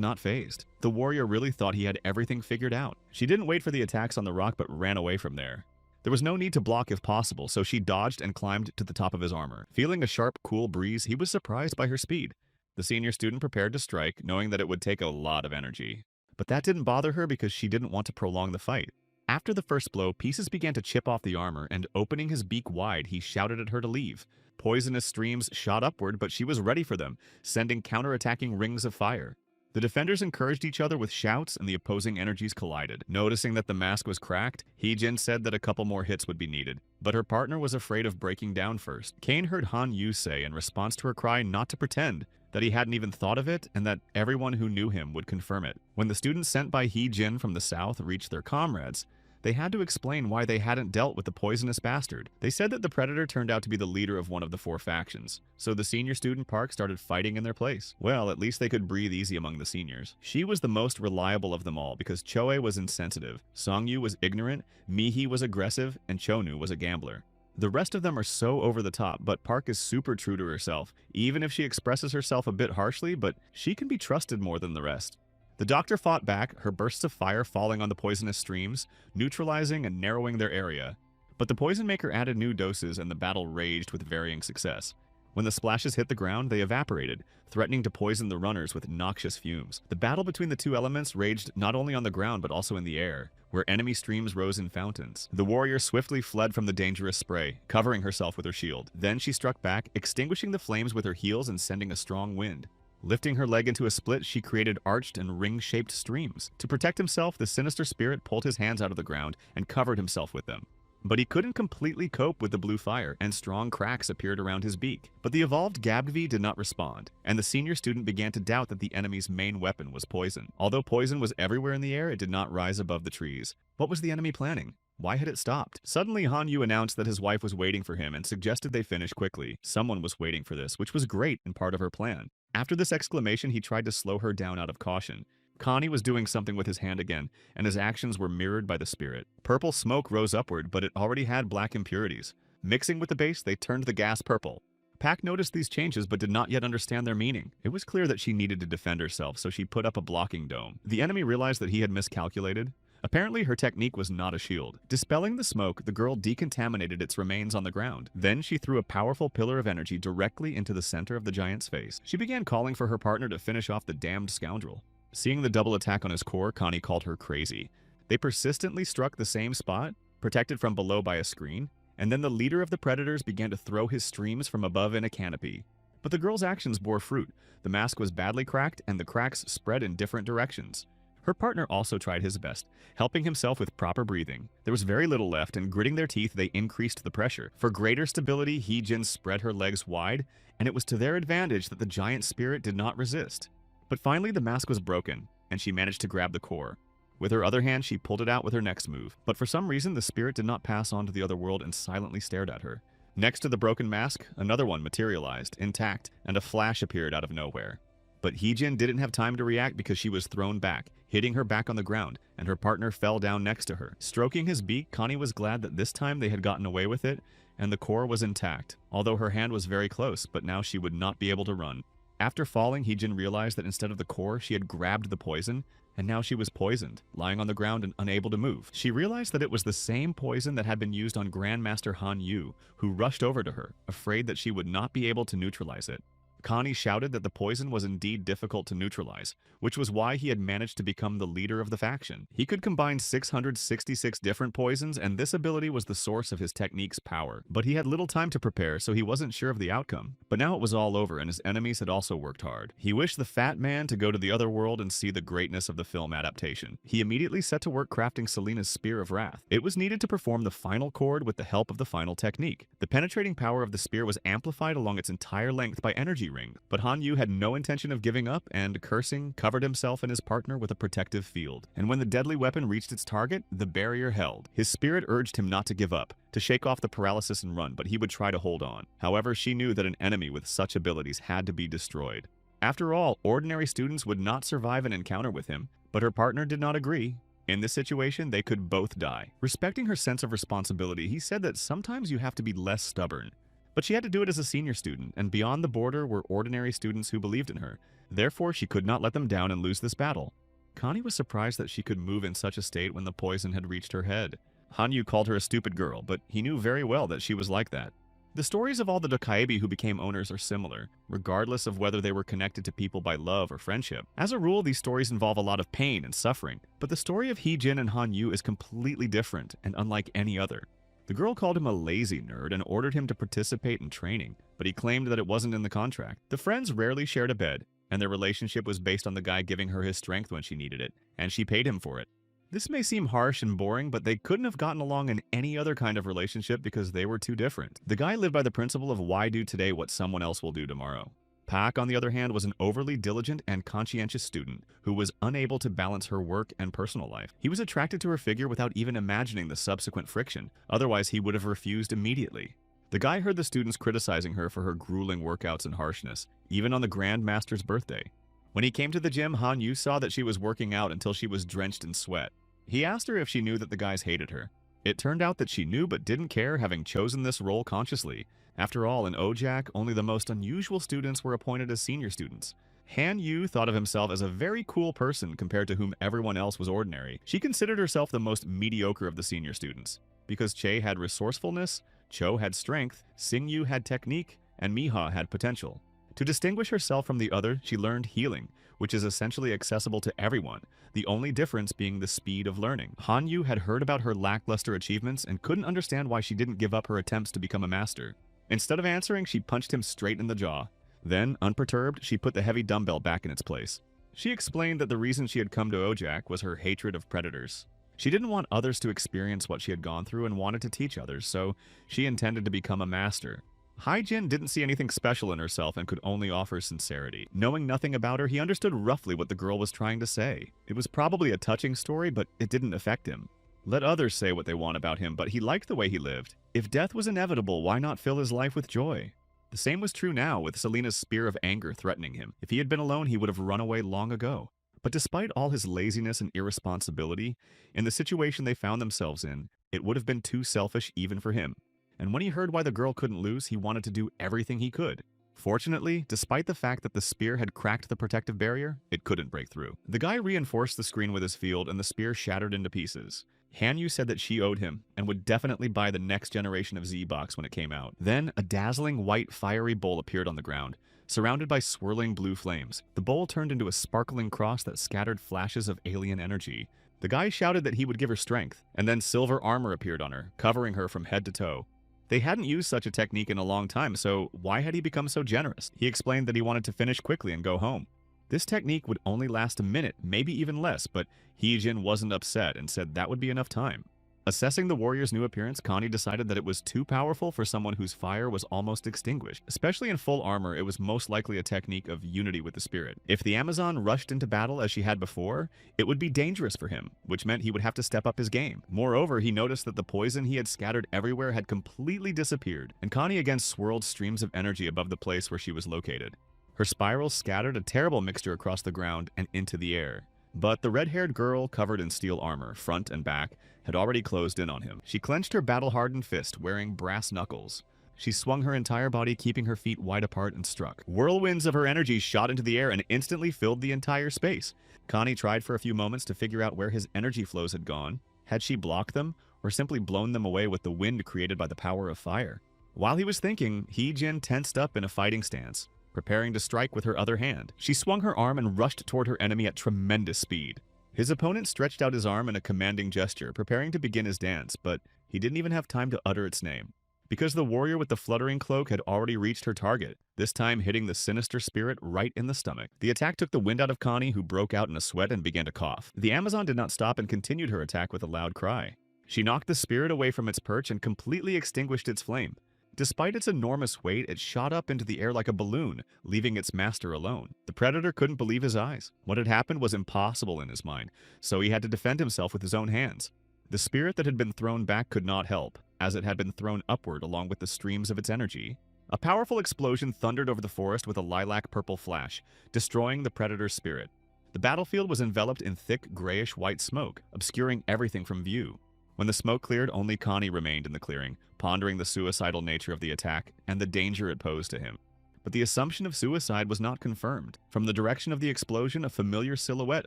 not fazed. The warrior really thought he had everything figured out. She didn't wait for the attacks on the rock, but ran away from there. There was no need to block if possible, so she dodged and climbed to the top of his armor. Feeling a sharp, cool breeze, he was surprised by her speed. The senior student prepared to strike, knowing that it would take a lot of energy. But that didn't bother her because she didn't want to prolong the fight. After the first blow, pieces began to chip off the armor, and opening his beak wide, he shouted at her to leave. Poisonous streams shot upward, but she was ready for them, sending counterattacking rings of fire. The defenders encouraged each other with shouts, and the opposing energies collided. Noticing that the mask was cracked, Heejin said that a couple more hits would be needed, but her partner was afraid of breaking down first. Cain heard Han Yu say in response to her cry not to pretend, that he hadn't even thought of it, and that everyone who knew him would confirm it. When the students sent by Heejin from the south reached their comrades, they had to explain why they hadn't dealt with the poisonous bastard. They said that the predator turned out to be the leader of one of the 4 factions, so the senior student Park started fighting in their place. Well, at least they could breathe easy among the seniors. She was the most reliable of them all because Choe was insensitive, Songyu was ignorant, Mihi was aggressive, and Chonu was a gambler. The rest of them are so over the top, but Park is super true to herself, even if she expresses herself a bit harshly, but she can be trusted more than the rest. The doctor fought back, her bursts of fire falling on the poisonous streams, neutralizing and narrowing their area. But the poison maker added new doses and the battle raged with varying success. When the splashes hit the ground, they evaporated, threatening to poison the runners with noxious fumes. The battle between the 2 elements raged not only on the ground but also in the air, where enemy streams rose in fountains. The warrior swiftly fled from the dangerous spray, covering herself with her shield. Then she struck back, extinguishing the flames with her heels and sending a strong wind. Lifting her leg into a split, she created arched and ring-shaped streams. To protect himself, the sinister spirit pulled his hands out of the ground and covered himself with them. But he couldn't completely cope with the blue fire, and strong cracks appeared around his beak. But the evolved Gabdvi did not respond, and the senior student began to doubt that the enemy's main weapon was poison. Although poison was everywhere in the air, it did not rise above the trees. What was the enemy planning? Why had it stopped? Suddenly, Han Yu announced that his wife was waiting for him and suggested they finish quickly. Someone was waiting for this, which was great and part of her plan. After this exclamation, he tried to slow her down out of caution. Connie was doing something with his hand again, and his actions were mirrored by the spirit. Purple smoke rose upward, but it already had black impurities. Mixing with the base, they turned the gas purple. Pac noticed these changes but did not yet understand their meaning. It was clear that she needed to defend herself, so she put up a blocking dome. The enemy realized that he had miscalculated. Apparently, her technique was not a shield. Dispelling the smoke, the girl decontaminated its remains on the ground. Then she threw a powerful pillar of energy directly into the center of the giant's face. She began calling for her partner to finish off the damned scoundrel. Seeing the double attack on his core, Connie called her crazy. They persistently struck the same spot, protected from below by a screen, and then the leader of the predators began to throw his streams from above in a canopy. But the girl's actions bore fruit. The mask was badly cracked, and the cracks spread in different directions. Her partner also tried his best, helping himself with proper breathing. There was very little left, and gritting their teeth, they increased the pressure. For greater stability, Hee-jin spread her legs wide, and it was to their advantage that the giant spirit did not resist. But finally, the mask was broken, and she managed to grab the core. With her other hand, she pulled it out with her next move. But for some reason, the spirit did not pass on to the other world and silently stared at her. Next to the broken mask, another one materialized, intact, and a flash appeared out of nowhere. But Hee-jin didn't have time to react because she was thrown back, hitting her back on the ground, and her partner fell down next to her. Stroking his beak, Connie was glad that this time they had gotten away with it, and the core was intact, although her hand was very close, but now she would not be able to run. After falling, Hee-jin realized that instead of the core, she had grabbed the poison, and now she was poisoned, lying on the ground and unable to move. She realized that it was the same poison that had been used on Grandmaster Han Yu, who rushed over to her, afraid that she would not be able to neutralize it. Connie shouted that the poison was indeed difficult to neutralize, which was why he had managed to become the leader of the faction. He could combine 666 different poisons, and this ability was the source of his technique's power. But he had little time to prepare, so he wasn't sure of the outcome. But now it was all over, and his enemies had also worked hard. He wished the fat man to go to the other world and see the greatness of the film adaptation. He immediately set to work crafting Selena's Spear of Wrath. It was needed to perform the final chord with the help of the final technique. The penetrating power of the spear was amplified along its entire length by energy ring, but Han Yu had no intention of giving up and, cursing, covered himself and his partner with a protective field. And when the deadly weapon reached its target, the barrier held. His spirit urged him not to give up, to shake off the paralysis and run, but he would try to hold on. However, she knew that an enemy with such abilities had to be destroyed. After all, ordinary students would not survive an encounter with him, but her partner did not agree. In this situation, they could both die. Respecting her sense of responsibility, he said that sometimes you have to be less stubborn. But she had to do it as a senior student, and beyond the border were ordinary students who believed in her. Therefore, she could not let them down and lose this battle. Connie was surprised that she could move in such a state when the poison had reached her head. Han Yu called her a stupid girl, but he knew very well that she was like that. The stories of all the Dokaebi who became owners are similar, regardless of whether they were connected to people by love or friendship. As a rule, these stories involve a lot of pain and suffering, but the story of Hee-jin and Han Yu is completely different and unlike any other. The girl called him a lazy nerd and ordered him to participate in training, but he claimed that it wasn't in the contract. The friends rarely shared a bed, and their relationship was based on the guy giving her his strength when she needed it, and she paid him for it. This may seem harsh and boring, but they couldn't have gotten along in any other kind of relationship because they were too different. The guy lived by the principle of why do today what someone else will do tomorrow. Pak, on the other hand, was an overly diligent and conscientious student who was unable to balance her work and personal life. He was attracted to her figure without even imagining the subsequent friction, otherwise he would have refused immediately. The guy heard the students criticizing her for her grueling workouts and harshness, even on the Grand Master's birthday. When he came to the gym, Han Yu saw that she was working out until she was drenched in sweat. He asked her if she knew that the guys hated her. It turned out that she knew but didn't care, having chosen this role consciously. After all, in OJAC, only the most unusual students were appointed as senior students. Han Yu thought of himself as a very cool person compared to whom everyone else was ordinary. She considered herself the most mediocre of the senior students. Because Che had resourcefulness, Cho had strength, Sing-yu had technique, and Miha had potential. To distinguish herself from the other, she learned healing, which is essentially accessible to everyone, the only difference being the speed of learning. Han Yu had heard about her lackluster achievements and couldn't understand why she didn't give up her attempts to become a master. Instead of answering, she punched him straight in the jaw. Then, unperturbed, she put the heavy dumbbell back in its place. She explained that the reason she had come to OJAC was her hatred of predators. She didn't want others to experience what she had gone through and wanted to teach others, so she intended to become a master. Haijin didn't see anything special in herself and could only offer sincerity. Knowing nothing about her, he understood roughly what the girl was trying to say. It was probably a touching story, but it didn't affect him. Let others say what they want about him, but he liked the way he lived. If death was inevitable, why not fill his life with joy? The same was true now, with Selena's spear of anger threatening him. If he had been alone, he would have run away long ago. But despite all his laziness and irresponsibility, in the situation they found themselves in, it would have been too selfish even for him. And when he heard why the girl couldn't lose, he wanted to do everything he could. Fortunately, despite the fact that the spear had cracked the protective barrier, it couldn't break through. The guy reinforced the screen with his field and the spear shattered into pieces. Han Yu said that she owed him and would definitely buy the next generation of Z-Box when it came out. Then, a dazzling white fiery bowl appeared on the ground, surrounded by swirling blue flames. The bowl turned into a sparkling cross that scattered flashes of alien energy. The guy shouted that he would give her strength, and then silver armor appeared on her, covering her from head to toe. They hadn't used such a technique in a long time, so why had he become so generous? He explained that he wanted to finish quickly and go home. This technique would only last a minute, maybe even less, but Heejin wasn't upset and said that would be enough time. Assessing the warrior's new appearance, Connie decided that it was too powerful for someone whose fire was almost extinguished. Especially in full armor, it was most likely a technique of unity with the spirit. If the Amazon rushed into battle as she had before, it would be dangerous for him, which meant he would have to step up his game. Moreover, he noticed that the poison he had scattered everywhere had completely disappeared, and Connie again swirled streams of energy above the place where she was located. Her spirals scattered a terrible mixture across the ground and into the air. But the red-haired girl, covered in steel armor, front and back, had already closed in on him. She clenched her battle-hardened fist, wearing brass knuckles. She swung her entire body, keeping her feet wide apart, and struck. Whirlwinds of her energy shot into the air and instantly filled the entire space. Connie tried for a few moments to figure out where his energy flows had gone. Had she blocked them, or simply blown them away with the wind created by the power of fire? While he was thinking, Heejin tensed up in a fighting stance, preparing to strike with her other hand. She swung her arm and rushed toward her enemy at tremendous speed. His opponent stretched out his arm in a commanding gesture, preparing to begin his dance, but he didn't even have time to utter its name. Because the warrior with the fluttering cloak had already reached her target, this time hitting the sinister spirit right in the stomach. The attack took the wind out of Connie, who broke out in a sweat and began to cough. The Amazon did not stop and continued her attack with a loud cry. She knocked the spirit away from its perch and completely extinguished its flame. Despite its enormous weight, it shot up into the air like a balloon, leaving its master alone. The predator couldn't believe his eyes. What had happened was impossible in his mind, so he had to defend himself with his own hands. The spirit that had been thrown back could not help, as it had been thrown upward along with the streams of its energy. A powerful explosion thundered over the forest with a lilac-purple flash, destroying the predator's spirit. The battlefield was enveloped in thick, grayish-white smoke, obscuring everything from view. When the smoke cleared, only Connie remained in the clearing, pondering the suicidal nature of the attack and the danger it posed to him. But the assumption of suicide was not confirmed. From the direction of the explosion, a familiar silhouette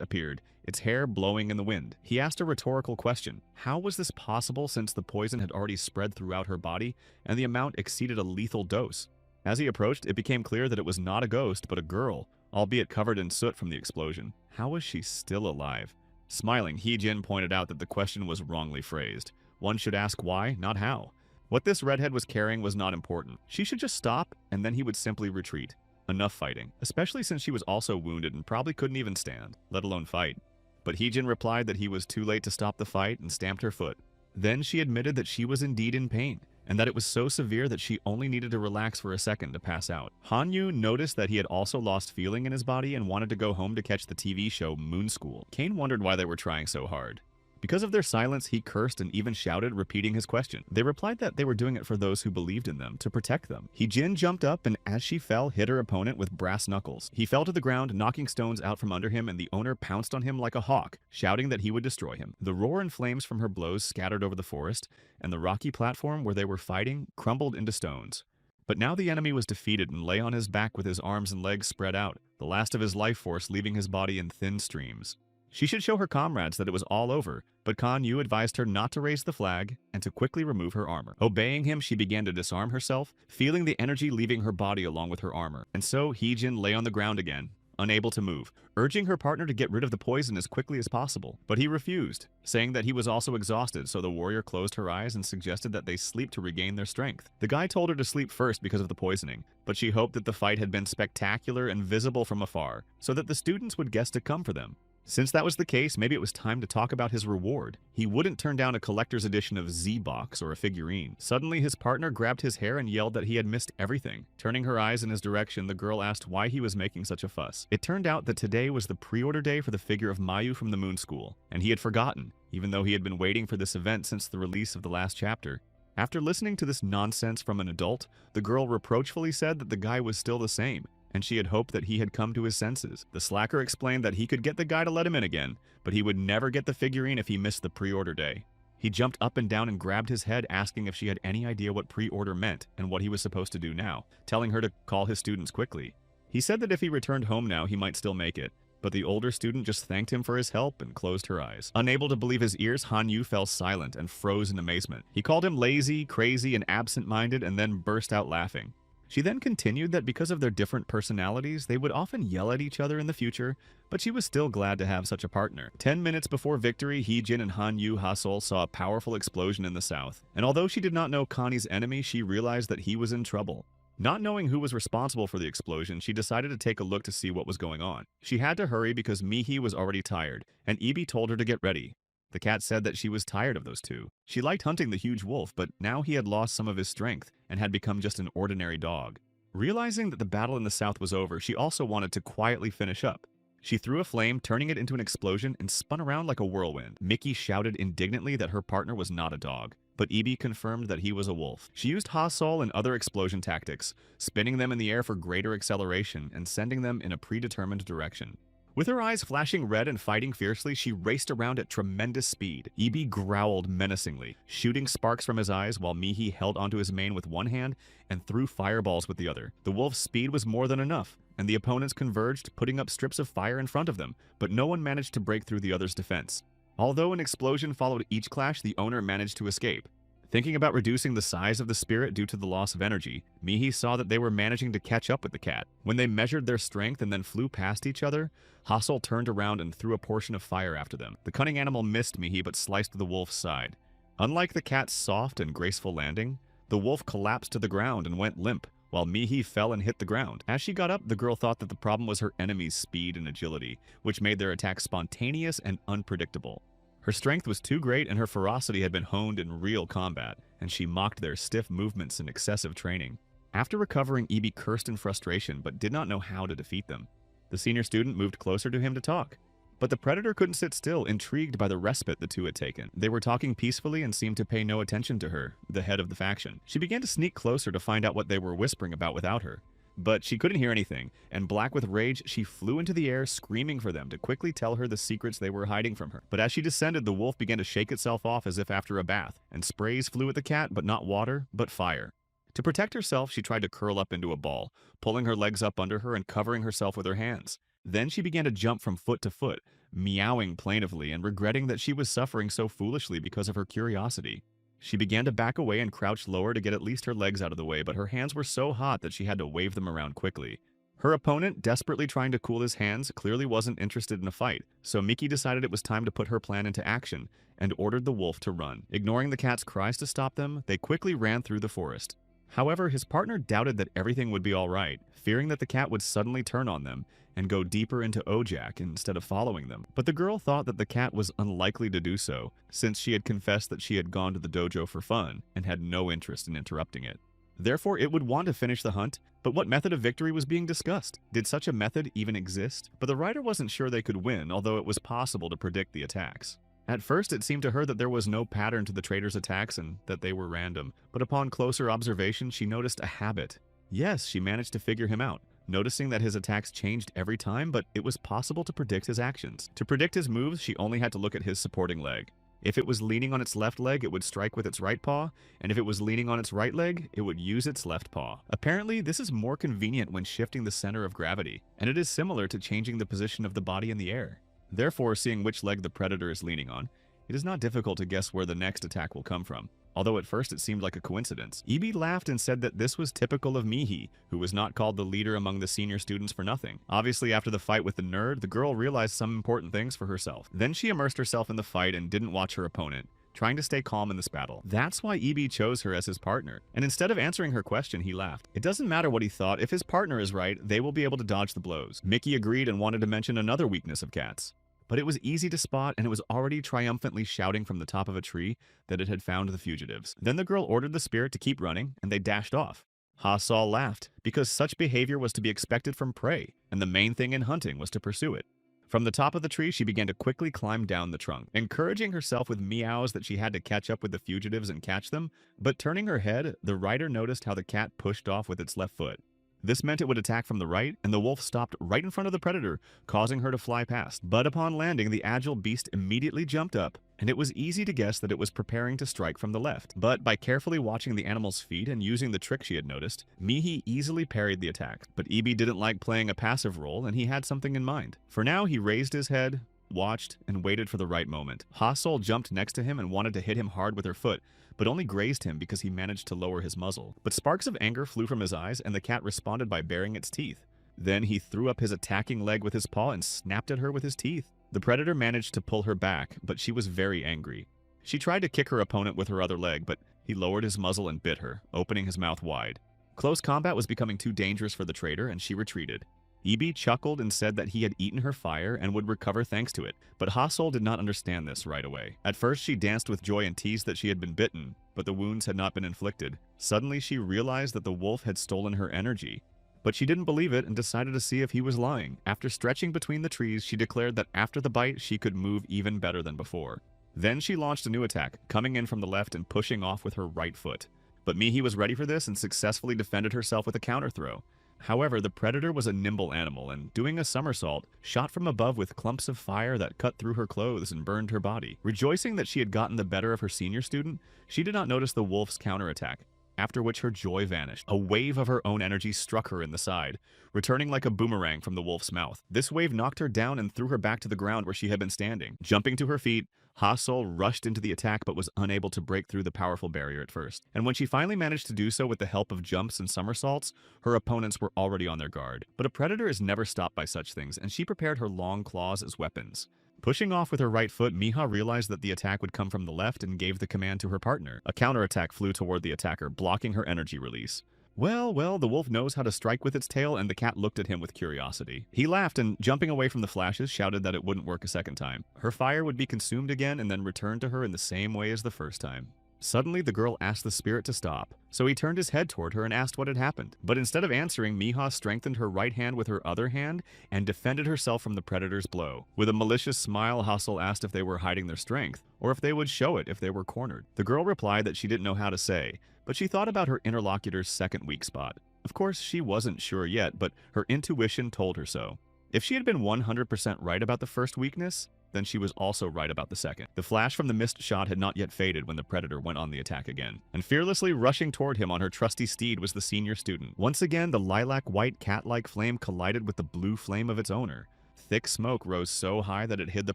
appeared, its hair blowing in the wind. He asked a rhetorical question. How was this possible since the poison had already spread throughout her body and the amount exceeded a lethal dose? As he approached, it became clear that it was not a ghost, but a girl, albeit covered in soot from the explosion. How was she still alive? Smiling, Heejin pointed out that the question was wrongly phrased. One should ask why, not how. What this redhead was carrying was not important. She should just stop, and then he would simply retreat. Enough fighting, especially since she was also wounded and probably couldn't even stand, let alone fight. But Heejin replied that he was too late to stop the fight and stamped her foot. Then she admitted that she was indeed in pain, and that it was so severe that she only needed to relax for a second to pass out. Hanyu noticed that he had also lost feeling in his body and wanted to go home to catch the TV show Moon School. Kane wondered why they were trying so hard. Because of their silence, he cursed and even shouted, repeating his question. They replied that they were doing it for those who believed in them, to protect them. Hee-jin jumped up and, as she fell, hit her opponent with brass knuckles. He fell to the ground, knocking stones out from under him, and the owner pounced on him like a hawk, shouting that he would destroy him. The roar and flames from her blows scattered over the forest, and the rocky platform where they were fighting crumbled into stones. But now the enemy was defeated and lay on his back with his arms and legs spread out, the last of his life force leaving his body in thin streams. She should show her comrades that it was all over, but Kan Yu advised her not to raise the flag and to quickly remove her armor. Obeying him, she began to disarm herself, feeling the energy leaving her body along with her armor. And so Hee-jin lay on the ground again, unable to move, urging her partner to get rid of the poison as quickly as possible. But he refused, saying that he was also exhausted, so the warrior closed her eyes and suggested that they sleep to regain their strength. The guy told her to sleep first because of the poisoning, but she hoped that the fight had been spectacular and visible from afar, so that the students would guess to come for them. Since that was the case, maybe it was time to talk about his reward. He wouldn't turn down a collector's edition of Z-Box or a figurine. Suddenly, his partner grabbed his hair and yelled that he had missed everything. Turning her eyes in his direction, the girl asked why he was making such a fuss. It turned out that today was the pre-order day for the figure of Mayu from the Moon School, and he had forgotten, even though he had been waiting for this event since the release of the last chapter. After listening to this nonsense from an adult, the girl reproachfully said that the guy was still the same, and she had hoped that he had come to his senses. The slacker explained that he could get the guy to let him in again, but he would never get the figurine if he missed the pre-order day. He jumped up and down and grabbed his head, asking if she had any idea what pre-order meant and what he was supposed to do now, telling her to call his students quickly. He said that if he returned home now, he might still make it, but the older student just thanked him for his help and closed her eyes. Unable to believe his ears, Hanyu fell silent and froze in amazement. He called him lazy, crazy, and absent-minded, and then burst out laughing. She then continued that because of their different personalities, they would often yell at each other in the future, but she was still glad to have such a partner. 10 minutes before victory, Hee-jin and Hanyu Hasol saw a powerful explosion in the south, and although she did not know Connie's enemy, she realized that he was in trouble. Not knowing who was responsible for the explosion, she decided to take a look to see what was going on. She had to hurry because Mihi was already tired, and Ibi told her to get ready. The cat said that she was tired of those two. She liked hunting the huge wolf, but now he had lost some of his strength and had become just an ordinary dog. Realizing that the battle in the south was over, she also wanted to quietly finish up. She threw a flame, turning it into an explosion, and spun around like a whirlwind. Mickey shouted indignantly that her partner was not a dog, but Ibi confirmed that he was a wolf. She used Hasol and other explosion tactics, spinning them in the air for greater acceleration and sending them in a predetermined direction. With her eyes flashing red and fighting fiercely, she raced around at tremendous speed. Ibi growled menacingly, shooting sparks from his eyes while Mihi held onto his mane with one hand and threw fireballs with the other. The wolf's speed was more than enough, and the opponents converged, putting up strips of fire in front of them, but no one managed to break through the other's defense. Although an explosion followed each clash, the owner managed to escape. Thinking about reducing the size of the spirit due to the loss of energy, Mihi saw that they were managing to catch up with the cat. When they measured their strength and then flew past each other, Hasol turned around and threw a portion of fire after them. The cunning animal missed Mihi but sliced the wolf's side. Unlike the cat's soft and graceful landing, the wolf collapsed to the ground and went limp, while Mihi fell and hit the ground. As she got up, the girl thought that the problem was her enemy's speed and agility, which made their attacks spontaneous and unpredictable. Her strength was too great and her ferocity had been honed in real combat, and she mocked their stiff movements and excessive training. After recovering, Ibi cursed in frustration but did not know how to defeat them. The senior student moved closer to him to talk, but the predator couldn't sit still, intrigued by the respite the two had taken. They were talking peacefully and seemed to pay no attention to her, the head of the faction. She began to sneak closer to find out what they were whispering about without her. But she couldn't hear anything, and black with rage, she flew into the air, screaming for them to quickly tell her the secrets they were hiding from her. But as she descended, the wolf began to shake itself off as if after a bath, and sprays flew at the cat, but not water, but fire. To protect herself, she tried to curl up into a ball, pulling her legs up under her and covering herself with her hands. Then she began to jump from foot to foot, meowing plaintively and regretting that she was suffering so foolishly because of her curiosity. She began to back away and crouch lower to get at least her legs out of the way, but her hands were so hot that she had to wave them around quickly. Her opponent, desperately trying to cool his hands, clearly wasn't interested in a fight, so Miki decided it was time to put her plan into action and ordered the wolf to run. Ignoring the cat's cries to stop them, they quickly ran through the forest. However, his partner doubted that everything would be alright, fearing that the cat would suddenly turn on them and go deeper into Ojak instead of following them. But the girl thought that the cat was unlikely to do so, since she had confessed that she had gone to the dojo for fun and had no interest in interrupting it. Therefore, it would want to finish the hunt, but what method of victory was being discussed? Did such a method even exist? But the writer wasn't sure they could win, although it was possible to predict the attacks. At first, it seemed to her that there was no pattern to the trader's attacks and that they were random, but upon closer observation, she noticed a habit. Yes, she managed to figure him out, noticing that his attacks changed every time, but it was possible to predict his actions. To predict his moves, she only had to look at his supporting leg. If it was leaning on its left leg, it would strike with its right paw, and if it was leaning on its right leg, it would use its left paw. Apparently, this is more convenient when shifting the center of gravity, and it is similar to changing the position of the body in the air. Therefore, seeing which leg the predator is leaning on, it is not difficult to guess where the next attack will come from. Although at first it seemed like a coincidence. Ibi laughed and said that this was typical of Mihi, who was not called the leader among the senior students for nothing. Obviously, after the fight with the nerd, the girl realized some important things for herself. Then she immersed herself in the fight and didn't watch her opponent, trying to stay calm in this battle. That's why Ibi chose her as his partner, and instead of answering her question, he laughed. It doesn't matter what he thought, if his partner is right, they will be able to dodge the blows. Mickey agreed and wanted to mention another weakness of cats. But it was easy to spot, and it was already triumphantly shouting from the top of a tree that it had found the fugitives. Then the girl ordered the spirit to keep running, and they dashed off. Ha-Sol laughed, because such behavior was to be expected from prey, and the main thing in hunting was to pursue it. From the top of the tree, she began to quickly climb down the trunk, encouraging herself with meows that she had to catch up with the fugitives and catch them, but turning her head, the rider noticed how the cat pushed off with its left foot. This meant it would attack from the right, and the wolf stopped right in front of the predator, causing her to fly past. But upon landing, the agile beast immediately jumped up, and it was easy to guess that it was preparing to strike from the left. But by carefully watching the animal's feet and using the trick she had noticed, Mihi easily parried the attack. But Ibi didn't like playing a passive role, and he had something in mind. For now, he raised his head, watched, and waited for the right moment. Ha-Sol jumped next to him and wanted to hit him hard with her foot, but only grazed him because he managed to lower his muzzle. But sparks of anger flew from his eyes, and the cat responded by baring its teeth. Then he threw up his attacking leg with his paw and snapped at her with his teeth. The predator managed to pull her back, but she was very angry. She tried to kick her opponent with her other leg, but he lowered his muzzle and bit her, opening his mouth wide. Close combat was becoming too dangerous for the trader, and she retreated. Ibi chuckled and said that he had eaten her fire and would recover thanks to it, but Ha-Sol did not understand this right away. At first, she danced with joy and teased that she had been bitten, but the wounds had not been inflicted. Suddenly, she realized that the wolf had stolen her energy, but she didn't believe it and decided to see if he was lying. After stretching between the trees, she declared that after the bite, she could move even better than before. Then she launched a new attack, coming in from the left and pushing off with her right foot. But Mihi was ready for this and successfully defended herself with a counter throw. However, the predator was a nimble animal and, doing a somersault, shot from above with clumps of fire that cut through her clothes and burned her body. Rejoicing that she had gotten the better of her senior student, she did not notice the wolf's counterattack, after which her joy vanished. A wave of her own energy struck her in the side, returning like a boomerang from the wolf's mouth. This wave knocked her down and threw her back to the ground where she had been standing. Jumping to her feet, Ha-Sol rushed into the attack but was unable to break through the powerful barrier at first. And when she finally managed to do so with the help of jumps and somersaults, her opponents were already on their guard. But a predator is never stopped by such things, and she prepared her long claws as weapons. Pushing off with her right foot, Miha realized that the attack would come from the left and gave the command to her partner. A counterattack flew toward the attacker, blocking her energy release. Well, the wolf knows how to strike with its tail, and the cat looked at him with curiosity. He laughed and, jumping away from the flashes, shouted that it wouldn't work a second time. Her fire would be consumed again and then return to her in the same way as the first time. Suddenly, the girl asked the spirit to stop, so he turned his head toward her and asked what had happened. But instead of answering, Miha strengthened her right hand with her other hand and defended herself from the predator's blow. With a malicious smile, Ha-Sol asked if they were hiding their strength, or if they would show it if they were cornered. The girl replied that she didn't know how to say, but she thought about her interlocutor's second weak spot. Of course, she wasn't sure yet, but her intuition told her so. If she had been 100% right about the first weakness, then she was also right about the second. The flash from the missed shot had not yet faded when the predator went on the attack again. And fearlessly rushing toward him on her trusty steed was the senior student. Once again, the lilac-white cat-like flame collided with the blue flame of its owner. Thick smoke rose so high that it hid the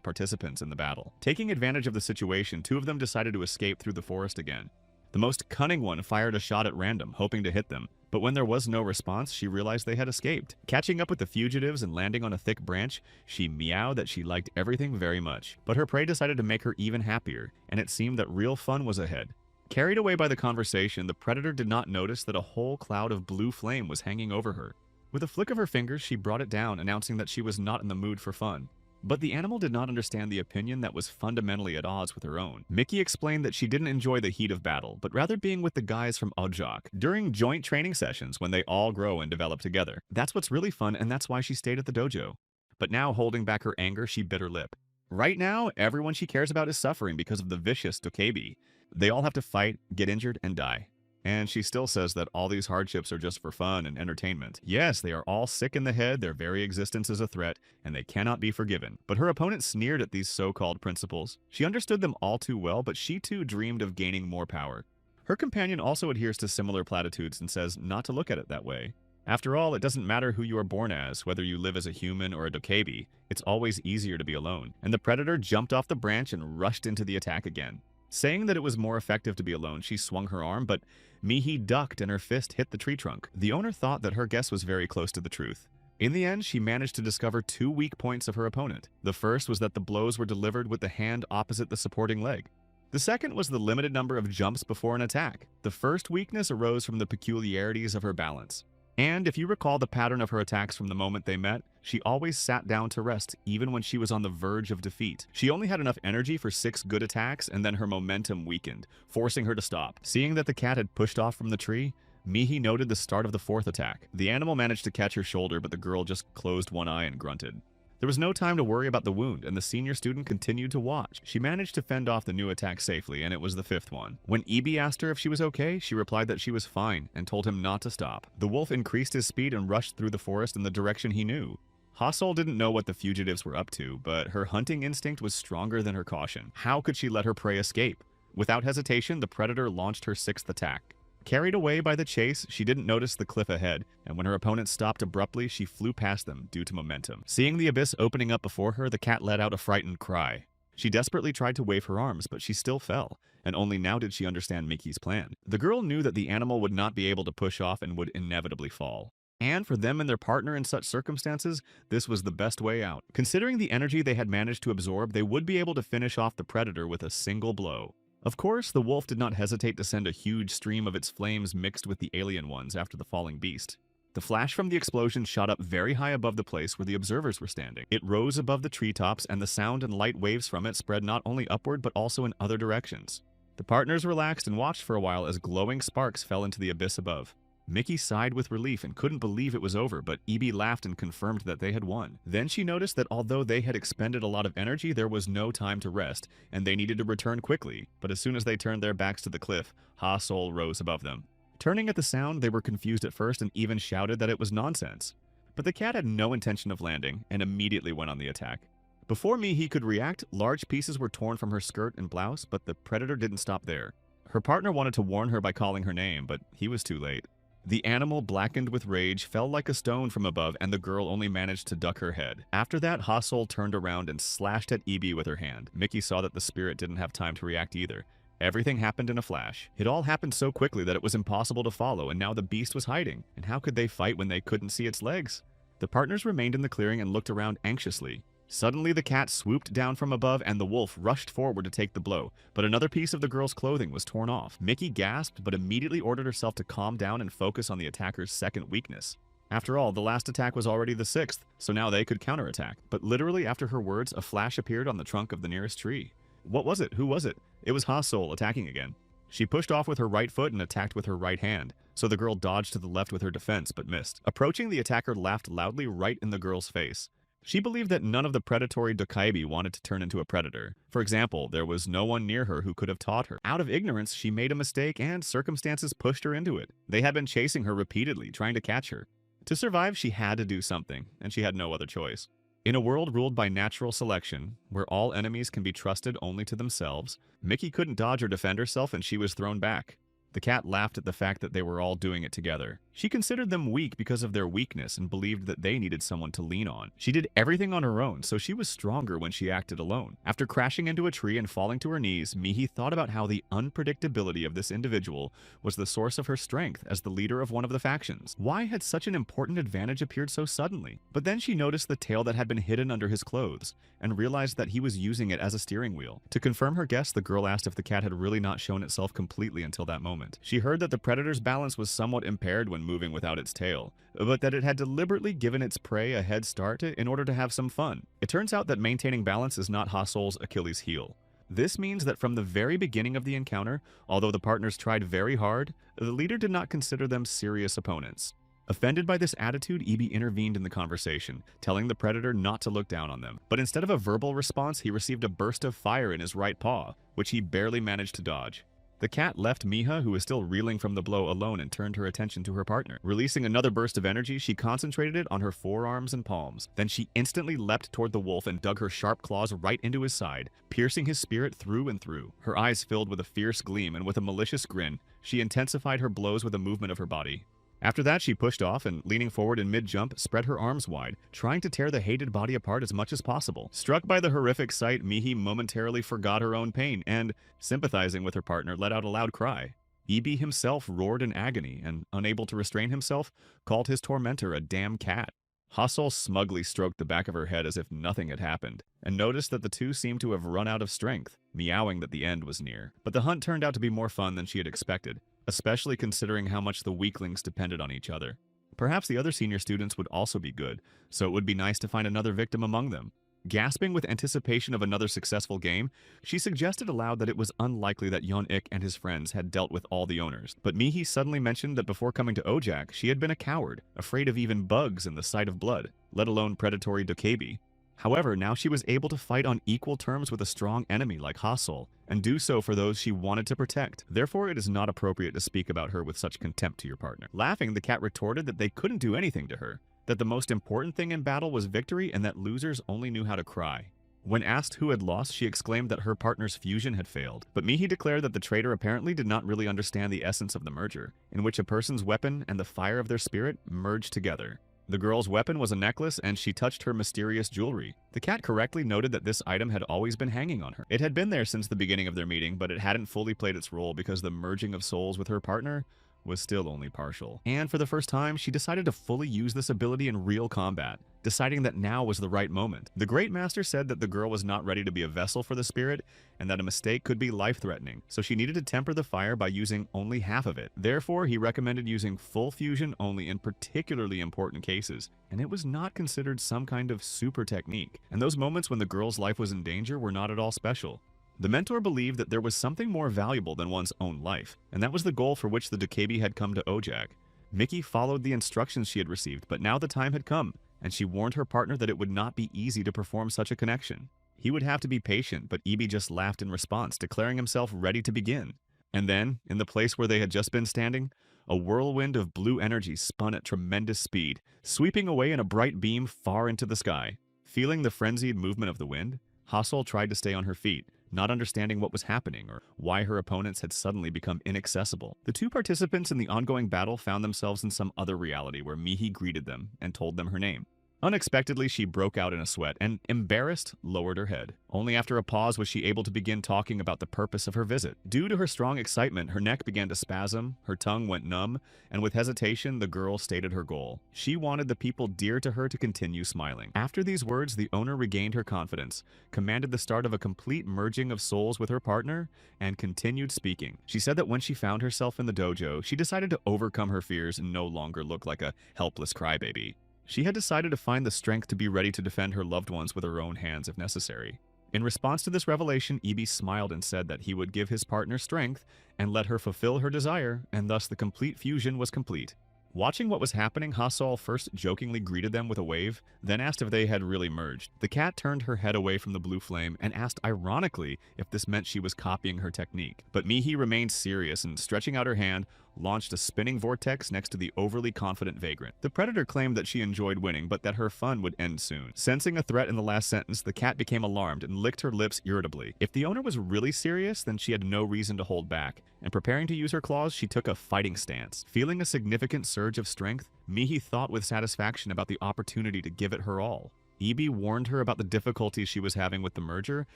participants in the battle. Taking advantage of the situation, two of them decided to escape through the forest again. The most cunning one fired a shot at random, hoping to hit them. But when there was no response, she realized they had escaped. Catching up with the fugitives and landing on a thick branch, she meowed that she liked everything very much. But her prey decided to make her even happier, and it seemed that real fun was ahead. Carried away by the conversation, the predator did not notice that a whole cloud of blue flame was hanging over her. With a flick of her fingers, she brought it down, announcing that she was not in the mood for fun. But the animal did not understand the opinion that was fundamentally at odds with her own. Mickey explained that she didn't enjoy the heat of battle, but rather being with the guys from Ojok during joint training sessions when they all grow and develop together. That's what's really fun, and that's why she stayed at the dojo. But now, holding back her anger, she bit her lip. Right now, everyone she cares about is suffering because of the vicious Dokebi. They all have to fight, get injured, and die. And she still says that all these hardships are just for fun and entertainment. Yes, they are all sick in the head, their very existence is a threat, and they cannot be forgiven. But her opponent sneered at these so-called principles. She understood them all too well, but she too dreamed of gaining more power. Her companion also adheres to similar platitudes and says not to look at it that way. After all, it doesn't matter who you are born as, whether you live as a human or a dokebi, it's always easier to be alone. And the predator jumped off the branch and rushed into the attack again. Saying that it was more effective to be alone, she swung her arm, but Mihi ducked and her fist hit the tree trunk. The owner thought that her guess was very close to the truth. In the end, she managed to discover two weak points of her opponent. The first was that the blows were delivered with the hand opposite the supporting leg. The second was the limited number of jumps before an attack. The first weakness arose from the peculiarities of her balance. And if you recall the pattern of her attacks from the moment they met, she always sat down to rest, even when she was on the verge of defeat. She only had enough energy for 6 good attacks, and then her momentum weakened, forcing her to stop. Seeing that the cat had pushed off from the tree, Mihi noted the start of the 4th attack. The animal managed to catch her shoulder, but the girl just closed one eye and grunted. There was no time to worry about the wound, and the senior student continued to watch. She managed to fend off the new attack safely, and it was the 5th one. When Ibi asked her if she was okay, she replied that she was fine and told him not to stop. The wolf increased his speed and rushed through the forest in the direction he knew. Hasol didn't know what the fugitives were up to, but her hunting instinct was stronger than her caution. How could she let her prey escape? Without hesitation, the predator launched her 6th attack. Carried away by the chase, she didn't notice the cliff ahead, and when her opponent stopped abruptly, she flew past them due to momentum. Seeing the abyss opening up before her, the cat let out a frightened cry. She desperately tried to wave her arms, but she still fell, and only now did she understand Mickey's plan. The girl knew that the animal would not be able to push off and would inevitably fall. And for them and their partner in such circumstances, this was the best way out. Considering the energy they had managed to absorb, they would be able to finish off the predator with a single blow. Of course, the wolf did not hesitate to send a huge stream of its flames mixed with the alien ones after the falling beast. The flash from the explosion shot up very high above the place where the observers were standing. It rose above the treetops, and the sound and light waves from it spread not only upward but also in other directions. The partners relaxed and watched for a while as glowing sparks fell into the abyss above. Mickey sighed with relief and couldn't believe it was over, but Ibi laughed and confirmed that they had won. Then she noticed that although they had expended a lot of energy, there was no time to rest, and they needed to return quickly. But as soon as they turned their backs to the cliff, Ha-Sol rose above them. Turning at the sound, they were confused at first and even shouted that it was nonsense. But the cat had no intention of landing and immediately went on the attack. Before Mihi could react, large pieces were torn from her skirt and blouse, but the predator didn't stop there. Her partner wanted to warn her by calling her name, but he was too late. The animal, blackened with rage, fell like a stone from above, and the girl only managed to duck her head. After that, Ha-Sol turned around and slashed at Ibi with her hand. Mickey saw that the spirit didn't have time to react either. Everything happened in a flash. It all happened so quickly that it was impossible to follow, and now the beast was hiding. And how could they fight when they couldn't see its legs? The partners remained in the clearing and looked around anxiously. Suddenly, the cat swooped down from above, and the wolf rushed forward to take the blow, but another piece of the girl's clothing was torn off. Mickey gasped, but immediately ordered herself to calm down and focus on the attacker's second weakness. After all, the last attack was already the 6th, so now they could counterattack. But literally after her words, a flash appeared on the trunk of the nearest tree. What was it? Who was it? It was Ha-Sol attacking again. She pushed off with her right foot and attacked with her right hand, so the girl dodged to the left with her defense, but missed. Approaching, the attacker laughed loudly right in the girl's face. She believed that none of the predatory Dokaibi wanted to turn into a predator. For example, there was no one near her who could have taught her. Out of ignorance, she made a mistake and circumstances pushed her into it. They had been chasing her repeatedly, trying to catch her. To survive, she had to do something, and she had no other choice. In a world ruled by natural selection, where all enemies can be trusted only to themselves, Mickey couldn't dodge or defend herself and she was thrown back. The cat laughed at the fact that they were all doing it together. She considered them weak because of their weakness and believed that they needed someone to lean on. She did everything on her own, so she was stronger when she acted alone. After crashing into a tree and falling to her knees, Mihi thought about how the unpredictability of this individual was the source of her strength as the leader of one of the factions. Why had such an important advantage appeared so suddenly? But then she noticed the tail that had been hidden under his clothes and realized that he was using it as a steering wheel. To confirm her guess, the girl asked if the cat had really not shown itself completely until that moment. She heard that the predator's balance was somewhat impaired when moving without its tail, but that it had deliberately given its prey a head start in order to have some fun. It turns out that maintaining balance is not Hasol's Achilles heel. This means that from the very beginning of the encounter, although the partners tried very hard, the leader did not consider them serious opponents. Offended by this attitude, Ibi intervened in the conversation, telling the predator not to look down on them. But instead of a verbal response, he received a burst of fire in his right paw, which he barely managed to dodge. The cat left Miha, who was still reeling from the blow, alone and turned her attention to her partner. Releasing another burst of energy, she concentrated it on her forearms and palms. Then she instantly leapt toward the wolf and dug her sharp claws right into his side, piercing his spirit through and through. Her eyes filled with a fierce gleam, and with a malicious grin, she intensified her blows with a movement of her body. After that, she pushed off and, leaning forward in mid-jump, spread her arms wide, trying to tear the hated body apart as much as possible. Struck by the horrific sight, Mihi momentarily forgot her own pain and, sympathizing with her partner, let out a loud cry. Ibi himself roared in agony and, unable to restrain himself, called his tormentor a damn cat. Hasol smugly stroked the back of her head as if nothing had happened, and noticed that the two seemed to have run out of strength, meowing that the end was near. But the hunt turned out to be more fun than she had expected, especially considering how much the weaklings depended on each other. Perhaps the other senior students would also be good, so it would be nice to find another victim among them. Gasping with anticipation of another successful game, she suggested aloud that it was unlikely that Yon-ik and his friends had dealt with all the owners. But Mihi suddenly mentioned that before coming to Ojak, she had been a coward, afraid of even bugs and the sight of blood, let alone predatory dokebi. However, now she was able to fight on equal terms with a strong enemy like Hasol, and do so for those she wanted to protect. Therefore, it is not appropriate to speak about her with such contempt to your partner. Laughing, the cat retorted that they couldn't do anything to her, that the most important thing in battle was victory and that losers only knew how to cry. When asked who had lost, she exclaimed that her partner's fusion had failed. But Mihi declared that the traitor apparently did not really understand the essence of the merger, in which a person's weapon and the fire of their spirit merged together. The girl's weapon was a necklace, and she touched her mysterious jewelry. The cat correctly noted that this item had always been hanging on her. It had been there since the beginning of their meeting, but it hadn't fully played its role because the merging of souls with her partner was still only partial. And for the first time, she decided to fully use this ability in real combat, deciding that now was the right moment. The Great Master said that the girl was not ready to be a vessel for the spirit, and that a mistake could be life-threatening, so she needed to temper the fire by using only half of it. Therefore, he recommended using full fusion only in particularly important cases, and it was not considered some kind of super technique, and those moments when the girl's life was in danger were not at all special. The mentor believed that there was something more valuable than one's own life, and that was the goal for which the dokebi had come to Ojak. Mickey followed the instructions she had received, but now the time had come, and she warned her partner that it would not be easy to perform such a connection. He would have to be patient, but Ibi just laughed in response, declaring himself ready to begin. And then, in the place where they had just been standing, a whirlwind of blue energy spun at tremendous speed, sweeping away in a bright beam far into the sky. Feeling the frenzied movement of the wind, Hasol tried to stay on her feet, not understanding what was happening or why her opponents had suddenly become inaccessible. The two participants in the ongoing battle found themselves in some other reality where Mihi greeted them and told them her name. Unexpectedly, she broke out in a sweat and, embarrassed, lowered her head. Only after a pause was she able to begin talking about the purpose of her visit. Due to her strong excitement, her neck began to spasm, her tongue went numb, and with hesitation, the girl stated her goal. She wanted the people dear to her to continue smiling. After these words, the owner regained her confidence, commanded the start of a complete merging of souls with her partner, and continued speaking. She said that when she found herself in the dojo, she decided to overcome her fears and no longer look like a helpless crybaby. She had decided to find the strength to be ready to defend her loved ones with her own hands if necessary. In response to this revelation, Ibi smiled and said that he would give his partner strength and let her fulfill her desire, and thus the complete fusion was complete. Watching what was happening, Hasol first jokingly greeted them with a wave, then asked if they had really merged. The cat turned her head away from the blue flame and asked ironically if this meant she was copying her technique. But Mihi remained serious and, stretching out her hand, launched a spinning vortex next to the overly confident vagrant. The predator claimed that she enjoyed winning, but that her fun would end soon. Sensing a threat in the last sentence, the cat became alarmed and licked her lips irritably. If the owner was really serious, then she had no reason to hold back, and preparing to use her claws, she took a fighting stance. Feeling a significant surge of strength, Mihi thought with satisfaction about the opportunity to give it her all. Ibi warned her about the difficulties she was having with the merger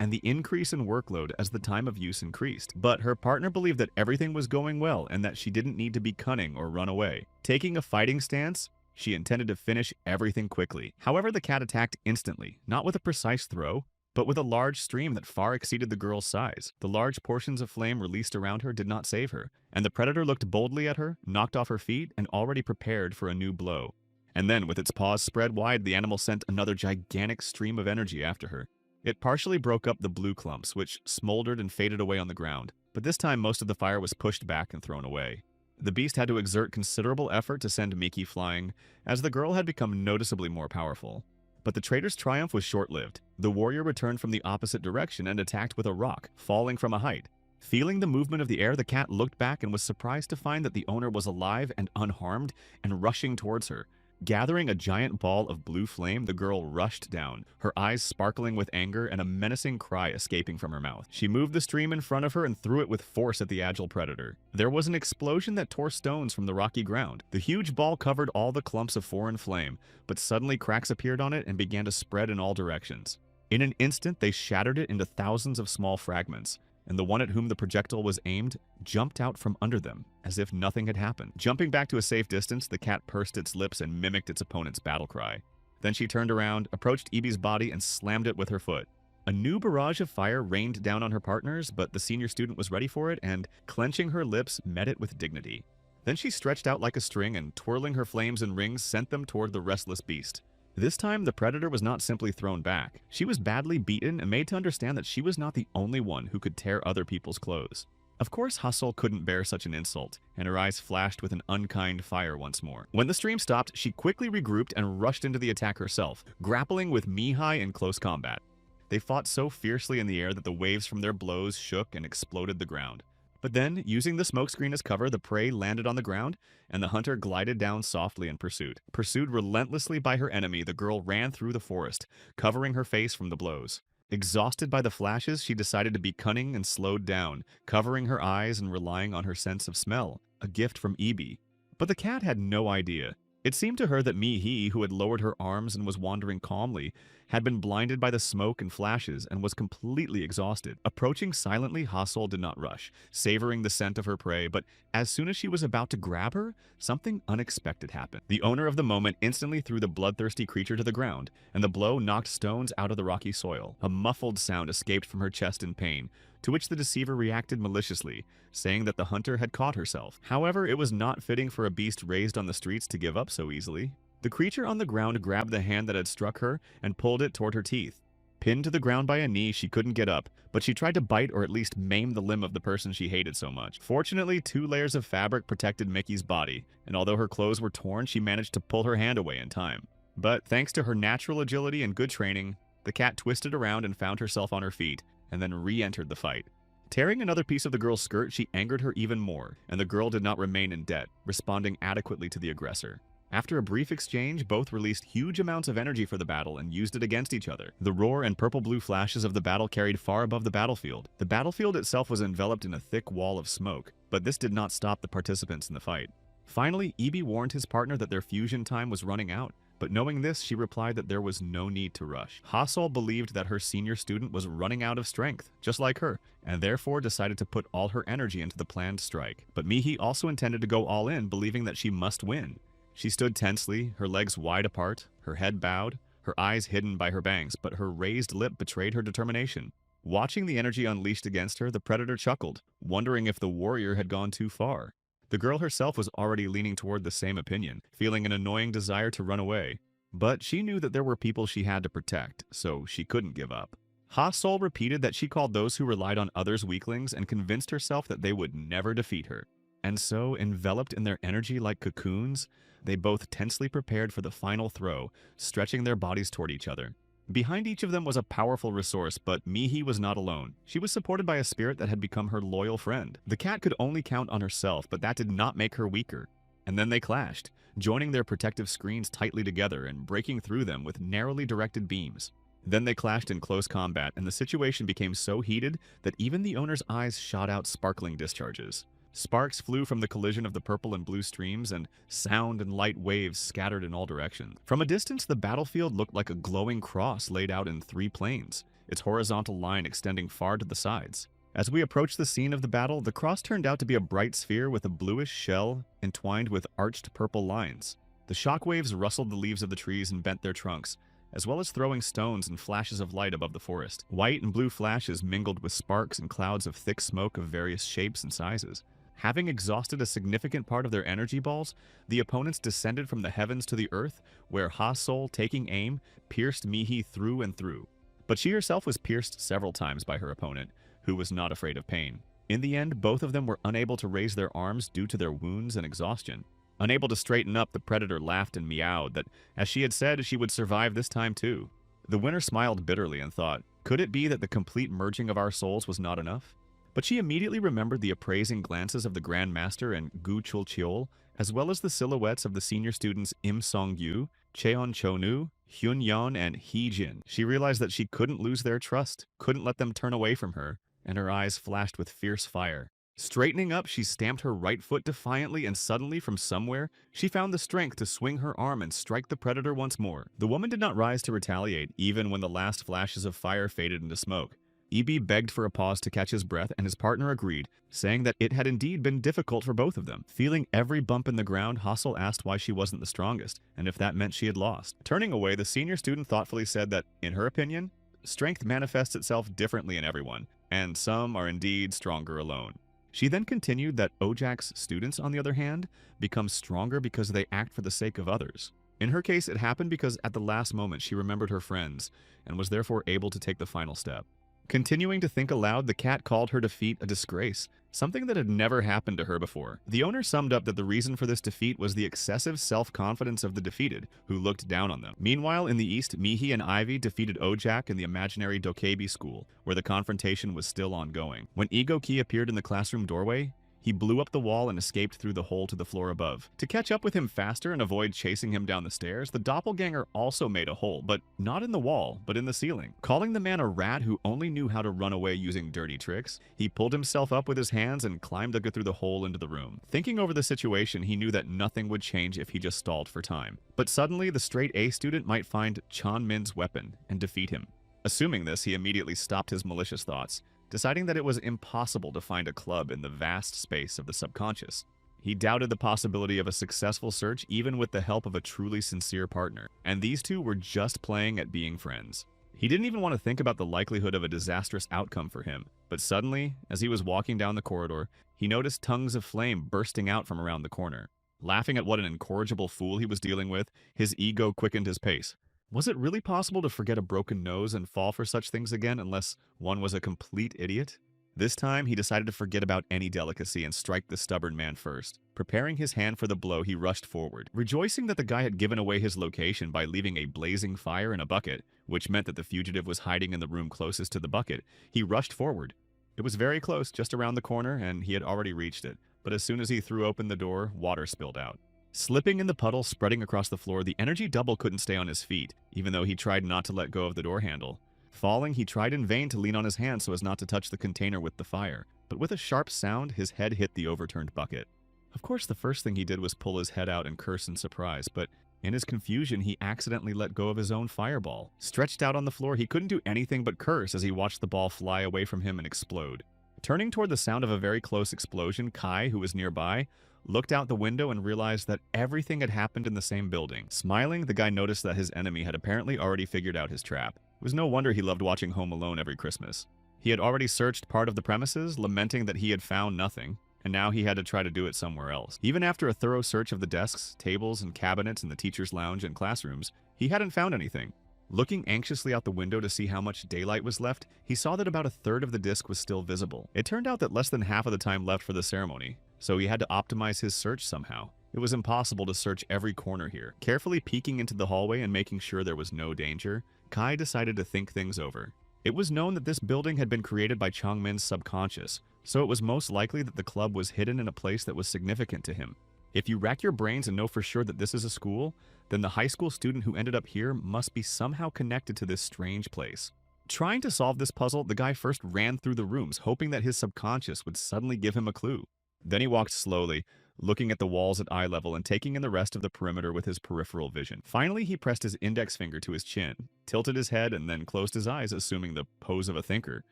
and the increase in workload as the time of use increased. But her partner believed that everything was going well and that she didn't need to be cunning or run away. Taking a fighting stance, she intended to finish everything quickly. However, the cat attacked instantly, not with a precise throw, but with a large stream that far exceeded the girl's size. The large portions of flame released around her did not save her, and the predator looked boldly at her, knocked off her feet, and already prepared for a new blow. And then, with its paws spread wide, the animal sent another gigantic stream of energy after her. It partially broke up the blue clumps, which smoldered and faded away on the ground, but this time most of the fire was pushed back and thrown away. The beast had to exert considerable effort to send Miki flying, as the girl had become noticeably more powerful. But the traitor's triumph was short-lived. The warrior returned from the opposite direction and attacked with a rock, falling from a height. Feeling the movement of the air, the cat looked back and was surprised to find that the owner was alive and unharmed and rushing towards her. Gathering a giant ball of blue flame, the girl rushed down, her eyes sparkling with anger and a menacing cry escaping from her mouth. She moved the stream in front of her and threw it with force at the agile predator. There was an explosion that tore stones from the rocky ground. The huge ball covered all the clumps of foreign flame, but suddenly cracks appeared on it and began to spread in all directions. In an instant, they shattered it into thousands of small fragments, and the one at whom the projectile was aimed jumped out from under them, as if nothing had happened. Jumping back to a safe distance, the cat pursed its lips and mimicked its opponent's battle cry. Then she turned around, approached Ibi's body, and slammed it with her foot. A new barrage of fire rained down on her partners, but the senior student was ready for it and, clenching her lips, met it with dignity. Then she stretched out like a string and, twirling her flames and rings, sent them toward the restless beast. This time, the predator was not simply thrown back. She was badly beaten and made to understand that she was not the only one who could tear other people's clothes. Of course, Hustle couldn't bear such an insult, and her eyes flashed with an unkind fire once more. When the stream stopped, she quickly regrouped and rushed into the attack herself, grappling with Mihai in close combat. They fought so fiercely in the air that the waves from their blows shook and exploded the ground. But then, using the smokescreen as cover, the prey landed on the ground, and the hunter glided down softly in pursuit. Pursued relentlessly by her enemy, the girl ran through the forest, covering her face from the blows. Exhausted by the flashes, she decided to be cunning and slowed down, covering her eyes and relying on her sense of smell, a gift from Ibi. But the cat had no idea. It seemed to her that Mihi, who had lowered her arms and was wandering calmly, had been blinded by the smoke and flashes and was completely exhausted. Approaching silently, Hasol did not rush, savoring the scent of her prey, but as soon as she was about to grab her, something unexpected happened. The owner of the moment instantly threw the bloodthirsty creature to the ground, and the blow knocked stones out of the rocky soil. A muffled sound escaped from her chest in pain, to which the deceiver reacted maliciously, saying that the hunter had caught herself. However, it was not fitting for a beast raised on the streets to give up so easily. The creature on the ground grabbed the hand that had struck her and pulled it toward her teeth. Pinned to the ground by a knee, she couldn't get up, but she tried to bite or at least maim the limb of the person she hated so much. Fortunately, 2 layers of fabric protected Mickey's body, and although her clothes were torn, she managed to pull her hand away in time. But thanks to her natural agility and good training, the cat twisted around and found herself on her feet, and then re-entered the fight. Tearing another piece of the girl's skirt, she angered her even more, and the girl did not remain in debt, responding adequately to the aggressor. After a brief exchange, both released huge amounts of energy for the battle and used it against each other. The roar and purple-blue flashes of the battle carried far above the battlefield. The battlefield itself was enveloped in a thick wall of smoke, but this did not stop the participants in the fight. Finally, Ibi warned his partner that their fusion time was running out, but knowing this, she replied that there was no need to rush. Hasol believed that her senior student was running out of strength, just like her, and therefore decided to put all her energy into the planned strike. But Mihi also intended to go all in, believing that she must win. She stood tensely, her legs wide apart, her head bowed, her eyes hidden by her bangs, but her raised lip betrayed her determination. Watching the energy unleashed against her, the predator chuckled, wondering if the warrior had gone too far. The girl herself was already leaning toward the same opinion, feeling an annoying desire to run away. But she knew that there were people she had to protect, so she couldn't give up. Ha-Sol repeated that she called those who relied on others weaklings and convinced herself that they would never defeat her. And so, enveloped in their energy like cocoons, they both tensely prepared for the final throw, stretching their bodies toward each other. Behind each of them was a powerful resource, but Mihi was not alone. She was supported by a spirit that had become her loyal friend. The cat could only count on herself, but that did not make her weaker. And then they clashed, joining their protective screens tightly together and breaking through them with narrowly directed beams. Then they clashed in close combat, and the situation became so heated that even the owner's eyes shot out sparkling discharges. Sparks flew from the collision of the purple and blue streams, and sound and light waves scattered in all directions. From a distance, the battlefield looked like a glowing cross laid out in 3 planes, its horizontal line extending far to the sides. As we approached the scene of the battle, the cross turned out to be a bright sphere with a bluish shell entwined with arched purple lines. The shockwaves rustled the leaves of the trees and bent their trunks, as well as throwing stones and flashes of light above the forest. White and blue flashes mingled with sparks and clouds of thick smoke of various shapes and sizes. Having exhausted a significant part of their energy balls, the opponents descended from the heavens to the earth, where Ha-Sol, taking aim, pierced Mihi through and through. But she herself was pierced several times by her opponent, who was not afraid of pain. In the end, both of them were unable to raise their arms due to their wounds and exhaustion. Unable to straighten up, the predator laughed and meowed that, as she had said, she would survive this time too. The winner smiled bitterly and thought, could it be that the complete merging of our souls was not enough? But she immediately remembered the appraising glances of the Grand Master and Gu Chul-cheol, as well as the silhouettes of the senior students Im Song-yu, Cheon Chonu, Hyun Yeon, and Hee Jin. She realized that she couldn't lose their trust, couldn't let them turn away from her, and her eyes flashed with fierce fire. Straightening up, she stamped her right foot defiantly, and suddenly, from somewhere, she found the strength to swing her arm and strike the predator once more. The woman did not rise to retaliate, even when the last flashes of fire faded into smoke. Ibi begged for a pause to catch his breath, and his partner agreed, saying that it had indeed been difficult for both of them. Feeling every bump in the ground, Ha-Sol asked why she wasn't the strongest, and if that meant she had lost. Turning away, the senior student thoughtfully said that, in her opinion, strength manifests itself differently in everyone, and some are indeed stronger alone. She then continued that Ojak's students, on the other hand, become stronger because they act for the sake of others. In her case, it happened because at the last moment she remembered her friends, and was therefore able to take the final step. Continuing to think aloud, the cat called her defeat a disgrace, something that had never happened to her before. The owner summed up that the reason for this defeat was the excessive self-confidence of the defeated, who looked down on them. Meanwhile, in the east, Mihi and Ivy defeated Ojak in the imaginary Dokebi school, where the confrontation was still ongoing. When Ego-Ki appeared in the classroom doorway, he blew up the wall and escaped through the hole to the floor above. To catch up with him faster and avoid chasing him down the stairs, the doppelganger also made a hole, but not in the wall, but in the ceiling. Calling the man a rat who only knew how to run away using dirty tricks, he pulled himself up with his hands and climbed through the hole into the room. Thinking over the situation, he knew that nothing would change if he just stalled for time. But suddenly, the straight A student might find Chan Min's weapon and defeat him. Assuming this, he immediately stopped his malicious thoughts, deciding that it was impossible to find a club in the vast space of the subconscious. He doubted the possibility of a successful search even with the help of a truly sincere partner, and these two were just playing at being friends. He didn't even want to think about the likelihood of a disastrous outcome for him, but suddenly, as he was walking down the corridor, he noticed tongues of flame bursting out from around the corner. Laughing at what an incorrigible fool he was dealing with, his ego quickened his pace. Was it really possible to forget a broken nose and fall for such things again unless one was a complete idiot? This time, he decided to forget about any delicacy and strike the stubborn man first. Preparing his hand for the blow, he rushed forward. Rejoicing that the guy had given away his location by leaving a blazing fire in a bucket, which meant that the fugitive was hiding in the room closest to the bucket, he rushed forward. It was very close, just around the corner, and he had already reached it. But as soon as he threw open the door, water spilled out. Slipping in the puddle spreading across the floor, the energy double couldn't stay on his feet, even though he tried not to let go of the door handle. Falling, he tried in vain to lean on his hand so as not to touch the container with the fire, but with a sharp sound, his head hit the overturned bucket. Of course, the first thing he did was pull his head out and curse in surprise, but in his confusion, he accidentally let go of his own fireball. Stretched out on the floor, he couldn't do anything but curse as he watched the ball fly away from him and explode. Turning toward the sound of a very close explosion, Kai, who was nearby, looked out the window and realized that everything had happened in the same building. Smiling, the guy noticed that his enemy had apparently already figured out his trap. It was no wonder he loved watching Home Alone every Christmas. He had already searched part of the premises, lamenting that he had found nothing, and now he had to try to do it somewhere else. Even after a thorough search of the desks, tables, and cabinets in the teacher's lounge and classrooms, he hadn't found anything. Looking anxiously out the window to see how much daylight was left, he saw that about a third of the disk was still visible. It turned out that less than half of the time left for the ceremony, so he had to optimize his search somehow. It was impossible to search every corner here. Carefully peeking into the hallway and making sure there was no danger, Kai decided to think things over. It was known that this building had been created by Changmin's subconscious, so it was most likely that the club was hidden in a place that was significant to him. If you rack your brains and know for sure that this is a school, then the high school student who ended up here must be somehow connected to this strange place. Trying to solve this puzzle, the guy first ran through the rooms, hoping that his subconscious would suddenly give him a clue. Then he walked slowly, looking at the walls at eye level and taking in the rest of the perimeter with his peripheral vision. Finally, he pressed his index finger to his chin, tilted his head, and then closed his eyes, assuming the pose of a thinker.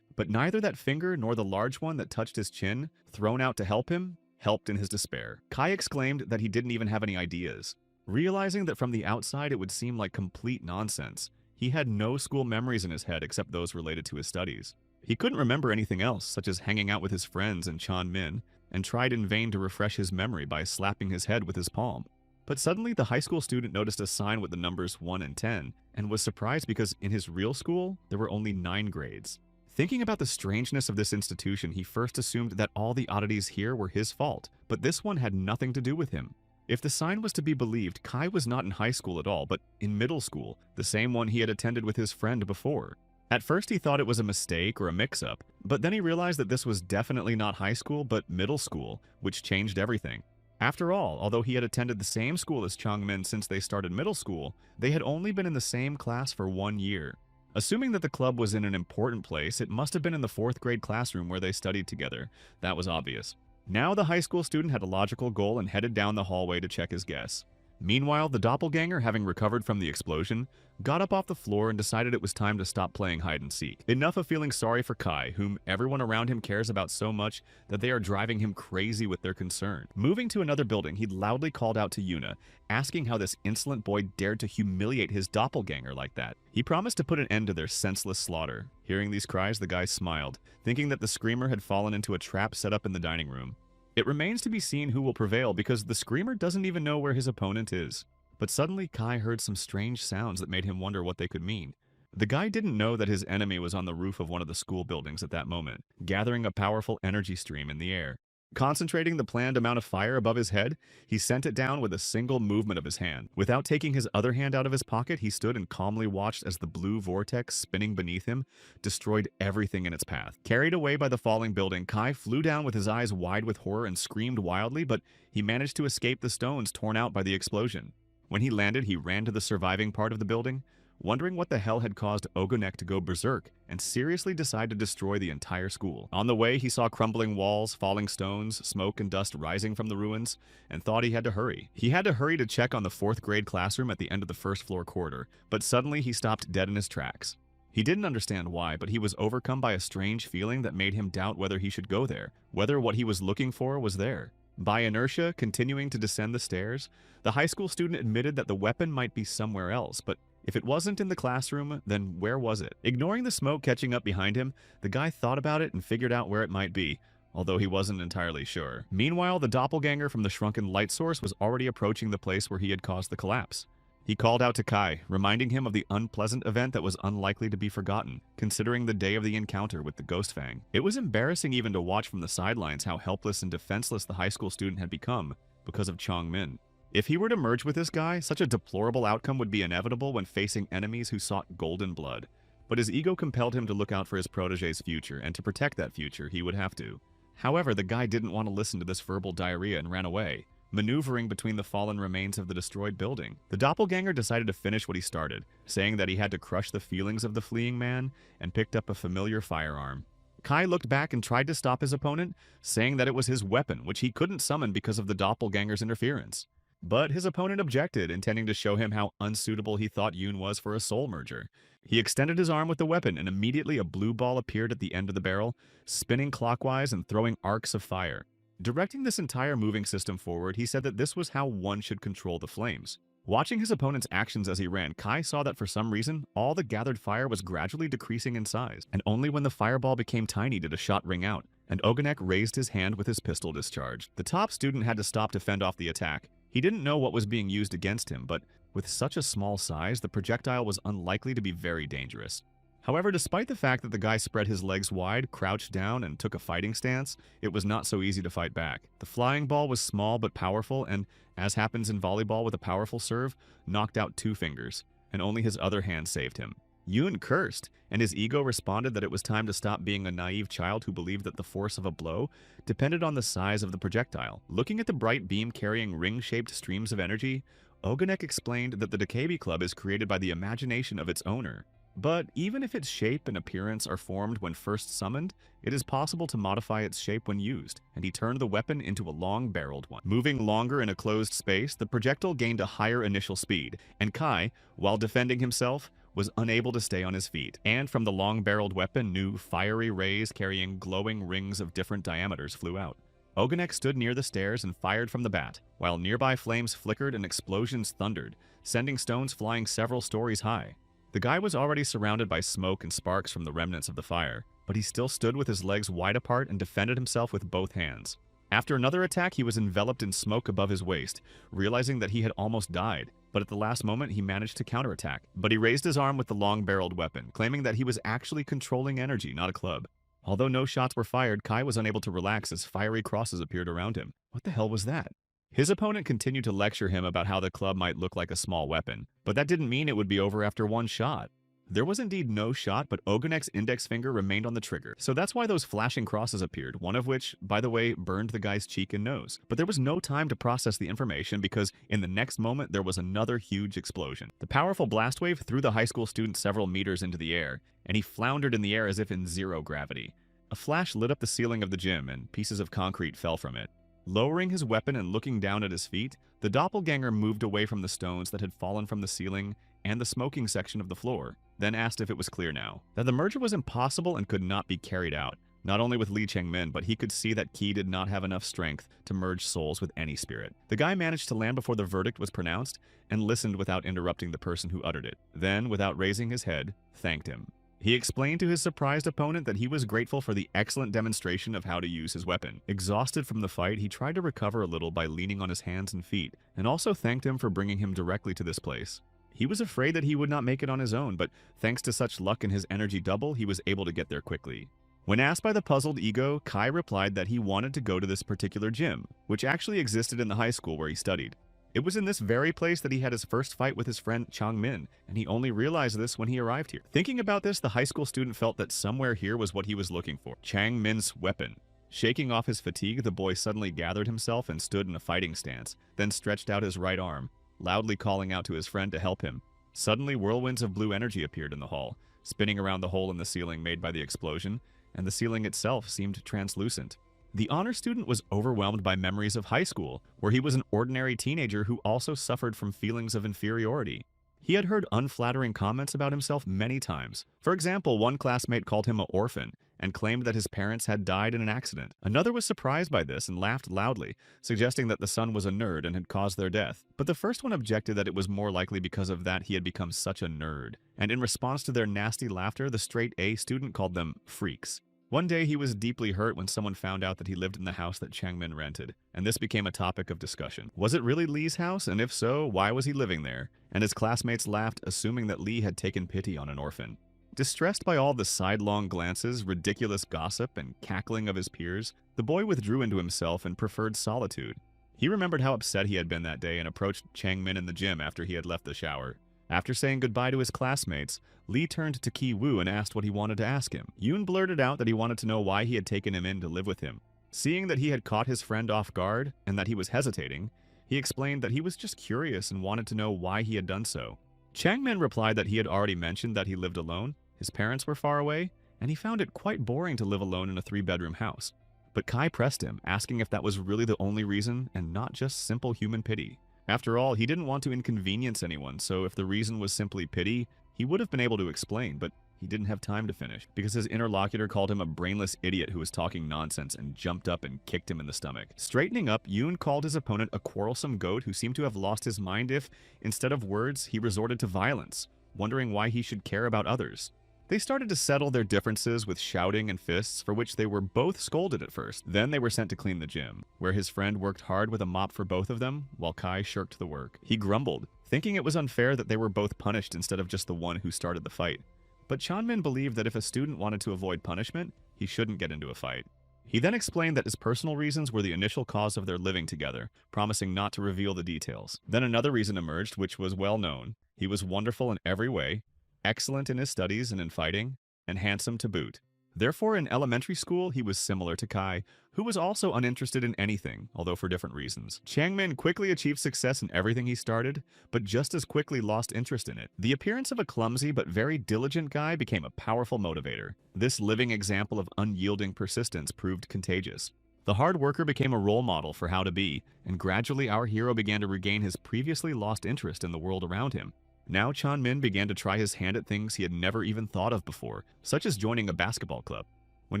But neither that finger nor the large one that touched his chin, thrown out to help him, helped in his despair. Kai exclaimed that he didn't even have any ideas. Realizing that from the outside it would seem like complete nonsense, he had no school memories in his head except those related to his studies. He couldn't remember anything else, such as hanging out with his friends and Changmin, and tried in vain to refresh his memory by slapping his head with his palm. But suddenly, the high school student noticed a sign with the numbers 1 and 10, and was surprised because in his real school, there were only 9 grades. Thinking about the strangeness of this institution, he first assumed that all the oddities here were his fault, but this one had nothing to do with him. If the sign was to be believed, Kai was not in high school at all, but in middle school, the same one he had attended with his friend before. At first he thought it was a mistake or a mix-up, but then he realized that this was definitely not high school but middle school, which changed everything. After all, although he had attended the same school as Changmin since they started middle school, they had only been in the same class for 1 year. Assuming that the club was in an important place, it must have been in the 4th grade classroom where they studied together. That was obvious. Now the high school student had a logical goal and headed down the hallway to check his guess. Meanwhile, the doppelganger, having recovered from the explosion, got up off the floor and decided it was time to stop playing hide-and-seek. Enough of feeling sorry for Kai, whom everyone around him cares about so much that they are driving him crazy with their concern. Moving to another building, he loudly called out to Yuna, asking how this insolent boy dared to humiliate his doppelganger like that. He promised to put an end to their senseless slaughter. Hearing these cries, the guy smiled, thinking that the screamer had fallen into a trap set up in the dining room. It remains to be seen who will prevail because the screamer doesn't even know where his opponent is. But suddenly Kai heard some strange sounds that made him wonder what they could mean. The guy didn't know that his enemy was on the roof of one of the school buildings at that moment, gathering a powerful energy stream in the air. Concentrating the planned amount of fire above his head, he sent it down with a single movement of his hand. Without taking his other hand out of his pocket, he stood and calmly watched as the blue vortex spinning beneath him destroyed everything in its path. Carried away by the falling building, Kai flew down with his eyes wide with horror and screamed wildly, but he managed to escape the stones torn out by the explosion. When he landed, he ran to the surviving part of the building, wondering what the hell had caused Ogonek to go berserk and seriously decide to destroy the entire school. On the way, he saw crumbling walls, falling stones, smoke and dust rising from the ruins, and thought he had to hurry. He had to hurry to check on the 4th grade classroom at the end of the 1st floor corridor, but suddenly he stopped dead in his tracks. He didn't understand why, but he was overcome by a strange feeling that made him doubt whether he should go there, whether what he was looking for was there. By inertia, continuing to descend the stairs, the high school student admitted that the weapon might be somewhere else, but if it wasn't in the classroom, then where was it? Ignoring the smoke catching up behind him, the guy thought about it and figured out where it might be, although he wasn't entirely sure. Meanwhile, the doppelganger from the shrunken light source was already approaching the place where he had caused the collapse. He called out to Kai, reminding him of the unpleasant event that was unlikely to be forgotten, considering the day of the encounter with the Ghost Fang. It was embarrassing even to watch from the sidelines how helpless and defenseless the high school student had become because of Changmin. If he were to merge with this guy, such a deplorable outcome would be inevitable when facing enemies who sought golden blood. But his ego compelled him to look out for his protege's future, and to protect that future, he would have to. However, the guy didn't want to listen to this verbal diarrhea and ran away, maneuvering between the fallen remains of the destroyed building. The doppelganger decided to finish what he started, saying that he had to crush the feelings of the fleeing man, and picked up a familiar firearm. Kai looked back and tried to stop his opponent, saying that it was his weapon, which he couldn't summon because of the doppelganger's interference. But his opponent objected, intending to show him how unsuitable he thought Yoon was for a soul merger. He extended his arm with the weapon, and immediately a blue ball appeared at the end of the barrel, spinning clockwise and throwing arcs of fire. Directing this entire moving system forward, he said that this was how one should control the flames. Watching his opponent's actions as he ran, Kai saw that for some reason, all the gathered fire was gradually decreasing in size, and only when the fireball became tiny did a shot ring out, and Ogonek raised his hand with his pistol discharged. The top student had to stop to fend off the attack. He didn't know what was being used against him, but with such a small size, the projectile was unlikely to be very dangerous. However, despite the fact that the guy spread his legs wide, crouched down, and took a fighting stance, it was not so easy to fight back. The flying ball was small but powerful and, as happens in volleyball with a powerful serve, knocked out 2 fingers, and only his other hand saved him. Yoon cursed, and his ego responded that it was time to stop being a naive child who believed that the force of a blow depended on the size of the projectile. Looking at the bright beam carrying ring-shaped streams of energy, Oganek explained that the Dokebi Club is created by the imagination of its owner. But even if its shape and appearance are formed when first summoned, it is possible to modify its shape when used, and he turned the weapon into a long-barreled one. Moving longer in a closed space, the projectile gained a higher initial speed, and Kai, while defending himself, was unable to stay on his feet, and from the long-barreled weapon, new fiery rays carrying glowing rings of different diameters flew out. Oganek stood near the stairs and fired from the bat, while nearby flames flickered and explosions thundered, sending stones flying several stories high. The guy was already surrounded by smoke and sparks from the remnants of the fire, but he still stood with his legs wide apart and defended himself with both hands. After another attack, he was enveloped in smoke above his waist, realizing that he had almost died, but at the last moment he managed to counterattack. But he raised his arm with the long-barreled weapon, claiming that he was actually controlling energy, not a club. Although no shots were fired, Kai was unable to relax as fiery crosses appeared around him. What the hell was that? His opponent continued to lecture him about how the club might look like a small weapon, but that didn't mean it would be over after one shot. There was indeed no shot, but Oganek's index finger remained on the trigger, so that's why those flashing crosses appeared, one of which, by the way, burned the guy's cheek and nose. But there was no time to process the information because in the next moment there was another huge explosion. The powerful blast wave threw the high school student several meters into the air, and he floundered in the air as if in zero gravity. A flash lit up the ceiling of the gym, and pieces of concrete fell from it. Lowering his weapon and looking down at his feet, the doppelganger moved away from the stones that had fallen from the ceiling and the smoking section of the floor, then asked if it was clear now. That the merger was impossible and could not be carried out, not only with Lee Chang-min, but he could see that Ki did not have enough strength to merge souls with any spirit. The guy managed to land before the verdict was pronounced and listened without interrupting the person who uttered it, then, without raising his head, thanked him. He explained to his surprised opponent that he was grateful for the excellent demonstration of how to use his weapon. Exhausted from the fight, he tried to recover a little by leaning on his hands and feet, and also thanked him for bringing him directly to this place. He was afraid that he would not make it on his own, but thanks to such luck and his energy double, he was able to get there quickly. When asked by the puzzled ego, Kai replied that he wanted to go to this particular gym, which actually existed in the high school where he studied. It was in this very place that he had his first fight with his friend Chang-min, and he only realized this when he arrived here. Thinking about this, the high school student felt that somewhere here was what he was looking for, Chang-min's weapon. Shaking off his fatigue, the boy suddenly gathered himself and stood in a fighting stance, then stretched out his right arm, loudly calling out to his friend to help him. Suddenly, whirlwinds of blue energy appeared in the hall, spinning around the hole in the ceiling made by the explosion, and the ceiling itself seemed translucent. The honor student was overwhelmed by memories of high school, where he was an ordinary teenager who also suffered from feelings of inferiority. He had heard unflattering comments about himself many times. For example, one classmate called him an orphan and claimed that his parents had died in an accident. Another was surprised by this and laughed loudly, suggesting that the son was a nerd and had caused their death. But the first one objected that it was more likely because of that he had become such a nerd. And in response to their nasty laughter, the straight A student called them freaks. One day he was deeply hurt when someone found out that he lived in the house that Chang-min rented, and this became a topic of discussion. Was it really Lee's house, and if so, why was he living there? And his classmates laughed, assuming that Lee had taken pity on an orphan. Distressed by all the sidelong glances, ridiculous gossip, and cackling of his peers, the boy withdrew into himself and preferred solitude. He remembered how upset he had been that day and approached Chang-min in the gym after he had left the shower. After saying goodbye to his classmates, Lee turned to Ki-woo and asked what he wanted to ask him. Yoon blurted out that he wanted to know why he had taken him in to live with him. Seeing that he had caught his friend off guard and that he was hesitating, he explained that he was just curious and wanted to know why he had done so. Chang-min replied that he had already mentioned that he lived alone, his parents were far away, and he found it quite boring to live alone in a 3-bedroom house. But Kai pressed him, asking if that was really the only reason and not just simple human pity. After all, he didn't want to inconvenience anyone, so if the reason was simply pity, he would have been able to explain, but he didn't have time to finish, because his interlocutor called him a brainless idiot who was talking nonsense and jumped up and kicked him in the stomach. Straightening up, Yoon called his opponent a quarrelsome goat who seemed to have lost his mind if, instead of words, he resorted to violence, wondering why he should care about others. They started to settle their differences with shouting and fists, for which they were both scolded at first. Then they were sent to clean the gym, where his friend worked hard with a mop for both of them, while Kai shirked the work. He grumbled, thinking it was unfair that they were both punished instead of just the one who started the fight. But Chanmin believed that if a student wanted to avoid punishment, he shouldn't get into a fight. He then explained that his personal reasons were the initial cause of their living together, promising not to reveal the details. Then another reason emerged, which was well known. He was wonderful in every way, excellent in his studies and in fighting, and handsome to boot. Therefore, in elementary school, he was similar to Kai, who was also uninterested in anything, although for different reasons. Changmin quickly achieved success in everything he started, but just as quickly lost interest in it. The appearance of a clumsy but very diligent guy became a powerful motivator. This living example of unyielding persistence proved contagious. The hard worker became a role model for how to be, and gradually our hero began to regain his previously lost interest in the world around him. Now Chanmin began to try his hand at things he had never even thought of before, such as joining a basketball club. When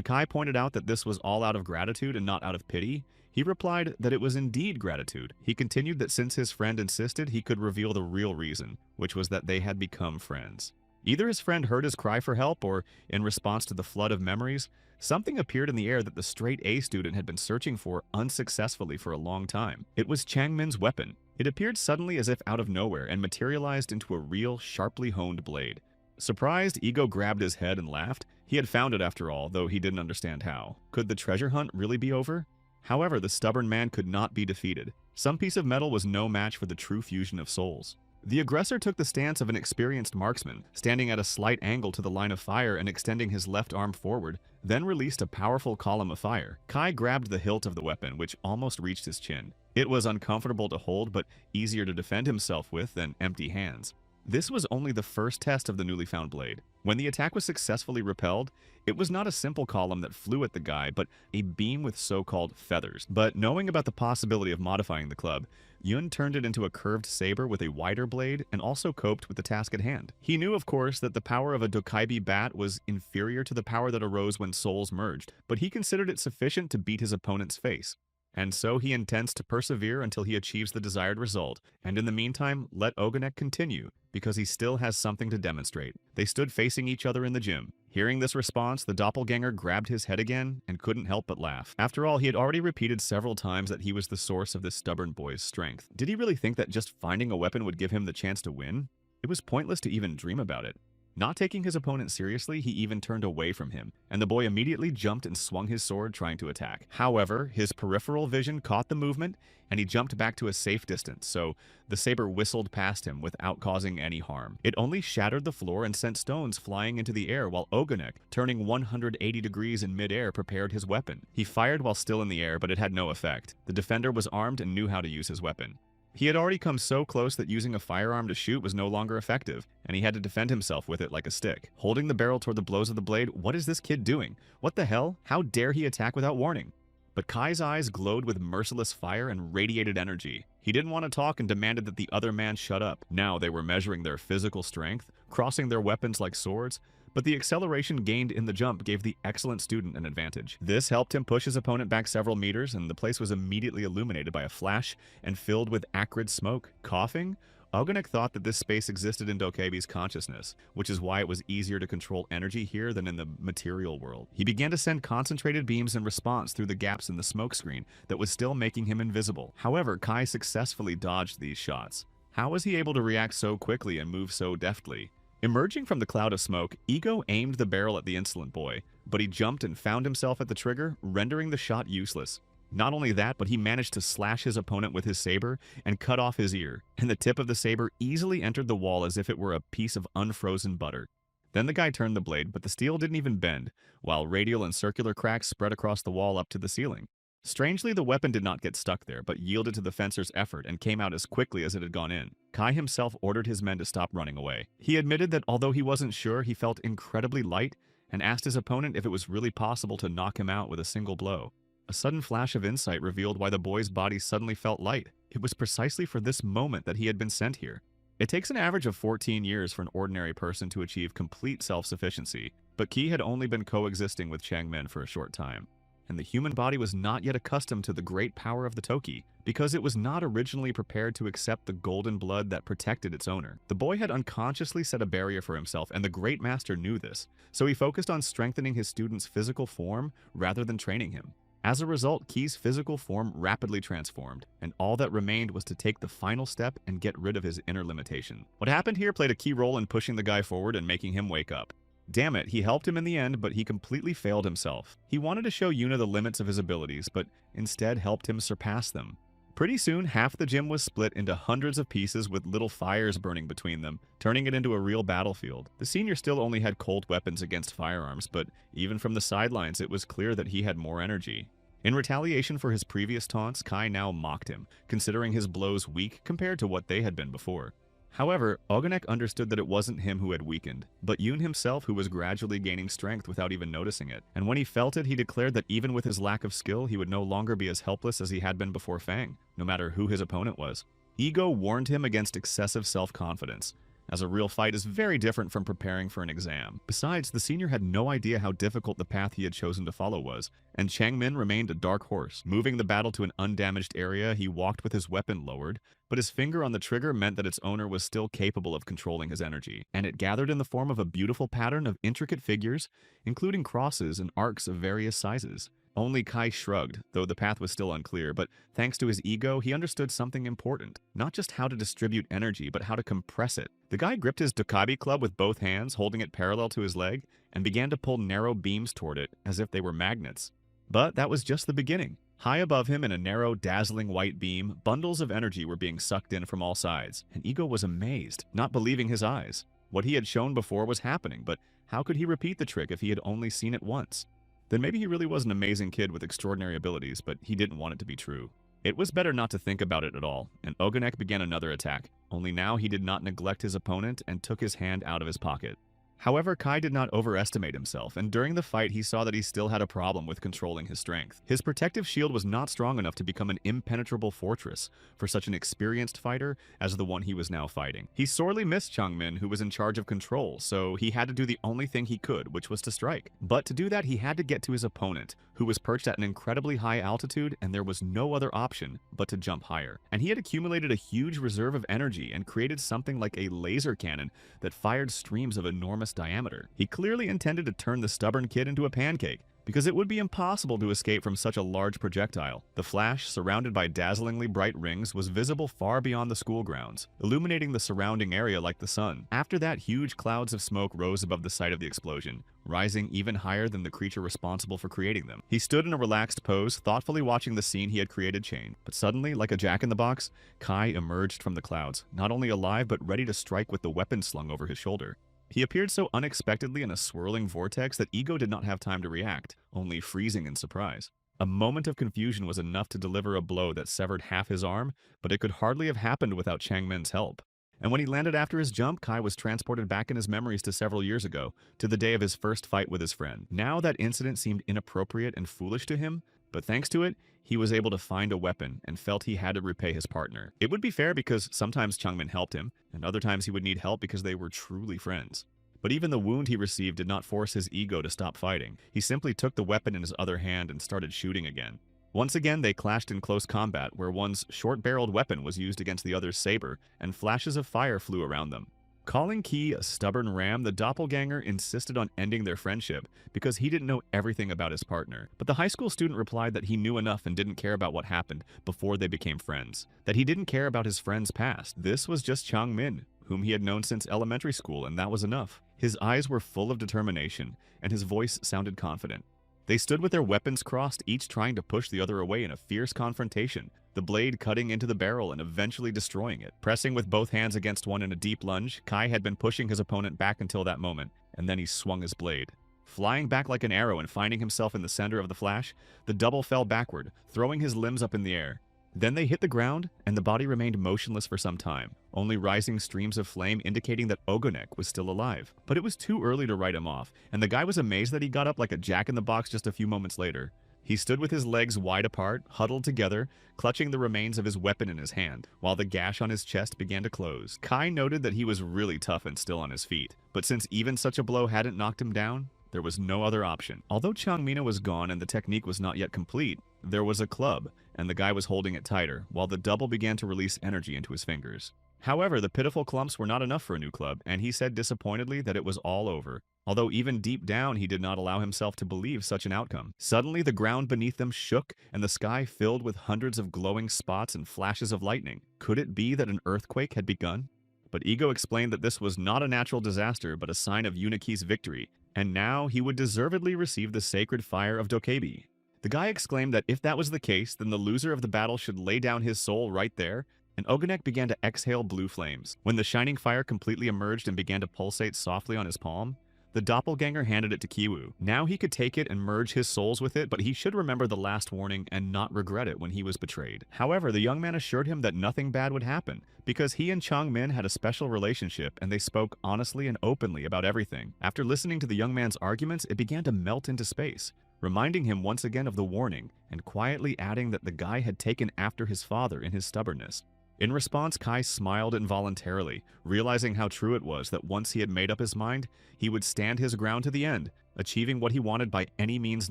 Kai pointed out that this was all out of gratitude and not out of pity, he replied that it was indeed gratitude. He continued that since his friend insisted, he could reveal the real reason, which was that they had become friends. Either his friend heard his cry for help, or, in response to the flood of memories, something appeared in the air that the straight-A student had been searching for unsuccessfully for a long time. It was Changmin's weapon. It appeared suddenly as if out of nowhere and materialized into a real, sharply honed blade. Surprised, Ego grabbed his head and laughed. He had found it after all, though he didn't understand how. Could the treasure hunt really be over? However, the stubborn man could not be defeated. Some piece of metal was no match for the true fusion of souls. The aggressor took the stance of an experienced marksman, standing at a slight angle to the line of fire and extending his left arm forward, then released a powerful column of fire. Kai grabbed the hilt of the weapon, which almost reached his chin. It was uncomfortable to hold, but easier to defend himself with than empty hands. This was only the first test of the newly found blade. When the attack was successfully repelled, it was not a simple column that flew at the guy, but a beam with so-called feathers. But knowing about the possibility of modifying the club, Yun turned it into a curved saber with a wider blade and also coped with the task at hand. He knew, of course, that the power of a Dokaibi bat was inferior to the power that arose when souls merged, but he considered it sufficient to beat his opponent's face. And so he intends to persevere until he achieves the desired result, and in the meantime, let Oganek continue, because he still has something to demonstrate. They stood facing each other in the gym. Hearing this response, the doppelganger grabbed his head again and couldn't help but laugh. After all, he had already repeated several times that he was the source of this stubborn boy's strength. Did he really think that just finding a weapon would give him the chance to win? It was pointless to even dream about it. Not taking his opponent seriously, he even turned away from him, and the boy immediately jumped and swung his sword trying to attack. However, his peripheral vision caught the movement, and he jumped back to a safe distance, so the saber whistled past him without causing any harm. It only shattered the floor and sent stones flying into the air, while Oganek, turning 180 degrees in midair, prepared his weapon. He fired while still in the air, but it had no effect. The defender was armed and knew how to use his weapon. He had already come so close that using a firearm to shoot was no longer effective, and he had to defend himself with it like a stick. Holding the barrel toward the blows of the blade, what is this kid doing? What the hell? How dare he attack without warning? But Kai's eyes glowed with merciless fire and radiated energy. He didn't want to talk and demanded that the other man shut up. Now they were measuring their physical strength, crossing their weapons like swords, but the acceleration gained in the jump gave the excellent student an advantage. This helped him push his opponent back several meters, and the place was immediately illuminated by a flash and filled with acrid smoke. Coughing? Oganek thought that this space existed in Dokaibi's consciousness, which is why it was easier to control energy here than in the material world. He began to send concentrated beams in response through the gaps in the smoke screen that was still making him invisible. However, Kai successfully dodged these shots. How was he able to react so quickly and move so deftly? Emerging from the cloud of smoke, Ego aimed the barrel at the insolent boy, but he jumped and found himself at the trigger, rendering the shot useless. Not only that, but he managed to slash his opponent with his saber and cut off his ear, and the tip of the saber easily entered the wall as if it were a piece of unfrozen butter. Then the guy turned the blade, but the steel didn't even bend, while radial and circular cracks spread across the wall up to the ceiling. Strangely, the weapon did not get stuck there, but yielded to the fencer's effort and came out as quickly as it had gone in. Kai himself ordered his men to stop running away. He admitted that although he wasn't sure, he felt incredibly light, and asked his opponent if it was really possible to knock him out with a single blow. A sudden flash of insight revealed why the boy's body suddenly felt light. It was precisely for this moment that he had been sent here. It takes an average of 14 years for an ordinary person to achieve complete self-sufficiency, but Ki had only been coexisting with Changmin for a short time. And the human body was not yet accustomed to the great power of the Toki, because it was not originally prepared to accept the golden blood that protected its owner. The boy had unconsciously set a barrier for himself, and the great master knew this, so he focused on strengthening his student's physical form rather than training him. As a result, Ki's physical form rapidly transformed, and all that remained was to take the final step and get rid of his inner limitation. What happened here played a key role in pushing the guy forward and making him wake up. Damn it, he helped him in the end, but he completely failed himself. He wanted to show Yuna the limits of his abilities, but instead helped him surpass them. Pretty soon, half the gym was split into hundreds of pieces with little fires burning between them, turning it into a real battlefield. The senior still only had cold weapons against firearms, but even from the sidelines, it was clear that he had more energy. In retaliation for his previous taunts, Kai now mocked him, considering his blows weak compared to what they had been before. However, Ogonek understood that it wasn't him who had weakened, but Yoon himself who was gradually gaining strength without even noticing it. And when he felt it, he declared that even with his lack of skill, he would no longer be as helpless as he had been before Fang, no matter who his opponent was. Ego warned him against excessive self-confidence, as a real fight is very different from preparing for an exam. Besides, the senior had no idea how difficult the path he had chosen to follow was, and Changmin remained a dark horse. Moving the battle to an undamaged area, he walked with his weapon lowered, but his finger on the trigger meant that its owner was still capable of controlling his energy, and it gathered in the form of a beautiful pattern of intricate figures, including crosses and arcs of various sizes. Only Kai shrugged, though the path was still unclear, but thanks to his ego, he understood something important. Not just how to distribute energy, but how to compress it. The guy gripped his Dokabi club with both hands, holding it parallel to his leg, and began to pull narrow beams toward it, as if they were magnets. But that was just the beginning. High above him in a narrow, dazzling white beam, bundles of energy were being sucked in from all sides, and Ego was amazed, not believing his eyes. What he had shown before was happening, but how could he repeat the trick if he had only seen it once? Then maybe he really was an amazing kid with extraordinary abilities, but he didn't want it to be true. It was better not to think about it at all, and Ogonek began another attack, only now he did not neglect his opponent and took his hand out of his pocket. However, Kai did not overestimate himself, and during the fight he saw that he still had a problem with controlling his strength. His protective shield was not strong enough to become an impenetrable fortress for such an experienced fighter as the one he was now fighting. He sorely missed Changmin, who was in charge of control, so he had to do the only thing he could, which was to strike. But to do that, he had to get to his opponent, who was perched at an incredibly high altitude, and there was no other option but to jump higher. And he had accumulated a huge reserve of energy and created something like a laser cannon that fired streams of enormous diameter. He clearly intended to turn the stubborn kid into a pancake, because it would be impossible to escape from such a large projectile. The flash, surrounded by dazzlingly bright rings, was visible far beyond the school grounds, illuminating the surrounding area like the sun. After that, huge clouds of smoke rose above the site of the explosion, rising even higher than the creature responsible for creating them. He stood in a relaxed pose, thoughtfully watching the scene he had created change. But suddenly, like a jack-in-the-box, Kai emerged from the clouds, not only alive but ready to strike with the weapon slung over his shoulder. He appeared so unexpectedly in a swirling vortex that Ego did not have time to react, only freezing in surprise. A moment of confusion was enough to deliver a blow that severed half his arm, but it could hardly have happened without Changmin's help. And when he landed after his jump, Kai was transported back in his memories to several years ago, to the day of his first fight with his friend. Now that incident seemed inappropriate and foolish to him, but thanks to it, he was able to find a weapon and felt he had to repay his partner. It would be fair because sometimes Changmin helped him, and other times he would need help because they were truly friends. But even the wound he received did not force his ego to stop fighting. He simply took the weapon in his other hand and started shooting again. Once again, they clashed in close combat, where one's short-barreled weapon was used against the other's saber, and flashes of fire flew around them. Calling Key a stubborn ram, the doppelganger insisted on ending their friendship because he didn't know everything about his partner. But the high school student replied that he knew enough and didn't care about what happened before they became friends. That he didn't care about his friend's past. This was just Changmin, whom he had known since elementary school, and that was enough. His eyes were full of determination, and his voice sounded confident. They stood with their weapons crossed, each trying to push the other away in a fierce confrontation, the blade cutting into the barrel and eventually destroying it. Pressing with both hands against one in a deep lunge, Kai had been pushing his opponent back until that moment, and then he swung his blade. Flying back like an arrow and finding himself in the center of the flash, the double fell backward, throwing his limbs up in the air. Then they hit the ground, and the body remained motionless for some time, only rising streams of flame indicating that Ogonek was still alive. But it was too early to write him off, and the guy was amazed that he got up like a jack-in-the-box just a few moments later. He stood with his legs wide apart, huddled together, clutching the remains of his weapon in his hand, while the gash on his chest began to close. Kai noted that he was really tough and still on his feet, but since even such a blow hadn't knocked him down, there was no other option. Although Changmina was gone and the technique was not yet complete, there was a club, and the guy was holding it tighter, while the double began to release energy into his fingers. However, the pitiful clumps were not enough for a new club, and he said disappointedly that it was all over. Although even deep down he did not allow himself to believe such an outcome. Suddenly the ground beneath them shook, and the sky filled with hundreds of glowing spots and flashes of lightning. Could it be that an earthquake had begun? But Ego explained that this was not a natural disaster but a sign of Uniki's victory, and now he would deservedly receive the sacred fire of Dokebi. The guy exclaimed that if that was the case, then the loser of the battle should lay down his soul right there, and Oganek began to exhale blue flames. When the shining fire completely emerged and began to pulsate softly on his palm, the doppelganger handed it to Kiwoo. Now he could take it and merge his souls with it, but he should remember the last warning and not regret it when he was betrayed. However, the young man assured him that nothing bad would happen, because he and Changmin had a special relationship and they spoke honestly and openly about everything. After listening to the young man's arguments, it began to melt into space, reminding him once again of the warning and quietly adding that the guy had taken after his father in his stubbornness. In response, Kai smiled involuntarily, realizing how true it was that once he had made up his mind, he would stand his ground to the end, achieving what he wanted by any means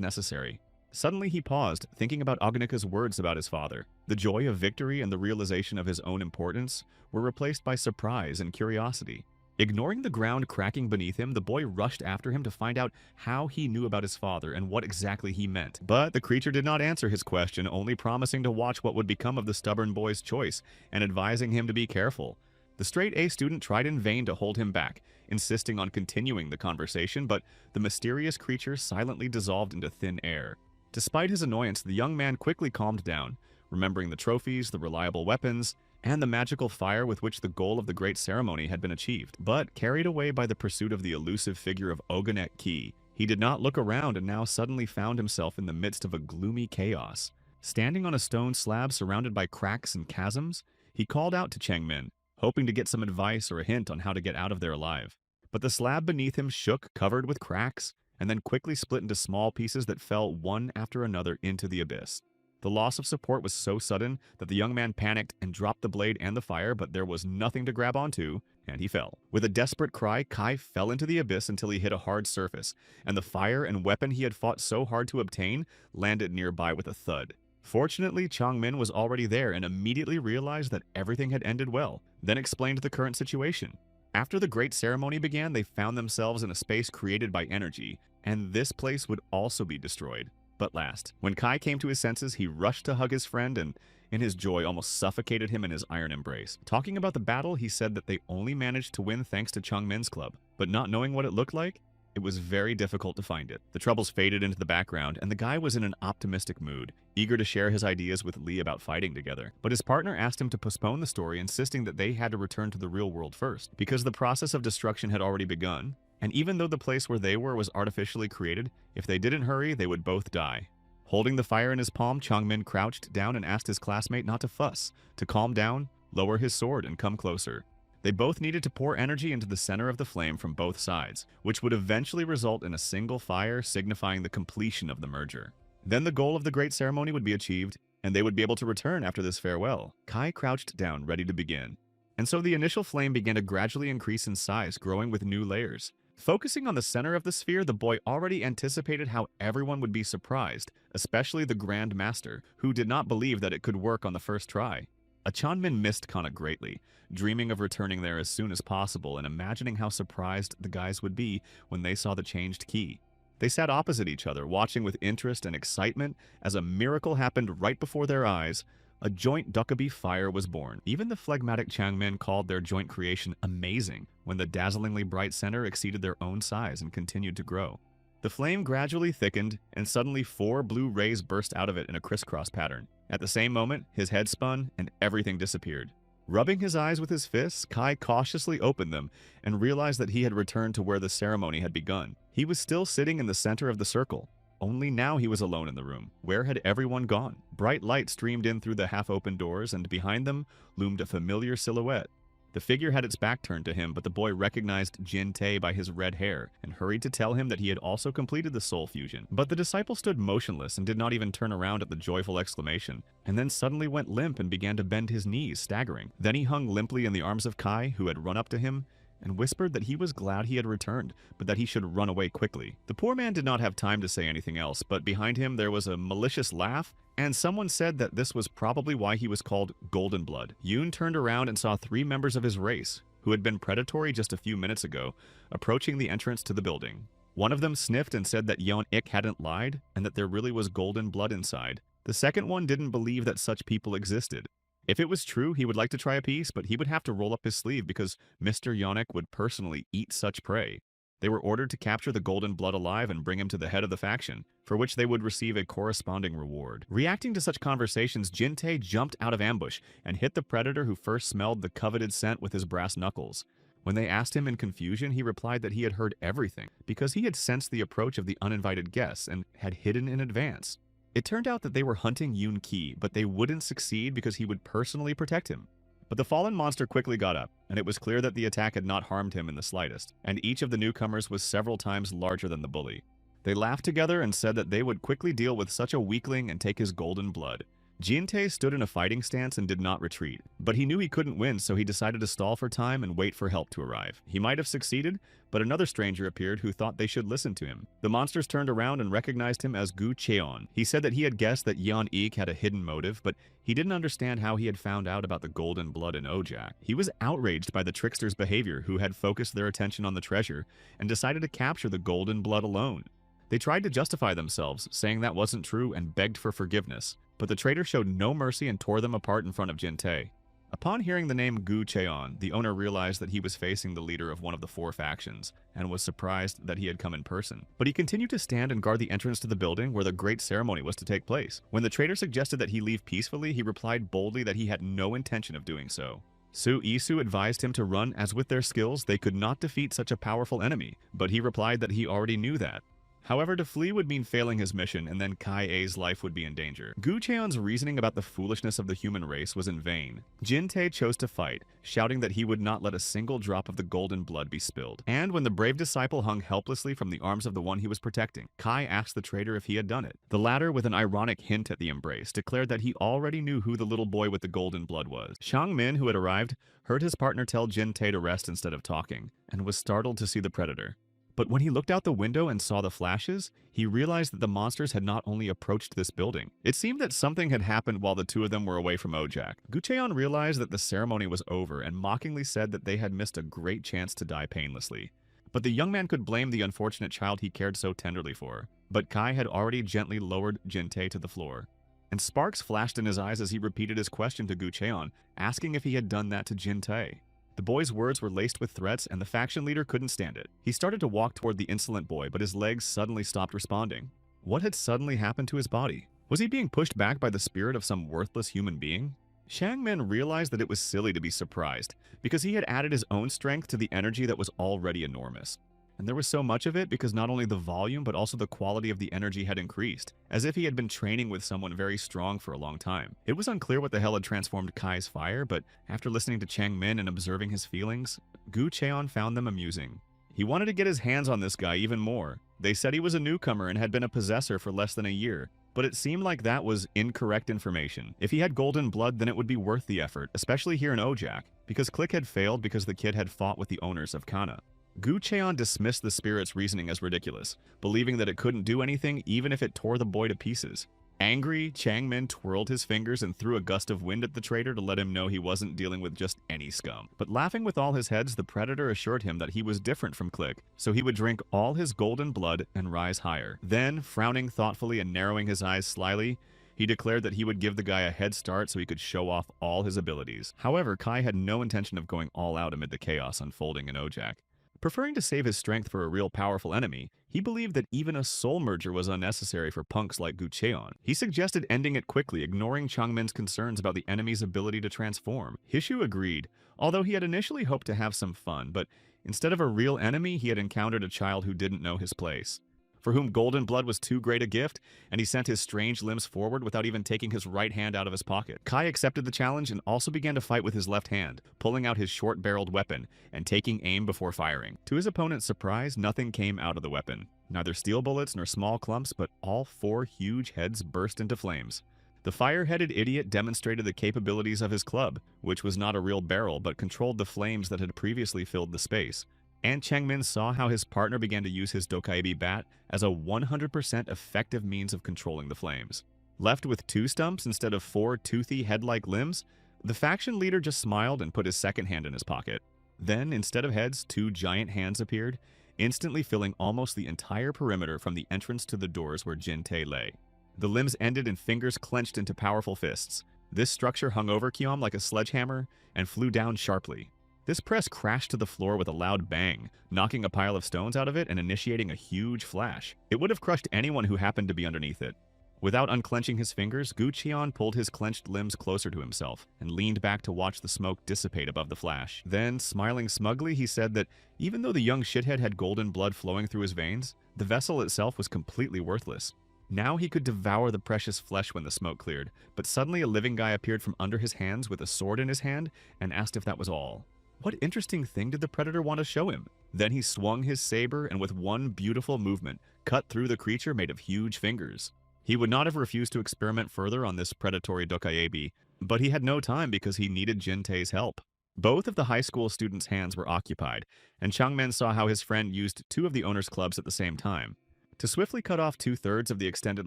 necessary. Suddenly he paused, thinking about Oganeka's words about his father. The joy of victory and the realization of his own importance were replaced by surprise and curiosity. Ignoring the ground cracking beneath him, the boy rushed after him to find out how he knew about his father and what exactly he meant. But the creature did not answer his question, only promising to watch what would become of the stubborn boy's choice and advising him to be careful. The straight-A student tried in vain to hold him back, insisting on continuing the conversation, but the mysterious creature silently dissolved into thin air. Despite his annoyance, the young man quickly calmed down, remembering the trophies, the reliable weapons, and the magical fire with which the goal of the great ceremony had been achieved. But carried away by the pursuit of the elusive figure of Oganek Ki, he did not look around and now suddenly found himself in the midst of a gloomy chaos. Standing on a stone slab surrounded by cracks and chasms, he called out to Changmin, hoping to get some advice or a hint on how to get out of there alive. But the slab beneath him shook, covered with cracks, and then quickly split into small pieces that fell one after another into the abyss. The loss of support was so sudden that the young man panicked and dropped the blade and the fire, but there was nothing to grab onto, and he fell. With a desperate cry, Kai fell into the abyss until he hit a hard surface, and the fire and weapon he had fought so hard to obtain landed nearby with a thud. Fortunately, Changmin was already there and immediately realized that everything had ended well, then explained the current situation. After the great ceremony began, they found themselves in a space created by energy, and this place would also be destroyed. But last, when Kai came to his senses, he rushed to hug his friend and, in his joy, almost suffocated him in his iron embrace. Talking about the battle, he said that they only managed to win thanks to Changmin's club, but not knowing what it looked like, it was very difficult to find it. The troubles faded into the background, and the guy was in an optimistic mood, eager to share his ideas with Lee about fighting together. But his partner asked him to postpone the story, insisting that they had to return to the real world first, because the process of destruction had already begun. And even though the place where they were was artificially created, if they didn't hurry, they would both die. Holding the fire in his palm, Changmin crouched down and asked his classmate not to fuss, to calm down, lower his sword, and come closer. They both needed to pour energy into the center of the flame from both sides, which would eventually result in a single fire signifying the completion of the merger. Then the goal of the great ceremony would be achieved, and they would be able to return after this farewell. Kai crouched down, ready to begin. And so the initial flame began to gradually increase in size, growing with new layers. Focusing on the center of the sphere, the boy already anticipated how everyone would be surprised, especially the Grand Master, who did not believe that it could work on the first try. Chanmin missed Kana greatly, dreaming of returning there as soon as possible and imagining how surprised the guys would be when they saw the changed key. They sat opposite each other, watching with interest and excitement as a miracle happened right before their eyes. A joint Dokkaebi fire was born. Even the phlegmatic Changmin called their joint creation amazing when the dazzlingly bright center exceeded their own size and continued to grow. The flame gradually thickened, and suddenly 4 blue rays burst out of it in a crisscross pattern. At the same moment, his head spun and everything disappeared. Rubbing his eyes with his fists, Kai cautiously opened them and realized that he had returned to where the ceremony had begun. He was still sitting in the center of the circle. Only now he was alone in the room. Where had everyone gone? Bright light streamed in through the half-open doors, and behind them loomed a familiar silhouette. The figure had its back turned to him, but the boy recognized Jin Tae by his red hair and hurried to tell him that he had also completed the soul fusion. But the disciple stood motionless and did not even turn around at the joyful exclamation, and then suddenly went limp and began to bend his knees, staggering. Then he hung limply in the arms of Kai, who had run up to him, and whispered that he was glad he had returned, but that he should run away quickly. The poor man did not have time to say anything else, but behind him there was a malicious laugh, and someone said that this was probably why he was called Golden Blood. Yoon turned around and saw 3 members of his race, who had been predatory just a few minutes ago, approaching the entrance to the building. One of them sniffed and said that Yeon Ik hadn't lied, and that there really was golden blood inside. The second one didn't believe that such people existed, If it was true, he would like to try a piece, but he would have to roll up his sleeve because Mr. Yannick would personally eat such prey. They were ordered to capture the golden blood alive and bring him to the head of the faction, for which they would receive a corresponding reward. Reacting to such conversations, Jin-tae jumped out of ambush and hit the predator who first smelled the coveted scent with his brass knuckles. When they asked him in confusion, he replied that he had heard everything, because he had sensed the approach of the uninvited guests and had hidden in advance. It turned out that they were hunting Yoon Ki, but they wouldn't succeed because he would personally protect him. But the fallen monster quickly got up, and it was clear that the attack had not harmed him in the slightest, and each of the newcomers was several times larger than the bully. They laughed together and said that they would quickly deal with such a weakling and take his golden blood. Jin-tae stood in a fighting stance and did not retreat, but he knew he couldn't win, so he decided to stall for time and wait for help to arrive. He might have succeeded, but another stranger appeared who thought they should listen to him. The monsters turned around and recognized him as Gu Cheon. He said that he had guessed that Yeon Ik had a hidden motive, but he didn't understand how he had found out about the golden blood in Ojak. He was outraged by the trickster's behavior, who had focused their attention on the treasure and decided to capture the golden blood alone. They tried to justify themselves, saying that wasn't true, and begged for forgiveness. But the traitor showed no mercy and tore them apart in front of Jin-tae. Upon hearing the name Gu Cheon, the owner realized that he was facing the leader of one of the four factions, and was surprised that he had come in person. But he continued to stand and guard the entrance to the building where the great ceremony was to take place. When the traitor suggested that he leave peacefully, he replied boldly that he had no intention of doing so. Su Isu advised him to run, as with their skills, they could not defeat such a powerful enemy, but he replied that he already knew that. However, to flee would mean failing his mission, and then Kai-A's life would be in danger. Gu Cheon's reasoning about the foolishness of the human race was in vain. Jin-tae chose to fight, shouting that he would not let a single drop of the golden blood be spilled. And when the brave disciple hung helplessly from the arms of the one he was protecting, Kai asked the traitor if he had done it. The latter, with an ironic hint at the embrace, declared that he already knew who the little boy with the golden blood was. Shang-min, who had arrived, heard his partner tell Jin-tae to rest instead of talking, and was startled to see the predator. But when he looked out the window and saw the flashes, he realized that the monsters had not only approached this building. It seemed that something had happened while the two of them were away from Ojak. Gu Cheon realized that the ceremony was over and mockingly said that they had missed a great chance to die painlessly. But the young man could blame the unfortunate child he cared so tenderly for. But Kai had already gently lowered Jin-tae to the floor. And sparks flashed in his eyes as he repeated his question to Gu Cheon, asking if he had done that to Jin-tae. The boy's words were laced with threats, and the faction leader couldn't stand it. He started to walk toward the insolent boy, but his legs suddenly stopped responding. What had suddenly happened to his body? Was he being pushed back by the spirit of some worthless human being? Shang-min realized that it was silly to be surprised, because he had added his own strength to the energy that was already enormous. And there was so much of it because not only the volume but also the quality of the energy had increased, as if he had been training with someone very strong for a long time. It was unclear what the hell had transformed Kai's fire, but after listening to Chang-min and observing his feelings, Gu Cheon found them amusing. He wanted to get his hands on this guy even more. They said he was a newcomer and had been a possessor for less than a year, but it seemed like that was incorrect information. If he had golden blood, then it would be worth the effort, especially here in Ojak, because Click had failed because the kid had fought with the owners of Kana. Gu Cheon dismissed the spirit's reasoning as ridiculous, believing that it couldn't do anything even if it tore the boy to pieces. Angry, Chang-min twirled his fingers and threw a gust of wind at the traitor to let him know he wasn't dealing with just any scum. But laughing with all his heads, the predator assured him that he was different from Click, so he would drink all his golden blood and rise higher. Then, frowning thoughtfully and narrowing his eyes slyly, he declared that he would give the guy a head start so he could show off all his abilities. However, Kai had no intention of going all out amid the chaos unfolding in Ojak. Preferring to save his strength for a real powerful enemy, he believed that even a soul merger was unnecessary for punks like Gu Cheon. He suggested ending it quickly, ignoring Changmin's concerns about the enemy's ability to transform. Hishu agreed, although he had initially hoped to have some fun, but instead of a real enemy, he had encountered a child who didn't know his place, for whom golden blood was too great a gift, and he sent his strange limbs forward without even taking his right hand out of his pocket. Kai accepted the challenge and also began to fight with his left hand, pulling out his short-barreled weapon and taking aim before firing. To his opponent's surprise, nothing came out of the weapon. Neither steel bullets nor small clumps, but all four huge heads burst into flames. The fire-headed idiot demonstrated the capabilities of his club, which was not a real barrel but controlled the flames that had previously filled the space. And Chang-min saw how his partner began to use his Dokaibi bat as a 100% effective means of controlling the flames. Left with 2 stumps instead of 4 toothy head-like limbs, the faction leader just smiled and put his second hand in his pocket. Then, instead of heads, 2 giant hands appeared, instantly filling almost the entire perimeter from the entrance to the doors where Jin-tae lay. The limbs ended in fingers clenched into powerful fists. This structure hung over Kyom like a sledgehammer and flew down sharply. This press crashed to the floor with a loud bang, knocking a pile of stones out of it and initiating a huge flash. It would have crushed anyone who happened to be underneath it. Without unclenching his fingers, Gu Qian pulled his clenched limbs closer to himself and leaned back to watch the smoke dissipate above the flash. Then, smiling smugly, he said that even though the young shithead had golden blood flowing through his veins, the vessel itself was completely worthless. Now he could devour the precious flesh when the smoke cleared, but suddenly a living guy appeared from under his hands with a sword in his hand and asked if that was all. What interesting thing did the predator want to show him? Then he swung his saber and with one beautiful movement, cut through the creature made of huge fingers. He would not have refused to experiment further on this predatory dokaebi, but he had no time because he needed Jintei's help. Both of the high school students' hands were occupied, and Changmen saw how his friend used two of the owner's clubs at the same time to swiftly cut off 2/3 of the extended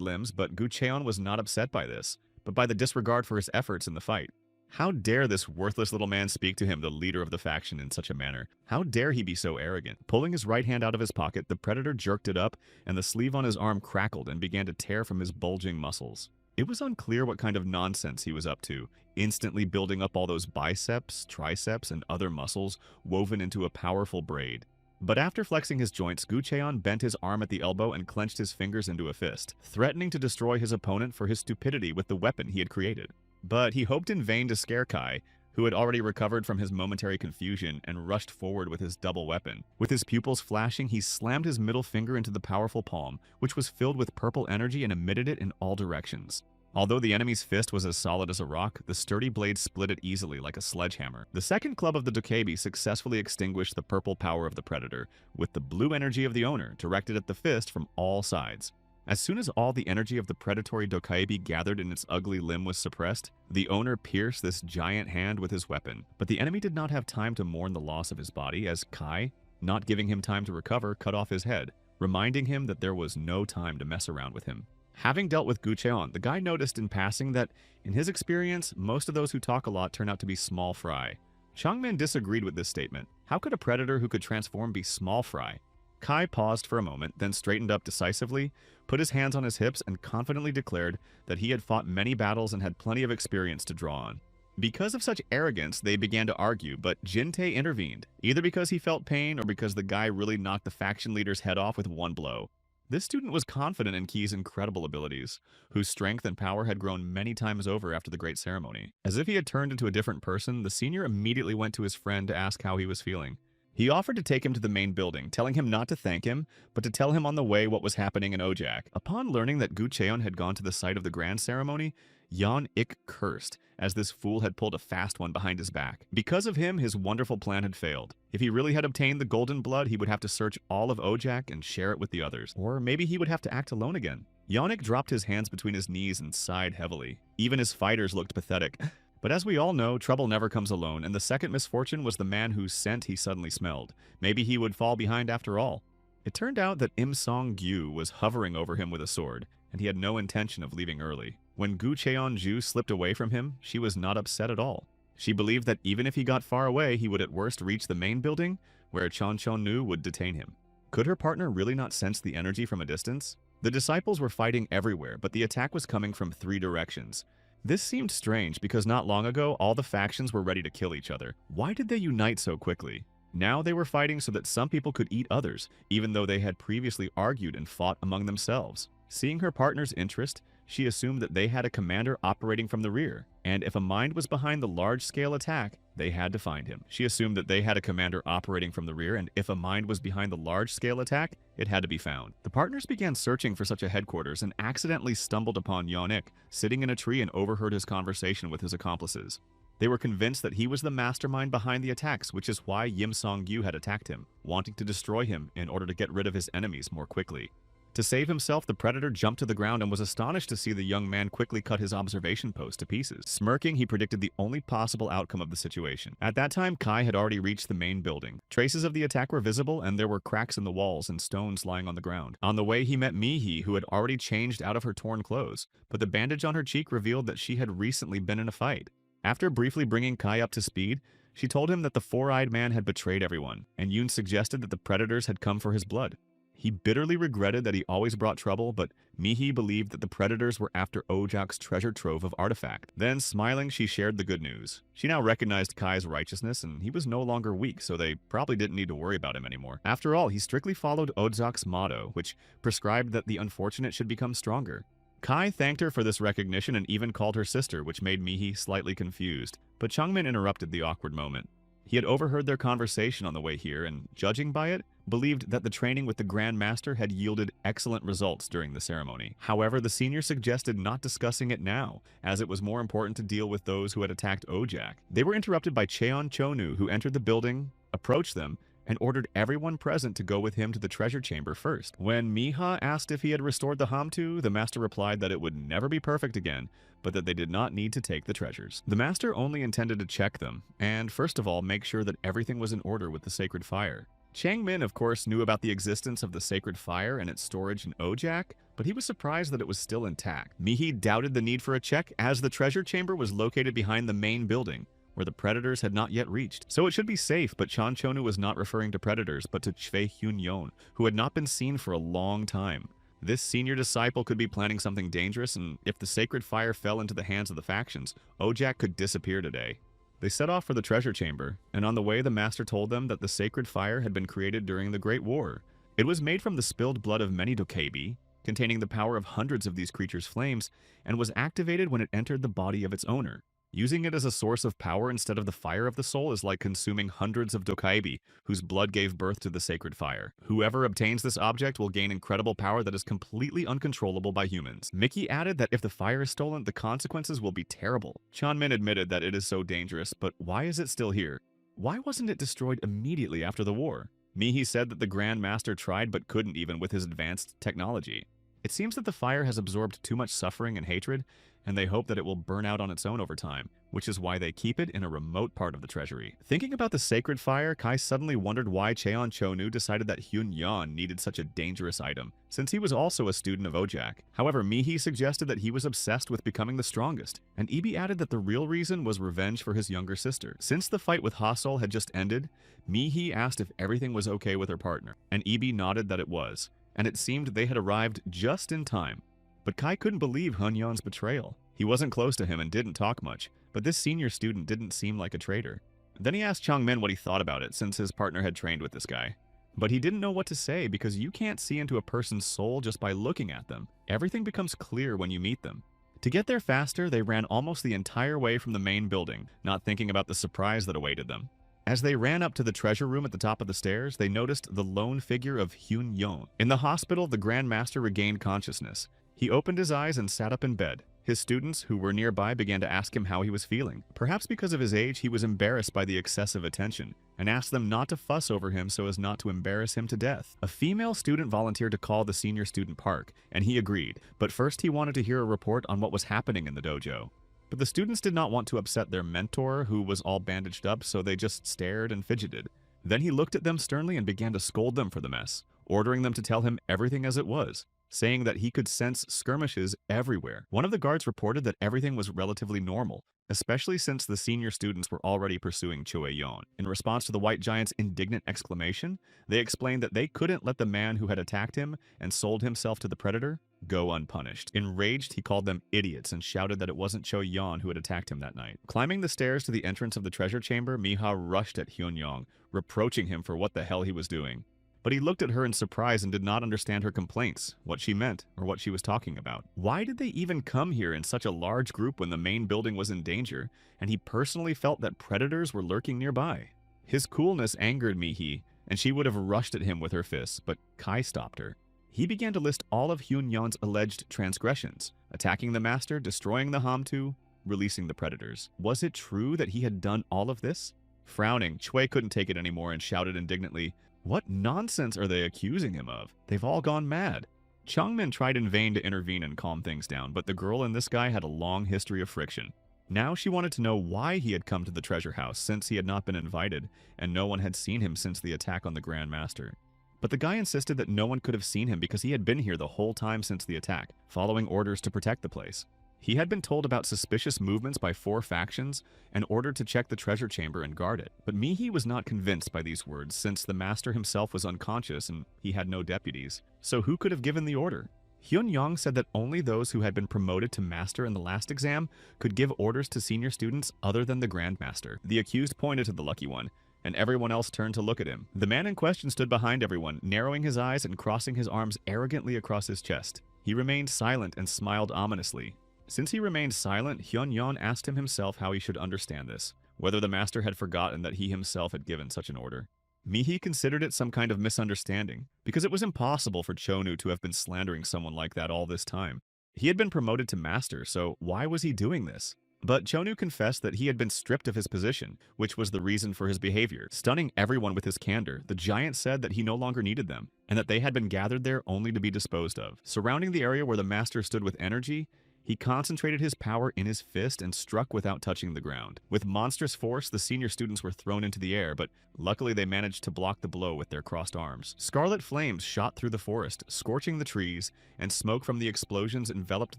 limbs, but Gu Cheon was not upset by this, but by the disregard for his efforts in the fight. How dare this worthless little man speak to him, the leader of the faction, in such a manner? How dare he be so arrogant? Pulling his right hand out of his pocket, the predator jerked it up, and the sleeve on his arm crackled and began to tear from his bulging muscles. It was unclear what kind of nonsense he was up to, instantly building up all those biceps, triceps, and other muscles woven into a powerful braid. But after flexing his joints, Gu Cheon bent his arm at the elbow and clenched his fingers into a fist, threatening to destroy his opponent for his stupidity with the weapon he had created. But he hoped in vain to scare Kai, who had already recovered from his momentary confusion and rushed forward with his double weapon. With his pupils flashing, he slammed his middle finger into the powerful palm, which was filled with purple energy and emitted it in all directions. Although the enemy's fist was as solid as a rock, the sturdy blade split it easily like a sledgehammer. The second club of the dokebi successfully extinguished the purple power of the predator, with the blue energy of the owner directed at the fist from all sides. As soon as all the energy of the predatory dokebi gathered in its ugly limb was suppressed, the owner pierced this giant hand with his weapon. But the enemy did not have time to mourn the loss of his body, as Kai, not giving him time to recover, cut off his head, reminding him that there was no time to mess around with him. Having dealt with Gu Cheon, the guy noticed in passing that, in his experience, most of those who talk a lot turn out to be small fry. Changmen disagreed with this statement. How could a predator who could transform be small fry? Kai paused for a moment, then straightened up decisively, put his hands on his hips, and confidently declared that he had fought many battles and had plenty of experience to draw on. Because of such arrogance, they began to argue, but Jintei intervened, either because he felt pain or because the guy really knocked the faction leader's head off with one blow. This student was confident in Ki's incredible abilities, whose strength and power had grown many times over after the great ceremony. As if he had turned into a different person, the senior immediately went to his friend to ask how he was feeling. He offered to take him to the main building, telling him not to thank him, but to tell him on the way what was happening in Ojak. Upon learning that Gu Cheon had gone to the site of the grand ceremony, Yan Ik cursed, as this fool had pulled a fast one behind his back. Because of him, his wonderful plan had failed. If he really had obtained the golden blood, he would have to search all of Ojak and share it with the others. Or maybe he would have to act alone again. Yannick dropped his hands between his knees and sighed heavily. Even his fighters looked pathetic. But as we all know, trouble never comes alone, and the second misfortune was the man whose scent he suddenly smelled. Maybe he would fall behind after all. It turned out that Im Song-gyu was hovering over him with a sword, and he had no intention of leaving early. When Gu Cheon-ju slipped away from him, she was not upset at all. She believed that even if he got far away, he would at worst reach the main building, where Chon Chon-nu would detain him. Could her partner really not sense the energy from a distance? The disciples were fighting everywhere, but the attack was coming from 3 directions. This seemed strange because not long ago, all the factions were ready to kill each other. Why did they unite so quickly? Now they were fighting so that some people could eat others, even though they had previously argued and fought among themselves. Seeing her partner's interest, she assumed that they had a commander operating from the rear, and if a mind was behind the large-scale attack, they had to find him. She assumed that they had a commander operating from the rear, and if a mind was behind the large-scale attack, it had to be found. The partners began searching for such a headquarters and accidentally stumbled upon Yannick, sitting in a tree, and overheard his conversation with his accomplices. They were convinced that he was the mastermind behind the attacks, which is why Im Song-gyu had attacked him, wanting to destroy him in order to get rid of his enemies more quickly. To save himself, the predator jumped to the ground and was astonished to see the young man quickly cut his observation post to pieces. Smirking, he predicted the only possible outcome of the situation. At that time, Kai had already reached the main building. Traces of the attack were visible, and there were cracks in the walls and stones lying on the ground. On the way, he met Mihi, who had already changed out of her torn clothes, but the bandage on her cheek revealed that she had recently been in a fight. After briefly bringing Kai up to speed, she told him that the four-eyed man had betrayed everyone, and Yoon suggested that the predators had come for his blood. He bitterly regretted that he always brought trouble, but Mihi believed that the predators were after Ojak's treasure trove of artifact. Then, smiling, she shared the good news. She now recognized Kai's righteousness, and he was no longer weak, so they probably didn't need to worry about him anymore. After all, he strictly followed Ojak's motto, which prescribed that the unfortunate should become stronger. Kai thanked her for this recognition and even called her sister, which made Mihi slightly confused. But Changmin interrupted the awkward moment. He had overheard their conversation on the way here and, judging by it, believed that the training with the Grand Master had yielded excellent results during the ceremony. However, the senior suggested not discussing it now, as it was more important to deal with those who had attacked Ojak. They were interrupted by Cheon Chonu, who entered the building, approached them, and ordered everyone present to go with him to the treasure chamber first. When Miha asked if he had restored the Hamtu, the master replied that it would never be perfect again, but that they did not need to take the treasures. The master only intended to check them, and first of all make sure that everything was in order with the sacred fire. Changmin, of course, knew about the existence of the sacred fire and its storage in Ojak, but he was surprised that it was still intact. Mihi doubted the need for a check, as the treasure chamber was located behind the main building, where the predators had not yet reached. So it should be safe, but Chonu was not referring to predators, but to Chue Hyun-yon, who had not been seen for a long time. This senior disciple could be planning something dangerous, and if the sacred fire fell into the hands of the factions, Ojak could disappear today. They set off for the treasure chamber, and on the way the master told them that the sacred fire had been created during the Great War. It was made from the spilled blood of many dokebi, containing the power of hundreds of these creatures' flames, and was activated when it entered the body of its owner. Using it as a source of power instead of the fire of the soul is like consuming hundreds of dokaibi, whose blood gave birth to the sacred fire. Whoever obtains this object will gain incredible power that is completely uncontrollable by humans. Mickey added that if the fire is stolen, the consequences will be terrible. Chanmin admitted that it is so dangerous, but why is it still here? Why wasn't it destroyed immediately after the war? Mihi said that the Grand Master tried but couldn't even with his advanced technology. It seems that the fire has absorbed too much suffering and hatred, and they hope that it will burn out on its own over time, which is why they keep it in a remote part of the treasury. Thinking about the sacred fire, Kai suddenly wondered why Cheon Chonu decided that Hyun-yon needed such a dangerous item, since he was also a student of Ojak. However, Mihi suggested that he was obsessed with becoming the strongest, and Ibi added that the real reason was revenge for his younger sister. Since the fight with Hasol had just ended, Mihi asked if everything was okay with her partner, and Ibi nodded that it was, and it seemed they had arrived just in time. But Kai couldn't believe Hyun-yon's betrayal. He wasn't close to him and didn't talk much, but this senior student didn't seem like a traitor. Then he asked Changmin what he thought about it, since his partner had trained with this guy. But he didn't know what to say because you can't see into a person's soul just by looking at them. Everything becomes clear when you meet them. To get there faster, they ran almost the entire way from the main building, not thinking about the surprise that awaited them. As they ran up to the treasure room at the top of the stairs, they noticed the lone figure of Hyun-yon. In the hospital, the Grand Master regained consciousness. He opened his eyes and sat up in bed. His students, who were nearby, began to ask him how he was feeling. Perhaps because of his age, he was embarrassed by the excessive attention, and asked them not to fuss over him so as not to embarrass him to death. A female student volunteered to call the senior student Park, and he agreed, but first he wanted to hear a report on what was happening in the dojo. But the students did not want to upset their mentor, who was all bandaged up, so they just stared and fidgeted. Then he looked at them sternly and began to scold them for the mess, ordering them to tell him everything as it was, saying that he could sense skirmishes everywhere. One of the guards reported that everything was relatively normal, especially since the senior students were already pursuing Chue-yon. In response to the White Giant's indignant exclamation, they explained that they couldn't let the man who had attacked him and sold himself to the predator go unpunished. Enraged, he called them idiots and shouted that it wasn't Chue-yon who had attacked him that night. Climbing the stairs to the entrance of the treasure chamber, Miha rushed at Hyun-yon, reproaching him for what the hell he was doing. But he looked at her in surprise and did not understand her complaints, what she meant, or what she was talking about. Why did they even come here in such a large group when the main building was in danger, and he personally felt that predators were lurking nearby? His coolness angered Mihi, and she would have rushed at him with her fists, but Kai stopped her. He began to list all of Hyun-yon's alleged transgressions, attacking the master, destroying the Hamtu, releasing the predators. Was it true that he had done all of this? Frowning, Chue couldn't take it anymore and shouted indignantly, "What nonsense are they accusing him of? They've all gone mad." Changmin tried in vain to intervene and calm things down, but the girl and this guy had a long history of friction. Now she wanted to know why he had come to the treasure house, since he had not been invited, and no one had seen him since the attack on the Grand Master. But the guy insisted that no one could have seen him because he had been here the whole time since the attack, following orders to protect the place. He had been told about suspicious movements by 4 factions and ordered to check the treasure chamber and guard it. But Mihi was not convinced by these words since the master himself was unconscious and he had no deputies. So who could have given the order? Hyun-yong said that only those who had been promoted to master in the last exam could give orders to senior students other than the grandmaster. The accused pointed to the lucky one, and everyone else turned to look at him. The man in question stood behind everyone, narrowing his eyes and crossing his arms arrogantly across his chest. He remained silent and smiled ominously. Since he remained silent, Hyun-yong asked him himself how he should understand this, whether the master had forgotten that he himself had given such an order. Mihi considered it some kind of misunderstanding, because it was impossible for Chonu to have been slandering someone like that all this time. He had been promoted to master, so why was he doing this? But Chonu confessed that he had been stripped of his position, which was the reason for his behavior. Stunning everyone with his candor, the giant said that he no longer needed them, and that they had been gathered there only to be disposed of. Surrounding the area where the master stood with energy, he concentrated his power in his fist and struck without touching the ground. With monstrous force, the senior students were thrown into the air, but luckily they managed to block the blow with their crossed arms. Scarlet flames shot through the forest, scorching the trees, and smoke from the explosions enveloped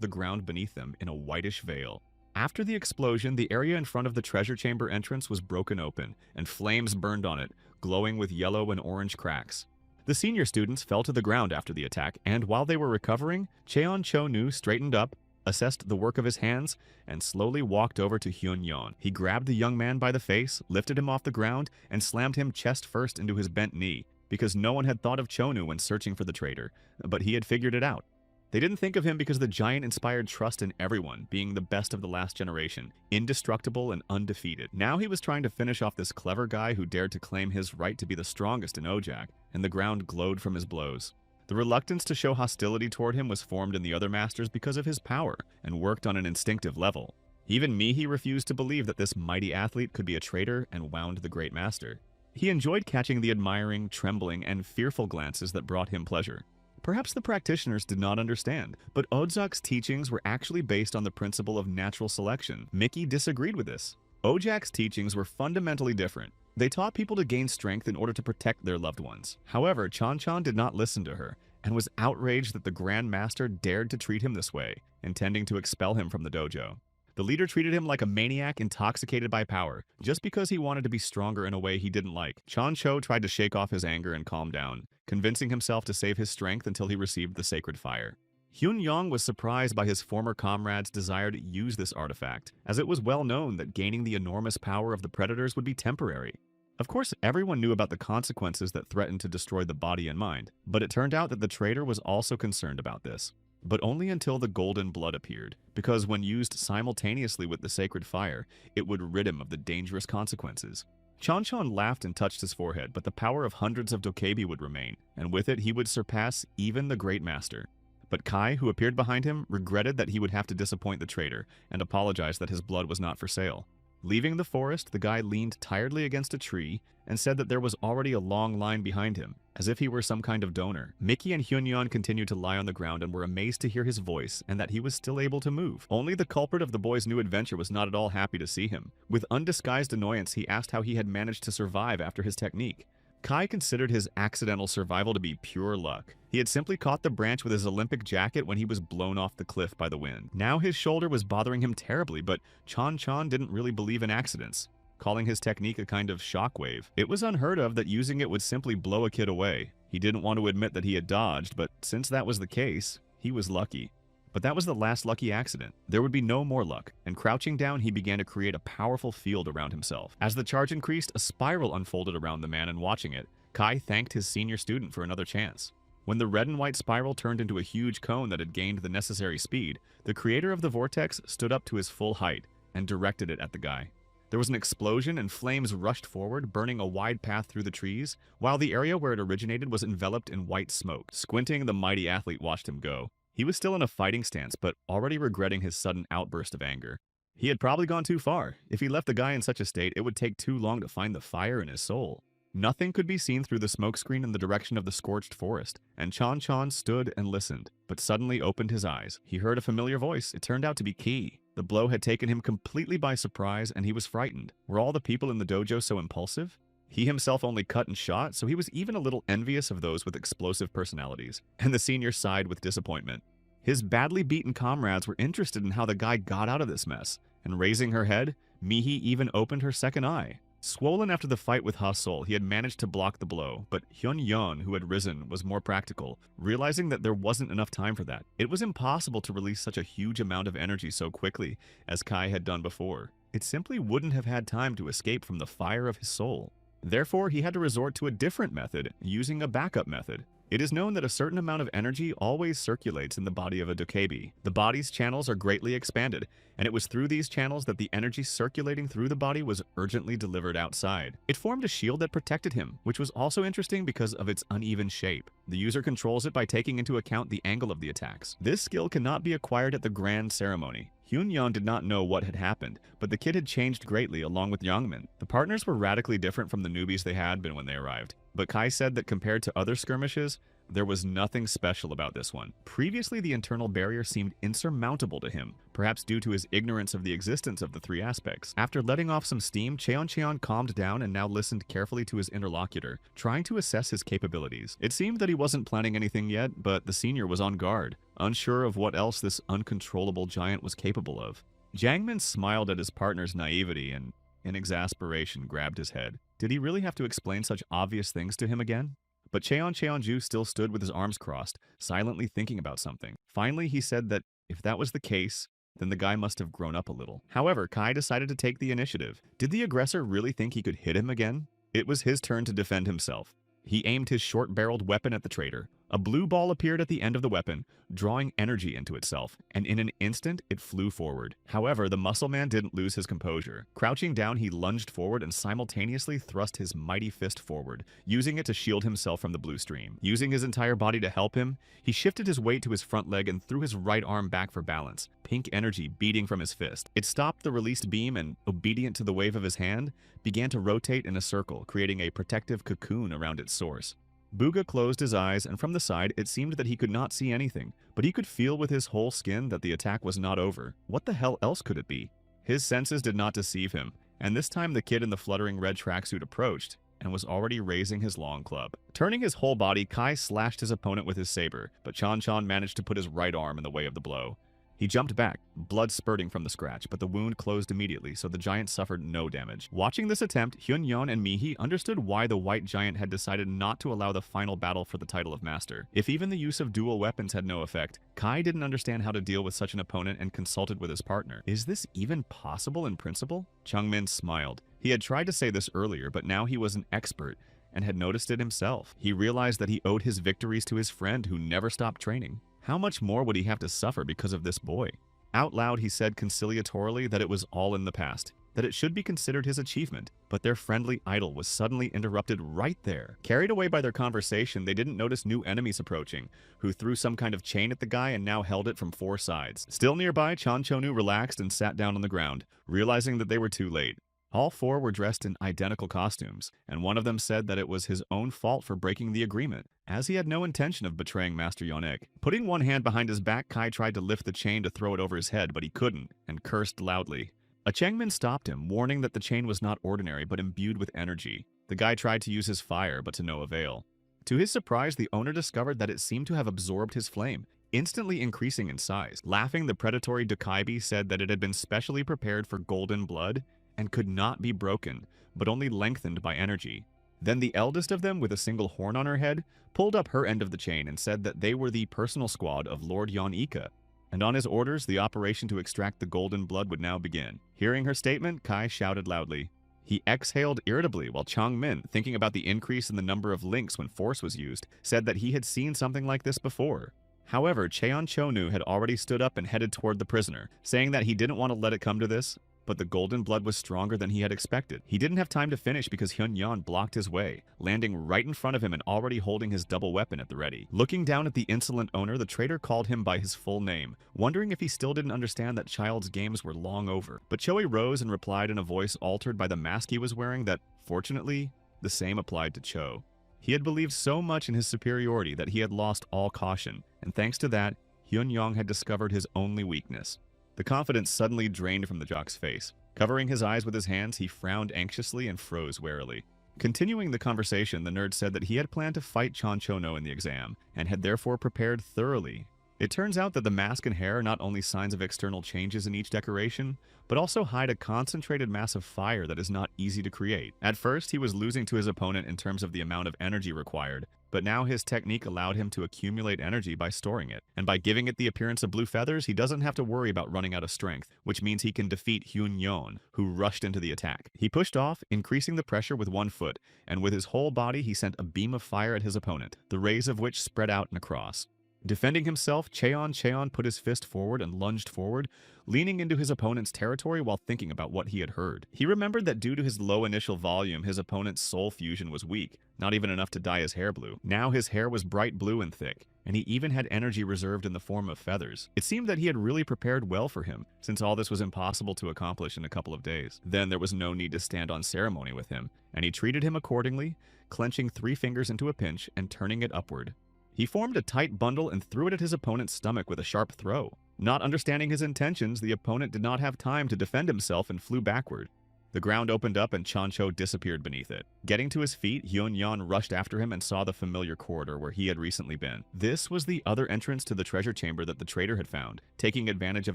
the ground beneath them in a whitish veil. After the explosion, the area in front of the treasure chamber entrance was broken open, and flames burned on it, glowing with yellow and orange cracks. The senior students fell to the ground after the attack, and while they were recovering, Cheon Cho-nu straightened up, assessed the work of his hands, and slowly walked over to Hyun-yong. He grabbed the young man by the face, lifted him off the ground, and slammed him chest first into his bent knee, because no one had thought of Chonu when searching for the traitor, but he had figured it out. They didn't think of him because the giant inspired trust in everyone, being the best of the last generation, indestructible and undefeated. Now he was trying to finish off this clever guy who dared to claim his right to be the strongest in Ojak, and the ground glowed from his blows. The reluctance to show hostility toward him was formed in the other masters because of his power, and worked on an instinctive level. Even Mihi refused to believe that this mighty athlete could be a traitor and wound the great master. He enjoyed catching the admiring, trembling, and fearful glances that brought him pleasure. Perhaps the practitioners did not understand, but Ojak's teachings were actually based on the principle of natural selection. Mickey disagreed with this. Ojak's teachings were fundamentally different. They taught people to gain strength in order to protect their loved ones. However, Chan-chan did not listen to her, and was outraged that the Grand Master dared to treat him this way, intending to expel him from the dojo. The leader treated him like a maniac intoxicated by power, just because he wanted to be stronger in a way he didn't like. Chan-cho tried to shake off his anger and calm down, convincing himself to save his strength until he received the sacred fire. Hyun-yong was surprised by his former comrade's desire to use this artifact, as it was well known that gaining the enormous power of the predators would be temporary. Of course, everyone knew about the consequences that threatened to destroy the body and mind, but it turned out that the traitor was also concerned about this. But only until the golden blood appeared, because when used simultaneously with the sacred fire, it would rid him of the dangerous consequences. Chan-chan laughed and touched his forehead, but the power of hundreds of dokebi would remain, and with it he would surpass even the great master. But Kai, who appeared behind him, regretted that he would have to disappoint the traitor, and apologized that his blood was not for sale. Leaving the forest, the guy leaned tiredly against a tree and said that there was already a long line behind him, as if he were some kind of donor. Mickey and Hyun-yong continued to lie on the ground and were amazed to hear his voice and that he was still able to move. Only the culprit of the boy's new adventure was not at all happy to see him. With undisguised annoyance, he asked how he had managed to survive after his technique. Kai considered his accidental survival to be pure luck. He had simply caught the branch with his Olympic jacket when he was blown off the cliff by the wind. Now his shoulder was bothering him terribly, but Chan-chan didn't really believe in accidents, calling his technique a kind of shockwave. It was unheard of that using it would simply blow a kid away. He didn't want to admit that he had dodged, but since that was the case, he was lucky. But that was the last lucky accident. There would be no more luck, and crouching down, he began to create a powerful field around himself. As the charge increased, a spiral unfolded around the man, and watching it, Kai thanked his senior student for another chance. When the red and white spiral turned into a huge cone that had gained the necessary speed, the creator of the vortex stood up to his full height and directed it at the guy. There was an explosion and flames rushed forward, burning a wide path through the trees, while the area where it originated was enveloped in white smoke. Squinting, the mighty athlete watched him go. He was still in a fighting stance, but already regretting his sudden outburst of anger. He had probably gone too far. If he left the guy in such a state, it would take too long to find the fire in his soul. Nothing could be seen through the smokescreen in the direction of the scorched forest, and Chan-chan stood and listened, but suddenly opened his eyes. He heard a familiar voice. It turned out to be Ki. The blow had taken him completely by surprise, and he was frightened. Were all the people in the dojo so impulsive? He himself only cut and shot, so he was even a little envious of those with explosive personalities, and the senior sighed with disappointment. His badly beaten comrades were interested in how the guy got out of this mess, and raising her head, Mihi even opened her second eye. Swollen after the fight with Ha-Sol, he had managed to block the blow, but Hyun-yeon, who had risen, was more practical, realizing that there wasn't enough time for that. It was impossible to release such a huge amount of energy so quickly as Kai had done before. It simply wouldn't have had time to escape from the fire of his soul. Therefore, he had to resort to a different method, using a backup method. It is known that a certain amount of energy always circulates in the body of a dokebi. The body's channels are greatly expanded, and it was through these channels that the energy circulating through the body was urgently delivered outside. It formed a shield that protected him, which was also interesting because of its uneven shape. The user controls it by taking into account the angle of the attacks. This skill cannot be acquired at the grand ceremony. Hyun-yeon did not know what had happened, but the kid had changed greatly along with Youngmin. The partners were radically different from the newbies they had been when they arrived, but Kai said that compared to other skirmishes, there was nothing special about this one. Previously, the internal barrier seemed insurmountable to him, perhaps due to his ignorance of the existence of the three aspects. After letting off some steam, Cheon calmed down and now listened carefully to his interlocutor, trying to assess his capabilities. It seemed that he wasn't planning anything yet, but the senior was on guard, unsure of what else this uncontrollable giant was capable of. Jangmin smiled at his partner's naivety and, in exasperation, grabbed his head. Did he really have to explain such obvious things to him again? But Cheonju still stood with his arms crossed, silently thinking about something. Finally, he said that if that was the case, then the guy must have grown up a little. However, Kai decided to take the initiative. Did the aggressor really think he could hit him again? It was his turn to defend himself. He aimed his short-barreled weapon at the traitor. A blue ball appeared at the end of the weapon, drawing energy into itself, and in an instant, it flew forward. However, the muscle man didn't lose his composure. Crouching down, he lunged forward and simultaneously thrust his mighty fist forward, using it to shield himself from the blue stream. Using his entire body to help him, he shifted his weight to his front leg and threw his right arm back for balance, pink energy beating from his fist. It stopped the released beam and, obedient to the wave of his hand, began to rotate in a circle, creating a protective cocoon around its source. Booga closed his eyes, and from the side, it seemed that he could not see anything, but he could feel with his whole skin that the attack was not over. What the hell else could it be? His senses did not deceive him, and this time the kid in the fluttering red tracksuit approached, and was already raising his long club. Turning his whole body, Kai slashed his opponent with his saber, but Chan managed to put his right arm in the way of the blow. He jumped back, blood spurting from the scratch, but the wound closed immediately, so the giant suffered no damage. Watching this attempt, Hyun-yeon and Mihi understood why the white giant had decided not to allow the final battle for the title of master. If even the use of dual weapons had no effect, Kai didn't understand how to deal with such an opponent and consulted with his partner. Is this even possible in principle? Chungmin smiled. He had tried to say this earlier, but now he was an expert and had noticed it himself. He realized that he owed his victories to his friend who never stopped training. How much more would he have to suffer because of this boy? Out loud, he said conciliatorily that it was all in the past, that it should be considered his achievement, but their friendly idol was suddenly interrupted right there. Carried away by their conversation, they didn't notice new enemies approaching, who threw some kind of chain at the guy and now held it from 4 sides. Still nearby, Chanchonu relaxed and sat down on the ground, realizing that they were too late. All 4 were dressed in identical costumes, and one of them said that it was his own fault for breaking the agreement, as he had no intention of betraying Master Yonek. Putting one hand behind his back, Kai tried to lift the chain to throw it over his head, but he couldn't, and cursed loudly. A Changmin stopped him, warning that the chain was not ordinary, but imbued with energy. The guy tried to use his fire, but to no avail. To his surprise, the owner discovered that it seemed to have absorbed his flame, instantly increasing in size. Laughing, the predatory Dokaibi said that it had been specially prepared for golden blood, and could not be broken, but only lengthened by energy. Then the eldest of them, with a single horn on her head, pulled up her end of the chain and said that they were the personal squad of Lord Yon Ika, and on his orders, the operation to extract the golden blood would now begin. Hearing her statement, Kai shouted loudly. He exhaled irritably, while Changmin, thinking about the increase in the number of links when force was used, said that he had seen something like this before. However, Cheonchonu had already stood up and headed toward the prisoner, saying that he didn't want to let it come to this, but the golden blood was stronger than he had expected. He didn't have time to finish because Hyun-yeon blocked his way, landing right in front of him and already holding his double weapon at the ready. Looking down at the insolent owner, the traitor called him by his full name, wondering if he still didn't understand that child's games were long over. But Choi rose and replied in a voice altered by the mask he was wearing that, fortunately, the same applied to Cho. He had believed so much in his superiority that he had lost all caution, and thanks to that, Hyun-yeon had discovered his only weakness. The confidence suddenly drained from the jock's face. Covering his eyes with his hands, he frowned anxiously and froze warily. Continuing the conversation, the nerd said that he had planned to fight Chanchono in the exam, and had therefore prepared thoroughly, It turns out that the mask and hair are not only signs of external changes in each decoration, but also hide a concentrated mass of fire that is not easy to create. At first, he was losing to his opponent in terms of the amount of energy required, but now his technique allowed him to accumulate energy by storing it. And by giving it the appearance of blue feathers, he doesn't have to worry about running out of strength, which means he can defeat Hyun-yeon, who rushed into the attack. He pushed off, increasing the pressure with one foot, and with his whole body he sent a beam of fire at his opponent, the rays of which spread out in a cross. Defending himself, Cheon put his fist forward and lunged forward, leaning into his opponent's territory while thinking about what he had heard. He remembered that due to his low initial volume, his opponent's soul fusion was weak, not even enough to dye his hair blue. Now his hair was bright blue and thick, and he even had energy reserved in the form of feathers. It seemed that he had really prepared well for him, since all this was impossible to accomplish in a couple of days. Then there was no need to stand on ceremony with him, and he treated him accordingly, clenching 3 fingers into a pinch and turning it upward. He formed a tight bundle and threw it at his opponent's stomach with a sharp throw. Not understanding his intentions, the opponent did not have time to defend himself and flew backward. The ground opened up and Chancho disappeared beneath it. Getting to his feet, Hyun-yeon rushed after him and saw the familiar corridor where he had recently been. This was the other entrance to the treasure chamber that the traitor had found, taking advantage of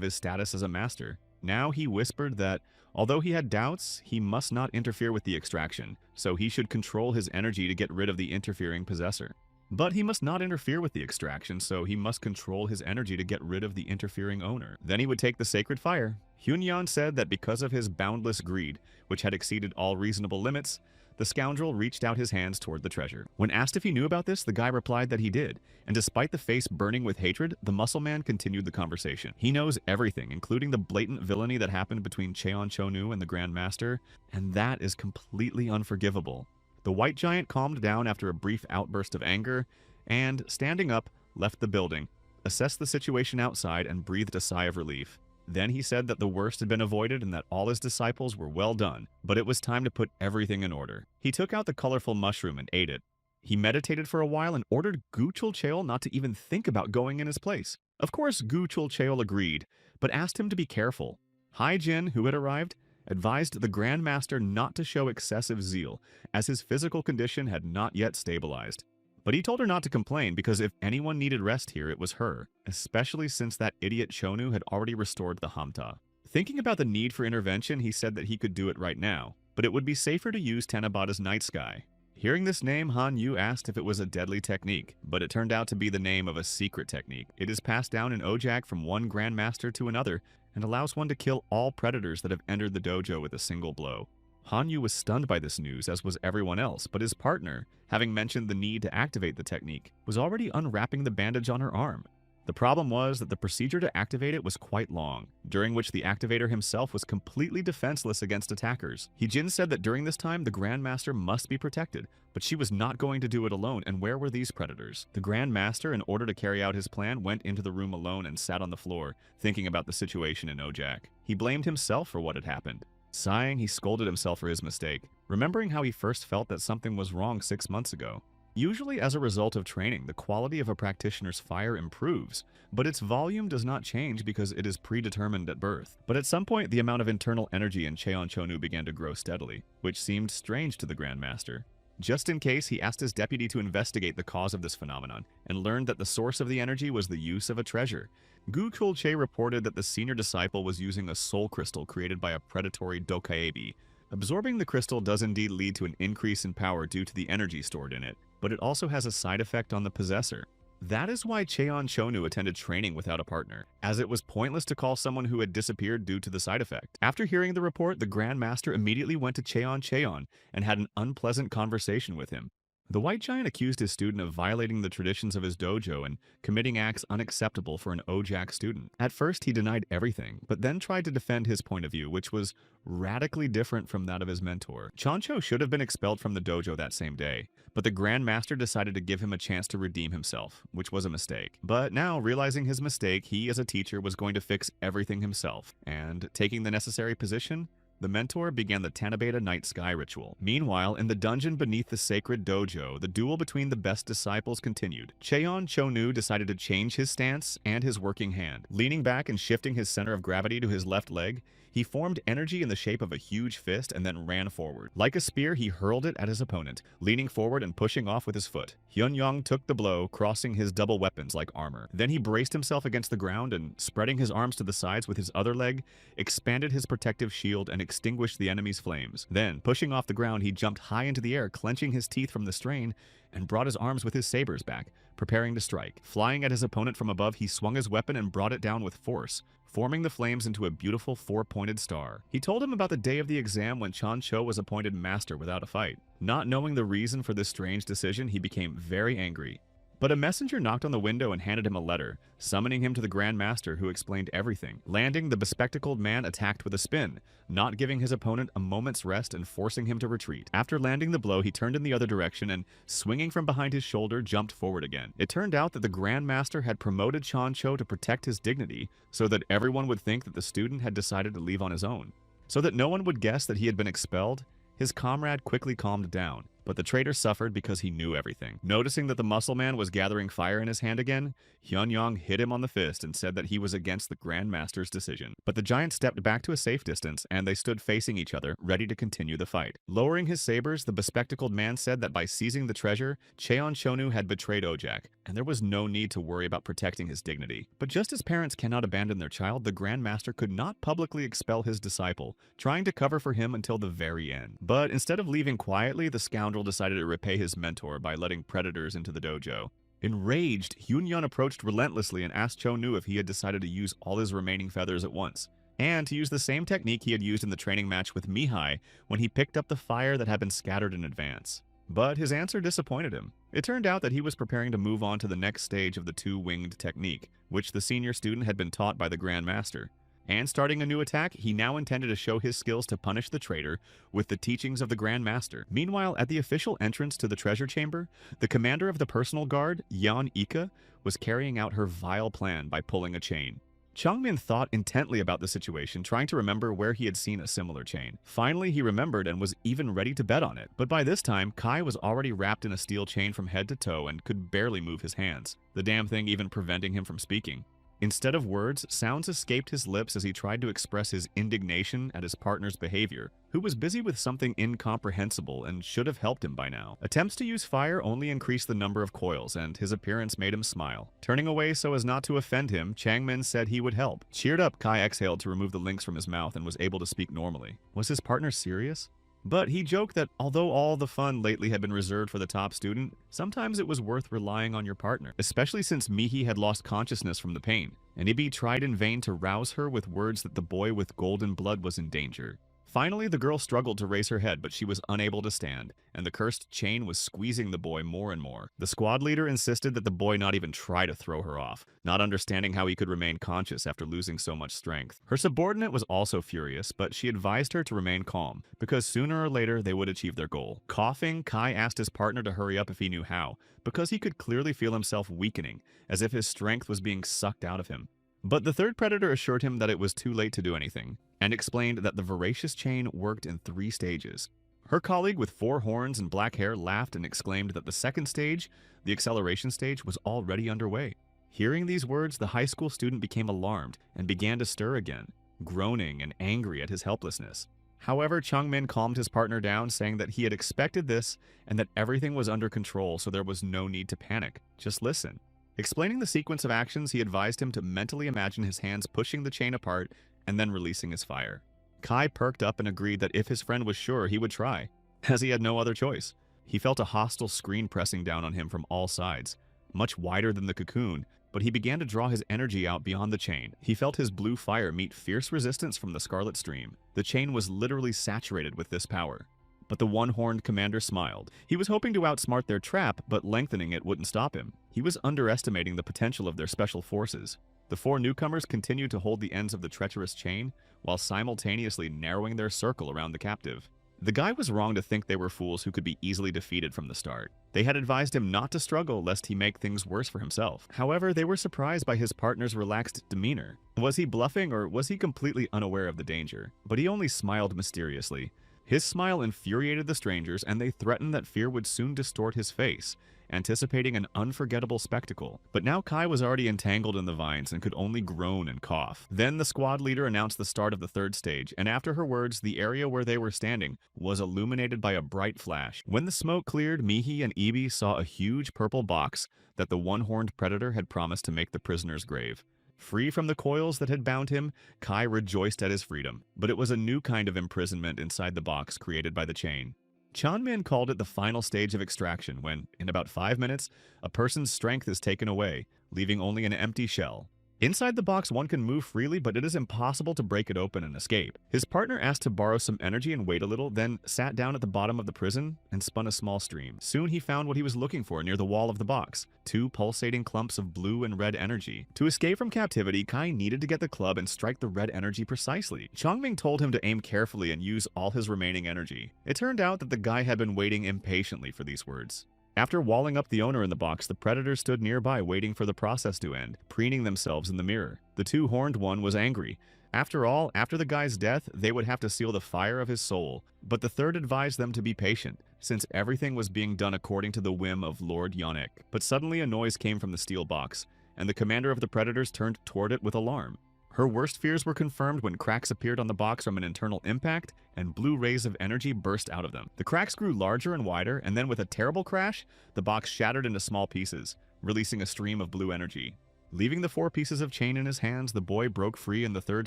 his status as a master. Now he whispered that, although he had doubts, he must not interfere with the extraction, so he should control his energy to get rid of the interfering possessor. But he must not interfere with the extraction, so he must control his energy to get rid of the interfering owner. Then he would take the sacred fire. Hyun-yeon said that because of his boundless greed, which had exceeded all reasonable limits, the scoundrel reached out his hands toward the treasure. When asked if he knew about this, the guy replied that he did, and despite the face burning with hatred, the muscle man continued the conversation. He knows everything, including the blatant villainy that happened between Cheon Chonu and the Grand Master, and that is completely unforgivable. The white giant calmed down after a brief outburst of anger and, standing up, left the building, assessed the situation outside, and breathed a sigh of relief. Then he said that the worst had been avoided and that all his disciples were well done, but it was time to put everything in order. He took out the colorful mushroom and ate it. He meditated for a while and ordered Gu Chul-cheol not to even think about going in his place. Of course, Gu Chul-cheol agreed, but asked him to be careful. Hai Jin, who had arrived, advised the Grand Master not to show excessive zeal, as his physical condition had not yet stabilized. But he told her not to complain because if anyone needed rest here, it was her, especially since that idiot Chonu had already restored the Hamta. Thinking about the need for intervention, he said that he could do it right now, but it would be safer to use Tanabata's Night Sky. Hearing this name, Han Yu asked if it was a deadly technique, but it turned out to be the name of a secret technique. It is passed down in Ojak from one Grand Master to another, and allows one to kill all predators that have entered the dojo with a single blow. Han Yu was stunned by this news, as was everyone else, but his partner, having mentioned the need to activate the technique, was already unwrapping the bandage on her arm. The problem was that the procedure to activate it was quite long, during which the activator himself was completely defenseless against attackers. Hee-jin said that during this time the Grand Master must be protected, but she was not going to do it alone, and where were these predators? The Grand Master, in order to carry out his plan, went into the room alone and sat on the floor, thinking about the situation in Ojak. He blamed himself for what had happened. Sighing, he scolded himself for his mistake, remembering how he first felt that something was wrong 6 months ago. Usually as a result of training, the quality of a practitioner's fire improves, but its volume does not change because it is predetermined at birth. But at some point, the amount of internal energy in Cheon Chonu began to grow steadily, which seemed strange to the Grand Master. Just in case, he asked his deputy to investigate the cause of this phenomenon, and learned that the source of the energy was the use of a treasure. Gu Chul-che reported that the senior disciple was using a soul crystal created by a predatory dokaebi. Absorbing the crystal does indeed lead to an increase in power due to the energy stored in it, but it also has a side effect on the possessor. That is why Cheon Chonu attended training without a partner, as it was pointless to call someone who had disappeared due to the side effect. After hearing the report, the Grand Master immediately went to Cheon and had an unpleasant conversation with him. The White Giant accused his student of violating the traditions of his dojo and committing acts unacceptable for an Ojak student. At first, he denied everything, but then tried to defend his point of view, which was radically different from that of his mentor. Chancho should have been expelled from the dojo that same day, but the Grand Master decided to give him a chance to redeem himself, which was a mistake. But now, realizing his mistake, he as a teacher was going to fix everything himself, and taking the necessary position, the mentor began the Tanabata Night Sky ritual. Meanwhile, in the dungeon beneath the sacred dojo, the duel between the best disciples continued. Cheon Chonu decided to change his stance and his working hand. Leaning back and shifting his center of gravity to his left leg, He formed energy in the shape of a huge fist and then ran forward. Like a spear, he hurled it at his opponent, leaning forward and pushing off with his foot. Hyun-young took the blow, crossing his double weapons like armor. Then he braced himself against the ground and, spreading his arms to the sides with his other leg, expanded his protective shield and extinguished the enemy's flames. Then, pushing off the ground, he jumped high into the air, clenching his teeth from the strain, and brought his arms with his sabers back, preparing to strike. Flying at his opponent from above, he swung his weapon and brought it down with force, forming the flames into a beautiful four-pointed star. He told him about the day of the exam when Chan-cho was appointed master without a fight. Not knowing the reason for this strange decision, he became very angry. But a messenger knocked on the window and handed him a letter, summoning him to the Grand Master, who explained everything. Landing, the bespectacled man attacked with a spin, not giving his opponent a moment's rest and forcing him to retreat. After landing the blow, he turned in the other direction and, swinging from behind his shoulder, jumped forward again. It turned out that the Grand Master had promoted Chan-cho to protect his dignity, so that everyone would think that the student had decided to leave on his own. So that no one would guess that he had been expelled, his comrade quickly calmed down. But the traitor suffered because he knew everything. Noticing that the muscle man was gathering fire in his hand again, Hyun-young hit him on the fist and said that he was against the Grand Master's decision. But the giant stepped back to a safe distance, and they stood facing each other, ready to continue the fight. Lowering his sabers, the bespectacled man said that by seizing the treasure, Cheon-shonu had betrayed Ojak, and there was no need to worry about protecting his dignity. But just as parents cannot abandon their child, the Grand Master could not publicly expel his disciple, trying to cover for him until the very end. But instead of leaving quietly, the scoundrel decided to repay his mentor by letting predators into the dojo. Enraged, Hyun-yun approached relentlessly and asked Cho-nu if he had decided to use all his remaining feathers at once, and to use the same technique he had used in the training match with Mihai when he picked up the fire that had been scattered in advance. But his answer disappointed him. It turned out that he was preparing to move on to the next stage of the two-winged technique, which the senior student had been taught by the Grand Master. And starting a new attack, he now intended to show his skills to punish the traitor with the teachings of the Grand Master. Meanwhile, at the official entrance to the treasure chamber, the commander of the personal guard, Yeon Ika, was carrying out her vile plan by pulling a chain. Changmin thought intently about the situation, trying to remember where he had seen a similar chain. Finally, he remembered and was even ready to bet on it. But by this time, Kai was already wrapped in a steel chain from head to toe and could barely move his hands, the damn thing even preventing him from speaking. Instead of words, sounds escaped his lips as he tried to express his indignation at his partner's behavior, who was busy with something incomprehensible and should have helped him by now. Attempts to use fire only increased the number of coils, and his appearance made him smile. Turning away so as not to offend him, Changmin said he would help. Cheered up, Kai exhaled to remove the links from his mouth and was able to speak normally. Was his partner serious? But he joked that although all the fun lately had been reserved for the top student, sometimes it was worth relying on your partner, especially since Mihi had lost consciousness from the pain, and Ibi tried in vain to rouse her with words that the boy with golden blood was in danger. Finally, the girl struggled to raise her head, but she was unable to stand, and the cursed chain was squeezing the boy more and more. The squad leader insisted that the boy not even try to throw her off, not understanding how he could remain conscious after losing so much strength. Her subordinate was also furious, but she advised her to remain calm, because sooner or later they would achieve their goal. Coughing, Kai asked his partner to hurry up if he knew how, because he could clearly feel himself weakening, as if his strength was being sucked out of him. But the third predator assured him that it was too late to do anything, and explained that the voracious chain worked in 3 stages. Her colleague with 4 horns and black hair laughed and exclaimed that the second stage, the acceleration stage, was already underway. Hearing these words, the high school student became alarmed and began to stir again, groaning and angry at his helplessness. However, Changmin calmed his partner down, saying that he had expected this and that everything was under control, so there was no need to panic. Just listen. Explaining the sequence of actions, he advised him to mentally imagine his hands pushing the chain apart and then releasing his fire. Kai perked up and agreed that if his friend was sure, he would try, as he had no other choice. He felt a hostile screen pressing down on him from all sides, much wider than the cocoon, but he began to draw his energy out beyond the chain. He felt his blue fire meet fierce resistance from the scarlet stream. The chain was literally saturated with this power. But the one-horned commander smiled. He was hoping to outsmart their trap, but lengthening it wouldn't stop him. He was underestimating the potential of their special forces. The 4 newcomers continued to hold the ends of the treacherous chain, while simultaneously narrowing their circle around the captive. The guy was wrong to think they were fools who could be easily defeated from the start. They had advised him not to struggle lest he make things worse for himself. However, they were surprised by his partner's relaxed demeanor. Was he bluffing or was he completely unaware of the danger? But he only smiled mysteriously. His smile infuriated the strangers, and they threatened that fear would soon distort his face, anticipating an unforgettable spectacle. But now Kai was already entangled in the vines and could only groan and cough. Then the squad leader announced the start of the third stage, and after her words, the area where they were standing was illuminated by a bright flash. When the smoke cleared, Mihi and Ibi saw a huge purple box that the one-horned predator had promised to make the prisoner's grave. Free from the coils that had bound him, Kai rejoiced at his freedom, but it was a new kind of imprisonment inside the box created by the chain. Chanmin called it the final stage of extraction when, in about 5 minutes, a person's strength is taken away, leaving only an empty shell. Inside the box, one can move freely, but it is impossible to break it open and escape. His partner asked to borrow some energy and wait a little, then sat down at the bottom of the prison and spun a small stream. Soon he found what he was looking for near the wall of the box, 2 pulsating clumps of blue and red energy. To escape from captivity, Kai needed to get the club and strike the red energy precisely. Chongming told him to aim carefully and use all his remaining energy. It turned out that the guy had been waiting impatiently for these words. After walling up the owner in the box, the predators stood nearby waiting for the process to end, preening themselves in the mirror. The two-horned one was angry. After all, after the guy's death, they would have to seal the fire of his soul. But the third advised them to be patient, since everything was being done according to the whim of Lord Yannick. But suddenly a noise came from the steel box, and the commander of the predators turned toward it with alarm. Her worst fears were confirmed when cracks appeared on the box from an internal impact, and blue rays of energy burst out of them. The cracks grew larger and wider, and then with a terrible crash, the box shattered into small pieces, releasing a stream of blue energy. Leaving the 4 pieces of chain in his hands, the boy broke free in the third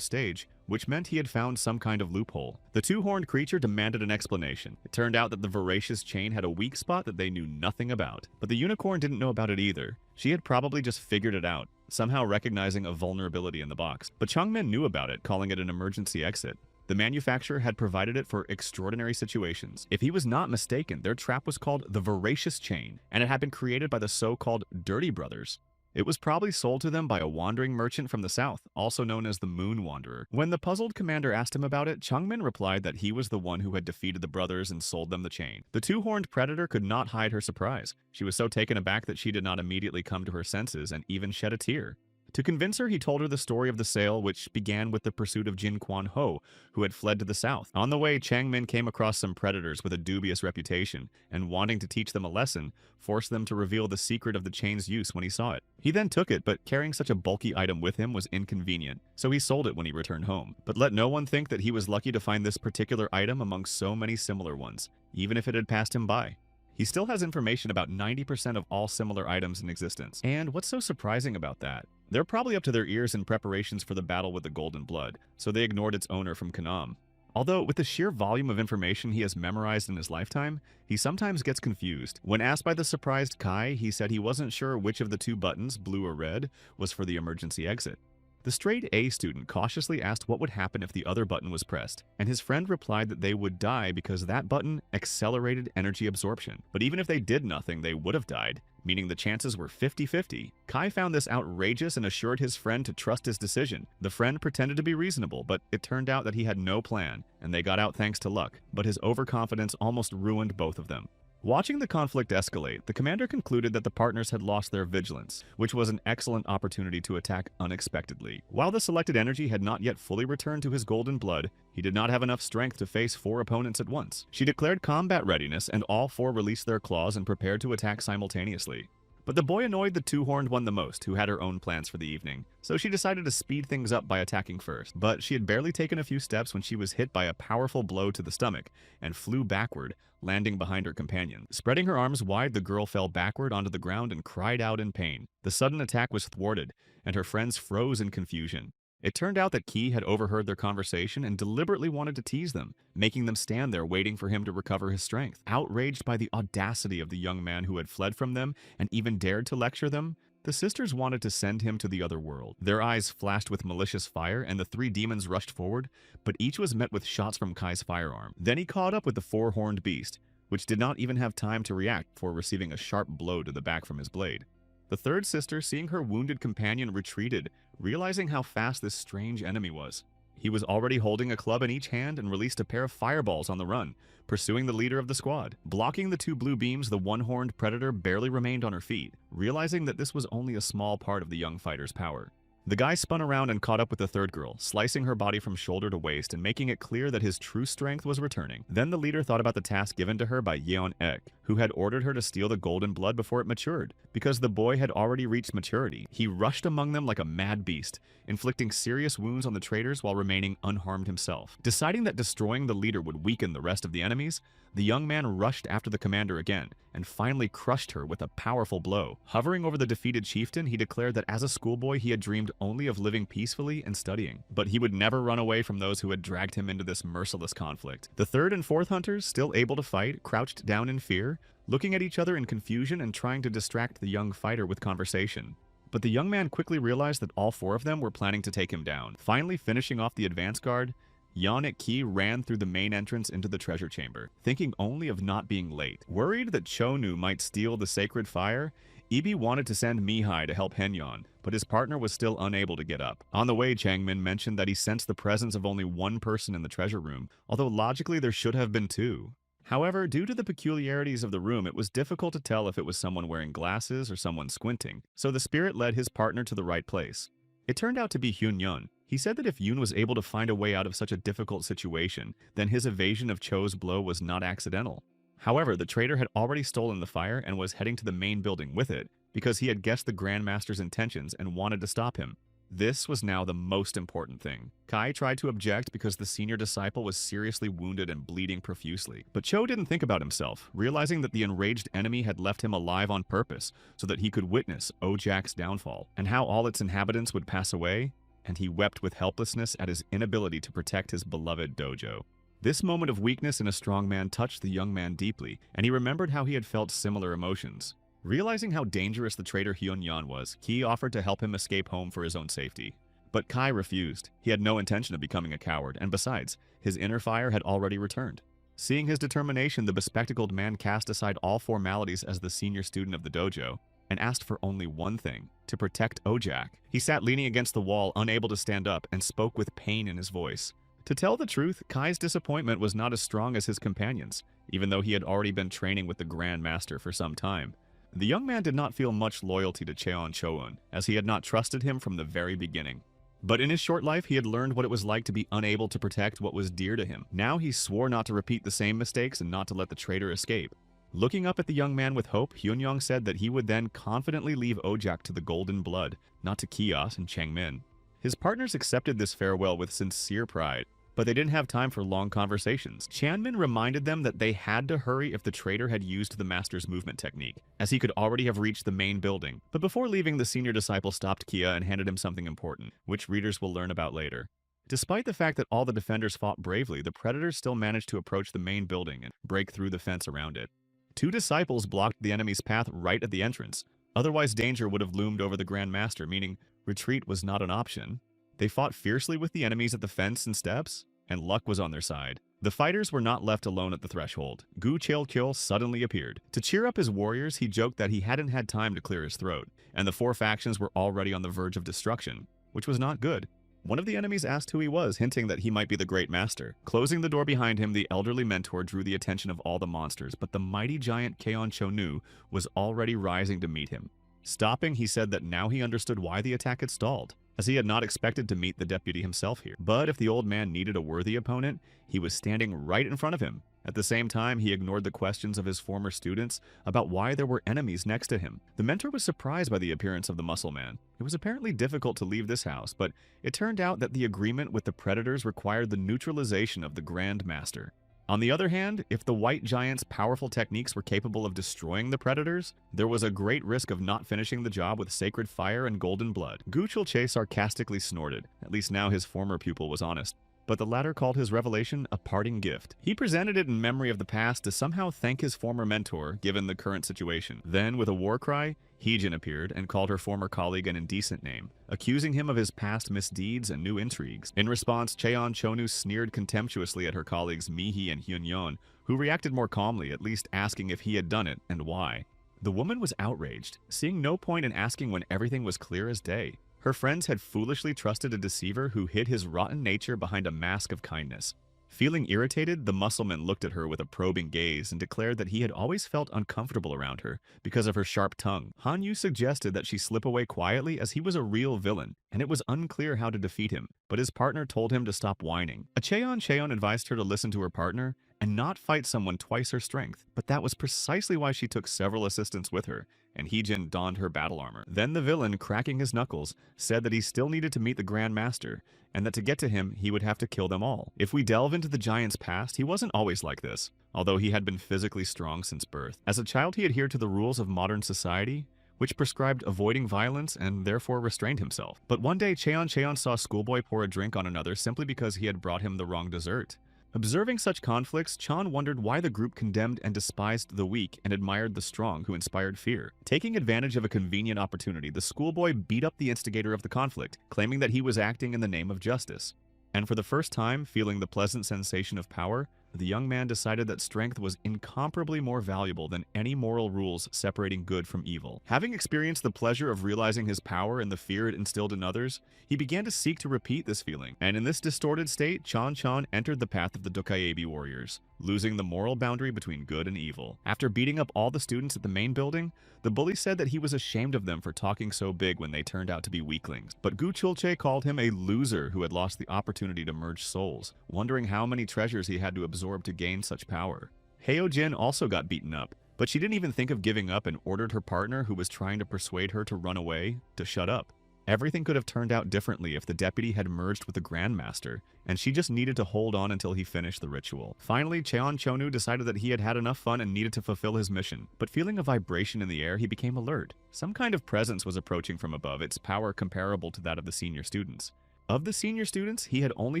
stage, which meant he had found some kind of loophole. The two-horned creature demanded an explanation. It turned out that the voracious chain had a weak spot that they knew nothing about. But the unicorn didn't know about it either. She had probably just figured it out, somehow recognizing a vulnerability in the box. But Changmin knew about it, calling it an emergency exit. The manufacturer had provided it for extraordinary situations. If he was not mistaken, their trap was called the Voracious Chain, and it had been created by the so-called Dirty Brothers. It was probably sold to them by a wandering merchant from the south, also known as the Moon Wanderer. When the puzzled commander asked him about it, Changmin replied that he was the one who had defeated the brothers and sold them the chain. The two-horned predator could not hide her surprise. She was so taken aback that she did not immediately come to her senses and even shed a tear. To convince her, he told her the story of the sale, which began with the pursuit of Jin Quan Ho, who had fled to the south. On the way, Changmin came across some predators with a dubious reputation, and wanting to teach them a lesson, forced them to reveal the secret of the chain's use when he saw it. He then took it, but carrying such a bulky item with him was inconvenient, so he sold it when he returned home. But let no one think that he was lucky to find this particular item among so many similar ones, even if it had passed him by. He still has information about 90% of all similar items in existence. And what's so surprising about that? They're probably up to their ears in preparations for the battle with the Golden Blood, so they ignored its owner from Kanam. Although, with the sheer volume of information he has memorized in his lifetime, he sometimes gets confused. When asked by the surprised Kai, he said he wasn't sure which of the 2 buttons, blue or red, was for the emergency exit. The straight A student cautiously asked what would happen if the other button was pressed, and his friend replied that they would die because that button accelerated energy absorption. But even if they did nothing, they would have died, meaning the chances were 50-50. Kai found this outrageous and assured his friend to trust his decision. The friend pretended to be reasonable, but it turned out that he had no plan, and they got out thanks to luck, but his overconfidence almost ruined both of them. Watching the conflict escalate, the commander concluded that the partners had lost their vigilance, which was an excellent opportunity to attack unexpectedly. While the selected energy had not yet fully returned to his golden blood, he did not have enough strength to face 4 opponents at once. She declared combat readiness, and all 4 released their claws and prepared to attack simultaneously. But the boy annoyed the two-horned one the most, who had her own plans for the evening, so she decided to speed things up by attacking first. But she had barely taken a few steps when she was hit by a powerful blow to the stomach, and flew backward, landing behind her companion. Spreading her arms wide, the girl fell backward onto the ground and cried out in pain. The sudden attack was thwarted, and her friends froze in confusion. It turned out that Ki had overheard their conversation and deliberately wanted to tease them, making them stand there waiting for him to recover his strength. Outraged by the audacity of the young man who had fled from them and even dared to lecture them, the sisters wanted to send him to the other world. Their eyes flashed with malicious fire, and the 3 demons rushed forward, but each was met with shots from Kai's firearm. Then he caught up with the 4-horned beast, which did not even have time to react before receiving a sharp blow to the back from his blade. The third sister, seeing her wounded companion, retreated, realizing how fast this strange enemy was. He was already holding a club in each hand and released a pair of fireballs on the run, pursuing the leader of the squad. Blocking the 2 blue beams, the one-horned predator barely remained on her feet, realizing that this was only a small part of the young fighter's power. The guy spun around and caught up with the third girl, slicing her body from shoulder to waist and making it clear that his true strength was returning. Then the leader thought about the task given to her by Yeon Ek, who had ordered her to steal the golden blood before it matured. Because the boy had already reached maturity, he rushed among them like a mad beast, inflicting serious wounds on the traitors while remaining unharmed himself. Deciding that destroying the leader would weaken the rest of the enemies, the young man rushed after the commander again, and finally crushed her with a powerful blow. Hovering over the defeated chieftain, he declared that as a schoolboy he had dreamed only of living peacefully and studying, but he would never run away from those who had dragged him into this merciless conflict. The third and fourth hunters, still able to fight, crouched down in fear, looking at each other in confusion and trying to distract the young fighter with conversation. But the young man quickly realized that all four of them were planning to take him down. Finally finishing off the advance guard, Yeon Ki ran through the main entrance into the treasure chamber, thinking only of not being late. Worried that Chonu might steal the sacred fire, Ibi wanted to send Mihai to help Henyon, but his partner was still unable to get up. On the way, Changmin mentioned that he sensed the presence of only one person in the treasure room, although logically there should have been two. However, due to the peculiarities of the room, it was difficult to tell if it was someone wearing glasses or someone squinting, so the spirit led his partner to the right place. It turned out to be Hyun-yeon. He said that if Yoon was able to find a way out of such a difficult situation, then his evasion of Cho's blow was not accidental. However, the traitor had already stolen the fire and was heading to the main building with it, because he had guessed the Grandmaster's intentions and wanted to stop him. This was now the most important thing. Kai tried to object because the senior disciple was seriously wounded and bleeding profusely. But Cho didn't think about himself, realizing that the enraged enemy had left him alive on purpose so that he could witness Ojak's downfall, and how all its inhabitants would pass away, and he wept with helplessness at his inability to protect his beloved dojo. This moment of weakness in a strong man touched the young man deeply, and he remembered how he had felt similar emotions. Realizing how dangerous the traitor Hyun-yeon was, Ki offered to help him escape home for his own safety. But Kai refused. He had no intention of becoming a coward, and besides, his inner fire had already returned. Seeing his determination, the bespectacled man cast aside all formalities as the senior student of the dojo, and asked for only one thing: to protect Ojak. He sat leaning against the wall, unable to stand up, and spoke with pain in his voice. To tell the truth, Kai's disappointment was not as strong as his companions, even though he had already been training with the Grand Master for some time. The young man did not feel much loyalty to Cheon Choun, as he had not trusted him from the very beginning. But in his short life, he had learned what it was like to be unable to protect what was dear to him. Now he swore not to repeat the same mistakes and not to let the traitor escape. Looking up at the young man with hope, Hyun-yeon said that he would then confidently leave Ojak to the Golden Blood, not to Kios and Changmin. His partners accepted this farewell with sincere pride, but they didn't have time for long conversations. Chanmin reminded them that they had to hurry if the traitor had used the master's movement technique, as he could already have reached the main building. But before leaving, the senior disciple stopped Kia and handed him something important, which readers will learn about later. Despite the fact that all the defenders fought bravely, the predators still managed to approach the main building and break through the fence around it. Two disciples blocked the enemy's path right at the entrance. Otherwise, danger would have loomed over the Grand Master, meaning retreat was not an option. They fought fiercely with the enemies at the fence and steps, and luck was on their side. The fighters were not left alone at the threshold. Gu Cheol-kyol suddenly appeared. To cheer up his warriors, he joked that he hadn't had time to clear his throat, and the four factions were already on the verge of destruction, which was not good. One of the enemies asked who he was, hinting that he might be the Great Master. Closing the door behind him, the elderly mentor drew the attention of all the monsters, but the mighty giant Keon Chonu was already rising to meet him. Stopping, he said that now he understood why the attack had stalled, as he had not expected to meet the deputy himself here. But if the old man needed a worthy opponent, he was standing right in front of him. At the same time, he ignored the questions of his former students about why there were enemies next to him. The mentor was surprised by the appearance of the muscle man. It was apparently difficult to leave this house, but it turned out that the agreement with the predators required the neutralization of the Grand Master. On the other hand, if the white giant's powerful techniques were capable of destroying the predators, there was a great risk of not finishing the job with sacred fire and golden blood. Gu Cheol-che sarcastically snorted. At least now his former pupil was honest. But the latter called his revelation a parting gift. He presented it in memory of the past to somehow thank his former mentor, given the current situation. Then, with a war cry, Heejin appeared and called her former colleague an indecent name, accusing him of his past misdeeds and new intrigues. In response, Cheon Chonu sneered contemptuously at her colleagues Mihi and Hyun-yeon, who reacted more calmly, at least asking if he had done it and why. The woman was outraged, seeing no point in asking when everything was clear as day. Her friends had foolishly trusted a deceiver who hid his rotten nature behind a mask of kindness. Feeling irritated, the muscleman looked at her with a probing gaze and declared that he had always felt uncomfortable around her because of her sharp tongue. Han Yu suggested that she slip away quietly as he was a real villain, and it was unclear how to defeat him, but his partner told him to stop whining. Cheon advised her to listen to her partner and not fight someone twice her strength, but that was precisely why she took several assistants with her, and Heejin donned her battle armor. Then the villain, cracking his knuckles, said that he still needed to meet the Grand Master, and that to get to him, he would have to kill them all. If we delve into the giant's past, he wasn't always like this, although he had been physically strong since birth. As a child, he adhered to the rules of modern society, which prescribed avoiding violence and therefore restrained himself. But one day, Cheon saw a schoolboy pour a drink on another simply because he had brought him the wrong dessert. Observing such conflicts, Chan wondered why the group condemned and despised the weak and admired the strong, who inspired fear. Taking advantage of a convenient opportunity, the schoolboy beat up the instigator of the conflict, claiming that he was acting in the name of justice. And for the first time, feeling the pleasant sensation of power, the young man decided that strength was incomparably more valuable than any moral rules separating good from evil. Having experienced the pleasure of realizing his power and the fear it instilled in others, he began to seek to repeat this feeling. And in this distorted state, Chan entered the path of the Dokaebi warriors, losing the moral boundary between good and evil. After beating up all the students at the main building, the bully said that he was ashamed of them for talking so big when they turned out to be weaklings. But Gu Chulche called him a loser who had lost the opportunity to merge souls, wondering how many treasures he had to absorb to gain such power. Heo Jin also got beaten up, but she didn't even think of giving up and ordered her partner, who was trying to persuade her to run away, to shut up. Everything could have turned out differently if the deputy had merged with the Grandmaster, and she just needed to hold on until he finished the ritual. Finally, Cheon Chonu decided that he had had enough fun and needed to fulfill his mission, but feeling a vibration in the air, he became alert. Some kind of presence was approaching from above, its power comparable to that of the senior students. Of the senior students, he had only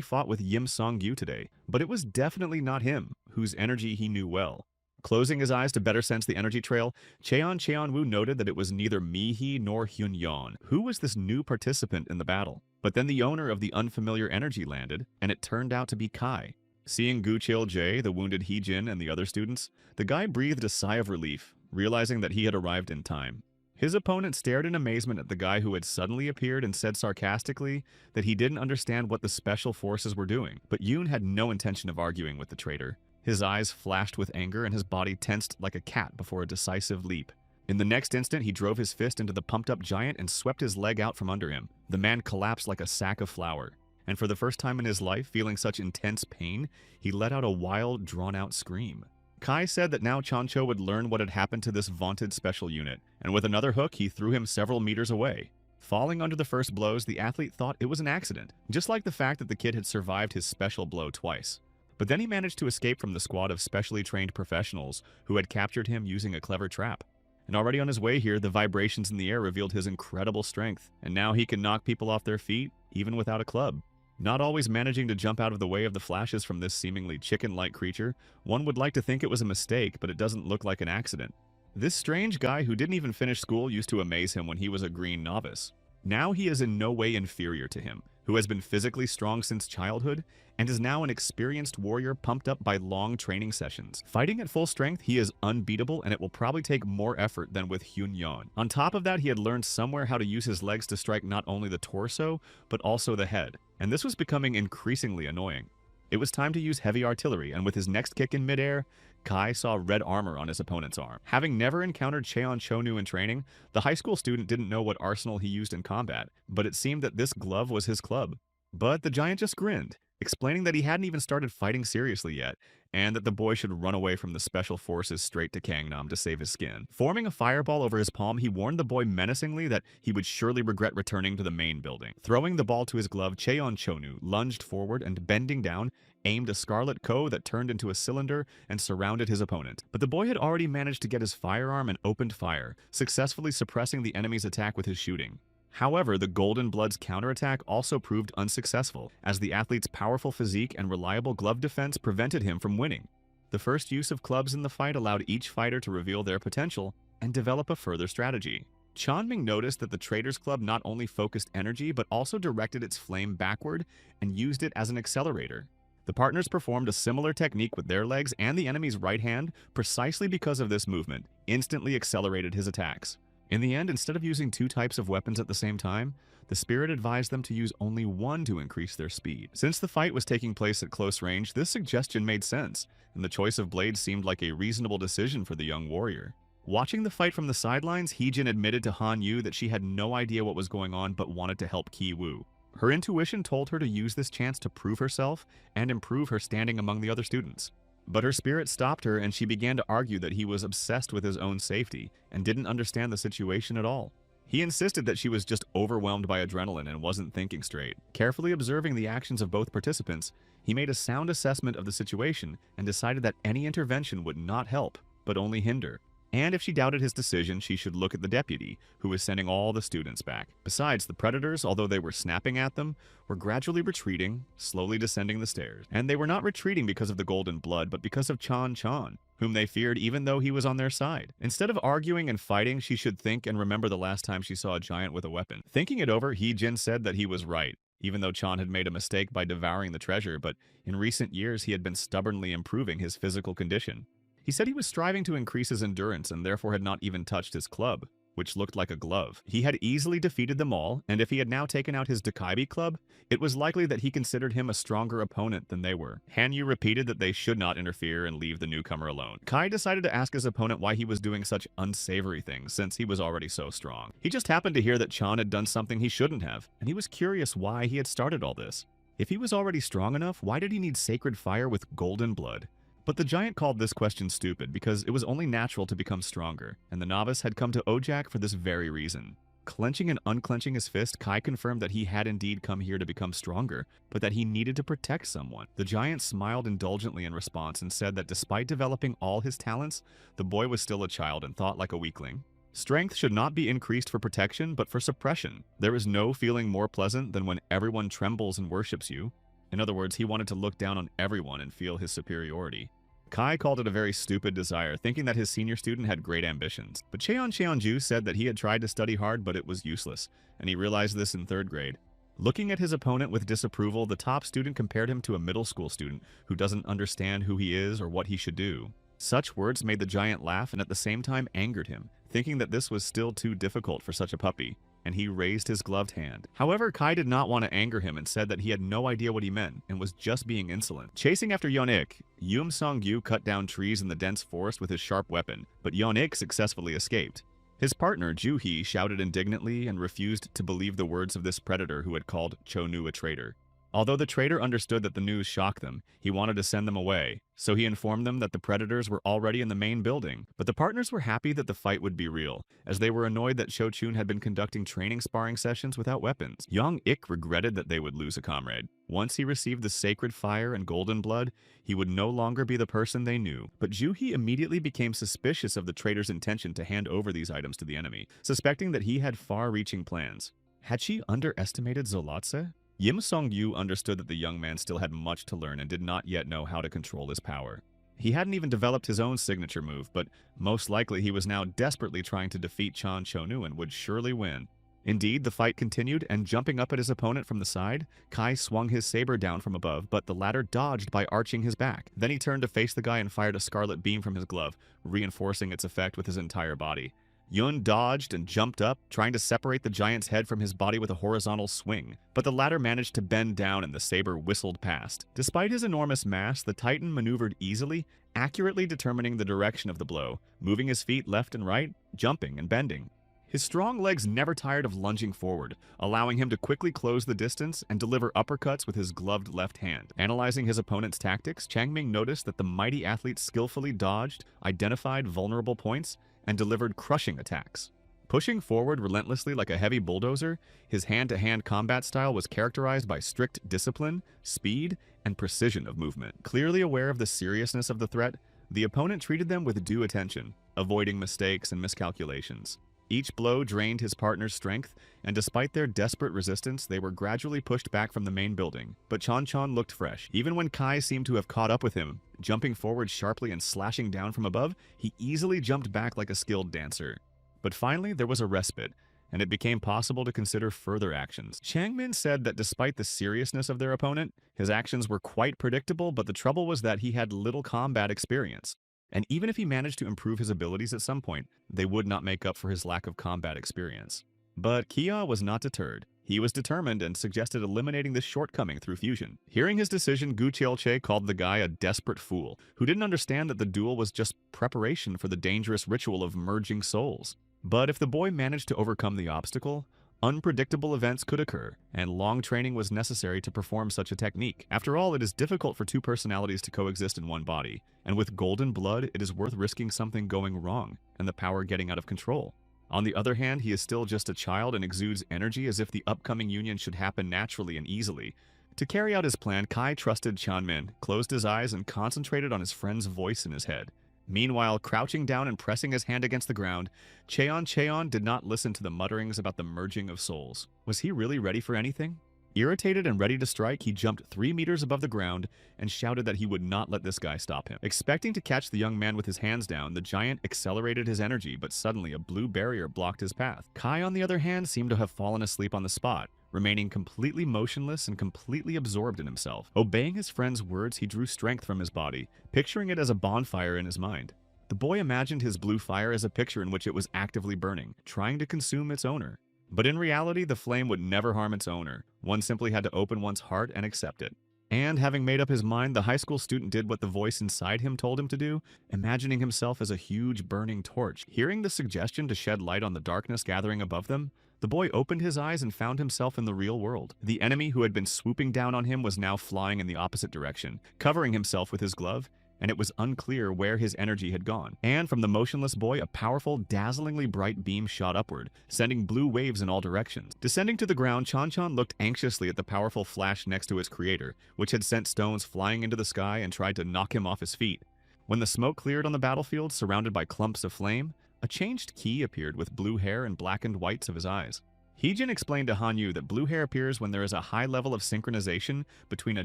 fought with Yim Song-gyu today, but it was definitely not him, whose energy he knew well. Closing his eyes to better sense the energy trail, Cheon-woo noted that it was neither Mi-hee nor Hyun-yeon. Who was this new participant in the battle? But then the owner of the unfamiliar energy landed, and it turned out to be Kai. Seeing Gu Chil-jae, the wounded Hee-jin, and the other students, the guy breathed a sigh of relief, realizing that he had arrived in time. His opponent stared in amazement at the guy who had suddenly appeared and said sarcastically that he didn't understand what the special forces were doing. But Yoon had no intention of arguing with the traitor. His eyes flashed with anger and his body tensed like a cat before a decisive leap. In the next instant, he drove his fist into the pumped-up giant and swept his leg out from under him. The man collapsed like a sack of flour. And for the first time in his life, feeling such intense pain, he let out a wild, drawn-out scream. Kai said that now Chancho would learn what had happened to this vaunted special unit, and with another hook, he threw him several meters away. Falling under the first blows, the athlete thought it was an accident, just like the fact that the kid had survived his special blow twice. But then he managed to escape from the squad of specially trained professionals who had captured him using a clever trap. And already on his way here, the vibrations in the air revealed his incredible strength, and now he can knock people off their feet, even without a club. Not always managing to jump out of the way of the flashes from this seemingly chicken-like creature, one would like to think it was a mistake, but it doesn't look like an accident. This strange guy who didn't even finish school used to amaze him when he was a green novice. Now he is in no way inferior to him, who has been physically strong since childhood, and is now an experienced warrior pumped up by long training sessions. Fighting at full strength, he is unbeatable, and it will probably take more effort than with Hyun-yeon. On top of that, he had learned somewhere how to use his legs to strike not only the torso, but also the head, and this was becoming increasingly annoying. It was time to use heavy artillery, and with his next kick in midair, Kai saw red armor on his opponent's arm. Having never encountered Cheon Chonu in training, the high school student didn't know what arsenal he used in combat, but it seemed that this glove was his club. But the giant just grinned, explaining that he hadn't even started fighting seriously yet, and that the boy should run away from the special forces straight to Gangnam to save his skin. Forming a fireball over his palm, he warned the boy menacingly that he would surely regret returning to the main building. Throwing the ball to his glove, Cheon Chonu lunged forward and, bending down, aimed a scarlet koh that turned into a cylinder and surrounded his opponent. But the boy had already managed to get his firearm and opened fire, successfully suppressing the enemy's attack with his shooting. However, the Golden Blood's counterattack also proved unsuccessful, as the athlete's powerful physique and reliable glove defense prevented him from winning. The first use of clubs in the fight allowed each fighter to reveal their potential and develop a further strategy. Chanming noticed that the Traitor's Club not only focused energy, but also directed its flame backward and used it as an accelerator. The partners performed a similar technique with their legs, and the enemy's right hand, precisely because of this movement, instantly accelerated his attacks. In the end, instead of using two types of weapons at the same time, the spirit advised them to use only one to increase their speed. Since the fight was taking place at close range, this suggestion made sense, and the choice of blades seemed like a reasonable decision for the young warrior. Watching the fight from the sidelines, Heejin admitted to Han Yu that she had no idea what was going on but wanted to help Ki Woo. Her intuition told her to use this chance to prove herself and improve her standing among the other students. But her spirit stopped her and she began to argue that he was obsessed with his own safety and didn't understand the situation at all. He insisted that she was just overwhelmed by adrenaline and wasn't thinking straight. Carefully observing the actions of both participants, he made a sound assessment of the situation and decided that any intervention would not help, but only hinder. And if she doubted his decision, she should look at the deputy, who was sending all the students back. Besides, the predators, although they were snapping at them, were gradually retreating, slowly descending the stairs. And they were not retreating because of the golden blood, but because of Chan Chan, whom they feared even though he was on their side. Instead of arguing and fighting, she should think and remember the last time she saw a giant with a weapon. Thinking it over, Jin said that he was right, even though Chan had made a mistake by devouring the treasure, but in recent years he had been stubbornly improving his physical condition. He said he was striving to increase his endurance and therefore had not even touched his club, which looked like a glove. He had easily defeated them all, and if he had now taken out his Dokaibi club, it was likely that he considered him a stronger opponent than they were. Han Yu repeated that they should not interfere and leave the newcomer alone. Kai decided to ask his opponent why he was doing such unsavory things, since he was already so strong. He just happened to hear that Chan had done something he shouldn't have, and he was curious why he had started all this. If he was already strong enough, why did he need sacred fire with golden blood? But the giant called this question stupid because it was only natural to become stronger, and the novice had come to Ojak for this very reason. Clenching and unclenching his fist, Kai confirmed that he had indeed come here to become stronger, but that he needed to protect someone. The giant smiled indulgently in response and said that despite developing all his talents, the boy was still a child and thought like a weakling. Strength should not be increased for protection, but for suppression. There is no feeling more pleasant than when everyone trembles and worships you. In other words, he wanted to look down on everyone and feel his superiority. Kai called it a very stupid desire, thinking that his senior student had great ambitions. But Cheonju said that he had tried to study hard, but it was useless, and he realized this in 3rd grade. Looking at his opponent with disapproval, the top student compared him to a middle school student who doesn't understand who he is or what he should do. Such words made the giant laugh and at the same time angered him, thinking that this was still too difficult for such a puppy, and he raised his gloved hand. However, Kai did not want to anger him and said that he had no idea what he meant and was just being insolent. Chasing after Yeon-ik, Yoon Sung-gyu cut down trees in the dense forest with his sharp weapon, but Yeon-ik successfully escaped. His partner, Ju-hee, shouted indignantly and refused to believe the words of this predator who had called Cho-nu a traitor. Although the traitor understood that the news shocked them, he wanted to send them away, so he informed them that the predators were already in the main building. But the partners were happy that the fight would be real, as they were annoyed that Cho-chun had been conducting training sparring sessions without weapons. Young-ik regretted that they would lose a comrade. Once he received the sacred fire and golden blood, he would no longer be the person they knew. But Ju-hee immediately became suspicious of the traitor's intention to hand over these items to the enemy, suspecting that he had far-reaching plans. Had she underestimated Zolatse? Yim Song-yu understood that the young man still had much to learn and did not yet know how to control his power. He hadn't even developed his own signature move, but most likely he was now desperately trying to defeat Chan Cho-nu and would surely win. Indeed, the fight continued, and jumping up at his opponent from the side, Kai swung his saber down from above, but the latter dodged by arching his back. Then he turned to face the guy and fired a scarlet beam from his glove, reinforcing its effect with his entire body. Yun dodged and jumped up, trying to separate the giant's head from his body with a horizontal swing, but the latter managed to bend down and the saber whistled past. Despite his enormous mass, the Titan maneuvered easily, accurately determining the direction of the blow, moving his feet left and right, jumping and bending. His strong legs never tired of lunging forward, allowing him to quickly close the distance and deliver uppercuts with his gloved left hand. Analyzing his opponent's tactics, Changming noticed that the mighty athlete skillfully dodged, identified vulnerable points, and delivered crushing attacks. Pushing forward relentlessly like a heavy bulldozer, his hand-to-hand combat style was characterized by strict discipline, speed, and precision of movement. Clearly aware of the seriousness of the threat, the opponent treated them with due attention, avoiding mistakes and miscalculations. Each blow drained his partner's strength, and despite their desperate resistance, they were gradually pushed back from the main building. But Chan looked fresh. Even when Kai seemed to have caught up with him, jumping forward sharply and slashing down from above, he easily jumped back like a skilled dancer. But finally, there was a respite, and it became possible to consider further actions. Changmin said that despite the seriousness of their opponent, his actions were quite predictable, but the trouble was that he had little combat experience. And even if he managed to improve his abilities at some point, they would not make up for his lack of combat experience. But Kia was not deterred. He was determined and suggested eliminating this shortcoming through fusion. Hearing his decision, Gu Qiuche called the guy a desperate fool, who didn't understand that the duel was just preparation for the dangerous ritual of merging souls. But if the boy managed to overcome the obstacle, unpredictable events could occur, and long training was necessary to perform such a technique. After all, it is difficult for two personalities to coexist in one body, and with golden blood, it is worth risking something going wrong and the power getting out of control. On the other hand, he is still just a child and exudes energy as if the upcoming union should happen naturally and easily. To carry out his plan, Kai trusted Chanmin, closed his eyes, and concentrated on his friend's voice in his head. Meanwhile, crouching down and pressing his hand against the ground, Cheon did not listen to the mutterings about the merging of souls. Was he really ready for anything? Irritated and ready to strike, he jumped 3 meters above the ground and shouted that he would not let this guy stop him. Expecting to catch the young man with his hands down, the giant accelerated his energy, but suddenly a blue barrier blocked his path. Kai, on the other hand, seemed to have fallen asleep on the spot, remaining completely motionless and completely absorbed in himself. Obeying his friend's words, he drew strength from his body, picturing it as a bonfire in his mind. The boy imagined his blue fire as a picture in which it was actively burning, trying to consume its owner. But in reality, the flame would never harm its owner. One simply had to open one's heart and accept it. And having made up his mind, the high school student did what the voice inside him told him to do, imagining himself as a huge burning torch. Hearing the suggestion to shed light on the darkness gathering above them, the boy opened his eyes and found himself in the real world. The enemy who had been swooping down on him was now flying in the opposite direction, covering himself with his glove, and it was unclear where his energy had gone. And from the motionless boy, a powerful, dazzlingly bright beam shot upward, sending blue waves in all directions. Descending to the ground, Chan looked anxiously at the powerful flash next to its creator, which had sent stones flying into the sky and tried to knock him off his feet. When the smoke cleared on the battlefield, surrounded by clumps of flame, a changed Ki appeared with blue hair and blackened whites of his eyes. Heejin explained to Hanyu that blue hair appears when there is a high level of synchronization between a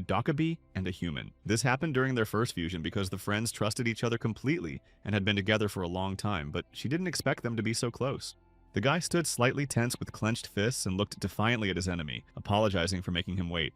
Dokubi and a human. This happened during their first fusion because the friends trusted each other completely and had been together for a long time, but she didn't expect them to be so close. The guy stood slightly tense with clenched fists and looked defiantly at his enemy, apologizing for making him wait.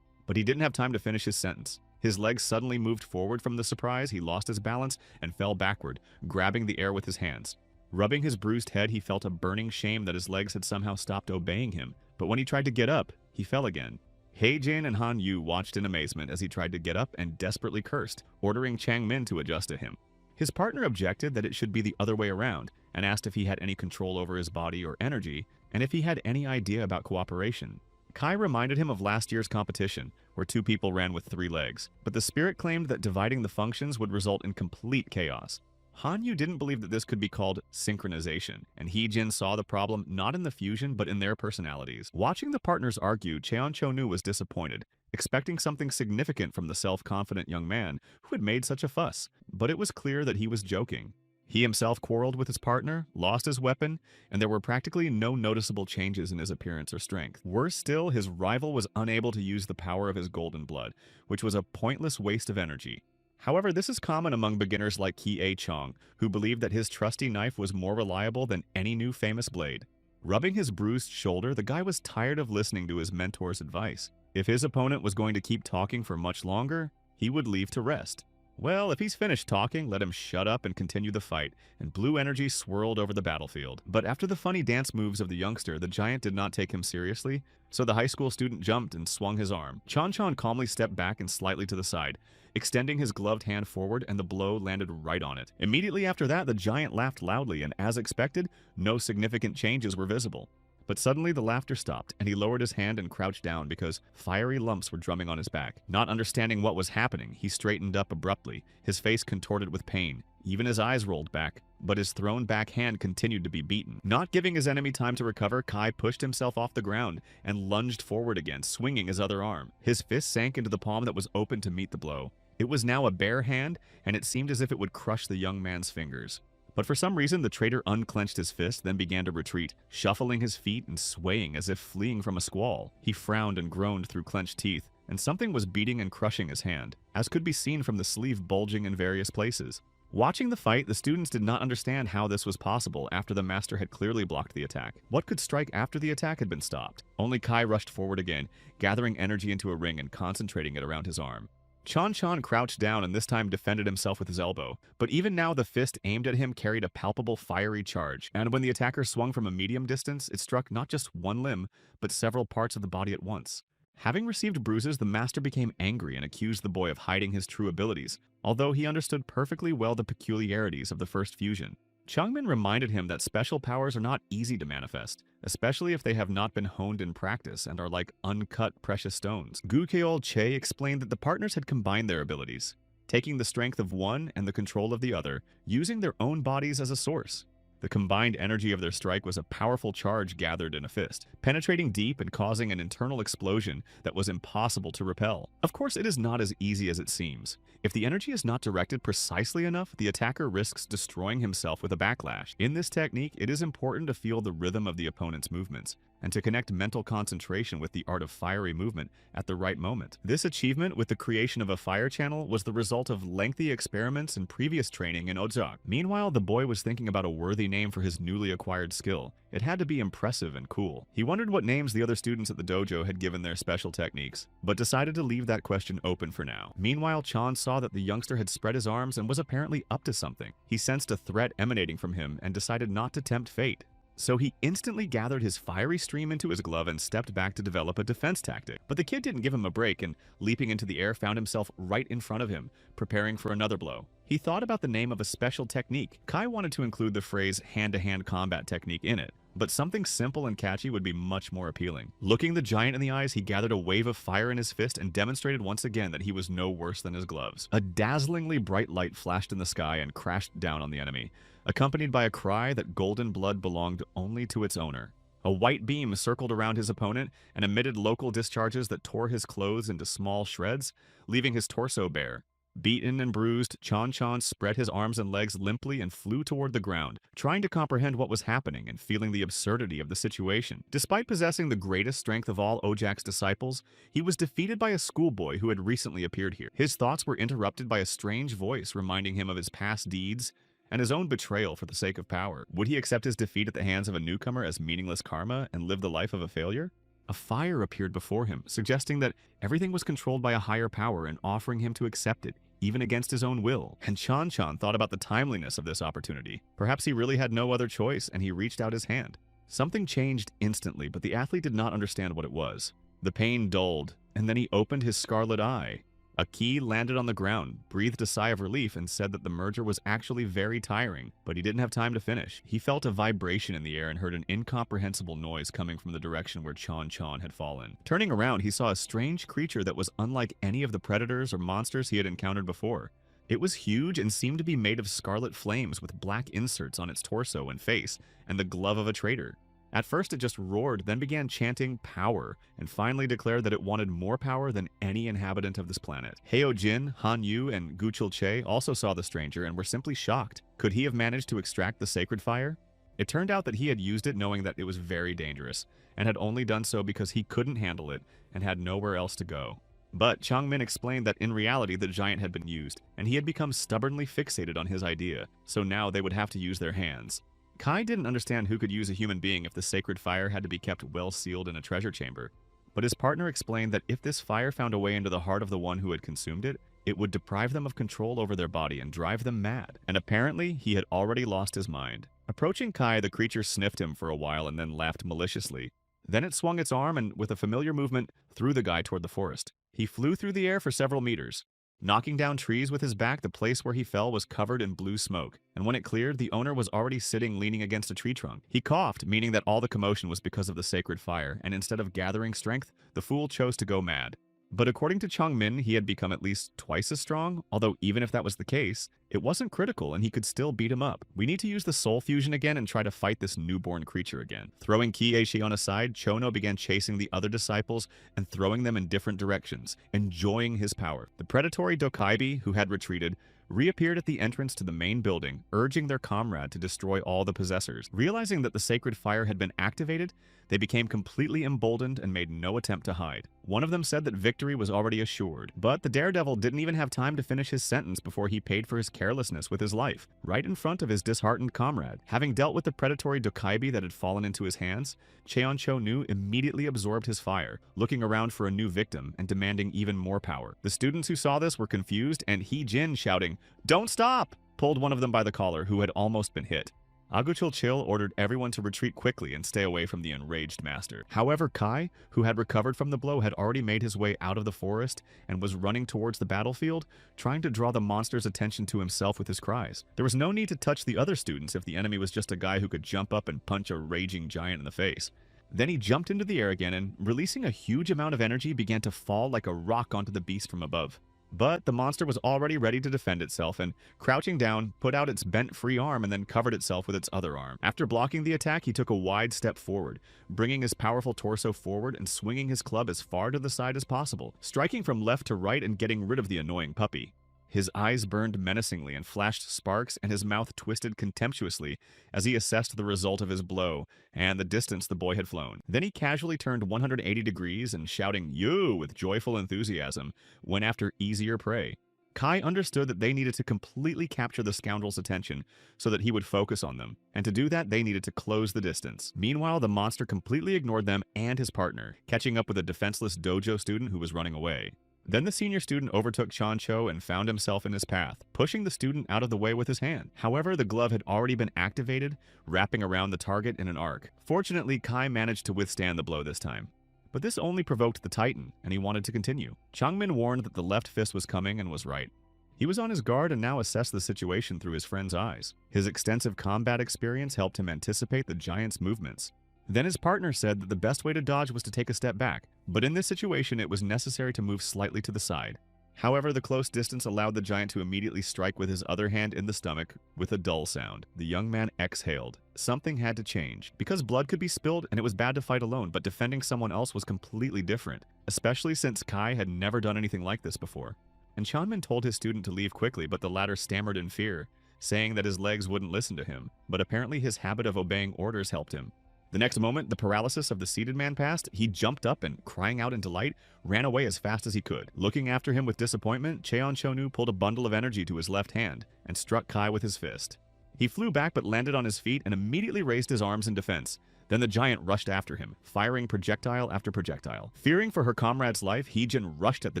But he didn't have time to finish his sentence. His legs suddenly moved forward from the surprise, he lost his balance and fell backward, grabbing the air with his hands. Rubbing his bruised head, he felt a burning shame that his legs had somehow stopped obeying him, but when he tried to get up, he fell again. Heijin and Han Yu watched in amazement as he tried to get up and desperately cursed, ordering Chang Min to adjust to him. His partner objected that it should be the other way around, and asked if he had any control over his body or energy, and if he had any idea about cooperation. Kai reminded him of last year's competition, where 2 people ran with 3 legs, but the spirit claimed that dividing the functions would result in complete chaos. Hanyu didn't believe that this could be called synchronization, and Heejin saw the problem not in the fusion but in their personalities. Watching the partners argue, Cheon Chonu was disappointed, expecting something significant from the self-confident young man who had made such a fuss, but it was clear that he was joking. He himself quarreled with his partner, lost his weapon, and there were practically no noticeable changes in his appearance or strength. Worse still, his rival was unable to use the power of his golden blood, which was a pointless waste of energy. However, this is common among beginners like Ki A Chong, who believed that his trusty knife was more reliable than any new famous blade. Rubbing his bruised shoulder, the guy was tired of listening to his mentor's advice. If his opponent was going to keep talking for much longer, he would leave to rest. Well, if he's finished talking, let him shut up and continue the fight, and blue energy swirled over the battlefield. But after the funny dance moves of the youngster, the giant did not take him seriously, so the high school student jumped and swung his arm. Chan calmly stepped back and slightly to the side, extending his gloved hand forward, and the blow landed right on it. Immediately after that, the giant laughed loudly, and as expected, no significant changes were visible. But suddenly the laughter stopped, and he lowered his hand and crouched down because fiery lumps were drumming on his back. Not understanding what was happening, he straightened up abruptly, his face contorted with pain. Even his eyes rolled back, but his thrown back hand continued to be beaten. Not giving his enemy time to recover, Kai pushed himself off the ground and lunged forward again, swinging his other arm. His fist sank into the palm that was open to meet the blow. It was now a bare hand, and it seemed as if it would crush the young man's fingers. But for some reason, the traitor unclenched his fist, then began to retreat, shuffling his feet and swaying as if fleeing from a squall. He frowned and groaned through clenched teeth, and something was beating and crushing his hand, as could be seen from the sleeve bulging in various places. Watching the fight, the students did not understand how this was possible after the master had clearly blocked the attack. What could strike after the attack had been stopped? Only Kai rushed forward again, gathering energy into a ring and concentrating it around his arm. Chan crouched down and this time defended himself with his elbow, but even now the fist aimed at him carried a palpable fiery charge, and when the attacker swung from a medium distance, it struck not just one limb, but several parts of the body at once. Having received bruises, the master became angry and accused the boy of hiding his true abilities, although he understood perfectly well the peculiarities of the first fusion. Changmin reminded him that special powers are not easy to manifest, especially if they have not been honed in practice and are like uncut precious stones. Gukeol Che explained that the partners had combined their abilities, taking the strength of one and the control of the other, using their own bodies as a source. The combined energy of their strike was a powerful charge gathered in a fist, penetrating deep and causing an internal explosion that was impossible to repel. Of course, it is not as easy as it seems. If the energy is not directed precisely enough, the attacker risks destroying himself with a backlash. In this technique, it is important to feel the rhythm of the opponent's movements, and to connect mental concentration with the art of fiery movement at the right moment. This achievement with the creation of a fire channel was the result of lengthy experiments and previous training in Ojak. Meanwhile, the boy was thinking about a worthy name for his newly acquired skill. It had to be impressive and cool. He wondered what names the other students at the dojo had given their special techniques, but decided to leave that question open for now. Meanwhile, Chan saw that the youngster had spread his arms and was apparently up to something. He sensed a threat emanating from him and decided not to tempt fate. So he instantly gathered his fiery stream into his glove and stepped back to develop a defense tactic. But the kid didn't give him a break and, leaping into the air, found himself right in front of him, preparing for another blow. He thought about the name of a special technique. Kai wanted to include the phrase hand-to-hand combat technique in it, but something simple and catchy would be much more appealing. Looking the giant in the eyes, he gathered a wave of fire in his fist and demonstrated once again that he was no worse than his gloves. A dazzlingly bright light flashed in the sky and crashed down on the enemy, accompanied by a cry that golden blood belonged only to its owner. A white beam circled around his opponent and emitted local discharges that tore his clothes into small shreds, leaving his torso bare. Beaten and bruised, Chan spread his arms and legs limply and flew toward the ground, trying to comprehend what was happening and feeling the absurdity of the situation. Despite possessing the greatest strength of all Ojak's disciples, he was defeated by a schoolboy who had recently appeared here. His thoughts were interrupted by a strange voice reminding him of his past deeds and his own betrayal for the sake of power. Would he accept his defeat at the hands of a newcomer as meaningless karma and live the life of a failure? A fire appeared before him, suggesting that everything was controlled by a higher power and offering him to accept it, even against his own will. And Chan thought about the timeliness of this opportunity. Perhaps he really had no other choice, and he reached out his hand. Something changed instantly, but the athlete did not understand what it was. The pain dulled, and then he opened his scarlet eye. A key landed on the ground, breathed a sigh of relief, and said that the merger was actually very tiring, but he didn't have time to finish. He felt a vibration in the air and heard an incomprehensible noise coming from the direction where Chan had fallen. Turning around, he saw a strange creature that was unlike any of the predators or monsters he had encountered before. It was huge and seemed to be made of scarlet flames with black inserts on its torso and face, and the glove of a traitor. At first it just roared, then began chanting power, and finally declared that it wanted more power than any inhabitant of this planet. Heo Jin, Han Yu, and Guchul Che also saw the stranger and were simply shocked. Could he have managed to extract the sacred fire? It turned out that he had used it knowing that it was very dangerous, and had only done so because he couldn't handle it and had nowhere else to go. But Changmin explained that in reality the giant had been used, and he had become stubbornly fixated on his idea, so now they would have to use their hands. Kai didn't understand who could use a human being if the sacred fire had to be kept well sealed in a treasure chamber, but his partner explained that if this fire found a way into the heart of the one who had consumed it, it would deprive them of control over their body and drive them mad. And apparently, he had already lost his mind. Approaching Kai, the creature sniffed him for a while and then laughed maliciously. Then it swung its arm and, with a familiar movement, threw the guy toward the forest. He flew through the air for several meters. Knocking down trees with his back, the place where he fell was covered in blue smoke, and when it cleared, the owner was already sitting leaning against a tree trunk. He coughed, meaning that all the commotion was because of the sacred fire, and instead of gathering strength, the fool chose to go mad. But according to Changmin, he had become at least twice as strong, although even if that was the case, it wasn't critical and he could still beat him up. We need to use the soul fusion again and try to fight this newborn creature again. Throwing Kieishi aside, Chono began chasing the other disciples and throwing them in different directions, enjoying his power. The predatory Dokaibi, who had retreated, reappeared at the entrance to the main building, urging their comrade to destroy all the possessors. Realizing that the sacred fire had been activated, they became completely emboldened and made no attempt to hide. One of them said that victory was already assured, but the daredevil didn't even have time to finish his sentence before he paid for his carelessness with his life, right in front of his disheartened comrade. Having dealt with the predatory Dokaibi that had fallen into his hands, Cheoncho-nu immediately absorbed his fire, looking around for a new victim and demanding even more power. The students who saw this were confused, and Hee-jin, shouting, "Don't stop!" pulled one of them by the collar, who had almost been hit. Aguchil-chil ordered everyone to retreat quickly and stay away from the enraged master. However, Kai, who had recovered from the blow, had already made his way out of the forest and was running towards the battlefield, trying to draw the monster's attention to himself with his cries. There was no need to touch the other students if the enemy was just a guy who could jump up and punch a raging giant in the face. Then he jumped into the air again and, releasing a huge amount of energy, began to fall like a rock onto the beast from above. But the monster was already ready to defend itself and, crouching down, put out its bent free arm and then covered itself with its other arm. After blocking the attack, he took a wide step forward, bringing his powerful torso forward and swinging his club as far to the side as possible, striking from left to right and getting rid of the annoying puppy. His eyes burned menacingly and flashed sparks, and his mouth twisted contemptuously as he assessed the result of his blow and the distance the boy had flown. Then he casually turned 180 degrees and, shouting "You!" with joyful enthusiasm, went after easier prey. Kai understood that they needed to completely capture the scoundrel's attention so that he would focus on them, and to do that they needed to close the distance. Meanwhile, the monster completely ignored them and his partner, catching up with a defenseless dojo student who was running away. Then the senior student overtook Chancho and found himself in his path, pushing the student out of the way with his hand. However, the glove had already been activated, wrapping around the target in an arc. Fortunately, Kai managed to withstand the blow this time. But this only provoked the Titan, and he wanted to continue. Changmin warned that the left fist was coming and was right. He was on his guard and now assessed the situation through his friend's eyes. His extensive combat experience helped him anticipate the giant's movements. Then his partner said that the best way to dodge was to take a step back, but in this situation it was necessary to move slightly to the side. However, the close distance allowed the giant to immediately strike with his other hand in the stomach with a dull sound. The young man exhaled. Something had to change, because blood could be spilled and it was bad to fight alone, but defending someone else was completely different, especially since Kai had never done anything like this before. And Chanmin told his student to leave quickly, but the latter stammered in fear, saying that his legs wouldn't listen to him, but apparently his habit of obeying orders helped him. The next moment, the paralysis of the seated man passed. He jumped up and, crying out in delight, ran away as fast as he could. Looking after him with disappointment, Cheoncho-nu pulled a bundle of energy to his left hand and struck Kai with his fist. He flew back but landed on his feet and immediately raised his arms in defense. Then the giant rushed after him, firing projectile after projectile. Fearing for her comrade's life, Hee-jin rushed at the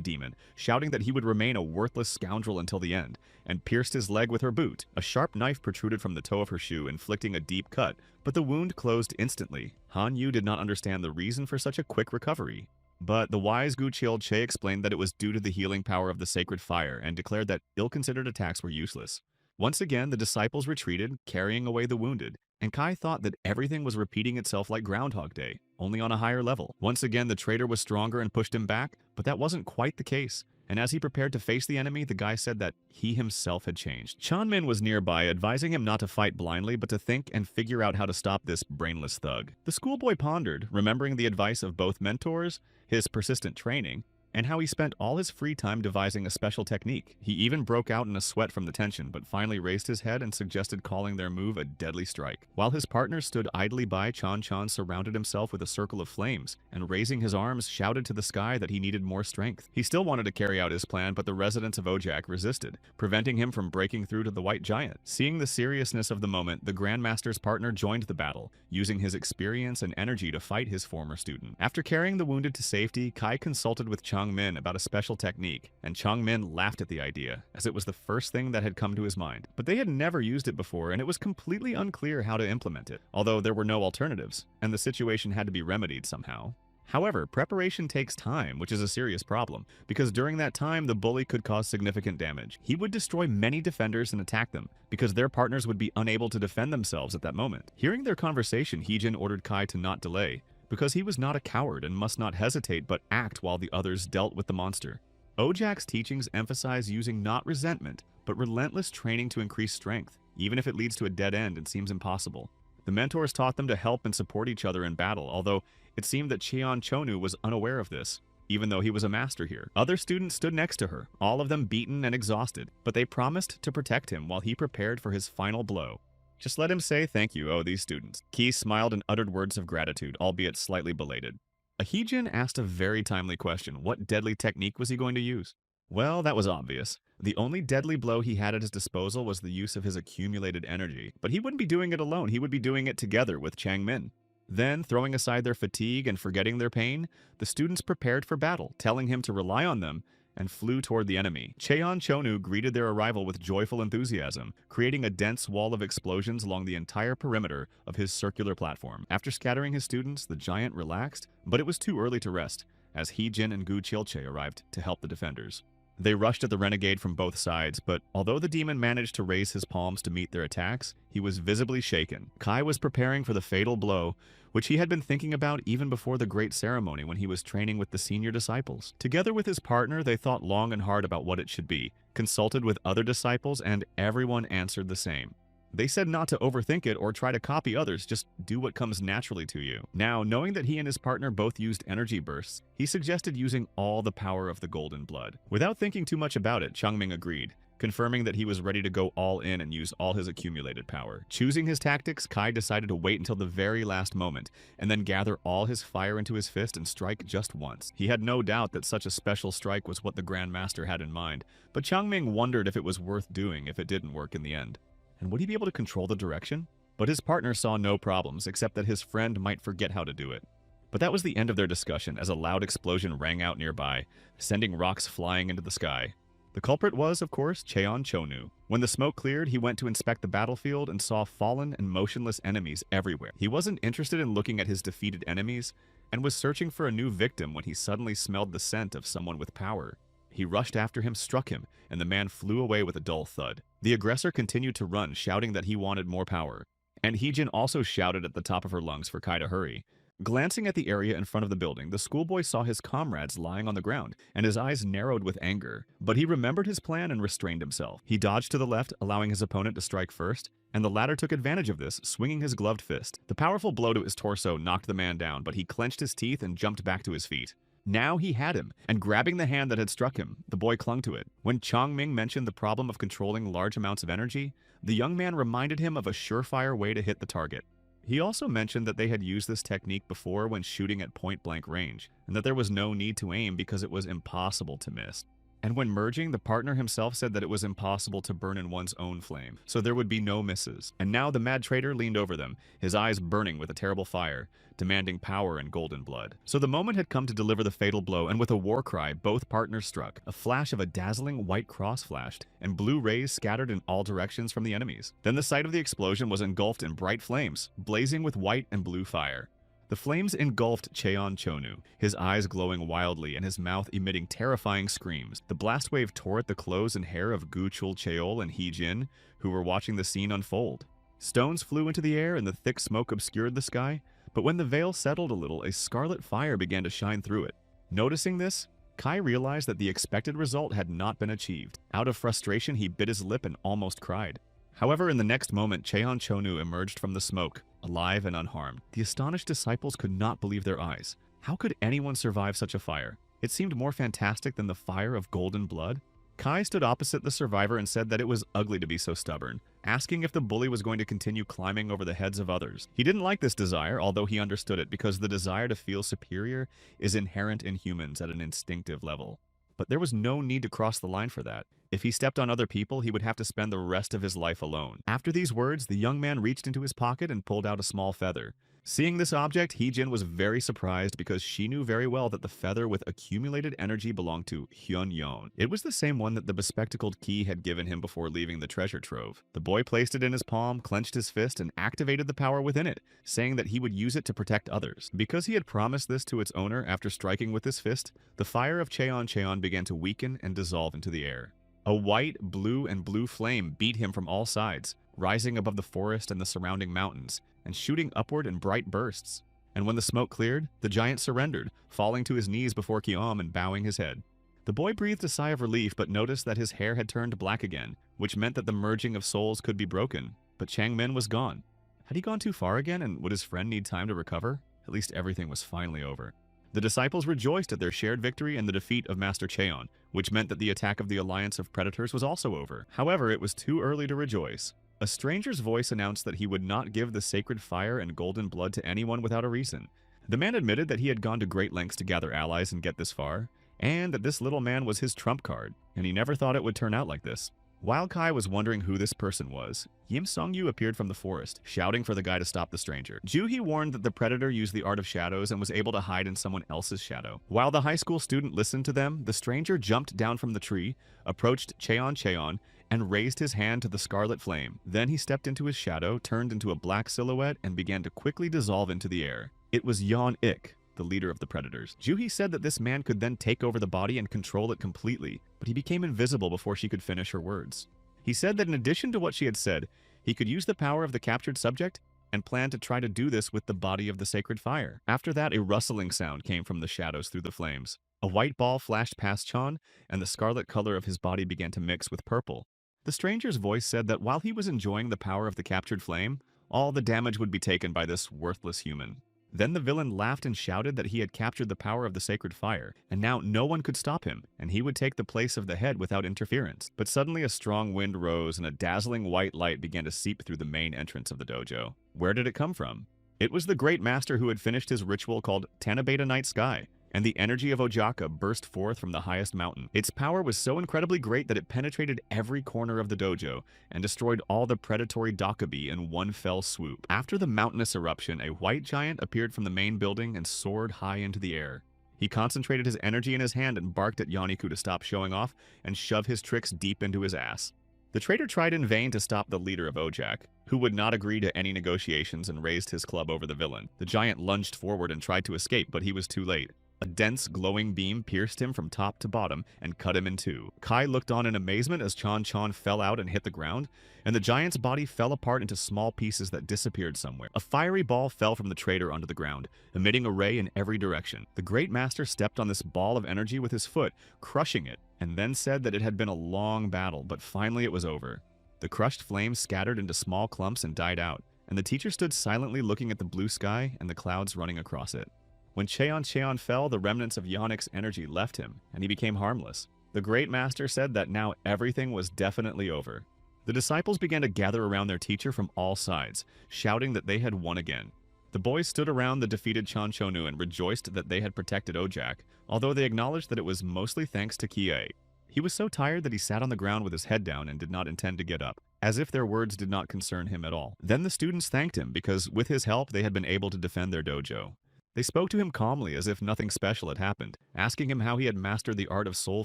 demon, shouting that he would remain a worthless scoundrel until the end, and pierced his leg with her boot. A sharp knife protruded from the toe of her shoe, inflicting a deep cut, but the wound closed instantly. Han Yu did not understand the reason for such a quick recovery. But the wise Guqiel Che explained that it was due to the healing power of the sacred fire and declared that ill-considered attacks were useless. Once again, the disciples retreated, carrying away the wounded, and Kai thought that everything was repeating itself like Groundhog Day, only on a higher level. Once again, the traitor was stronger and pushed him back, but that wasn't quite the case. And as he prepared to face the enemy, the guy said that he himself had changed. Chanmin was nearby, advising him not to fight blindly, but to think and figure out how to stop this brainless thug. The schoolboy pondered, remembering the advice of both mentors, his persistent training, and how he spent all his free time devising a special technique. He even broke out in a sweat from the tension, but finally raised his head and suggested calling their move a deadly strike. While his partner stood idly by, Chan surrounded himself with a circle of flames, and raising his arms, shouted to the sky that he needed more strength. He still wanted to carry out his plan, but the residents of Ojak resisted, preventing him from breaking through to the white giant. Seeing the seriousness of the moment, the Grandmaster's partner joined the battle, using his experience and energy to fight his former student. After carrying the wounded to safety, Kai consulted with Changmin about a special technique, and Changmin laughed at the idea, as it was the first thing that had come to his mind. But they had never used it before, and it was completely unclear how to implement it, although there were no alternatives, and the situation had to be remedied somehow. However, preparation takes time, which is a serious problem, because during that time the bully could cause significant damage. He would destroy many defenders and attack them, because their partners would be unable to defend themselves at that moment. Hearing their conversation, Hee-jin ordered Kai to not delay, because he was not a coward and must not hesitate but act while the others dealt with the monster. Ojak's teachings emphasize using not resentment, but relentless training to increase strength, even if it leads to a dead end and seems impossible. The mentors taught them to help and support each other in battle, although it seemed that Cheoncho-nu was unaware of this. even though he was a master here. Other students stood next to her, all of them beaten and exhausted, but they promised to protect him while he prepared for his final blow. Just let him say thank you, oh, these students. Ki smiled and uttered words of gratitude, albeit slightly belated. Ahijin asked a very timely question. What deadly technique was he going to use? Well, that was obvious. The only deadly blow he had at his disposal was the use of his accumulated energy, but he wouldn't be doing it alone. He would be doing it together with Changmin. Then, throwing aside their fatigue and forgetting their pain, the students prepared for battle, telling him to rely on them, and flew toward the enemy. Cheon Chonu greeted their arrival with joyful enthusiasm, creating a dense wall of explosions along the entire perimeter of his circular platform. After scattering his students, the giant relaxed, but it was too early to rest, as Heejin and Gu Chilche arrived to help the defenders. They rushed at the renegade from both sides, but although the demon managed to raise his palms to meet their attacks, he was visibly shaken. Kai was preparing for the fatal blow, which he had been thinking about even before the great ceremony when he was training with the senior disciples. Together with his partner, they thought long and hard about what it should be, consulted with other disciples, and everyone answered the same. They said not to overthink it or try to copy others, just do what comes naturally to you. Now, knowing that he and his partner both used energy bursts, he suggested using all the power of the golden blood. Without thinking too much about it, Changming agreed, confirming that he was ready to go all in and use all his accumulated power. Choosing his tactics, Kai decided to wait until the very last moment, and then gather all his fire into his fist and strike just once. He had no doubt that such a special strike was what the Grand Master had in mind, but Changming wondered if it was worth doing if it didn't work in the end. And would he be able to control the direction? But his partner saw no problems, except that his friend might forget how to do it. But that was the end of their discussion as a loud explosion rang out nearby, sending rocks flying into the sky. The culprit was, of course, Cheon Chonu. When the smoke cleared, he went to inspect the battlefield and saw fallen and motionless enemies everywhere. He wasn't interested in looking at his defeated enemies, and was searching for a new victim when he suddenly smelled the scent of someone with power. He rushed after him, struck him, and the man flew away with a dull thud. The aggressor continued to run, shouting that he wanted more power. And Heejin also shouted at the top of her lungs for Kai to hurry. Glancing at the area in front of the building, the schoolboy saw his comrades lying on the ground, and his eyes narrowed with anger. But he remembered his plan and restrained himself. He dodged to the left, allowing his opponent to strike first, and the latter took advantage of this, swinging his gloved fist. The powerful blow to his torso knocked the man down, but he clenched his teeth and jumped back to his feet. Now he had him, and grabbing the hand that had struck him, the boy clung to it. When Changming mentioned the problem of controlling large amounts of energy, the young man reminded him of a surefire way to hit the target. He also mentioned that they had used this technique before when shooting at point-blank range, and that there was no need to aim because it was impossible to miss. And when merging, the partner himself said that it was impossible to burn in one's own flame, so there would be no misses. And now the mad traitor leaned over them, his eyes burning with a terrible fire, demanding power and golden blood. So the moment had come to deliver the fatal blow, and with a war cry, both partners struck. A flash of a dazzling white cross flashed, and blue rays scattered in all directions from the enemies. Then the site of the explosion was engulfed in bright flames, blazing with white and blue fire. The flames engulfed Cheon Chonu, his eyes glowing wildly and his mouth emitting terrifying screams. The blast wave tore at the clothes and hair of Gu Chul Cheol and Heejin, who were watching the scene unfold. Stones flew into the air and the thick smoke obscured the sky, but when the veil settled a little, a scarlet fire began to shine through it. Noticing this, Kai realized that the expected result had not been achieved. Out of frustration, he bit his lip and almost cried. However, in the next moment, Cheon Chonu emerged from the smoke, alive and unharmed. The astonished disciples could not believe their eyes. How could anyone survive such a fire? It seemed more fantastic than the fire of golden blood. Kai stood opposite the survivor and said that it was ugly to be so stubborn, asking if the bully was going to continue climbing over the heads of others. He didn't like this desire, although he understood it, because the desire to feel superior is inherent in humans at an instinctive level. But there was no need to cross the line for that. If he stepped on other people, he would have to spend the rest of his life alone. After these words, the young man reached into his pocket and pulled out a small feather. Seeing this object, Heejin was very surprised because she knew very well that the feather with accumulated energy belonged to Hyun Yon. It was the same one that the bespectacled Ki had given him before leaving the treasure trove. The boy placed it in his palm, clenched his fist, and activated the power within it, saying that he would use it to protect others. Because he had promised this to its owner after striking with his fist, the fire of Cheon began to weaken and dissolve into the air. A white, blue, and blue flame beat him from all sides, rising above the forest and the surrounding mountains, and shooting upward in bright bursts. And when the smoke cleared, the giant surrendered, falling to his knees before Kiom and bowing his head. The boy breathed a sigh of relief but noticed that his hair had turned black again, which meant that the merging of souls could be broken. But Changmin was gone. Had he gone too far again, and would his friend need time to recover? At least everything was finally over. The disciples rejoiced at their shared victory and the defeat of Master Cheon, which meant that the attack of the alliance of predators was also over. However, it was too early to rejoice. A stranger's voice announced that he would not give the sacred fire and golden blood to anyone without a reason. The man admitted that he had gone to great lengths to gather allies and get this far, and that this little man was his trump card, and he never thought it would turn out like this. While Kai was wondering who this person was, Yim Song-yu appeared from the forest, shouting for the guy to stop the stranger. Ju-hee warned that the predator used the art of shadows and was able to hide in someone else's shadow. While the high school student listened to them, the stranger jumped down from the tree, approached Cheon, and raised his hand to the scarlet flame. Then he stepped into his shadow, turned into a black silhouette, and began to quickly dissolve into the air. It was Yeon-ik, the leader of the predators. Ju-hee said that this man could then take over the body and control it completely, but he became invisible before she could finish her words. He said that in addition to what she had said, he could use the power of the captured subject and planned to try to do this with the body of the sacred fire. After that, a rustling sound came from the shadows through the flames. A white ball flashed past Chan, and the scarlet color of his body began to mix with purple. The stranger's voice said that while he was enjoying the power of the captured flame, all the damage would be taken by this worthless human. Then the villain laughed and shouted that he had captured the power of the sacred fire, and now no one could stop him, and he would take the place of the head without interference. But suddenly a strong wind rose and a dazzling white light began to seep through the main entrance of the dojo. Where did it come from? It was the great master who had finished his ritual called Tanabata Night Sky, and the energy of Ojaka burst forth from the highest mountain. Its power was so incredibly great that it penetrated every corner of the dojo and destroyed all the predatory Dakabi in one fell swoop. After the mountainous eruption, a white giant appeared from the main building and soared high into the air. He concentrated his energy in his hand and barked at Yaniku to stop showing off and shove his tricks deep into his ass. The traitor tried in vain to stop the leader of Ojak, who would not agree to any negotiations and raised his club over the villain. The giant lunged forward and tried to escape, but he was too late. A dense, glowing beam pierced him from top to bottom and cut him in two. Kai looked on in amazement as Chan fell out and hit the ground, and the giant's body fell apart into small pieces that disappeared somewhere. A fiery ball fell from the traitor onto the ground, emitting a ray in every direction. The great master stepped on this ball of energy with his foot, crushing it, and then said that it had been a long battle, but finally it was over. The crushed flames scattered into small clumps and died out, and the teacher stood silently looking at the blue sky and the clouds running across it. When Cheon fell, the remnants of Yannick's energy left him, and he became harmless. The great master said that now everything was definitely over. The disciples began to gather around their teacher from all sides, shouting that they had won again. The boys stood around the defeated Chanchonu and rejoiced that they had protected Ojak, although they acknowledged that it was mostly thanks to Kie. He was so tired that he sat on the ground with his head down and did not intend to get up, as if their words did not concern him at all. Then the students thanked him because with his help they had been able to defend their dojo. They spoke to him calmly as if nothing special had happened, asking him how he had mastered the art of soul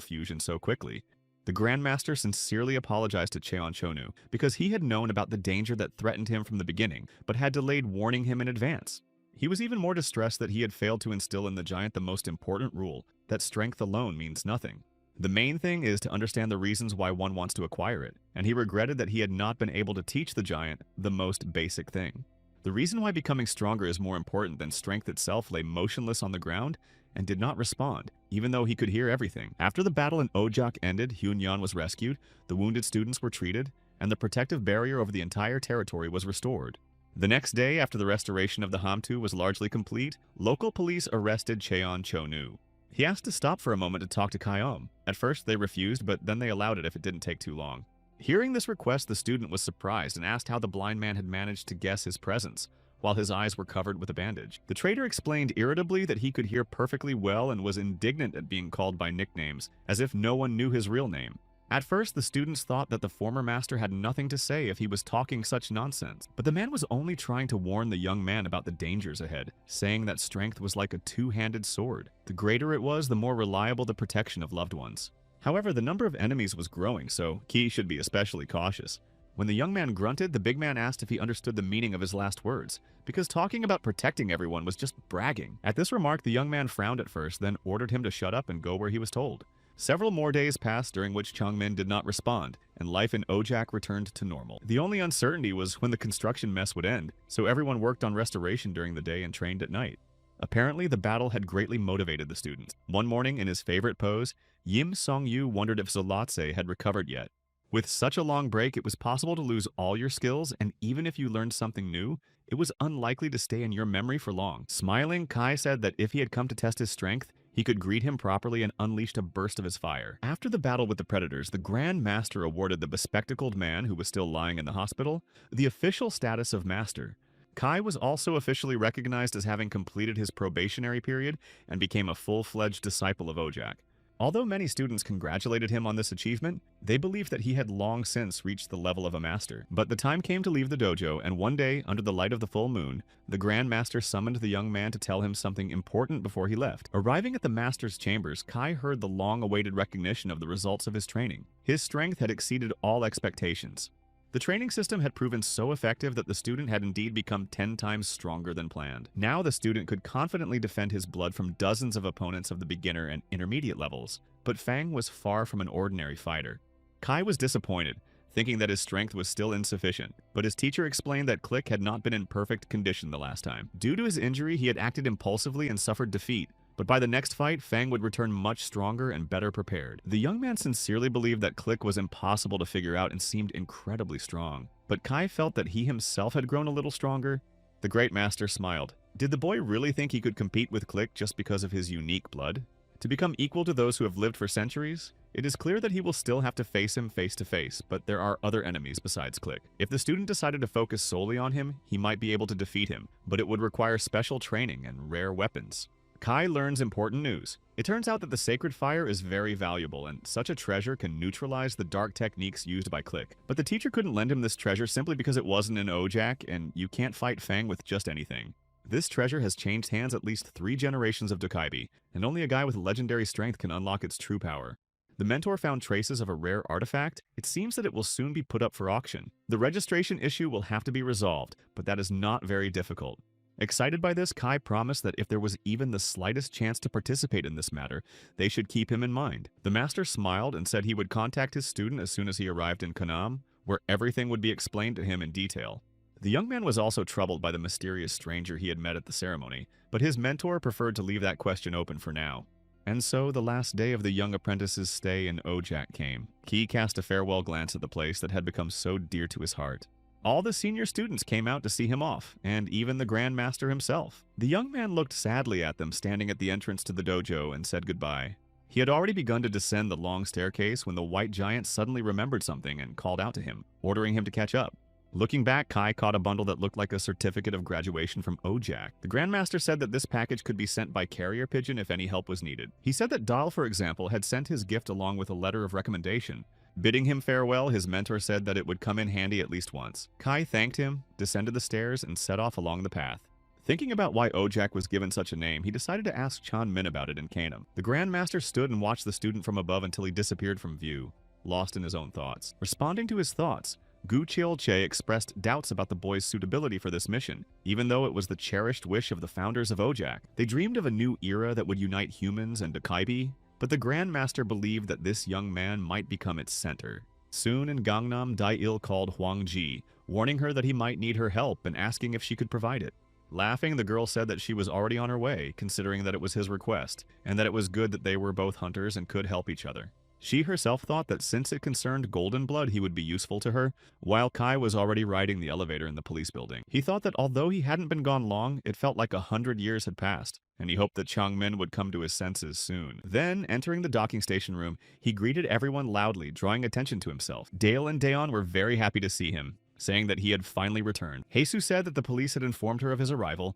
fusion so quickly. The Grandmaster sincerely apologized to Cheonchonu because he had known about the danger that threatened him from the beginning, but had delayed warning him in advance. He was even more distressed that he had failed to instill in the giant the most important rule, that strength alone means nothing. The main thing is to understand the reasons why one wants to acquire it, and he regretted that he had not been able to teach the giant the most basic thing. The reason why becoming stronger is more important than strength itself lay motionless on the ground and did not respond, even though he could hear everything. After the battle in Ojak ended, Hyunyan was rescued, the wounded students were treated, and the protective barrier over the entire territory was restored. The next day, after the restoration of the Hamtu was largely complete, local police arrested Cheonchonu. He asked to stop for a moment to talk to Kaiom. At first, they refused, but then they allowed it if it didn't take too long. Hearing this request, the student was surprised and asked how the blind man had managed to guess his presence, while his eyes were covered with a bandage. The traitor explained irritably that he could hear perfectly well and was indignant at being called by nicknames, as if no one knew his real name. At first, the students thought that the former master had nothing to say if he was talking such nonsense, but the man was only trying to warn the young man about the dangers ahead, saying that strength was like a two-handed sword. The greater it was, the more reliable the protection of loved ones. However, the number of enemies was growing, so Ki should be especially cautious. When the young man grunted, the big man asked if he understood the meaning of his last words, because talking about protecting everyone was just bragging. At this remark, the young man frowned at first, then ordered him to shut up and go where he was told. Several more days passed during which Changmin did not respond, and life in Ojak returned to normal. The only uncertainty was when the construction mess would end, so everyone worked on restoration during the day and trained at night. Apparently, the battle had greatly motivated the students. One morning, in his favorite pose, Yim Song-yu wondered if Zolatse had recovered yet. With such a long break, it was possible to lose all your skills, and even if you learned something new, it was unlikely to stay in your memory for long. Smiling, Kai said that if he had come to test his strength, he could greet him properly and unleashed a burst of his fire. After the battle with the Predators, the Grand Master awarded the bespectacled man, who was still lying in the hospital, the official status of Master. Kai was also officially recognized as having completed his probationary period and became a full-fledged disciple of Ojak. Although many students congratulated him on this achievement, they believed that he had long since reached the level of a master. But the time came to leave the dojo, and one day, under the light of the full moon, the Grand Master summoned the young man to tell him something important before he left. Arriving at the master's chambers, Kai heard the long-awaited recognition of the results of his training. His strength had exceeded all expectations. The training system had proven so effective that the student had indeed become 10 times stronger than planned. Now the student could confidently defend his blood from dozens of opponents of the beginner and intermediate levels, but Fang was far from an ordinary fighter. Kai was disappointed, thinking that his strength was still insufficient, but his teacher explained that Click had not been in perfect condition the last time. Due to his injury, he had acted impulsively and suffered defeat, but by the next fight, Fang would return much stronger and better prepared. The young man sincerely believed that Click was impossible to figure out and seemed incredibly strong. But Kai felt that he himself had grown a little stronger. The Great Master smiled. Did the boy really think he could compete with Click just because of his unique blood? To become equal to those who have lived for centuries? It is clear that he will still have to face him face to face, but there are other enemies besides Click. If the student decided to focus solely on him, he might be able to defeat him, but it would require special training and rare weapons. Kai learns important news. It turns out that the sacred fire is very valuable, and such a treasure can neutralize the dark techniques used by Click. But the teacher couldn't lend him this treasure simply because it wasn't in Ojak, and you can't fight Fang with just anything. This treasure has changed hands at least 3 generations of Dokaibi, and only a guy with legendary strength can unlock its true power. The mentor found traces of a rare artifact. It seems that it will soon be put up for auction. The registration issue will have to be resolved, but that is not very difficult. Excited by this, Kai promised that if there was even the slightest chance to participate in this matter, they should keep him in mind. The master smiled and said he would contact his student as soon as he arrived in Kanam, where everything would be explained to him in detail. The young man was also troubled by the mysterious stranger he had met at the ceremony, but his mentor preferred to leave that question open for now. And so the last day of the young apprentice's stay in Ojak came. Ki cast a farewell glance at the place that had become so dear to his heart. All the senior students came out to see him off, and even the Grand Master himself. The young man looked sadly at them standing at the entrance to the dojo and said goodbye. He had already begun to descend the long staircase when the white giant suddenly remembered something and called out to him, ordering him to catch up. Looking back, Kai caught a bundle that looked like a certificate of graduation from Ojak. The Grand Master said that this package could be sent by carrier pigeon if any help was needed. He said that Dahl, for example, had sent his gift along with a letter of recommendation. Bidding him farewell, his mentor said that it would come in handy at least once. Kai thanked him, descended the stairs, and set off along the path. Thinking about why Ojak was given such a name, he decided to ask Chan Min about it in Kanam. The Grand Master stood and watched the student from above until he disappeared from view, lost in his own thoughts. Responding to his thoughts, Gu Chiol-che expressed doubts about the boy's suitability for this mission, even though it was the cherished wish of the founders of Ojak. They dreamed of a new era that would unite humans and Dokaibi, but the Grand Master believed that this young man might become its center. Soon in Gangnam, Dai-il called Huang Ji, warning her that he might need her help and asking if she could provide it. Laughing, the girl said that she was already on her way, considering that it was his request, and that it was good that they were both hunters and could help each other. She herself thought that since it concerned golden blood, he would be useful to her, while Kai was already riding the elevator in the police building. He thought that although he hadn't been gone long, it felt like 100 years had passed, and he hoped that Chang Min would come to his senses soon. Then, entering the docking station room, he greeted everyone loudly, drawing attention to himself. Dale and Daeon were very happy to see him, saying that he had finally returned. Heisu said that the police had informed her of his arrival,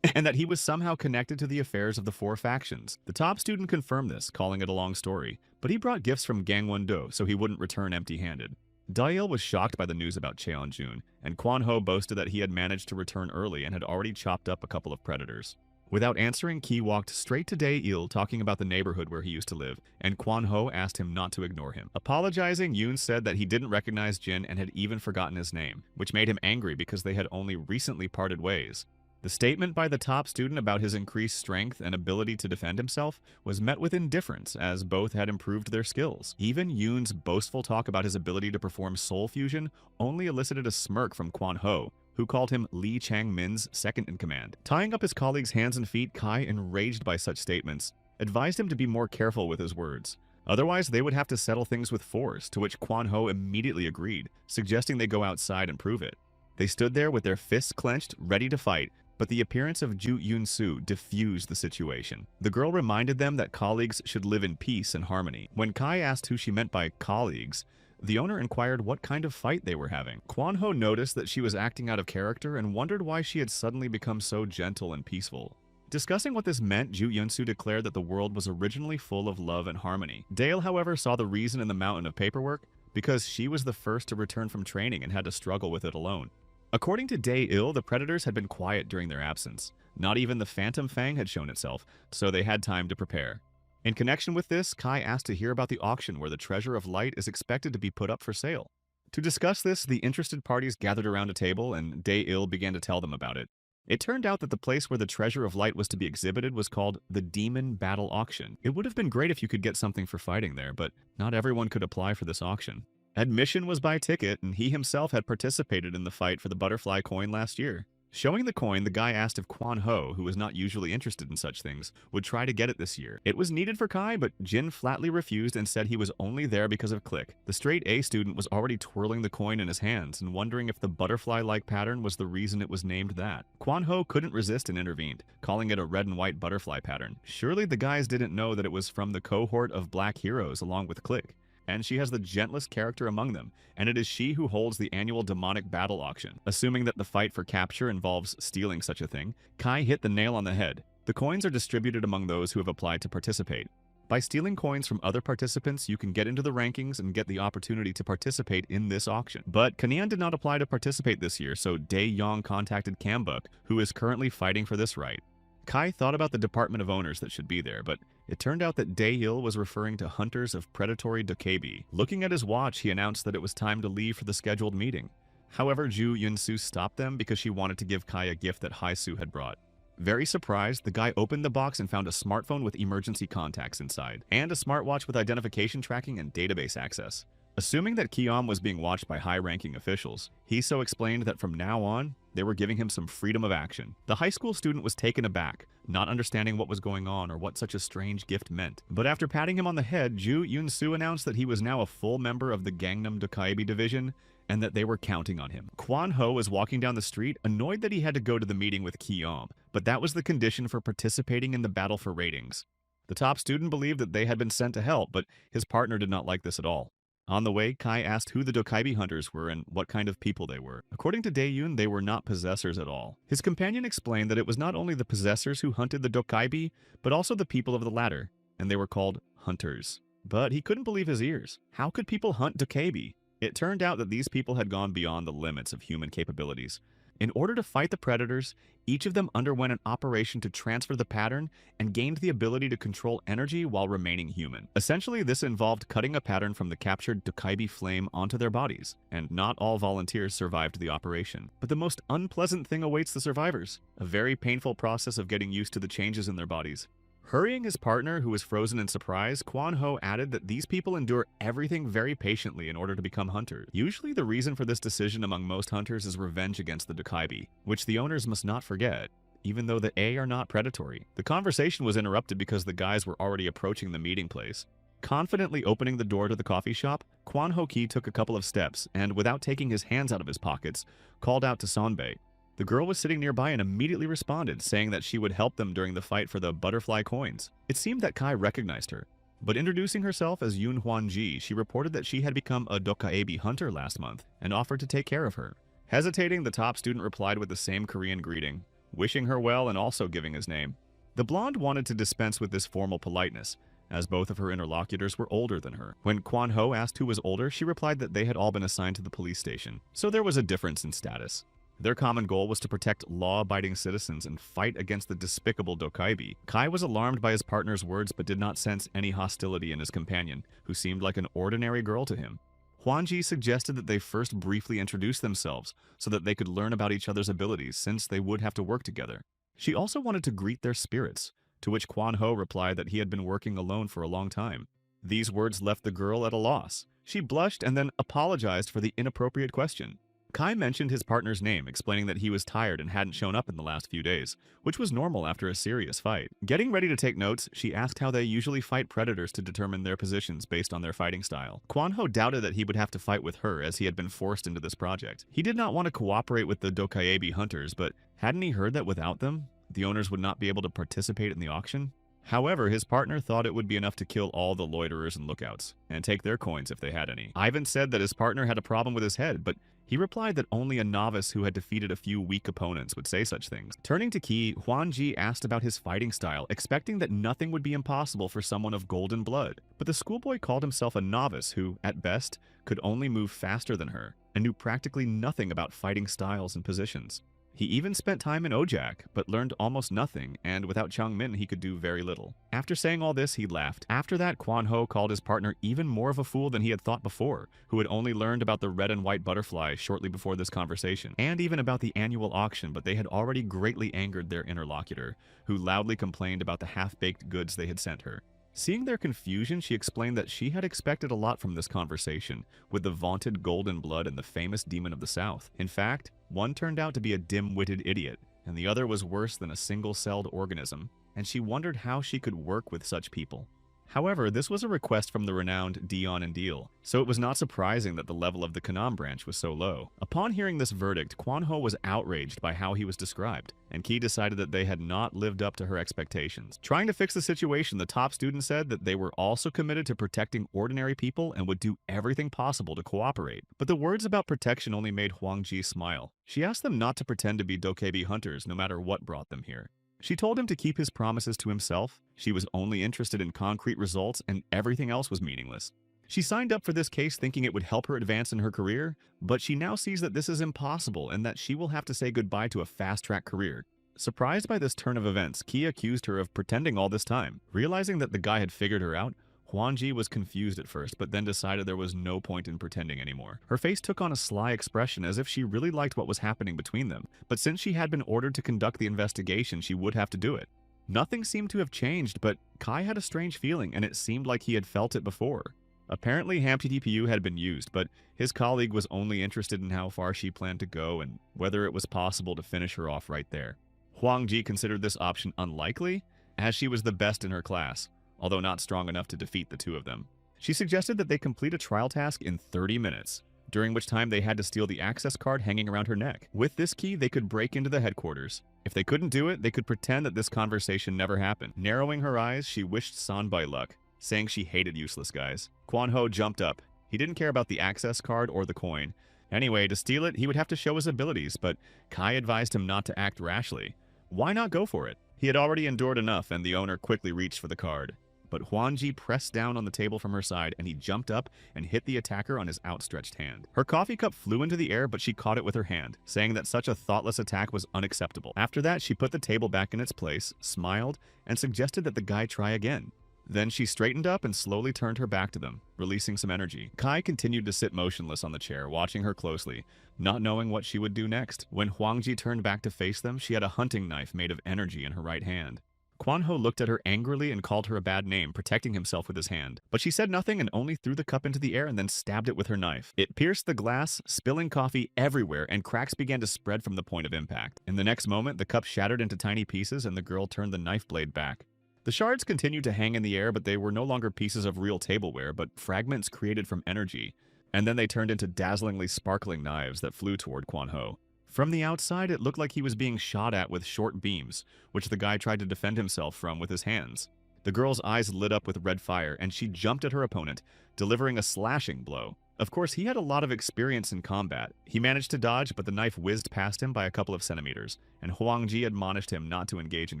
and that he was somehow connected to the affairs of the 4 factions. The top student confirmed this, calling it a long story, but he brought gifts from Gangwon-do so he wouldn't return empty-handed. Dail was shocked by the news about Cheon-jun, and Kwan-ho boasted that he had managed to return early and had already chopped up a couple of predators. Without answering, Ki walked straight to Dae-il, talking about the neighborhood where he used to live, and Kwan-ho asked him not to ignore him. Apologizing, Yoon said that he didn't recognize Jin and had even forgotten his name, which made him angry because they had only recently parted ways. The statement by the top student about his increased strength and ability to defend himself was met with indifference, as both had improved their skills. Even Yoon's boastful talk about his ability to perform soul fusion only elicited a smirk from Kwan-ho, who called him Lee Chang-min's second-in-command. Tying up his colleague's hands and feet, Kai, enraged by such statements, advised him to be more careful with his words. Otherwise, they would have to settle things with force, to which Kwan Ho immediately agreed, suggesting they go outside and prove it. They stood there with their fists clenched, ready to fight, but the appearance of Ju Yun-soo diffused the situation. The girl reminded them that colleagues should live in peace and harmony. When Kai asked who she meant by colleagues, the owner inquired what kind of fight they were having. Kwan Ho noticed that she was acting out of character and wondered why she had suddenly become so gentle and peaceful. Discussing what this meant, Ju Yun-soo declared that the world was originally full of love and harmony. Dale, however, saw the reason in the mountain of paperwork because she was the first to return from training and had to struggle with it alone. According to Dae-il, the predators had been quiet during their absence. Not even the Phantom Fang had shown itself, so they had time to prepare. In connection with this, Kai asked to hear about the auction where the Treasure of Light is expected to be put up for sale. To discuss this, the interested parties gathered around a table and Dae-il began to tell them about it. It turned out that the place where the Treasure of Light was to be exhibited was called the Demon Battle Auction. It would have been great if you could get something for fighting there, but not everyone could apply for this auction. Admission was by ticket, and he himself had participated in the fight for the butterfly coin last year. Showing the coin, the guy asked if Kwan Ho, who was not usually interested in such things, would try to get it this year. It was needed for Kai, but Jin flatly refused and said he was only there because of Click. The straight A student was already twirling the coin in his hands and wondering if the butterfly-like pattern was the reason it was named that. Kwan Ho couldn't resist and intervened, calling it a red and white butterfly pattern. Surely the guys didn't know that it was from the cohort of black heroes along with Click. And she has the gentlest character among them, and it is she who holds the annual demonic battle auction. Assuming that the fight for capture involves stealing such a thing, Kai hit the nail on the head. The coins are distributed among those who have applied to participate. By stealing coins from other participants, you can get into the rankings and get the opportunity to participate in this auction. But Kanian did not apply to participate this year, so Dae-yong contacted Kambuk, who is currently fighting for this right. Kai thought about the department of owners that should be there, but it turned out that Dae-il was referring to hunters of predatory dokebi. Looking at his watch, he announced that it was time to leave for the scheduled meeting. However, Ju Yun-soo stopped them because she wanted to give Kai a gift that Hai-soo had brought. Very surprised, the guy opened the box and found a smartphone with emergency contacts inside, and a smartwatch with identification tracking and database access. Assuming that Kiam was being watched by high-ranking officials, Hiso explained that from now on, they were giving him some freedom of action. The high school student was taken aback, not understanding what was going on or what such a strange gift meant. But after patting him on the head, Ju Yun-soo announced that he was now a full member of the Gangnam Dokaibi division and that they were counting on him. Kwan Ho was walking down the street, annoyed that he had to go to the meeting with Kiam, but that was the condition for participating in the battle for ratings. The top student believed that they had been sent to help, but his partner did not like this at all. On the way, Kai asked who the Dokaibi hunters were and what kind of people they were. According to Dae-yoon, they were not possessors at all. His companion explained that it was not only the possessors who hunted the Dokaibi, but also the people of the latter, and they were called hunters. But he couldn't believe his ears. How could people hunt Dokaibi? It turned out that these people had gone beyond the limits of human capabilities. In order to fight the predators, each of them underwent an operation to transfer the pattern and gained the ability to control energy while remaining human. Essentially, this involved cutting a pattern from the captured Dokaibi flame onto their bodies, and not all volunteers survived the operation. But the most unpleasant thing awaits the survivors, a very painful process of getting used to the changes in their bodies. Hurrying his partner, who was frozen in surprise, Kwan Ho added that these people endure everything very patiently in order to become hunters. Usually the reason for this decision among most hunters is revenge against the Dokaibi, which the owners must not forget, even though the A are not predatory. The conversation was interrupted because the guys were already approaching the meeting place. Confidently opening the door to the coffee shop, Kwan Ho-ki took a couple of steps and, without taking his hands out of his pockets, called out to Sonbei. The girl was sitting nearby and immediately responded, saying that she would help them during the fight for the butterfly coins. It seemed that Kai recognized her, but introducing herself as Yoon Hwan-ji, she reported that she had become a Dokaibi hunter last month and offered to take care of her. Hesitating, the top student replied with the same Korean greeting, wishing her well and also giving his name. The blonde wanted to dispense with this formal politeness, as both of her interlocutors were older than her. When Kwan Ho asked who was older, she replied that they had all been assigned to the police station, so there was a difference in status. Their common goal was to protect law-abiding citizens and fight against the despicable Dokaibi. Kai was alarmed by his partner's words but did not sense any hostility in his companion, who seemed like an ordinary girl to him. Hwan-ji suggested that they first briefly introduce themselves so that they could learn about each other's abilities since they would have to work together. She also wanted to greet their spirits, to which Kwan Ho replied that he had been working alone for a long time. These words left the girl at a loss. She blushed and then apologized for the inappropriate question. Kai mentioned his partner's name, explaining that he was tired and hadn't shown up in the last few days, which was normal after a serious fight. Getting ready to take notes, she asked how they usually fight predators to determine their positions based on their fighting style. Kwanho doubted that he would have to fight with her as he had been forced into this project. He did not want to cooperate with the Dokaebi hunters, but hadn't he heard that without them, the owners would not be able to participate in the auction? However, his partner thought it would be enough to kill all the loiterers and lookouts, and take their coins if they had any. Ivan said that his partner had a problem with his head, but he replied that only a novice who had defeated a few weak opponents would say such things. Turning to Ki, Huanji asked about his fighting style, expecting that nothing would be impossible for someone of golden blood. But the schoolboy called himself a novice who, at best, could only move faster than her, and knew practically nothing about fighting styles and positions. He even spent time in Ojak, but learned almost nothing, and without Changmin he could do very little. After saying all this, he laughed. After that, Kwanho called his partner even more of a fool than he had thought before, who had only learned about the red and white butterfly shortly before this conversation, and even about the annual auction, but they had already greatly angered their interlocutor, who loudly complained about the half-baked goods they had sent her. Seeing their confusion, she explained that she had expected a lot from this conversation, with the vaunted golden blood and the famous demon of the south. In fact, one turned out to be a dim-witted idiot, and the other was worse than a single-celled organism, and she wondered how she could work with such people. However, this was a request from the renowned Dion and Deal, so it was not surprising that the level of the Kanam branch was so low. Upon hearing this verdict, Kwanho was outraged by how he was described, and Ki decided that they had not lived up to her expectations. Trying to fix the situation, the top student said that they were also committed to protecting ordinary people and would do everything possible to cooperate. But the words about protection only made Huangji smile. She asked them not to pretend to be dokebi hunters no matter what brought them here. She told him to keep his promises to himself. She was only interested in concrete results and everything else was meaningless. She signed up for this case thinking it would help her advance in her career, but she now sees that this is impossible and that she will have to say goodbye to a fast-track career. Surprised by this turn of events, Ki accused her of pretending all this time. Realizing that the guy had figured her out, Huanji was confused at first, but then decided there was no point in pretending anymore. Her face took on a sly expression as if she really liked what was happening between them, but since she had been ordered to conduct the investigation, she would have to do it. Nothing seemed to have changed, but Kai had a strange feeling, and it seemed like he had felt it before. Apparently, HamTTPU had been used, but his colleague was only interested in how far she planned to go and whether it was possible to finish her off right there. Huangji considered this option unlikely, as she was the best in her class, although not strong enough to defeat the two of them. She suggested that they complete a trial task in 30 minutes, during which time they had to steal the access card hanging around her neck. With this key, they could break into the headquarters. If they couldn't do it, they could pretend that this conversation never happened. Narrowing her eyes, she wished Sanbai luck, saying she hated useless guys. Kwanho jumped up. He didn't care about the access card or the coin. Anyway, to steal it, he would have to show his abilities, but Kai advised him not to act rashly. Why not go for it? He had already endured enough, and the owner quickly reached for the card. But Huanji pressed down on the table from her side, and he jumped up and hit the attacker on his outstretched hand. Her coffee cup flew into the air, but she caught it with her hand, saying that such a thoughtless attack was unacceptable. After that, she put the table back in its place, smiled, and suggested that the guy try again. Then she straightened up and slowly turned her back to them, releasing some energy. Kai continued to sit motionless on the chair, watching her closely, not knowing what she would do next. When Huangji turned back to face them, she had a hunting knife made of energy in her right hand. Kwanho looked at her angrily and called her a bad name, protecting himself with his hand. But she said nothing and only threw the cup into the air and then stabbed it with her knife. It pierced the glass, spilling coffee everywhere, and cracks began to spread from the point of impact. In the next moment, the cup shattered into tiny pieces and the girl turned the knife blade back. The shards continued to hang in the air, but they were no longer pieces of real tableware, but fragments created from energy. And then they turned into dazzlingly sparkling knives that flew toward Kwanho. From the outside, it looked like he was being shot at with short beams, which the guy tried to defend himself from with his hands. The girl's eyes lit up with red fire, and she jumped at her opponent, delivering a slashing blow. Of course, he had a lot of experience in combat. He managed to dodge, but the knife whizzed past him by a couple of centimeters, and Huangji admonished him not to engage in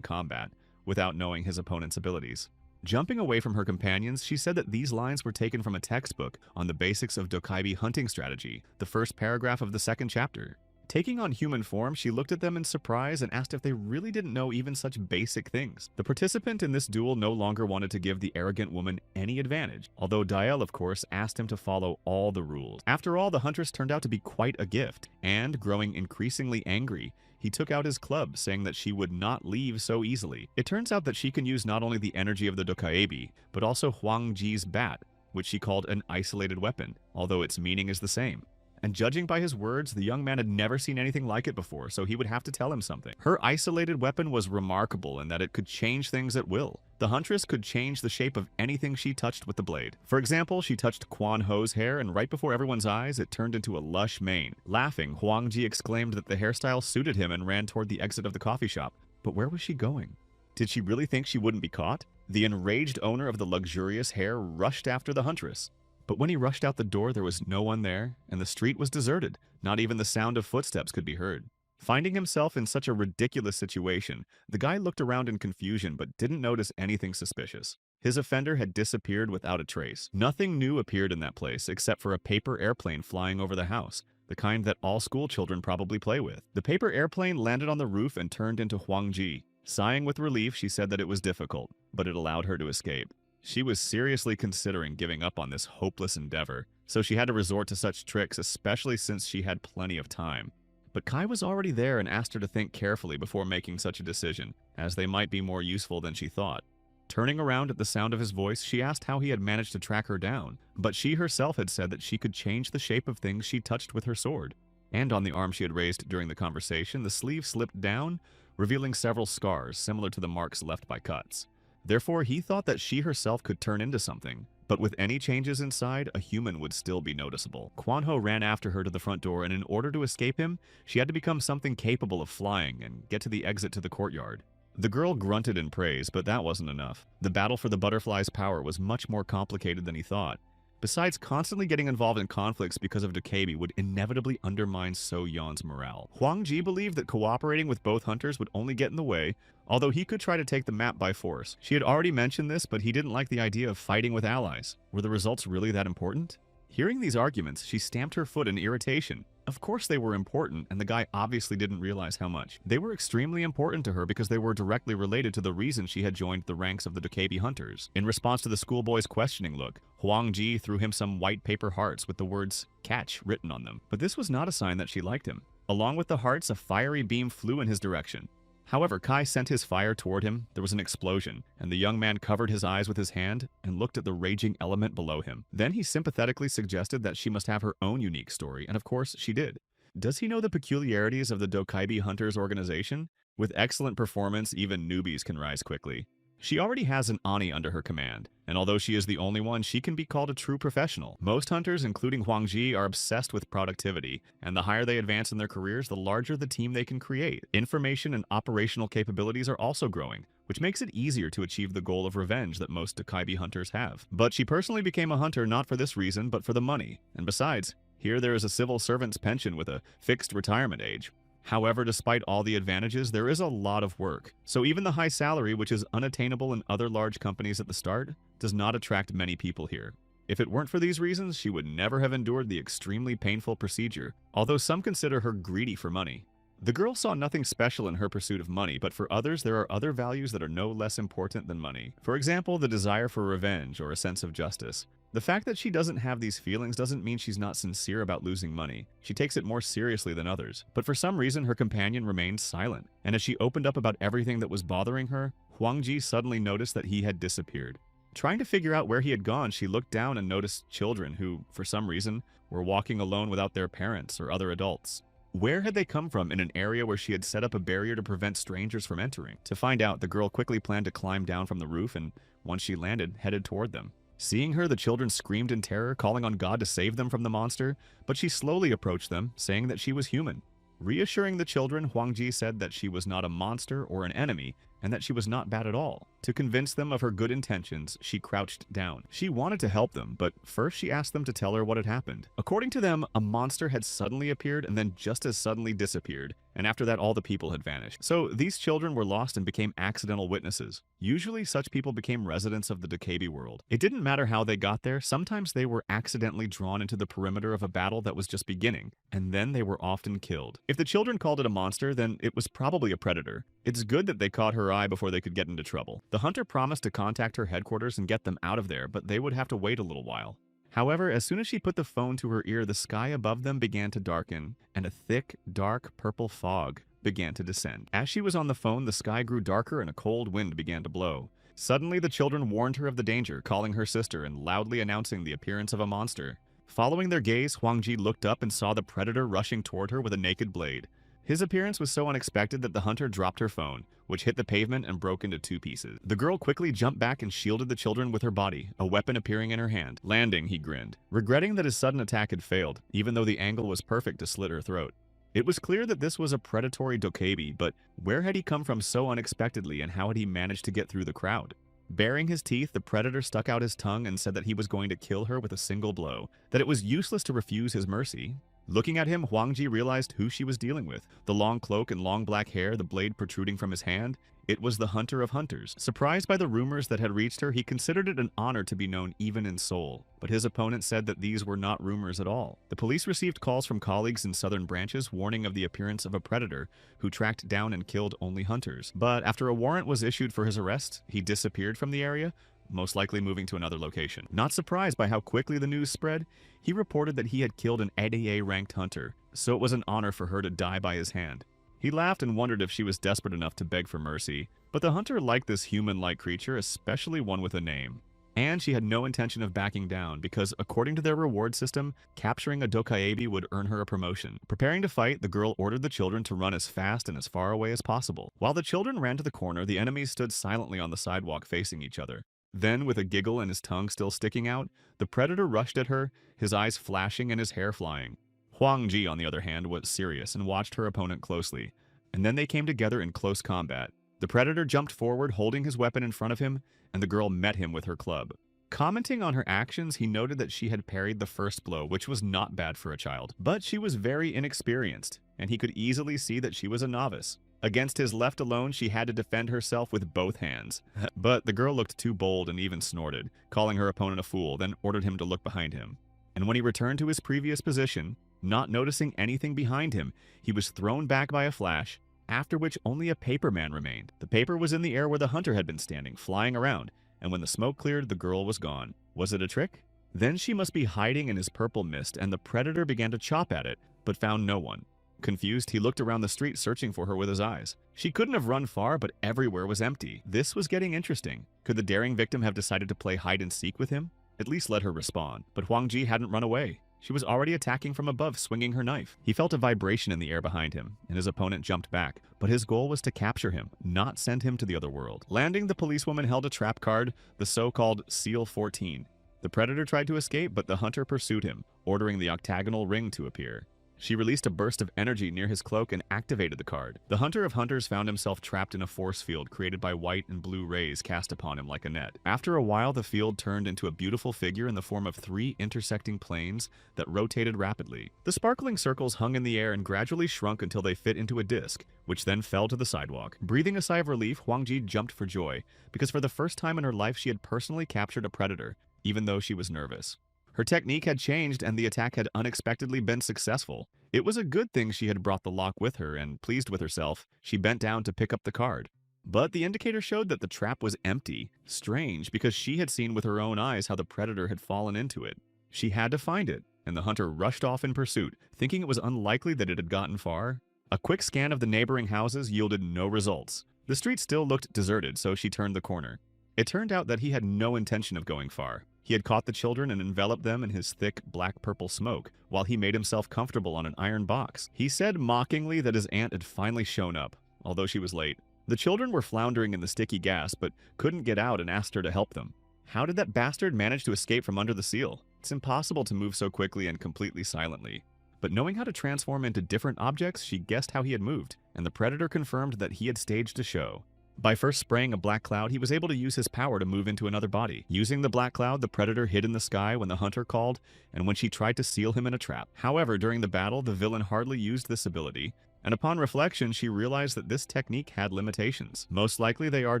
combat, without knowing his opponent's abilities. Jumping away from her companions, she said that these lines were taken from a textbook on the basics of Dokaibi hunting strategy, the first paragraph of the second chapter. Taking on human form, she looked at them in surprise and asked if they really didn't know even such basic things. The participant in this duel no longer wanted to give the arrogant woman any advantage, although Dael, of course, asked him to follow all the rules. After all, the huntress turned out to be quite a gift, and, growing increasingly angry, he took out his club, saying that she would not leave so easily. It turns out that she can use not only the energy of the Dokaebi, but also Huangji's bat, which she called an isolated weapon, although its meaning is the same. And judging by his words, the young man had never seen anything like it before, so he would have to tell him something. Her isolated weapon was remarkable in that it could change things at will. The huntress could change the shape of anything she touched with the blade. For example, she touched Quan Ho's hair, and right before everyone's eyes, it turned into a lush mane. Laughing, Huang Ji exclaimed that the hairstyle suited him and ran toward the exit of the coffee shop. But where was she going? Did she really think she wouldn't be caught? The enraged owner of the luxurious hair rushed after the huntress. But when he rushed out the door, there was no one there, and the street was deserted. Not even the sound of footsteps could be heard. Finding himself in such a ridiculous situation, the guy looked around in confusion but didn't notice anything suspicious. His offender had disappeared without a trace. Nothing new appeared in that place except for a paper airplane flying over the house, the kind that all school children probably play with. The paper airplane landed on the roof and turned into Huang Ji. Sighing with relief, she said that it was difficult, but it allowed her to escape. She was seriously considering giving up on this hopeless endeavor, so she had to resort to such tricks, especially since she had plenty of time. But Kai was already there and asked her to think carefully before making such a decision, as they might be more useful than she thought. Turning around at the sound of his voice, she asked how he had managed to track her down, but she herself had said that she could change the shape of things she touched with her sword. And on the arm she had raised during the conversation, the sleeve slipped down, revealing several scars similar to the marks left by cuts. Therefore, he thought that she herself could turn into something, but with any changes inside, a human would still be noticeable. Quan Ho ran after her to the front door, and in order to escape him, she had to become something capable of flying and get to the exit to the courtyard. The girl grunted in praise, but that wasn't enough. The battle for the butterfly's power was much more complicated than he thought. Besides, constantly getting involved in conflicts because of Dokebi would inevitably undermine So Yeon's morale. Huang Ji believed that cooperating with both hunters would only get in the way, although he could try to take the map by force. She had already mentioned this, but he didn't like the idea of fighting with allies. Were the results really that important? Hearing these arguments, she stamped her foot in irritation. Of course they were important, and the guy obviously didn't realize how much. They were extremely important to her because they were directly related to the reason she had joined the ranks of the Dokebi hunters. In response to the schoolboy's questioning look, Huang Ji threw him some white paper hearts with the words "catch" written on them. But this was not a sign that she liked him. Along with the hearts, a fiery beam flew in his direction. However, Kai sent his fire toward him. There was an explosion, and the young man covered his eyes with his hand and looked at the raging element below him. Then he sympathetically suggested that she must have her own unique story, and of course she did. Does he know the peculiarities of the Dokebi Hunters organization? With excellent performance, even newbies can rise quickly. She already has an Ani under her command, and although she is the only one, she can be called a true professional. Most hunters, including Huang Ji, are obsessed with productivity, and the higher they advance in their careers, the larger the team they can create. Information and operational capabilities are also growing, which makes it easier to achieve the goal of revenge that most Dokebi hunters have. But she personally became a hunter not for this reason, but for the money. And besides, here there is a civil servant's pension with a fixed retirement age. However, despite all the advantages, there is a lot of work. So even the high salary, which is unattainable in other large companies at the start, does not attract many people here. If it weren't for these reasons, she would never have endured the extremely painful procedure, although some consider her greedy for money. The girl saw nothing special in her pursuit of money, but for others, there are other values that are no less important than money. For example, the desire for revenge or a sense of justice. The fact that she doesn't have these feelings doesn't mean she's not sincere about losing money. She takes it more seriously than others. But for some reason, her companion remained silent. And as she opened up about everything that was bothering her, Huang Ji suddenly noticed that he had disappeared. Trying to figure out where he had gone, she looked down and noticed children who, for some reason, were walking alone without their parents or other adults. Where had they come from in an area where she had set up a barrier to prevent strangers from entering? To find out, the girl quickly planned to climb down from the roof and, once she landed, headed toward them. Seeing her, the children screamed in terror, calling on God to save them from the monster, but she slowly approached them, saying that she was human. Reassuring the children, Huang Ji said that she was not a monster or an enemy, and that she was not bad at all. To convince them of her good intentions, she crouched down. She wanted to help them, but first she asked them to tell her what had happened. According to them, a monster had suddenly appeared and then just as suddenly disappeared, and after that all the people had vanished. So these children were lost and became accidental witnesses. Usually such people became residents of the Dokebi world. It didn't matter how they got there, sometimes they were accidentally drawn into the perimeter of a battle that was just beginning, and then they were often killed. If the children called it a monster, then it was probably a predator. It's good that they caught her eye before they could get into trouble. The hunter promised to contact her headquarters and get them out of there, but they would have to wait a little while. However, as soon as she put the phone to her ear, the sky above them began to darken, and a thick, dark purple fog began to descend. As she was on the phone, the sky grew darker and a cold wind began to blow. Suddenly, the children warned her of the danger, calling her sister and loudly announcing the appearance of a monster. Following their gaze, Huang Ji looked up and saw the predator rushing toward her with a naked blade. His appearance was so unexpected that the hunter dropped her phone, which hit the pavement and broke into 2 pieces. The girl quickly jumped back and shielded the children with her body, a weapon appearing in her hand. Landing, he grinned, regretting that his sudden attack had failed, even though the angle was perfect to slit her throat. It was clear that this was a predatory dokebi, but where had he come from so unexpectedly, and how had he managed to get through the crowd? Baring his teeth, the predator stuck out his tongue and said that he was going to kill her with a single blow, that it was useless to refuse his mercy. Looking at him, Huang Ji realized who she was dealing with. The long cloak and long black hair, the blade protruding from his hand. It was the Hunter of Hunters. Surprised by the rumors that had reached her, he considered it an honor to be known even in Seoul. But his opponent said that these were not rumors at all. The police received calls from colleagues in southern branches warning of the appearance of a predator who tracked down and killed only hunters. But after a warrant was issued for his arrest, he disappeared from the area, most likely moving to another location. Not surprised by how quickly the news spread, he reported that he had killed an ADA-ranked hunter, so it was an honor for her to die by his hand. He laughed and wondered if she was desperate enough to beg for mercy, but the hunter liked this human-like creature, especially one with a name. And she had no intention of backing down, because according to their reward system, capturing a dokaebi would earn her a promotion. Preparing to fight, the girl ordered the children to run as fast and as far away as possible. While the children ran to the corner, the enemies stood silently on the sidewalk facing each other. Then, with a giggle and his tongue still sticking out, the predator rushed at her, his eyes flashing and his hair flying. Huang Ji, on the other hand, was serious and watched her opponent closely. And then they came together in close combat. The predator jumped forward, holding his weapon in front of him, and the girl met him with her club. Commenting on her actions, he noted that she had parried the first blow, which was not bad for a child. But she was very inexperienced, and he could easily see that she was a novice. Against his left alone, she had to defend herself with both hands. But the girl looked too bold and even snorted, calling her opponent a fool, then ordered him to look behind him. And when he returned to his previous position, not noticing anything behind him, he was thrown back by a flash, after which only a paper man remained. The paper was in the air where the hunter had been standing, flying around, and when the smoke cleared, the girl was gone. Was it a trick? Then she must be hiding in his purple mist, and the predator began to chop at it, but found no one. Confused, he looked around the street searching for her with his eyes. She couldn't have run far, but everywhere was empty. This was getting interesting. Could the daring victim have decided to play hide-and-seek with him? At least let her respond. But Huang Ji hadn't run away. She was already attacking from above, swinging her knife. He felt a vibration in the air behind him, and his opponent jumped back. But his goal was to capture him, not send him to the other world. Landing, the policewoman held a trap card, the so-called Seal 14. The predator tried to escape, but the hunter pursued him, ordering the octagonal ring to appear. She released a burst of energy near his cloak and activated the card. The Hunter of Hunters found himself trapped in a force field created by white and blue rays cast upon him like a net. After a while, the field turned into a beautiful figure in the form of 3 intersecting planes that rotated rapidly. The sparkling circles hung in the air and gradually shrunk until they fit into a disc, which then fell to the sidewalk. Breathing a sigh of relief, Huang Ji jumped for joy, because for the first time in her life she had personally captured a predator, even though she was nervous. Her technique had changed and the attack had unexpectedly been successful. It was a good thing she had brought the lock with her, and pleased with herself, she bent down to pick up the card. But the indicator showed that the trap was empty. Strange, because she had seen with her own eyes how the predator had fallen into it. She had to find it, and the hunter rushed off in pursuit, thinking it was unlikely that it had gotten far. A quick scan of the neighboring houses yielded no results. The street still looked deserted, so she turned the corner. It turned out that he had no intention of going far. He had caught the children and enveloped them in his thick black-purple smoke, while he made himself comfortable on an iron box. He said mockingly that his aunt had finally shown up, although she was late. The children were floundering in the sticky gas, but couldn't get out and asked her to help them. How did that bastard manage to escape from under the seal? It's impossible to move so quickly and completely silently. But knowing how to transform into different objects, she guessed how he had moved, and the predator confirmed that he had staged a show. By first spraying a black cloud, he was able to use his power to move into another body. Using the black cloud, the predator hid in the sky when the hunter called, and when she tried to seal him in a trap. However, during the battle, the villain hardly used this ability, and upon reflection, she realized that this technique had limitations. Most likely, they are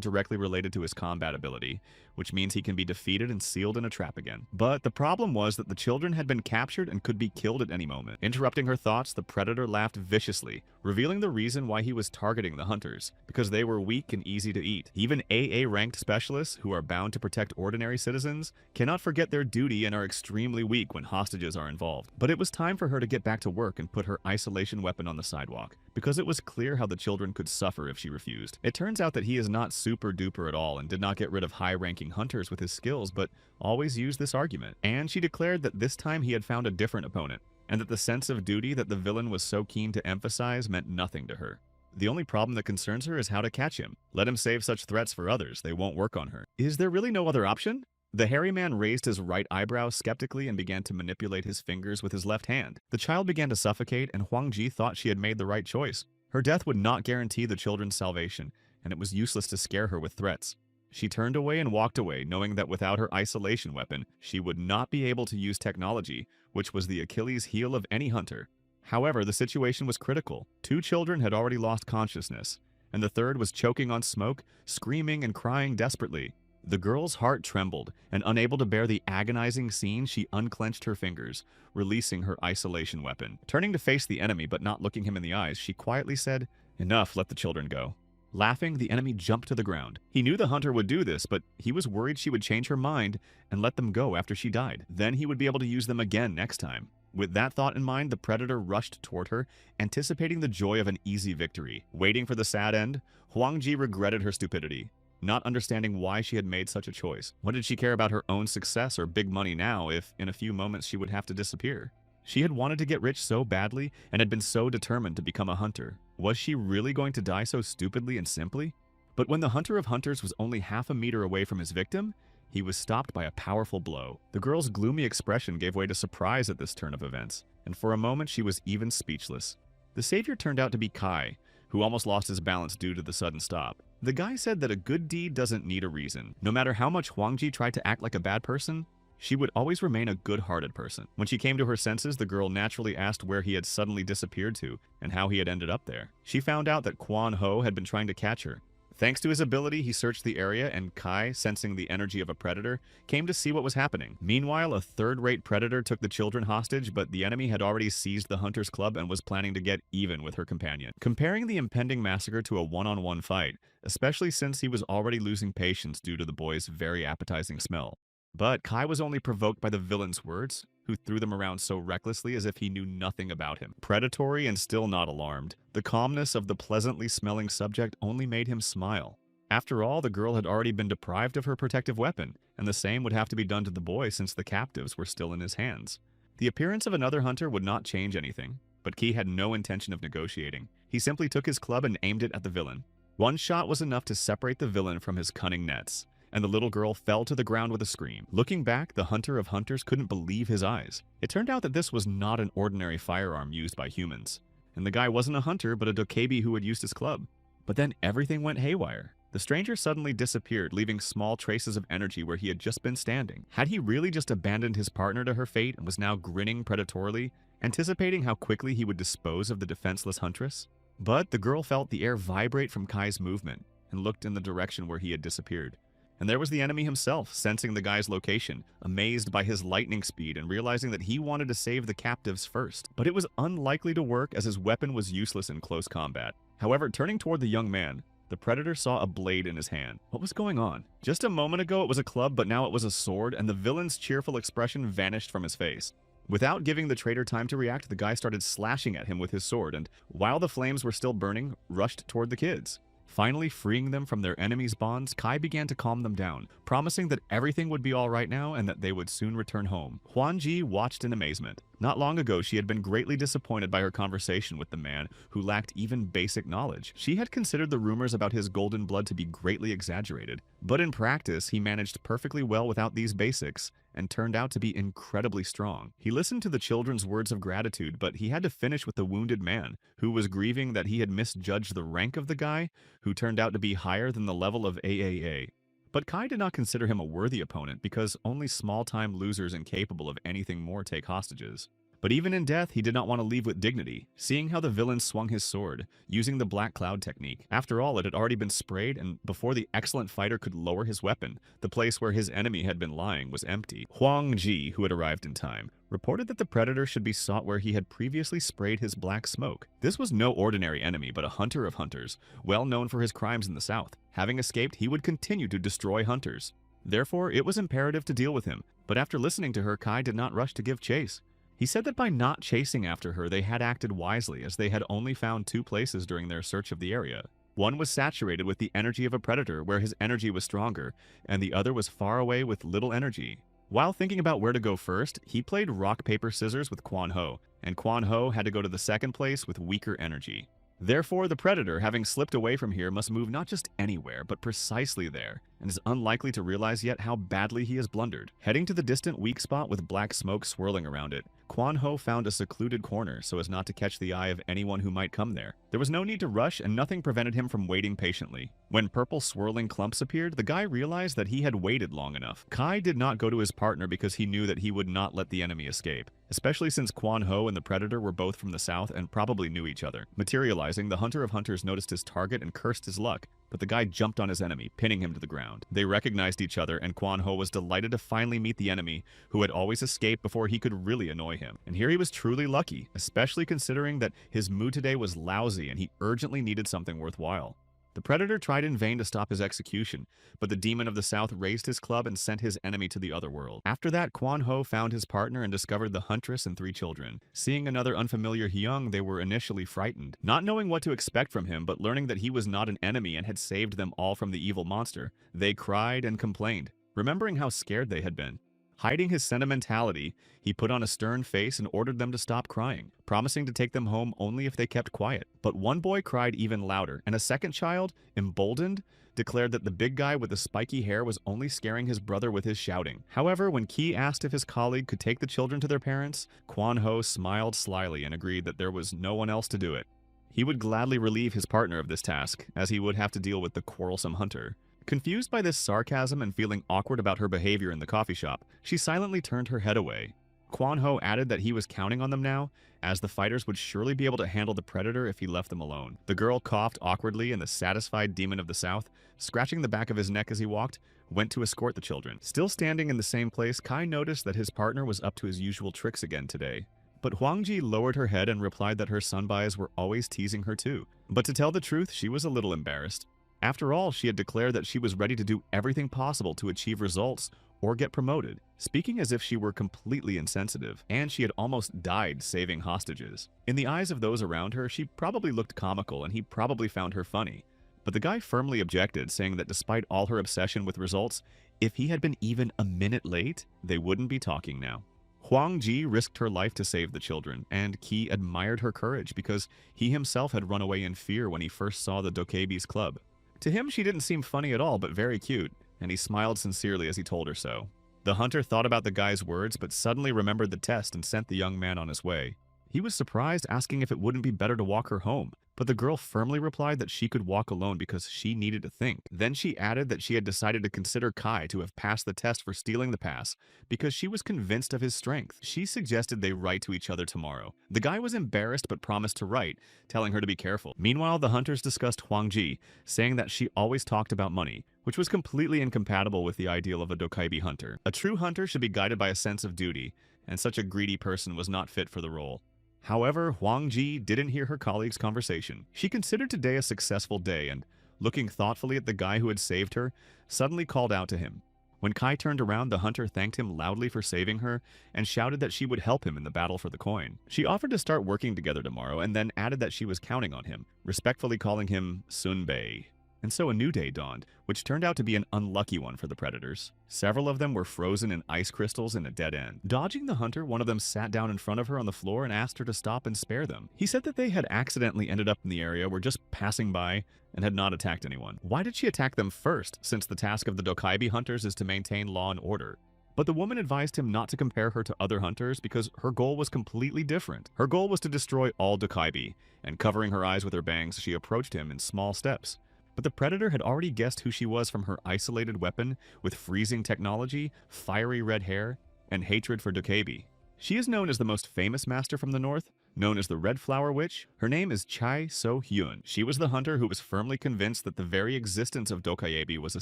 directly related to his combat ability, which means he can be defeated and sealed in a trap again. But the problem was that the children had been captured and could be killed at any moment. Interrupting her thoughts, the predator laughed viciously, revealing the reason why he was targeting the hunters, because they were weak and easy to eat. Even AA-ranked specialists, who are bound to protect ordinary citizens, cannot forget their duty and are extremely weak when hostages are involved. But it was time for her to get back to work and put her isolation weapon on the sidewalk. work, because it was clear how the children could suffer if she refused. It turns out that he is not super duper at all and did not get rid of high-ranking hunters with his skills, but always used this argument. And she declared that this time he had found a different opponent, and that the sense of duty that the villain was so keen to emphasize meant nothing to her. The only problem that concerns her is how to catch him. Let him save such threats for others, they won't work on her. Is there really no other option? The hairy man raised his right eyebrow skeptically and began to manipulate his fingers with his left hand. The child began to suffocate, and Huang Ji thought she had made the right choice. Her death would not guarantee the children's salvation, and it was useless to scare her with threats. She turned away and walked away, knowing that without her isolation weapon, she would not be able to use technology, which was the Achilles heel of any hunter. However, the situation was critical. 2 children had already lost consciousness, and the third was choking on smoke, screaming and crying desperately. The girl's heart trembled, and unable to bear the agonizing scene, she unclenched her fingers, releasing her isolation weapon. Turning to face the enemy but not looking him in the eyes, she quietly said, "Enough, let the children go." Laughing, the enemy jumped to the ground. He knew the hunter would do this, but he was worried she would change her mind and let them go after she died. Then he would be able to use them again next time. With that thought in mind, the predator rushed toward her, anticipating the joy of an easy victory. Waiting for the sad end, Huang Ji regretted her stupidity, not understanding why she had made such a choice. What did she care about her own success or big money now if, in a few moments, she would have to disappear? She had wanted to get rich so badly and had been so determined to become a hunter. Was she really going to die so stupidly and simply? But when the hunter of hunters was only half a meter away from his victim, he was stopped by a powerful blow. The girl's gloomy expression gave way to surprise at this turn of events, and for a moment she was even speechless. The savior turned out to be Kai, who almost lost his balance due to the sudden stop. The guy said that a good deed doesn't need a reason. No matter how much Huang Ji tried to act like a bad person, she would always remain a good-hearted person. When she came to her senses, the girl naturally asked where he had suddenly disappeared to and how he had ended up there. She found out that Quan Ho had been trying to catch her. Thanks to his ability, he searched the area, and Kai, sensing the energy of a predator, came to see what was happening. Meanwhile, a third-rate predator took the children hostage, but the enemy had already seized the hunter's club and was planning to get even with her companion. Comparing the impending massacre to a one-on-one fight, especially since he was already losing patience due to the boy's very appetizing smell. But Kai was only provoked by the villain's words, who threw them around so recklessly as if he knew nothing about him. Predatory and still not alarmed, the calmness of the pleasantly smelling subject only made him smile. After all, the girl had already been deprived of her protective weapon, and the same would have to be done to the boy since the captives were still in his hands. The appearance of another hunter would not change anything, but Ki had no intention of negotiating. He simply took his club and aimed it at the villain. One shot was enough to separate the villain from his cunning nets, and the little girl fell to the ground with a scream. Looking back, the hunter of hunters couldn't believe his eyes. It turned out that this was not an ordinary firearm used by humans, and the guy wasn't a hunter but a dokebi who had used his club. But then everything went haywire. The stranger suddenly disappeared, leaving small traces of energy where he had just been standing. Had he really just abandoned his partner to her fate and was now grinning predatorily, anticipating how quickly he would dispose of the defenseless huntress? But the girl felt the air vibrate from Kai's movement and looked in the direction where he had disappeared. And there was the enemy himself, sensing the guy's location, amazed by his lightning speed and realizing that he wanted to save the captives first. But it was unlikely to work as his weapon was useless in close combat. However, turning toward the young man, the predator saw a blade in his hand. What was going on? Just a moment ago it was a club, but now it was a sword, and the villain's cheerful expression vanished from his face. Without giving the traitor time to react, the guy started slashing at him with his sword, and while the flames were still burning, rushed toward the kids. Finally freeing them from their enemy's bonds, Kai began to calm them down, promising that everything would be all right now and that they would soon return home. Huan Ji watched in amazement. Not long ago, she had been greatly disappointed by her conversation with the man who lacked even basic knowledge. She had considered the rumors about his golden blood to be greatly exaggerated, but in practice, he managed perfectly well without these basics and turned out to be incredibly strong. He listened to the children's words of gratitude, but he had to finish with the wounded man, who was grieving that he had misjudged the rank of the guy, who turned out to be higher than the level of AAA. But Kai did not consider him a worthy opponent because only small-time losers incapable of anything more take hostages. But even in death, he did not want to leave with dignity, seeing how the villain swung his sword, using the black cloud technique. After all, it had already been sprayed, and before the excellent fighter could lower his weapon, the place where his enemy had been lying was empty. Huang Ji, who had arrived in time, reported that the predator should be sought where he had previously sprayed his black smoke. This was no ordinary enemy, but a hunter of hunters, well known for his crimes in the south. Having escaped, he would continue to destroy hunters. Therefore, it was imperative to deal with him, but after listening to her, Kai did not rush to give chase. He said that by not chasing after her, they had acted wisely, as they had only found two places during their search of the area. One was saturated with the energy of a predator, where his energy was stronger, and the other was far away with little energy. While thinking about where to go first, he played rock, paper, scissors with Quan Ho, and Quan Ho had to go to the second place with weaker energy. Therefore, the predator, having slipped away from here, must move not just anywhere, but precisely there, and is unlikely to realize yet how badly he has blundered. Heading to the distant weak spot with black smoke swirling around it, Quan Ho found a secluded corner so as not to catch the eye of anyone who might come there. There was no need to rush, and nothing prevented him from waiting patiently. When purple swirling clumps appeared, the guy realized that he had waited long enough. Kai did not go to his partner because he knew that he would not let the enemy escape, especially since Quan Ho and the predator were both from the south and probably knew each other. Materializing, the hunter of hunters noticed his target and cursed his luck, but the guy jumped on his enemy, pinning him to the ground. They recognized each other, and Quan Ho was delighted to finally meet the enemy, who had always escaped before he could really annoy him. And here he was truly lucky, especially considering that his mood today was lousy and he urgently needed something worthwhile. The predator tried in vain to stop his execution, but the demon of the south raised his club and sent his enemy to the other world. After that, Quan Ho found his partner and discovered the huntress and three children. Seeing another unfamiliar Hyung, they were initially frightened. Not knowing what to expect from him, but learning that he was not an enemy and had saved them all from the evil monster, they cried and complained, remembering how scared they had been. Hiding his sentimentality, he put on a stern face and ordered them to stop crying, promising to take them home only if they kept quiet. But one boy cried even louder, and a second child, emboldened, declared that the big guy with the spiky hair was only scaring his brother with his shouting. However, when Ki asked if his colleague could take the children to their parents, Quan Ho smiled slyly and agreed that there was no one else to do it. He would gladly relieve his partner of this task, as he would have to deal with the quarrelsome hunter. Confused by this sarcasm and feeling awkward about her behavior in the coffee shop, she silently turned her head away. Quan Ho added that he was counting on them now, as the fighters would surely be able to handle the predator if he left them alone. The girl coughed awkwardly, and the satisfied demon of the south, scratching the back of his neck as he walked, went to escort the children. Still standing in the same place, Kai noticed that his partner was up to his usual tricks again today. But Huangji lowered her head and replied that her sunbais were always teasing her too. But to tell the truth, she was a little embarrassed. After all, she had declared that she was ready to do everything possible to achieve results or get promoted, speaking as if she were completely insensitive, and she had almost died saving hostages. In the eyes of those around her, she probably looked comical and he probably found her funny. But the guy firmly objected, saying that despite all her obsession with results, if he had been even a minute late, they wouldn't be talking now. Huang Ji risked her life to save the children, and Qi admired her courage because he himself had run away in fear when he first saw the Dokebi's club. To him, she didn't seem funny at all, but very cute, and he smiled sincerely as he told her so. The hunter thought about the guy's words, but suddenly remembered the test and sent the young man on his way. He was surprised, asking if it wouldn't be better to walk her home, but the girl firmly replied that she could walk alone because she needed to think. Then she added that she had decided to consider Kai to have passed the test for stealing the pass because she was convinced of his strength. She suggested they write to each other tomorrow. The guy was embarrassed but promised to write, telling her to be careful. Meanwhile, the hunters discussed Huang Ji, saying that she always talked about money, which was completely incompatible with the ideal of a Dokaibi hunter. A true hunter should be guided by a sense of duty, and such a greedy person was not fit for the role. However, Huang Ji didn't hear her colleague's conversation. She considered today a successful day and, looking thoughtfully at the guy who had saved her, suddenly called out to him. When Kai turned around, the hunter thanked him loudly for saving her and shouted that she would help him in the battle for the coin. She offered to start working together tomorrow and then added that she was counting on him, respectfully calling him Sunbei. And so a new day dawned, which turned out to be an unlucky one for the predators. Several of them were frozen in ice crystals in a dead end. Dodging the hunter, one of them sat down in front of her on the floor and asked her to stop and spare them. He said that they had accidentally ended up in the area, were just passing by, and had not attacked anyone. Why did she attack them first, since the task of the Dokaibi hunters is to maintain law and order? But the woman advised him not to compare her to other hunters because her goal was completely different. Her goal was to destroy all Dokaibi, and covering her eyes with her bangs, she approached him in small steps. But the predator had already guessed who she was from her isolated weapon with freezing technology, fiery red hair, and hatred for Dokaibi. She is known as the most famous master from the north, known as the Red Flower Witch. Her name is Chai So Hyun. She was the hunter who was firmly convinced that the very existence of Dokaibi was a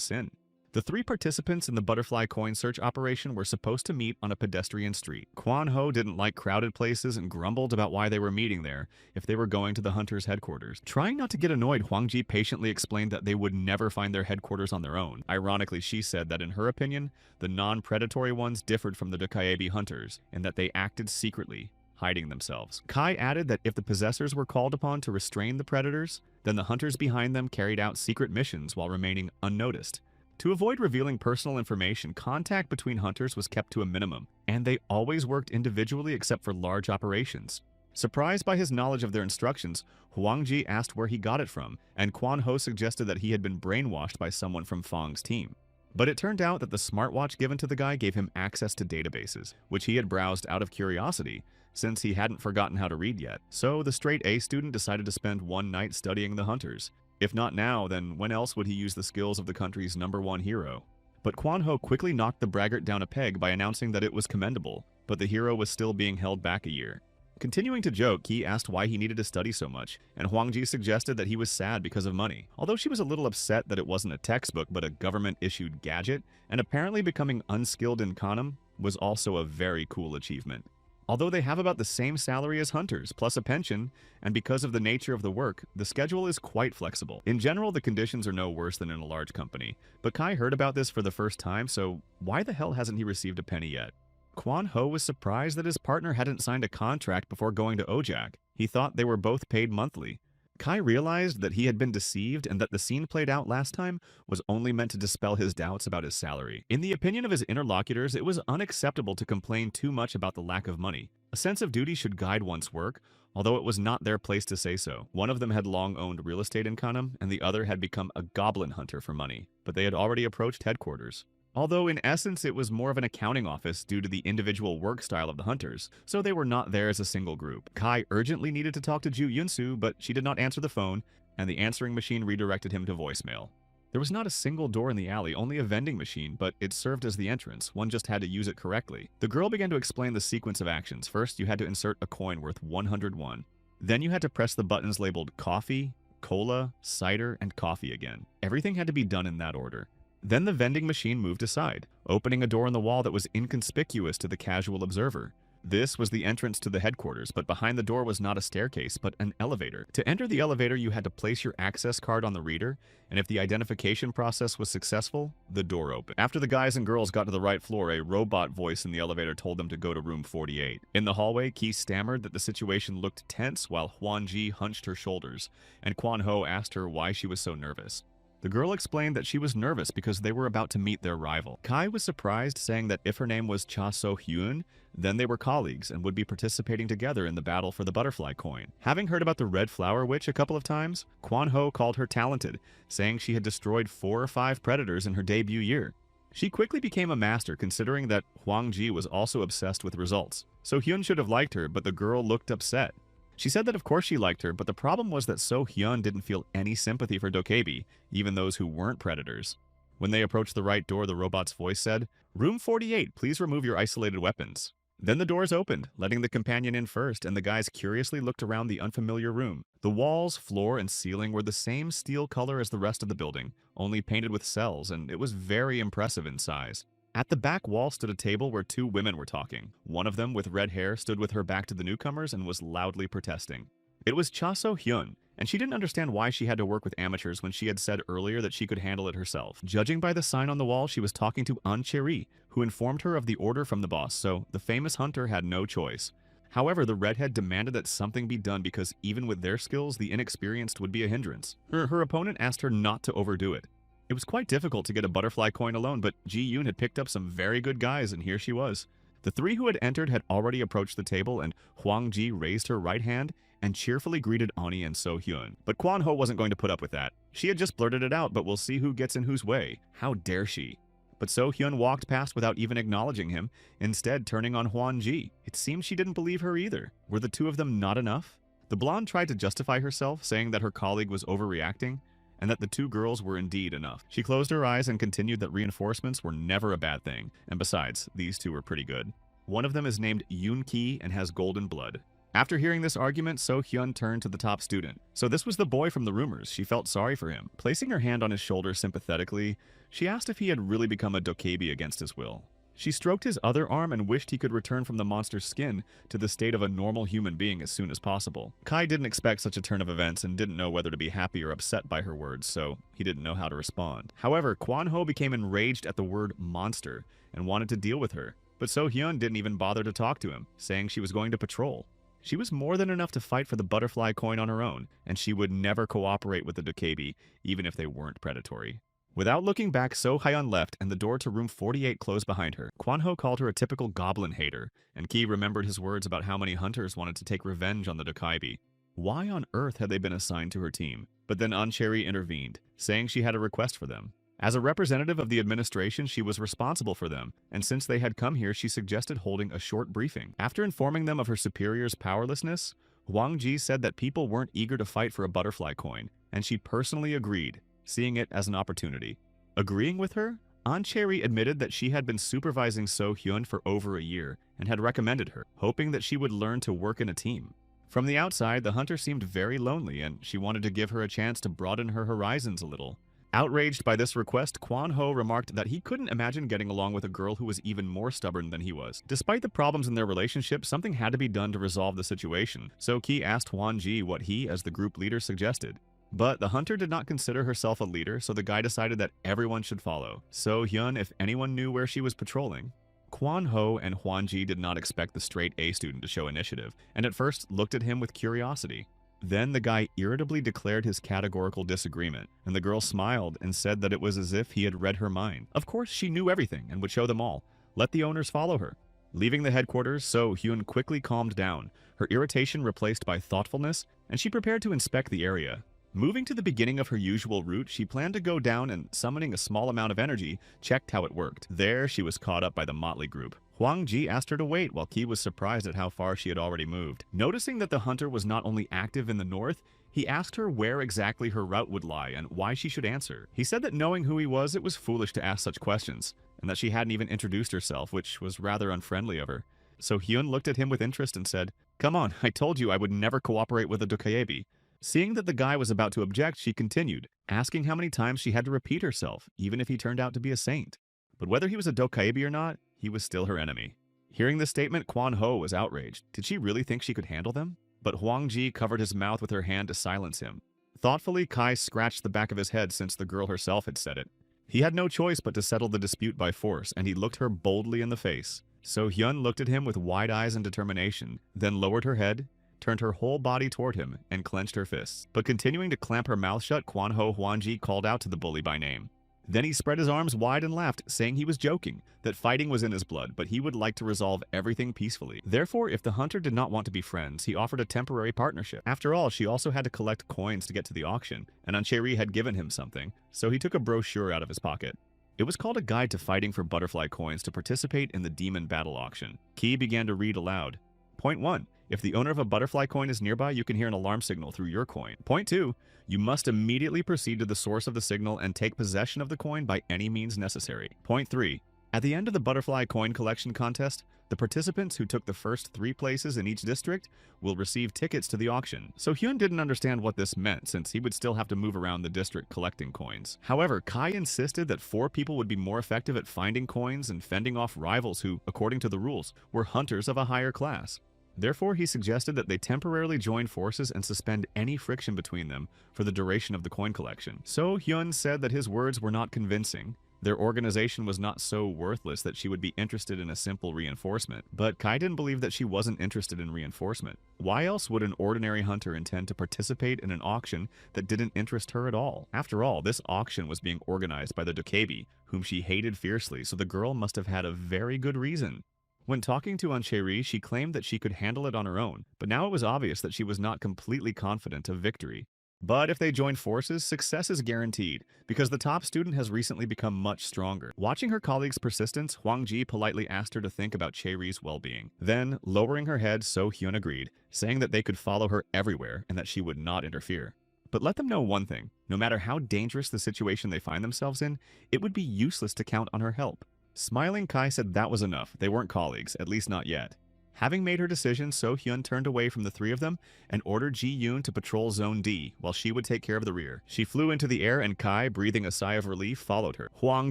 sin. The three participants in the butterfly coin search operation were supposed to meet on a pedestrian street. Kwan Ho didn't like crowded places and grumbled about why they were meeting there if they were going to the hunters' headquarters. Trying not to get annoyed, Huang Ji patiently explained that they would never find their headquarters on their own. Ironically, she said that in her opinion, the non-predatory ones differed from the Dokaebi hunters, and that they acted secretly, hiding themselves. Kai added that if the possessors were called upon to restrain the predators, then the hunters behind them carried out secret missions while remaining unnoticed. To avoid revealing personal information, contact between hunters was kept to a minimum, and they always worked individually except for large operations. Surprised by his knowledge of their instructions, Huang Ji asked where he got it from, and Quan Ho suggested that he had been brainwashed by someone from Fang's team. But it turned out that the smartwatch given to the guy gave him access to databases, which he had browsed out of curiosity, since he hadn't forgotten how to read yet. So the straight A student decided to spend one night studying the hunters. If not now, then when else would he use the skills of the country's #1 hero? But Quan Ho quickly knocked the braggart down a peg by announcing that it was commendable, but the hero was still being held back a year. Continuing to joke, he asked why he needed to study so much, and Huang Ji suggested that he was sad because of money. Although she was a little upset that it wasn't a textbook but a government-issued gadget, and apparently becoming unskilled in Kanem was also a very cool achievement. Although they have about the same salary as hunters, plus a pension, and because of the nature of the work, the schedule is quite flexible. In general, the conditions are no worse than in a large company, but Kai heard about this for the first time, so why the hell hasn't he received a penny yet? Quan Ho was surprised that his partner hadn't signed a contract before going to Ojak. He thought they were both paid monthly. Kai realized that he had been deceived and that the scene played out last time was only meant to dispel his doubts about his salary. In the opinion of his interlocutors, it was unacceptable to complain too much about the lack of money. A sense of duty should guide one's work, although it was not their place to say so. One of them had long owned real estate in Kanem, and the other had become a goblin hunter for money, but they had already approached headquarters. Although in essence it was more of an accounting office due to the individual work style of the hunters, so they were not there as a single group. Kai urgently needed to talk to Ju Yunsu, but she did not answer the phone, and the answering machine redirected him to voicemail. There was not a single door in the alley, only a vending machine, but it served as the entrance. One just had to use it correctly. The girl began to explain the sequence of actions. First, you had to insert a coin worth 101. Then you had to press the buttons labeled coffee, cola, cider, and coffee again. Everything had to be done in that order. Then the vending machine moved aside, opening a door in the wall that was inconspicuous to the casual observer. This was the entrance to the headquarters, but behind the door was not a staircase, but an elevator. To enter the elevator, you had to place your access card on the reader, and if the identification process was successful, the door opened. After the guys and girls got to the right floor, a robot voice in the elevator told them to go to room 48. In the hallway, Ki stammered that the situation looked tense while Huan Ji hunched her shoulders, and Quan Ho asked her why she was so nervous. The girl explained that she was nervous because they were about to meet their rival. Kai was surprised, saying that if her name was Cha So Hyun, then they were colleagues and would be participating together in the battle for the butterfly coin. Having heard about the Red Flower Witch a couple of times, Quan Ho called her talented, saying she had destroyed 4 or 5 predators in her debut year. She quickly became a master, considering that Huang Ji was also obsessed with results. So Hyun should have liked her, but the girl looked upset. She said that of course she liked her, but the problem was that So Hyun didn't feel any sympathy for Dokebi, even those who weren't predators. When they approached the right door, the robot's voice said, "Room 48, please remove your isolated weapons." Then the doors opened, letting the companion in first, and the guys curiously looked around the unfamiliar room. The walls, floor, and ceiling were the same steel color as the rest of the building, only painted with cells, and it was very impressive in size. At the back wall stood a table where 2 women were talking. One of them, with red hair, stood with her back to the newcomers and was loudly protesting. It was Cha So Hyun, and she didn't understand why she had to work with amateurs when she had said earlier that she could handle it herself. Judging by the sign on the wall, she was talking to An Cheri, who informed her of the order from the boss, so the famous hunter had no choice. However, the redhead demanded that something be done because even with their skills, the inexperienced would be a hindrance. Her opponent asked her not to overdo it. It was quite difficult to get a butterfly coin alone, but Ji Yoon had picked up some very good guys, and here she was. The 3 who had entered had already approached the table, and Huang Ji raised her right hand and cheerfully greeted Ani and So Hyun. But Quan Ho wasn't going to put up with that. She had just blurted it out, but we'll see who gets in whose way. How dare she? But So Hyun walked past without even acknowledging him, instead turning on Huan Ji. It seemed she didn't believe her either. Were the 2 of them not enough? The blonde tried to justify herself, saying that her colleague was overreacting, and that the 2 girls were indeed enough. She closed her eyes and continued that reinforcements were never a bad thing, and besides, these 2 were pretty good. One of them is named Yoon Ki and has golden blood. After hearing this argument, So Hyun turned to the top student. So this was the boy from the rumors. She felt sorry for him. Placing her hand on his shoulder sympathetically, she asked if he had really become a dokebi against his will. She stroked his other arm and wished he could return from the monster's skin to the state of a normal human being as soon as possible. Kai didn't expect such a turn of events and didn't know whether to be happy or upset by her words, so he didn't know how to respond. However, Kwon Ho became enraged at the word monster and wanted to deal with her, but So Hyun didn't even bother to talk to him, saying she was going to patrol. She was more than enough to fight for the butterfly coin on her own, and she would never cooperate with the dokebi, even if they weren't predatory. Without looking back, So Hyun left, and the door to room 48 closed behind her. Kwon Ho called her a typical goblin hater, and Ki remembered his words about how many hunters wanted to take revenge on the dokebi. Why on earth had they been assigned to her team? But then Ancheri intervened, saying she had a request for them. As a representative of the administration, she was responsible for them, and since they had come here, she suggested holding a short briefing. After informing them of her superior's powerlessness, Hwang Ji said that people weren't eager to fight for a butterfly coin, and she personally agreed, seeing it as an opportunity. Agreeing with her, Ancheri admitted that she had been supervising So Hyun for over a year and had recommended her, hoping that she would learn to work in a team. From the outside, the hunter seemed very lonely, and she wanted to give her a chance to broaden her horizons a little. Outraged by this request, Kwon Ho remarked that he couldn't imagine getting along with a girl who was even more stubborn than he was. Despite the problems in their relationship, something had to be done to resolve the situation, so Ki asked Hwan Ji what he, as the group leader, suggested. But the hunter did not consider herself a leader, so the guy decided that everyone should follow. So Hyun, if anyone knew where she was patrolling. Kwon Ho and Hwan Ji did not expect the straight A student to show initiative, and at first looked at him with curiosity. Then the guy irritably declared his categorical disagreement, and the girl smiled and said that it was as if he had read her mind. Of course, she knew everything and would show them all. Let the owners follow her. Leaving the headquarters, So Hyun quickly calmed down, her irritation replaced by thoughtfulness, and she prepared to inspect the area. Moving to the beginning of her usual route, she planned to go down and, summoning a small amount of energy, checked how it worked. There, she was caught up by the motley group. Hwang Ji asked her to wait while Ki was surprised at how far she had already moved. Noticing that the hunter was not only active in the north, he asked her where exactly her route would lie and why she should answer. He said that knowing who he was, it was foolish to ask such questions, and that she hadn't even introduced herself, which was rather unfriendly of her. So Hyun looked at him with interest and said, "Come on, I told you I would never cooperate with a dokebi." Seeing that the guy was about to object, she continued, asking how many times she had to repeat herself, even if he turned out to be a saint. But whether he was a dokebi or not, he was still her enemy. Hearing this statement, Kwon Ho was outraged. Did she really think she could handle them? But Hwang Ji covered his mouth with her hand to silence him. Thoughtfully, Kai scratched the back of his head since the girl herself had said it. He had no choice but to settle the dispute by force, and he looked her boldly in the face. So Hyun looked at him with wide eyes and determination, then lowered her head, turned her whole body toward him, and clenched her fists. But continuing to clamp her mouth shut, Kwon Ho Hwan Ji called out to the bully by name. Then he spread his arms wide and laughed, saying he was joking, that fighting was in his blood, but he would like to resolve everything peacefully. Therefore, if the hunter did not want to be friends, he offered a temporary partnership. After all, she also had to collect coins to get to the auction, and Ancheri had given him something, so he took a brochure out of his pocket. It was called A Guide to Fighting for Butterfly Coins to Participate in the Demon Battle Auction. Ki began to read aloud. Point 1. If the owner of a butterfly coin is nearby, you can hear an alarm signal through your coin. Point 2. You must immediately proceed to the source of the signal and take possession of the coin by any means necessary. Point 3. At the end of the butterfly coin collection contest, the participants who took the first 3 places in each district will receive tickets to the auction. So Hyun didn't understand what this meant, since he would still have to move around the district collecting coins. However, Kai insisted that 4 people would be more effective at finding coins and fending off rivals who, according to the rules, were hunters of a higher class. Therefore, he suggested that they temporarily join forces and suspend any friction between them for the duration of the coin collection. So Hyun said that his words were not convincing. Their organization was not so worthless that she would be interested in a simple reinforcement. But Kai didn't believe that she wasn't interested in reinforcement. Why else would an ordinary hunter intend to participate in an auction that didn't interest her at all? After all, this auction was being organized by the dokebi, whom she hated fiercely, so the girl must have had a very good reason. When talking to Ancheri, she claimed that she could handle it on her own, but now it was obvious that she was not completely confident of victory. But if they join forces, success is guaranteed, because the top student has recently become much stronger. Watching her colleague's persistence, Hwang Ji politely asked her to think about Cheri's well-being. Then, lowering her head, So Hyun agreed, saying that they could follow her everywhere and that she would not interfere. But let them know one thing, no matter how dangerous the situation they find themselves in, it would be useless to count on her help. Smiling, Kai said that was enough. They weren't colleagues, at least not yet. Having made her decision, So Hyun turned away from the three of them and ordered Ji Yoon to patrol Zone D while she would take care of the rear. She flew into the air and Kai, breathing a sigh of relief, followed her. Hwang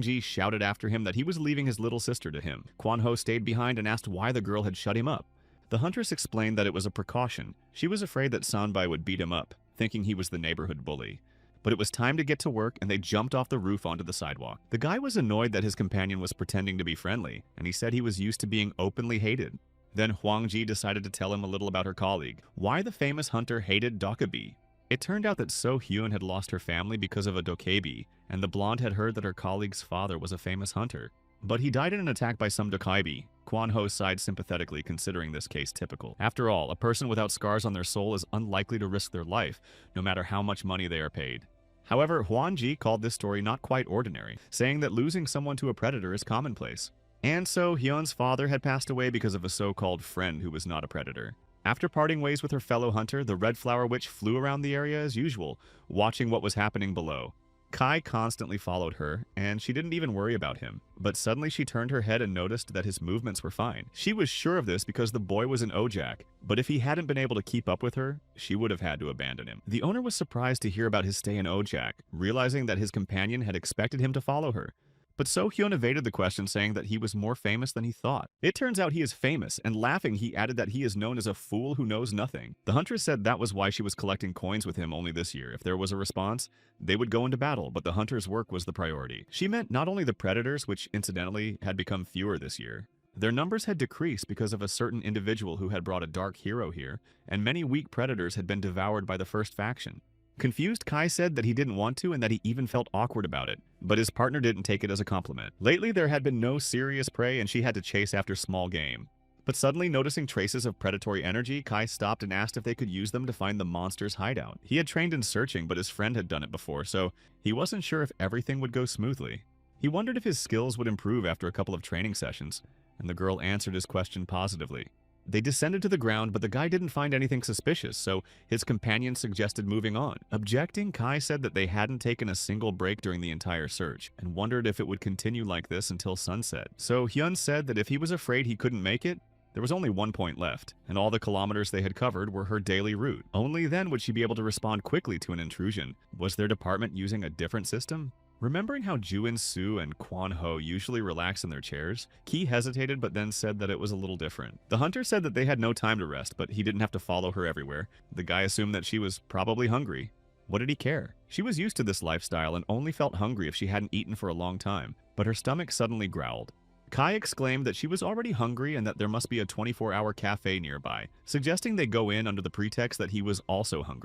Ji shouted after him that he was leaving his little sister to him. Kwon Ho stayed behind and asked why the girl had shut him up. The huntress explained that it was a precaution. She was afraid that Sanbai would beat him up, thinking he was the neighborhood bully. But it was time to get to work and they jumped off the roof onto the sidewalk. The guy was annoyed that his companion was pretending to be friendly, and he said he was used to being openly hated. Then Hwang Ji decided to tell him a little about her colleague, why the famous hunter hated Dokkaebi. It turned out that So Hyun had lost her family because of a Dokkaebi, and the blonde had heard that her colleague's father was a famous hunter. But he died in an attack by some Dokkaebi. Kwon Ho sighed sympathetically, considering this case typical. After all, a person without scars on their soul is unlikely to risk their life, no matter how much money they are paid. However, Hwang Ji called this story not quite ordinary, saying that losing someone to a predator is commonplace. And so Hyun's father had passed away because of a so-called friend who was not a predator. After parting ways with her fellow hunter, the Red Flower Witch flew around the area as usual, watching what was happening below. Kai constantly followed her, and she didn't even worry about him. But suddenly she turned her head and noticed that his movements were fine. She was sure of this because the boy was an Ojak, but if he hadn't been able to keep up with her, she would have had to abandon him. The owner was surprised to hear about his stay in Ojak, realizing that his companion had expected him to follow her. But So Hyun evaded the question, saying that he was more famous than he thought. It turns out he is famous, and laughing he added that he is known as a fool who knows nothing. The huntress said that was why she was collecting coins with him only this year. If there was a response, they would go into battle, but the hunter's work was the priority. She meant not only the predators, which incidentally had become fewer this year. Their numbers had decreased because of a certain individual who had brought a dark hero here, and many weak predators had been devoured by the first faction. Confused, Kai said that he didn't want to and that he even felt awkward about it, but his partner didn't take it as a compliment. Lately, there had been no serious prey and she had to chase after small game. But suddenly, noticing traces of predatory energy, Kai stopped and asked if they could use them to find the monster's hideout. He had trained in searching, but his friend had done it before, so he wasn't sure if everything would go smoothly. He wondered if his skills would improve after a couple of training sessions, and the girl answered his question positively. They descended to the ground, but the guy didn't find anything suspicious, so his companion suggested moving on. Objecting, Kai said that they hadn't taken a single break during the entire search, and wondered if it would continue like this until sunset. So Hyun said that if he was afraid he couldn't make it, there was only 1 point left, and all the kilometers they had covered were her daily route. Only then would she be able to respond quickly to an intrusion. Was their department using a different system? Remembering how Joo-in-soo and Kwon Ho usually relax in their chairs, Ki hesitated but then said that it was a little different. The hunter said that they had no time to rest, but he didn't have to follow her everywhere. The guy assumed that she was probably hungry. What did he care? She was used to this lifestyle and only felt hungry if she hadn't eaten for a long time, but her stomach suddenly growled. Kai exclaimed that she was already hungry and that there must be a 24-hour cafe nearby, suggesting they go in under the pretext that he was also hungry.